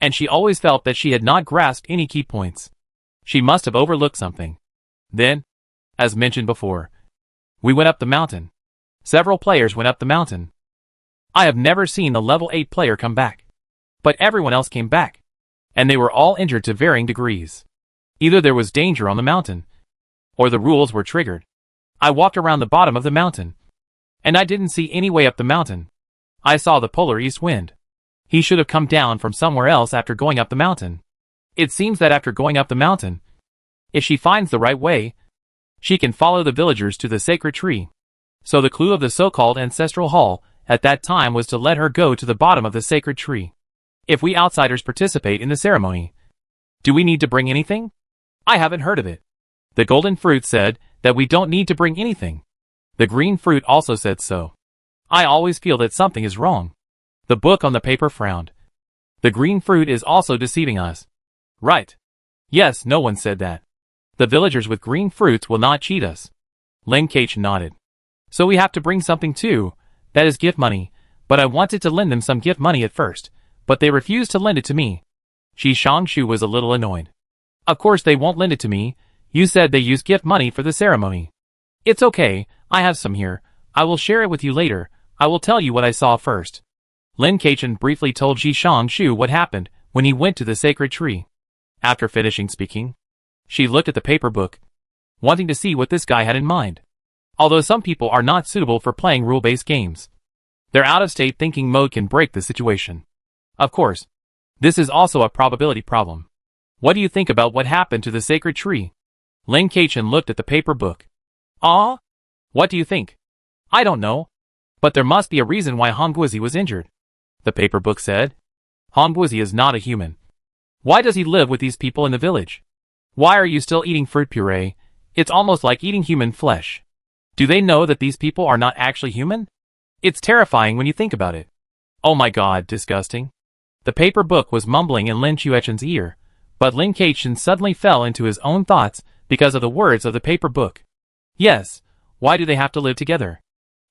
Speaker 1: And she always felt that she had not grasped any key points. She must have overlooked something. Then, as mentioned before, we went up the mountain. Several players went up the mountain. I have never seen a level 8 player come back. But everyone else came back, and they were all injured to varying degrees. Either there was danger on the mountain, or the rules were triggered. I walked around the bottom of the mountain, and I didn't see any way up the mountain. I saw the polar east wind. He should have come down from somewhere else after going up the mountain. It seems that after going up the mountain, if she finds the right way, she can follow the villagers to the sacred tree. So the clue of the so-called ancestral hall at that time was to let her go to the bottom of the sacred tree. If we outsiders participate in the ceremony, do we need to bring anything? I haven't heard of it. The golden fruit said that we don't need to bring anything. The green fruit also said so. I always feel that something is wrong. The book on the paper frowned. The green fruit is also deceiving us. Right. Yes, no one said that. The villagers with green fruits will not cheat us. Lin Keichen nodded. So we have to bring something too, that is gift money, but I wanted to lend them some gift money at first, but they refused to lend it to me. Zishangshu was a little annoyed. Of course they won't lend it to me. You said they use gift money for the ceremony. It's okay, I have some here. I will share it with you later. I will tell you what I saw first. Lin Keichen briefly told Zishangshu what happened when he went to the sacred tree. After finishing speaking, she looked at the paper book, wanting to see what this guy had in mind. Although some people are not suitable for playing rule-based games, their out-of-state thinking mode can break the situation. Of course, this is also a probability problem. What do you think about what happened to the sacred tree? Lin Keichen looked at the paper book. What do you think? I don't know. But there must be a reason why Hongguzi was injured. The paper book said. Hongguzi is not a human. Why does he live with these people in the village? Why are you still eating fruit puree? It's almost like eating human flesh. Do they know that these people are not actually human? It's terrifying when you think about it. Oh my god, disgusting. The paper book was mumbling in Lin Chuechen's ear, but Lin Keichen suddenly fell into his own thoughts because of the words of the paper book. Yes, why do they have to live together?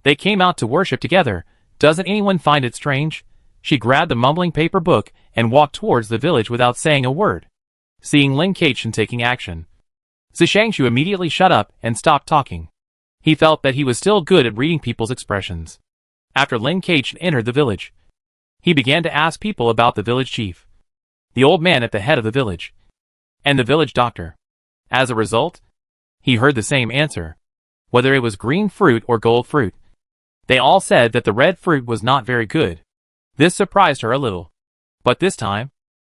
Speaker 1: They came out to worship together. Doesn't anyone find it strange? She grabbed the mumbling paper book and walked towards the village without saying a word. Seeing Lin Keichen taking action, Zishangshu immediately shut up and stopped talking. He felt that he was still good at reading people's expressions. After Lin Keichen entered the village, he began to ask people about the village chief, the old man at the head of the village, and the village doctor. As a result, he heard the same answer, whether it was green fruit or gold fruit. They all said that the red fruit was not very good. This surprised her a little. But this time,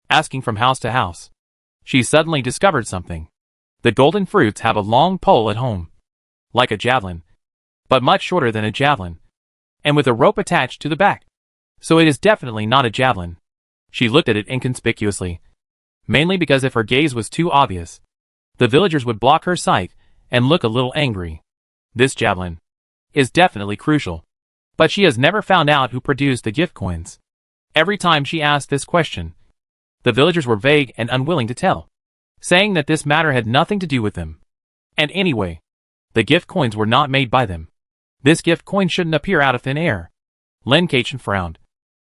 Speaker 1: asking from house to house, she suddenly discovered something. The golden fruits have a long pole at home, like a javelin, but much shorter than a javelin, and with a rope attached to the back. So it is definitely not a javelin. She looked at it inconspicuously, mainly because if her gaze was too obvious, the villagers would block her sight and look a little angry. This javelin is definitely crucial. But she has never found out who produced the gift coins. Every time she asked this question, the villagers were vague and unwilling to tell, saying that this matter had nothing to do with them. And anyway, the gift coins were not made by them. This gift coin shouldn't appear out of thin air. Lin Keichen frowned.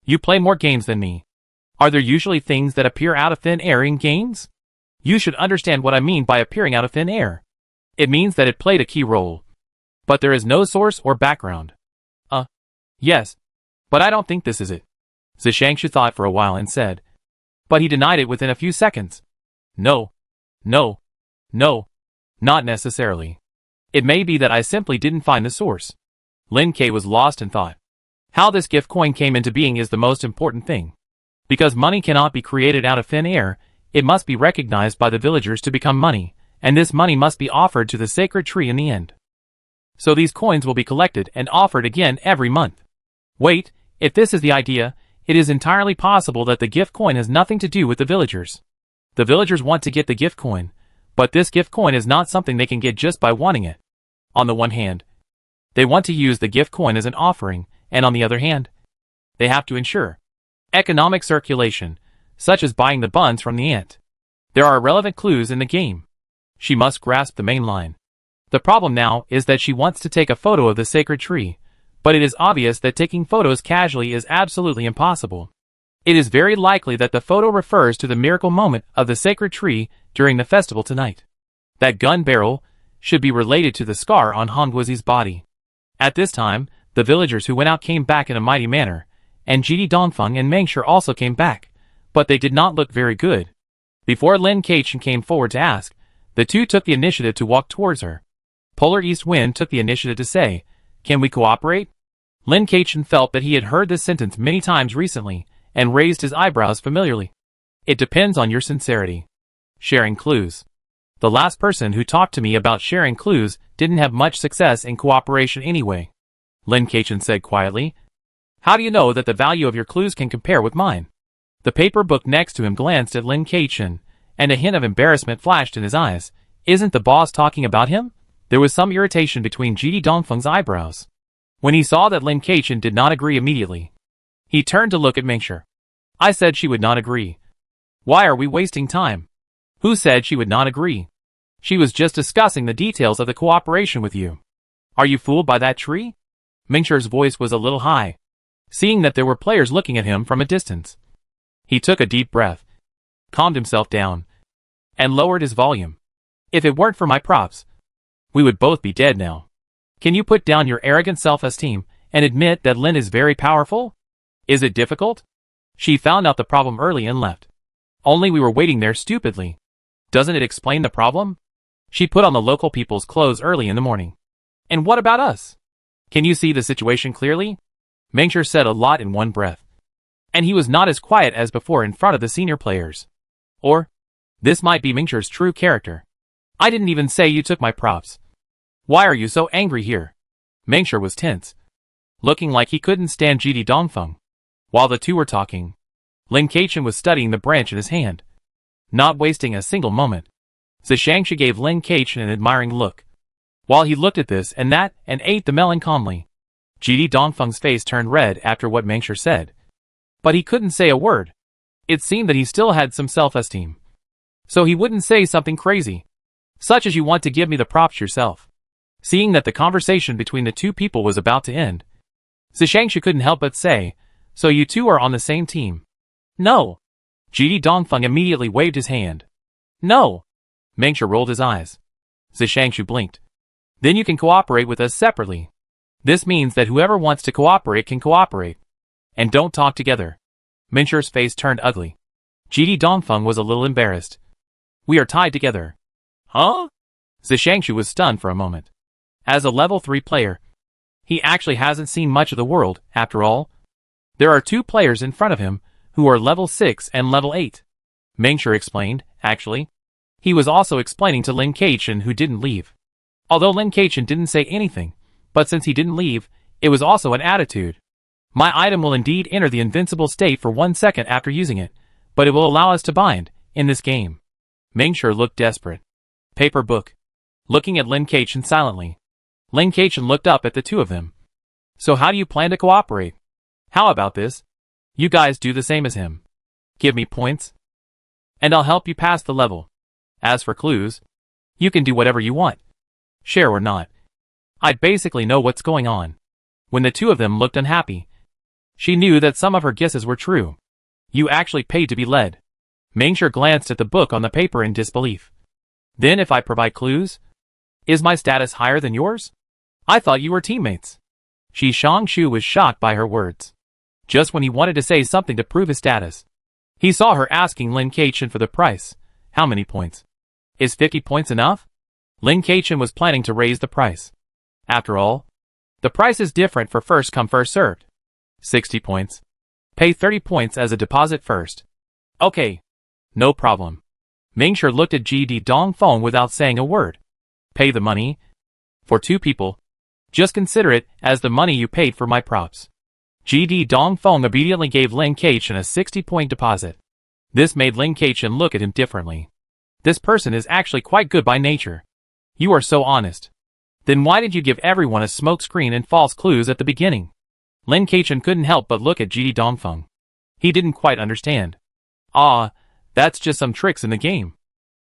Speaker 1: You play more games than me. Are there usually things that appear out of thin air in games? You should understand what I mean by appearing out of thin air. It means that it played a key role. But there is no source or background. Yes. But I don't think this is it. Zishangshu thought for a while and said. But he denied it within a few seconds. No. Not necessarily. It may be that I simply didn't find the source. Lin Kei was lost in thought. How this gift coin came into being is the most important thing. Because money cannot be created out of thin air, it must be recognized by the villagers to become money, and this money must be offered to the sacred tree in the end. So these coins will be collected and offered again every month. Wait, if this is the idea, it is entirely possible that the gift coin has nothing to do with the villagers. The villagers want to get the gift coin, but this gift coin is not something they can get just by wanting it. On the one hand, they want to use the gift coin as an offering, and on the other hand, they have to ensure economic circulation, such as buying the buns from the ant. There are relevant clues in the game. She must grasp the main line. The problem now is that she wants to take a photo of the sacred tree, but it is obvious that taking photos casually is absolutely impossible. It is very likely that the photo refers to the miracle moment of the sacred tree during the festival tonight. That gun barrel should be related to the scar on Hongwuzi's body. At this time, the villagers who went out came back in a mighty manner, and Jidi Dongfeng and Mengshi also came back, but they did not look very good. Before Lin Kaichen came forward to ask, the two took the initiative to walk towards her. Polar East Wind took the initiative to say, "Can we cooperate?" Lin Kaichen felt that he had heard this sentence many times recently, and raised his eyebrows familiarly. It depends on your sincerity. Sharing clues. The last person who talked to me about sharing clues didn't have much success in cooperation anyway. Lin Kaichen said quietly. How do you know that the value of your clues can compare with mine? The paper book next to him glanced at Lin Kaichen, and a hint of embarrassment flashed in his eyes. Isn't the boss talking about him? There was some irritation between Jidi Dongfeng's eyebrows. When he saw that Lin Kaichen did not agree immediately, he turned to look at Mengshi. I said she would not agree. Why are we wasting time? Who said she would not agree? She was just discussing the details of the cooperation with you. Are you fooled by that tree? Mengshi's voice was a little high, seeing that there were players looking at him from a distance. He took a deep breath, calmed himself down, and lowered his volume. If it weren't for my props, we would both be dead now. Can you put down your arrogant self-esteem and admit that Lin is very powerful? Is it difficult? She found out the problem early and left. Only we were waiting there stupidly. Doesn't it explain the problem? She put on the local people's clothes early in the morning. And what about us? Can you see the situation clearly? Mengshi said a lot in one breath. And he was not as quiet as before in front of the senior players. Or, this might be Mengshi's true character. I didn't even say you took my props. Why are you so angry here? Mengshi was tense, looking like he couldn't stand Jidi Dongfeng. While the two were talking, Lin Kaichen was studying the branch in his hand, not wasting a single moment. Zishangshi gave Lin Kaichen an admiring look, while he looked at this and that and ate the melon calmly. Jidi Dongfeng's face turned red after what Mengshi said, but he couldn't say a word. It seemed that he still had some self-esteem, so he wouldn't say something crazy, such as you want to give me the props yourself. Seeing that the conversation between the two people was about to end, Zishangshi couldn't help but say, so you two are on the same team? No. Jidi Dongfeng immediately waved his hand. No. Mengshi rolled his eyes. Zishangshi blinked. Then you can cooperate with us separately. This means that whoever wants to cooperate can cooperate. And don't talk together. Mengshi's face turned ugly. Jidi Dongfeng was a little embarrassed. We are tied together. Huh? Zishangshi was stunned for a moment. As a level 3 player, he actually hasn't seen much of the world, after all. There are two players in front of him who are level 6 and level 8. Mengshi explained, actually. He was also explaining to Lin Kaichen, who didn't leave. Although Lin Kaichen didn't say anything, but since he didn't leave, it was also an attitude. My item will indeed enter the invincible state for 1 second after using it, but it will allow us to bind, in this game. Mengshi looked desperate. Paper book. Looking at Lin Kaichen silently. Lin Kaichen looked up at the two of them. So how do you plan to cooperate? How about this? You guys do the same as him. Give me points, and I'll help you pass the level. As for clues, you can do whatever you want. Share or not. I basically know what's going on. When the two of them looked unhappy, she knew that some of her guesses were true. You actually paid to be led. Mengshi glanced at the book on the paper in disbelief. Then if I provide clues, is my status higher than yours? I thought you were teammates. Shi Shangshu was shocked by her words. Just when he wanted to say something to prove his status, he saw her asking Lin Kaichen for the price. How many points? Is 50 points enough? Lin Kaichen was planning to raise the price. After all, the price is different for first come first served. 60 points. Pay 30 points as a deposit first. Okay. No problem. Mingshi looked at GD Dongfeng without saying a word. Pay the money? For 2 people. Just consider it as the money you paid for my props. GD Dongfeng immediately gave Lin Kaichen a 60-point deposit. This made Lin Kaichen look at him differently. This person is actually quite good by nature. You are so honest. Then why did you give everyone a smokescreen and false clues at the beginning? Lin Kaichen couldn't help but look at GD Dongfeng. He didn't quite understand. That's just some tricks in the game.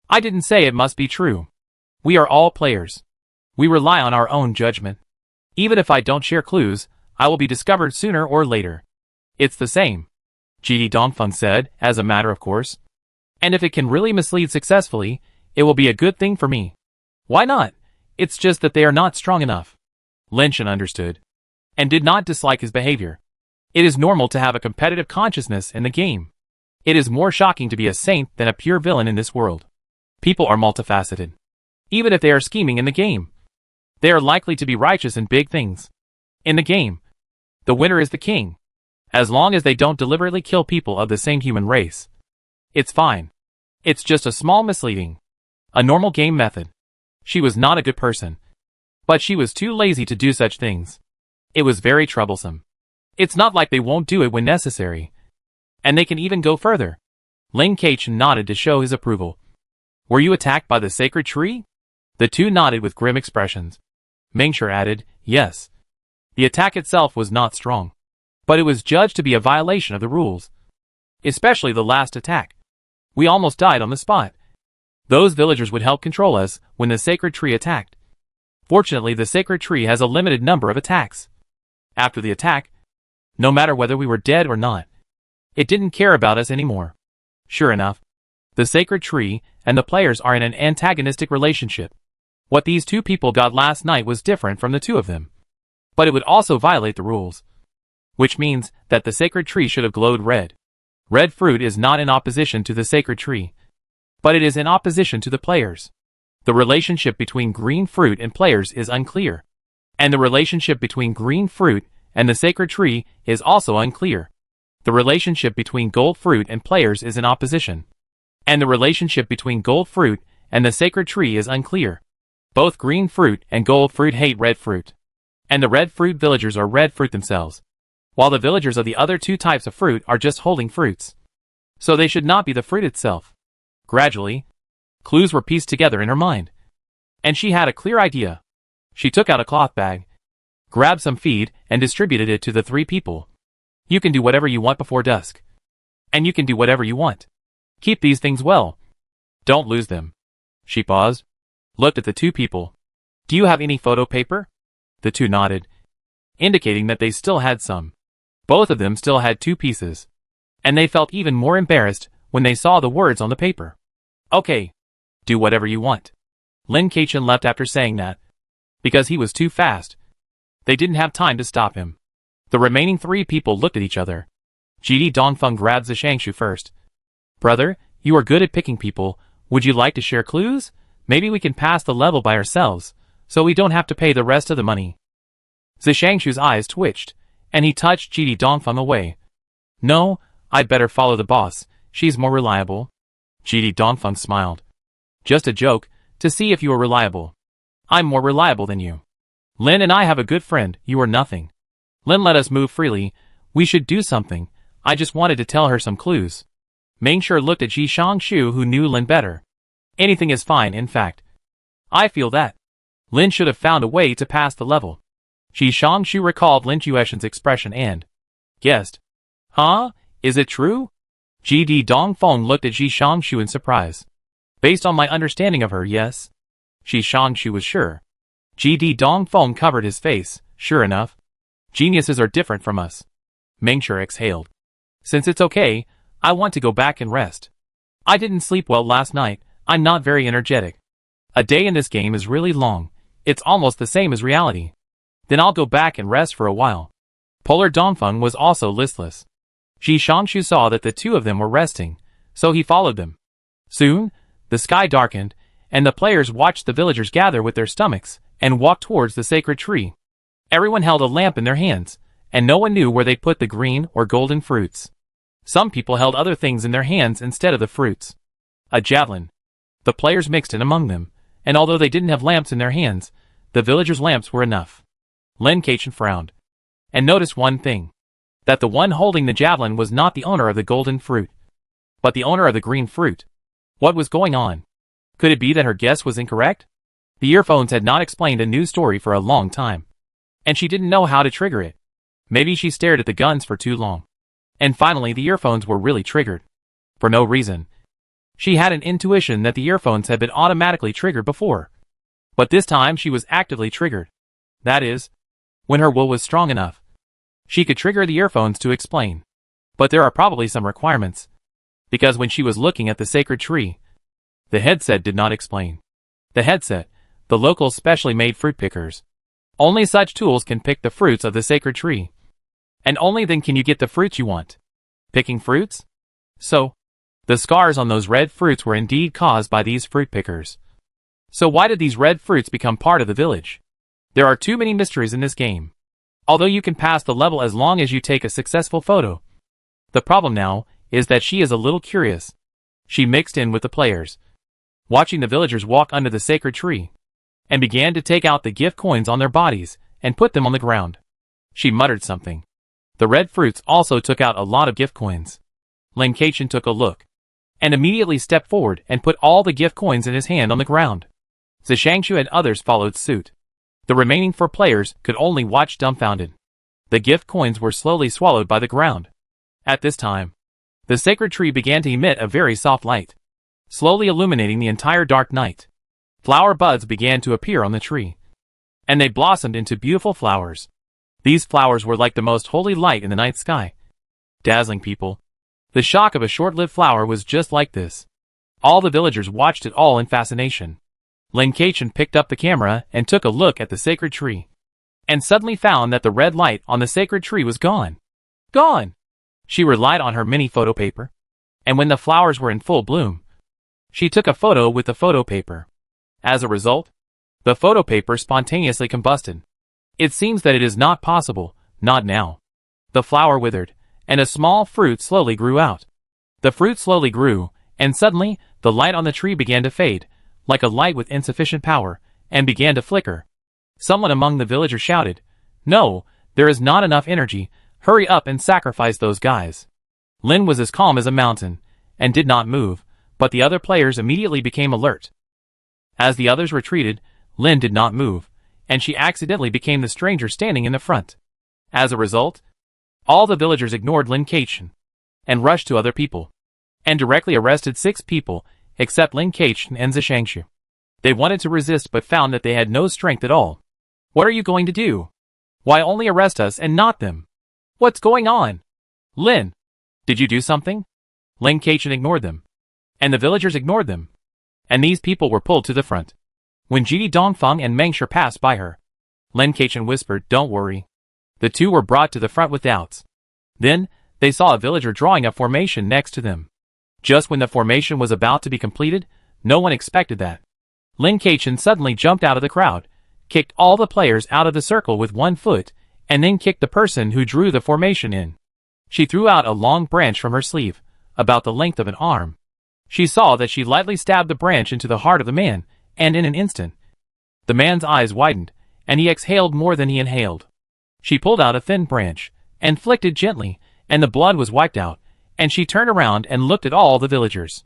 Speaker 1: I didn't say it must be true. We are all players. We rely on our own judgment. Even if I don't share clues, I will be discovered sooner or later. It's the same. GD Dongfeng said, as a matter of course. And if it can really mislead successfully, it will be a good thing for me. Why not? It's just that they are not strong enough. Lin Shen understood. And did not dislike his behavior. It is normal to have a competitive consciousness in the game. It is more shocking to be a saint than a pure villain in this world. People are multifaceted. Even if they are scheming in the game, they are likely to be righteous in big things. In the game, the winner is the king. As long as they don't deliberately kill people of the same human race. It's fine. It's just a small misleading. A normal game method. She was not a good person. But she was too lazy to do such things. It was very troublesome. It's not like they won't do it when necessary. And they can even go further. Lin Kaichen nodded to show his approval. Were you attacked by the sacred tree? The 2 nodded with grim expressions. Mingshi added, yes. The attack itself was not strong. But it was judged to be a violation of the rules. Especially the last attack. We almost died on the spot. Those villagers would help control us when the sacred tree attacked. Fortunately, the sacred tree has a limited number of attacks. After the attack, no matter whether we were dead or not, it didn't care about us anymore. Sure enough, the sacred tree and the players are in an antagonistic relationship. What these 2 people got last night was different from the 2 of them. But it would also violate the rules. Which means that the sacred tree should have glowed red. Red fruit is not in opposition to the sacred tree. But it is in opposition to the players. The relationship between green fruit and players is unclear. And the relationship between green fruit and the sacred tree is also unclear. The relationship between gold fruit and players is in opposition. And the relationship between gold fruit and the sacred tree is unclear. Both green fruit and gold fruit hate red fruit. And the red fruit villagers are red fruit themselves. While the villagers of the other 2 types of fruit are just holding fruits. So they should not be the fruit itself. Gradually, clues were pieced together in her mind. And she had a clear idea. She took out a cloth bag, grabbed some feed, and distributed it to the 3 people. You can do whatever you want before dusk. And you can do whatever you want. Keep these things well. Don't lose them. She paused, looked at the 2 people. Do you have any photo paper? The 2 nodded, indicating that they still had some. Both of them still had 2 pieces. And they felt even more embarrassed when they saw the words on the paper. Okay. Do whatever you want. Lin Kaichen left after saying that. Because he was too fast. They didn't have time to stop him. The remaining 3 people looked at each other. GD Dongfeng grabbed Zishangshu first. Brother, you are good at picking people. Would you like to share clues? Maybe we can pass the level by ourselves, so we don't have to pay the rest of the money. Zishangshu's eyes twitched, and he touched GD Dongfeng away. No, I'd better follow the boss. She's more reliable. GD Dongfeng smiled. Just a joke, to see if you are reliable. I'm more reliable than you. Lin and I have a good friend, you are nothing. Lin let us move freely, we should do something, I just wanted to tell her some clues. Mingshi looked at Zishangshu who knew Lin better. Anything is fine, in fact. I feel that. Lin should have found a way to pass the level. Zishangshu recalled Lin Chueshen's expression and guessed. Huh? Is it true? GD Dongfeng looked at Zishangshu in surprise. Based on my understanding of her, yes. Zishangshu was sure. GD Dongfeng covered his face, sure enough. Geniuses are different from us. Mingshi exhaled. Since it's okay, I want to go back and rest. I didn't sleep well last night, I'm not very energetic. A day in this game is really long, it's almost the same as reality. Then I'll go back and rest for a while. Polar Dongfeng was also listless. Zishangshu saw that the 2 of them were resting, so he followed them. Soon, the sky darkened, and the players watched the villagers gather with their stomachs and walk towards the sacred tree. Everyone held a lamp in their hands, and no one knew where they'd put the green or golden fruits. Some people held other things in their hands instead of the fruits. A javelin. The players mixed in among them, and although they didn't have lamps in their hands, the villagers' lamps were enough. Lin Kachin frowned, and noticed one thing. That the one holding the javelin was not the owner of the golden fruit, but the owner of the green fruit. What was going on? Could it be that her guess was incorrect? The earphones had not explained a new story for a long time, and she didn't know how to trigger it. Maybe she stared at the guns for too long. And finally the earphones were really triggered. For no reason. She had an intuition that the earphones had been automatically triggered before. But this time she was actively triggered. That is, when her will was strong enough, she could trigger the earphones to explain. But there are probably some requirements. Because when she was looking at the sacred tree, the headset did not explain. The headset, the local specially made fruit pickers. Only such tools can pick the fruits of the sacred tree. And only then can you get the fruits you want. Picking fruits? So, the scars on those red fruits were indeed caused by these fruit pickers. So why did these red fruits become part of the village? There are too many mysteries in this game. Although you can pass the level as long as you take a successful photo. The problem now is that she is a little curious. She mixed in with the players, watching the villagers walk under the sacred tree, and began to take out the gift coins on their bodies and put them on the ground. She muttered something. The red fruits also took out a lot of gift coins. Lin Kachin took a look, and immediately stepped forward and put all the gift coins in his hand on the ground. Zishangshu and others followed suit. The remaining 4 players could only watch dumbfounded. The gift coins were slowly swallowed by the ground. At this time, the sacred tree began to emit a very soft light, slowly illuminating the entire dark night. Flower buds began to appear on the tree, and they blossomed into beautiful flowers. These flowers were like the most holy light in the night sky, dazzling people. The shock of a short-lived flower was just like this. All the villagers watched it all in fascination. Lin Kachin picked up the camera and took a look at the sacred tree, and suddenly found that the red light on the sacred tree was gone. Gone! She relied on her mini photo paper, and when the flowers were in full bloom, she took a photo with the photo paper. As a result, the photo paper spontaneously combusted. It seems that it is not possible, not now. The flower withered, and a small fruit slowly grew out. The fruit slowly grew, and suddenly, the light on the tree began to fade, like a light with insufficient power, and began to flicker. Someone among the villagers shouted, "No, there is not enough energy, hurry up and sacrifice those guys." Lin was as calm as a mountain, and did not move, but the other players immediately became alert. As the others retreated, Lin did not move, and she accidentally became the stranger standing in the front. As a result, all the villagers ignored Lin Kachin, and rushed to other people, and directly arrested 6 people, except Lin Kachin and Zishangshu. They wanted to resist but found that they had no strength at all. "What are you going to do? Why only arrest us and not them? What's going on? Lin, did you do something?" Lin Kachin ignored them, and the villagers ignored them, and these people were pulled to the front. When Jidi Dongfeng and Mengshi passed by her, Lin Kachin whispered, "Don't worry." The 2 were brought to the front with doubts. Then, they saw a villager drawing a formation next to them. Just when the formation was about to be completed, no one expected that. Lin Kachin suddenly jumped out of the crowd, kicked all the players out of the circle with 1 foot, and then kicked the person who drew the formation in. She threw out a long branch from her sleeve, about the length of an arm. She saw that she lightly stabbed the branch into the heart of the man, and in an instant, the man's eyes widened, and he exhaled more than he inhaled. She pulled out a thin branch, and flicked it gently, and the blood was wiped out, and she turned around and looked at all the villagers.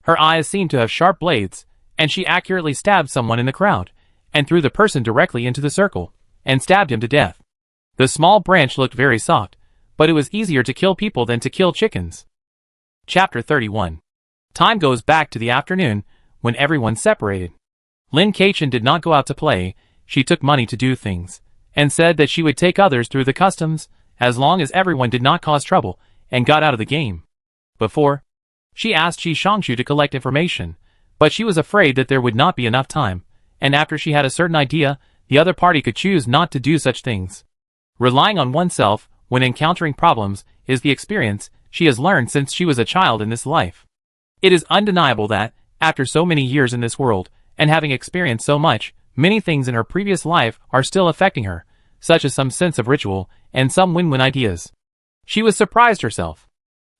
Speaker 1: Her eyes seemed to have sharp blades, and she accurately stabbed someone in the crowd, and threw the person directly into the circle, and stabbed him to death. The small branch looked very soft, but it was easier to kill people than to kill chickens. Chapter 31. Time goes back to the afternoon, when everyone separated. Lin Kachin did not go out to play, she took money to do things, and said that she would take others through the customs, as long as everyone did not cause trouble, and got out of the game. Before, she asked Zishangshu to collect information, but she was afraid that there would not be enough time, and after she had a certain idea, the other party could choose not to do such things. Relying on oneself, when encountering problems, is the experience she has learned since she was a child in this life. It is undeniable that, after so many years in this world, and having experienced so much, many things in her previous life are still affecting her, such as some sense of ritual, and some win-win ideas. She was surprised herself.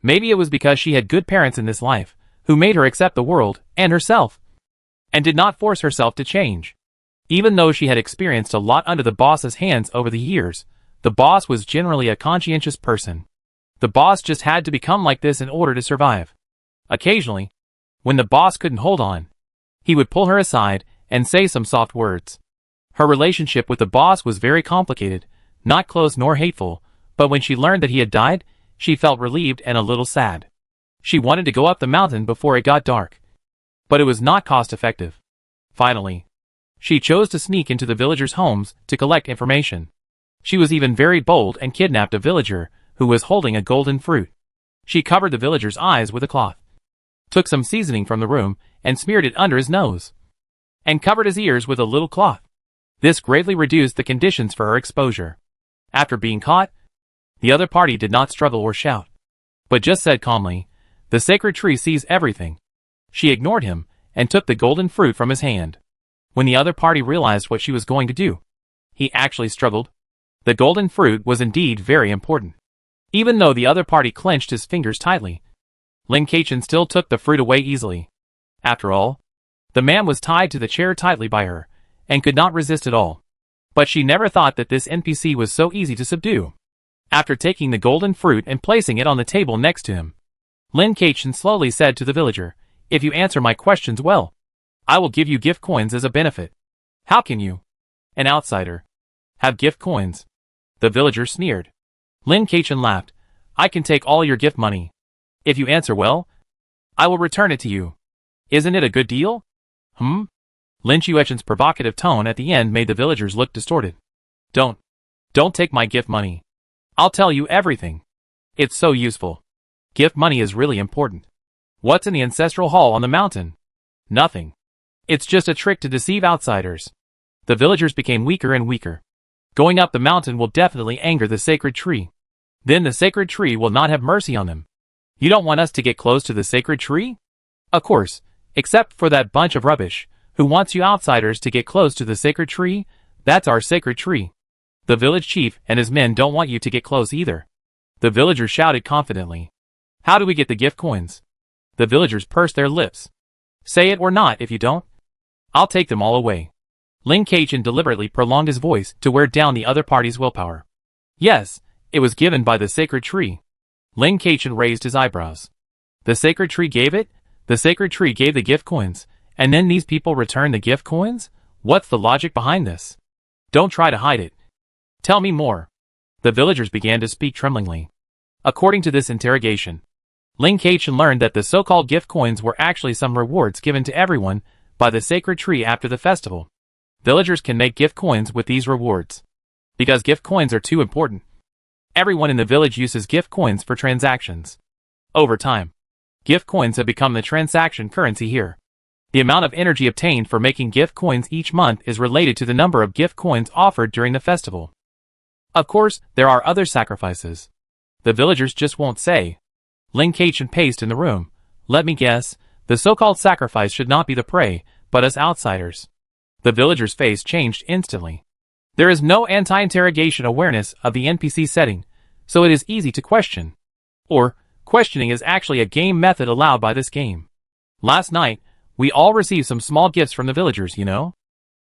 Speaker 1: Maybe it was because she had good parents in this life, who made her accept the world and herself, and did not force herself to change. Even though she had experienced a lot under the boss's hands over the years, the boss was generally a conscientious person. The boss just had to become like this in order to survive. Occasionally, when the boss couldn't hold on, he would pull her aside and say some soft words. Her relationship with the boss was very complicated, not close nor hateful, but when she learned that he had died, she felt relieved and a little sad. She wanted to go up the mountain before it got dark, but it was not cost-effective. Finally, she chose to sneak into the villagers' homes to collect information. She was even very bold and kidnapped a villager who was holding a golden fruit. She covered the villager's eyes with a cloth, took some seasoning from the room and smeared it under his nose, and covered his ears with a little cloth. This greatly reduced the conditions for her exposure. After being caught, the other party did not struggle or shout, but just said calmly, "The sacred tree sees everything." She ignored him and took the golden fruit from his hand. When the other party realized what she was going to do, he actually struggled. The golden fruit was indeed very important. Even though the other party clenched his fingers tightly, Lin Kachin still took the fruit away easily. After all, the man was tied to the chair tightly by her, and could not resist at all. But she never thought that this NPC was so easy to subdue. After taking the golden fruit and placing it on the table next to him, Lin Kachin slowly said to the villager, "If you answer my questions well, I will give you gift coins as a benefit." "How can you, an outsider, have gift coins?" the villager sneered. Lin Kachin laughed. "I can take all your gift money. If you answer well, I will return it to you. Isn't it a good deal?" Lin Chuechen's provocative tone at the end made the villagers look distorted. Don't take my gift money. I'll tell you everything. It's so useful. Gift money is really important. What's in the ancestral hall on the mountain? Nothing. It's just a trick to deceive outsiders." The villagers became weaker and weaker. Going up the mountain will definitely anger the sacred tree. Then the sacred tree will not have mercy on them. You don't want us to get close to the sacred tree? Of course, except for that bunch of rubbish, who wants you outsiders to get close to the sacred tree. That's our sacred tree. The village chief and his men don't want you to get close either. The villagers shouted confidently. "How do we get the gift coins?" The villagers pursed their lips. "Say it or not. If you don't, I'll take them all away." Lin Kachin deliberately prolonged his voice to wear down the other party's willpower. "Yes, it was given by the sacred tree." Lin Kachin raised his eyebrows. "The sacred tree gave it? The sacred tree gave the gift coins, and then these people return the gift coins? What's the logic behind this? Don't try to hide it. Tell me more." The villagers began to speak tremblingly. According to this interrogation, Lin Kachin learned that the so-called gift coins were actually some rewards given to everyone by the sacred tree after the festival. Villagers can make gift coins with these rewards, because gift coins are too important. Everyone in the village uses gift coins for transactions. Over time, gift coins have become the transaction currency here. The amount of energy obtained for making gift coins each month is related to the number of gift coins offered during the festival. Of course, there are other sacrifices. The villagers just won't say. Lin Kachin paced in the room. "Let me guess, the so-called sacrifice should not be the prey, but us outsiders." The villager's face changed instantly. There is no anti-interrogation awareness of the NPC setting, so it is easy to question. Or, questioning is actually a game method allowed by this game. "Last night, we all received some small gifts from the villagers, you know?"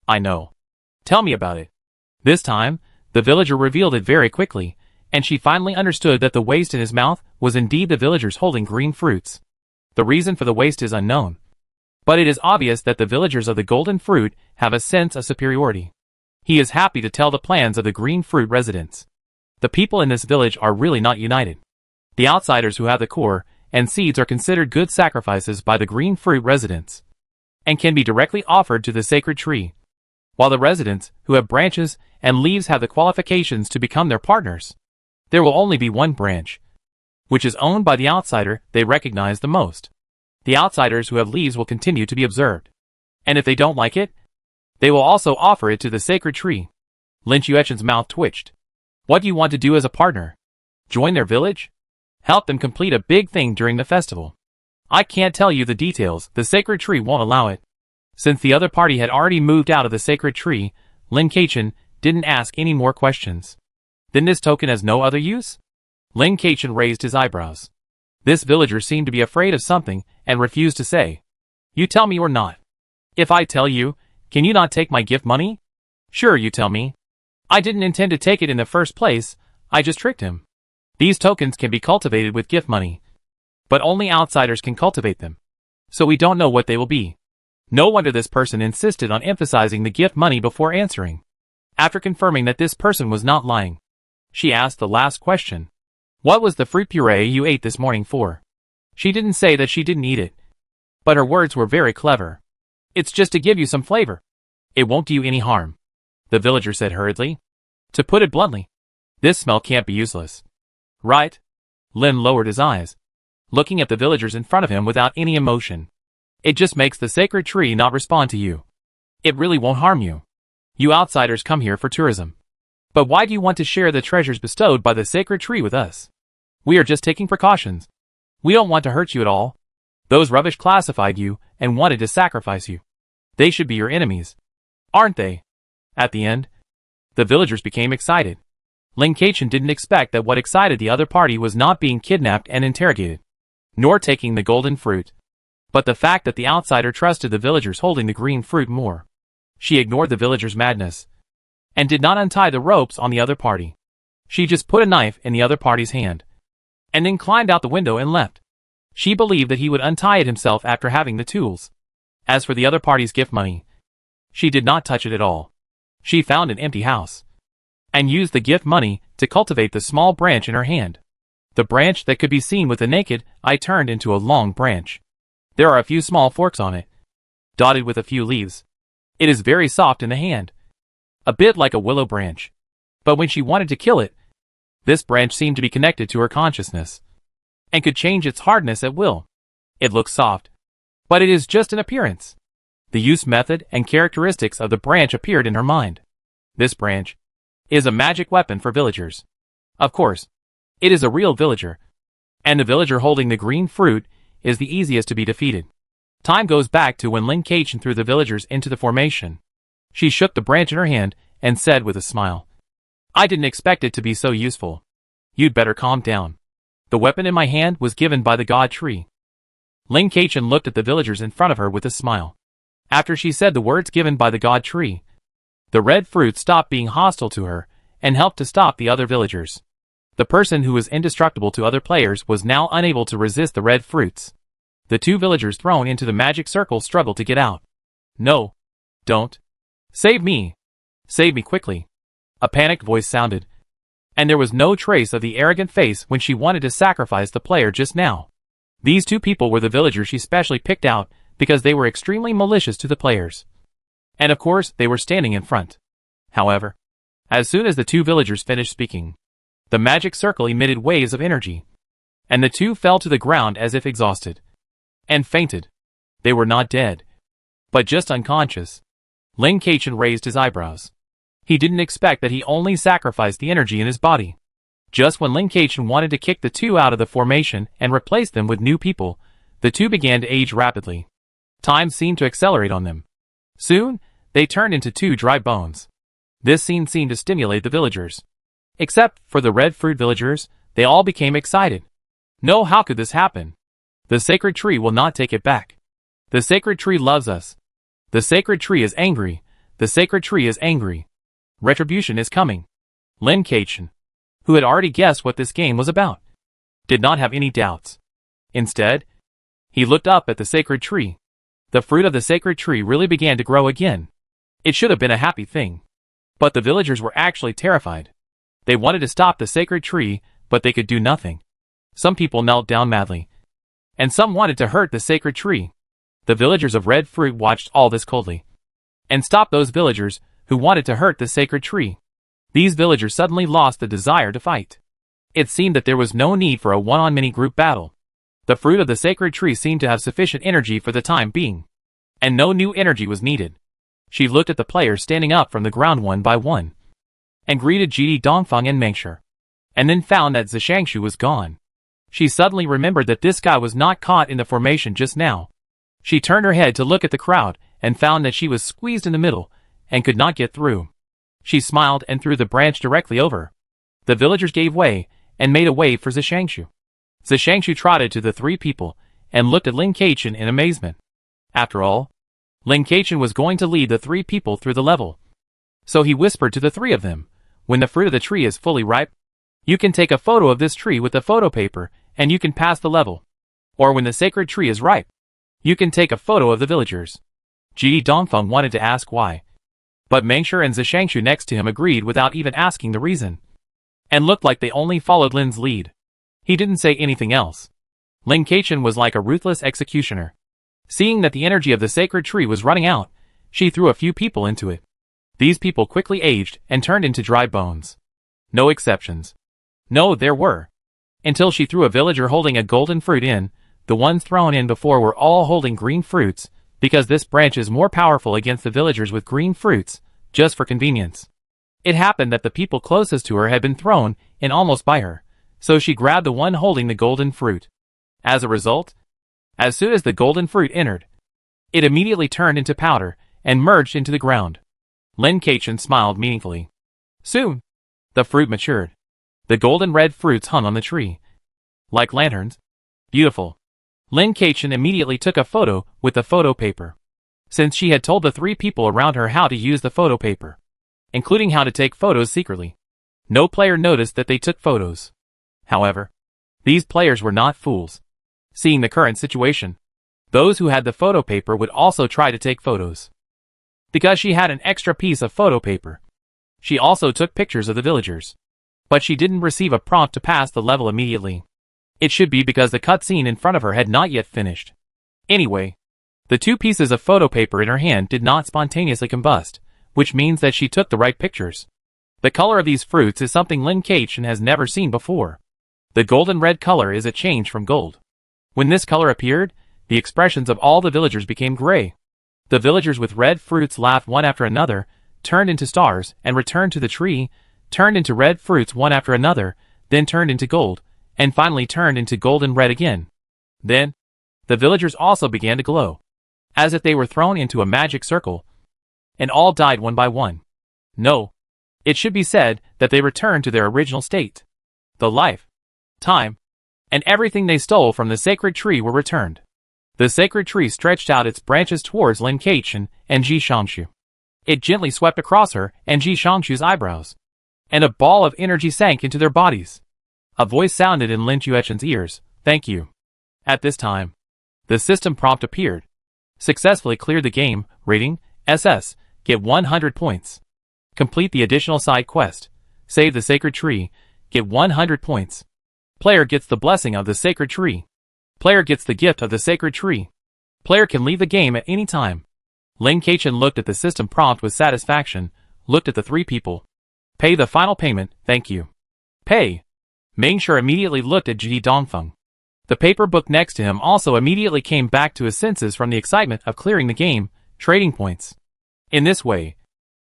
Speaker 1: "I know. Tell me about it." This time, the villager revealed it very quickly, and she finally understood that the waste in his mouth was indeed the villagers holding green fruits. The reason for the waste is unknown, but it is obvious that the villagers of the golden fruit have a sense of superiority. He is happy to tell the plans of the green fruit residents. The people in this village are really not united. The outsiders who have the core and seeds are considered good sacrifices by the green fruit residents, and can be directly offered to the sacred tree, while the residents who have branches and leaves have the qualifications to become their partners. There will only be one branch, which is owned by the outsider they recognize the most. The outsiders who have leaves will continue to be observed, and if they don't like it, they will also offer it to the sacred tree. Lin Chuechen's mouth twitched. "What do you want to do as a partner? Join their village? Help them complete a big thing during the festival?" "I can't tell you the details, the sacred tree won't allow it." Since the other party had already moved out of the sacred tree, Lin Kachin didn't ask any more questions. "Then this token has no other use?" Lin Kachin raised his eyebrows. This villager seemed to be afraid of something and refused to say. You tell me or not. If I tell you, can you not take my gift money? Sure, you tell me. I didn't intend to take it in the first place, I just tricked him. These tokens can be cultivated with gift money. But only outsiders can cultivate them. So we don't know what they will be. No wonder this person insisted on emphasizing the gift money before answering. After confirming that this person was not lying, she asked the last question. What was the fruit puree you ate this morning for? She didn't say that she didn't eat it. But her words were very clever. It's just to give you some flavor. It won't do you any harm, the villager said hurriedly. To put it bluntly, this smell can't be useless. Right? Lin lowered his eyes, looking at the villagers in front of him without any emotion. It just makes the sacred tree not respond to you. It really won't harm you. You outsiders come here for tourism. But why do you want to share the treasures bestowed by the sacred tree with us? We are just taking precautions. We don't want to hurt you at all. Those rubbish classified you and wanted to sacrifice you. They should be your enemies. Aren't they? At the end, the villagers became excited. Ling Kaichen didn't expect that what excited the other party was not being kidnapped and interrogated, nor taking the golden fruit, but the fact that the outsider trusted the villagers holding the green fruit more. She ignored the villagers' madness, and did not untie the ropes on the other party. She just put a knife in the other party's hand, and then climbed out the window and left. She believed that he would untie it himself after having the tools. As for the other party's gift money, she did not touch it at all. She found an empty house, and used the gift money to cultivate the small branch in her hand. The branch that could be seen with the naked eye turned into a long branch. There are a few small forks on it, dotted with a few leaves. It is very soft in the hand, a bit like a willow branch. But when she wanted to kill it, this branch seemed to be connected to her consciousness, and could change its hardness at will. It looks soft, but it is just an appearance. The use method and characteristics of the branch appeared in her mind. This branch is a magic weapon for villagers. Of course, it is a real villager, and the villager holding the green fruit is the easiest to be defeated. Time goes back to when Ling Kaichen threw the villagers into the formation. She shook the branch in her hand and said with a smile, I didn't expect it to be so useful. You'd better calm down. The weapon in my hand was given by the god tree. Ling Kaichen looked at the villagers in front of her with a smile. After she said the words given by the god tree, the red fruit stopped being hostile to her and helped to stop the other villagers. The person who was indestructible to other players was now unable to resist the red fruits. The two villagers thrown into the magic circle struggled to get out. No. Don't. Save me. Save me quickly. A panicked voice sounded, and there was no trace of the arrogant face when she wanted to sacrifice the player just now. These two people were the villagers she specially picked out because they were extremely malicious to the players. And of course, they were standing in front. However, as soon as the two villagers finished speaking, the magic circle emitted waves of energy, and the two fell to the ground as if exhausted, and fainted. They were not dead, but just unconscious. Ling Kaichen raised his eyebrows. He didn't expect that he only sacrificed the energy in his body. Just when Ling Kaichen wanted to kick the two out of the formation and replace them with new people, the two began to age rapidly. Time seemed to accelerate on them. Soon, they turned into two dry bones. This scene seemed to stimulate the villagers. Except for the red fruit villagers, they all became excited. No, how could this happen? The sacred tree will not take it back. The sacred tree loves us. The sacred tree is angry. The sacred tree is angry. Retribution is coming. Ling Kaichen, who had already guessed what this game was about, did not have any doubts. Instead, he looked up at the sacred tree. The fruit of the sacred tree really began to grow again. It should have been a happy thing. But the villagers were actually terrified. They wanted to stop the sacred tree, but they could do nothing. Some people knelt down madly, and some wanted to hurt the sacred tree. The villagers of red fruit watched all this coldly, and stopped those villagers who wanted to hurt the sacred tree. These villagers suddenly lost the desire to fight. It seemed that there was no need for a one-on-many group battle. The fruit of the sacred tree seemed to have sufficient energy for the time being, and no new energy was needed. She looked at the players standing up from the ground one by one, and greeted Jidi Dongfeng and Mengshi, and then found that Zishangshu was gone. She suddenly remembered that this guy was not caught in the formation just now. She turned her head to look at the crowd, and found that she was squeezed in the middle, and could not get through. She smiled and threw the branch directly over. The villagers gave way, and made a way for Zishangshu. Zishangshu trotted to the three people, and looked at Lin Keqian in amazement. After all, Lin Keqian was going to lead the 3 people through the level. So he whispered to the 3 of them, "When the fruit of the tree is fully ripe, you can take a photo of this tree with the photo paper, and you can pass the level. Or when the sacred tree is ripe, you can take a photo of the villagers." Ji Dongfeng wanted to ask why, but Mengsher and Zishangshu next to him agreed without even asking the reason, and looked like they only followed Lin's lead. He didn't say anything else. Lin Keqian was like a ruthless executioner. Seeing that the energy of the sacred tree was running out, she threw a few people into it. These people quickly aged and turned into dry bones. No exceptions. No, there were. Until she threw a villager holding a golden fruit in. The ones thrown in before were all holding green fruits, because this branch is more powerful against the villagers with green fruits, just for convenience. It happened that the people closest to her had been thrown in almost by her, so she grabbed the one holding the golden fruit. As a result, as soon as the golden fruit entered, it immediately turned into powder and merged into the ground. Lin Keqian smiled meaningfully. Soon, the fruit matured. The golden red fruits hung on the tree like lanterns. Beautiful. Lin Keqian immediately took a photo with the photo paper. Since she had told the 3 people around her how to use the photo paper, including how to take photos secretly, no player noticed that they took photos. However, these players were not fools. Seeing the current situation, those who had the photo paper would also try to take photos. Because she had an extra piece of photo paper, she also took pictures of the villagers. But she didn't receive a prompt to pass the level immediately. It should be because the cutscene in front of her had not yet finished. Anyway, the 2 pieces of photo paper in her hand did not spontaneously combust, which means that she took the right pictures. The color of these fruits is something Lin Keqian has never seen before. The golden red color is a change from gold. When this color appeared, the expressions of all the villagers became gray. The villagers with red fruits laughed one after another, turned into stars, and returned to the tree, turned into red fruits one after another, then turned into gold, and finally turned into golden red again. Then, the villagers also began to glow, as if they were thrown into a magic circle, and all died one by one. No, it should be said that they returned to their original state. The life, time, and everything they stole from the sacred tree were returned. The sacred tree stretched out its branches towards Lin Keqian and Zishangshu. It gently swept across her and Zishangshu's eyebrows, and a ball of energy sank into their bodies. A voice sounded in Lin Keqian's ears, "Thank you." At this time, the system prompt appeared. Successfully cleared the game, rating, SS, get 100 points. Complete the additional side quest, save the sacred tree, get 100 points. Player gets the blessing of the sacred tree. Player gets the gift of the sacred tree. Player can leave the game at any time. Lin Keqian looked at the system prompt with satisfaction, looked at the 3 people. Pay the final payment, thank you. Pay. Mengsher immediately looked at Ji Dongfeng. The paper book next to him also immediately came back to his senses from the excitement of clearing the game, trading points. In this way,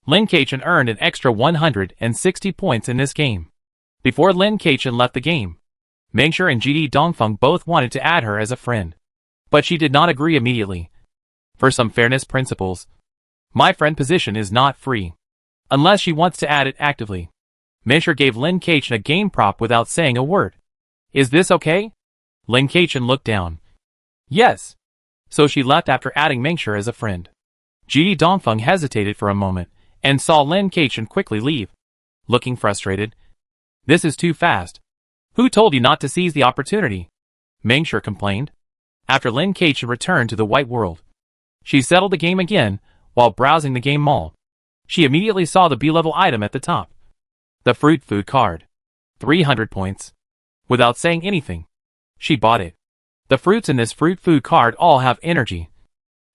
Speaker 1: Lin Keqian earned an extra 160 points in this game. Before Lin Keqian left the game, Mengsher and Ji Dongfeng both wanted to add her as a friend. But she did not agree immediately. For some fairness principles, my friend position is not free, unless she wants to add it actively. Mengsher gave Lin Keqian a game prop without saying a word. Is this okay? Lin Keqian looked down. Yes. So she left after adding Mengsher as a friend. Ji Dongfeng hesitated for a moment, and saw Lin Keqian quickly leave. Looking frustrated. This is too fast. Who told you not to seize the opportunity? Mengsher complained. After Lin Keqian returned to the white world, she settled the game again, while browsing the game mall. She immediately saw the B-level item at the top. The fruit food card. 300 points. Without saying anything, she bought it. The fruits in this fruit food card all have energy,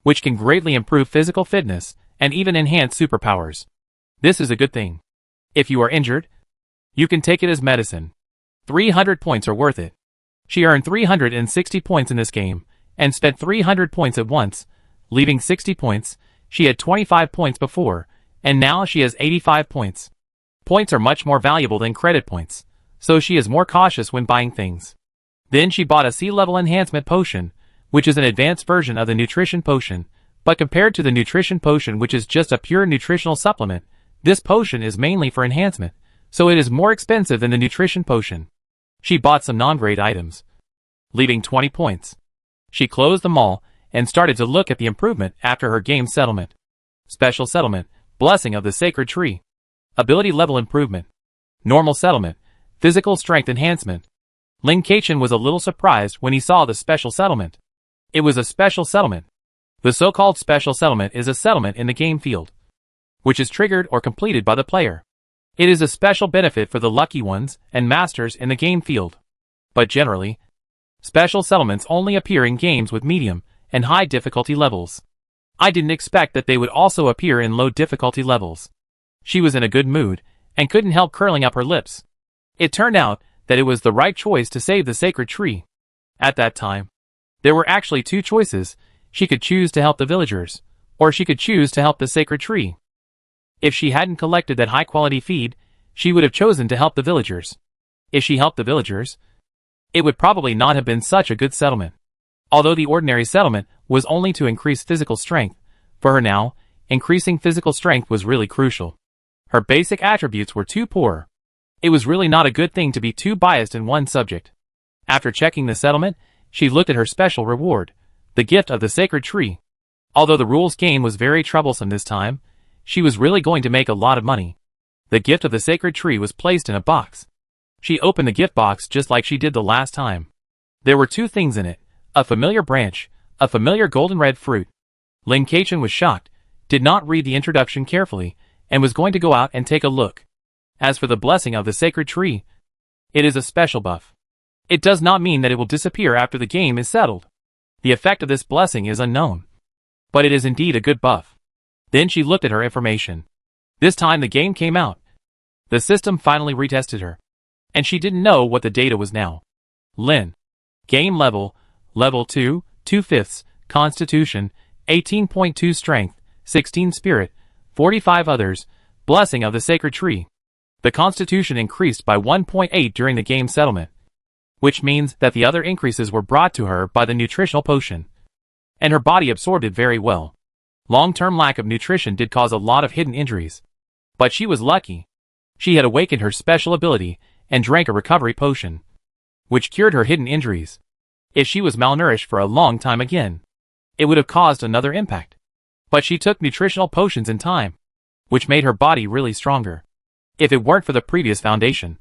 Speaker 1: which can greatly improve physical fitness and even enhance superpowers. This is a good thing. If you are injured, you can take it as medicine. 300 points are worth it. She earned 360 points in this game, and spent 300 points at once, leaving 60 points. She had 25 points before, and now she has 85 points. Points are much more valuable than credit points, so she is more cautious when buying things. Then she bought a C-level enhancement potion, which is an advanced version of the nutrition potion, but compared to the nutrition potion, which is just a pure nutritional supplement, this potion is mainly for enhancement, so it is more expensive than the nutrition potion. She bought some non-grade items, leaving 20 points. She closed them all and started to look at the improvement after her game settlement. Special settlement, blessing of the sacred tree. Ability level improvement. Normal settlement, physical strength enhancement. Lin Keichen was a little surprised when he saw the special settlement. It was a special settlement. The so-called special settlement is a settlement in the game field, which is triggered or completed by the player. It is a special benefit for the lucky ones and masters in the game field. But generally, special settlements only appear in games with medium and high difficulty levels. I didn't expect that they would also appear in low difficulty levels. She was in a good mood and couldn't help curling up her lips. It turned out that it was the right choice to save the sacred tree. At that time, there were actually two choices. She could choose to help the villagers, or she could choose to help the sacred tree. If she hadn't collected that high-quality feed, she would have chosen to help the villagers. If she helped the villagers, it would probably not have been such a good settlement. Although the ordinary settlement was only to increase physical strength, for her now, increasing physical strength was really crucial. Her basic attributes were too poor. It was really not a good thing to be too biased in one subject. After checking the settlement, she looked at her special reward, the gift of the sacred tree. Although the rules game was very troublesome this time, she was really going to make a lot of money. The gift of the sacred tree was placed in a box. She opened the gift box just like she did the last time. There were two things in it, a familiar branch, a familiar golden red fruit. Lin Keichen was shocked, did not read the introduction carefully, and was going to go out and take a look. As for the blessing of the sacred tree, it is a special buff. It does not mean that it will disappear after the game is settled. The effect of this blessing is unknown. But it is indeed a good buff. Then she looked at her information. This time the game came out. The system finally retested her. And she didn't know what the data was now. Lin. Game level, level 2, 2/5, Constitution, 18.2 Strength, 16 Spirit, 45 others, Blessing of the Sacred Tree. The Constitution increased by 1.8 during the game settlement, which means that the other increases were brought to her by the nutritional potion. And her body absorbed it very well. Long-term lack of nutrition did cause a lot of hidden injuries. But she was lucky. She had awakened her special ability and drank a recovery potion, which cured her hidden injuries. If she was malnourished for a long time again, it would have caused another impact. But she took nutritional potions in time, which made her body really stronger. If it weren't for the previous foundation,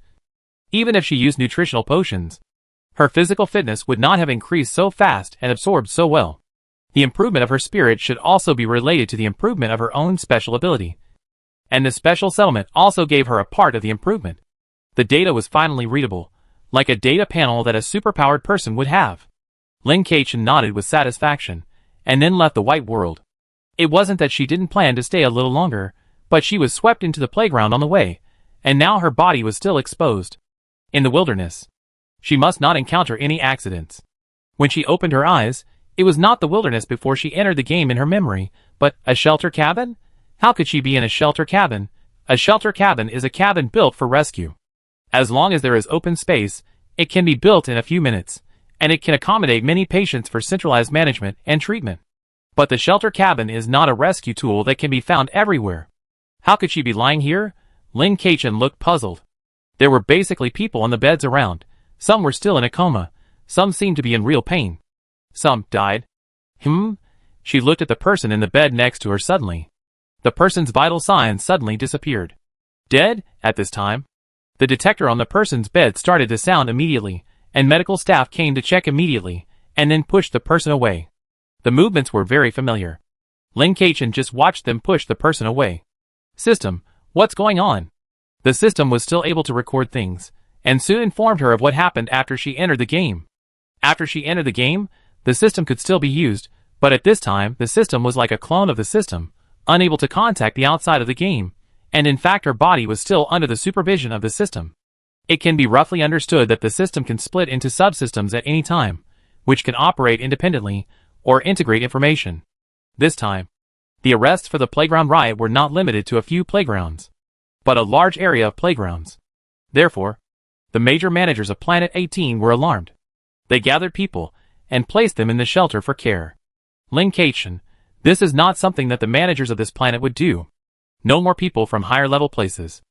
Speaker 1: even if she used nutritional potions, her physical fitness would not have increased so fast and absorbed so well. The improvement of her spirit should also be related to the improvement of her own special ability. And the special settlement also gave her a part of the improvement. The data was finally readable, like a data panel that a superpowered person would have. Lin Keichen nodded with satisfaction, and then left the white world. It wasn't that she didn't plan to stay a little longer, but she was swept into the playground on the way, and now her body was still exposed. In the wilderness, she must not encounter any accidents. When she opened her eyes, it was not the wilderness before she entered the game in her memory, but a shelter cabin? How could she be in a shelter cabin? A shelter cabin is a cabin built for rescue. As long as there is open space, it can be built in a few minutes, and it can accommodate many patients for centralized management and treatment. But the shelter cabin is not a rescue tool that can be found everywhere. How could she be lying here? Lin Keichen looked puzzled. There were basically people on the beds around. Some were still in a coma. Some seemed to be in real pain. Some died. She looked at the person in the bed next to her suddenly. The person's vital signs suddenly disappeared. Dead? At this time, the detector on the person's bed started to sound immediately, and medical staff came to check immediately, and then pushed the person away. The movements were very familiar. Lin Keichen just watched them push the person away. System, what's going on? The system was still able to record things, and soon informed her of what happened after she entered the game. After she entered the game, the system could still be used, but at this time the system was like a clone of the system, unable to contact the outside of the game, and in fact her body was still under the supervision of the system. It can be roughly understood that the system can split into subsystems at any time, which can operate independently, or integrate information. This time, the arrests for the playground riot were not limited to a few playgrounds, but a large area of playgrounds. Therefore, the major managers of Planet 18 were alarmed. They gathered people, and placed them in the shelter for care. Lin Keichen, this is not something that the managers of this planet would do. No more people from higher level places.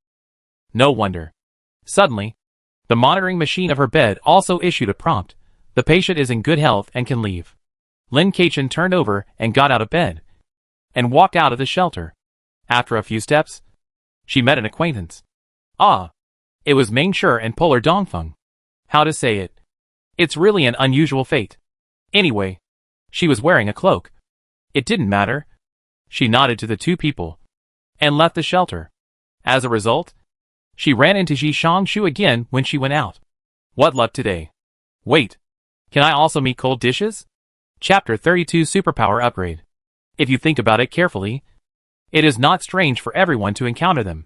Speaker 1: No wonder. Suddenly, the monitoring machine of her bed also issued a prompt. The patient is in good health and can leave. Lin Keichen turned over and got out of bed, and walked out of the shelter. After a few steps, she met an acquaintance. Ah! It was Ming Shi and Polar Dongfeng. How to say it? It's really an unusual fate. Anyway, she was wearing a cloak. It didn't matter. She nodded to the two people, and left the shelter. As a result, she ran into Ji Shangshu again when she went out. What luck today. Wait. Can I also meet cold dishes? Chapter 32 Superpower Upgrade. If you think about it carefully, it is not strange for everyone to encounter them.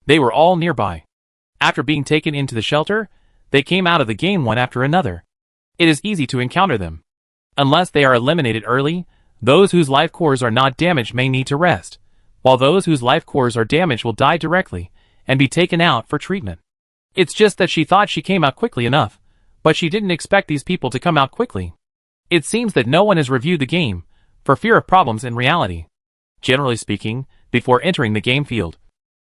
Speaker 1: They were all nearby. After being taken into the shelter, they came out of the game one after another. It is easy to encounter them. Unless they are eliminated early, those whose life cores are not damaged may need to rest, while those whose life cores are damaged will die directly and be taken out for treatment. It's just that she thought she came out quickly enough, but she didn't expect these people to come out quickly. It seems that no one has reviewed the game, for fear of problems in reality. Generally speaking, before entering the game field,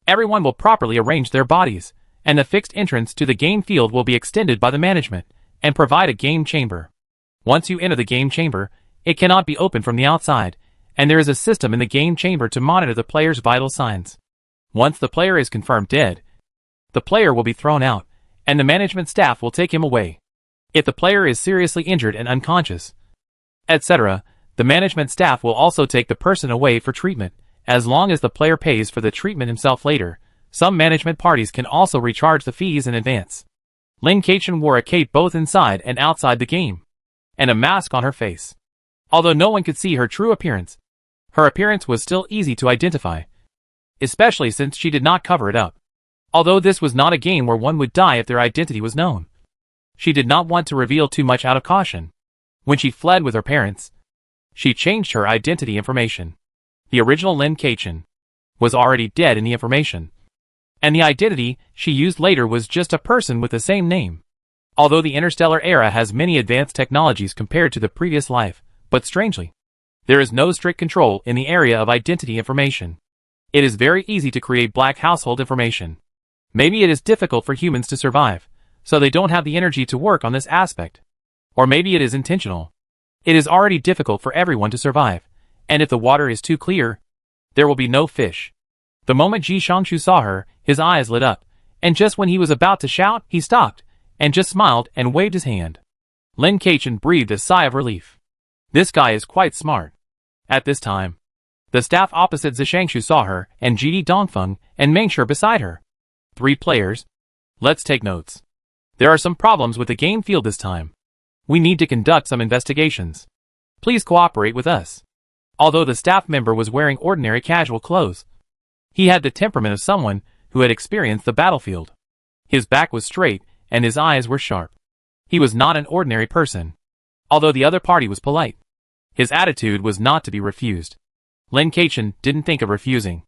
Speaker 1: everyone will properly arrange their bodies, and the fixed entrance to the game field will be extended by the management, and provide a game chamber. Once you enter the game chamber, it cannot be opened from the outside, and there is a system in the game chamber to monitor the player's vital signs. Once the player is confirmed dead, the player will be thrown out, and the management staff will take him away. If the player is seriously injured and unconscious, etc., the management staff will also take the person away for treatment, as long as the player pays for the treatment himself later. Some management parties can also recharge the fees in advance. Lin Keichen wore a cape both inside and outside the game, and a mask on her face. Although no one could see her true appearance, her appearance was still easy to identify, especially since she did not cover it up. Although this was not a game where one would die if their identity was known, she did not want to reveal too much out of caution. When she fled with her parents, she changed her identity information. The original Lin Keichen was already dead in the information, and the identity she used later was just a person with the same name. Although the interstellar era has many advanced technologies compared to the previous life, but strangely, there is no strict control in the area of identity information. It is very easy to create black household information. Maybe it is difficult for humans to survive, so they don't have the energy to work on this aspect. Or maybe it is intentional. It is already difficult for everyone to survive, and if the water is too clear, there will be no fish. The moment Ji Shangshu saw her, his eyes lit up, and just when he was about to shout, he stopped, and just smiled and waved his hand. Lin Keichen breathed a sigh of relief. This guy is quite smart. At this time, the staff opposite Zishangshu saw her, and Ji Dongfeng and Ming Shi beside her. 3 players. Let's take notes. There are some problems with the game field this time. We need to conduct some investigations. Please cooperate with us. Although the staff member was wearing ordinary casual clothes, he had the temperament of someone who had experienced the battlefield. His back was straight, and his eyes were sharp. He was not an ordinary person. Although the other party was polite, his attitude was not to be refused. Lin Keichen didn't think of refusing.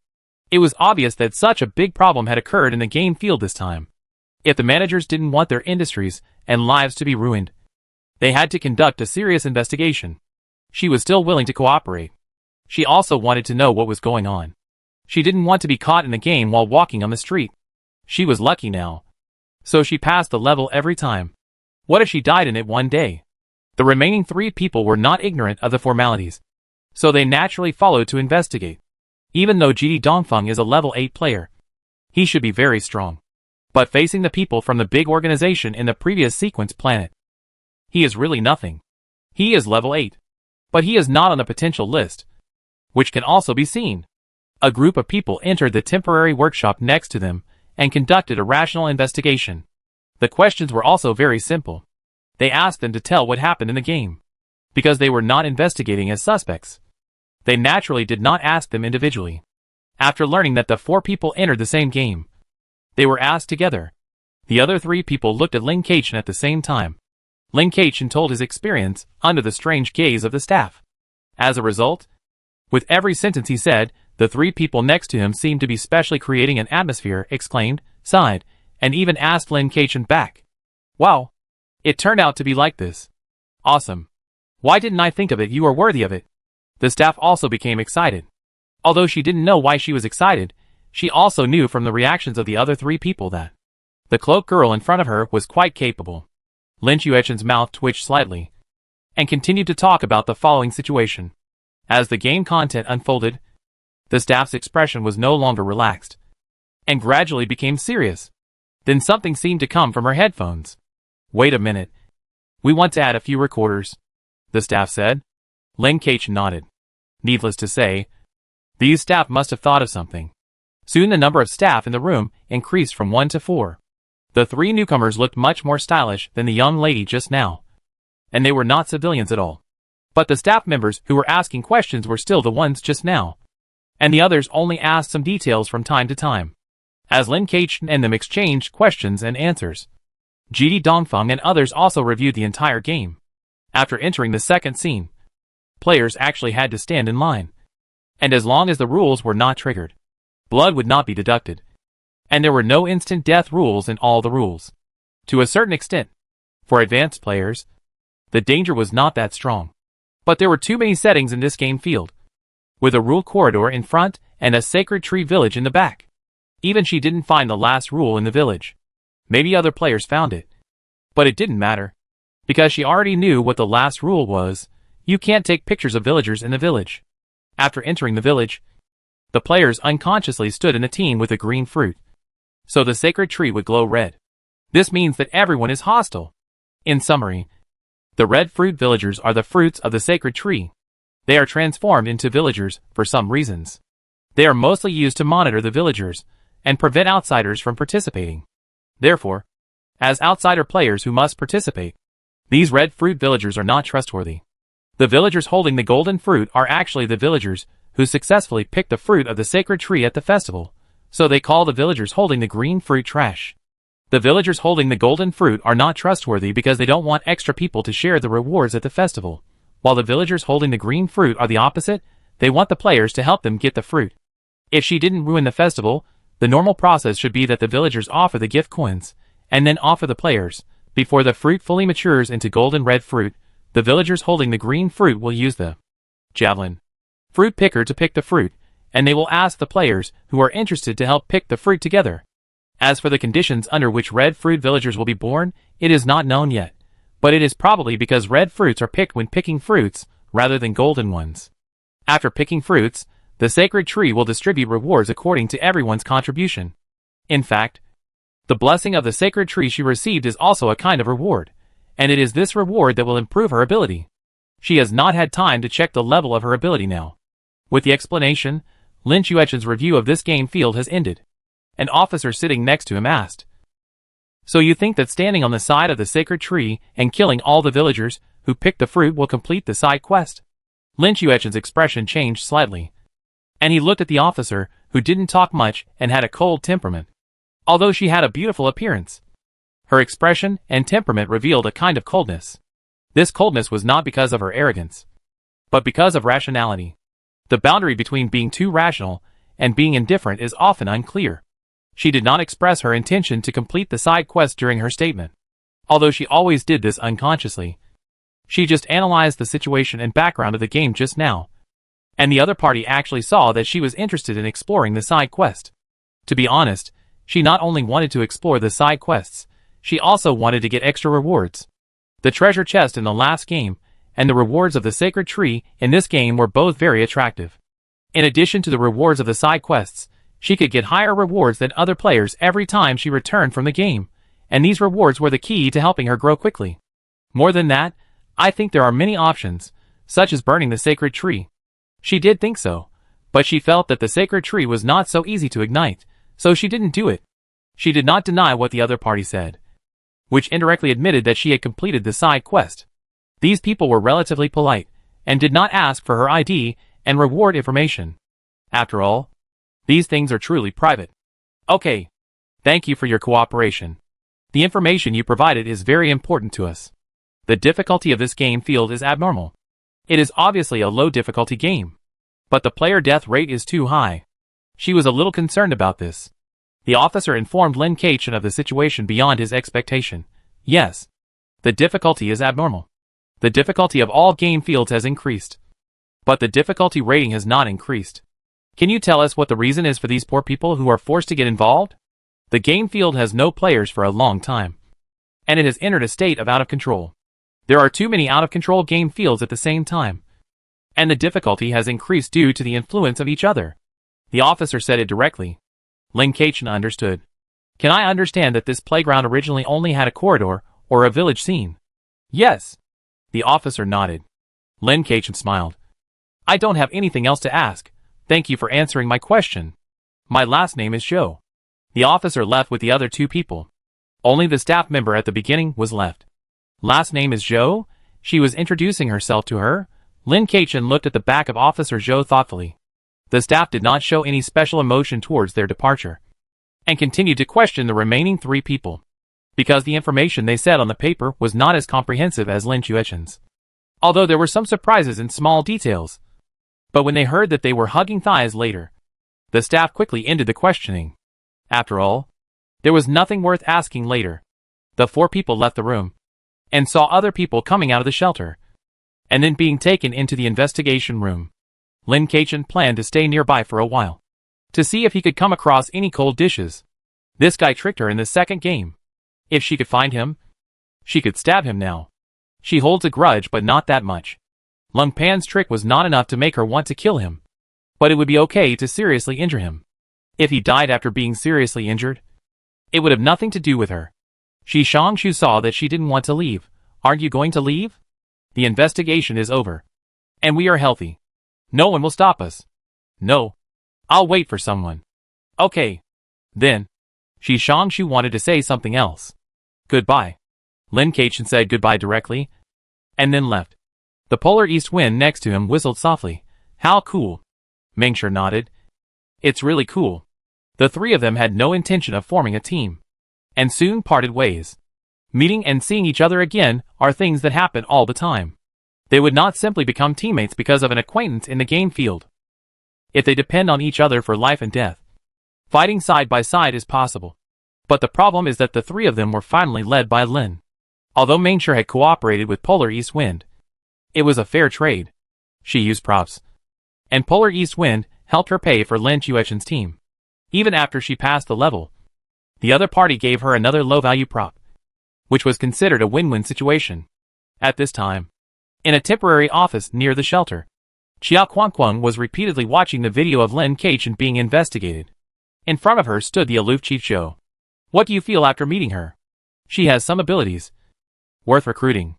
Speaker 1: It was obvious that such a big problem had occurred in the game field this time. If the managers didn't want their industries and lives to be ruined, they had to conduct a serious investigation. She was still willing to cooperate. She also wanted to know what was going on. She didn't want to be caught in the game while walking on the street. She was lucky now, so she passed the level every time. What if she died in it one day? The remaining 3 people were not ignorant of the formalities, so they naturally followed to investigate. Even though Ji Dongfeng is a level 8 player, he should be very strong. But facing the people from the big organization in the previous sequence planet, he is really nothing. He is level 8, but he is not on the potential list, which can also be seen. A group of people entered the temporary workshop next to them and conducted a rational investigation. The questions were also very simple. They asked them to tell what happened in the game. Because they were not investigating as suspects, they naturally did not ask them individually. After learning that the 4 people entered the same game, they were asked together. The other 3 people looked at Lin Keichen at the same time. Lin Keichen told his experience under the strange gaze of the staff. As a result, with every sentence he said, the 3 people next to him seemed to be specially creating an atmosphere, exclaimed, sighed, and even asked Lin Keichen back. Wow! It turned out to be like this. Awesome. Why didn't I think of it? You are worthy of it. The staff also became excited. Although she didn't know why she was excited, she also knew from the reactions of the other 3 people that the cloaked girl in front of her was quite capable. Lin Chuechen's mouth twitched slightly, and continued to talk about the following situation. As the game content unfolded, the staff's expression was no longer relaxed, and gradually became serious. Then something seemed to come from her headphones. Wait a minute. We want to add a few recorders, the staff said. Lin Keich nodded. Needless to say, these staff must have thought of something. Soon the number of staff in the room increased from 1 to 4. The 3 newcomers looked much more stylish than the young lady just now, and they were not civilians at all. But the staff members who were asking questions were still the ones just now, and the others only asked some details from time to time. As Lin Keich and them exchanged questions and answers, Jidi Dongfeng and others also reviewed the entire game. After entering the second scene, players actually had to stand in line, and as long as the rules were not triggered, blood would not be deducted, and there were no instant death rules in all the rules. To a certain extent, for advanced players, the danger was not that strong. But there were too many settings in this game field, with a rule corridor in front and a sacred tree village in the back. Even she didn't find the last rule in the village. Maybe other players found it, but it didn't matter, because she already knew what the last rule was. You can't take pictures of villagers in the village. After entering the village, the players unconsciously stood in a team with a green fruit, so the sacred tree would glow red. This means that everyone is hostile. In summary, the red fruit villagers are the fruits of the sacred tree. They are transformed into villagers for some reasons. They are mostly used to monitor the villagers and prevent outsiders from participating. Therefore, as outsider players who must participate, these red fruit villagers are not trustworthy. The villagers holding the golden fruit are actually the villagers who successfully picked the fruit of the sacred tree at the festival, so they call the villagers holding the green fruit trash. The villagers holding the golden fruit are not trustworthy because they don't want extra people to share the rewards at the festival, while the villagers holding the green fruit are the opposite. They want the players to help them get the fruit. If she didn't ruin the festival, the normal process should be that the villagers offer the gift coins, and then offer the players. Before the fruit fully matures into golden red fruit, the villagers holding the green fruit will use the javelin fruit picker to pick the fruit, and they will ask the players who are interested to help pick the fruit together. As for the conditions under which red fruit villagers will be born, it is not known yet, but it is probably because red fruits are picked when picking fruits, rather than golden ones. After picking fruits, the sacred tree will distribute rewards according to everyone's contribution. In fact, the blessing of the sacred tree she received is also a kind of reward, and it is this reward that will improve her ability. She has not had time to check the level of her ability now. With the explanation, Lin Chuechen's review of this game field has ended. An officer sitting next to him asked, "So you think that standing on the side of the sacred tree and killing all the villagers who picked the fruit will complete the side quest?" Lin Chuechen's expression changed slightly, and he looked at the officer, who didn't talk much and had a cold temperament. Although she had a beautiful appearance, her expression and temperament revealed a kind of coldness. This coldness was not because of her arrogance, but because of rationality. The boundary between being too rational and being indifferent is often unclear. She did not express her intention to complete the side quest during her statement, although she always did this unconsciously. She just analyzed the situation and background of the game just now, and the other party actually saw that she was interested in exploring the side quest. To be honest, she not only wanted to explore the side quests, she also wanted to get extra rewards. The treasure chest in the last game and the rewards of the sacred tree in this game were both very attractive. In addition to the rewards of the side quests, she could get higher rewards than other players every time she returned from the game, and these rewards were the key to helping her grow quickly. More than that, I think there are many options, such as burning the sacred tree. She did think so, but she felt that the sacred tree was not so easy to ignite, so she didn't do it. She did not deny what the other party said, which indirectly admitted that she had completed the side quest. These people were relatively polite, and did not ask for her ID and reward information. After all, these things are truly private. Okay. Thank you for your cooperation. The information you provided is very important to us. The difficulty of this game field is abnormal. It is obviously a low difficulty game, but the player death rate is too high. She was a little concerned about this. The officer informed Lin Keich of the situation beyond his expectation. Yes, the difficulty is abnormal. The difficulty of all game fields has increased, but the difficulty rating has not increased. Can you tell us what the reason is for these poor people who are forced to get involved? The game field has no players for a long time, and it has entered a state of out of control. There are too many out-of-control game fields at the same time, and the difficulty has increased due to the influence of each other. The officer said it directly. Lin Keichen understood. Can I understand that this playground originally only had a corridor or a village scene? Yes. The officer nodded. Lin Keichen smiled. I don't have anything else to ask. Thank you for answering my question. My last name is Zhou. The officer left with the other two people. Only the staff member at the beginning was left. Last name is Zhou? She was introducing herself to her. Lin Keichen looked at the back of Officer Zhou thoughtfully. The staff did not show any special emotion towards their departure, and continued to question the remaining three people, because the information they said on the paper was not as comprehensive as Lin Chuechen's. Although there were some surprises in small details. But when they heard that they were hugging thighs later, the staff quickly ended the questioning. After all, there was nothing worth asking later. The four people left the room, and saw other people coming out of the shelter, and then being taken into the investigation room. Lin Keichen planned to stay nearby for a while, to see if he could come across any cold dishes. This guy tricked her in the second game. If she could find him, she could stab him now. She holds a grudge, but not that much. Lung Pan's trick was not enough to make her want to kill him, but it would be okay to seriously injure him. If he died after being seriously injured, it would have nothing to do with her. Shi Shongshu saw that she didn't want to leave. Aren't you going to leave? The investigation is over, and we are healthy. No one will stop us. No. I'll wait for someone. Okay. Then. Shi Shongshu wanted to say something else. Goodbye. Lin Keichen said goodbye directly, and then left. The polar east wind next to him whistled softly. How cool. Mengshi nodded. It's really cool. The three of them had no intention of forming a team, and soon parted ways. Meeting and seeing each other again are things that happen all the time. They would not simply become teammates because of an acquaintance in the game field. If they depend on each other for life and death, fighting side by side is possible. But the problem is that the three of them were finally led by Lin. Although Mengshi had cooperated with Polar East Wind, it was a fair trade. She used props, and Polar East Wind helped her pay for Lin Chuechen's team. Even after she passed the level, the other party gave her another low-value prop, which was considered a win-win situation. At this time, in a temporary office near the shelter, Xiao Kuangkuang was repeatedly watching the video of Lin Keichen being investigated. In front of her stood the aloof Chief Zhou. What do you feel after meeting her? She has some abilities worth recruiting,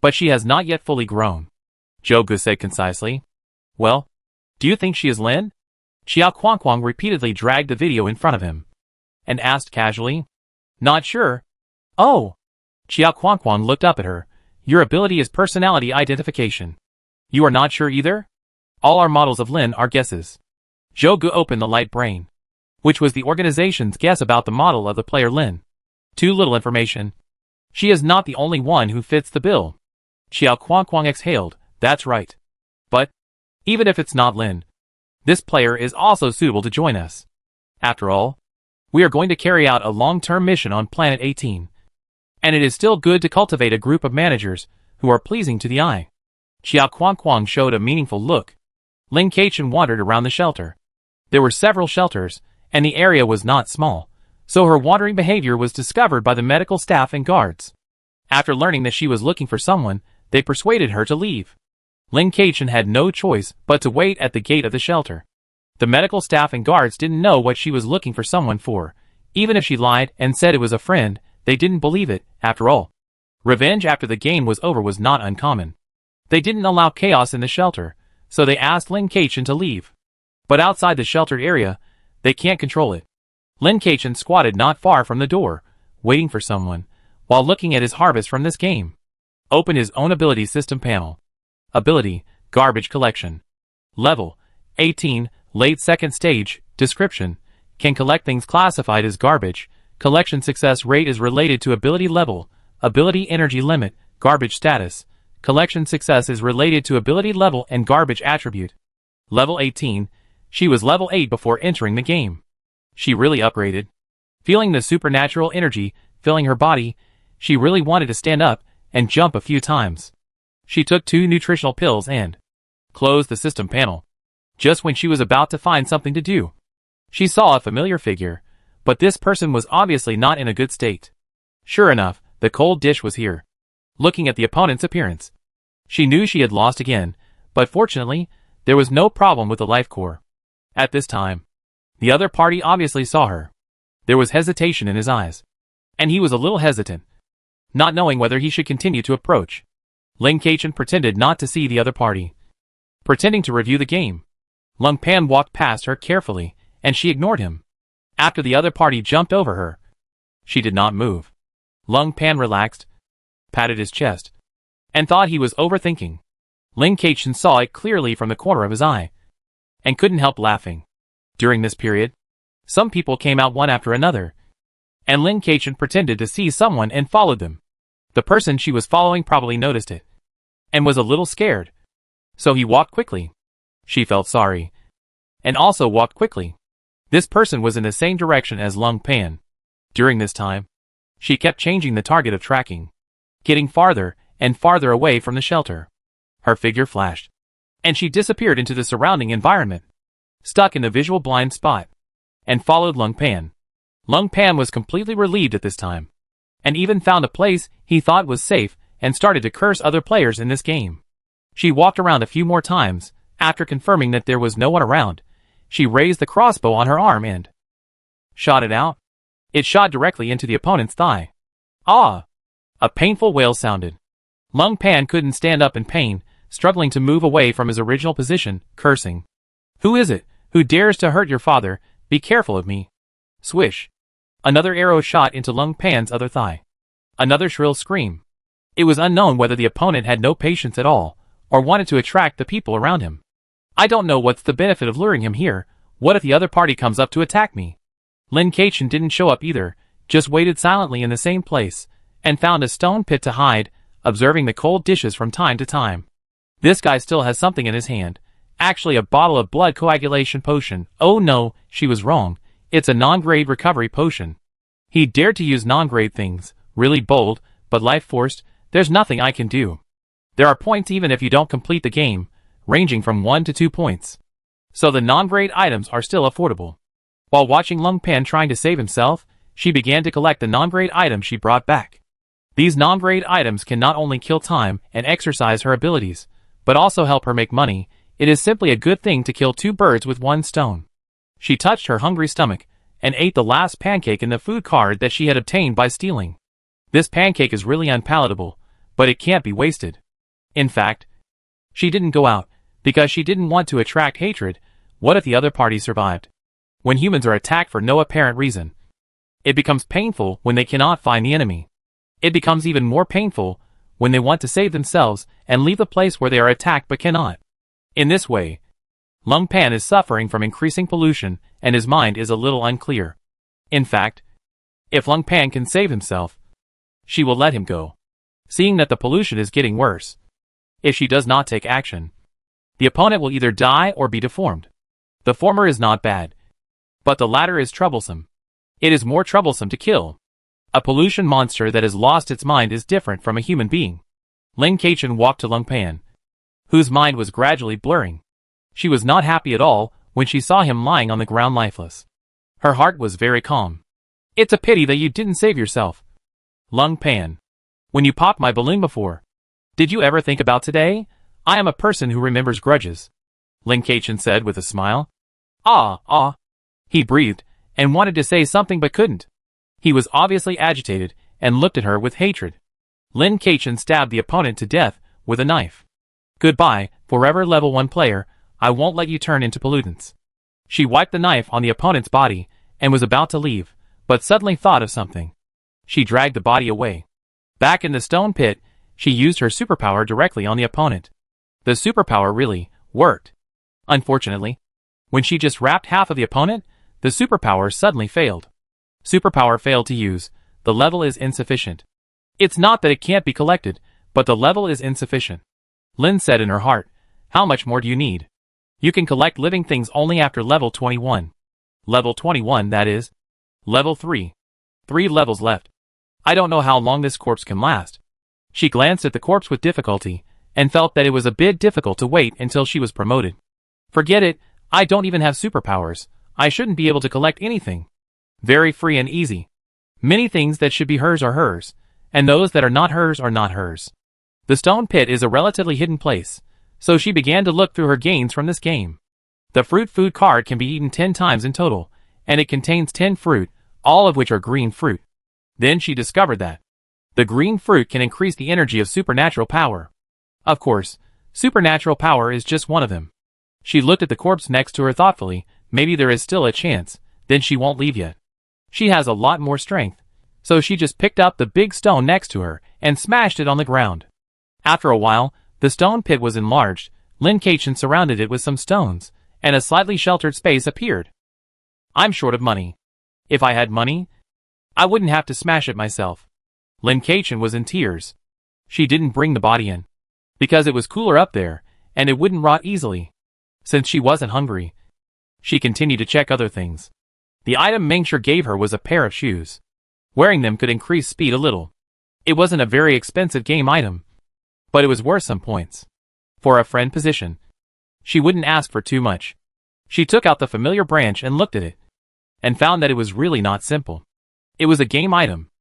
Speaker 1: but she has not yet fully grown. Zhou Gu said concisely. Well, do you think she is Lin? Xiao Kuangkuang repeatedly dragged the video in front of him, and asked casually. Not sure. Oh. Xiao Kuangkuang looked up at her. Your ability is personality identification. You are not sure either? All our models of Lin are guesses. Zhou Gu opened the light brain, which was the organization's guess about the model of the player Lin. Too little information. She is not the only one who fits the bill. Xiao Kuangkuang exhaled. That's right. But, even if it's not Lin, this player is also suitable to join us. After all, we are going to carry out a long-term mission on Planet 18. And it is still good to cultivate a group of managers who are pleasing to the eye. Xiao Kuangkuang showed a meaningful look. Lin Keichen wandered around the shelter. There were several shelters, and the area was not small, so her wandering behavior was discovered by the medical staff and guards. After learning that she was looking for someone, they persuaded her to leave. Lin Keichen had no choice but to wait at the gate of the shelter. The medical staff and guards didn't know what she was looking for someone for. Even if she lied and said it was a friend, they didn't believe it. After all, revenge after the game was over was not uncommon. They didn't allow chaos in the shelter, so they asked Lin Keichen to leave. But outside the sheltered area, they can't control it. Lin Keichen squatted not far from the door, waiting for someone, while looking at his harvest from this game. Open his own ability system panel. Ability, Garbage Collection. Level, 18, late second stage. Description, can collect things classified as garbage. Collection success rate is related to ability level. Ability energy limit, garbage status. Collection success is related to ability level and garbage attribute. Level 18, she was level 8 before entering the game. She really upgraded. Feeling the supernatural energy filling her body, she really wanted to stand up and jump a few times. She took 2 nutritional pills and closed the system panel. Just when she was about to find something to do, she saw a familiar figure, but this person was obviously not in a good state. Sure enough, the cold dish was here. looking at the opponent's appearance. She knew she had lost again, but fortunately, there was no problem with the life core. At this time, the other party obviously saw her. There was hesitation in his eyes, and he was a little hesitant, not knowing whether he should continue to approach. Ling Kaichen pretended not to see the other party, pretending to review the game. Lung Pan walked past her carefully, and she ignored him. After the other party jumped over her, she did not move. Lung Pan relaxed, patted his chest, and thought he was overthinking. Ling Kaichen saw it clearly from the corner of his eye, and couldn't help laughing. During this period, some people came out one after another, and Ling Kaichen pretended to see someone and followed them. The person she was following probably noticed it, and was a little scared, so he walked quickly. She felt sorry, and also walked quickly. This person was in the same direction as Lung Pan. During this time, she kept changing the target of tracking, getting farther and farther away from the shelter. Her figure flashed, and she disappeared into the surrounding environment, stuck in the visual blind spot, and followed Lung Pan. Lung Pan was completely relieved at this time, and even found a place he thought was safe and started to curse other players in this game. She walked around a few more times. After confirming that there was no one around, she raised the crossbow on her arm and shot it out. It shot directly into the opponent's thigh. Ah! A painful wail sounded. Lung Pan couldn't stand up in pain, struggling to move away from his original position, cursing. "Who is it? Who dares to hurt your father? Be careful of me." Swish. Another arrow shot into Lung Pan's other thigh. Another shrill scream. It was unknown whether the opponent had no patience at all, or wanted to attract the people around him. "I don't know what's the benefit of luring him here. What if the other party comes up to attack me?" Ling Kaichen didn't show up either, just waited silently in the same place, and found a stone pit to hide, observing the cold dishes from time to time. This guy still has something in his hand. Actually a bottle of blood coagulation potion. Oh no, she was wrong. It's a non-grade recovery potion. He dared to use non-grade things. Really bold, but life-forced. There's nothing I can do. There are points even if you don't complete the game, ranging from 1 to 2 points. So the non-grade items are still affordable. While watching Lung Pan trying to save himself, she began to collect the non-grade items she brought back. These non-grade items can not only kill time and exercise her abilities, but also help her make money. It is simply a good thing to kill 2 birds with 1 stone. She touched her hungry stomach, and ate the last pancake in the food card that she had obtained by stealing. This pancake is really unpalatable, but it can't be wasted. In fact, she didn't go out, because she didn't want to attract hatred. What if the other party survived? When humans are attacked for no apparent reason, it becomes painful when they cannot find the enemy. It becomes even more painful when they want to save themselves and leave the place where they are attacked but cannot. In this way, Lung Pan is suffering from increasing pollution, and his mind is a little unclear. In fact, if Lung Pan can save himself, she will let him go, seeing that the pollution is getting worse. If she does not take action, the opponent will either die or be deformed. The former is not bad, but the latter is troublesome. It is more troublesome to kill. A pollution monster that has lost its mind is different from a human being. Ling Kaichen walked to Lung Pan, whose mind was gradually blurring. She was not happy at all when she saw him lying on the ground lifeless. Her heart was very calm. "It's a pity that you didn't save yourself. Lung Pan, when you popped my balloon before, did you ever think about today? I am a person who remembers grudges," Ling Kaichen said with a smile. Ah. He breathed, and wanted to say something but couldn't. He was obviously agitated, and looked at her with hatred. Ling Kaichen stabbed the opponent to death with a knife. "Goodbye, forever level 1 player. I won't let you turn into pollutants." She wiped the knife on the opponent's body, and was about to leave, but suddenly thought of something. She dragged the body away. Back in the stone pit, she used her superpower directly on the opponent. The superpower really worked. Unfortunately, when she just wrapped half of the opponent, the superpower suddenly failed. Superpower failed to use. The level is insufficient. It's not that it can't be collected, but the level is insufficient. Lin said in her heart, "How much more do you need? You can collect living things only after level 21. Level 21, that is. Level 3. 3 levels left. I don't know how long this corpse can last." She glanced at the corpse with difficulty, and felt that it was a bit difficult to wait until she was promoted. "Forget it, I don't even have superpowers. I shouldn't be able to collect anything. Very free and easy. Many things that should be hers are hers, and those that are not hers are not hers. The stone pit is a relatively hidden place, so she began to look through her gains from this game. The fruit food card can be eaten 10 times in total, and it contains 10 fruit, all of which are green fruit. Then she discovered that the green fruit can increase the energy of supernatural power. Of course, supernatural power is just one of them. She looked at the corpse next to her thoughtfully. Maybe there is still a chance, then she won't leave yet. She has a lot more strength, so she just picked up the big stone next to her and smashed it on the ground. After a while, the stone pit was enlarged. Lin Kachin surrounded it with some stones, and a slightly sheltered space appeared. I'm short of money. If I had money, I wouldn't have to smash it myself. Lin Kachin was in tears. She didn't bring the body in, because it was cooler up there, and it wouldn't rot easily. Since she wasn't hungry, she continued to check other things. The item Mingxia gave her was a pair of shoes. Wearing them could increase speed a little. It wasn't a very expensive game item, but it was worth some points. For a friend position, she wouldn't ask for too much. She took out the familiar branch and looked at it, and found that it was really not simple. It was a game item.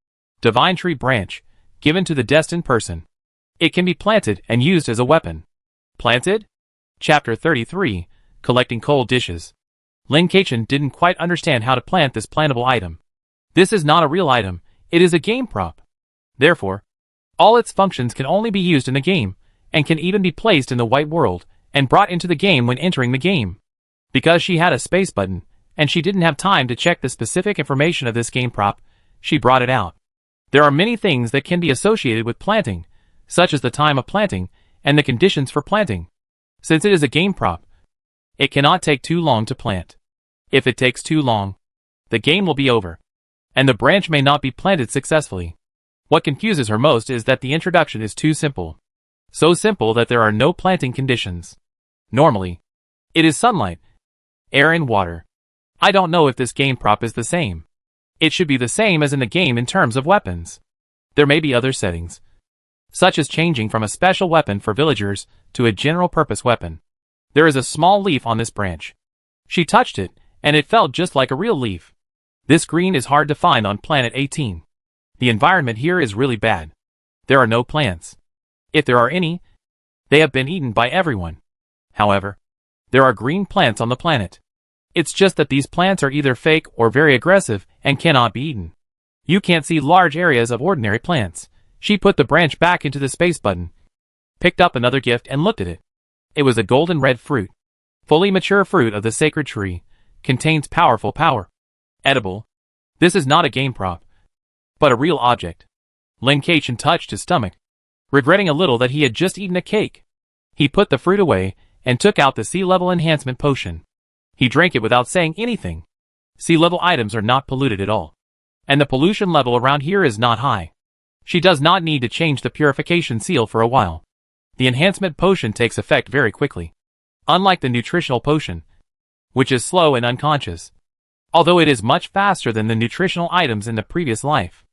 Speaker 1: Divine Tree Branch, given to the destined person. It can be planted and used as a weapon. Planted? Chapter 33, Collecting Cold Dishes. Lin Kachin didn't quite understand how to plant this plantable item. This is not a real item, it is a game prop. Therefore, all its functions can only be used in the game, and can even be placed in the white world, and brought into the game when entering the game. Because she had a space button, and she didn't have time to check the specific information of this game prop, she brought it out. There are many things that can be associated with planting, such as the time of planting, and the conditions for planting. Since it is a game prop, it cannot take too long to plant. If it takes too long, the game will be over, and the branch may not be planted successfully. What confuses her most is that the introduction is too simple. So simple that there are no planting conditions. Normally, it is sunlight, air and water. I don't know if this game prop is the same. It should be the same as in the game in terms of weapons. There may be other settings, such as changing from a special weapon for villagers to a general-purpose weapon. There is a small leaf on this branch. She touched it, and it felt just like a real leaf. This green is hard to find on Planet 18. The environment here is really bad. There are no plants. If there are any, they have been eaten by everyone. However, there are green plants on the planet. It's just that these plants are either fake or very aggressive and cannot be eaten. You can't see large areas of ordinary plants. She put the branch back into the space button, picked up another gift and looked at it. It was a golden red fruit. Fully mature fruit of the sacred tree. Contains powerful power. Edible. This is not a game prop, but a real object. Lin Kachin touched his stomach, regretting a little that he had just eaten a cake. He put the fruit away and took out the sea-level enhancement potion. He drank it without saying anything. Sea-level items are not polluted at all, and the pollution level around here is not high. She does not need to change the purification seal for a while. The enhancement potion takes effect very quickly, unlike the nutritional potion, which is slow and unconscious, although it is much faster than the nutritional items in the previous life.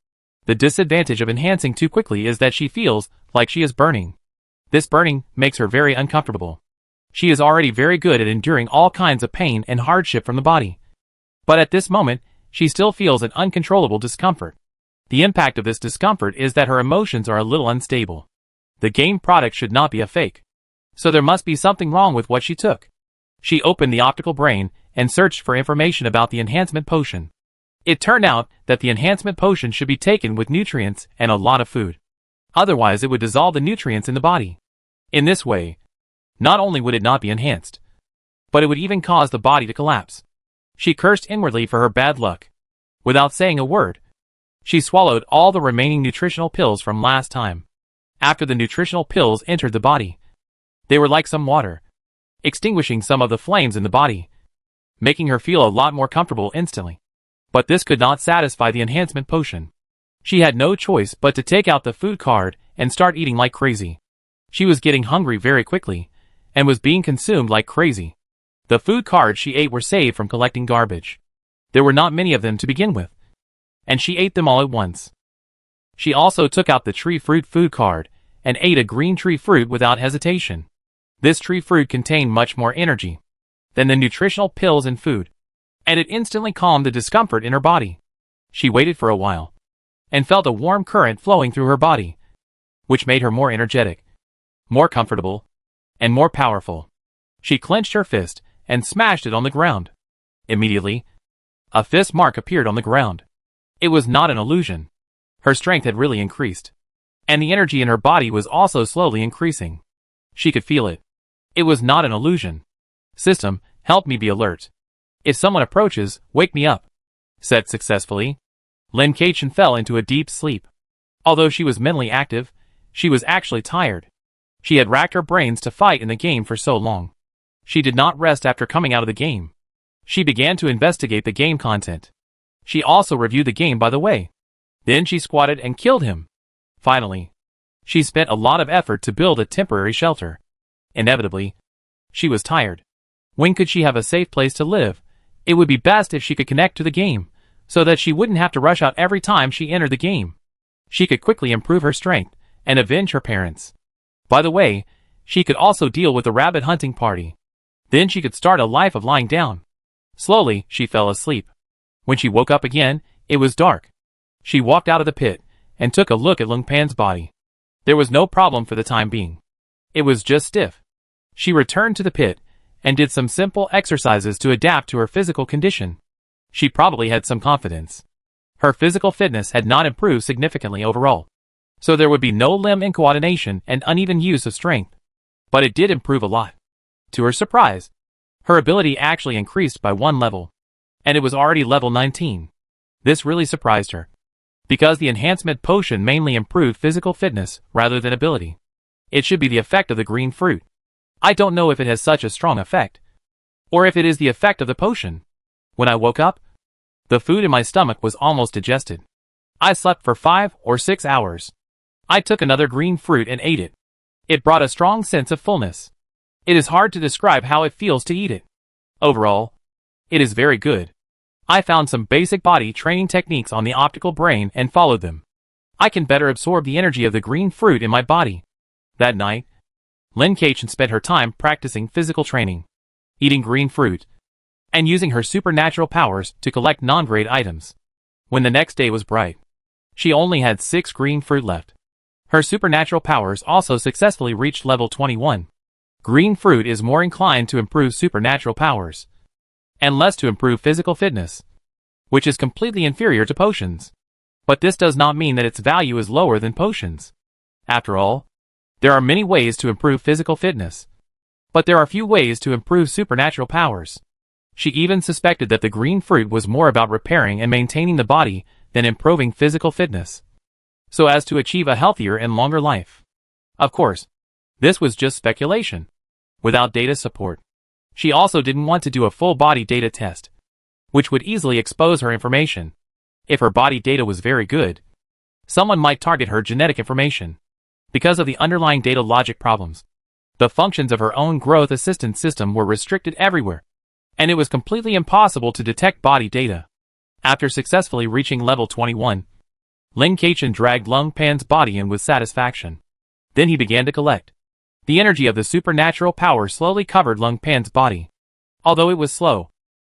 Speaker 1: The disadvantage of enhancing too quickly is that she feels like she is burning. This burning makes her very uncomfortable. She is already very good at enduring all kinds of pain and hardship from the body. But at this moment, she still feels an uncontrollable discomfort. The impact of this discomfort is that her emotions are a little unstable. The game product should not be a fake. So there must be something wrong with what she took. She opened the optical brain and searched for information about the enhancement potion. It turned out that the enhancement potion should be taken with nutrients and a lot of food. Otherwise it would dissolve the nutrients in the body. In this way, not only would it not be enhanced, but it would even cause the body to collapse. She cursed inwardly for her bad luck. Without saying a word, she swallowed all the remaining nutritional pills from last time. After the nutritional pills entered the body, they were like some water, extinguishing some of the flames in the body, making her feel a lot more comfortable instantly. But this could not satisfy the enhancement potion. She had no choice but to take out the food card and start eating like crazy. She was getting hungry very quickly, and was being consumed like crazy. The food cards she ate were saved from collecting garbage. There were not many of them to begin with, and she ate them all at once. She also took out the tree fruit food card, and ate a green tree fruit without hesitation. This tree fruit contained much more energy than the nutritional pills and food, and it instantly calmed the discomfort in her body. She waited for a while, and felt a warm current flowing through her body, which made her more energetic, more comfortable, and more powerful. She clenched her fist and smashed it on the ground. Immediately, a fist mark appeared on the ground. It was not an illusion. Her strength had really increased, and the energy in her body was also slowly increasing. She could feel it. It was not an illusion. System, help me be alert. If someone approaches, wake me up. Set successfully. Lin Keichen fell into a deep sleep. Although she was mentally active, she was actually tired. She had racked her brains to fight in the game for so long. She did not rest after coming out of the game. She began to investigate the game content. She also reviewed the game by the way. Then she squatted and killed him. Finally, she spent a lot of effort to build a temporary shelter. Inevitably, she was tired. When could she have a safe place to live? It would be best if she could connect to the game, so that she wouldn't have to rush out every time she entered the game. She could quickly improve her strength and avenge her parents. By the way, she could also deal with the rabbit hunting party. Then she could start a life of lying down. Slowly, she fell asleep. When she woke up again, it was dark. She walked out of the pit and took a look at Lung Pan's body. There was no problem for the time being. It was just stiff. She returned to the pit and did some simple exercises to adapt to her physical condition. She probably had some confidence. Her physical fitness had not improved significantly overall, so there would be no limb incoordination and uneven use of strength. But it did improve a lot. To her surprise, her ability actually increased by 1 level, and it was already level 19. This really surprised her, because the enhancement potion mainly improved physical fitness rather than ability. It should be the effect of the green fruit. I don't know if it has such a strong effect, or if it is the effect of the potion. When I woke up, the food in my stomach was almost digested. I slept for 5 or 6 hours. I took another green fruit and ate it. It brought a strong sense of fullness. It is hard to describe how it feels to eat it. Overall, it is very good. I found some basic body training techniques on the optical brain and followed them. I can better absorb the energy of the green fruit in my body. That night, Lin Keichen spent her time practicing physical training, eating green fruit, and using her supernatural powers to collect non-grade items. When the next day was bright, she only had 6 green fruit left. Her supernatural powers also successfully reached level 21. Green fruit is more inclined to improve supernatural powers, and less to improve physical fitness, which is completely inferior to potions. But this does not mean that its value is lower than potions. After all, there are many ways to improve physical fitness, but there are few ways to improve supernatural powers. She even suspected that the green fruit was more about repairing and maintaining the body than improving physical fitness, so as to achieve a healthier and longer life. Of course, this was just speculation, without data support. She also didn't want to do a full body data test, which would easily expose her information. If her body data was very good, someone might target her genetic information. Because of the underlying data logic problems, the functions of her own growth assistance system were restricted everywhere, and it was completely impossible to detect body data. After successfully reaching level 21, Lin Keichen dragged Lung Pan's body in with satisfaction. Then he began to collect. The energy of the supernatural power slowly covered Lung Pan's body. Although it was slow,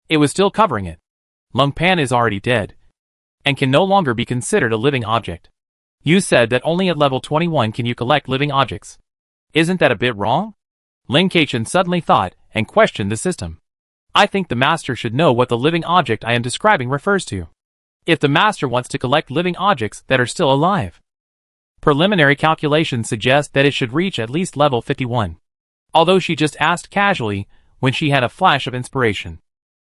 Speaker 1: it was still covering it. Lung Pan is already dead, and can no longer be considered a living object. You said that only at level 21 can you collect living objects. Isn't that a bit wrong? Lin Keichen suddenly thought and questioned the system. I think the master should know what the living object I am describing refers to. If the master wants to collect living objects that are still alive, preliminary calculations suggest that it should reach at least level 51. Although she just asked casually when she had a flash of inspiration.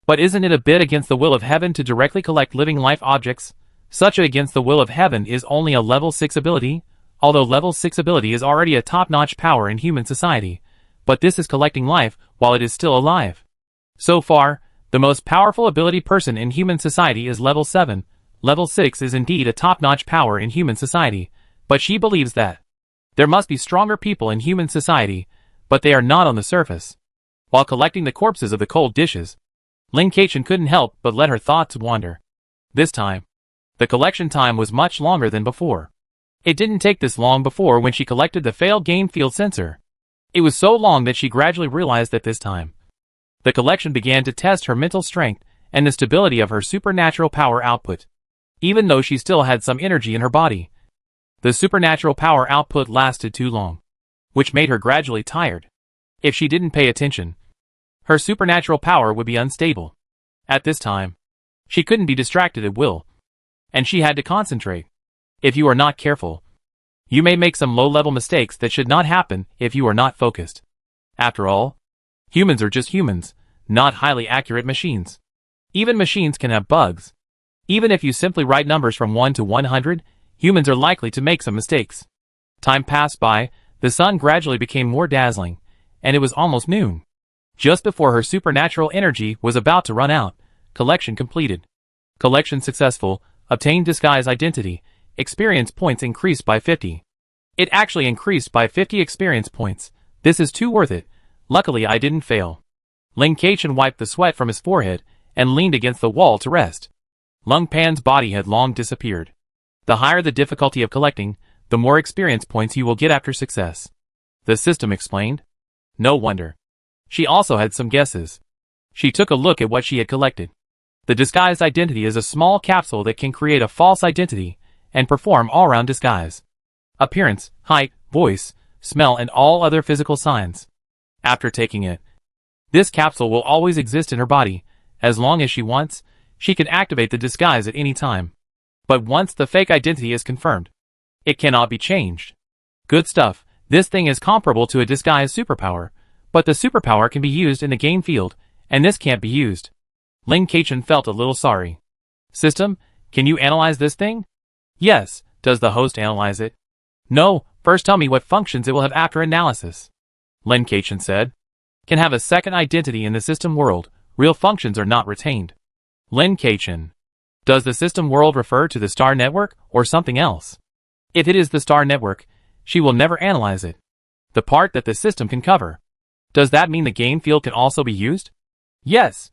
Speaker 1: But isn't it a bit against the will of heaven to directly collect living life objects? Such a against the will of heaven is only a level 6 ability, although level 6 ability is already a top-notch power in human society, but this is collecting life while it is still alive. So far, the most powerful ability person in human society is level 7. Level 6 is indeed a top-notch power in human society, but she believes that there must be stronger people in human society, but they are not on the surface. While collecting the corpses of the cold dishes, Lin Keichen couldn't help but let her thoughts wander. This time, the collection time was much longer than before. It didn't take this long before when she collected the failed game field sensor. It was so long that she gradually realized that this time, the collection began to test her mental strength and the stability of her supernatural power output. even though she still had some energy in her body. The supernatural power output lasted too long, which made her gradually tired. If she didn't pay attention, her supernatural power would be unstable. At this time, she couldn't be distracted at will, and she had to concentrate. If you are not careful, you may make some low-level mistakes that should not happen if you are not focused. After all, humans are just humans, not highly accurate machines. Even machines can have bugs. Even if you simply write numbers from 1 to 100, humans are likely to make some mistakes. Time passed by, the sun gradually became more dazzling, and it was almost noon. Just before her supernatural energy was about to run out, collection completed. Collection successful, obtained disguise identity, experience points increased by 50. It actually increased by 50 experience points. This is too worth it. Luckily I didn't fail. Ling Kaichen wiped the sweat from his forehead and leaned against the wall to rest. Lung Pan's body had long disappeared. The higher the difficulty of collecting, the more experience points you will get after success. The system explained. No wonder. She also had some guesses. She took a look at what she had collected. The disguised identity is a small capsule that can create a false identity and perform all-round disguise. Appearance, height, voice, smell and all other physical signs. After taking it, this capsule will always exist in her body. As long as she wants, she can activate the disguise at any time. But once the fake identity is confirmed, it cannot be changed. Good stuff. This thing is comparable to a disguise superpower, but the superpower can be used in the game field, and this can't be used. Ling Kaichen felt a little sorry. System, can you analyze this thing? Yes. Does the host analyze it? No. First tell me what functions it will have after analysis. Ling Kaichen said. Can have a second identity in the system world. Real functions are not retained. Ling Kaichen. Does the system world refer to the star network or something else? If it is the star network, she will never analyze it. The part that the system can cover. Does that mean the game field can also be used? Yes.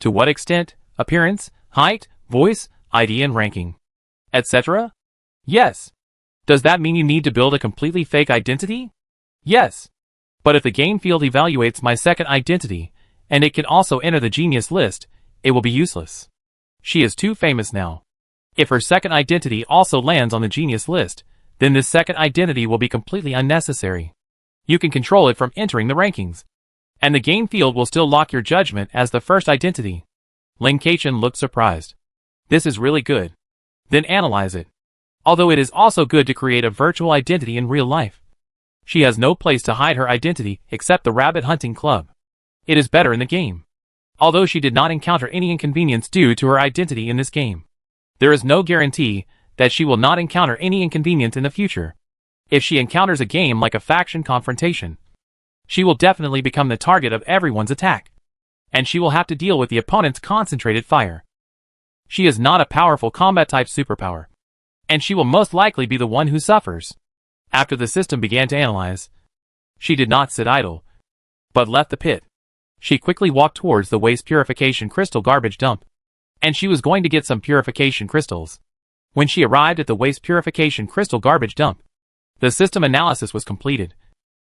Speaker 1: To what extent? Appearance, height, voice, ID and ranking, etc.? Yes. Does that mean you need to build a completely fake identity? Yes. But if the game field evaluates my second identity, and it can also enter the genius list, it will be useless. She is too famous now. If her second identity also lands on the genius list, then this second identity will be completely unnecessary. You can control it from entering the rankings, and the game field will still lock your judgment as the first identity. Ling Kaichen looked surprised. This is really good. Then analyze it. Although it is also good to create a virtual identity in real life. She has no place to hide her identity except the rabbit hunting club. It is better in the game. Although she did not encounter any inconvenience due to her identity in this game, there is no guarantee that she will not encounter any inconvenience in the future. If she encounters a game like a faction confrontation, she will definitely become the target of everyone's attack, and she will have to deal with the opponent's concentrated fire. She is not a powerful combat-type superpower, and she will most likely be the one who suffers. After the system began to analyze, she did not sit idle, but left the pit. She quickly walked towards the waste purification crystal garbage dump, and she was going to get some purification crystals. When she arrived at the waste purification crystal garbage dump, the system analysis was completed,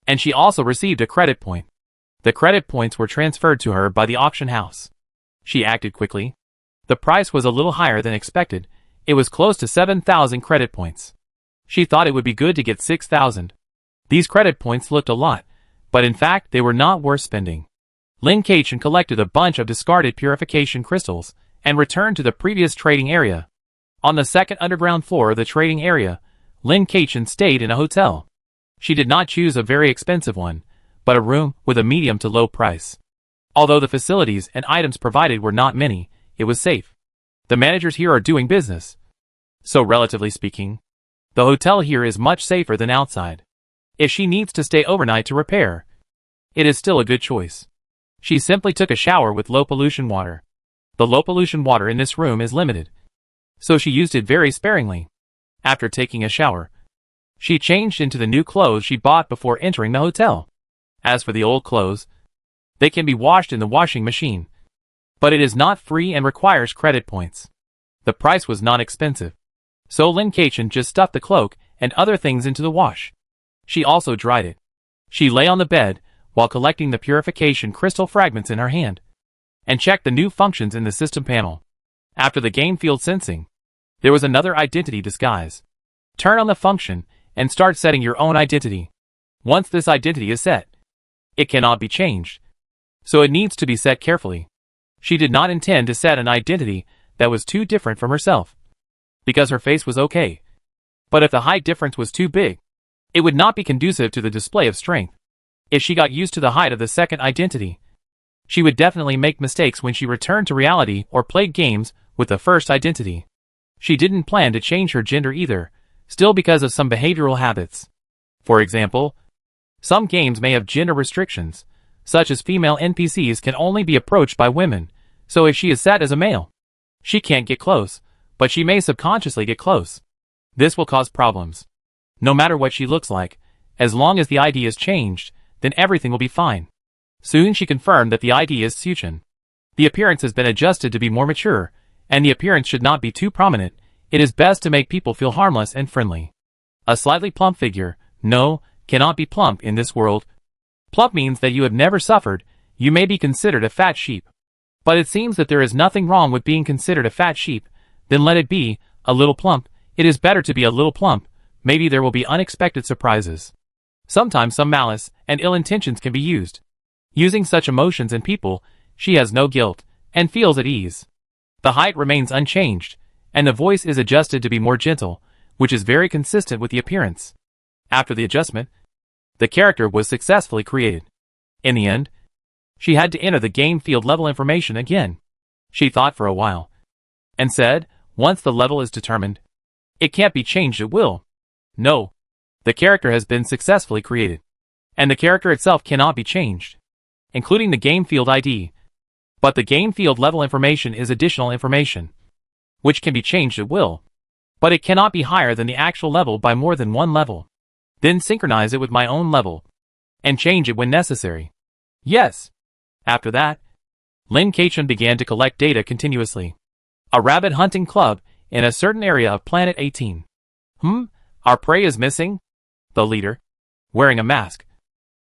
Speaker 1: and she also received a credit point. The credit points were transferred to her by the auction house. She acted quickly. The price was a little higher than expected. It was close to 7,000 credit points. She thought it would be good to get 6,000. These credit points looked a lot, but in fact they were not worth spending. Ling Kaichen collected a bunch of discarded purification crystals and returned to the previous trading area. On the second underground floor of the trading area, Ling Kaichen stayed in a hotel. She did not choose a very expensive one, but a room with a medium to low price. Although the facilities and items provided were not many, it was safe. The managers here are doing business. So relatively speaking, the hotel here is much safer than outside. If she needs to stay overnight to repair, it is still a good choice. She simply took a shower with low pollution water. The low pollution water in this room is limited, so she used it very sparingly. After taking a shower, she changed into the new clothes she bought before entering the hotel. As for the old clothes, they can be washed in the washing machine, but it is not free and requires credit points. The price was not expensive, so Ling Kaichen just stuffed the cloak and other things into the wash. She also dried it. She lay on the bed while collecting the purification crystal fragments in her hand, and checked the new functions in the system panel. After the game field sensing, There was another identity disguise. Turn on the function and start setting your own identity. Once this identity is set, it cannot be changed. So it needs to be set carefully. She did not intend to set an identity that was too different from herself, because her face was okay. But if the height difference was too big, it would not be conducive to the display of strength. If she got used to the height of the second identity, she would definitely make mistakes when she returned to reality or played games with the first identity. She didn't plan to change her gender either, still because of some behavioral habits. For example, some games may have gender restrictions, such as female NPCs can only be approached by women, so if she is set as a male, she can't get close, but she may subconsciously get close. This will cause problems. No matter what she looks like, as long as the ID is changed, then everything will be fine. Soon she confirmed that the ID is Suchin. The appearance has been adjusted to be more mature, and the appearance should not be too prominent. It is best to make people feel harmless and friendly. A slightly plump figure, no, cannot be plump in this world. Plump means that you have never suffered, you may be considered a fat sheep. But it seems that there is nothing wrong with being considered a fat sheep, then let it be, a little plump. It is better to be a little plump, maybe there will be unexpected surprises. Sometimes some malice and ill intentions can be used. Using such emotions in people, she has no guilt, and feels at ease. The height remains unchanged, and the voice is adjusted to be more gentle, which is very consistent with the appearance. After the adjustment, the character was successfully created. In the end, she had to enter the game field level information again. She thought for a while, and said, once the level is determined, it can't be changed at will. No. The character has been successfully created, and the character itself cannot be changed, including the game field ID. But the game field level information is additional information, which can be changed at will, but it cannot be higher than the actual level by more than one level. Then synchronize it with my own level, and change it when necessary. Yes. After that, Lin Kachan began to collect data continuously. A rabbit hunting club in a certain area of Planet 18. Our prey is missing? The leader, wearing a mask,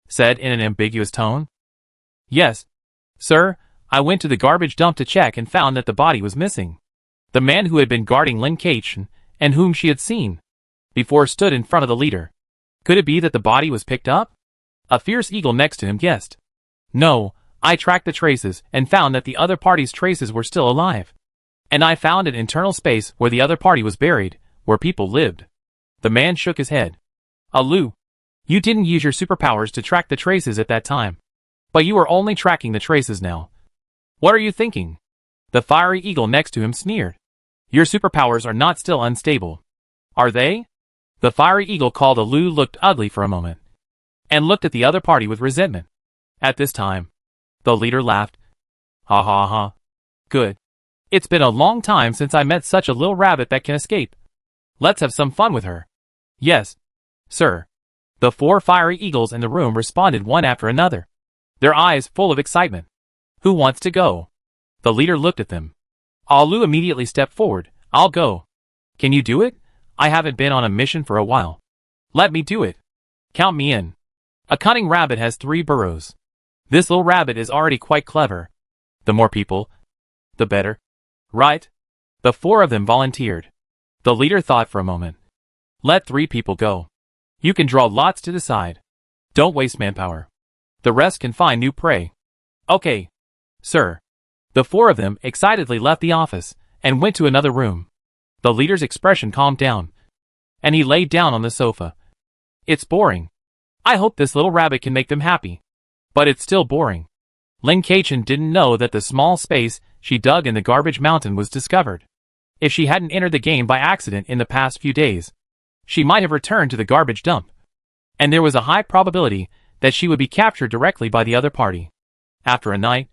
Speaker 1: said in an ambiguous tone. Yes, sir, I went to the garbage dump to check and found that the body was missing. The man who had been guarding Lin Kachan, and whom she had seen before, stood in front of the leader. Could it be that the body was picked up? A fierce eagle next to him guessed. No, I tracked the traces and found that the other party's traces were still alive. And I found an internal space where the other party was buried, where people lived. The man shook his head. Alu, you didn't use your superpowers to track the traces at that time. But you are only tracking the traces now. What are you thinking? The fiery eagle next to him sneered. Your superpowers are not still unstable. Are they? The fiery eagle called Alu looked ugly for a moment, and looked at the other party with resentment. At this time, the leader laughed. Ha ha ha. Good. It's been a long time since I met such a little rabbit that can escape. Let's have some fun with her. Yes, sir. The 4 fiery eagles in the room responded one after another, their eyes full of excitement. Who wants to go? The leader looked at them. Alu immediately stepped forward. I'll go. Can you do it? I haven't been on a mission for a while. Let me do it. Count me in. A cunning rabbit has 3 burrows. This little rabbit is already quite clever. The more people, the better. Right? The 4 of them volunteered. The leader thought for a moment. Let 3 people go. You can draw lots to decide. Don't waste manpower. The rest can find new prey. Okay, sir. The 4 of them excitedly left the office and went to another room. The leader's expression calmed down, and he laid down on the sofa. It's boring. I hope this little rabbit can make them happy. But it's still boring. Lin Kachan didn't know that the small space she dug in the garbage mountain was discovered. If she hadn't entered the game by accident in the past few days, she might have returned to the garbage dump. And there was a high probability that she would be captured directly by the other party. After a night,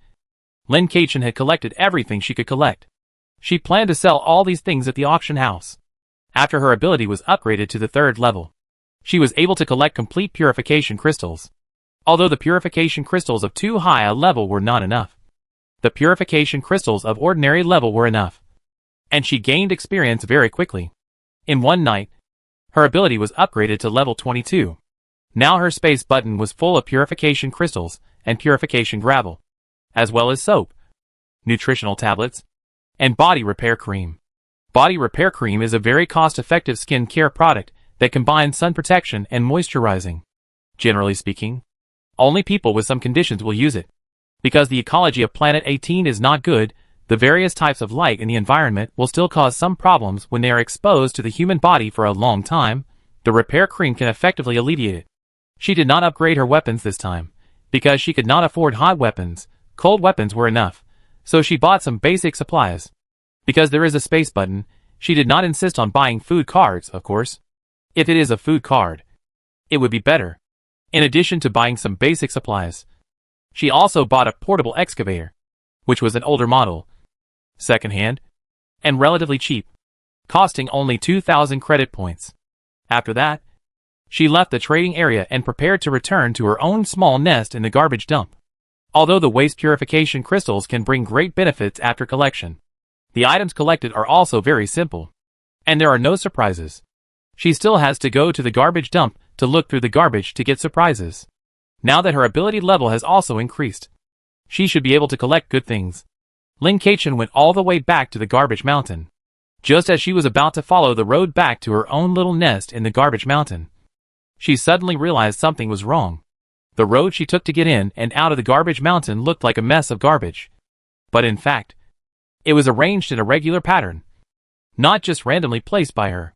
Speaker 1: Lin Kachan had collected everything she could collect. She planned to sell all these things at the auction house. After her ability was upgraded to the 3rd level, she was able to collect complete purification crystals. Although the purification crystals of too high a level were not enough, the purification crystals of ordinary level were enough. And she gained experience very quickly. In one night, her ability was upgraded to level 22. Now her space button was full of purification crystals and purification gravel, as well as soap, nutritional tablets, and body repair cream. Body Repair Cream is a very cost-effective skin care product that combines sun protection and moisturizing. Generally speaking, only people with some conditions will use it. Because the ecology of Planet 18 is not good, the various types of light in the environment will still cause some problems when they are exposed to the human body for a long time. The repair cream can effectively alleviate it. She did not upgrade her weapons this time, because she could not afford hot weapons. Cold weapons were enough, so she bought some basic supplies. Because there is a space button, she did not insist on buying food cards, of course. If it is a food card, it would be better. In addition to buying some basic supplies, she also bought a portable excavator, which was an older model, second-hand, and relatively cheap, costing only 2,000 credit points. After that, she left the trading area and prepared to return to her own small nest in the garbage dump. Although the waste purification crystals can bring great benefits after collection, the items collected are also very simple, and there are no surprises. She still has to go to the garbage dump to look through the garbage to get surprises. Now that her ability level has also increased, she should be able to collect good things. Lin Keqian went all the way back to the garbage mountain. Just as she was about to follow the road back to her own little nest in the garbage mountain, she suddenly realized something was wrong. The road she took to get in and out of the garbage mountain looked like a mess of garbage. But in fact, it was arranged in a regular pattern, not just randomly placed by her.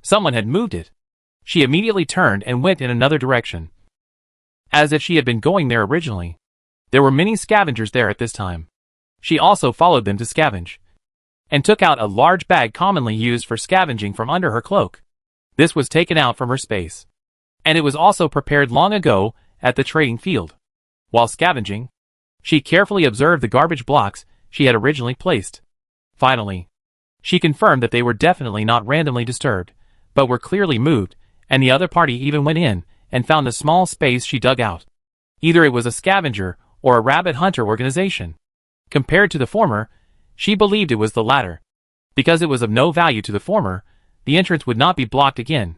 Speaker 1: Someone had moved it. She immediately turned and went in another direction, as if she had been going there originally. There were many scavengers there at this time. She also followed them to scavenge, and took out a large bag commonly used for scavenging from under her cloak. This was taken out from her space, and it was also prepared long ago at the trading field. While scavenging, she carefully observed the garbage blocks she had originally placed. Finally, she confirmed that they were definitely not randomly disturbed, but were clearly moved, and the other party even went in and found the small space she dug out. Either it was a scavenger or a rabbit hunter organization. Compared to the former, she believed it was the latter. Because it was of no value to the former, the entrance would not be blocked again.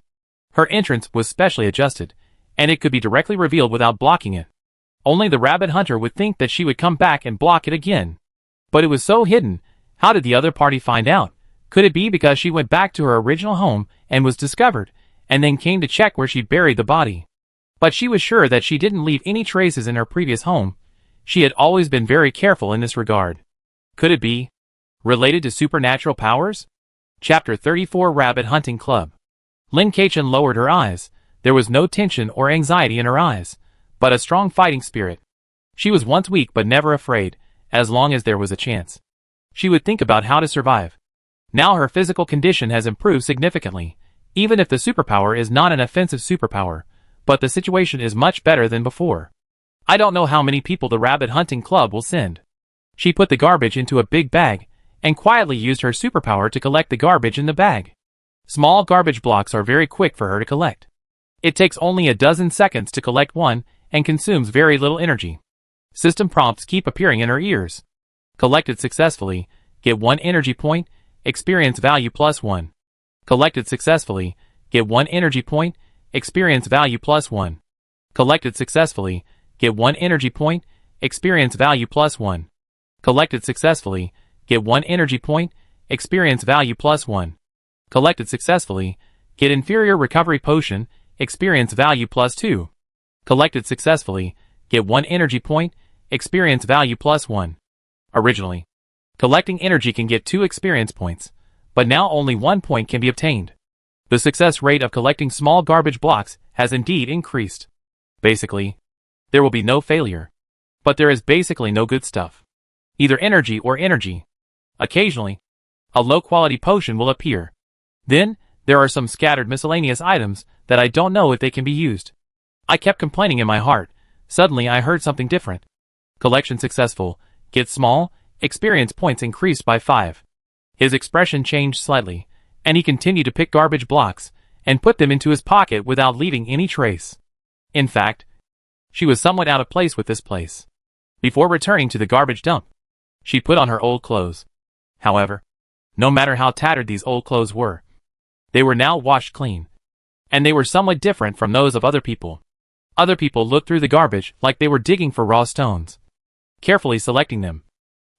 Speaker 1: Her entrance was specially adjusted, and it could be directly revealed without blocking it. Only the rabbit hunter would think that she would come back and block it again. But it was so hidden. How did the other party find out? Could it be because she went back to her original home and was discovered, and then came to check where she buried the body? But she was sure that she didn't leave any traces in her previous home. She had always been very careful in this regard. Could it be related to supernatural powers? Chapter 34 Rabbit Hunting Club. Lin Keqian lowered her eyes. There was no tension or anxiety in her eyes, but a strong fighting spirit. She was once weak but never afraid. As long as there was a chance, she would think about how to survive. Now her physical condition has improved significantly, even if the superpower is not an offensive superpower, but the situation is much better than before. I don't know how many people the rabbit hunting club will send. She put the garbage into a big bag, and quietly used her superpower to collect the garbage in the bag. Small garbage blocks are very quick for her to collect. It takes only a dozen seconds to collect one, and consumes very little energy. System prompts keep appearing in her ears. Collected successfully, get 1 energy point, experience value +1. Collected successfully, get 1 energy point, experience value +1. Collected successfully, get 1 energy point, experience value +1. Collected successfully, get 1 energy point, experience value +1. Collected successfully, get inferior recovery potion, experience value +2. Collected successfully, get 1 energy point, experience value +1. Originally, collecting energy can get 2 experience points, but now only 1 point can be obtained. The success rate of collecting small garbage blocks has indeed increased. Basically, there will be no failure. But there is basically no good stuff. Either energy or energy. Occasionally, a low-quality potion will appear. Then, there are some scattered miscellaneous items that I don't know if they can be used. I kept complaining in my heart. Suddenly I heard something different. Collection successful. Get small, experience points increased by 5. His expression changed slightly, and he continued to pick garbage blocks, and put them into his pocket without leaving any trace. In fact, she was somewhat out of place with this place. Before returning to the garbage dump, she put on her old clothes. However, no matter how tattered these old clothes were, they were now washed clean, and they were somewhat different from those of other people. Other people looked through the garbage like they were digging for raw stones, carefully selecting them.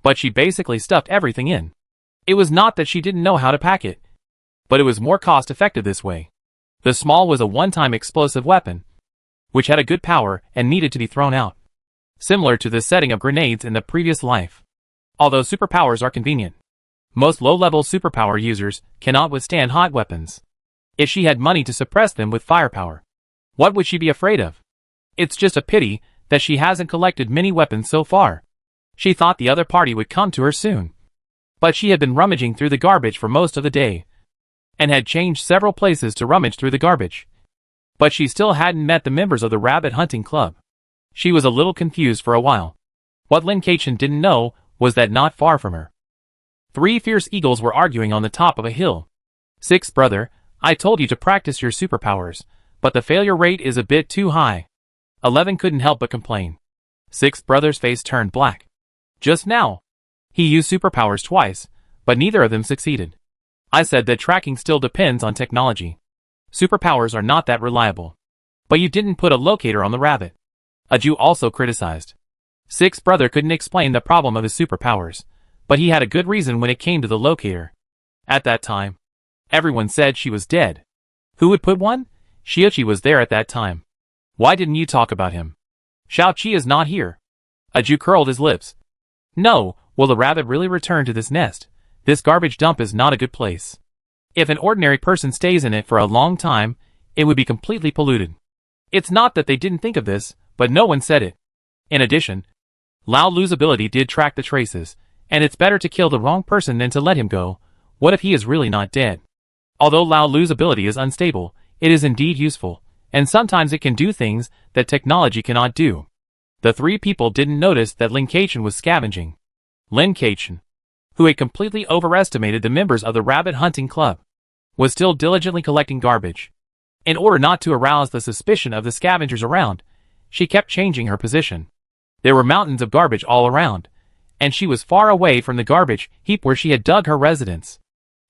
Speaker 1: But she basically stuffed everything in. It was not that she didn't know how to pack it, but it was more cost-effective this way. The small was a one-time explosive weapon, which had a good power and needed to be thrown out, similar to the setting of grenades in the previous life. Although superpowers are convenient, most low-level superpower users cannot withstand hot weapons. If she had money to suppress them with firepower, what would she be afraid of? It's just a pity that she hasn't collected many weapons so far. She thought the other party would come to her soon, but she had been rummaging through the garbage for most of the day, and had changed several places to rummage through the garbage. But she still hadn't met the members of the rabbit hunting club. She was a little confused for a while. What Lin Kachin didn't know was that not far from her, 3 fierce eagles were arguing on the top of a hill. "Sixth brother, I told you to practice your superpowers, but the failure rate is a bit too high." 11 couldn't help but complain. Sixth brother's face turned black. Just now, he used superpowers twice, but neither of them succeeded. "I said that tracking still depends on technology. Superpowers are not that reliable. But you didn't put a locator on the rabbit." A Jew also criticized. Sixth brother couldn't explain the problem of his superpowers, but he had a good reason when it came to the locator. At that time, everyone said she was dead. Who would put one? Xiaoqi was there at that time. Why didn't you talk about him? Xiaoqi is not here. A Jew curled his lips. No, will the rabbit really return to this nest? This garbage dump is not a good place. If an ordinary person stays in it for a long time, it would be completely polluted. It's not that they didn't think of this, but no one said it. In addition, Lao Lu's ability did track the traces, and it's better to kill the wrong person than to let him go. What if he is really not dead? Although Lao Lu's ability is unstable, it is indeed useful, and sometimes it can do things that technology cannot do. The 3 people didn't notice that Lin Kachin was scavenging. Lin Kachin, who had completely overestimated the members of the rabbit hunting club, was still diligently collecting garbage. In order not to arouse the suspicion of the scavengers around, she kept changing her position. There were mountains of garbage all around, and she was far away from the garbage heap where she had dug her residence.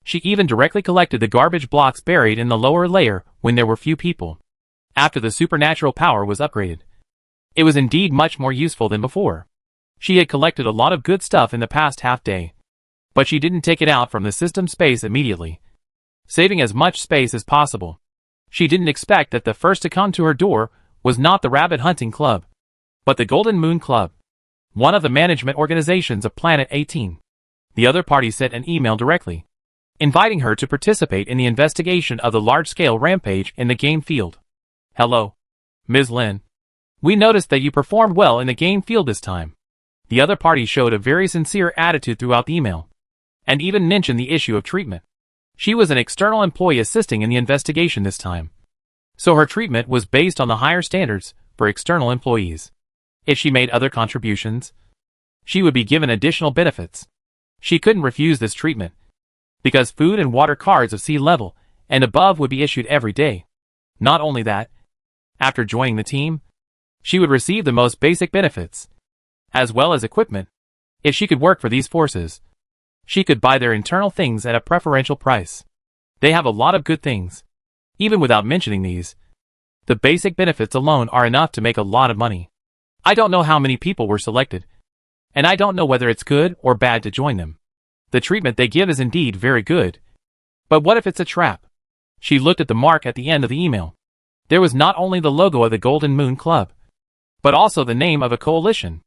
Speaker 1: She even directly collected the garbage blocks buried in the lower layer when there were few people. After the supernatural power was upgraded, it was indeed much more useful than before. She had collected a lot of good stuff in the past half day, but she didn't take it out from the system space immediately, saving as much space as possible. She didn't expect that the first to come to her door was not the rabbit hunting club, but the Golden Moon Club, one of the management organizations of Planet 18. The other party sent an email directly, inviting her to participate in the investigation of the large-scale rampage in the game field. "Hello, Ms. Lin. We noticed that you performed well in the game field this time." The other party showed a very sincere attitude throughout the email, and even mentioned the issue of treatment. She was an external employee assisting in the investigation this time, so her treatment was based on the higher standards for external employees. If she made other contributions, she would be given additional benefits. She couldn't refuse this treatment, because food and water cards of sea level and above would be issued every day. Not only that, after joining the team, she would receive the most basic benefits, as well as equipment. If she could work for these forces, she could buy their internal things at a preferential price. They have a lot of good things. Even without mentioning these, the basic benefits alone are enough to make a lot of money. I don't know how many people were selected, and I don't know whether it's good or bad to join them. The treatment they give is indeed very good. But what if it's a trap? She looked at the mark at the end of the email. There was not only the logo of the Golden Moon Club, but also the name of a coalition.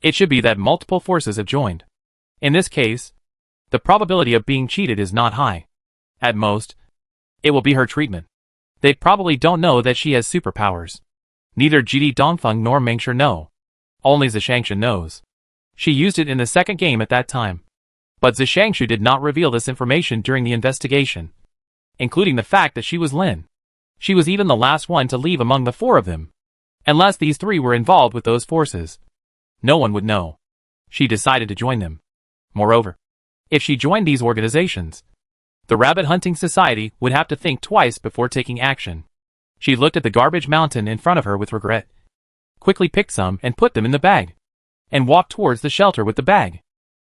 Speaker 1: It should be that multiple forces have joined. In this case, the probability of being cheated is not high. At most, it will be her treatment. They probably don't know that she has superpowers. Neither Jidi Dongfeng nor Mengshe know. Only Zishangshu knows. She used it in the second game at that time. But Zishangshu did not reveal this information during the investigation, including the fact that she was Lin. She was even the last one to leave among the 4 of them. Unless these 3 were involved with those forces, no one would know. She decided to join them. Moreover, if she joined these organizations, the Rabbit Hunting Society would have to think twice before taking action. She looked at the garbage mountain in front of her with regret, quickly picked some and put them in the bag, and walked towards the shelter with the bag.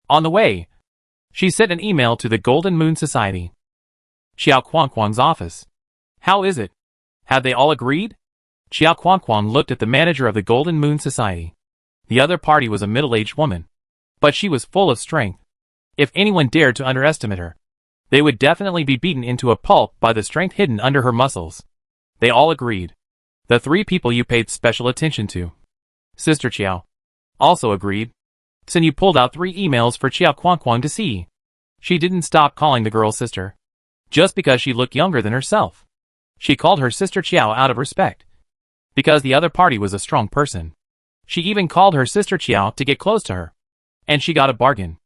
Speaker 1: On the way, she sent an email to the Golden Moon Society. Xiao Quanquang's office. How is it? Have they all agreed? Xiao Quanquang looked at the manager of the Golden Moon Society. The other party was a middle-aged woman, but she was full of strength. If anyone dared to underestimate her, they would definitely be beaten into a pulp by the strength hidden under her muscles. They all agreed. The 3 people you paid special attention to. Sister Chiao also agreed. Then you pulled out 3 emails for Chiao Kuang to see. She didn't stop calling the girl sister, just because she looked younger than herself. She called her sister Chiao out of respect, because the other party was a strong person. She even called her sister Chiao to get close to her, and she got a bargain.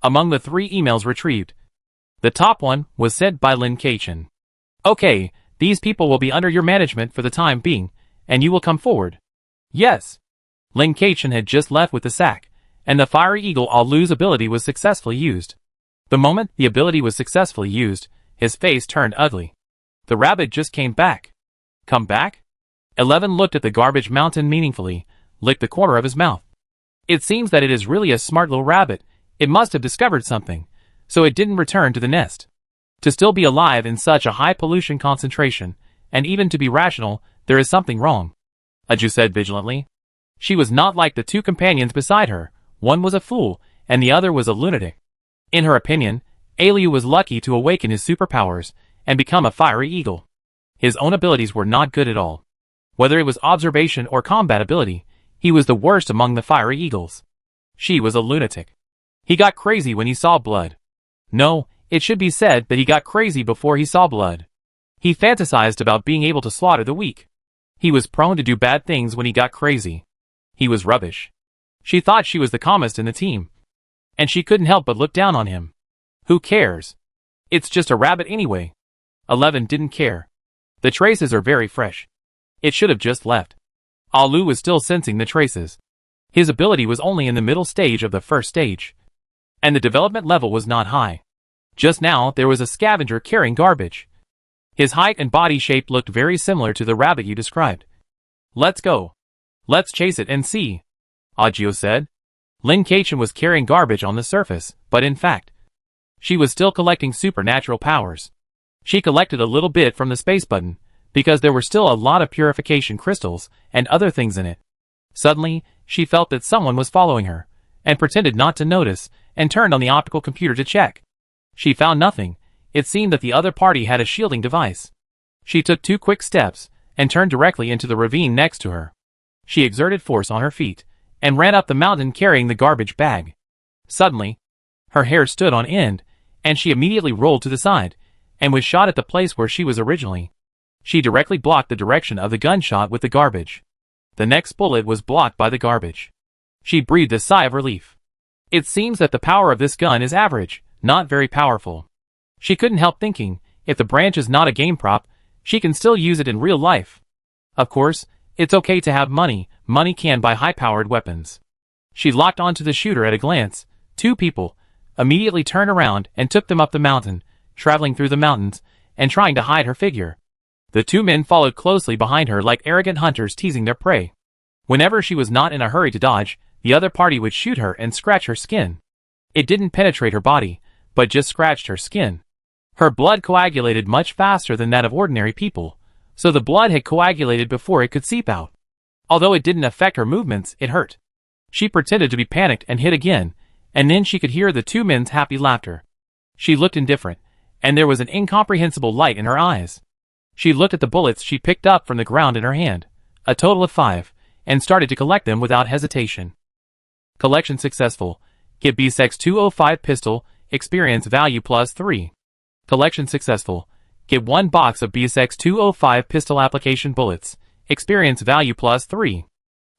Speaker 1: Among the 3 emails retrieved, the top one was sent by Lin Keichen. Okay, these people will be under your management for the time being, and you will come forward. Yes. Lin Keichen had just left with the sack, and the Fiery Eagle Alu's ability was successfully used. The moment the ability was successfully used, his face turned ugly. The rabbit just came back. Come back? 11 looked at the garbage mountain meaningfully, licked the corner of his mouth. It seems that it is really a smart little rabbit. It must have discovered something, so it didn't return to the nest. To still be alive in such a high pollution concentration, and even to be rational, there is something wrong, Aju said vigilantly. She was not like the 2 companions beside her. One was a fool, and the other was a lunatic. In her opinion, Aliu was lucky to awaken his superpowers and become a fiery eagle. His own abilities were not good at all. Whether it was observation or combat ability, he was the worst among the fiery eagles. She was a lunatic. He got crazy when he saw blood. No, it should be said that he got crazy before he saw blood. He fantasized about being able to slaughter the weak. He was prone to do bad things when he got crazy. He was rubbish. She thought she was the calmest in the team, and she couldn't help but look down on him. Who cares? It's just a rabbit anyway. 11 didn't care. The traces are very fresh. It should have just left. Alu was still sensing the traces. His ability was only in the middle stage of the first stage, and the development level was not high. Just now there was a scavenger carrying garbage. His height and body shape looked very similar to the rabbit you described. Let's go. Let's chase it and see, Ajio said. Lin Keichen was carrying garbage on the surface, but in fact, she was still collecting supernatural powers. She collected a little bit from the space button, because there were still a lot of purification crystals and other things in it. Suddenly, she felt that someone was following her, and pretended not to notice, and turned on the optical computer to check. She found nothing. It seemed that the other party had a shielding device. She took 2 quick steps, and turned directly into the ravine next to her. She exerted force on her feet, and ran up the mountain carrying the garbage bag. Suddenly, her hair stood on end, and she immediately rolled to the side, and was shot at the place where she was originally. She directly blocked the direction of the gunshot with the garbage. The next bullet was blocked by the garbage. She breathed a sigh of relief. It seems that the power of this gun is average, not very powerful. She couldn't help thinking, if the branch is not a game prop, she can still use it in real life. Of course, it's okay to have money. Money can buy high-powered weapons. She locked onto the shooter at a glance. 2 people immediately turned around and took them up the mountain, traveling through the mountains, and trying to hide her figure. The 2 men followed closely behind her like arrogant hunters teasing their prey. Whenever she was not in a hurry to dodge, the other party would shoot her and scratch her skin. It didn't penetrate her body, but just scratched her skin. Her blood coagulated much faster than that of ordinary people, so the blood had coagulated before it could seep out. Although it didn't affect her movements, it hurt. She pretended to be panicked and hit again, and then she could hear the 2 men's happy laughter. She looked indifferent, and there was an incomprehensible light in her eyes. She looked at the bullets she picked up from the ground in her hand, a total of 5, and started to collect them without hesitation. Collection successful. Get BSEX 205 pistol, experience value plus 3. Collection successful. Get 1 box of BSEX 205 pistol application bullets, experience value plus 3.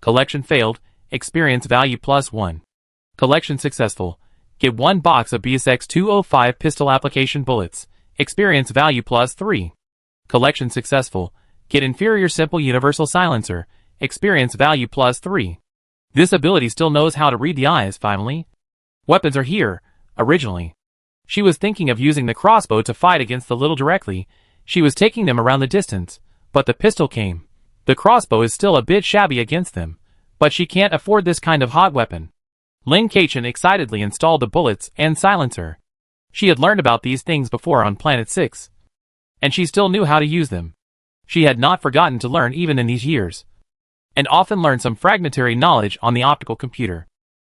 Speaker 1: Collection failed, experience value plus 1. Collection successful. Get 1 box of BSEX 205 pistol application bullets, experience value plus 3. Collection successful. Get inferior simple universal silencer, experience value plus 3. This ability still knows how to read the eyes finally. Weapons are here, originally. She was thinking of using the crossbow to fight against the little directly. She was taking them around the distance, but the pistol came. The crossbow is still a bit shabby against them, but she can't afford this kind of hot weapon. Lin Keichen excitedly installed the bullets and silencer. She had learned about these things before on Planet 6, and she still knew how to use them. She had not forgotten to learn even in these years, and often learned some fragmentary knowledge on the optical computer.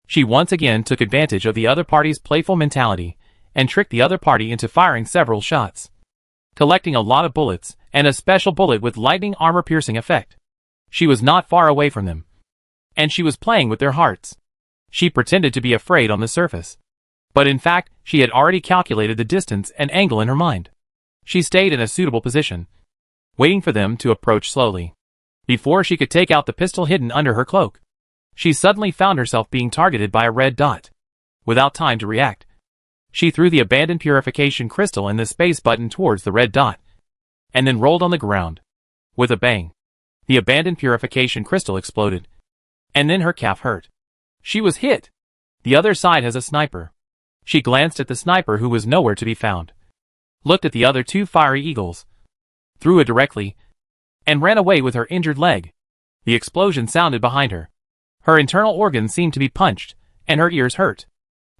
Speaker 1: She once again took advantage of the other party's playful mentality and tricked the other party into firing several shots, collecting a lot of bullets and a special bullet with lightning armor-piercing effect. She was not far away from them, and she was playing with their hearts. She pretended to be afraid on the surface, but in fact she had already calculated the distance and angle in her mind. She stayed in a suitable position, waiting for them to approach slowly. Before she could take out the pistol hidden under her cloak, she suddenly found herself being targeted by a red dot. Without time to react, she threw the abandoned purification crystal and the space button towards the red dot, and then rolled on the ground. With a bang, the abandoned purification crystal exploded, and then her calf hurt. She was hit. The other side has a sniper. She glanced at the sniper who was nowhere to be found, looked at the other two fiery eagles, threw it directly, and ran away with her injured leg. The explosion sounded behind her. Her internal organs seemed to be punched, and her ears hurt.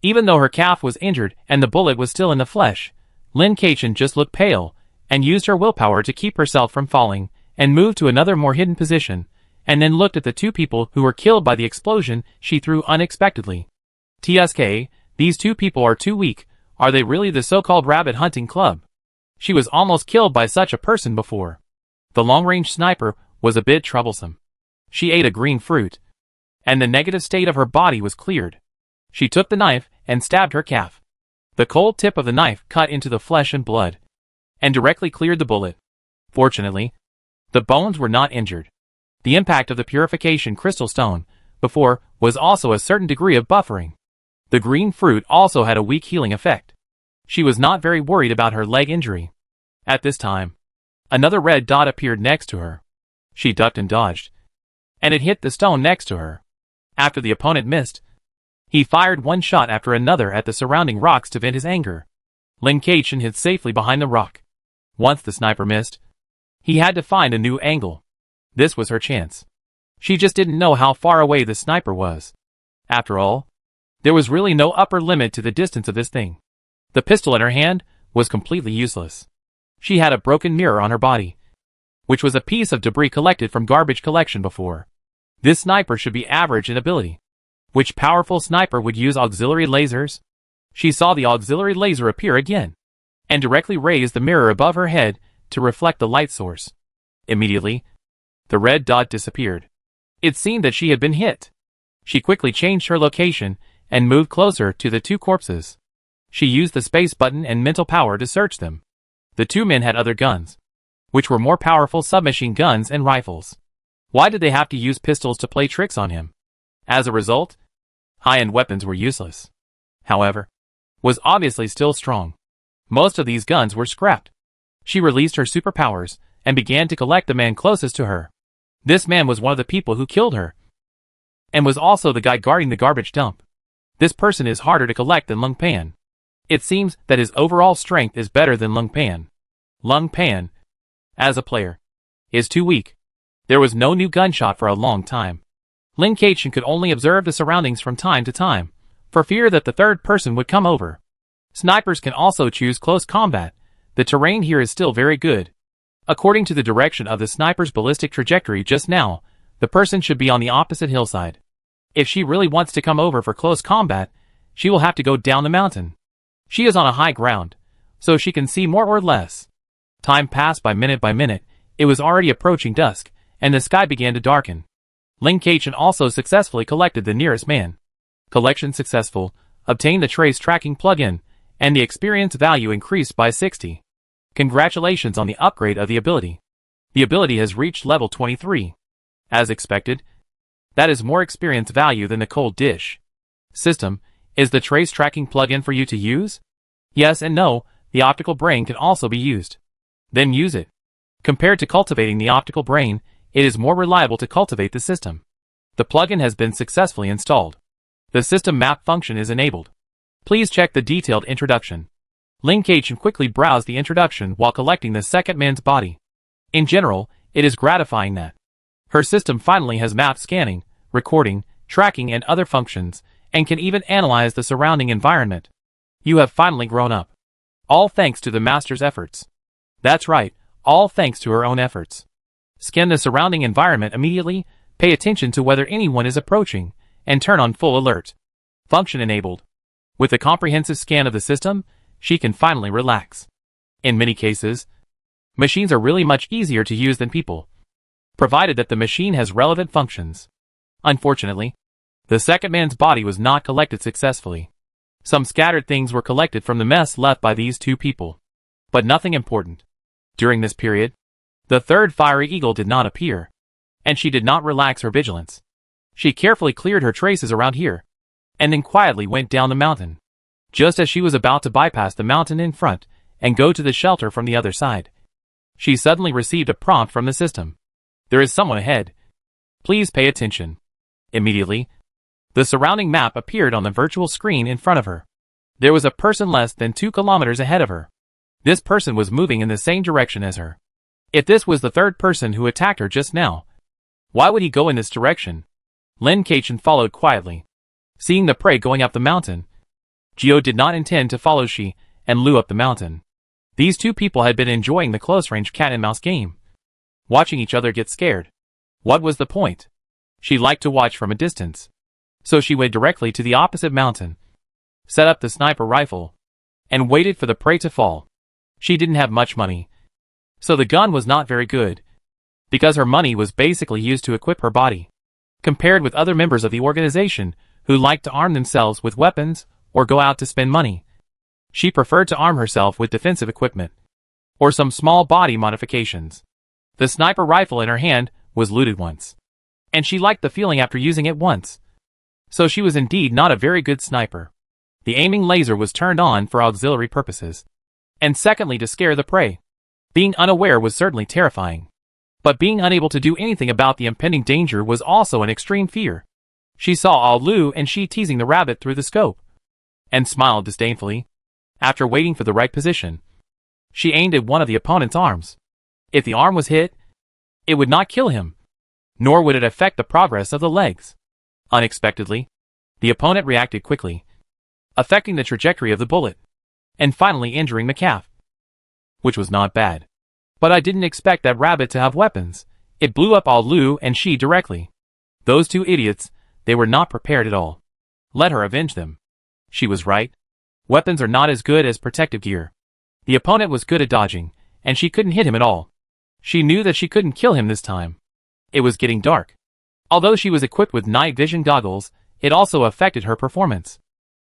Speaker 1: Even though her calf was injured and the bullet was still in the flesh, Lin Keqian just looked pale, and used her willpower to keep herself from falling, and moved to another more hidden position, and then looked at the two people who were killed by the explosion she threw unexpectedly. TSK, these two people are too weak. Are they really the so-called rabbit hunting club? She was almost killed by such a person before. The long-range sniper was a bit troublesome. She ate a green fruit, and the negative state of her body was cleared. She took the knife and stabbed her calf. The cold tip of the knife cut into the flesh and blood, and directly cleared the bullet. Fortunately, the bones were not injured. The impact of the purification crystal stone before was also a certain degree of buffering. The green fruit also had a weak healing effect. She was not very worried about her leg injury. At this time, another red dot appeared next to her. She ducked and dodged, and it hit the stone next to her. After the opponent missed, he fired one shot after another at the surrounding rocks to vent his anger. Lin Keqian hid safely behind the rock. Once the sniper missed, he had to find a new angle. This was her chance. She just didn't know how far away the sniper was. After all, there was really no upper limit to the distance of this thing. The pistol in her hand was completely useless. She had a broken mirror on her body, which was a piece of debris collected from garbage collection before. This sniper should be average in ability. Which powerful sniper would use auxiliary lasers? She saw the auxiliary laser appear again, and directly raised the mirror above her head to reflect the light source. Immediately, the red dot disappeared. It seemed that she had been hit. She quickly changed her location and moved closer to the two corpses. She used the space button and mental power to search them. The two men had other guns, which were more powerful submachine guns and rifles. Why did they have to use pistols to play tricks on him? As a result, high-end weapons were useless. However, was obviously still strong. Most of these guns were scrapped. She released her superpowers and began to collect the man closest to her. This man was one of the people who killed her, and was also the guy guarding the garbage dump. This person is harder to collect than Lung Pan. It seems that his overall strength is better than Lung Pan. Lung Pan, as a player, is too weak. There was no new gunshot for a long time. Lin Keqian could only observe the surroundings from time to time, for fear that the third person would come over. Snipers can also choose close combat. The terrain here is still very good. According to the direction of the sniper's ballistic trajectory just now, the person should be on the opposite hillside. If she really wants to come over for close combat, she will have to go down the mountain. She is on a high ground, so she can see more or less. Time passed by minute. It was already approaching dusk, and the sky began to darken. Lin Keqian also successfully collected the nearest man. Collection successful, obtained the trace tracking plugin, and the experience value increased by 60. Congratulations on the upgrade of the ability. The ability has reached level 23. As expected, that is more experience value than the cold dish. System, is the trace tracking plugin for you to use? Yes and no, the optical brain can also be used. Then use it. Compared to cultivating the optical brain, it is more reliable to cultivate the system. The plugin has been successfully installed. The system map function is enabled. Please check the detailed introduction. Lin Keqian quickly browsed the introduction while collecting the second man's body. In general, it is gratifying that her system finally has map scanning, recording, tracking and other functions, and can even analyze the surrounding environment. You have finally grown up. All thanks to the master's efforts. That's right, all thanks to her own efforts. Scan the surrounding environment immediately, pay attention to whether anyone is approaching, and turn on full alert. Function enabled. With a comprehensive scan of the system, she can finally relax. In many cases, machines are really much easier to use than people, provided that the machine has relevant functions. Unfortunately, the second man's body was not collected successfully. Some scattered things were collected from the mess left by these two people, but nothing important. During this period, the third fiery eagle did not appear, and she did not relax her vigilance. She carefully cleared her traces around here, and then quietly went down the mountain. Just as she was about to bypass the mountain in front and go to the shelter from the other side, she suddenly received a prompt from the system. There is someone ahead. Please pay attention. Immediately, the surrounding map appeared on the virtual screen in front of her. There was a person less than 2 kilometers ahead of her. This person was moving in the same direction as her. If this was the third person who attacked her just now, why would he go in this direction? Lin Kachin followed quietly. Seeing the prey going up the mountain, Gio did not intend to follow she and Lu up the mountain. These two people had been enjoying the close-range cat-and-mouse game, watching each other get scared. What was the point? She liked to watch from a distance. So she went directly to the opposite mountain, set up the sniper rifle, and waited for the prey to fall. She didn't have much money, so the gun was not very good, because her money was basically used to equip her body. Compared with other members of the organization who liked to arm themselves with weapons or go out to spend money, she preferred to arm herself with defensive equipment, or some small body modifications. The sniper rifle in her hand was looted once, and she liked the feeling after using it once. So she was indeed not a very good sniper. The aiming laser was turned on for auxiliary purposes, and secondly to scare the prey. Being unaware was certainly terrifying, but being unable to do anything about the impending danger was also an extreme fear. She saw all Lu and she teasing the rabbit through the scope, and smiled disdainfully. After waiting for the right position, she aimed at one of the opponent's arms. If the arm was hit, it would not kill him, nor would it affect the progress of the legs. Unexpectedly, the opponent reacted quickly, affecting the trajectory of the bullet, and finally injuring the calf, which was not bad. But I didn't expect that rabbit to have weapons. It blew up all Lu and she directly. Those two idiots, they were not prepared at all. Let her avenge them. She was right. Weapons are not as good as protective gear. The opponent was good at dodging, and she couldn't hit him at all. She knew that she couldn't kill him this time. It was getting dark. Although she was equipped with night vision goggles, it also affected her performance.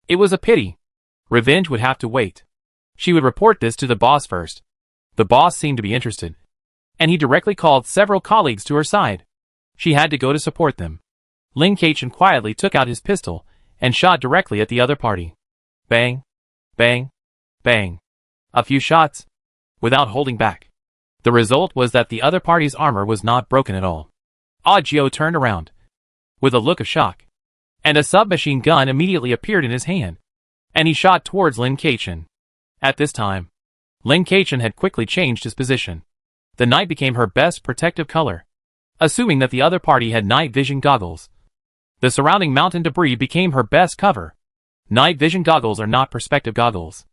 Speaker 1: It was a pity. Revenge would have to wait. She would report this to the boss first. The boss seemed to be interested, and he directly called several colleagues to her side. She had to go to support them. Lin Kachin quietly took out his pistol and shot directly at the other party. Bang, bang, bang. A few shots, without holding back. The result was that the other party's armor was not broken at all. Gio turned around, with a look of shock, and a submachine gun immediately appeared in his hand, and he shot towards Lin Kachin. At this time, Lin Kachin had quickly changed his position. The night became her best protective color, assuming that the other party had night vision goggles. The surrounding mountain debris became her best cover. Night vision goggles are not perspective goggles.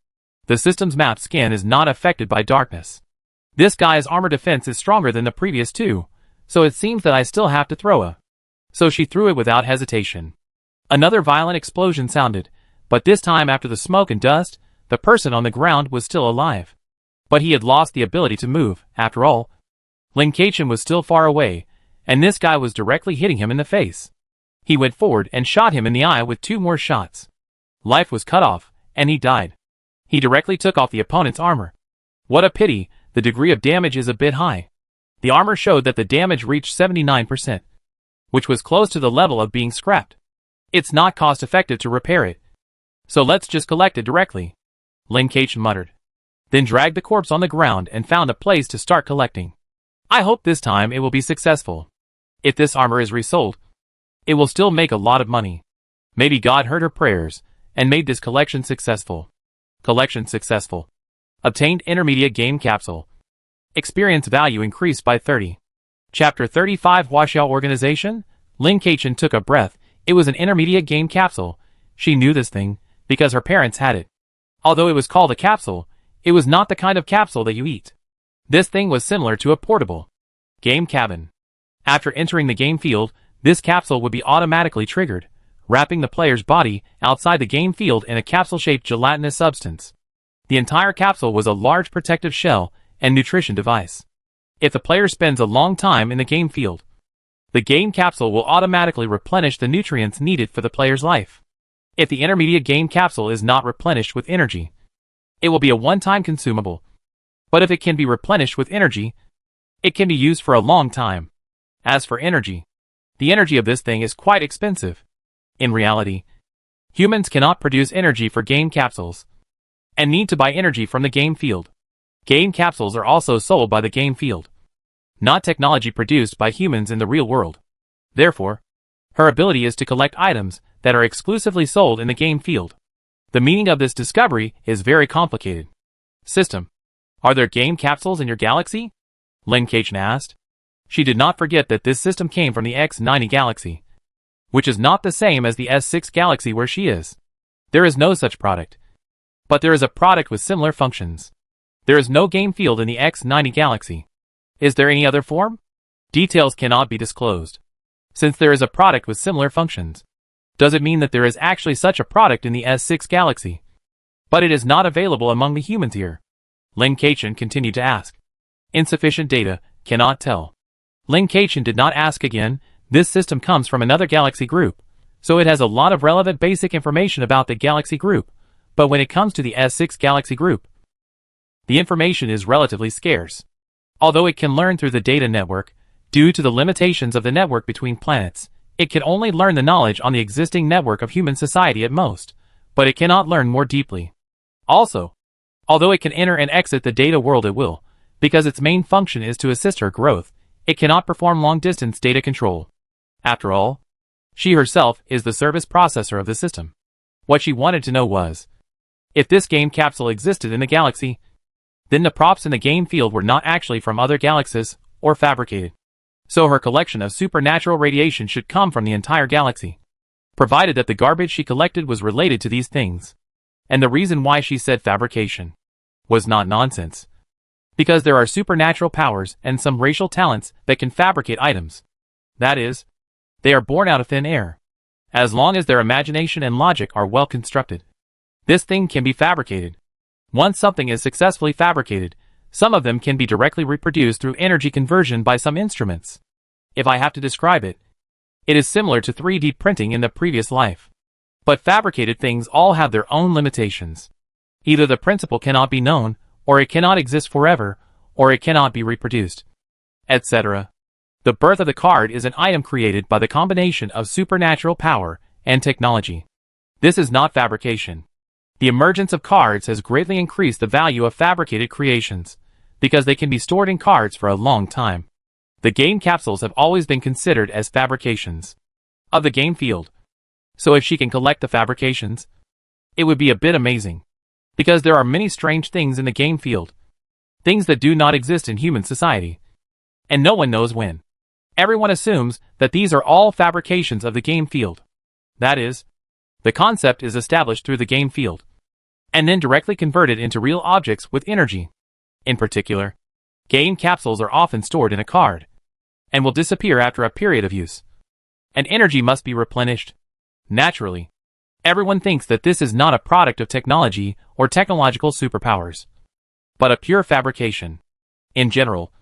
Speaker 1: The system's map scan is not affected by darkness. This guy's armor defense is stronger than the previous two, so it seems that I still have to throw a. So she threw it without hesitation. Another violent explosion sounded, but this time after the smoke and dust, the person on the ground was still alive. But he had lost the ability to move, after all. Lin Kachin was still far away, and this guy was directly hitting him in the face. He went forward and shot him in the eye with 2 more shots. Life was cut off, and he died. He directly took off the opponent's armor. What a pity, the degree of damage is a bit high. The armor showed that the damage reached 79%, which was close to the level of being scrapped. It's not cost-effective to repair it, so let's just collect it directly, Lin Kachin muttered. Then dragged the corpse on the ground and found a place to start collecting. I hope this time it will be successful. If this armor is resold, it will still make a lot of money. Maybe God heard her prayers and made this collection successful. Collection successful. Obtained intermediate game capsule. Experience value increased by 30. Chapter 35 Washout Organization. Lin Kachin took a breath. It was an intermediate game capsule. She knew this thing because her parents had it. Although it was called a capsule, it was not the kind of capsule that you eat. This thing was similar to a portable game cabin. After entering the game field, this capsule would be automatically triggered, wrapping the player's body outside the game field in a capsule-shaped gelatinous substance. The entire capsule was a large protective shell and nutrition device. If the player spends a long time in the game field, the game capsule will automatically replenish the nutrients needed for the player's life. If the intermediate game capsule is not replenished with energy, it will be a one-time consumable. But if it can be replenished with energy, it can be used for a long time. As for energy, the energy of this thing is quite expensive. In reality, humans cannot produce energy for game capsules, and need to buy energy from the game field. Game capsules are also sold by the game field, not technology produced by humans in the real world. Therefore, her ability is to collect items that are exclusively sold in the game field. The meaning of this discovery is very complicated. System: are there game capsules in your galaxy? Lin Kachin asked. She did not forget that this system came from the X90 galaxy, which is not the same as the S6 galaxy where she is. There is no such product. But there is a product with similar functions. There is no game field in the X90 galaxy. Is there any other form? Details cannot be disclosed. Since there is a product with similar functions, does it mean that there is actually such a product in the S6 galaxy? But it is not available among the humans here. Lin Kachin continued to ask. Insufficient data, cannot tell. Lin Kachin did not ask again. This system comes from another galaxy group, so it has a lot of relevant basic information about the galaxy group, but when it comes to the S6 galaxy group, the information is relatively scarce. Although it can learn through the data network, due to the limitations of the network between planets, it can only learn the knowledge on the existing network of human society at most, but it cannot learn more deeply. Also, although it can enter and exit the data world at will, because its main function is to assist her growth, it cannot perform long-distance data control. After all, she herself is the service processor of the system. What she wanted to know was, if this game capsule existed in the galaxy, then the props in the game field were not actually from other galaxies or fabricated. So her collection of supernatural radiation should come from the entire galaxy, provided that the garbage she collected was related to these things. And the reason why she said fabrication was not nonsense. Because there are supernatural powers and some racial talents that can fabricate items. That is, they are born out of thin air. As long as their imagination and logic are well constructed, this thing can be fabricated. Once something is successfully fabricated, some of them can be directly reproduced through energy conversion by some instruments. If I have to describe it, it is similar to 3D printing in the previous life. But fabricated things all have their own limitations. Either the principle cannot be known, or it cannot exist forever, or it cannot be reproduced, etc. The birth of the card is an item created by the combination of supernatural power and technology. This is not fabrication. The emergence of cards has greatly increased the value of fabricated creations, because they can be stored in cards for a long time. The game capsules have always been considered as fabrications of the game field. So if she can collect the fabrications, it would be a bit amazing. Because there are many strange things in the game field. Things that do not exist in human society. And no one knows when. Everyone assumes that these are all fabrications of the game field. That is, the concept is established through the game field, and then directly converted into real objects with energy. In particular, game capsules are often stored in a card, and will disappear after a period of use. And energy must be replenished. Naturally, everyone thinks that this is not a product of technology or technological superpowers, but a pure fabrication. In general,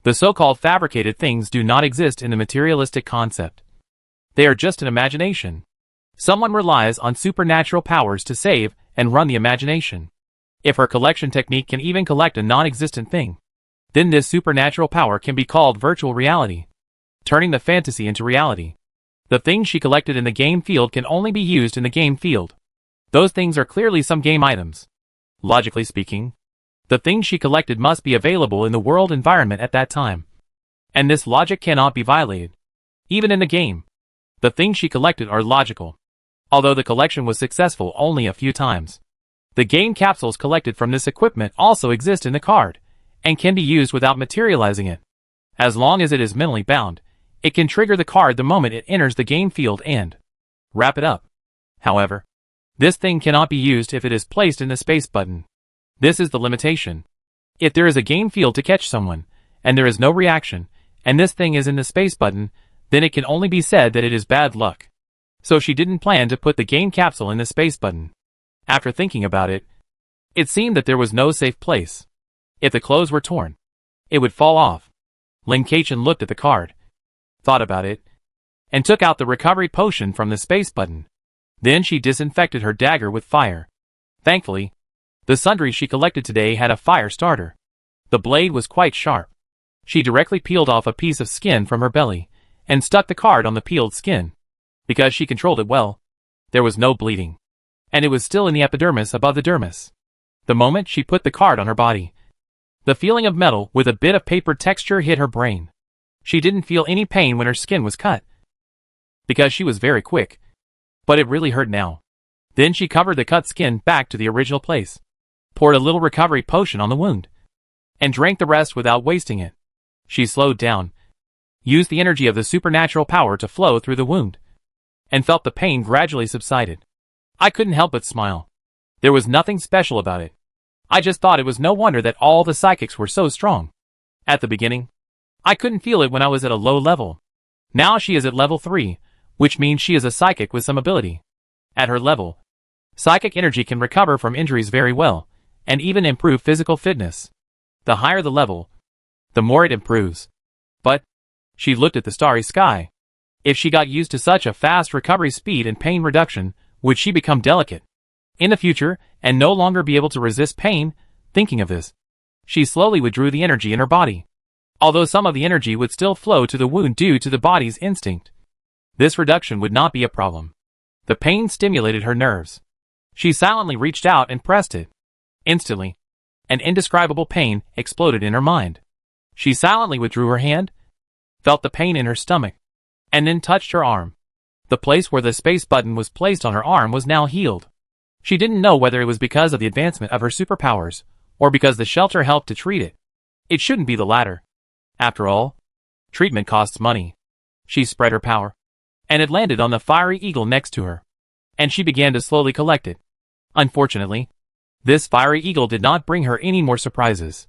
Speaker 1: the so-called fabricated things do not exist in the materialistic concept. They are just an imagination. Someone relies on supernatural powers to save and run the imagination. If her collection technique can even collect a non-existent thing, then this supernatural power can be called virtual reality, turning the fantasy into reality. The things she collected in the game field can only be used in the game field. Those things are clearly some game items. Logically speaking, the things she collected must be available in the world environment at that time. And this logic cannot be violated. Even in the game, the things she collected are logical. Although the collection was successful only a few times. The game capsules collected from this equipment also exist in the card, and can be used without materializing it. As long as it is mentally bound, it can trigger the card the moment it enters the game field and wrap it up. However, this thing cannot be used if it is placed in the space button. This is the limitation. If there is a game field to catch someone, and there is no reaction, and this thing is in the space button, then it can only be said that it is bad luck. so she didn't plan to put the game capsule in the space button. After thinking about it, it seemed that there was no safe place. If the clothes were torn, it would fall off. Lin Keqian looked at the card, thought about it, and took out the recovery potion from the space button. Then she disinfected her dagger with fire. Thankfully, the sundries she collected today had a fire starter. The blade was quite sharp. She directly peeled off a piece of skin from her belly, and stuck the card on the peeled skin. Because she controlled it well, there was no bleeding, and it was still in the epidermis above the dermis. The moment she put the card on her body, the feeling of metal with a bit of paper texture hit her brain. She didn't feel any pain when her skin was cut, because she was very quick, but it really hurt now. Then she covered the cut skin back to the original place, poured a little recovery potion on the wound, and drank the rest without wasting it. She slowed down, used the energy of the supernatural power to flow through the wound, and felt the pain gradually subsided. I couldn't help but smile. There was nothing special about it. I just thought it was no wonder that all the psychics were so strong. At the beginning, I couldn't feel it when I was at a low level. Now she is at level 3, which means she is a psychic with some ability. At her level, psychic energy can recover from injuries very well, and even improve physical fitness. The higher the level, the more it improves. But she looked at the starry sky. If she got used to such a fast recovery speed and pain reduction, would she become delicate in the future and no longer be able to resist pain? Thinking of this, she slowly withdrew the energy in her body, although some of the energy would still flow to the wound due to the body's instinct. This reduction would not be a problem. The pain stimulated her nerves. She silently reached out and pressed it. Instantly, an indescribable pain exploded in her mind. She silently withdrew her hand, felt the pain in her stomach, and then touched her arm. The place where the space button was placed on her arm was now healed. She didn't know whether it was because of the advancement of her superpowers, or because the shelter helped to treat it. It shouldn't be the latter. After all, treatment costs money. She spread her power, and it landed on the fiery eagle next to her, and she began to slowly collect it. Unfortunately, this fiery eagle did not bring her any more surprises.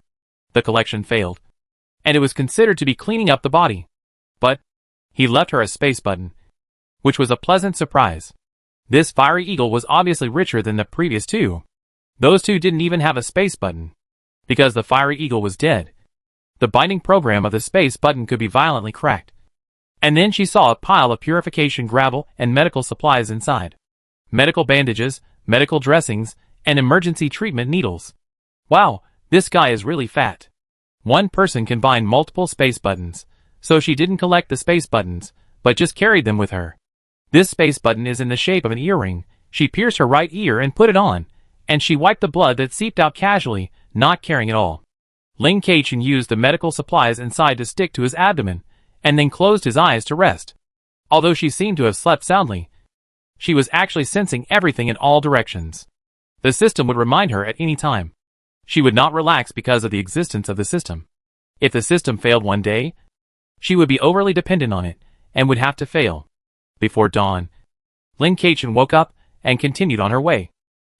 Speaker 1: The collection failed, and it was considered to be cleaning up the body. But he left her a space button, which was a pleasant surprise. This fiery eagle was obviously richer than the previous two. Those two didn't even have a space button, because the fiery eagle was dead. The binding program of the space button could be violently cracked. And then she saw a pile of purification gravel and medical supplies inside. Medical bandages, medical dressings, and emergency treatment needles. Wow, this guy is really fat. One person can bind multiple space buttons, so she didn't collect the space buttons, but just carried them with her. This space button is in the shape of an earring. She pierced her right ear and put it on, and she wiped the blood that seeped out casually, not caring at all. Lin Keqian used the medical supplies inside to stick to his abdomen, and then closed his eyes to rest. Although she seemed to have slept soundly, she was actually sensing everything in all directions. The system would remind her at any time. She would not relax because of the existence of the system. If the system failed one day, she would be overly dependent on it, and would have to fail. Before dawn, Lin Keqian woke up and continued on her way.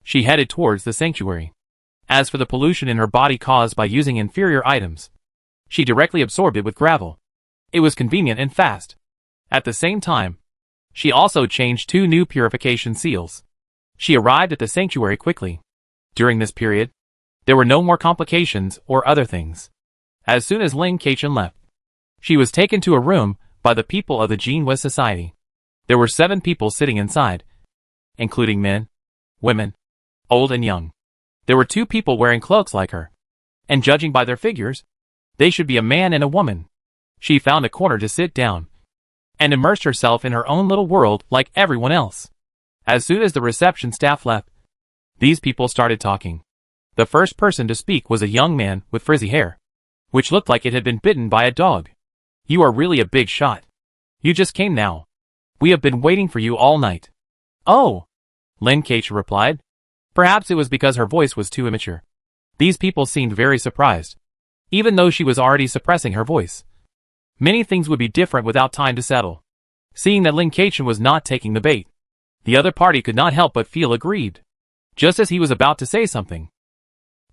Speaker 1: She headed towards the sanctuary. As for the pollution in her body caused by using inferior items, she directly absorbed it with gravel. It was convenient and fast. At the same time, she also changed 2 new purification seals. She arrived at the sanctuary quickly. During this period, there were no more complications or other things. As soon as Lin Keqian left, she was taken to a room by the people of the Jinhua Society. There were 7 people sitting inside, including men, women, old and young. There were 2 people wearing cloaks like her, and judging by their figures, they should be a man and a woman. She found a corner to sit down, and immersed herself in her own little world like everyone else. As soon as the reception staff left, these people started talking. The first person to speak was a young man with frizzy hair, which looked like it had been bitten by a dog. "You are really a big shot. You just came now. We have been waiting for you all night." "Oh," Lin Keqian replied. Perhaps it was because her voice was too immature. These people seemed very surprised, even though she was already suppressing her voice. Many things would be different without time to settle. Seeing that Lin Keqian was not taking the bait, the other party could not help but feel aggrieved. Just as he was about to say something,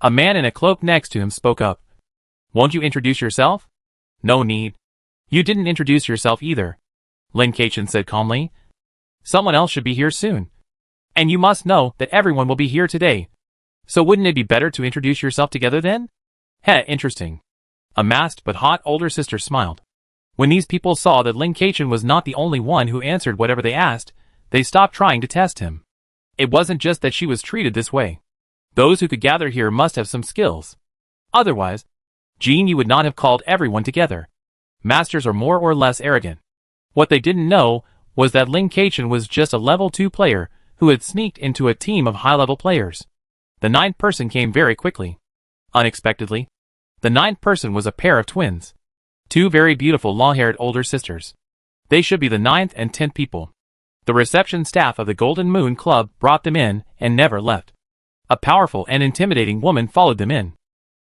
Speaker 1: a man in a cloak next to him spoke up. "Won't you introduce yourself?" "No need. You didn't introduce yourself either," Lin Keqian said calmly. Someone else should be here soon. And you must know that everyone will be here today. So wouldn't it be better to introduce yourself together then? Heh, interesting. A masked but hot older sister smiled. When these people saw that Lin Kachin was not the only one who answered whatever they asked, they stopped trying to test him. It wasn't just that she was treated this way. Those who could gather here must have some skills. Otherwise, Jean, you would not have called everyone together. Masters are more or less arrogant. What they didn't know was that Lin Kachin was just a level 2 player who had sneaked into a team of high-level players. The ninth person came very quickly. Unexpectedly, the ninth person was a pair of twins. Two very beautiful long-haired older sisters. They should be the 9th and 10th people. The reception staff of the Golden Moon Club brought them in and never left. A powerful and intimidating woman followed them in.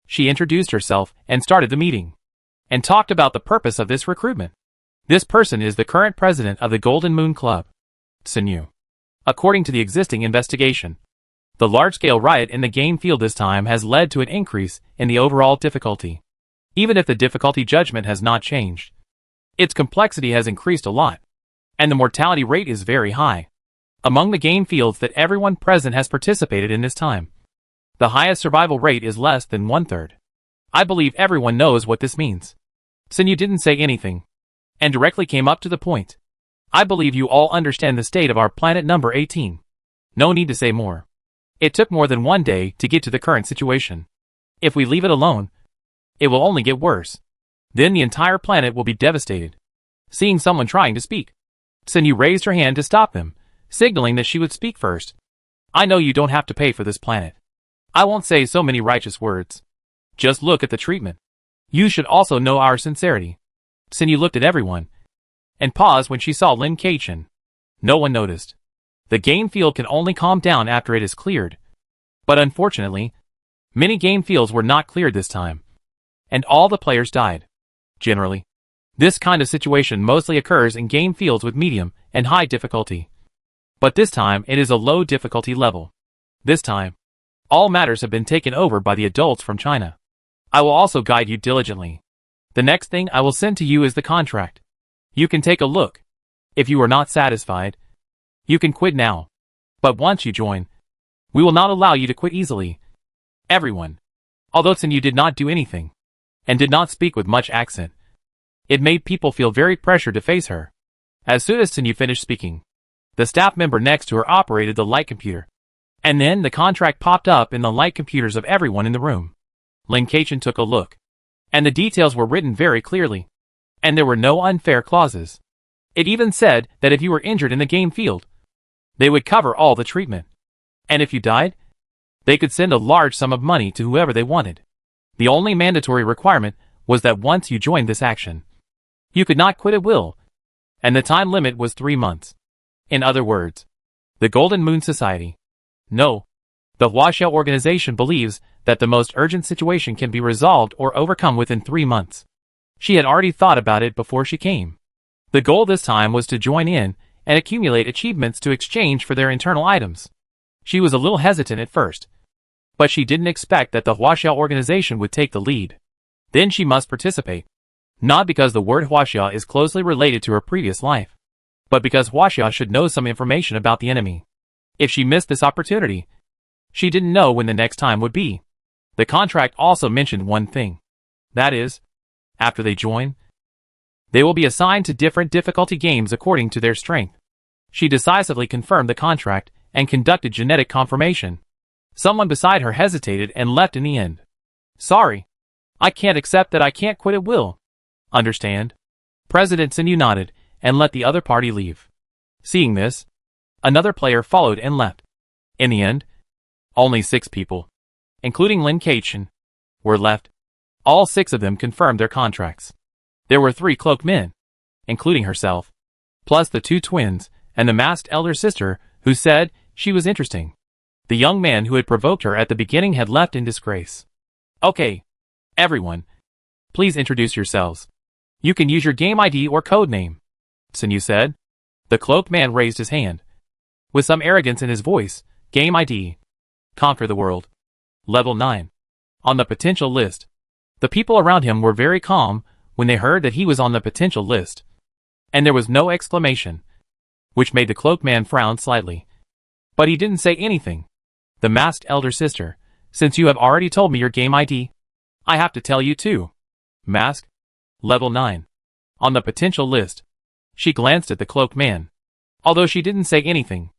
Speaker 1: She introduced herself and started the meeting, and talked about the purpose of this recruitment. This person is the current president of the Golden Moon Club, Sinyu. According to the existing investigation, the large-scale riot in the game field this time has led to an increase in the overall difficulty. Even if the difficulty judgment has not changed, its complexity has increased a lot, and the mortality rate is very high. Among the game fields that everyone present has participated in this time, the highest survival rate is less than 1/3. I believe everyone knows what this means. Sinyu didn't say anything, and directly came up to the point. I believe you all understand the state of our planet number 18. No need to say more. It took more than 1 day to get to the current situation. If we leave it alone, it will only get worse. Then the entire planet will be devastated. Seeing someone trying to speak, Sinyu raised her hand to stop them, signaling that she would speak first. I know you don't have to pay for this planet. I won't say so many righteous words. Just look at the treatment. You should also know our sincerity. Sinyu looked at everyone, and paused when she saw Lin Kachin. No one noticed. The game field can only calm down after it is cleared. But unfortunately, many game fields were not cleared this time, and all the players died. Generally, this kind of situation mostly occurs in game fields with medium and high difficulty. But this time it is a low difficulty level. This time, all matters have been taken over by the adults from China. I will also guide you diligently. The next thing I will send to you is the contract. You can take a look. If you are not satisfied, you can quit now. But once you join, we will not allow you to quit easily. Everyone. Although Sinyu did not do anything, and did not speak with much accent, it made people feel very pressured to face her. As soon as Sinyu finished speaking, the staff member next to her operated the light computer. And then the contract popped up in the light computers of everyone in the room. Lin Kachin took a look, and the details were written very clearly. And there were no unfair clauses. It even said that if you were injured in the game field, they would cover all the treatment. And if you died, they could send a large sum of money to whoever they wanted. The only mandatory requirement was that once you joined this action, you could not quit at will, and the time limit was 3 months. In other words, the Golden Moon Society, no, the Huaxiao organization believes that the most urgent situation can be resolved or overcome within 3 months. She had already thought about it before she came. The goal this time was to join in and accumulate achievements to exchange for their internal items. She was a little hesitant at first, but she didn't expect that the Huaxiao organization would take the lead. Then she must participate. Not because the word Huaxia is closely related to her previous life, but because Huaxia should know some information about the enemy. If she missed this opportunity, she didn't know when the next time would be. The contract also mentioned one thing. That is, after they join, they will be assigned to different difficulty games according to their strength. She decisively confirmed the contract and conducted genetic confirmation. Someone beside her hesitated and left in the end. Sorry. I can't accept that I can't quit at will. Understand? President Sinyu nodded and let the other party leave. Seeing this, another player followed and left. In the end, only 6 people, including Lin Kachin, were left. All 6 of them confirmed their contracts. There were 3 cloaked men, including herself, plus the 2 twins and the masked elder sister who said she was interesting. The young man who had provoked her at the beginning had left in disgrace. Okay, everyone, please introduce yourselves. You can use your game ID or code name, Sinyu said. The cloaked man raised his hand. With some arrogance in his voice, game ID. Conquer the world. Level 9. On the potential list. The people around him were very calm when they heard that he was on the potential list. And there was no exclamation. which made the cloaked man frown slightly. But he didn't say anything. The masked elder sister, since you have already told me your game ID, I have to tell you too. Mask. Level 9. On the potential list. She glanced at the cloaked man. Although she didn't say anything,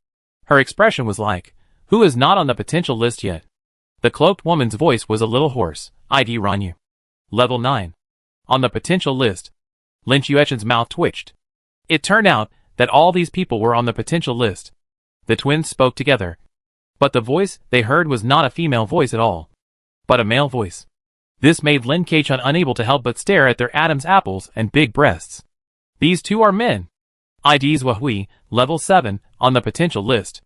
Speaker 1: her expression was like, who is not on the potential list yet? The cloaked woman's voice was a little hoarse. ID Ranyu. Level 9. On the potential list. Lin Yuechen's mouth twitched. It turned out that all these people were on the potential list. The twins spoke together. But the voice they heard was not a female voice at all, but a male voice. This made Lin Keichun unable to help but stare at their Adam's apples and big breasts. These two are men. ID's Wahui, level 7, on the potential list.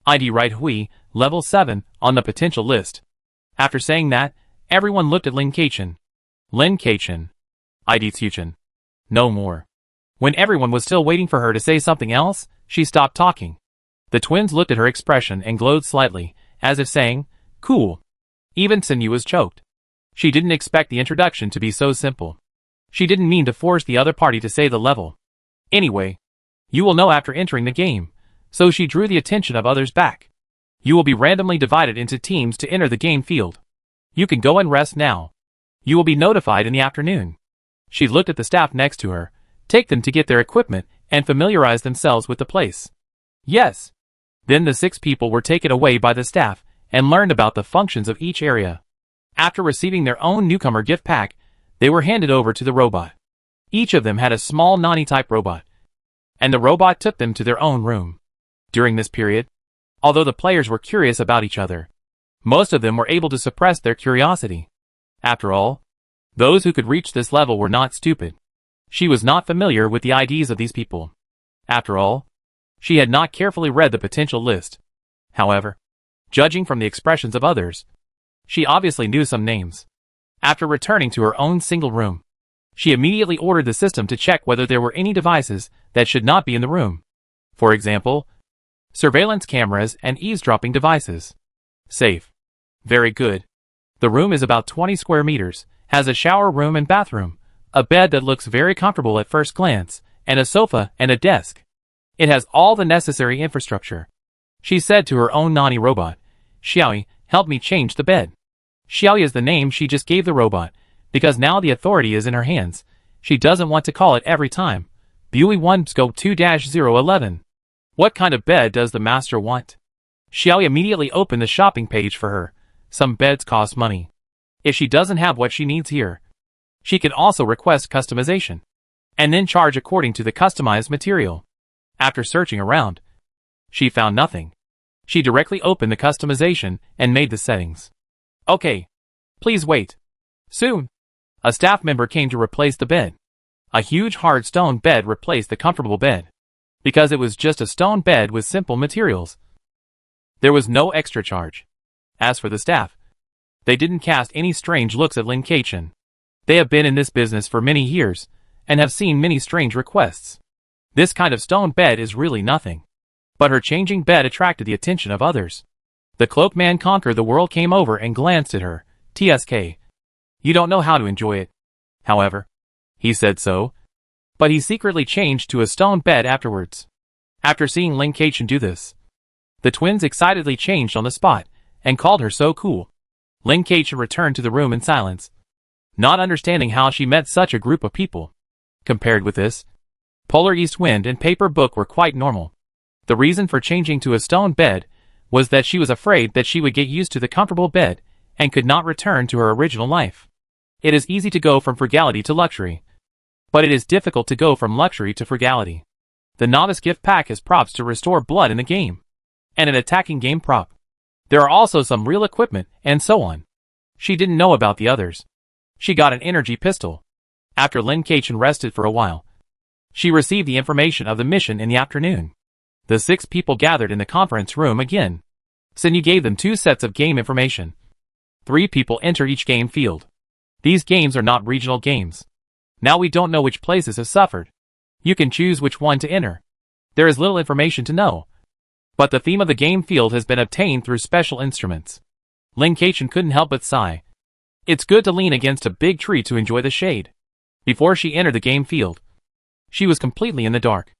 Speaker 1: ID Right Hui, level 7, on the potential list. After saying that, everyone looked at Lin Keichun. Lin Keichun. ID Tsuchen. No more. When everyone was still waiting for her to say something else, she stopped talking. The twins looked at her expression and glowed slightly, as if saying, cool. Even Sinyu was choked. She didn't expect the introduction to be so simple. She didn't mean to force the other party to say the level. Anyway, you will know after entering the game, so she drew the attention of others back. You will be randomly divided into teams to enter the game field. You can go and rest now. You will be notified in the afternoon. She looked at the staff next to her, take them to get their equipment and familiarize themselves with the place. Yes. Then the 6 people were taken away by the staff and learned about the functions of each area. After receiving their own newcomer gift pack, they were handed over to the robot. Each of them had a small Nani-type robot, and the robot took them to their own room. During this period, although the players were curious about each other, most of them were able to suppress their curiosity. After all, those who could reach this level were not stupid. She was not familiar with the IDs of these people. After all, she had not carefully read the potential list. However, judging from the expressions of others, she obviously knew some names. After returning to her own single room, she immediately ordered the system to check whether there were any devices that should not be in the room. For example, surveillance cameras and eavesdropping devices. Safe. Very good. The room is about 20 square meters, has a shower room and bathroom, a bed that looks very comfortable at first glance, and a sofa and a desk. It has all the necessary infrastructure. She said to her own Nani robot, Xiaoyi, help me change the bed. Xiaoyi is the name she just gave the robot, because now the authority is in her hands. She doesn't want to call it every time. Bui 1 Scope 2-011. What kind of bed does the master want? Xiaoyi immediately opened the shopping page for her. Some beds cost money. If she doesn't have what she needs here, she can also request customization, and then charge according to the customized material. After searching around, she found nothing. She directly opened the customization and made the settings. Okay. Please wait. Soon. A staff member came to replace the bed. A huge hard stone bed replaced the comfortable bed. Because it was just a stone bed with simple materials, there was no extra charge. As for the staff, they didn't cast any strange looks at Lin Keichun. They have been in this business for many years, and have seen many strange requests. This kind of stone bed is really nothing. But her changing bed attracted the attention of others. The cloaked man conquered the world came over and glanced at her. TSK. You don't know how to enjoy it. However, he said so, but he secretly changed to a stone bed afterwards. After seeing Lin Keichun do this, the twins excitedly changed on the spot, and called her so cool. Lin Keichun returned to the room in silence, not understanding how she met such a group of people. Compared with this, Polar East Wind and Paper Book were quite normal. The reason for changing to a stone bed was that she was afraid that she would get used to the comfortable bed and could not return to her original life. It is easy to go from frugality to luxury, but it is difficult to go from luxury to frugality. The novice gift pack has props to restore blood in the game, and an attacking game prop. There are also some real equipment, and so on. She didn't know about the others. She got an energy pistol. After Lin Keichun rested for a while, she received the information of the mission in the afternoon. The 6 people gathered in the conference room again. Sinyu gave them 2 sets of game information. 3 people enter each game field. These games are not regional games. Now we don't know which places have suffered. You can choose which one to enter. There is little information to know, but the theme of the game field has been obtained through special instruments. Lin Keichun couldn't help but sigh. It's good to lean against a big tree to enjoy the shade. Before she entered the game field, she was completely in the dark.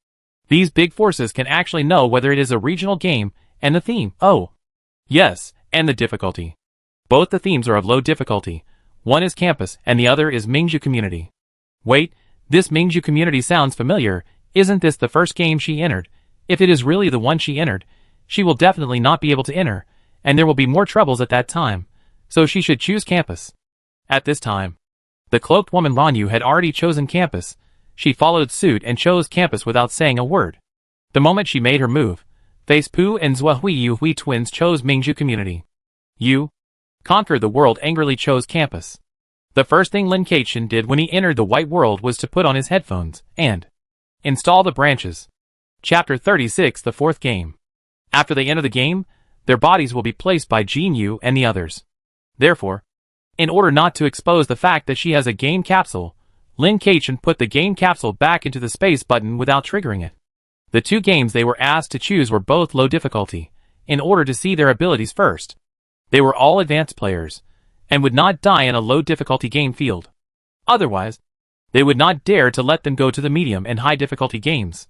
Speaker 1: These big forces can actually know whether it is a regional game and the theme. Oh, yes, and the difficulty. Both the themes are of low difficulty. One is campus and the other is Mingju community. Wait, this Mingju community sounds familiar. Isn't this the first game she entered? If it is really the one she entered, she will definitely not be able to enter, and there will be more troubles at that time. So she should choose campus. At this time, the cloaked woman Lanyu had already chosen campus. She followed suit and chose campus without saying a word. The moment she made her move, Face Poo and Zhuhui Hui twins chose Mingju community. You conquered the world angrily chose campus. The first thing Lin Kaichen did when he entered the white world was to put on his headphones and install the branches. Chapter 36, the fourth game. After they enter the game, their bodies will be placed by Jin Yu and the others. Therefore, in order not to expose the fact that she has a game capsule, Lin Kaichen put the game capsule back into the space button without triggering it. The two games they were asked to choose were both low difficulty, in order to see their abilities first. They were all advanced players, and would not die in a low difficulty game field. Otherwise, they would not dare to let them go to the medium and high difficulty games.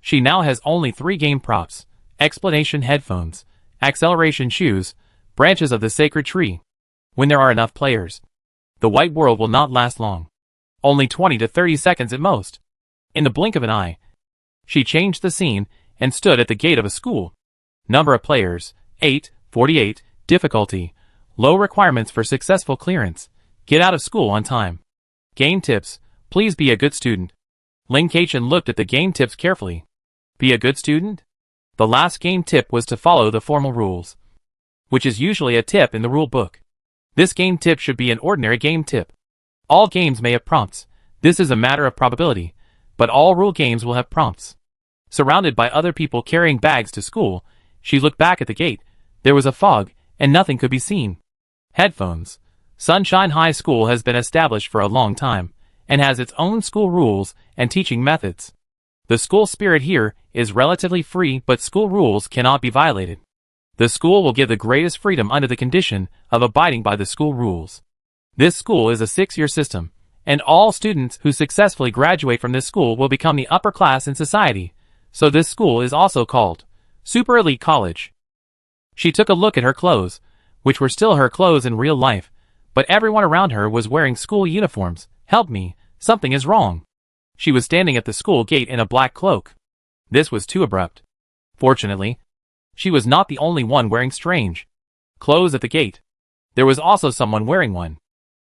Speaker 1: She now has only 3 game props: explanation headphones, acceleration shoes, branches of the sacred tree. When there are enough players, the white world will not last long. Only 20 to 30 seconds at most. In the blink of an eye, she changed the scene and stood at the gate of a school. Number of players, 8, 48, difficulty, low requirements for successful clearance, get out of school on time. Game tips, please be a good student. Lin Kaichen looked at the game tips carefully. Be a good student? The last game tip was to follow the formal rules, which is usually a tip in the rule book. This game tip should be an ordinary game tip. All games may have prompts. This is a matter of probability, but all rule games will have prompts. Surrounded by other people carrying bags to school, she looked back at the gate. There was a fog, and nothing could be seen. Headphones. Sunshine High School has been established for a long time, and has its own school rules and teaching methods. The school spirit here is relatively free, but school rules cannot be violated. The school will give the greatest freedom under the condition of abiding by the school rules. This school is a 6-year system, and all students who successfully graduate from this school will become the upper class in society, so this school is also called Super Elite College. She took a look at her clothes, which were still her clothes in real life, but everyone around her was wearing school uniforms. Help me, something is wrong. She was standing at the school gate in a black cloak. This was too abrupt. Fortunately, she was not the only one wearing strange clothes at the gate. There was also someone wearing one.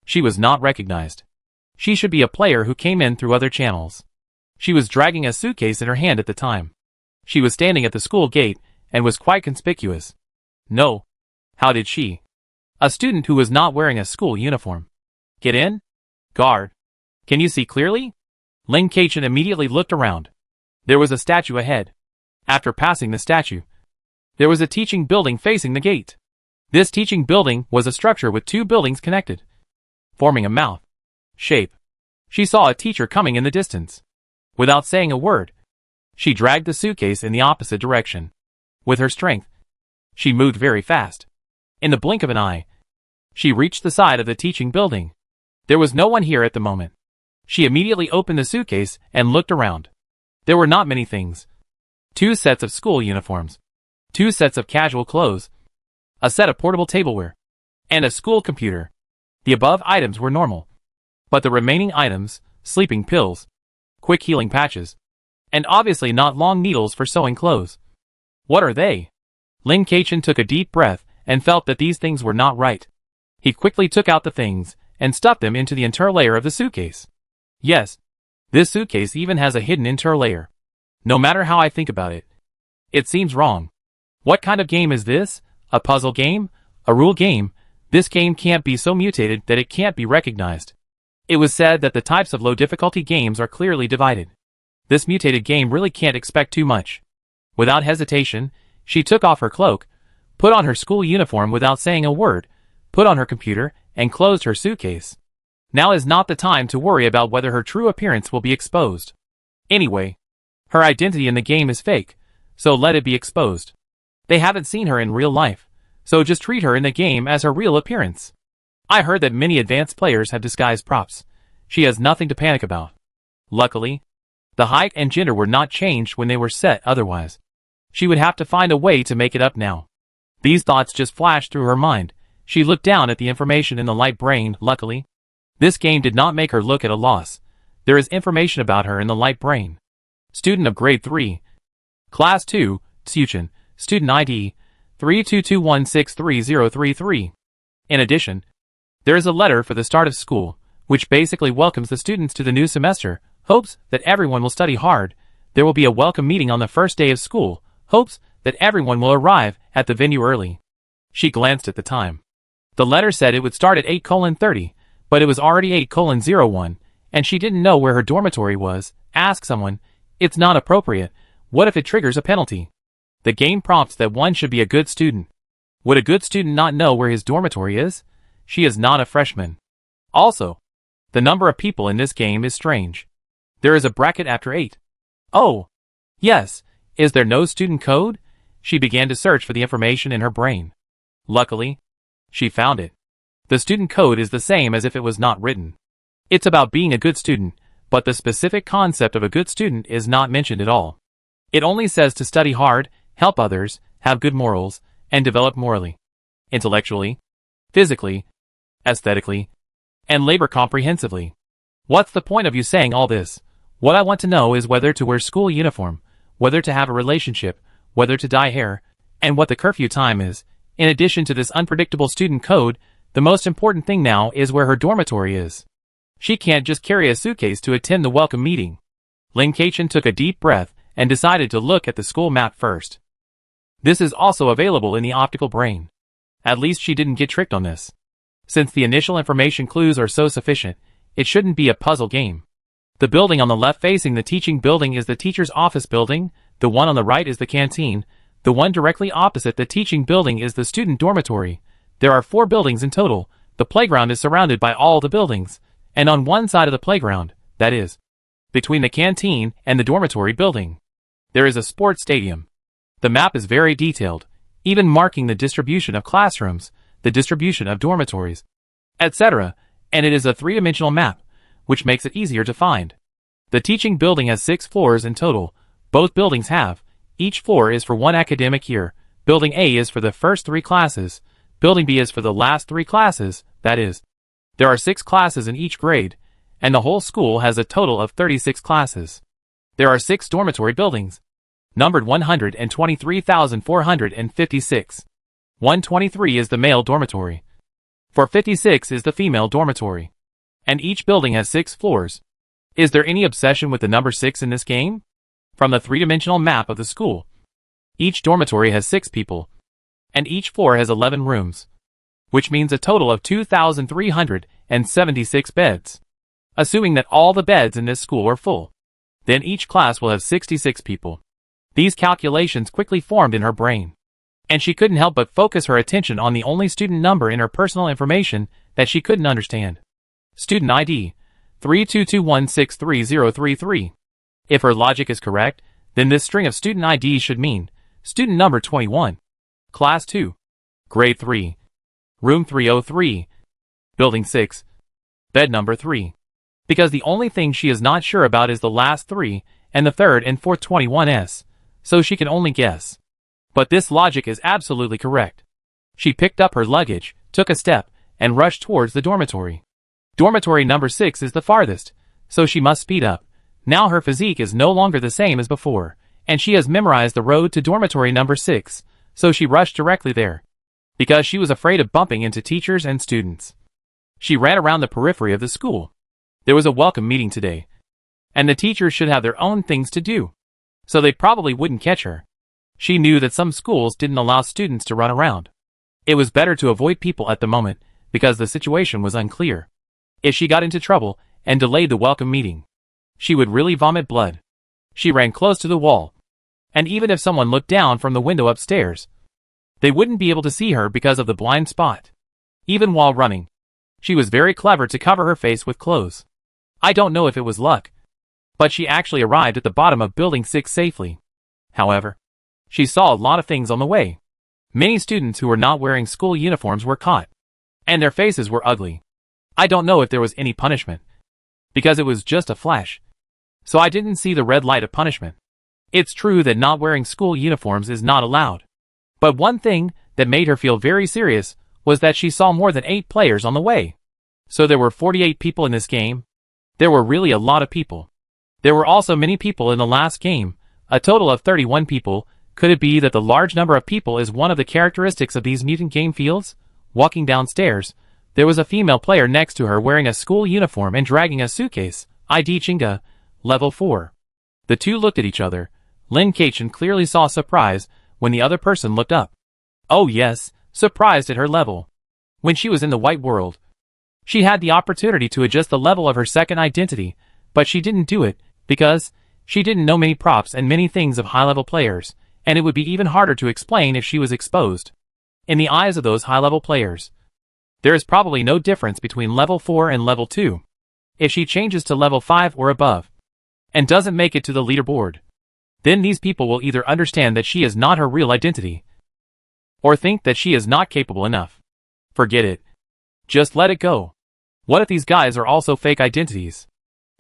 Speaker 1: She was not recognized. She should be a player who came in through other channels. She was dragging a suitcase in her hand at the time. She was standing at the school gate and was quite conspicuous. No. How did she? A student who was not wearing a school uniform. Get in? Guard. Can you see clearly? Lin Kaichen immediately looked around. There was a statue ahead. After passing the statue, there was a teaching building facing the gate. This teaching building was a structure with 2 buildings connected, forming a mouth shape. She saw a teacher coming in the distance. Without saying a word, she dragged the suitcase in the opposite direction. With her strength, she moved very fast. In the blink of an eye, she reached the side of the teaching building. There was no one here at the moment. She immediately opened the suitcase and looked around. There were not many things. 2 sets of school uniforms, 2 sets of casual clothes, a set of portable tableware, and a school computer. The above items were normal, but the remaining items, sleeping pills, quick healing patches, and obviously not long needles for sewing clothes. What are they? Lin Kaichen took a deep breath and felt that these things were not right. He quickly took out the things and stuffed them into the interlayer of the suitcase. Yes, this suitcase even has a hidden interlayer. No matter how I think about it, it seems wrong. What kind of game is this? A puzzle game? A rule game? This game can't be so mutated that it can't be recognized. It was said that the types of low difficulty games are clearly divided. This mutated game really can't expect too much. Without hesitation, she took off her cloak, put on her school uniform without saying a word, put on her computer, and closed her suitcase. Now is not the time to worry about whether her true appearance will be exposed. Anyway, her identity in the game is fake, so let it be exposed. They haven't seen her in real life, so just treat her in the game as her real appearance. I heard that many advanced players have disguised props. She has nothing to panic about. Luckily, The height and gender were not changed when they were set otherwise. She would have to find a way to make it up now. These thoughts just flashed through her mind. She looked down at the information in the light brain. Luckily, this game did not make her look at a loss. There is information about her in the light brain. Student of grade 3. Class 2, Tsuchin, student ID, 322163033. In addition, there is a letter for the start of school, which basically welcomes the students to the new semester, hopes that everyone will study hard. There will be a welcome meeting on the first day of school, hopes that everyone will arrive at the venue early. She glanced at the time. The letter said it would start at 8:30, but it was already 8:01, and she didn't know where her dormitory was. Ask someone. It's not appropriate. What if it triggers a penalty? The game prompts that one should be a good student. Would a good student not know where his dormitory is? She is not a freshman. Also, the number of people in this game is strange. There is a bracket after 8. Oh, yes. Is there no student code? She began to search for the information in her brain. Luckily, she found it. The student code is the same as if it was not written. It's about being a good student, but the specific concept of a good student is not mentioned at all. It only says to study hard, help others, have good morals, and develop morally, intellectually, physically, aesthetically, and labor comprehensively. What's the point of you saying all this? What I want to know is whether to wear school uniform, whether to have a relationship, whether to dye hair, and what the curfew time is. In addition to this unpredictable student code, the most important thing now is where her dormitory is. She can't just carry a suitcase to attend the welcome meeting. Lin Keqian took a deep breath and decided to look at the school map first. This is also available in the optical brain. At least she didn't get tricked on this. Since the initial information clues are so sufficient, it shouldn't be a puzzle game. The building on the left facing the teaching building is the teacher's office building, the one on the right is the canteen, the one directly opposite the teaching building is the student dormitory. There are 4 buildings in total. The playground is surrounded by all the buildings, and on one side of the playground, that is, between the canteen and the dormitory building, there is a sports stadium. The map is very detailed, even marking the distribution of classrooms, the distribution of dormitories, etc., and it is a 3-dimensional map, which makes it easier to find. The teaching building has 6 floors in total. Both buildings have. Each floor is for 1 academic year. Building A is for the first 3 classes. Building B is for the last 3 classes, that is. There are 6 classes in each grade, and the whole school has a total of 36 classes. There are 6 dormitory buildings, numbered 123,456. 123 is the male dormitory. 456 is the female dormitory. And each building has 6 floors. Is there any obsession with the number 6 in this game? From the 3-dimensional map of the school, each dormitory has 6 people, and each floor has 11 rooms, which means a total of 2,376 beds. Assuming that all the beds in this school are full, then each class will have 66 people. These calculations quickly formed in her brain, and she couldn't help but focus her attention on the only student number in her personal information that she couldn't understand. Student ID, 322163033. If her logic is correct, then this string of student IDs should mean student number 21, class 2, grade 3, room 303, building 6, bed number 3. Because the only thing she is not sure about is the last 3 and the third and fourth 21s, so she can only guess. But this logic is absolutely correct. She picked up her luggage, took a step, and rushed towards the dormitory. Dormitory number 6 is the farthest, so she must speed up. Now her physique is no longer the same as before, and she has memorized the road to dormitory number 6, so she rushed directly there, because she was afraid of bumping into teachers and students. She ran around the periphery of the school. There was a welcome meeting today, and the teachers should have their own things to do, so they probably wouldn't catch her. She knew that some schools didn't allow students to run around. It was better to avoid people at the moment, because the situation was unclear. If she got into trouble and delayed the welcome meeting, she would really vomit blood. She ran close to the wall, and even if someone looked down from the window upstairs, they wouldn't be able to see her because of the blind spot. Even while running, she was very clever to cover her face with clothes. I don't know if it was luck, but she actually arrived at the bottom of building 6 safely. However, she saw a lot of things on the way. Many students who were not wearing school uniforms were caught, and their faces were ugly. I don't know if there was any punishment, because it was just a flash. so I didn't see the red light of punishment. It's true that not wearing school uniforms is not allowed. But one thing that made her feel very serious was that she saw more than 8 players on the way. So there were 48 people in this game. There were really a lot of people. There were also many people in the last game, a total of 31 people. Could it be that the large number of people is one of the characteristics of these mutant game fields? Walking downstairs, there was a female player next to her wearing a school uniform and dragging a suitcase. ID Chinga, level 4. The two looked at each other. Lin Kachin clearly saw surprise when the other person looked up. Oh yes, surprised at her level. When she was in the white world, she had the opportunity to adjust the level of her second identity, but she didn't do it because she didn't know many props and many things of high-level players, and it would be even harder to explain if she was exposed. In the eyes of those high-level players, there is probably no difference between level 4 and level 2. If she changes to level 5 or above, and doesn't make it to the leaderboard, then these people will either understand that she is not her real identity, or think that she is not capable enough. Forget it. Just let it go. What if these guys are also fake identities?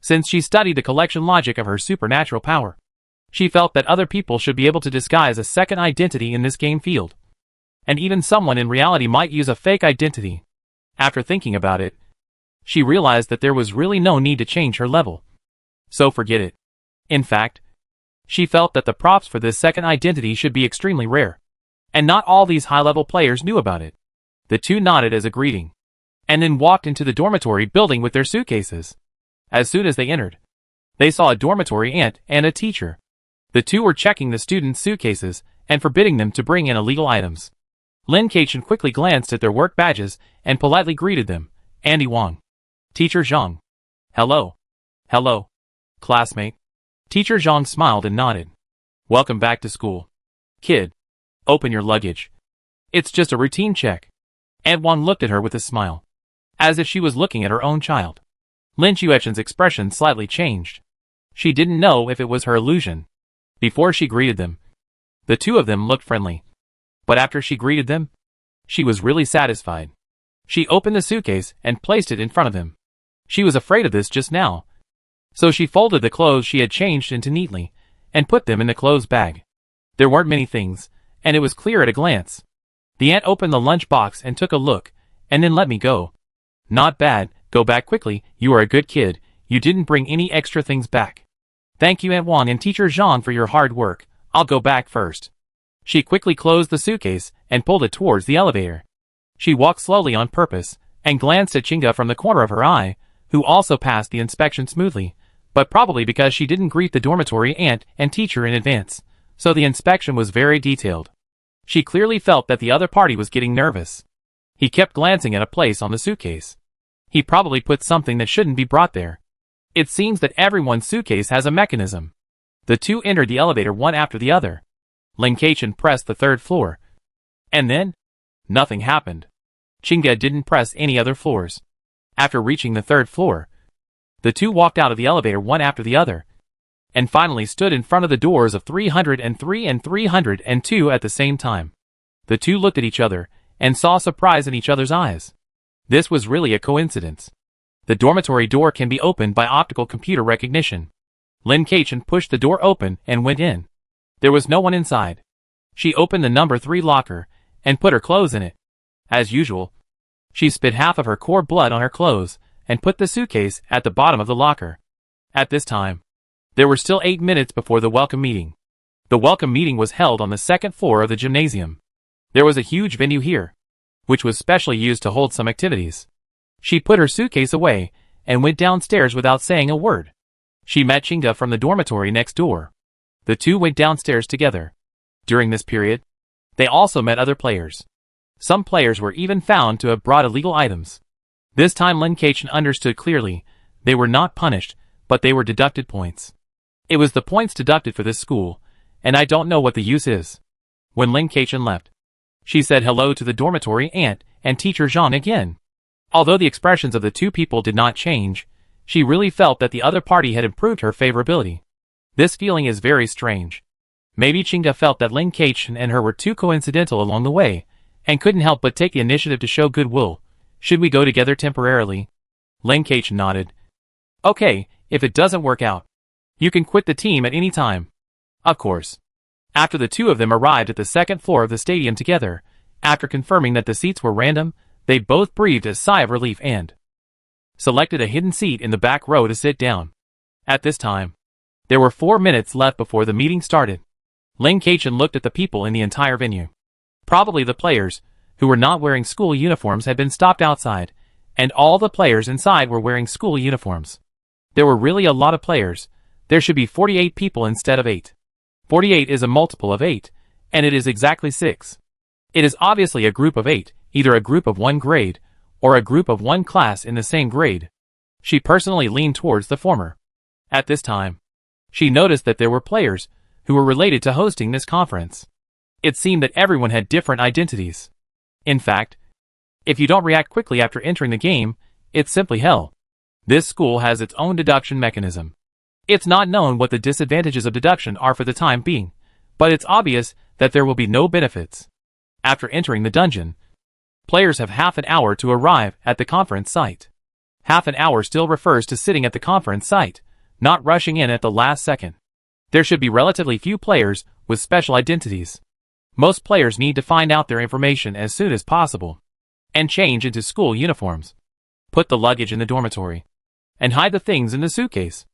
Speaker 1: Since she studied the collection logic of her supernatural power, she felt that other people should be able to disguise a second identity in this game field. And even someone in reality might use a fake identity. After thinking about it, she realized that there was really no need to change her level. So forget it. In fact, she felt that the props for this second identity should be extremely rare. And not all these high-level players knew about it. The two nodded as a greeting, and then walked into the dormitory building with their suitcases. As soon as they entered, they saw a dormitory aunt and a teacher. The two were checking the students' suitcases and forbidding them to bring in illegal items. Lin Kachin quickly glanced at their work badges and politely greeted them. Andy Wang. Teacher Zhang. Hello. Hello. Classmate. Teacher Zhang smiled and nodded. Welcome back to school. Kid. Open your luggage. It's just a routine check. Aunt Wang looked at her with a smile, as if she was looking at her own child. Lin Xuechen's expression slightly changed. She didn't know if it was her illusion. Before she greeted them, the two of them looked friendly. But after she greeted them, she was really satisfied. She opened the suitcase and placed it in front of him. She was afraid of this just now, so she folded the clothes she had changed into neatly and put them in the clothes bag. There weren't many things, and it was clear at a glance. The aunt opened the lunch box and took a look, and then let me go. Not bad, go back quickly, you are a good kid, you didn't bring any extra things back. Thank you Aunt Wang and Teacher Zhang for your hard work, I'll go back first. She quickly closed the suitcase and pulled it towards the elevator. She walked slowly on purpose, and glanced at Chinga from the corner of her eye, who also passed the inspection smoothly, but probably because she didn't greet the dormitory aunt and teacher in advance, so the inspection was very detailed. She clearly felt that the other party was getting nervous. He kept glancing at a place on the suitcase. He probably put something that shouldn't be brought there. It seems that everyone's suitcase has a mechanism. The two entered the elevator one after the other. Lin Kachin pressed the 3rd floor. And then? Nothing happened. Chinga didn't press any other floors. After reaching the 3rd floor, the two walked out of the elevator one after the other, and finally stood in front of the doors of 303 and 302 at the same time. The two looked at each other, and saw surprise in each other's eyes. This was really a coincidence. The dormitory door can be opened by optical computer recognition. Lin Kachin pushed the door open and went in. There was no one inside. She opened the number 3 locker, and put her clothes in it. As usual, she spit half of her core blood on her clothes, and put the suitcase at the bottom of the locker. At this time, there were still 8 minutes before the welcome meeting. The welcome meeting was held on the 2nd floor of the gymnasium. There was a huge venue here, which was specially used to hold some activities. She put her suitcase away, and went downstairs without saying a word. She met Chinga from the dormitory next door. The two went downstairs together. During this period, they also met other players. Some players were even found to have brought illegal items. This time Lin Kachin understood clearly. They were not punished, but they were deducted points. It was the points deducted for this school, and I don't know what the use is. When Lin Kachin left, she said hello to the dormitory aunt and Teacher Zhang again. Although the expressions of the two people did not change, she really felt that the other party had improved her favorability. This feeling is very strange. Maybe Chinga felt that Lin Kachin and her were too coincidental along the way, and couldn't help but take the initiative to show goodwill. Should we go together temporarily? Lin Kachin nodded. Okay, if it doesn't work out, You can quit the team at any time. Of course. After the two of them arrived at the second floor of the stadium together, after confirming that the seats were random, they both breathed a sigh of relief and selected a hidden seat in the back row to sit down. At this time, there were 4 minutes left before the meeting started. Ling Kachin looked at the people in the entire venue. Probably the players, who were not wearing school uniforms, had been stopped outside, and all the players inside were wearing school uniforms. There were really a lot of players. There should be 48 people instead of 8. 48 is a multiple of 8, and it is exactly 6. It is obviously a group of 8, either a group of one grade, or a group of one class in the same grade. She personally leaned towards the former. At this time, she noticed that there were players who were related to hosting this conference. It seemed that everyone had different identities. In fact, if you don't react quickly after entering the game, it's simply hell. This school has its own deduction mechanism. It's not known what the disadvantages of deduction are for the time being, but it's obvious that there will be no benefits. After entering the dungeon, players have half an hour to arrive at the conference site. Half an hour still refers to sitting at the conference site, not rushing in at the last second. There should be relatively few players with special identities. Most players need to find out their information as soon as possible and change into school uniforms. Put the luggage in the dormitory and hide the things in the suitcase.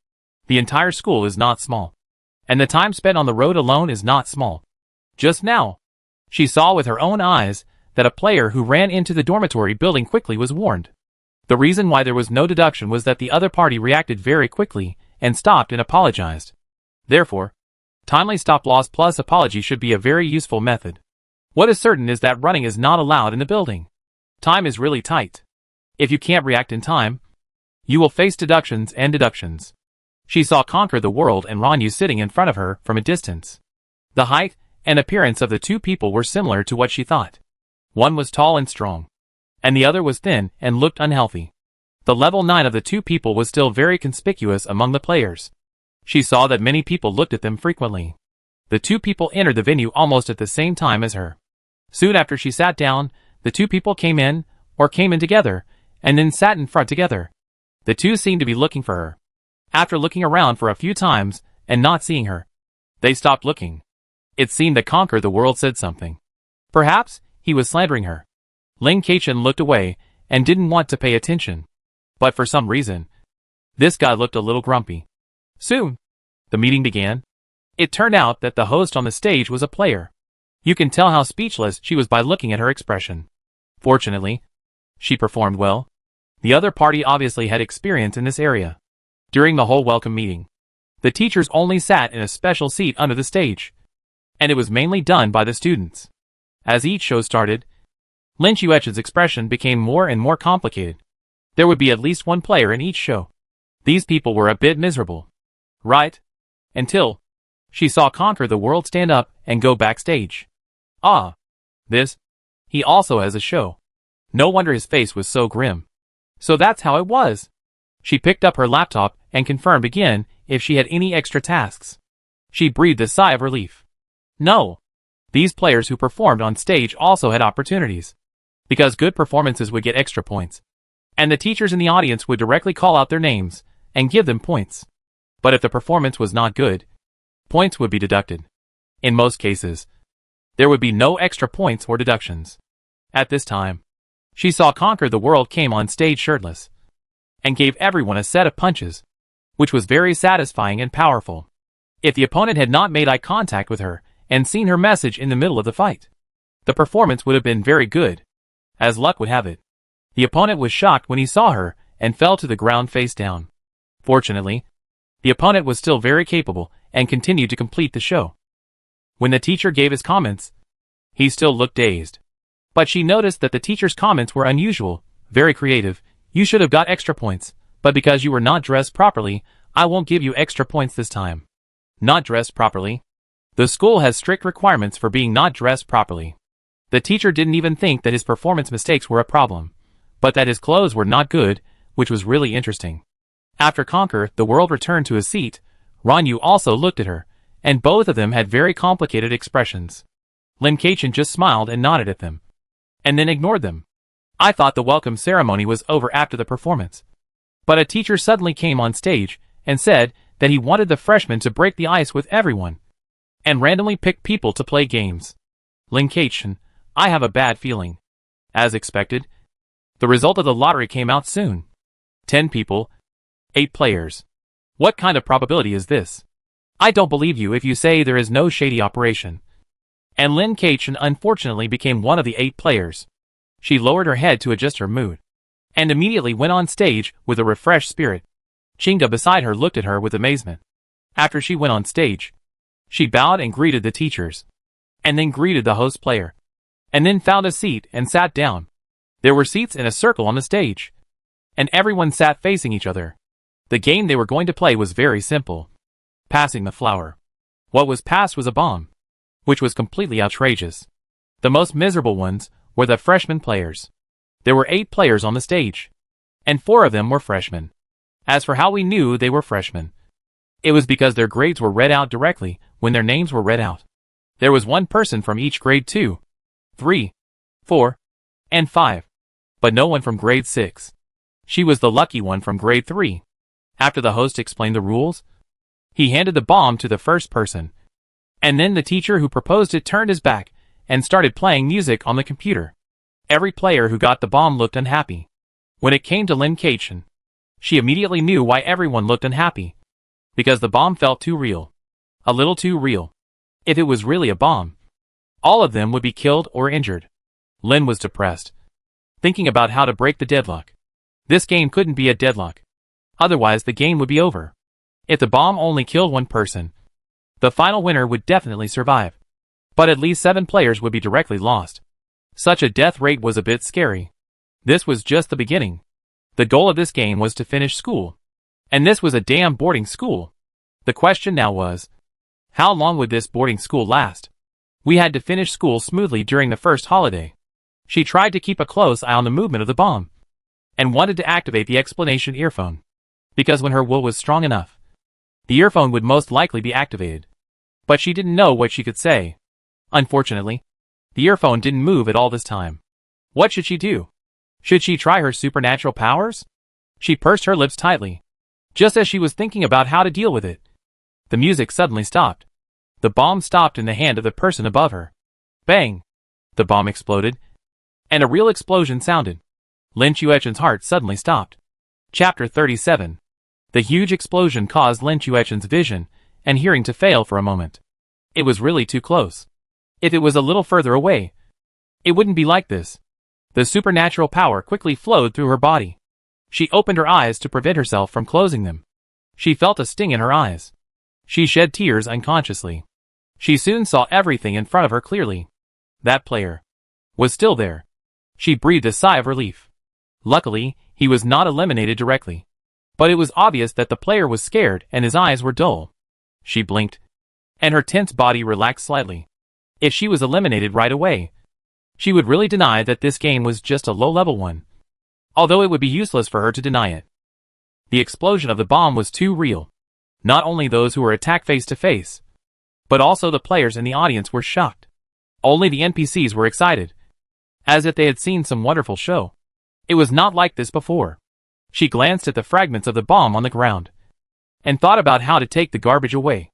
Speaker 1: The entire school is not small, and the time spent on the road alone is not small. Just now, she saw with her own eyes that a player who ran into the dormitory building quickly was warned. The reason why there was no deduction was that the other party reacted very quickly and stopped and apologized. Therefore, timely stop-loss plus apology should be a very useful method. What is certain is that running is not allowed in the building. Time is really tight. If you can't react in time, you will face deductions and deductions. She saw Conquer the World and Ranyu sitting in front of her from a distance. The height and appearance of the two people were similar to what she thought. One was tall and strong, and the other was thin and looked unhealthy. The level 9 of the two people was still very conspicuous among the players. She saw that many people looked at them frequently. The two people entered the venue almost at the same time as her. Soon after she sat down, the two people came in together, and then sat in front together. The two seemed to be looking for her. After looking around for a few times and not seeing her, they stopped looking. It seemed that Conquer the World said something. Perhaps he was slandering her. Ling Kachin looked away and didn't want to pay attention. But for some reason, this guy looked a little grumpy. Soon, the meeting began. It turned out that the host on the stage was a player. You can tell how speechless she was by looking at her expression. Fortunately, she performed well. The other party obviously had experience in this area. During the whole welcome meeting, the teachers only sat in a special seat under the stage, and it was mainly done by the students. As each show started, Lin Chuechen's expression became more and more complicated. There would be at least one player in each show. These people were a bit miserable. Right? Until she saw Conquer the World stand up and go backstage. Ah, this. He also has a show. No wonder his face was so grim. So that's how it was. She picked up her laptop and confirmed again if she had any extra tasks. She breathed a sigh of relief. No. These players who performed on stage also had opportunities, because good performances would get extra points, and the teachers in the audience would directly call out their names and give them points. But if the performance was not good, points would be deducted. In most cases, there would be no extra points or deductions. At this time, she saw Conquer the World came on stage shirtless and gave everyone a set of punches, which was very satisfying and powerful. If the opponent had not made eye contact with her and seen her message in the middle of the fight, the performance would have been very good. As luck would have it, the opponent was shocked when he saw her and fell to the ground face down. Fortunately, the opponent was still very capable and continued to complete the show. When the teacher gave his comments, he still looked dazed. But she noticed that the teacher's comments were unusual, very creative. You should have got extra points, but because you were not dressed properly, I won't give you extra points this time. Not dressed properly? The school has strict requirements for being not dressed properly. The teacher didn't even think that his performance mistakes were a problem, but that his clothes were not good, which was really interesting. After Conquer the World returned to his seat, Ranyu also looked at her, and both of them had very complicated expressions. Lin Kachin just smiled and nodded at them, and then ignored them. I thought the welcome ceremony was over after the performance, but a teacher suddenly came on stage and said that he wanted the freshmen to break the ice with everyone and randomly pick people to play games. Linkation, I have a bad feeling. As expected, the result of the lottery came out soon. 10 people, 8 players. What kind of probability is this? I don't believe you if you say there is no shady operation. And Lin Kachin unfortunately became one of the 8 players. She lowered her head to adjust her mood, and immediately went on stage with a refreshed spirit. Chinga beside her looked at her with amazement. After she went on stage, she bowed and greeted the teachers, and then greeted the host player, and then found a seat and sat down. There were seats in a circle on the stage, and everyone sat facing each other. The game they were going to play was very simple. Passing the flower. What was passed was a bomb, which was completely outrageous. The most miserable ones were the freshman players. There were 8 players on the stage, and 4 of them were freshmen. As for how we knew they were freshmen, it was because their grades were read out directly when their names were read out. There was one person from each grade 2, 3, 4, and 5, but no one from grade 6. She was the lucky one from grade 3. After the host explained the rules, he handed the bomb to the first person, and then the teacher who proposed it turned his back and started playing music on the computer. Every player who got the bomb looked unhappy. When it came to Lin Kachin, she immediately knew why everyone looked unhappy. Because the bomb felt too real. A little too real. If it was really a bomb, all of them would be killed or injured. Lin was depressed, thinking about how to break the deadlock. This game couldn't be a deadlock. Otherwise the game would be over. If the bomb only killed one person, the final winner would definitely survive. But at least 7 players would be directly lost. Such a death rate was a bit scary. This was just the beginning. The goal of this game was to finish school. And this was a damn boarding school. The question now was, how long would this boarding school last? We had to finish school smoothly during the first holiday. She tried to keep a close eye on the movement of the bomb, and wanted to activate the explanation earphone, because when her will was strong enough, the earphone would most likely be activated. But she didn't know what she could say. Unfortunately, the earphone didn't move at all this time. What should she do? Should she try her supernatural powers? She pursed her lips tightly. Just as she was thinking about how to deal with it, the music suddenly stopped. The bomb stopped in the hand of the person above her. Bang! The bomb exploded, and a real explosion sounded. Lin Chuechen's heart suddenly stopped. Chapter 37. The huge explosion caused Lin Chuechen's vision and hearing to fail for a moment. It was really too close. If it was a little further away, it wouldn't be like this. The supernatural power quickly flowed through her body. She opened her eyes to prevent herself from closing them. She felt a sting in her eyes. She shed tears unconsciously. She soon saw everything in front of her clearly. That player was still there. She breathed a sigh of relief. Luckily, he was not eliminated directly. But it was obvious that the player was scared and his eyes were dull. She blinked, and her tense body relaxed slightly. If she was eliminated right away, she would really deny that this game was just a low-level one. Although it would be useless for her to deny it. The explosion of the bomb was too real. Not only those who were attacked face-to-face, but also the players in the audience were shocked. Only the NPCs were excited, as if they had seen some wonderful show. It was not like this before. She glanced at the fragments of the bomb on the ground, and thought about how to take the garbage away.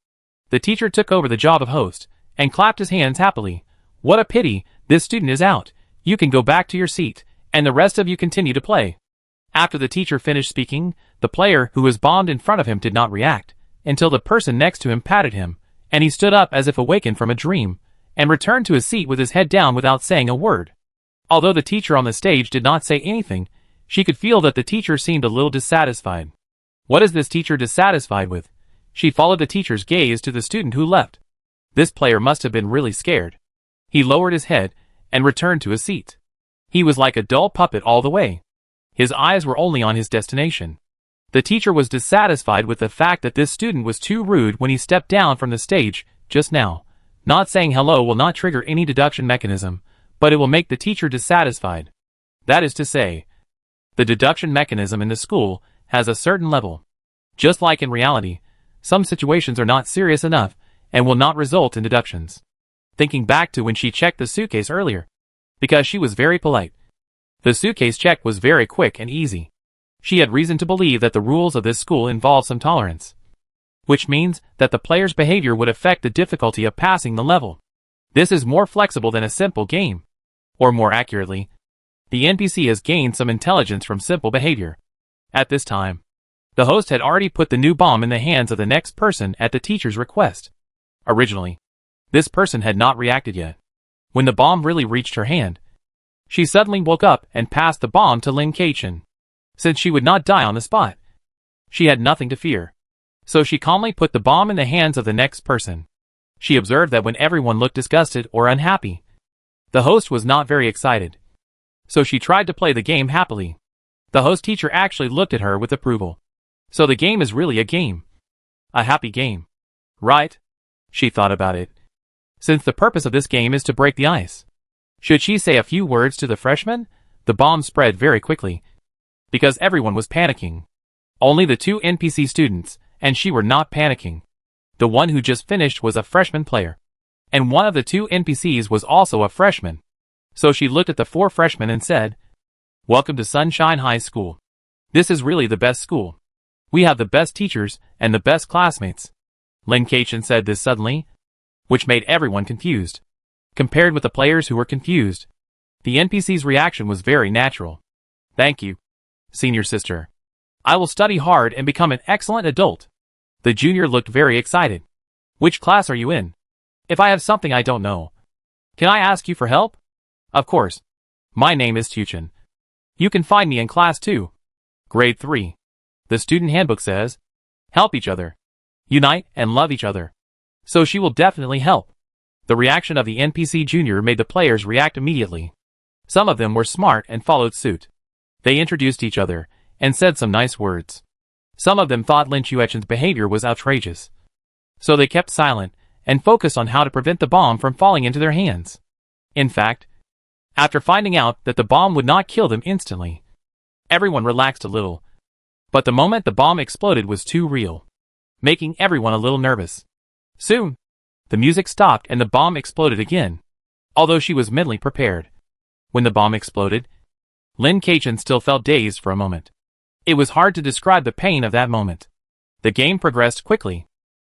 Speaker 1: The teacher took over the job of host, and clapped his hands happily. What a pity, this student is out. You can go back to your seat, and the rest of you continue to play. After the teacher finished speaking, the player who was bombed in front of him did not react, until the person next to him patted him, and he stood up as if awakened from a dream, and returned to his seat with his head down without saying a word. Although the teacher on the stage did not say anything, she could feel that the teacher seemed a little dissatisfied. What is this teacher dissatisfied with? She followed the teacher's gaze to the student who left. This player must have been really scared. He lowered his head and returned to his seat. He was like a dull puppet all the way. His eyes were only on his destination. The teacher was dissatisfied with the fact that this student was too rude when he stepped down from the stage just now. Not saying hello will not trigger any deduction mechanism, but it will make the teacher dissatisfied. That is to say, the deduction mechanism in the school has a certain level. Just like in reality, some situations are not serious enough and will not result in deductions. Thinking back to when she checked the suitcase earlier, because she was very polite. The suitcase check was very quick and easy. She had reason to believe that the rules of this school involved some tolerance. which means that the player's behavior would affect the difficulty of passing the level. This is more flexible than a simple game. Or more accurately, the NPC has gained some intelligence from simple behavior. At this time, the host had already put the new bomb in the hands of the next person at the teacher's request. Originally, this person had not reacted yet. When the bomb really reached her hand, she suddenly woke up and passed the bomb to Lin Kei-chin. Since she would not die on the spot, she had nothing to fear. So she calmly put the bomb in the hands of the next person. She observed that when everyone looked disgusted or unhappy, the host was not very excited. So she tried to play the game happily. The host teacher actually looked at her with approval. So the game is really a game. A happy game. Right? She thought about it. Since the purpose of this game is to break the ice. Should she say a few words to the freshman? The bomb spread very quickly. Because everyone was panicking. Only the two NPC students, and she were not panicking. The one who just finished was a freshman player. And one of the two NPCs was also a freshman. So she looked at the four freshmen and said, "Welcome to Sunshine High School. This is really the best school. We have the best teachers and the best classmates." Lin Kei-chin said this suddenly, which made everyone confused. Compared with the players who were confused, the NPC's reaction was very natural. "Thank you, senior sister. I will study hard and become an excellent adult." The junior looked very excited. "Which class are you in? If I have something I don't know, can I ask you for help?" "Of course. My name is Chuchin. You can find me in class 2. Grade 3. The student handbook says, help each other. Unite and love each other. So she will definitely help." The reaction of the NPC junior made the players react immediately. Some of them were smart and followed suit. They introduced each other and said some nice words. Some of them thought Lin Chuechen's behavior was outrageous. So they kept silent and focused on how to prevent the bomb from falling into their hands. In fact, after finding out that the bomb would not kill them instantly, everyone relaxed a little. But the moment the bomb exploded was too real, making everyone a little nervous. Soon, the music stopped and the bomb exploded again, although she was mentally prepared. When the bomb exploded, Lin Kei-chin still felt dazed for a moment. It was hard to describe the pain of that moment. The game progressed quickly.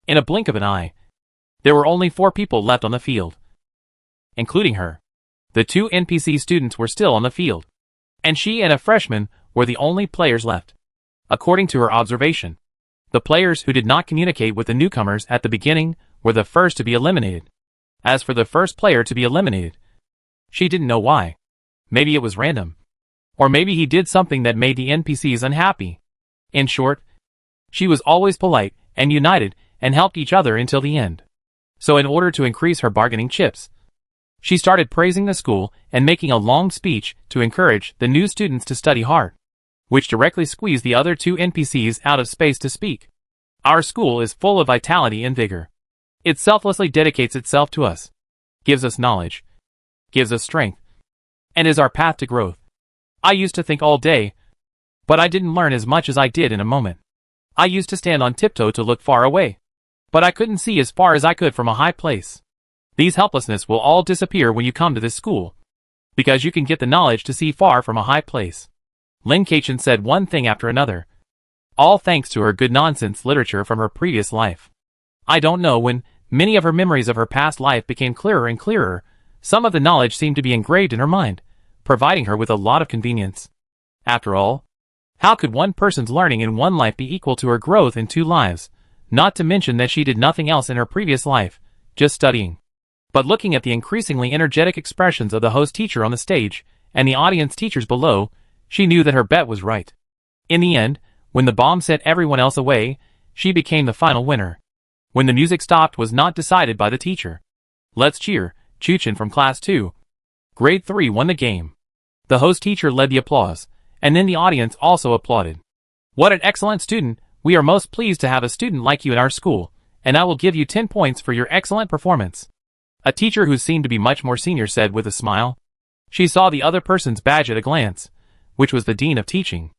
Speaker 1: In a blink of an eye, there were only 4 people left on the field, including her. The 2 NPC students were still on the field, and she and a freshman were the only players left. According to her observation, the players who did not communicate with the newcomers at the beginning were the first to be eliminated. As for the first player to be eliminated, she didn't know why. Maybe it was random. Or maybe he did something that made the NPCs unhappy. In short, she was always polite and united and helped each other until the end. So in order to increase her bargaining chips, she started praising the school and making a long speech to encourage the new students to study hard, which directly squeezed the other 2 NPCs out of space to speak. "Our school is full of vitality and vigor. It selflessly dedicates itself to us, gives us knowledge, gives us strength, and is our path to growth. I used to think all day, but I didn't learn as much as I did in a moment. I used to stand on tiptoe to look far away, but I couldn't see as far as I could from a high place. These helplessness will all disappear when you come to this school, because you can get the knowledge to see far from a high place." Lin Kei-chin said one thing after another, all thanks to her good nonsense literature from her previous life. I don't know, when many of her memories of her past life became clearer and clearer, some of the knowledge seemed to be engraved in her mind, providing her with a lot of convenience. After all, how could one person's learning in one life be equal to her growth in 2 lives, not to mention that she did nothing else in her previous life, just studying. But looking at the increasingly energetic expressions of the host teacher on the stage, and the audience teachers below, she knew that her bet was right. In the end, when the bomb sent everyone else away, she became the final winner. When the music stopped was not decided by the teacher. "Let's cheer, Chuchin from class 2. Grade 3 won the game." The host teacher led the applause, and then the audience also applauded. "What an excellent student! We are most pleased to have a student like you in our school, and I will give you 10 points for your excellent performance." A teacher who seemed to be much more senior said with a smile. She saw the other person's badge at a glance, which was the dean of teaching.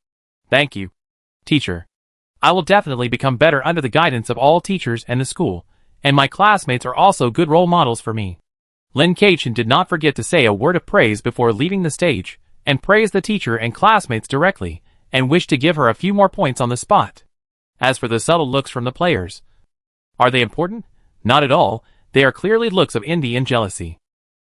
Speaker 1: "Thank you, teacher. I will definitely become better under the guidance of all teachers and the school, and my classmates are also good role models for me." Lin Kei-chin did not forget to say a word of praise before leaving the stage, and praised the teacher and classmates directly, and wished to give her a few more points on the spot. As for the subtle looks from the players, Are they important? Not at all. They are clearly looks of envy and jealousy.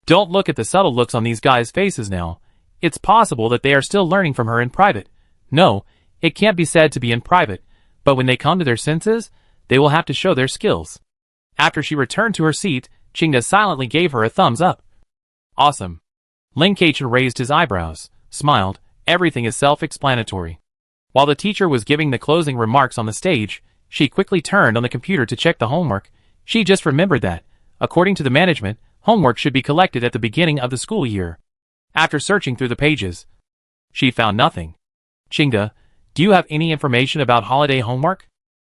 Speaker 1: Don't look at the subtle looks on these guys' faces now. It's possible that they are still learning from her in private. No, it can't be said to be in private, but when they come to their senses, they will have to show their skills. After she returned to her seat, Qingda silently gave her a thumbs up. Awesome. Lin Keqian raised his eyebrows, smiled. Everything is self-explanatory. While the teacher was giving the closing remarks on the stage, she quickly turned on the computer to check the homework. She just remembered that, according to the management, homework should be collected at the beginning of the school year. After searching through the pages, she found nothing. Qingda, do you have any information about holiday homework?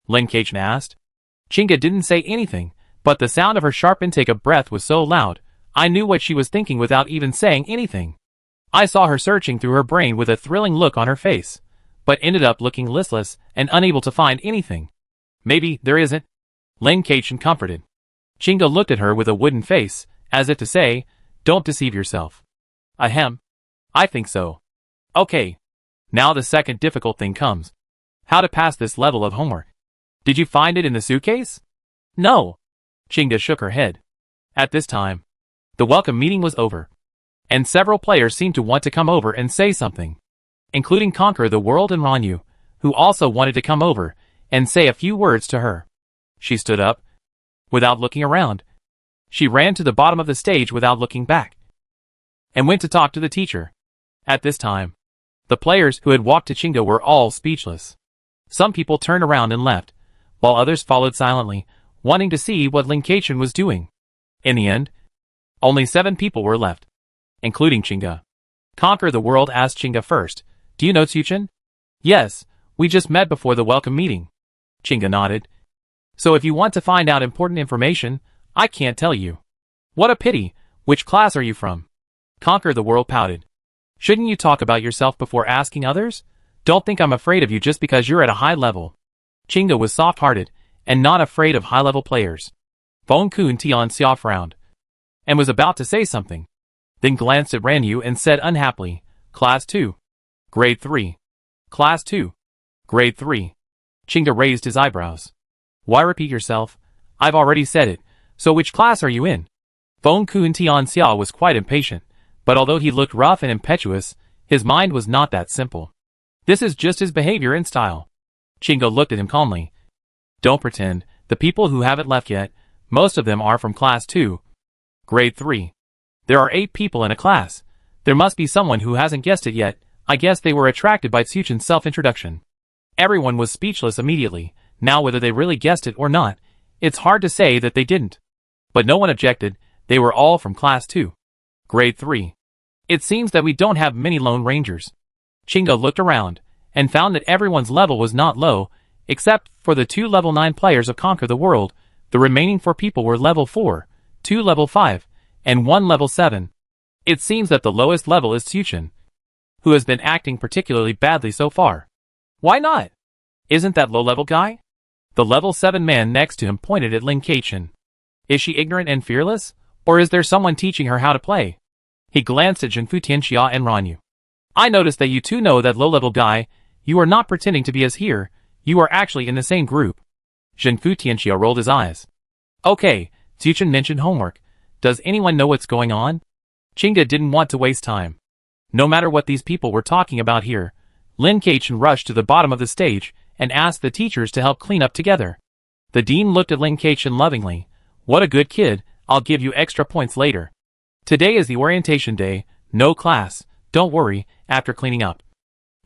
Speaker 1: Lin Keqian asked. Qingda didn't say anything, but the sound of her sharp intake of breath was so loud, I knew what she was thinking without even saying anything. I saw her searching through her brain with a thrilling look on her face, but ended up looking listless and unable to find anything. Maybe there isn't. Lin Keqian comforted. Qingda looked at her with a wooden face, as if to say, don't deceive yourself. Ahem. I think so. Okay. Now the second difficult thing comes. How to pass this level of homework. Did you find it in the suitcase? No. Qingda shook her head. At this time, the welcome meeting was over, and several players seemed to want to come over and say something, including Conquer the World and Ranyu, who also wanted to come over and say a few words to her. She stood up. Without looking around, she ran to the bottom of the stage without looking back, and went to talk to the teacher. At this time, the players who had walked to Qingda were all speechless. Some people turned around and left, while others followed silently, wanting to see what Lin Keqian was doing. In the end, only 7 people were left, including Qingda. Conquer the World asked Qingda first, do you know Tsuchen? Yes, we just met before the welcome meeting. Qingda nodded. So if you want to find out important information, I can't tell you. What a pity. Which class are you from? Conquer the World pouted. Shouldn't you talk about yourself before asking others? Don't think I'm afraid of you just because you're at a high level. Qingda was soft-hearted, and not afraid of high-level players. Bong Kun Tian Xia frowned, and was about to say something, then glanced at Ranyu and said unhappily, Class 2. Grade 3. Class 2. Grade 3. Qingda raised his eyebrows. Why repeat yourself? I've already said it, so which class are you in? Bong Kun Tian Xia was quite impatient, but although he looked rough and impetuous, his mind was not that simple. This is just his behavior and style. Qingda looked at him calmly. Don't pretend. The people who haven't left yet, most of them are from Class 2. Grade 3. There are 8 people in a class. There must be someone who hasn't guessed it yet. I guess they were attracted by Tsuchen's self-introduction. Everyone was speechless immediately. Now whether they really guessed it or not, it's hard to say that they didn't. But no one objected. They were all from Class 2. Grade 3. It seems that we don't have many Lone Rangers. Qingda looked around, and found that everyone's level was not low, except for the 2 level 9 players of Conquer the World. The remaining 4 people were level 4, 2 level 5, and 1 level 7. It seems that the lowest level is Tsuchen, who has been acting particularly badly so far. Why not? Isn't that low-level guy? The level 7 man next to him pointed at Lin Keqian. Is she ignorant and fearless, or is there someone teaching her how to play? He glanced at Zhenfu Tianxia and Ranyu. I noticed that you two know that low-level guy. You are not pretending to be as here, you are actually in the same group. Zhenfu Tianxia rolled his eyes. Okay, Tsuchen mentioned homework. Does anyone know what's going on? Qingda didn't want to waste time. No matter what these people were talking about here, Lin Keqian rushed to the bottom of the stage and asked the teachers to help clean up together. The dean looked at Lin Keqian lovingly. What a good kid, I'll give you extra points later. Today is the orientation day, no class, don't worry, after cleaning up.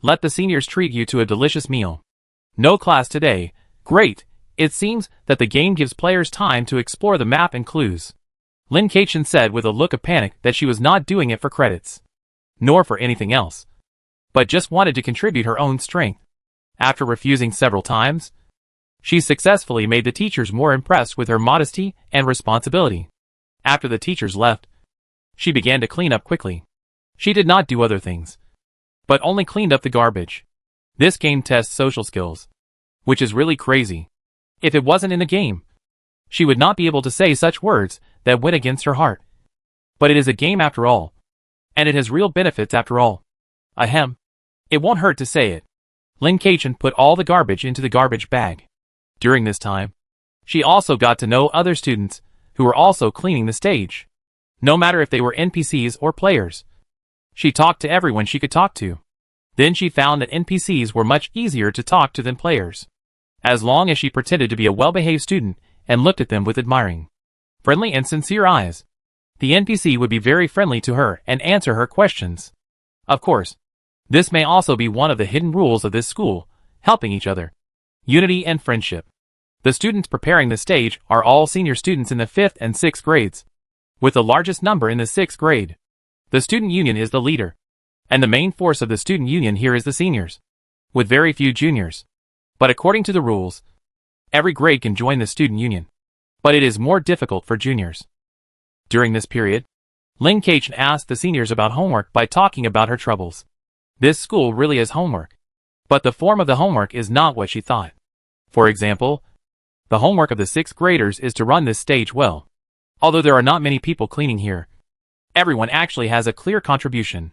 Speaker 1: Let the seniors treat you to a delicious meal. No class today, great, it seems that the game gives players time to explore the map and clues. Lin Keqian said with a look of panic that she was not doing it for credits, nor for anything else, but just wanted to contribute her own strength. After refusing several times, she successfully made the teachers more impressed with her modesty and responsibility. After the teachers left, she began to clean up quickly. She did not do other things, but only cleaned up the garbage. This game tests social skills, which is really crazy. If it wasn't in the game, she would not be able to say such words that went against her heart. But it is a game after all, and it has real benefits after all. Ahem. It won't hurt to say it. Lin Keqian put all the garbage into the garbage bag. During this time, She also got to know other students who were also cleaning the stage. No matter if they were NPCs or players. She talked to everyone she could talk to. Then she found that NPCs were much easier to talk to than players. As long as she pretended to be a well-behaved student and looked at them with admiring, friendly and sincere eyes, the NPC would be very friendly to her and answer her questions. Of course, this may also be one of the hidden rules of this school, helping each other. Unity and friendship. The students preparing the stage are all senior students in the 5th and 6th grades, with the largest number in the 6th grade. The student union is the leader, and the main force of the student union here is the seniors, with very few juniors. But according to the rules, every grade can join the student union, but it is more difficult for juniors. During this period, Lin Kachin asked the seniors about homework by talking about her troubles. This school really is homework, but the form of the homework is not what she thought. For example, the homework of the 6th graders is to run this stage well. Although there are not many people cleaning here, everyone actually has a clear contribution.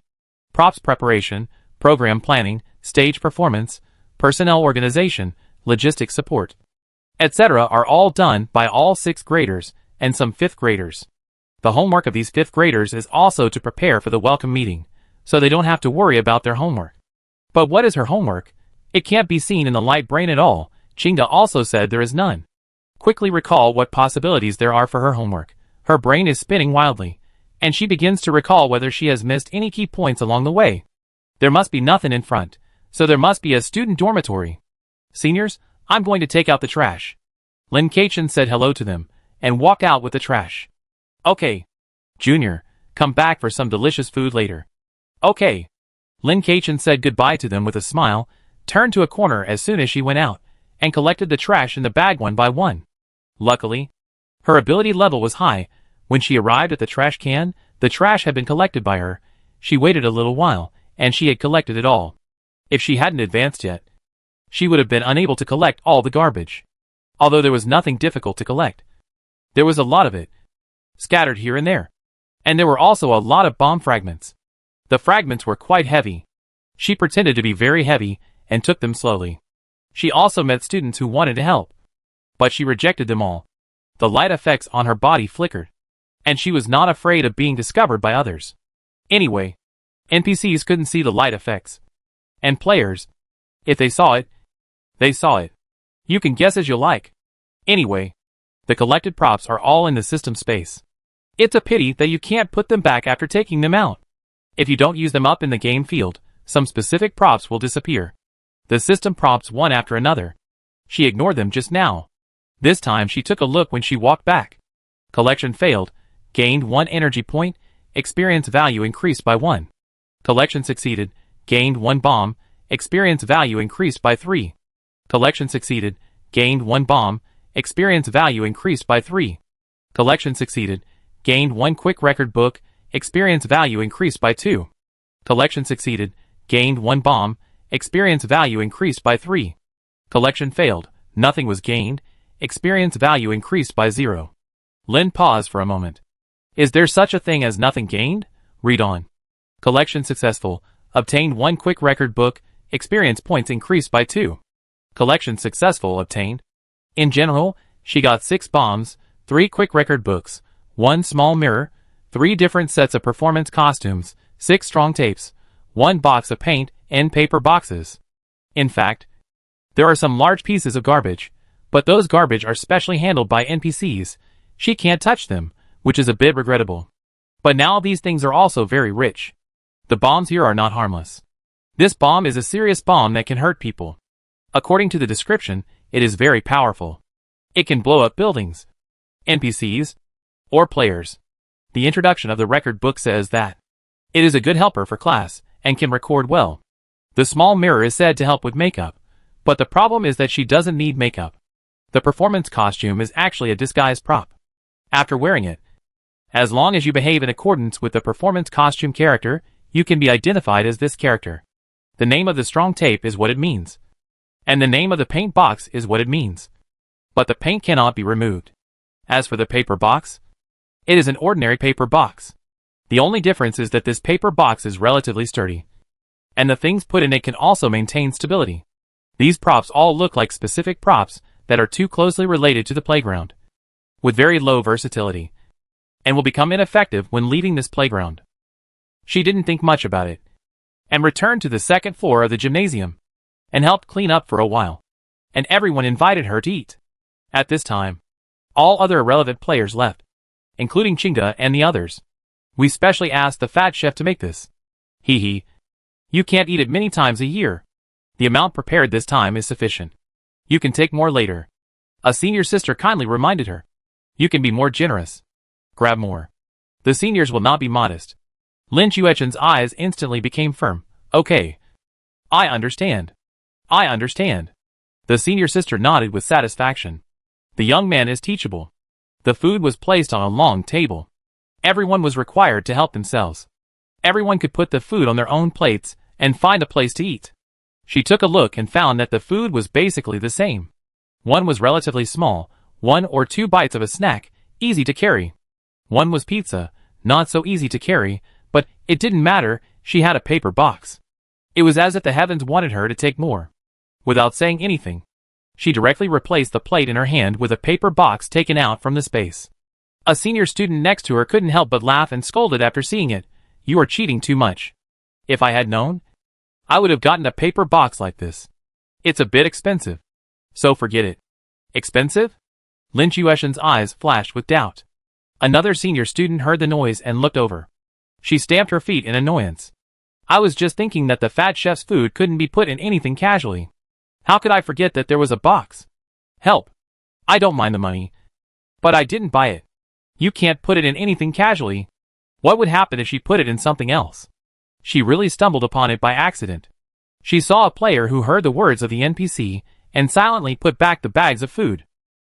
Speaker 1: Props preparation, program planning, stage performance, personnel organization, logistics support, etc. are all done by all 6th graders and some 5th graders. The homework of these 5th graders is also to prepare for the welcome meeting, so they don't have to worry about their homework. But what is her homework? It can't be seen in the light brain at all. Chingda also said there is none. Quickly recall what possibilities there are for her homework. Her brain is spinning wildly, and she begins to recall whether she has missed any key points along the way. There must be nothing in front, so there must be a student dormitory. Seniors, I'm going to take out the trash. Lin Kachin said hello to them, and walk out with the trash. Okay. Junior, come back for some delicious food later. Okay. Lin Kachin said goodbye to them with a smile, turned to a corner as soon as she went out, and collected the trash in the bag one by one. Luckily, her ability level was high. When she arrived at the trash can, the trash had been collected by her. She waited a little while, and she had collected it all. If she hadn't advanced yet, she would have been unable to collect all the garbage. Although there was nothing difficult to collect, there was a lot of it, scattered here and there. And there were also a lot of bomb fragments. The fragments were quite heavy. She pretended to be very heavy, and took them slowly. She also met students who wanted to help, but she rejected them all. The light effects on her body flickered, and she was not afraid of being discovered by others. Anyway, NPCs couldn't see the light effects. And players, if they saw it, they saw it. You can guess as you like. Anyway, the collected props are all in the system space. It's a pity that you can't put them back after taking them out. If you don't use them up in the game field, some specific props will disappear. The system props one after another. She ignored them just now. This time she took a look when she walked back. Collection failed, gained 1 energy point, experience value increased by 1. Collection succeeded, gained 1 bomb, experience value increased by 3. Collection succeeded, gained 1 bomb, experience value increased by 3. Collection succeeded, gained 1 quick record book, experience value increased by 2. Collection succeeded, gained 1 bomb, experience value increased by 3. Collection failed, nothing was gained, experience value increased by 0. Lin paused for a moment. Is there such a thing as nothing gained? Read on. Collection successful, obtained 1 quick record book, experience points increased by 2. Collection successful obtained. In general, she got 6 bombs, 3 quick record books, 1 small mirror, 3 different sets of performance costumes, 6 strong tapes, 1 box of paint, and paper boxes. In fact, there are some large pieces of garbage, but those garbage are specially handled by NPCs. She can't touch them, which is a bit regrettable. But now these things are also very rich. The bombs here are not harmless. This bomb is a serious bomb that can hurt people. According to the description, it is very powerful. It can blow up buildings, NPCs, or players. The introduction of the record book says that it is a good helper for class and can record well. The small mirror is said to help with makeup, but the problem is that she doesn't need makeup. The performance costume is actually a disguise prop. After wearing it, as long as you behave in accordance with the performance costume character, you can be identified as this character. The name of the strong tape is what it means, and the name of the paint box is what it means. But the paint cannot be removed. As for the paper box, it is an ordinary paper box. The only difference is that this paper box is relatively sturdy, and the things put in it can also maintain stability. These props all look like specific props that are too closely related to the playground, with very low versatility, and will become ineffective when leaving this playground. She didn't think much about it, and returned to the second floor of the gymnasium, and helped clean up for a while, and everyone invited her to eat. At this time, all other irrelevant players left, including Chinga and the others. We specially asked the fat chef to make this. Hee hee. You can't eat it many times a year. The amount prepared this time is sufficient. You can take more later. A senior sister kindly reminded her. You can be more generous. Grab more. The seniors will not be modest. Lin Chuechen's eyes instantly became firm. Okay. I understand. I understand. The senior sister nodded with satisfaction. The young man is teachable. The food was placed on a long table. Everyone was required to help themselves. Everyone could put the food on their own plates and find a place to eat. She took a look and found that the food was basically the same. One was relatively small, 1 or 2 bites of a snack, easy to carry. One was pizza, not so easy to carry, but it didn't matter, she had a paper box. It was as if the heavens wanted her to take more. Without saying anything, she directly replaced the plate in her hand with a paper box taken out from the space. A senior student next to her couldn't help but laugh and scolded after seeing it. You are cheating too much. If I had known, I would have gotten a paper box like this. It's a bit expensive. So forget it. Expensive? Lin Chuechen's eyes flashed with doubt. Another senior student heard the noise and looked over. She stamped her feet in annoyance. I was just thinking that the fat chef's food couldn't be put in anything casually. How could I forget that there was a box? Help. I don't mind the money. But I didn't buy it. You can't put it in anything casually. What would happen if she put it in something else? She really stumbled upon it by accident. She saw a player who heard the words of the NPC and silently put back the bags of food.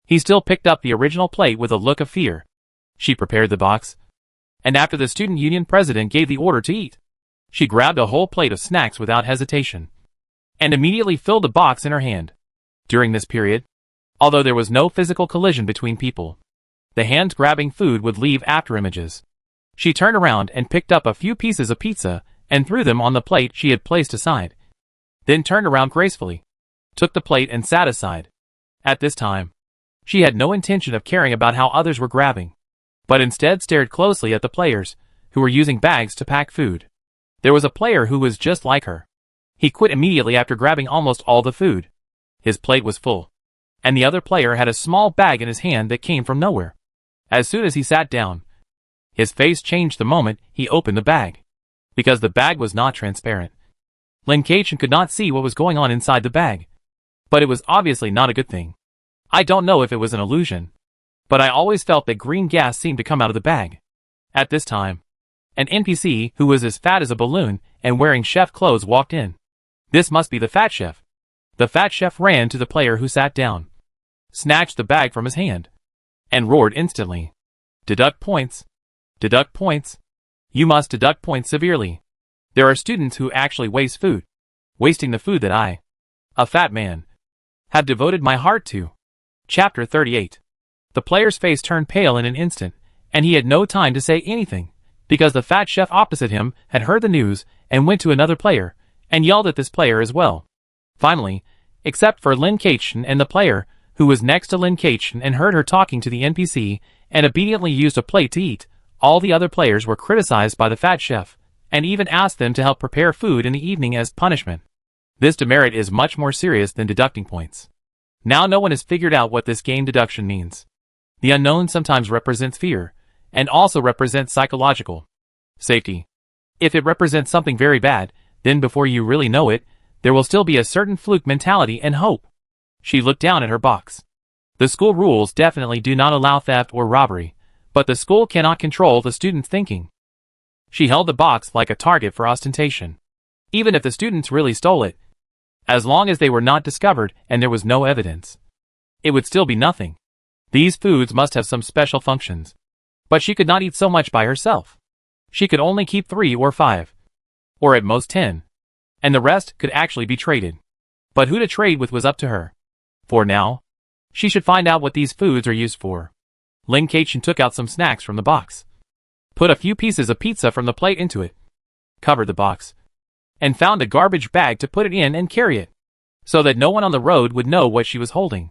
Speaker 1: He still picked up the original plate with a look of fear. She prepared the box, and after the student union president gave the order to eat, she grabbed a whole plate of snacks without hesitation, and immediately filled the box in her hand. During this period, although there was no physical collision between people, the hands grabbing food would leave after images. She turned around and picked up a few pieces of pizza and threw them on the plate she had placed aside. Then turned around gracefully, took the plate and sat aside. At this time, she had no intention of caring about how others were grabbing, but instead stared closely at the players, who were using bags to pack food. There was a player who was just like her. He quit immediately after grabbing almost all the food. His plate was full, and the other player had a small bag in his hand that came from nowhere. As soon as he sat down, his face changed the moment he opened the bag, because the bag was not transparent. Lin Kaichen could not see what was going on inside the bag, but it was obviously not a good thing. I don't know if it was an illusion, but I always felt that green gas seemed to come out of the bag. At this time, an NPC who was as fat as a balloon and wearing chef clothes walked in. This must be the fat chef. The fat chef ran to the player who sat down, snatched the bag from his hand, and roared instantly. Deduct points. Deduct points. You must deduct points severely. There are students who actually waste food. Wasting the food that I, a fat man, have devoted my heart to. Chapter 38. The player's face turned pale in an instant, and he had no time to say anything, because the fat chef opposite him had heard the news and went to another player, and yelled at this player as well. Finally, except for Lin Kaichen and the player, who was next to Lin Kaichen and heard her talking to the NPC, and obediently used a plate to eat, all the other players were criticized by the fat chef, and even asked them to help prepare food in the evening as punishment. This demerit is much more serious than deducting points. Now no one has figured out what this game deduction means. The unknown sometimes represents fear, and also represents psychological safety. If it represents something very bad, then before you really know it, there will still be a certain fluke mentality and hope. She looked down at her box. The school rules definitely do not allow theft or robbery, but the school cannot control the students' thinking. She held the box like a target for ostentation. Even if the students really stole it, as long as they were not discovered and there was no evidence, it would still be nothing. These foods must have some special functions. But she could not eat so much by herself. She could only keep 3 or 5. Or at most 10. And the rest could actually be traded. But who to trade with was up to her. For now, she should find out what these foods are used for. Lin Kaichen took out some snacks from the box, put a few pieces of pizza from the plate into it, covered the box, and found a garbage bag to put it in and carry it, so that no one on the road would know what she was holding.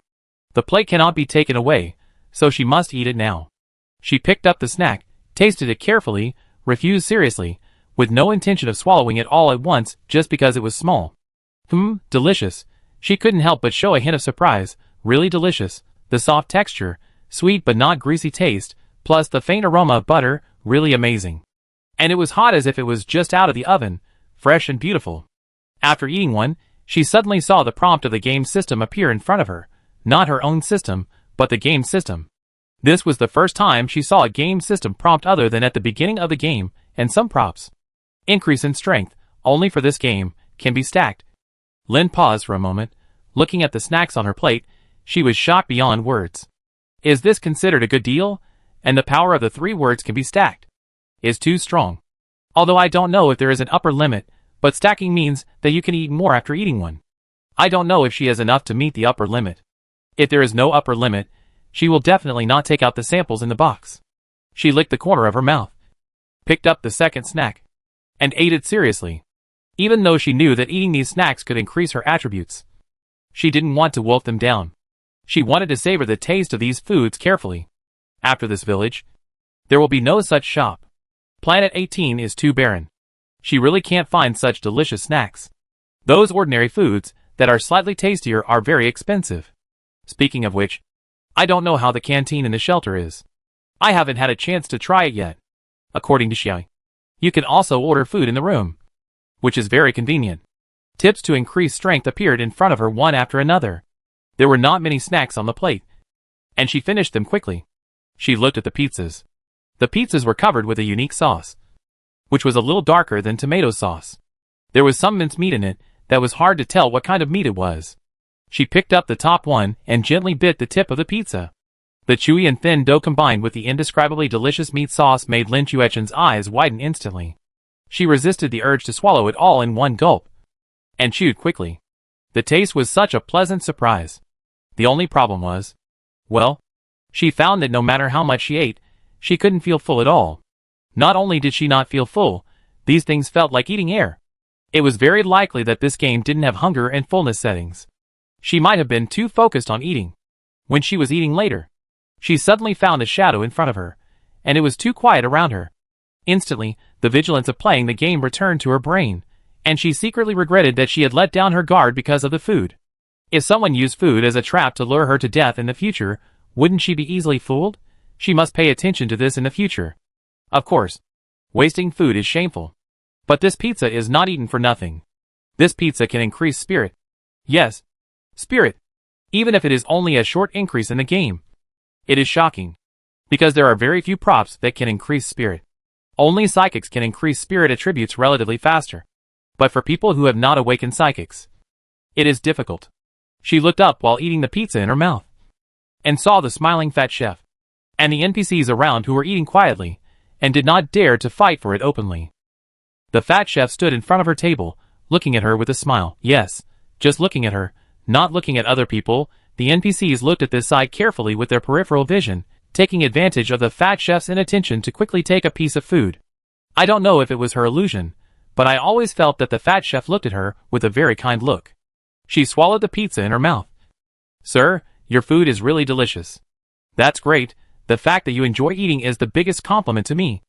Speaker 1: The plate cannot be taken away, so she must eat it now. She picked up the snack, tasted it carefully, refused seriously, with no intention of swallowing it all at once just because it was small. Delicious. She couldn't help but show a hint of surprise. Really delicious. The soft texture, sweet but not greasy taste, plus the faint aroma of butter, really amazing. And it was hot as if it was just out of the oven, fresh and beautiful. After eating one, she suddenly saw the prompt of the game system appear in front of her. Not her own system, but the game system. This was the first time she saw a game system prompt other than at the beginning of the game, and some props. Increase in strength, only for this game, can be stacked. Lynn paused for a moment, looking at the snacks on her plate. She was shocked beyond words. Is this considered a good deal? And the power of the 3 words can be stacked is too strong. Although I don't know if there is an upper limit, but stacking means that you can eat more after eating one. I don't know if she has enough to meet the upper limit. If there is no upper limit, she will definitely not take out the samples in the box. She licked the corner of her mouth, picked up the second snack, and ate it seriously. Even though she knew that eating these snacks could increase her attributes, she didn't want to wolf them down. She wanted to savor the taste of these foods carefully. After this village, there will be no such shop. Planet 18 is too barren. She really can't find such delicious snacks. Those ordinary foods that are slightly tastier are very expensive. Speaking of which, I don't know how the canteen in the shelter is. I haven't had a chance to try it yet. According to Xiao, you can also order food in the room, which is very convenient. Tips to increase strength appeared in front of her one after another. There were not many snacks on the plate, and she finished them quickly. She looked at the pizzas. The pizzas were covered with a unique sauce, which was a little darker than tomato sauce. There was some minced meat in it that was hard to tell what kind of meat it was. She picked up the top one and gently bit the tip of the pizza. The chewy and thin dough combined with the indescribably delicious meat sauce made Lin Chuechen's eyes widen instantly. She resisted the urge to swallow it all in one gulp, and chewed quickly. The taste was such a pleasant surprise. The only problem was, well, she found that no matter how much she ate, she couldn't feel full at all. Not only did she not feel full, these things felt like eating air. It was very likely that this game didn't have hunger and fullness settings. She might have been too focused on eating. When she was eating later, she suddenly found a shadow in front of her, and it was too quiet around her. Instantly, the vigilance of playing the game returned to her brain, and she secretly regretted that she had let down her guard because of the food. If someone used food as a trap to lure her to death in the future, wouldn't she be easily fooled? She must pay attention to this in the future. Of course, wasting food is shameful. But this pizza is not eaten for nothing. This pizza can increase spirit. Yes, spirit. Even if it is only a short increase in the game. It is shocking, because there are very few props that can increase spirit. Only psychics can increase spirit attributes relatively faster. But for people who have not awakened psychics, it is difficult. She looked up while eating the pizza in her mouth, and saw the smiling fat chef, and the NPCs around who were eating quietly, and did not dare to fight for it openly. The fat chef stood in front of her table, looking at her with a smile. Yes, just looking at her, not looking at other people. The NPCs looked at this side carefully with their peripheral vision, taking advantage of the fat chef's inattention to quickly take a piece of food. I don't know if it was her illusion, but I always felt that the fat chef looked at her with a very kind look. She swallowed the pizza in her mouth. Sir, your food is really delicious. That's great. The fact that you enjoy eating is the biggest compliment to me.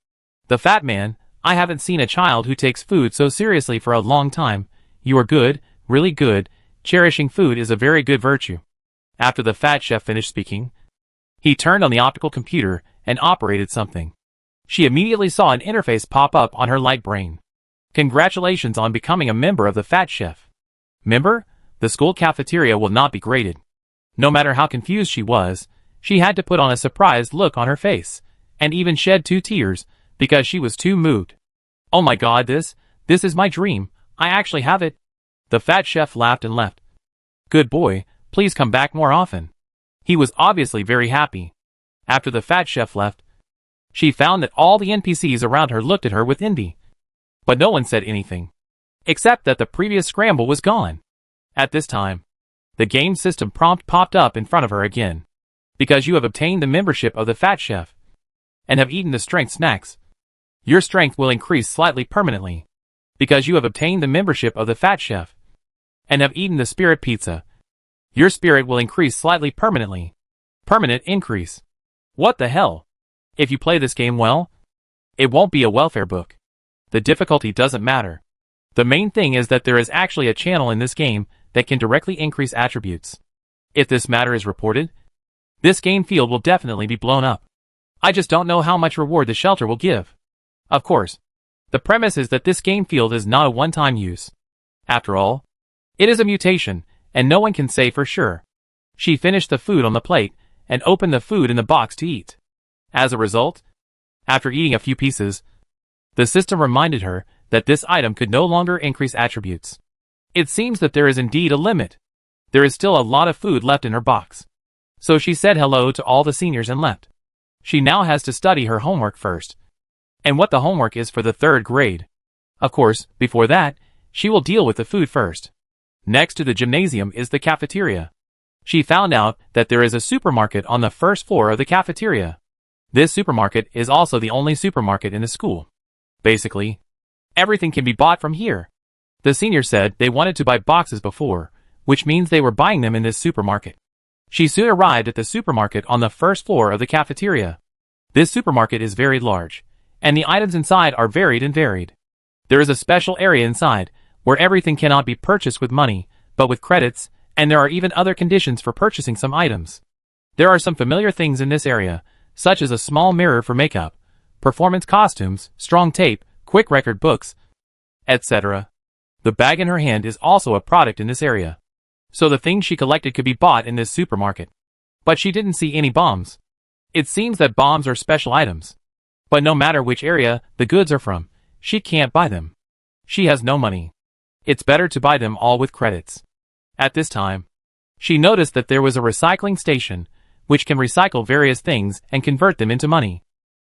Speaker 1: The fat man, I haven't seen a child who takes food so seriously for a long time. You are good, really good. Cherishing food is a very good virtue. After the fat chef finished speaking, he turned on the optical computer and operated something. She immediately saw an interface pop up on her light brain. Congratulations on becoming a member of the fat chef. Member? The school cafeteria will not be graded. No matter how confused she was, she had to put on a surprised look on her face, and even shed 2 tears, because she was too moved. Oh my god, this is my dream. I actually have it. The fat chef laughed and left. Good boy, please come back more often. He was obviously very happy. After the fat chef left, she found that all the NPCs around her looked at her with envy. But no one said anything, except that the previous scramble was gone. At this time, the game system prompt popped up in front of her again. Because you have obtained the membership of the fat chef, and have eaten the strength snacks, your strength will increase slightly permanently. Because you have obtained the membership of the fat chef, and have eaten the spirit pizza, Your spirit will increase slightly permanently. Permanent increase. What the hell? If you play this game well, it won't be a welfare book. The difficulty doesn't matter. The main thing is that there is actually a channel in this game that can directly increase attributes. If this matter is reported, this game field will definitely be blown up. I just don't know how much reward the shelter will give. Of course, the premise is that this game field is not a one-time use. After all, it is a mutation, and no one can say for sure. She finished the food on the plate and opened the food in the box to eat. As a result, after eating a few pieces, the system reminded her that this item could no longer increase attributes. It seems that there is indeed a limit. There is still a lot of food left in her box. So she said hello to all the seniors and left. She now has to study her homework first. And what the homework is for the 3rd grade. Of course, before that, she will deal with the food first. Next to the gymnasium is the cafeteria. She found out that there is a supermarket on the 1st floor of the cafeteria. This supermarket is also the only supermarket in the school. Basically, everything can be bought from here. The senior said they wanted to buy boxes before, which means they were buying them in this supermarket. She soon arrived at the supermarket on the 1st floor of the cafeteria. This supermarket is very large, and the items inside are varied and varied. There is a special area inside, where everything cannot be purchased with money, but with credits, and there are even other conditions for purchasing some items. There are some familiar things in this area, such as a small mirror for makeup, performance costumes, strong tape, quick record books, etc. The bag in her hand is also a product in this area. So the things she collected could be bought in this supermarket. But she didn't see any bombs. It seems that bombs are special items. But no matter which area the goods are from, she can't buy them. She has no money. It's better to buy them all with credits. At this time, she noticed that there was a recycling station, which can recycle various things and convert them into money.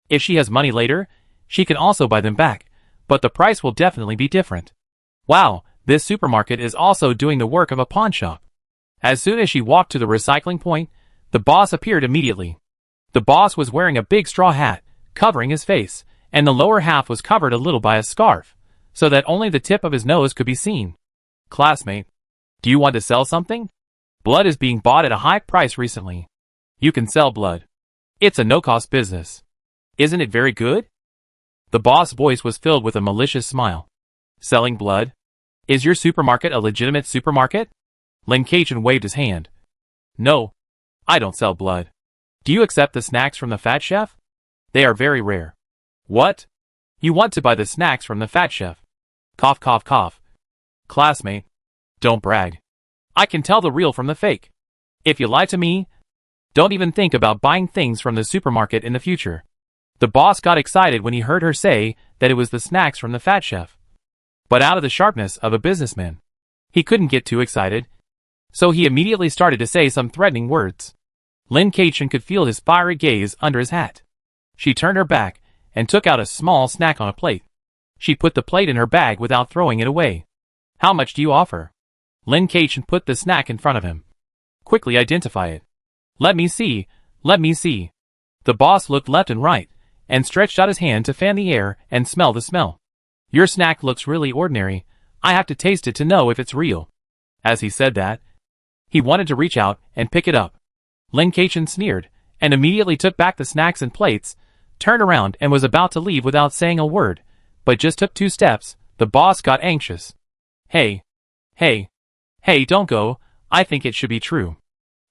Speaker 1: If she has money later, she can also buy them back, but the price will definitely be different. Wow, this supermarket is also doing the work of a pawn shop. As soon as she walked to the recycling point, the boss appeared immediately. The boss was wearing a big straw hat, covering his face, and the lower half was covered a little by a scarf, so that only the tip of his nose could be seen. Classmate, do you want to sell something? Blood is being bought at a high price recently. You can sell blood. It's a no-cost business. Isn't it very good? The boss' voice was filled with a malicious smile. Selling blood? Is your supermarket a legitimate supermarket? Lin Kachin waved his hand. No, I don't sell blood. Do you accept the snacks from the fat chef? They are very rare. What? You want to buy the snacks from the fat chef? Cough, cough, cough. Classmate, don't brag. I can tell the real from the fake. If you lie to me, don't even think about buying things from the supermarket in the future. The boss got excited when he heard her say that it was the snacks from the fat chef. But out of the sharpness of a businessman, he couldn't get too excited, so he immediately started to say some threatening words. Lin Kachin could feel his fiery gaze under his hat. She turned her back and took out a small snack on a plate. She put the plate in her bag without throwing it away. How much do you offer? Lin Kachin put the snack in front of him. Quickly identify it. Let me see, let me see. The boss looked left and right, and stretched out his hand to fan the air and smell the smell. Your snack looks really ordinary. I have to taste it to know if it's real. As he said that, he wanted to reach out and pick it up. Lin Kachin sneered, and immediately took back the snacks and plates, turned around and was about to leave without saying a word, but just took 2 steps. The boss got anxious. Hey, don't go, I think it should be true.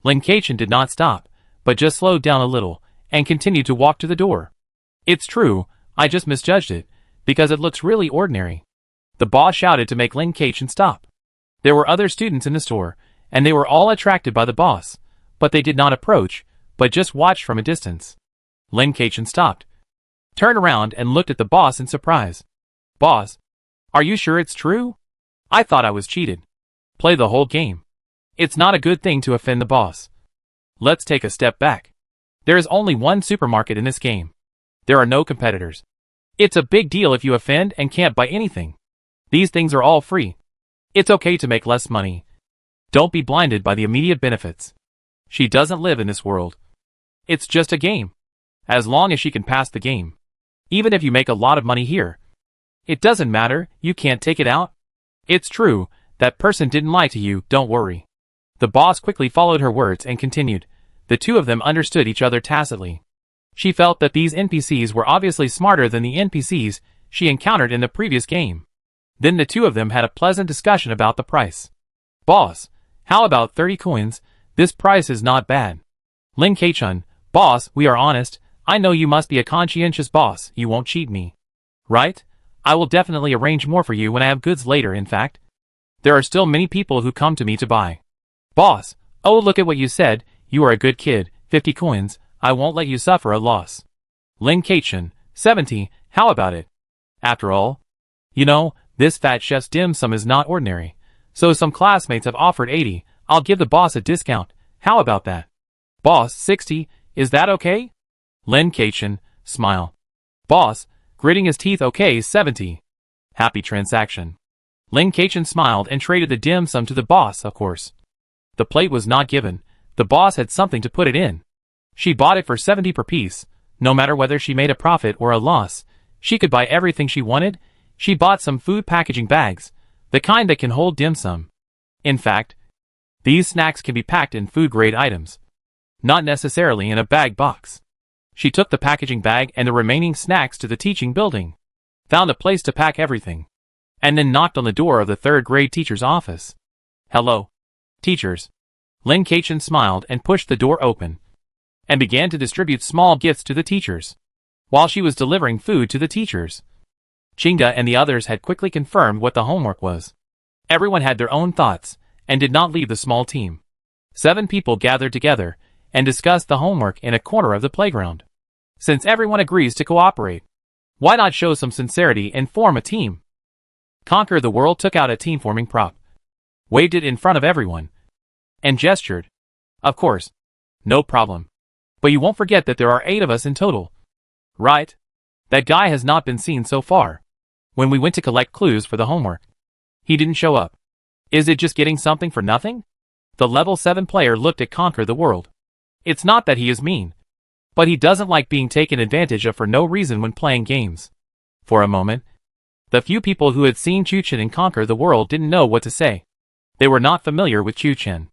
Speaker 1: Lin Kachin did not stop, but just slowed down a little, and continued to walk to the door. It's true, I just misjudged it, because it looks really ordinary. The boss shouted to make Lin Kachin stop. There were other students in the store, and they were all attracted by the boss, but they did not approach, but just watched from a distance. Lin Kachin stopped, turned around and looked at the boss in surprise. Boss, are you sure it's true? I thought I was cheated. Play the whole game. It's not a good thing to offend the boss. Let's take a step back. There is only one supermarket in this game. There are no competitors. It's a big deal if you offend and can't buy anything. These things are all free. It's okay to make less money. Don't be blinded by the immediate benefits. She doesn't live in this world. It's just a game. As long as she can pass the game. Even if you make a lot of money here. It doesn't matter, you can't take it out. It's true, that person didn't lie to you, don't worry. The boss quickly followed her words and continued. The two of them understood each other tacitly. She felt that these NPCs were obviously smarter than the NPCs she encountered in the previous game. Then the two of them had a pleasant discussion about the price. Boss, how about 30 coins? This price is not bad. Lin Kei-chun, boss, we are honest. I know you must be a conscientious boss. You won't cheat me. Right? I will definitely arrange more for you when I have goods later. In fact, there are still many people who come to me to buy. Boss, oh look at what you said. You are a good kid. 50 coins. I won't let you suffer a loss. Lin Kei-chun, 70. How about it? After all, you know, this fat chef's dim sum is not ordinary. So some classmates have offered 80. I'll give the boss a discount. How about that? Boss, 60. Is that okay? Lin Kei-chun, smile. Boss, gritting his teeth, okay, 70. Happy transaction. Lin Kei-chun smiled and traded the dim sum to the boss, of course. The plate was not given. The boss had something to put it in. She bought it for 70 per piece. No matter whether she made a profit or a loss, she could buy everything she wanted. She bought some food packaging bags, the kind that can hold dim sum. In fact, these snacks can be packed in food-grade items, not necessarily in a bag box. She took the packaging bag and the remaining snacks to the teaching building, found a place to pack everything, and then knocked on the door of the third-grade teacher's office. Hello, teachers. Lin Kei-chun smiled and pushed the door open, and began to distribute small gifts to the teachers. While she was delivering food to the teachers, Chinga and the others had quickly confirmed what the homework was. Everyone had their own thoughts, and did not leave the small team. 7 people gathered together, and discussed the homework in a corner of the playground. Since everyone agrees to cooperate, why not show some sincerity and form a team? Conquer the World took out a team-forming prop, waved it in front of everyone, and gestured. Of course, no problem. But you won't forget that there are 8 of us in total. Right? That guy has not been seen so far. When we went to collect clues for the homework, he didn't show up. Is it just getting something for nothing? The level 7 player looked at Conquer the World. It's not that he is mean, but he doesn't like being taken advantage of for no reason when playing games. For a moment, the few people who had seen Chu-chen in Conquer the World didn't know what to say. They were not familiar with Chu-chen.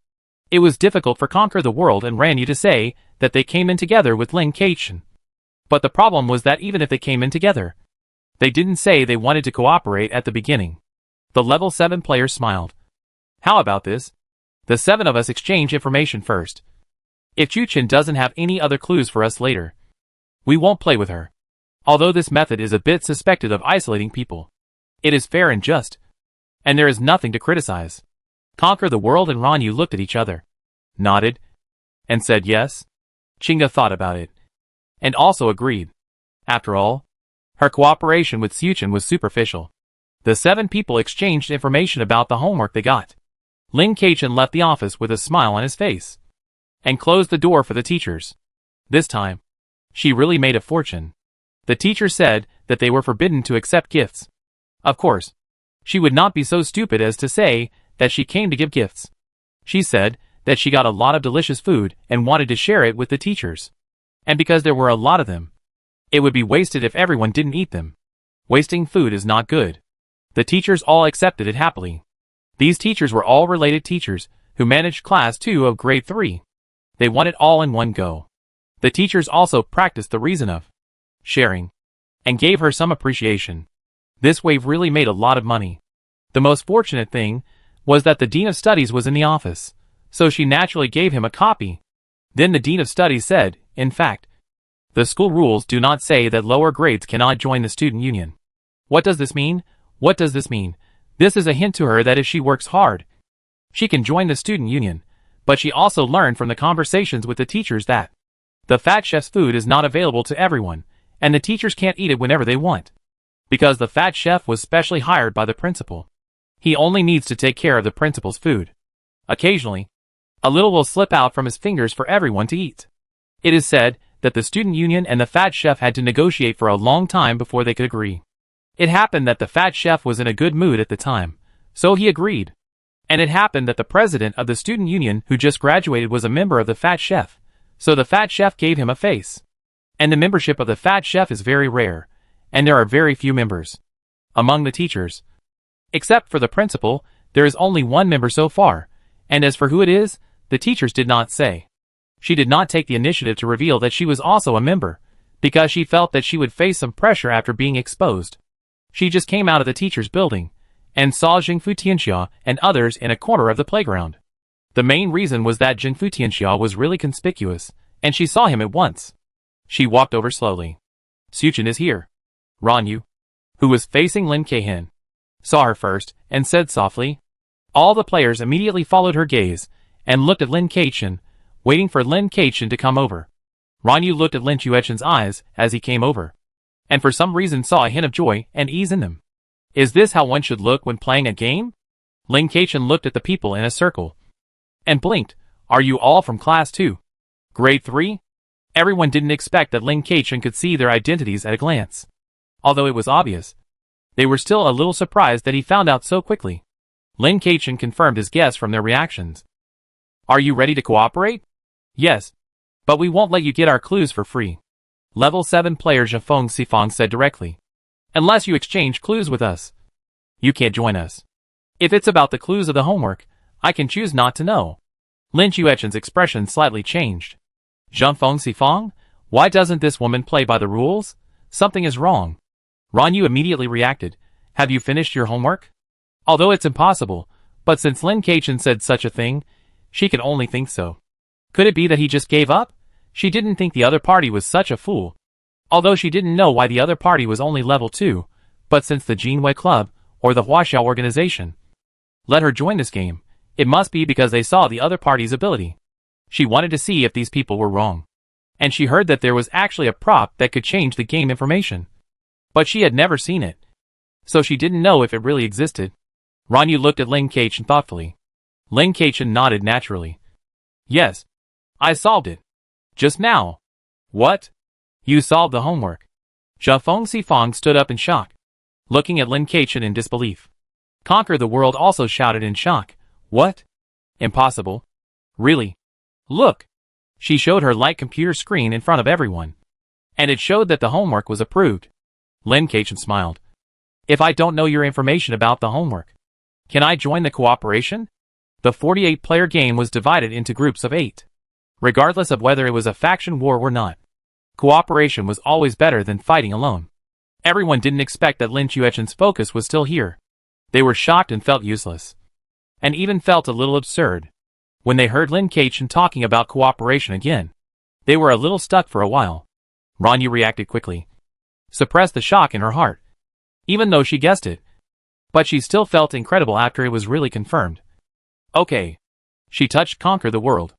Speaker 1: It was difficult for Conquer the World and Ranyu to say that they came in together with Lin Kei-chun. But the problem was that even if they came in together, they didn't say they wanted to cooperate at the beginning. The level 7 player smiled. How about this? The 7 of us exchange information first. If Chu-chen doesn't have any other clues for us later, we won't play with her. Although this method is a bit suspected of isolating people, it is fair and just, and there is nothing to criticize. Conquer the World and Ranyu looked at each other, nodded, and said yes. Chinga thought about it, and also agreed. After all, her cooperation with Chu-chen was superficial. The 7 people exchanged information about the homework they got. Lin Kei-chun left the office with a smile on his face, and closed the door for the teachers. This time, she really made a fortune. The teacher said that they were forbidden to accept gifts. Of course, she would not be so stupid as to say that she came to give gifts. She said that she got a lot of delicious food and wanted to share it with the teachers. And because there were a lot of them, it would be wasted if everyone didn't eat them. Wasting food is not good. The teachers all accepted it happily. These teachers were all related teachers who managed class 2 of grade 3. They want it all in one go. The teachers also practiced the reason of sharing, and gave her some appreciation. This wave really made a lot of money. The most fortunate thing was that the Dean of Studies was in the office, so she naturally gave him a copy. Then the Dean of Studies said, in fact, the school rules do not say that lower grades cannot join the student union. What does this mean? What does this mean? This is a hint to her that if she works hard, she can join the student union. But she also learned from the conversations with the teachers that the fat chef's food is not available to everyone, and the teachers can't eat it whenever they want. Because the fat chef was specially hired by the principal. He only needs to take care of the principal's food. Occasionally, a little will slip out from his fingers for everyone to eat. It is said that the student union and the fat chef had to negotiate for a long time before they could agree. It happened that the fat chef was in a good mood at the time, so he agreed. And it happened that the president of the student union who just graduated was a member of the fat chef, so the fat chef gave him a face. And the membership of the fat chef is very rare, and there are very few members. Among the teachers, except for the principal, there is only one member so far, And as for who it is, the teachers did not say. She did not take the initiative to reveal that she was also a member, because she felt that she would face some pressure after being exposed. She just came out of the teacher's building, and saw Jingfu Tianxia and others in a corner of the playground. The main reason was that Jingfu Tianxia was really conspicuous, and she saw him at once. She walked over slowly. Suchin is here. Ranyu, who was facing Lin Keihin, saw her first, and said softly. All the players immediately followed her gaze, and looked at Lin Keihin, waiting for Lin Keihin to come over. Ranyu looked at Lin Chuechen's eyes as he came over, and for some reason saw a hint of joy and ease in them. Is this how one should look when playing a game? Lin Keihin looked at the people in a circle, and blinked. Are you all from class 2? Grade 3? Everyone didn't expect that Lin Keihin could see their identities at a glance. Although it was obvious, they were still a little surprised that he found out so quickly. Lin Keihin confirmed his guess from their reactions. Are you ready to cooperate? Yes. But we won't let you get our clues for free. Level 7 player Zhifeng Sifang said directly. Unless you exchange clues with us, you can't join us. If it's about the clues of the homework, I can choose not to know. Lin Chuechen's expression slightly changed. Zhifeng Sifang, why doesn't this woman play by the rules? Something is wrong. Ranyu immediately reacted. Have you finished your homework? Although it's impossible, but since Lin Keihin said such a thing, she could only think so. Could it be that he just gave up? She didn't think the other party was such a fool. Although she didn't know why the other party was only level 2, but since the Jinwei Club, or the Huaxiao organization, let her join this game, it must be because they saw the other party's ability. She wanted to see if these people were wrong. And she heard that there was actually a prop that could change the game information. But she had never seen it, so she didn't know if it really existed. Ranyu looked at Lin Keihin thoughtfully. Lin Keihin nodded naturally. Yes. I solved it. Just now. What? You solved the homework. Zhifeng Sifang stood up in shock, looking at Lin Keihin in disbelief. Conquer the World also shouted in shock. What? Impossible. Really? Look. She showed her light computer screen in front of everyone, and it showed that the homework was approved. Lin Keihin smiled. If I don't know your information about the homework, can I join the cooperation? The 48-player game was divided into groups of 8. Regardless of whether it was a faction war or not, cooperation was always better than fighting alone. Everyone didn't expect that Lin Chuechen's focus was still here. They were shocked and felt useless, and even felt a little absurd. When they heard Lin Keihin talking about cooperation again, they were a little stuck for a while. Ranyu reacted quickly, suppressed the shock in her heart, even though she guessed it. But she still felt incredible after it was really confirmed. Okay. She touched Conquer the World.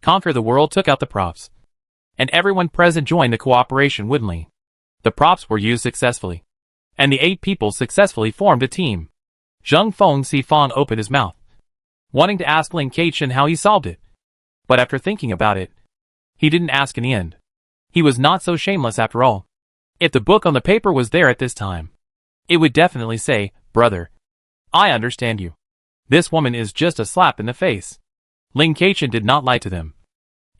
Speaker 1: Conquer the World took out the props, and everyone present joined the cooperation willingly. The props were used successfully, and the 8 people successfully formed a team. Zhifeng Sifang opened his mouth, wanting to ask Lin Keihin how he solved it. But after thinking about it, he didn't ask in the end. He was not so shameless after all. If the book on the paper was there at this time, it would definitely say, Brother, I understand you. This woman is just a slap in the face. Lin Keihin did not lie to them,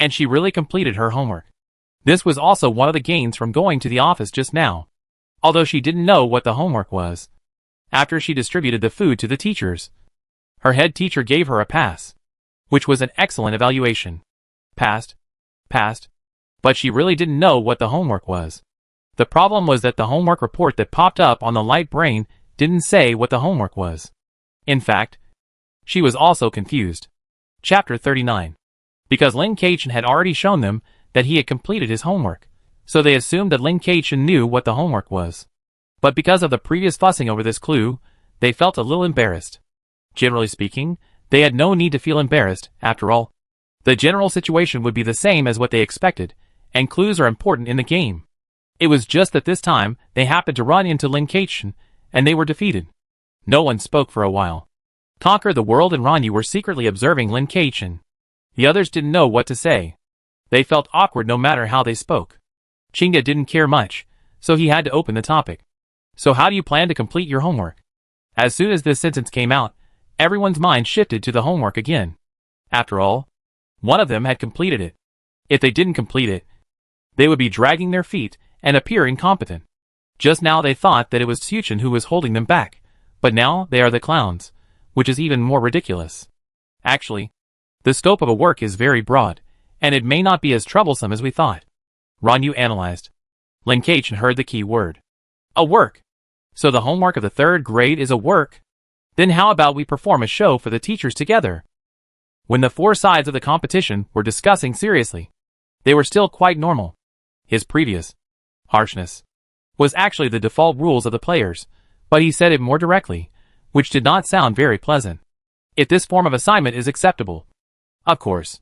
Speaker 1: and she really completed her homework. This was also one of the gains from going to the office just now, although she didn't know what the homework was. After she distributed the food to the teachers, her head teacher gave her a pass, which was an excellent evaluation. Passed. But she really didn't know what the homework was. The problem was that the homework report that popped up on the light brain didn't say what the homework was. In fact, she was also confused. Chapter 39. Because Lin Keihin had already shown them that he had completed his homework, so they assumed that Lin Keihin knew what the homework was. But because of the previous fussing over this clue, they felt a little embarrassed. Generally speaking, they had no need to feel embarrassed, after all. The general situation would be the same as what they expected, and clues are important in the game. It was just that this time, they happened to run into Lin Keihin, and they were defeated. No one spoke for a while. Conquer the World and Ranyu were secretly observing Lin Keihin. The others didn't know what to say. They felt awkward no matter how they spoke. Chinga didn't care much, so he had to open the topic. So how do you plan to complete your homework? As soon as this sentence came out, everyone's mind shifted to the homework again. After all, one of them had completed it. If they didn't complete it, they would be dragging their feet and appear incompetent. Just now they thought that it was Suchin who was holding them back, but now they are the clowns, which is even more ridiculous. Actually, The scope of a work is very broad, and it may not be as troublesome as we thought. Ranyu analyzed. Lin Keichen heard the key word. A work. So the homework of the 3rd grade is a work? Then how about we perform a show for the teachers together? When the 4 sides of the competition were discussing seriously, they were still quite normal. His previous harshness was actually the default rules of the players, but he said it more directly, which did not sound very pleasant. If this form of assignment is acceptable. Of course.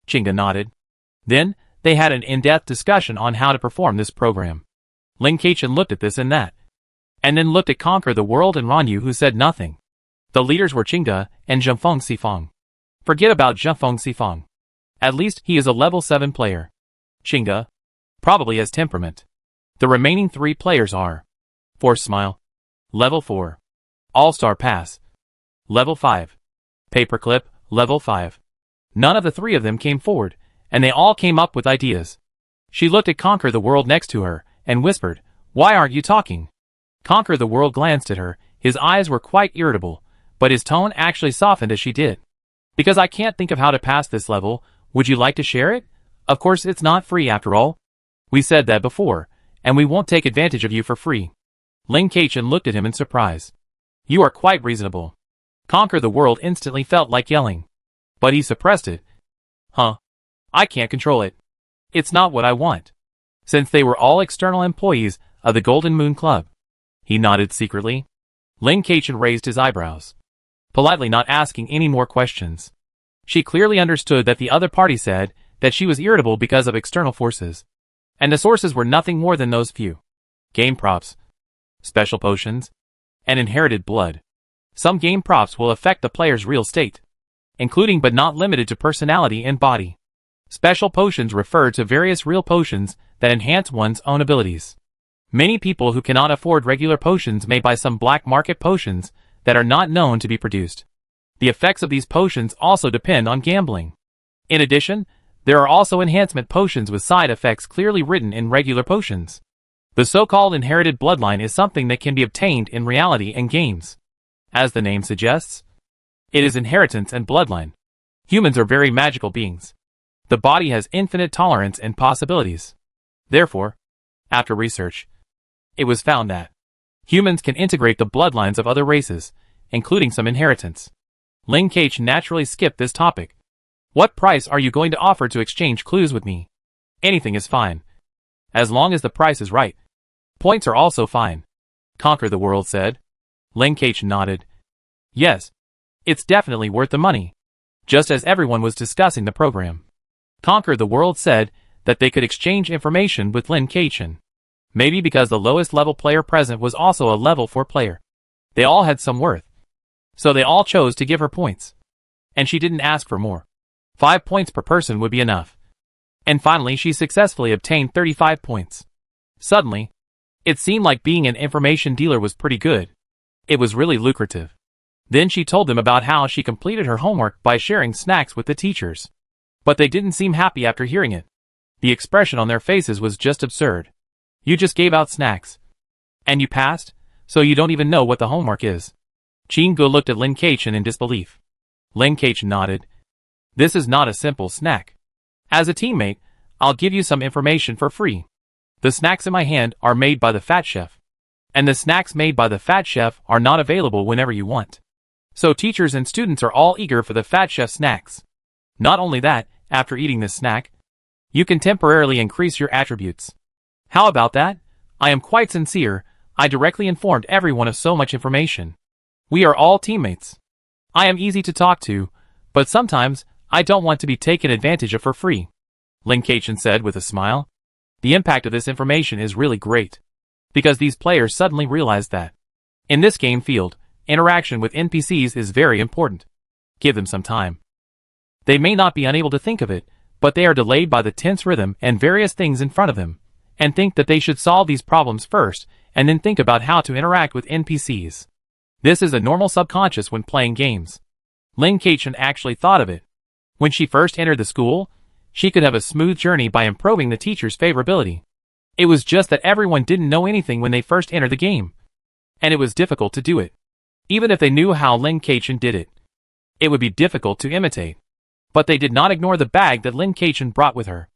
Speaker 1: Chinga nodded. Then, they had an in-depth discussion on how to perform this program. Lin Keichen looked at this and that, and then looked at Conquer the World and Ranyu, who said nothing. The leaders were Chinga and Zhengfeng Sifeng. Forget about Zhengfeng Sifeng. At least he is a level 7 player. Chinga probably has temperament. The remaining 3 players are Force Smile, level 4. All-Star Pass, level 5. Paperclip, level 5. None of the 3 of them came forward, and they all came up with ideas. She looked at Conquer the World next to her, and whispered, "Why aren't you talking?" Conquer the World glanced at her. His eyes were quite irritable, but his tone actually softened as she did. "Because I can't think of how to pass this level. Would you like to share it? Of course it's not free after all. We said that before, and we won't take advantage of you for free." Lin Keichen looked at him in surprise. "You are quite reasonable." Conquer the World instantly felt like yelling, but he suppressed it. "Huh? I can't control it. It's not what I want." Since they were all external employees of the Golden Moon Club, he nodded secretly. Lin Keichen raised his eyebrows, politely not asking any more questions. She clearly understood that the other party said that she was irritable because of external forces, and the sources were nothing more than those few. Game props, special potions, and inherited blood. Some game props will affect the player's real state, including but not limited to personality and body. Special potions refer to various real potions that enhance one's own abilities. Many people who cannot afford regular potions may buy some black market potions that are not known to be produced. The effects of these potions also depend on gambling. In addition, there are also enhancement potions with side effects clearly written in regular potions. The so-called inherited bloodline is something that can be obtained in reality and games. As the name suggests, it is inheritance and bloodline. Humans are very magical beings. The body has infinite tolerance and possibilities. Therefore, after research, it was found that humans can integrate the bloodlines of other races, including some inheritance. Lin Keichen naturally skipped this topic. "What price are you going to offer to exchange clues with me?" "Anything is fine, as long as the price is right. Points are also fine," Conquer the World said. Lin Keichen nodded. "Yes, it's definitely worth the money." Just as everyone was discussing the program, Conquer the World said that they could exchange information with Lin Keichen. Maybe because the lowest level player present was also a level 4 player. They all had some worth, so they all chose to give her points. And she didn't ask for more. 5 points per person would be enough. And finally she successfully obtained 35 points. Suddenly, it seemed like being an information dealer was pretty good. It was really lucrative. Then she told them about how she completed her homework by sharing snacks with the teachers. But they didn't seem happy after hearing it. The expression on their faces was just absurd. "You just gave out snacks. And you passed, so you don't even know what the homework is." Chingu looked at Lin Keichen in disbelief. Lin Keichen nodded. "This is not a simple snack. As a teammate, I'll give you some information for free. The snacks in my hand are made by the Fat Chef. And the snacks made by the Fat Chef are not available whenever you want. So teachers and students are all eager for the Fat Chef snacks. Not only that, after eating this snack, you can temporarily increase your attributes. How about that? I am quite sincere. I directly informed everyone of so much information. We are all teammates. I am easy to talk to, but sometimes I don't want to be taken advantage of for free," Lin Keichen said with a smile. The impact of this information is really great, because these players suddenly realized that in this game field, interaction with NPCs is very important. Give them some time. They may not be unable to think of it, but they are delayed by the tense rhythm and various things in front of them, and think that they should solve these problems first, and then think about how to interact with NPCs. This is a normal subconscious when playing games. Lin Keichen actually thought of it. When she first entered the school, she could have a smooth journey by improving the teacher's favorability. It was just that everyone didn't know anything when they first entered the game, and it was difficult to do it. Even if they knew how Lin Keichen did it, it would be difficult to imitate. But they did not ignore the bag that Lin Keichen brought with her.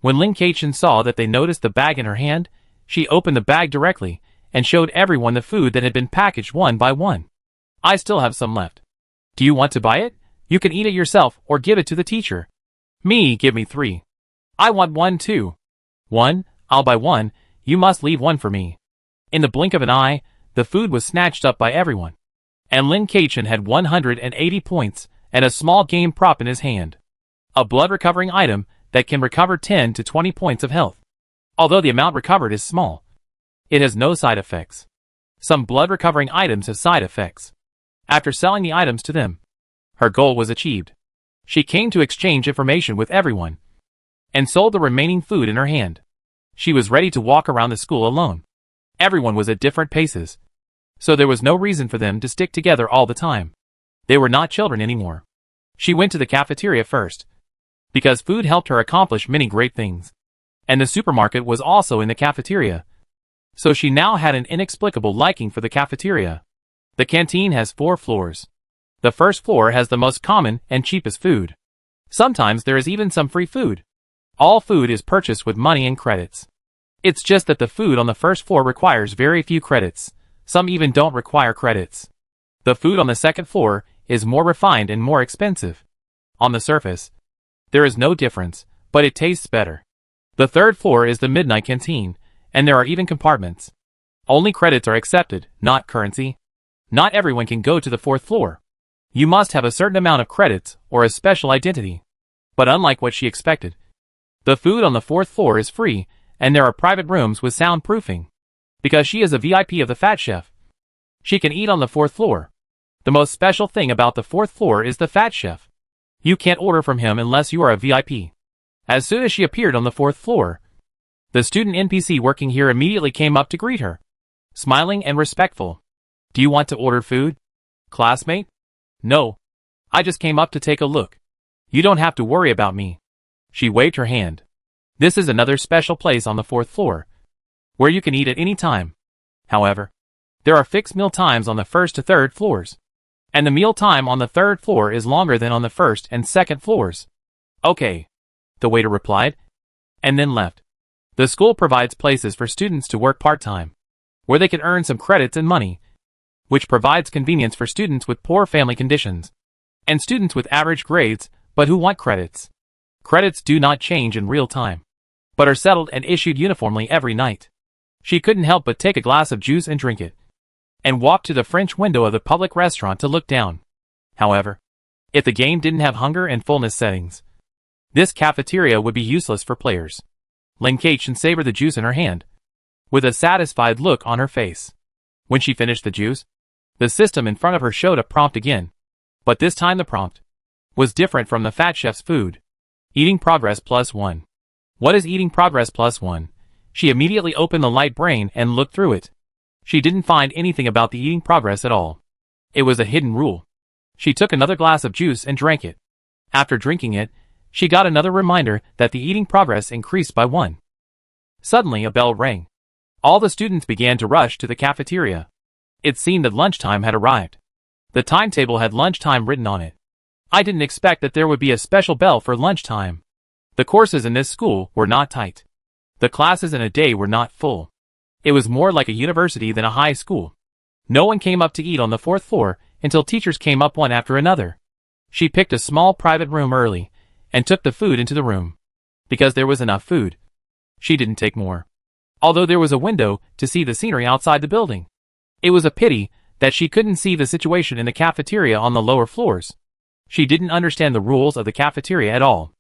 Speaker 1: When Lin Keichen saw that they noticed the bag in her hand, she opened the bag directly and showed everyone the food that had been packaged one by one. I still have some left. Do you want to buy it? You can eat it yourself or give it to the teacher. Me, give me 3. I want 1 too. 1, I'll buy 1, you must leave 1 for me. In the blink of an eye, the food was snatched up by everyone. And Lin Keichen had 180 points and a small game prop in his hand. A blood recovering item that can recover 10 to 20 points of health. Although the amount recovered is small, it has no side effects. Some blood recovering items have side effects. After selling the items to them, her goal was achieved. She came to exchange information with everyone and sold the remaining food in her hand. She was ready to walk around the school alone. Everyone was at different paces, so there was no reason for them to stick together all the time. They were not children anymore. She went to the cafeteria first, because food helped her accomplish many great things. And the supermarket was also in the cafeteria, so she now had an inexplicable liking for the cafeteria. The canteen has 4 floors. The first floor has the most common and cheapest food. Sometimes there is even some free food. All food is purchased with money and credits. It's just that the food on the first floor requires very few credits. Some even don't require credits. The food on the second floor is more refined and more expensive. On the surface, there is no difference, but it tastes better. The third floor is the midnight canteen, and there are even compartments. Only credits are accepted, not currency. Not everyone can go to the 4th floor. You must have a certain amount of credits or a special identity. But unlike what she expected, the food on the 4th floor is free, and there are private rooms with soundproofing. Because she is a VIP of the Fat Chef, she can eat on the 4th floor. The most special thing about the 4th floor is the Fat Chef. You can't order from him unless you are a VIP. As soon as she appeared on the 4th floor, the student NPC working here immediately came up to greet her, smiling and respectful. Do you want to order food, classmate? No. I just came up to take a look. You don't have to worry about me. She waved her hand. This is another special place on the 4th floor, where you can eat at any time. However, there are fixed meal times on the 1st to 3rd floors, and the meal time on the 3rd floor is longer than on the 1st and 2nd floors. Okay, the waiter replied, and then left. The school provides places for students to work part-time, where they can earn some credits and money, which provides convenience for students with poor family conditions, and students with average grades, but who want credits. Credits do not change in real time, but are settled and issued uniformly every night. She couldn't help but take a glass of juice and drink it, and walk to the French window of the public restaurant to look down. However, if the game didn't have hunger and fullness settings, this cafeteria would be useless for players. Lin Keichen savored the juice in her hand, with a satisfied look on her face. When she finished the juice, the system in front of her showed a prompt again, but this time the prompt was different from the Fat Chef's food. Eating progress +1. What is eating progress +1? She immediately opened the light brain and looked through it. She didn't find anything about the eating progress at all. It was a hidden rule. She took another glass of juice and drank it. After drinking it, she got another reminder that the eating progress increased by 1. Suddenly a bell rang. All the students began to rush to the cafeteria. It seemed that lunchtime had arrived. The timetable had lunchtime written on it. I didn't expect that there would be a special bell for lunchtime. The courses in this school were not tight. The classes in a day were not full. It was more like a university than a high school. No one came up to eat on the 4th floor until teachers came up one after another. She picked a small private room early and took the food into the room. Because there was enough food, she didn't take more. Although there was a window to see the scenery outside the building. It was a pity that she couldn't see the situation in the cafeteria on the lower floors. She didn't understand the rules of the cafeteria at all.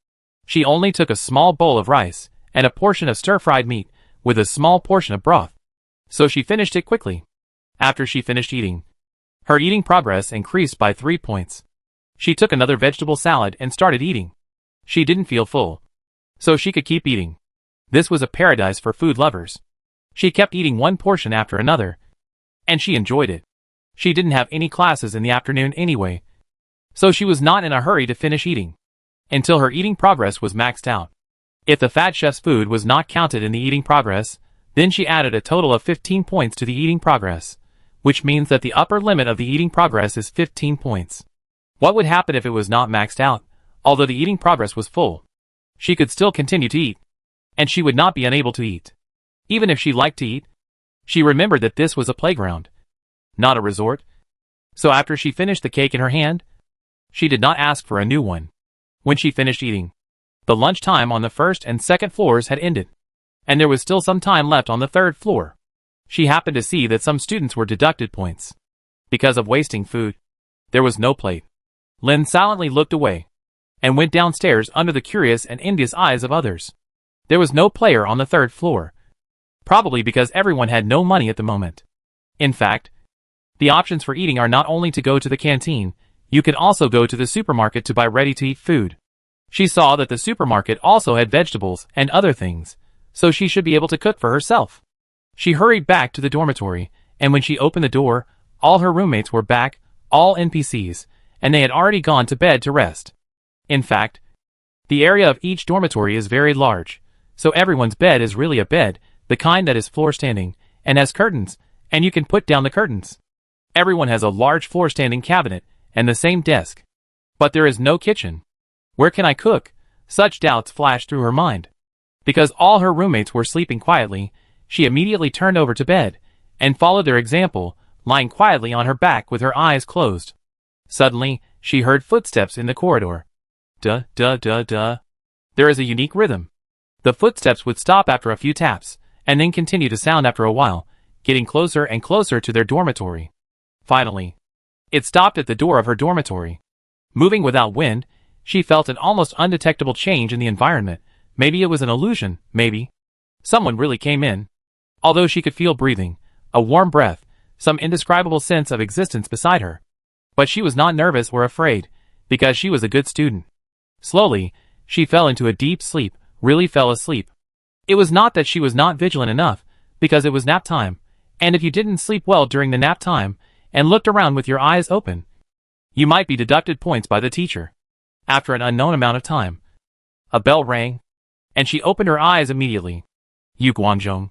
Speaker 1: She only took a small bowl of rice and a portion of stir-fried meat with a small portion of broth. So she finished it quickly. After she finished eating, her eating progress increased by 3 points. She took another vegetable salad and started eating. She didn't feel full, so she could keep eating. This was a paradise for food lovers. She kept eating one portion after another, and she enjoyed it. She didn't have any classes in the afternoon anyway, so she was not in a hurry to finish eating until her eating progress was maxed out. If the Fat Chef's food was not counted in the eating progress, then she added a total of 15 points to the eating progress, which means that the upper limit of the eating progress is 15 points. What would happen if it was not maxed out? Although the eating progress was full, she could still continue to eat, and she would not be unable to eat. Even if she liked to eat, she remembered that this was a playground, not a resort. So after she finished the cake in her hand, she did not ask for a new one. When she finished eating, the lunch time on the first and second floors had ended, and there was still some time left on the third floor. She happened to see that some students were deducted points because of wasting food. There was no plate. Lynn silently looked away and went downstairs under the curious and envious eyes of others. There was no player on the third floor, probably because everyone had no money at the moment. In fact, the options for eating are not only to go to the canteen, you can also go to the supermarket to buy ready-to-eat food. She saw that the supermarket also had vegetables and other things, so she should be able to cook for herself. She hurried back to the dormitory, and when she opened the door, all her roommates were back, all NPCs, and they had already gone to bed to rest. In fact, the area of each dormitory is very large, so everyone's bed is really a bed, the kind that is floor-standing, and has curtains, and you can put down the curtains. Everyone has a large floor-standing cabinet, and the same desk. But there is no kitchen. Where can I cook? Such doubts flashed through her mind. Because all her roommates were sleeping quietly, she immediately turned over to bed, and followed their example, lying quietly on her back with her eyes closed. Suddenly, she heard footsteps in the corridor. Duh, duh, duh, duh. There is a unique rhythm. The footsteps would stop after a few taps, and then continue to sound after a while, getting closer and closer to their dormitory. Finally, it stopped at the door of her dormitory. Moving without wind, she felt an almost undetectable change in the environment. Maybe it was an illusion, maybe. Someone really came in. Although she could feel breathing, a warm breath, some indescribable sense of existence beside her. But she was not nervous or afraid, because she was a good student. Slowly, she fell into a deep sleep, really fell asleep. It was not that she was not vigilant enough, because it was nap time, and if you didn't sleep well during the nap time, and looked around with your eyes open, you might be deducted points by the teacher. After an unknown amount of time, a bell rang, and she opened her eyes immediately. Yu Guanzhong.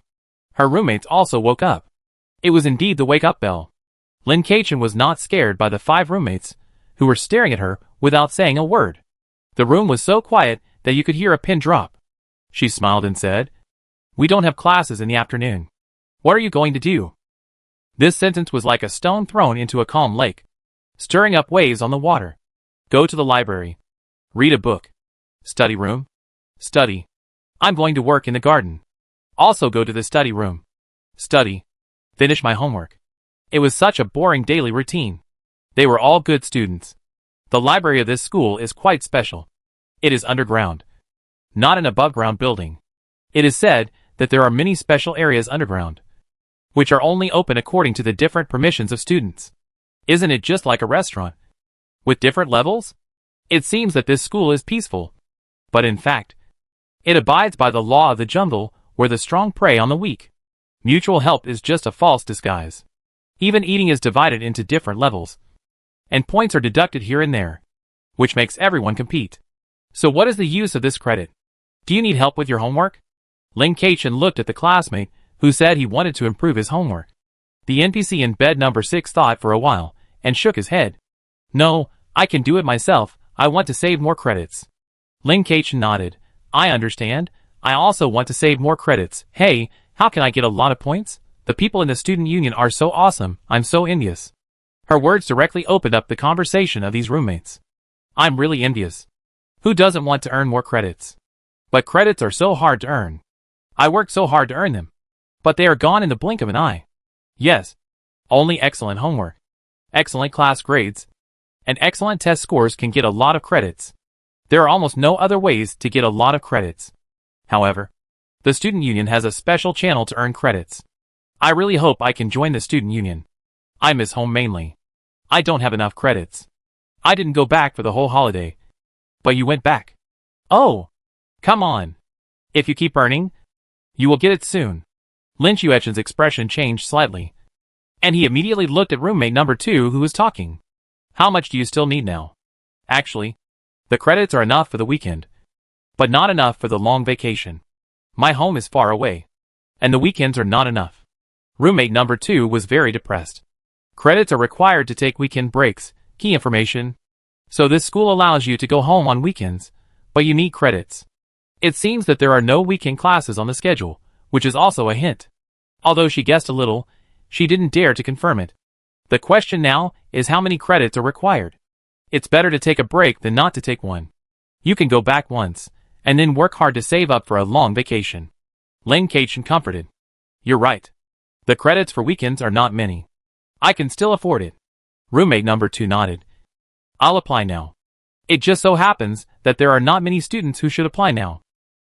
Speaker 1: Her roommates also woke up. It was indeed the wake-up bell. Lin Kaichen was not scared by the 5 roommates, who were staring at her without saying a word. The room was so quiet that you could hear a pin drop. She smiled and said, "We don't have classes in the afternoon. What are you going to do?" This sentence was like a stone thrown into a calm lake, stirring up waves on the water. Go to the library. Read a book. Study room. Study. I'm going to work in the garden. Also go to the study room. Study. Finish my homework. It was such a boring daily routine. They were all good students. The library of this school is quite special. It is underground, not an above-ground building. It is said that there are many special areas underground, which are only open according to the different permissions of students. Isn't it just like a restaurant, with different levels? It seems that this school is peaceful, but in fact, it abides by the law of the jungle, where the strong prey on the weak. Mutual help is just a false disguise. Even eating is divided into different levels, and points are deducted here and there, which makes everyone compete. So what is the use of this credit? Do you need help with your homework? Lin Kaichen looked at the classmate, who said he wanted to improve his homework. The NPC in bed number 6 thought for a while, and shook his head. No, I can do it myself, I want to save more credits. Lin Kaichen nodded. I understand, I also want to save more credits. Hey, how can I get a lot of points? The people in the student union are so awesome, I'm so envious. Her words directly opened up the conversation of these roommates. I'm really envious. Who doesn't want to earn more credits? But credits are so hard to earn. I worked so hard to earn them, but they are gone in the blink of an eye. Yes, only excellent homework, excellent class grades, and excellent test scores can get a lot of credits. There are almost no other ways to get a lot of credits. However, the student union has a special channel to earn credits. I really hope I can join the student union. I miss home mainly. I don't have enough credits. I didn't go back for the whole holiday. But you went back. Oh, come on. If you keep earning, you will get it soon. Lin Xuechen's expression changed slightly, and he immediately looked at roommate number 2 who was talking. How much do you still need now? Actually, the credits are enough for the weekend, but not enough for the long vacation. My home is far away, and the weekends are not enough. Roommate number 2 was very depressed. Credits are required to take weekend breaks. Key information. So this school allows you to go home on weekends, but you need credits. It seems that there are no weekend classes on the schedule, which is also a hint. Although she guessed a little, she didn't dare to confirm it. The question now is how many credits are required. It's better to take a break than not to take one. You can go back once, and then work hard to save up for a long vacation. Lin Kachin comforted. You're right. The credits for weekends are not many. I can still afford it. Roommate number 2 nodded. I'll apply now. It just so happens that there are not many students who should apply now.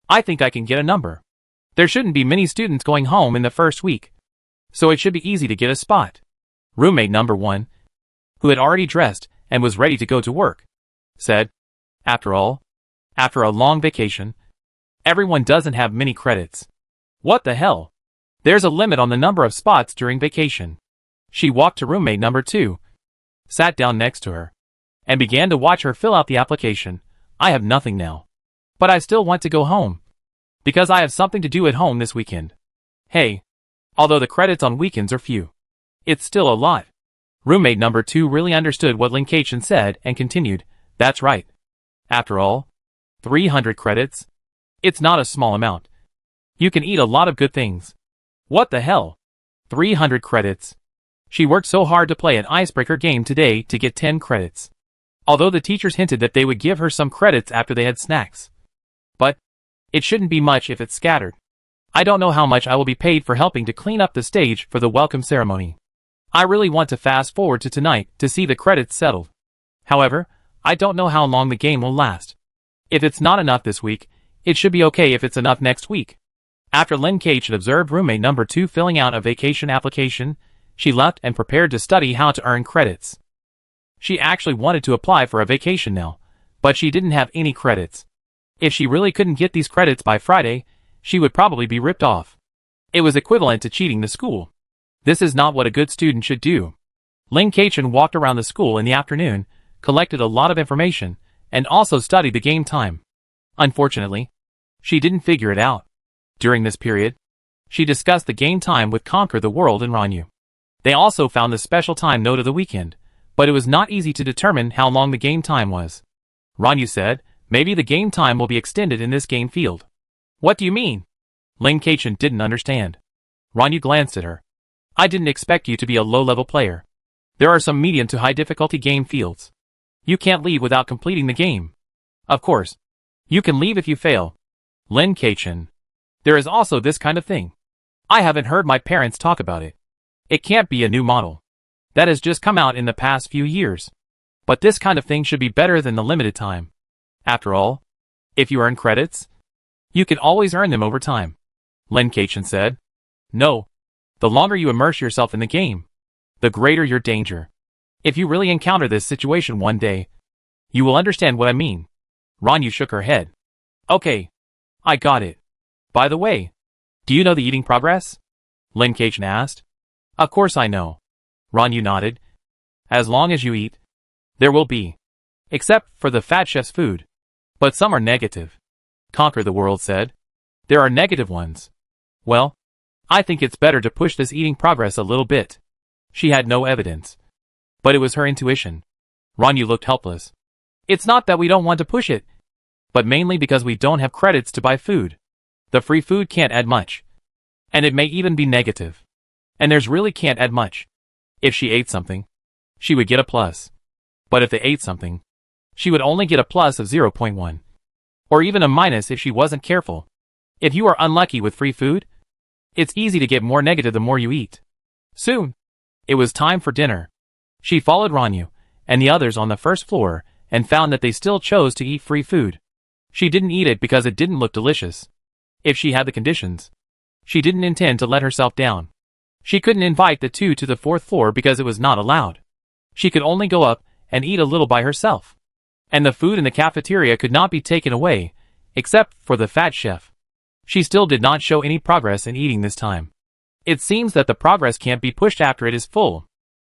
Speaker 1: I think I can get a number. There shouldn't be many students going home in the first week, so it should be easy to get a spot. Roommate number 1, who had already dressed and was ready to go to work, said, After all, after a long vacation, everyone doesn't have many credits. What the hell? There's a limit on the number of spots during vacation. She walked to roommate number 2, sat down next to her, and began to watch her fill out the application. I have nothing now, but I still want to go home, because I have something to do at home this weekend. Hey, although the credits on weekends are few, it's still a lot. Roommate number 2 really understood what Lin Kachin said and continued, That's right. After all, 300 credits? It's not a small amount. You can eat a lot of good things. What the hell? 300 credits. She worked so hard to play an icebreaker game today to get 10 credits. Although the teachers hinted that they would give her some credits after they had snacks. But it shouldn't be much if it's scattered. I don't know how much I will be paid for helping to clean up the stage for the welcome ceremony. I really want to fast forward to tonight to see the credits settled. However, I don't know how long the game will last. If it's not enough this week, it should be okay if it's enough next week. After Lin Kachin observed roommate number 2 filling out a vacation application, she left and prepared to study how to earn credits. She actually wanted to apply for a vacation now, but she didn't have any credits. If she really couldn't get these credits by Friday, she would probably be ripped off. It was equivalent to cheating the school. This is not what a good student should do. Lin Kachin walked around the school in the afternoon, collected a lot of information, and also studied the game time. Unfortunately, she didn't figure it out. During this period, she discussed the game time with Conquer the World and Ranyu. They also found the special time note of the weekend, but it was not easy to determine how long the game time was. Ranyu said, maybe the game time will be extended in this game field. What do you mean? Lin Kachin didn't understand. Ranyu glanced at her. I didn't expect you to be a low-level player. There are some medium to high difficulty game fields. You can't leave without completing the game. Of course, you can leave if you fail. Lin Kachin. There is also this kind of thing. I haven't heard my parents talk about it. It can't be a new model. That has just come out in the past few years. But this kind of thing should be better than the limited time. After all, if you earn credits, you can always earn them over time. Lin Kachin said. No. The longer you immerse yourself in the game, the greater your danger. If you really encounter this situation one day, you will understand what I mean. Ranyu shook her head. Okay. I got it. By the way, do you know the eating progress? Lin Kachin asked. Of course I know. Ranyu nodded. As long as you eat, there will be. Except for the fat chef's food. But some are negative. Conquer the World said. There are negative ones. Well, I think it's better to push this eating progress a little bit. She had no evidence. But it was her intuition. Ranyu looked helpless. It's not that we don't want to push it, but mainly because we don't have credits to buy food. The free food can't add much. And it may even be negative. And theirs really can't add much. If she ate something, she would get a plus. But if they ate something, she would only get a plus of 0.1. Or even a minus if she wasn't careful. If you are unlucky with free food, it's easy to get more negative the more you eat. Soon, it was time for dinner. She followed Ranyu and the others on the first floor and found that they still chose to eat free food. She didn't eat it because it didn't look delicious. If she had the conditions, she didn't intend to let herself down. She couldn't invite the two to the fourth floor because it was not allowed. She could only go up and eat a little by herself. And the food in the cafeteria could not be taken away, except for the fat chef. She still did not show any progress in eating this time. It seems that the progress can't be pushed after it is full.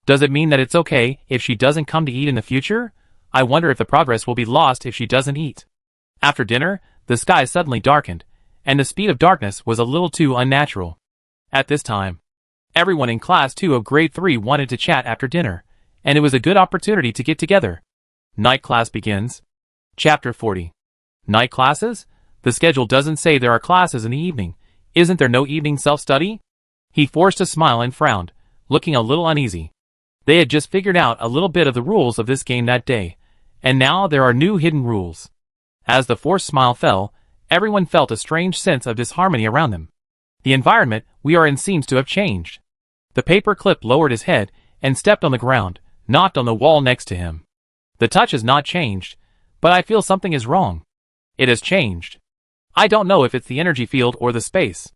Speaker 1: Does it mean that it's okay if she doesn't come to eat in the future? I wonder if the progress will be lost if she doesn't eat. After dinner, the sky suddenly darkened, and the speed of darkness was a little too unnatural. At this time, everyone in Class 2 of Grade 3 wanted to chat after dinner, and it was a good opportunity to get together. Night class begins. Chapter 40. Night classes? The schedule doesn't say there are classes in the evening. Isn't there no evening self-study? He forced a smile and frowned, looking a little uneasy. They had just figured out a little bit of the rules of this game that day, and now there are new hidden rules. As the forced smile fell, everyone felt a strange sense of disharmony around them. The environment we are in seems to have changed. The paperclip lowered his head and stepped on the ground, knocked on the wall next to him. The touch has not changed, but I feel something is wrong. It has changed. I don't know if it's the energy field or the space.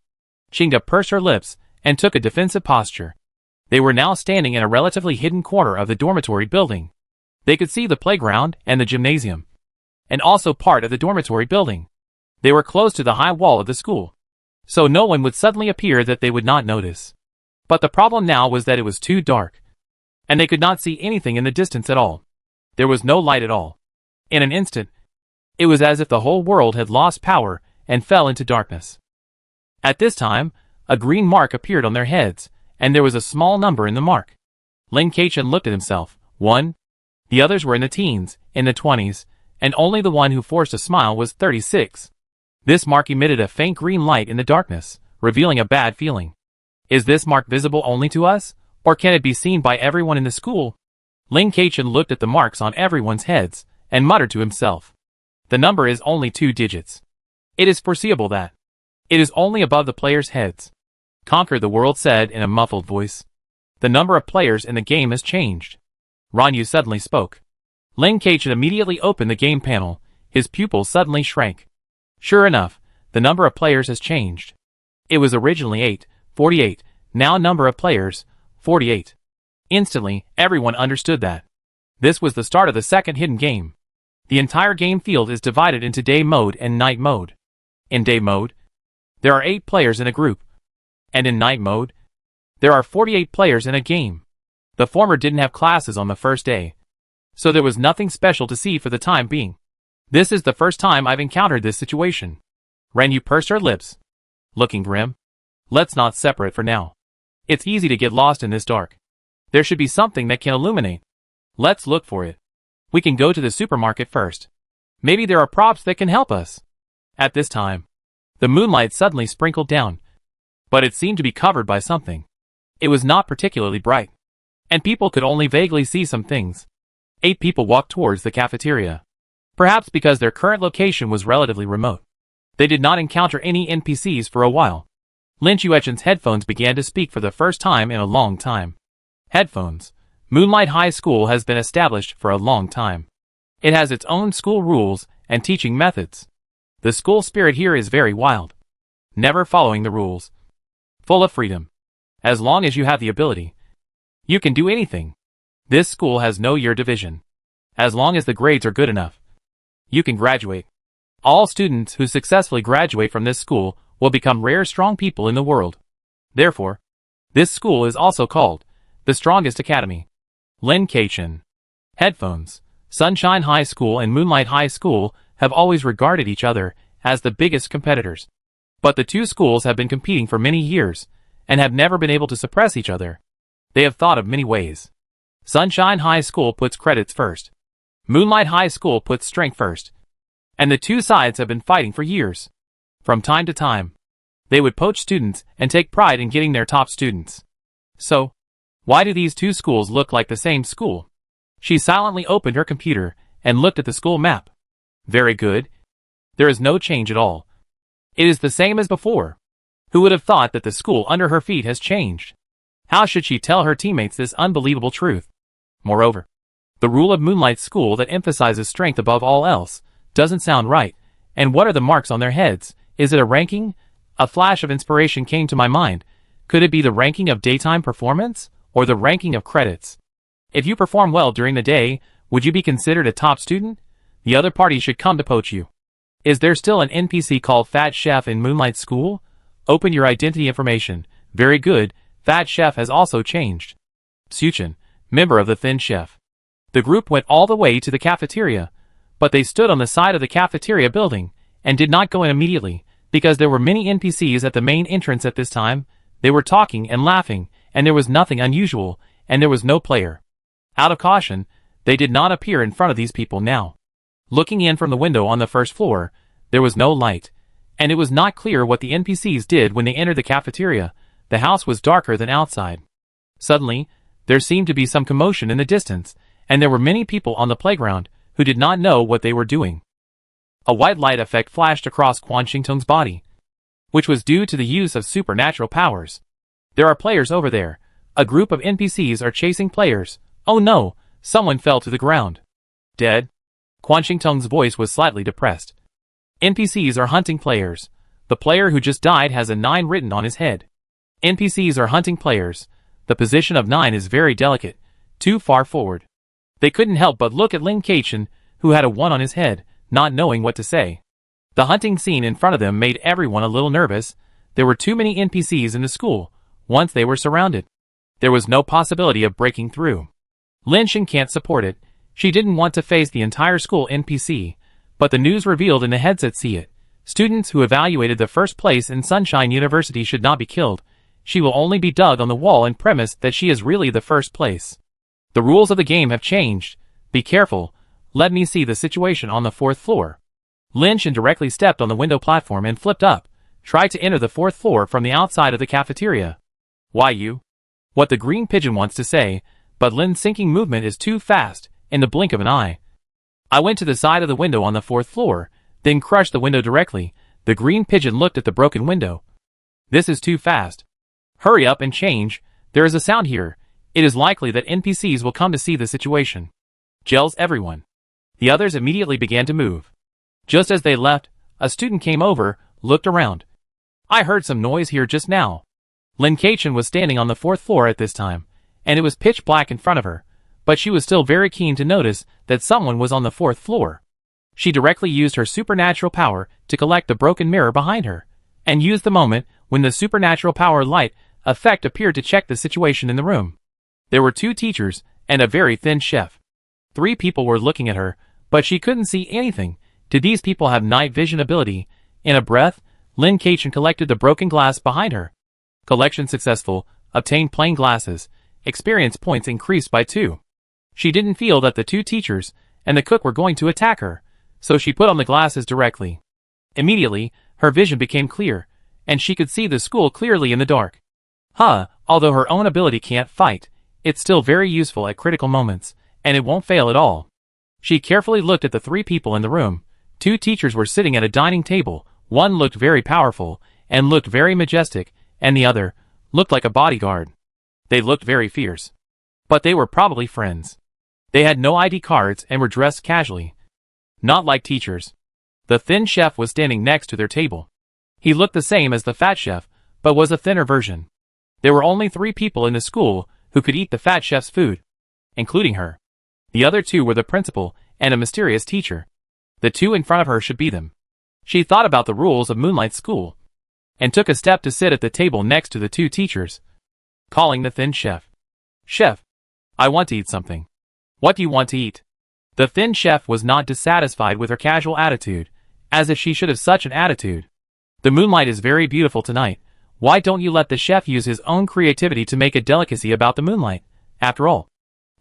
Speaker 1: Chinga pursed her lips and took a defensive posture. They were now standing in a relatively hidden corner of the dormitory building. They could see the playground and the gymnasium, and also part of the dormitory building. They were close to the high wall of the school, so no one would suddenly appear that they would not notice. But the problem now was that it was too dark, and they could not see anything in the distance at all. There was no light at all. In an instant, it was as if the whole world had lost power and fell into darkness. At this time, a green mark appeared on their heads, and there was a small number in the mark. Lin Keichen looked at himself. 1. The others were in the teens, in the 20s, and only the one who forced a smile was 36. This mark emitted a faint green light in the darkness, revealing a bad feeling. Is this mark visible only to us, or can it be seen by everyone in the school? Lin Keichen looked at the marks on everyone's heads, and muttered to himself. The number is only 2 digits. It is foreseeable that it is only above the players' heads. Conquer the World said in a muffled voice. The number of players in the game has changed. Ranyu suddenly spoke. Lin Keichen immediately opened the game panel. His pupils suddenly shrank. Sure enough, the number of players has changed. It was originally 48, now number of players, 48. Instantly, everyone understood that this was the start of the second hidden game. The entire game field is divided into day mode and night mode. In day mode, there are 8 players in a group, and in night mode, there are 48 players in a game. The former didn't have classes on the first day, so there was nothing special to see for the time being. This is the first time I've encountered this situation. Ranyu pursed her lips, looking grim. Let's not separate for now. It's easy to get lost in this dark. There should be something that can illuminate. Let's look for it. We can go to the supermarket first. Maybe there are props that can help us. At this time, the moonlight suddenly sprinkled down, but it seemed to be covered by something. It was not particularly bright, and people could only vaguely see some things. 8 people walked towards the cafeteria. Perhaps because their current location was relatively remote, they did not encounter any NPCs for a while. Lin Chuechen's headphones began to speak for the first time in a long time. Headphones. Moonlight High School has been established for a long time. It has its own school rules and teaching methods. The school spirit here is very wild, never following the rules, full of freedom. As long as you have the ability, you can do anything. This school has no year division. As long as the grades are good enough, you can graduate. All students who successfully graduate from this school will become rare strong people in the world. Therefore, this school is also called the Strongest Academy. Lin Keichen. Headphones. Sunshine High School and Moonlight High School have always regarded each other as the biggest competitors. But the two schools have been competing for many years, and have never been able to suppress each other. They have thought of many ways. Sunshine High School puts credits first. Moonlight High School puts strength first. And the two sides have been fighting for years. From time to time, they would poach students and take pride in getting their top students. So, why do these two schools look like the same school? She silently opened her computer and looked at the school map. Very good. There is no change at all. It is the same as before. Who would have thought that the school under her feet has changed? How should she tell her teammates this unbelievable truth? Moreover, the rule of Moonlight School that emphasizes strength above all else doesn't sound right. And what are the marks on their heads? Is it a ranking? A flash of inspiration came to my mind. Could it be the ranking of daytime performance, or the ranking of credits? If you perform well during the day, would you be considered a top student? The other party should come to poach you. Is there still an NPC called Fat Chef in Moonlight School? Open your identity information. Very good, Fat Chef has also changed. Suchen, member of the Thin Chef. The group went all the way to the cafeteria, but they stood on the side of the cafeteria building, and did not go in immediately, because there were many NPCs at the main entrance at this time. They were talking and laughing, and there was nothing unusual, and there was no player. Out of caution, They did not appear in front of these people now. Looking in from the window on the first floor, there was no light, and it was not clear what the NPCs did when they entered the cafeteria. The house was darker than outside. Suddenly, there seemed to be some commotion in the distance, and there were many people on the playground who did not know what they were doing. A white light effect flashed across Quan Qingtong's body, which was due to the use of supernatural powers. There are players over there. A group of NPCs are chasing players. Oh no, someone fell to the ground. Dead? Quan Qingtong's voice was slightly depressed. NPCs are hunting players. The player who just died has a 9 written on his head. NPCs are hunting players. The position of 9 is very delicate, too far forward. They couldn't help but look at Lin Kaichen, who had a 1 on his head, not knowing what to say. The hunting scene in front of them made everyone a little nervous. There were too many NPCs in the school. Once they were surrounded, there was no possibility of breaking through. Lin Shen can't support it. She didn't want to face the entire school NPC, but the news revealed in the headset see it. Students who evaluated the first place in Sunshine University should not be killed. She will only be dug on the wall and premise that she is really the first place. The rules of the game have changed. Be careful. Let me see the situation on the 4th floor. Lin Shen directly stepped on the window platform and flipped up, tried to enter the 4th floor from the outside of the cafeteria. Why you? What the green pigeon wants to say, but Lin's sinking movement is too fast, in the blink of an eye. I went to the side of the window on the 4th floor, then crushed the window directly. The green pigeon looked at the broken window. This is too fast. Hurry up and change. There is a sound here. It is likely that NPCs will come to see the situation. Gels everyone. The others immediately began to move. Just as they left, a student came over, looked around. I heard some noise here just now. Lin Kaichen was standing on the 4th floor at this time, and it was pitch black in front of her, but she was still very keen to notice that someone was on the 4th floor. She directly used her supernatural power to collect the broken mirror behind her, and used the moment when the supernatural power light effect appeared to check the situation in the room. There were 2 teachers and a very thin chef. 3 people were looking at her, but she couldn't see anything. Did these people have night vision ability? In a breath, Lin Kaichen collected the broken glass behind her. Collection successful. Obtained plain glasses. Experience points increased by 2. She didn't feel that the 2 teachers and the cook were going to attack her, so she put on the glasses directly. Immediately, her vision became clear, and she could see the school clearly in the dark. Although her own ability can't fight, it's still very useful at critical moments, and it won't fail at all. She carefully looked at the 3 people in the room. 2 teachers were sitting at a dining table. One looked very powerful, and looked very majestic, and the other looked like a bodyguard. They looked very fierce. But they were probably friends. They had no ID cards and were dressed casually. Not like teachers. The thin chef was standing next to their table. He looked the same as the fat chef, but was a thinner version. There were only 3 people in the school who could eat the fat chef's food, including her. The other 2 were the principal and a mysterious teacher. The 2 in front of her should be them. She thought about the rules of Moonlight School, and took a step to sit at the table next to the 2 teachers, calling the thin chef. Chef, I want to eat something. What do you want to eat? The thin chef was not dissatisfied with her casual attitude, as if she should have such an attitude. The moonlight is very beautiful tonight. Why don't you let the chef use his own creativity to make a delicacy about the moonlight? After all,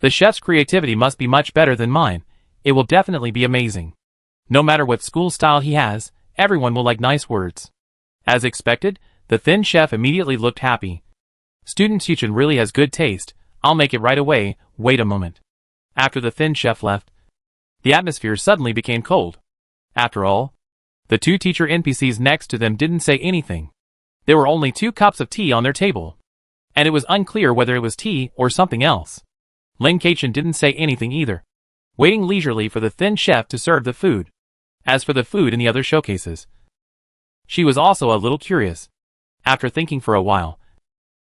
Speaker 1: the chef's creativity must be much better than mine. It will definitely be amazing. No matter what school style he has, everyone will like nice words. As expected, the thin chef immediately looked happy. Student Chichen really has good taste. I'll make it right away. Wait a moment. After the thin chef left, the atmosphere suddenly became cold. After all, the 2 teacher NPCs next to them didn't say anything. There were only 2 cups of tea on their table, and it was unclear whether it was tea or something else. Lin Kaichen didn't say anything either, waiting leisurely for the thin chef to serve the food. As for the food in the other showcases, she was also a little curious. After thinking for a while,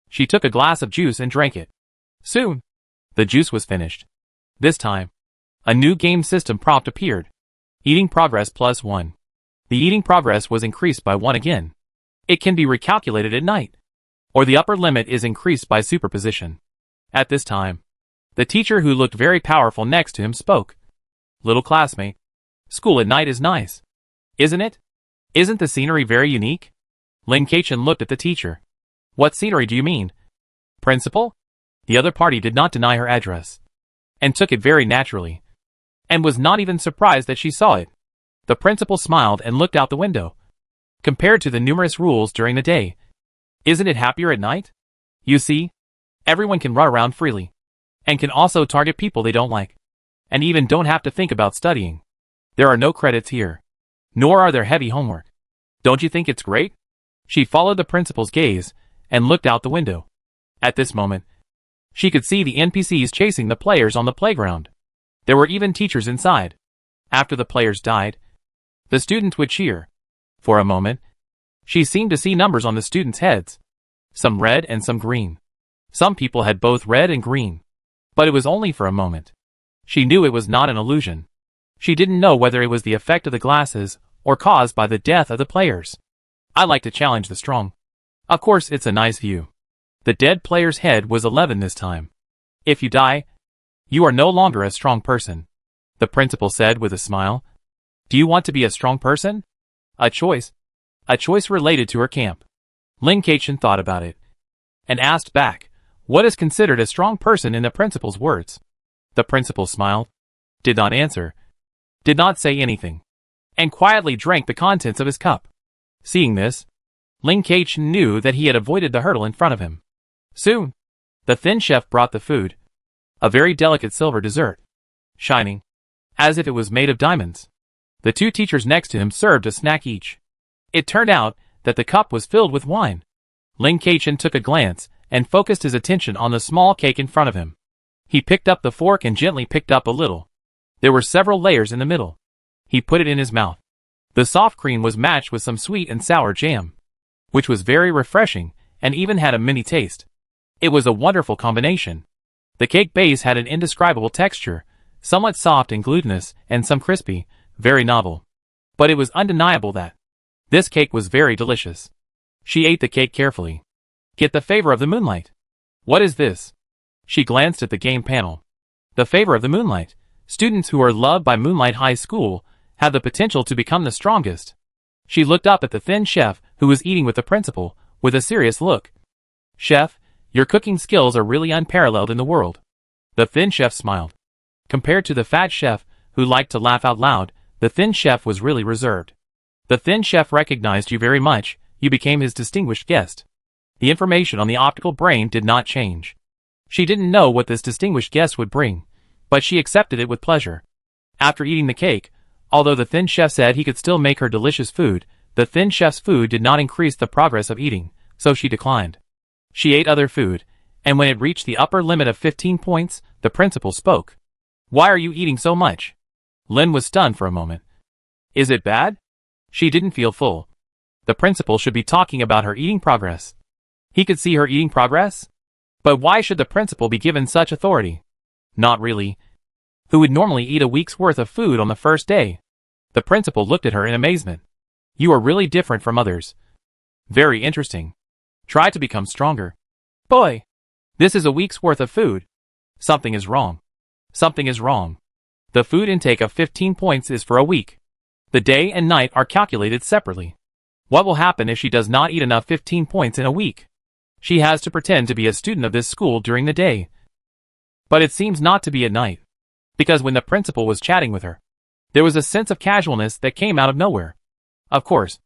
Speaker 1: she took a glass of juice and drank it. Soon, the juice was finished. This time, a new game system prompt appeared. Eating progress +1. The eating progress was increased by 1 again. It can be recalculated at night, or the upper limit is increased by superposition. At this time, the teacher who looked very powerful next to him spoke. Little classmate, school at night is nice, isn't it? Isn't the scenery very unique? Lin Kaichen looked at the teacher. What scenery do you mean? Principal? The other party did not deny her address, and took it very naturally, and was not even surprised that she saw it. The principal smiled and looked out the window. Compared to the numerous rules during the day, isn't it happier at night? You see, everyone can run around freely, and can also target people they don't like, and even don't have to think about studying. There are no credits here, nor are there heavy homework. Don't you think it's great? She followed the principal's gaze and looked out the window. At this moment, she could see the NPCs chasing the players on the playground. There were even teachers inside. After the players died, the students would cheer. For a moment, she seemed to see numbers on the students' heads, some red and some green. Some people had both red and green, but it was only for a moment. She knew it was not an illusion. She didn't know whether it was the effect of the glasses or caused by the death of the players. I like to challenge the strong. Of course, it's a nice view. The dead player's head was 11 this time. If you die, you are no longer a strong person, the principal said with a smile. Do you want to be a strong person? A choice related to her camp. Lin Kaichen thought about it, and asked back, what is considered a strong person in the principal's words? The principal smiled, did not answer, did not say anything, and quietly drank the contents of his cup. Seeing this, Lin Kaichen knew that he had avoided the hurdle in front of him. Soon, the thin chef brought the food, a very delicate silver dessert, shining, as if it was made of diamonds. The two teachers next to him served a snack each. It turned out that the cup was filled with wine. Lin Kaichen took a glance and focused his attention on the small cake in front of him. He picked up the fork and gently picked up a little. There were several layers in the middle. He put it in his mouth. The soft cream was matched with some sweet and sour jam, which was very refreshing and even had a mini taste. It was a wonderful combination. The cake base had an indescribable texture, somewhat soft and glutinous and some crispy, very novel. But it was undeniable that this cake was very delicious. She ate the cake carefully. Get the favor of the moonlight. What is this? She glanced at the game panel. The favor of the moonlight. Students who are loved by Moonlight High School have the potential to become the strongest. She looked up at the thin chef who was eating with the principal, with a serious look. Chef, your cooking skills are really unparalleled in the world. The thin chef smiled. Compared to the fat chef, who liked to laugh out loud, the thin chef was really reserved. The thin chef recognized you very much, you became his distinguished guest. The information on the optical brain did not change. She didn't know what this distinguished guest would bring, but she accepted it with pleasure. After eating the cake, although the thin chef said he could still make her delicious food, the thin chef's food did not increase the progress of eating, so she declined. She ate other food, and when it reached the upper limit of 15 points, the principal spoke. Why are you eating so much? Lin was stunned for a moment. Is it bad? She didn't feel full. The principal should be talking about her eating progress. He could see her eating progress? But why should the principal be given such authority? Not really. Who would normally eat a week's worth of food on the first day? The principal looked at her in amazement. You are really different from others. Very interesting. Try to become stronger. Boy! This is a week's worth of food. Something is wrong. Something is wrong. The food intake of 15 points is for a week. The day and night are calculated separately. What will happen if she does not eat enough 15 points in a week? She has to pretend to be a student of this school during the day. But it seems not to be at night. Because when the principal was chatting with her, there was a sense of casualness that came out of nowhere. Of course,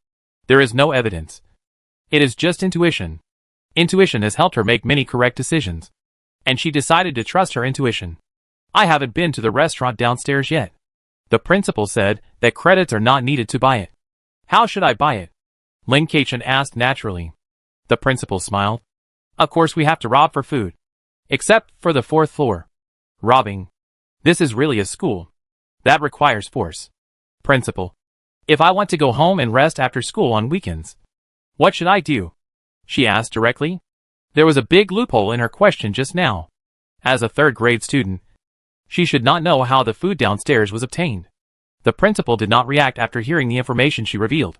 Speaker 1: there is no evidence. It is just intuition. Intuition has helped her make many correct decisions. And she decided to trust her intuition. I haven't been to the restaurant downstairs yet. The principal said that credits are not needed to buy it. How should I buy it? Lin Kaichen asked naturally. The principal smiled. Of course we have to rob for food. Except for the 4th floor. Robbing. This is really a school. That requires force. Principal. If I want to go home and rest after school on weekends, what should I do? She asked directly. There was a big loophole in her question just now. As a 3rd grade student, she should not know how the food downstairs was obtained. The principal did not react after hearing the information she revealed,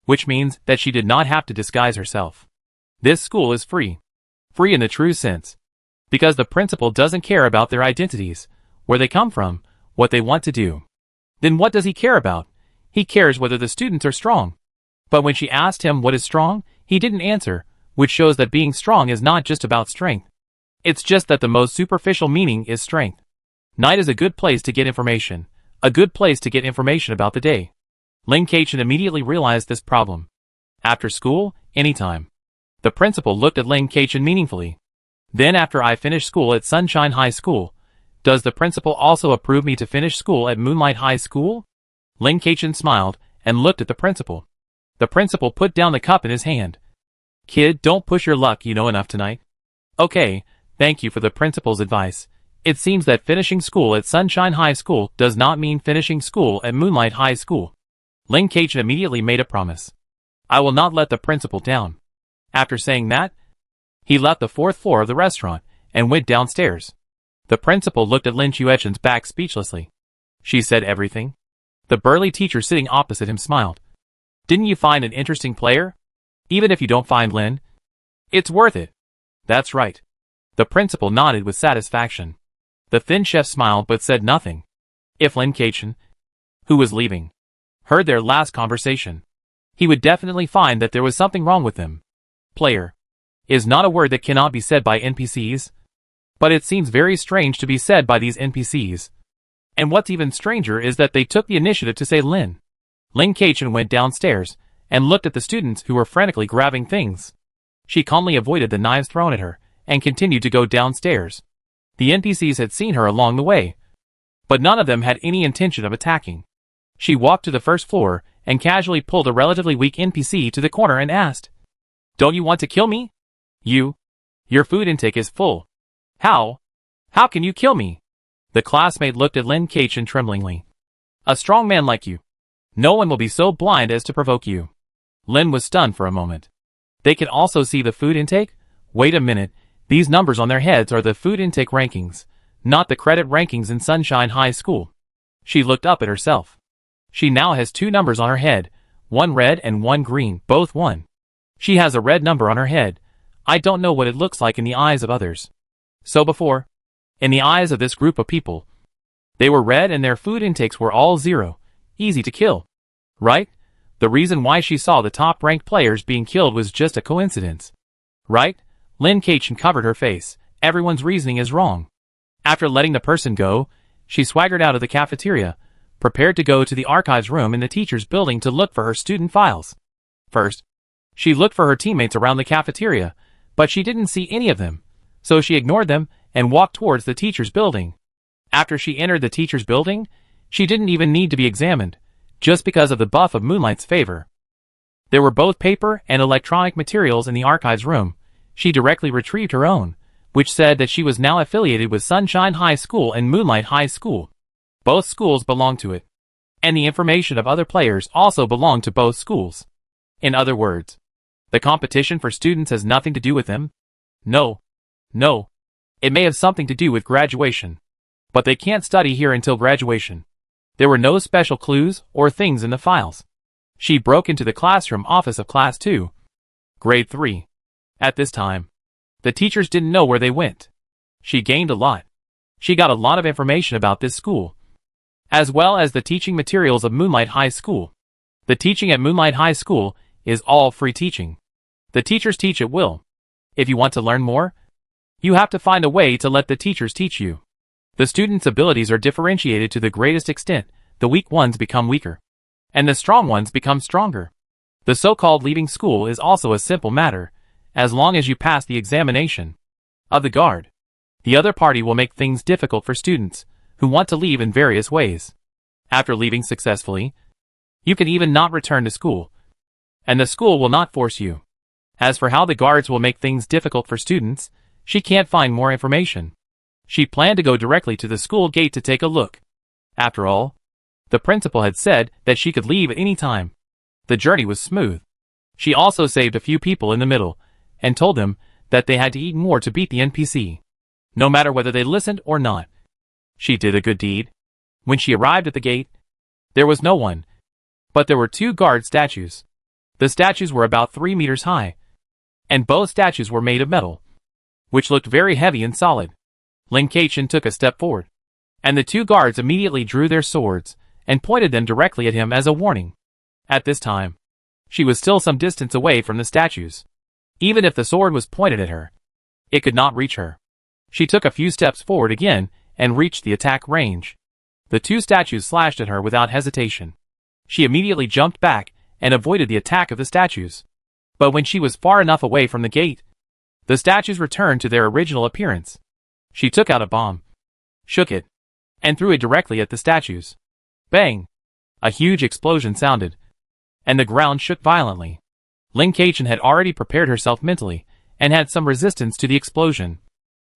Speaker 1: which means that she did not have to disguise herself. This school is free. Free in the true sense. Because the principal doesn't care about their identities, where they come from, what they want to do. Then what does he care about? He cares whether the students are strong. But when she asked him what is strong, he didn't answer, which shows that being strong is not just about strength. It's just that the most superficial meaning is strength. Night is a good place to get information. A good place to get information about the day. Lin Keichen immediately realized this problem. After school, anytime. The principal looked at Lin Keichen meaningfully. Then after I finish school at Sunshine High School, does the principal also approve me to finish school at Moonlight High School? Lin Keichen smiled and looked at the principal. The principal put down the cup in his hand. Kid, don't push your luck, you know enough tonight. Okay, thank you for the principal's advice. It seems that finishing school at Sunshine High School does not mean finishing school at Moonlight High School. Lin Keichen immediately made a promise. I will not let the principal down. After saying that, he left the 4th floor of the restaurant and went downstairs. The principal looked at Lin Chuechen's back speechlessly. She said everything. The burly teacher sitting opposite him smiled. Didn't you find an interesting player? Even if you don't find Lin, it's worth it. That's right. The principal nodded with satisfaction. The thin chef smiled but said nothing. If Lin Keichen, who was leaving, heard their last conversation, he would definitely find that there was something wrong with them. Player is not a word that cannot be said by NPCs, but it seems very strange to be said by these NPCs. And what's even stranger is that they took the initiative to say Lin. Lin Keichen went downstairs and looked at the students who were frantically grabbing things. She calmly avoided the knives thrown at her and continued to go downstairs. The NPCs had seen her along the way, but none of them had any intention of attacking. She walked to the 1st floor and casually pulled a relatively weak NPC to the corner and asked, Don't you want to kill me? Your food intake is full. How can you kill me? The classmate looked at Lin Keichen tremblingly. A strong man like you. No one will be so blind as to provoke you. Lin was stunned for a moment. They can also see the food intake? Wait a minute, these numbers on their heads are the food intake rankings, not the credit rankings in Sunshine High School. She looked up at herself. She now has 2 numbers on her head, one red and one green, both 1. She has a red number on her head. I don't know what it looks like in the eyes of others. So before, in the eyes of this group of people, they were red and their food intakes were all 0, easy to kill. Right? The reason why she saw the top-ranked players being killed was just a coincidence. Right? Lin Keichen covered her face. Everyone's reasoning is wrong. After letting the person go, she swaggered out of the cafeteria, prepared to go to the archives room in the teacher's building to look for her student files. First, she looked for her teammates around the cafeteria, but she didn't see any of them, so she ignored them and walked towards the teacher's building. After she entered the teacher's building, she didn't even need to be examined, just because of the buff of Moonlight's favor. There were both paper and electronic materials in the archives room. She directly retrieved her own, which said that she was now affiliated with Sunshine High School and Moonlight High School. Both schools belonged to it, and the information of other players also belonged to both schools. In other words, the competition for students has nothing to do with them? No. It may have something to do with graduation, but they can't study here until graduation. There were no special clues or things in the files. She broke into the classroom office of Class 2, Grade 3. At this time, the teachers didn't know where they went. She gained a lot. She got a lot of information about this school, as well as the teaching materials of Moonlight High School. The teaching at Moonlight High School is all free teaching. The teachers teach at will. If you want to learn more, you have to find a way to let the teachers teach you. The students' abilities are differentiated to the greatest extent. The weak ones become weaker, and the strong ones become stronger. The so-called leaving school is also a simple matter, as long as you pass the examination of the guard. The other party will make things difficult for students who want to leave in various ways. After leaving successfully, you can even not return to school, and the school will not force you. As for how the guards will make things difficult for students, she can't find more information. She planned to go directly to the school gate to take a look. After all, the principal had said that she could leave at any time. The journey was smooth. She also saved a few people in the middle, and told them that they had to eat more to beat the NPC, no matter whether they listened or not. She did a good deed. When she arrived at the gate, there was no one, but there were 2 guard statues. The statues were about 3 meters high, and both statues were made of metal, which looked very heavy and solid. Lin Keichen took a step forward, and the 2 guards immediately drew their swords and pointed them directly at him as a warning. At this time, she was still some distance away from the statues. Even if the sword was pointed at her, it could not reach her. She took a few steps forward again and reached the attack range. The two statues slashed at her without hesitation. She immediately jumped back and avoided the attack of the statues. But when she was far enough away from the gate, the statues returned to their original appearance. She took out a bomb, shook it, and threw it directly at the statues. Bang! A huge explosion sounded, and the ground shook violently. Lin Keichen had already prepared herself mentally, and had some resistance to the explosion.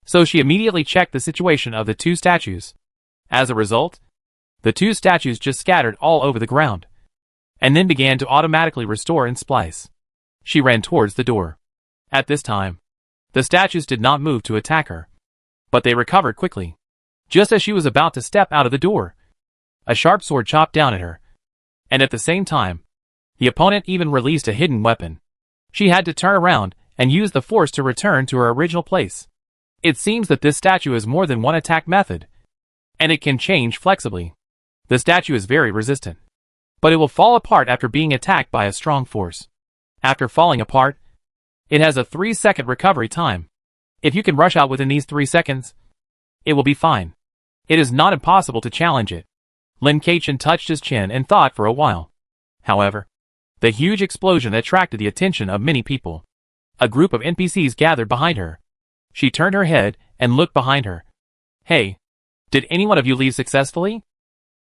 Speaker 1: So she immediately checked the situation of the two statues. As a result, the two statues just scattered all over the ground, and then began to automatically restore and splice. She ran towards the door. At this time, the statues did not move to attack her, but they recovered quickly. Just as she was about to step out of the door, a sharp sword chopped down at her, and at the same time, the opponent even released a hidden weapon. She had to turn around and use the force to return to her original place. It seems that this statue has more than one attack method, and it can change flexibly. The statue is very resistant, but it will fall apart after being attacked by a strong force. After falling apart, it has a 3-second recovery time. If you can rush out within these 3 seconds, it will be fine. It is not impossible to challenge it. Lin Keichen touched his chin and thought for a while. However, the huge explosion attracted the attention of many people. A group of NPCs gathered behind her. She turned her head and looked behind her. Hey, did any one of you leave successfully?